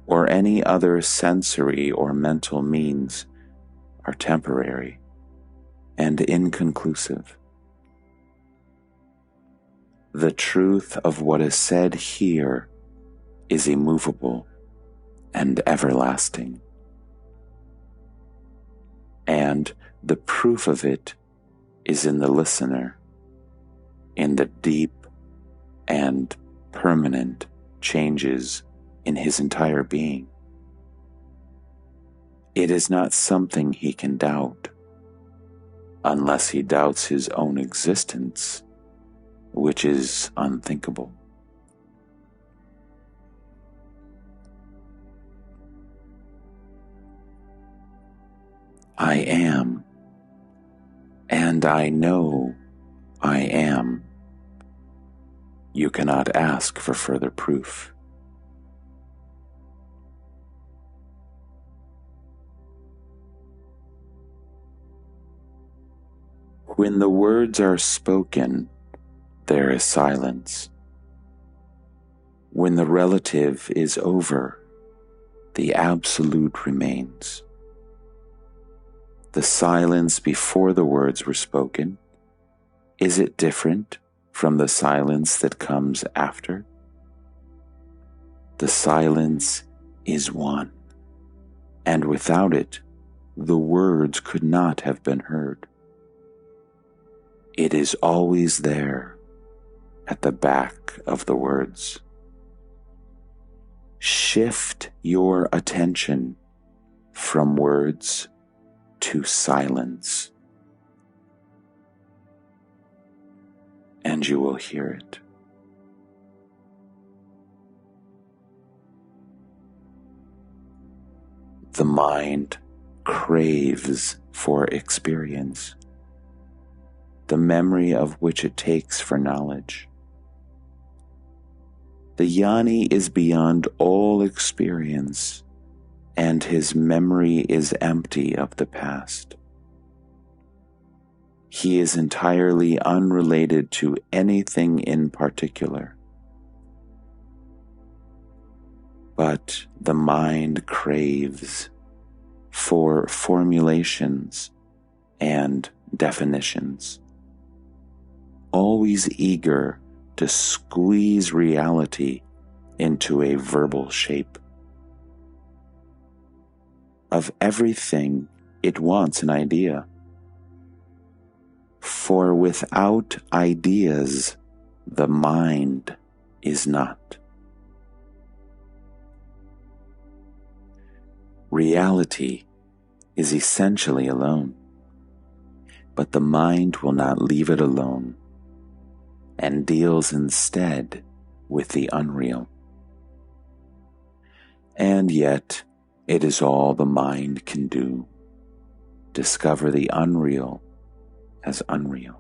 or any other sensory or mental means, are temporary and inconclusive. The truth of what is said here is immovable and everlasting, and the proof of it is in the listener, in the deep and permanent changes in his entire being. It is not something he can doubt, unless he doubts his own existence, which is unthinkable. I am, and I know I am. You cannot ask for further proof. When the words are spoken, there is silence. When the relative is over, the absolute remains. The silence before the words were spoken, is it different from the silence that comes after? The silence is one, and without it, the words could not have been heard. It is always there, at the back of the words. Shift your attention from words to silence, and you will hear it. The mind craves for experience, the memory of which it takes for knowledge. The jnani is beyond all experience, and his memory is empty of the past. He is entirely unrelated to anything in particular. But the mind craves for formulations and definitions, always eager to squeeze reality into a verbal shape. Of everything, it wants an idea. For without ideas, the mind is not. Reality is essentially alone, but the mind will not leave it alone and deals instead with the unreal. And yet, it is all the mind can do, discover the unreal as unreal.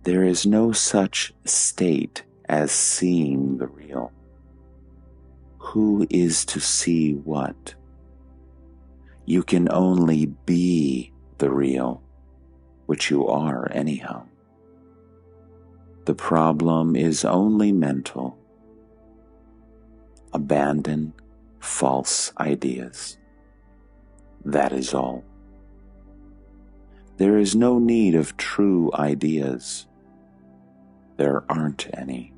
There is no such state as seeing the real. Who is to see what? You can only be the real, which you are anyhow. The problem is only mental. Abandon false ideas. That is all. There is no need of true ideas. There aren't any.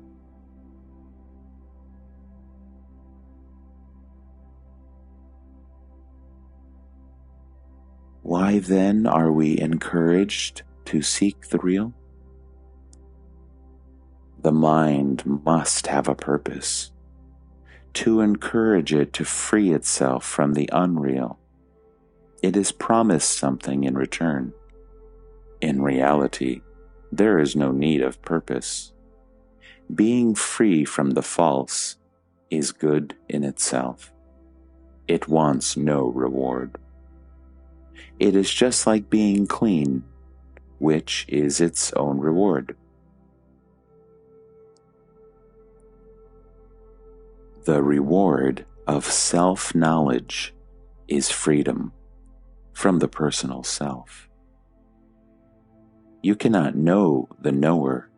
Why then are we encouraged to seek the real? The mind must have a purpose, to encourage it to free itself from the unreal. It is promised something in return. In reality, there is no need of purpose. Being free from the false is good in itself. It wants no reward. It is just like being clean, which is its own reward. The reward of self-knowledge is freedom from the personal self. You cannot know the knower,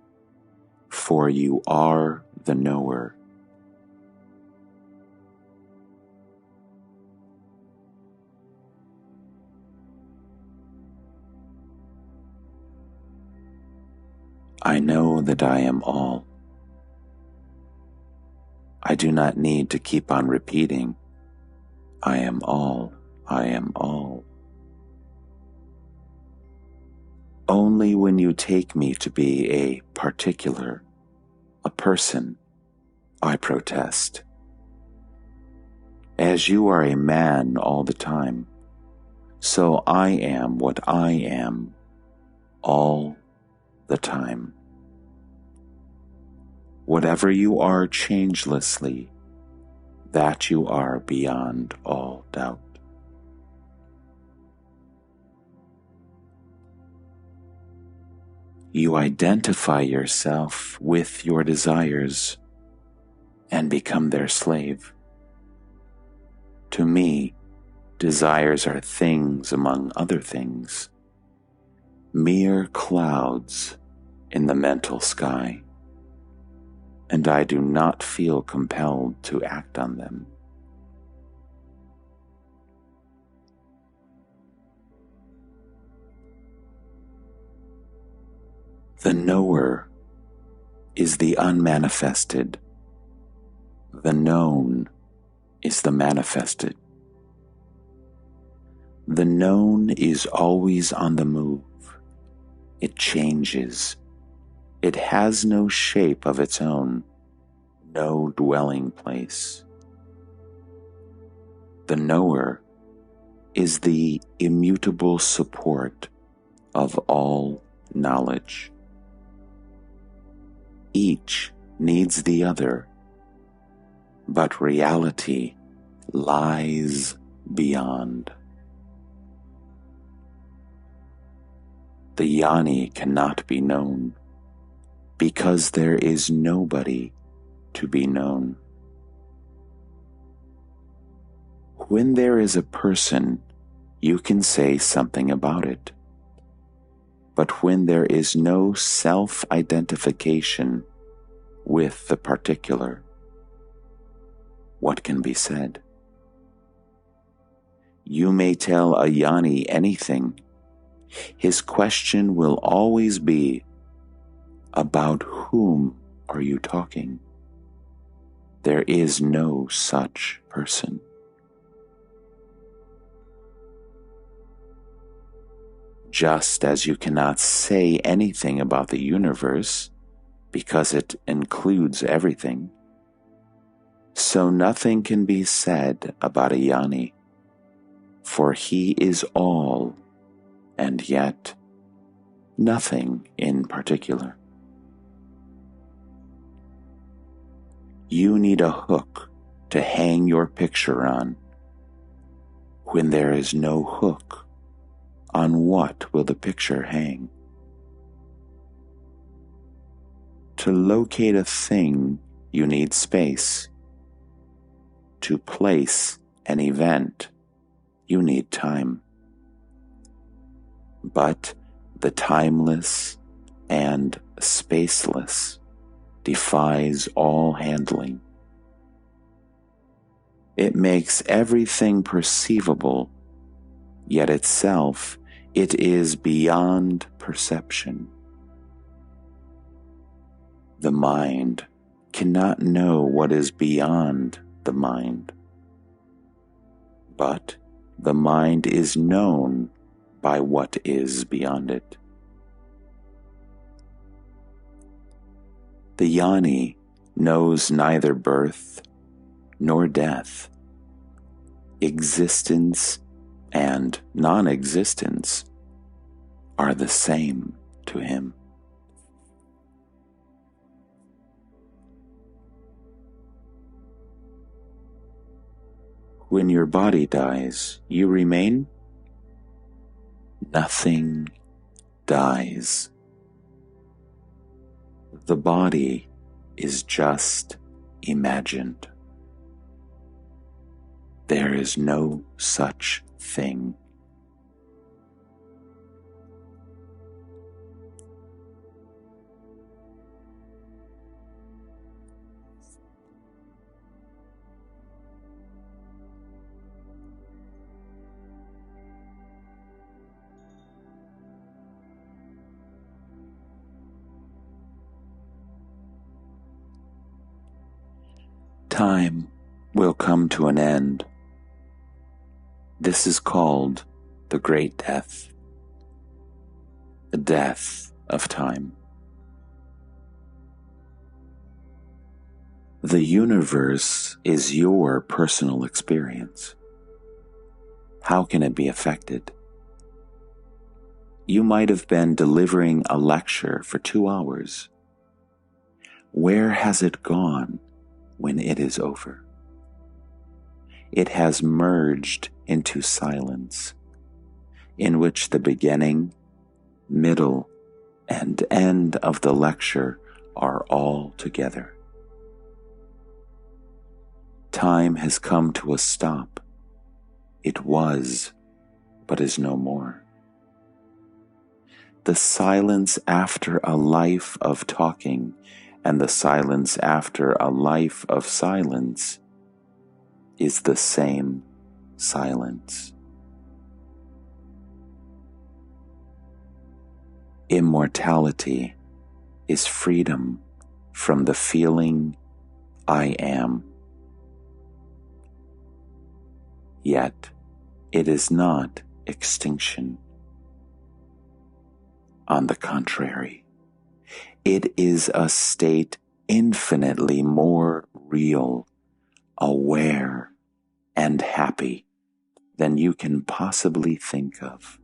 for you are the knower. I know that I am all. I do not need to keep on repeating, I am all, I am all. Only when you take me to be a particular, a person, I protest. As you are a man all the time, so I am what I am all the time. Whatever you are changelessly, that you are beyond all doubt. You identify yourself with your desires and become their slave. To me, desires are things among other things, mere clouds in the mental sky, and I do not feel compelled to act on them. The knower is the unmanifested. The known is the manifested. The known is always on the move. It changes. It has no shape of its own, no dwelling place. The knower is the immutable support of all knowledge. Each needs the other, but reality lies beyond. The Jnani cannot be known, because there is nobody to be known. When there is a person, you can say something about it. But when there is no self-identification with the particular, what can be said? You may tell a Jnani anything. His question will always be, about whom are you talking? There is no such person. Just as you cannot say anything about the universe because it includes everything, so nothing can be said about a Jnani, for he is all and yet nothing in particular. You need a hook to hang your picture on. When there is no hook, on what will the picture hang? To locate a thing, you need space. To place an event, you need time. But the timeless and spaceless defies all handling. It makes everything perceivable, yet itself it is beyond perception. The mind cannot know what is beyond the mind, but the mind is known by what is beyond it. The Jnani knows neither birth nor death. Existence and non-existence are the same to him. When your body dies, you remain? Nothing dies. The body is just imagined. There is no such thing. Time will come to an end. This is called the Great Death, the death of time. The universe is your personal experience. How can it be affected? You might have been delivering a lecture for 2 hours. Where has it gone when it is over? It has merged into silence, in which the beginning, middle, and end of the lecture are all together. Time has come to a stop. It was, but is no more. The silence after a life of talking and the silence after a life of silence is the same silence. Immortality is freedom from the feeling I am. Yet it is not extinction. On the contrary, it is a state infinitely more real, aware, and happy than you can possibly think of.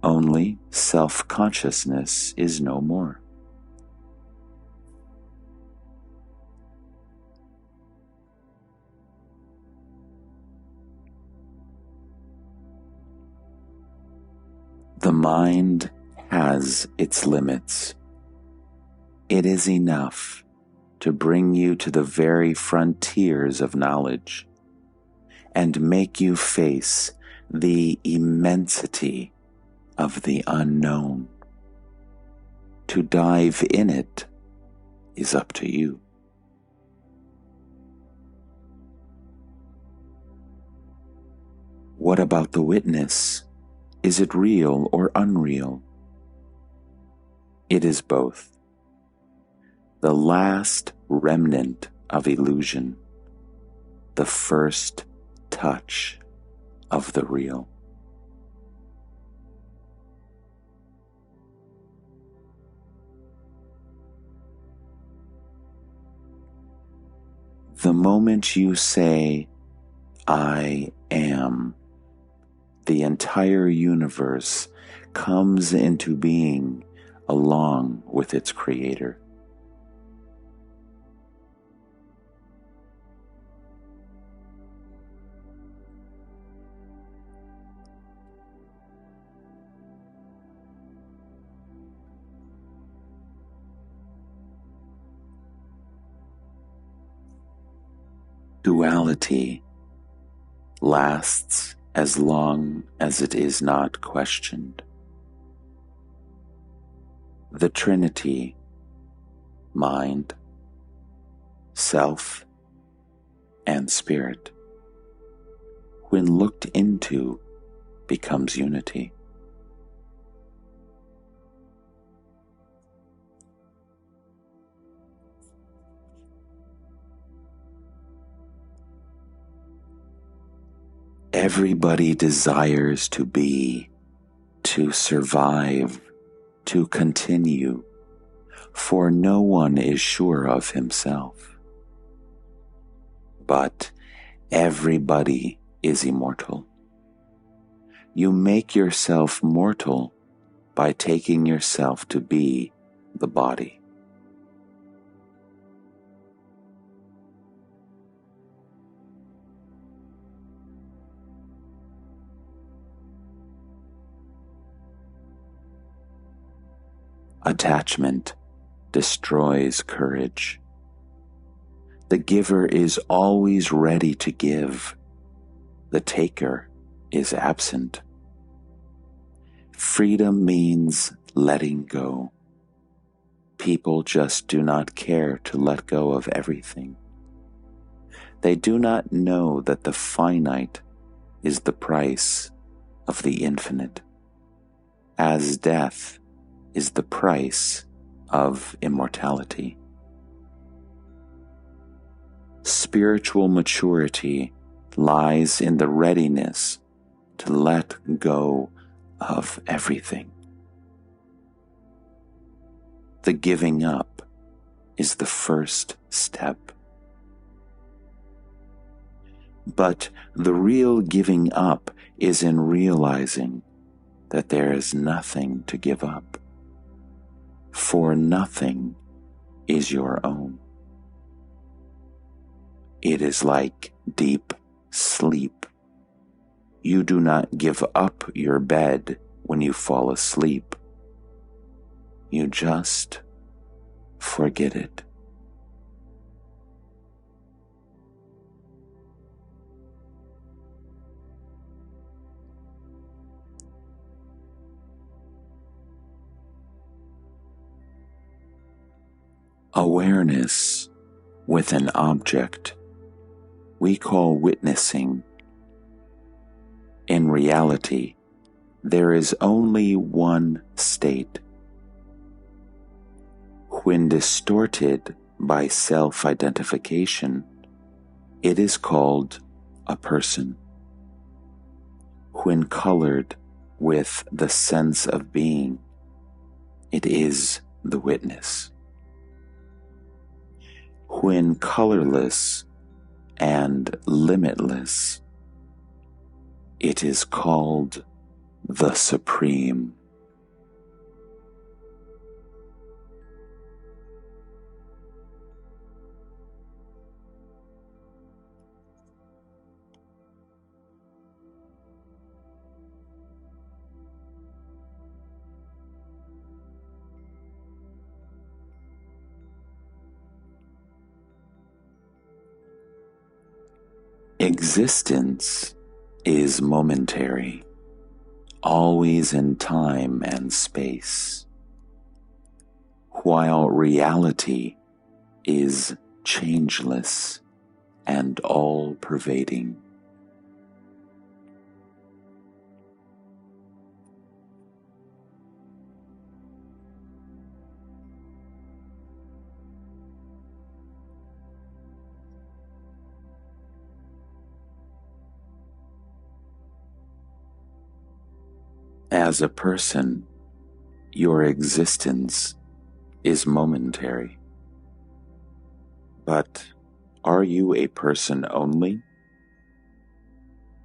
Only self-consciousness is no more. The mind has its limits. It is enough to bring you to the very frontiers of knowledge and make you face the immensity of the unknown. To dive in it is up to you. What about the witness? Is it real or unreal? It is both. The last remnant of illusion, the first touch of the real. The moment you say, I am, the entire universe comes into being along with its creator. Duality lasts as long as it is not questioned. The Trinity, mind, self, and spirit, when looked into, becomes unity. Everybody desires to be, to survive, to continue, for no one is sure of himself. But everybody is immortal. You make yourself mortal by taking yourself to be the body. Attachment destroys courage. The giver is always ready to give. The taker is absent. Freedom means letting go. People just do not care to let go of everything. They do not know that the finite is the price of the infinite, as death is the price of immortality. Spiritual maturity lies in the readiness to let go of everything. The giving up is the first step. But the real giving up is in realizing that there is nothing to give up, for nothing is your own. It is like deep sleep. You do not give up your bed when you fall asleep. You just forget it. Awareness with an object we call witnessing. In reality, there is only one state. When distorted by self-identification, it is called a person. When colored with the sense of being, it is the witness. When colorless and limitless, it is called the Supreme. Existence is momentary, always in time and space, while reality is changeless and all-pervading. As a person, your existence is momentary. But are you a person only?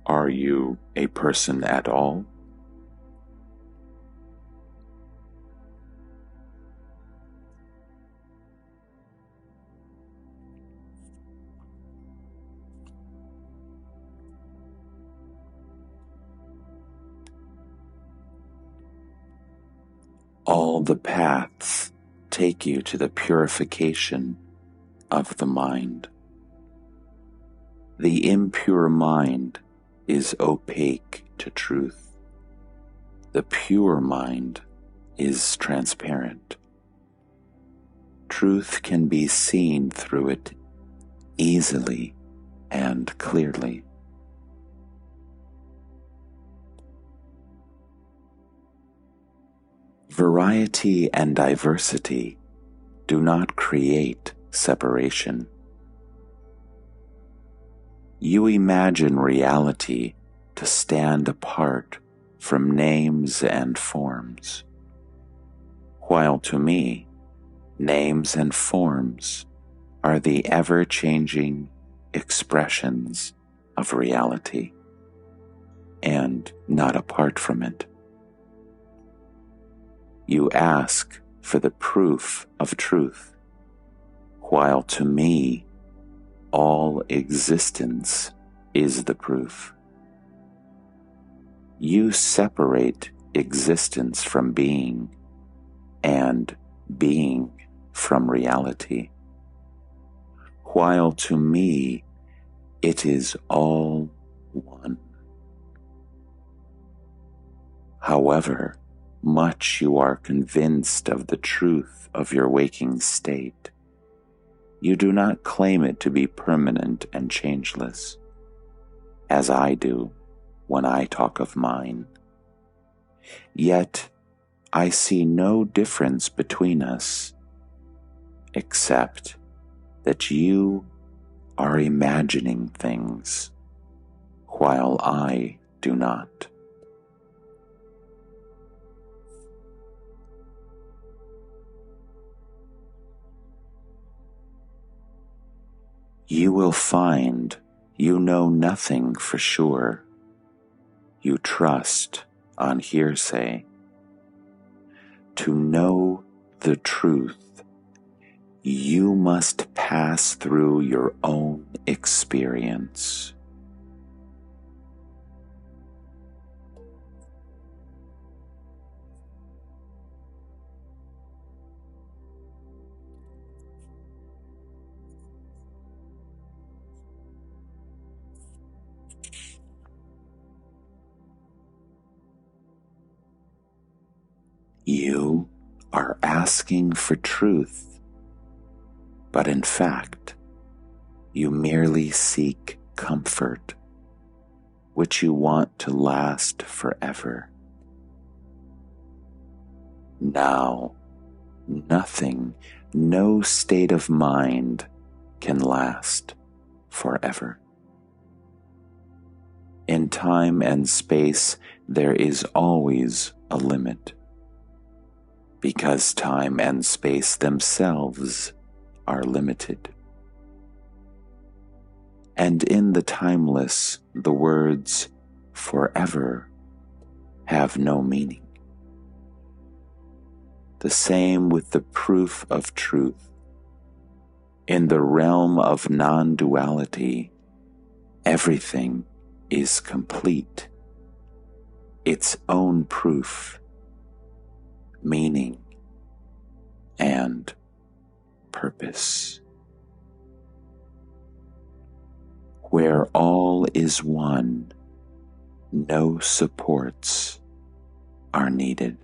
Are you a person at all? All the paths take you to the purification of the mind. The impure mind is opaque to truth. The pure mind is transparent. Truth can be seen through it easily and clearly. Variety and diversity do not create separation. You imagine reality to stand apart from names and forms, while to me, names and forms are the ever-changing expressions of reality, and not apart from it. You ask for the proof of truth, while to me, all existence is the proof. You separate existence from being, and being from reality, while to me it is all one. However much you are convinced of the truth of your waking state, you do not claim it to be permanent and changeless, as I do when I talk of mine. Yet I see no difference between us, except that you are imagining things, while I do not. You will find you know nothing for sure. You trust on hearsay. To know the truth, you must pass through your own experience. You are asking for truth, but in fact, you merely seek comfort, which you want to last forever. Now, nothing, no state of mind can last forever. In time and space, there is always a limit, because time and space themselves are limited. And in the timeless, the words forever have no meaning. The same with the proof of truth. In the realm of non-duality, everything is complete, its own proof, meaning, and purpose. Where all is one, no supports are needed.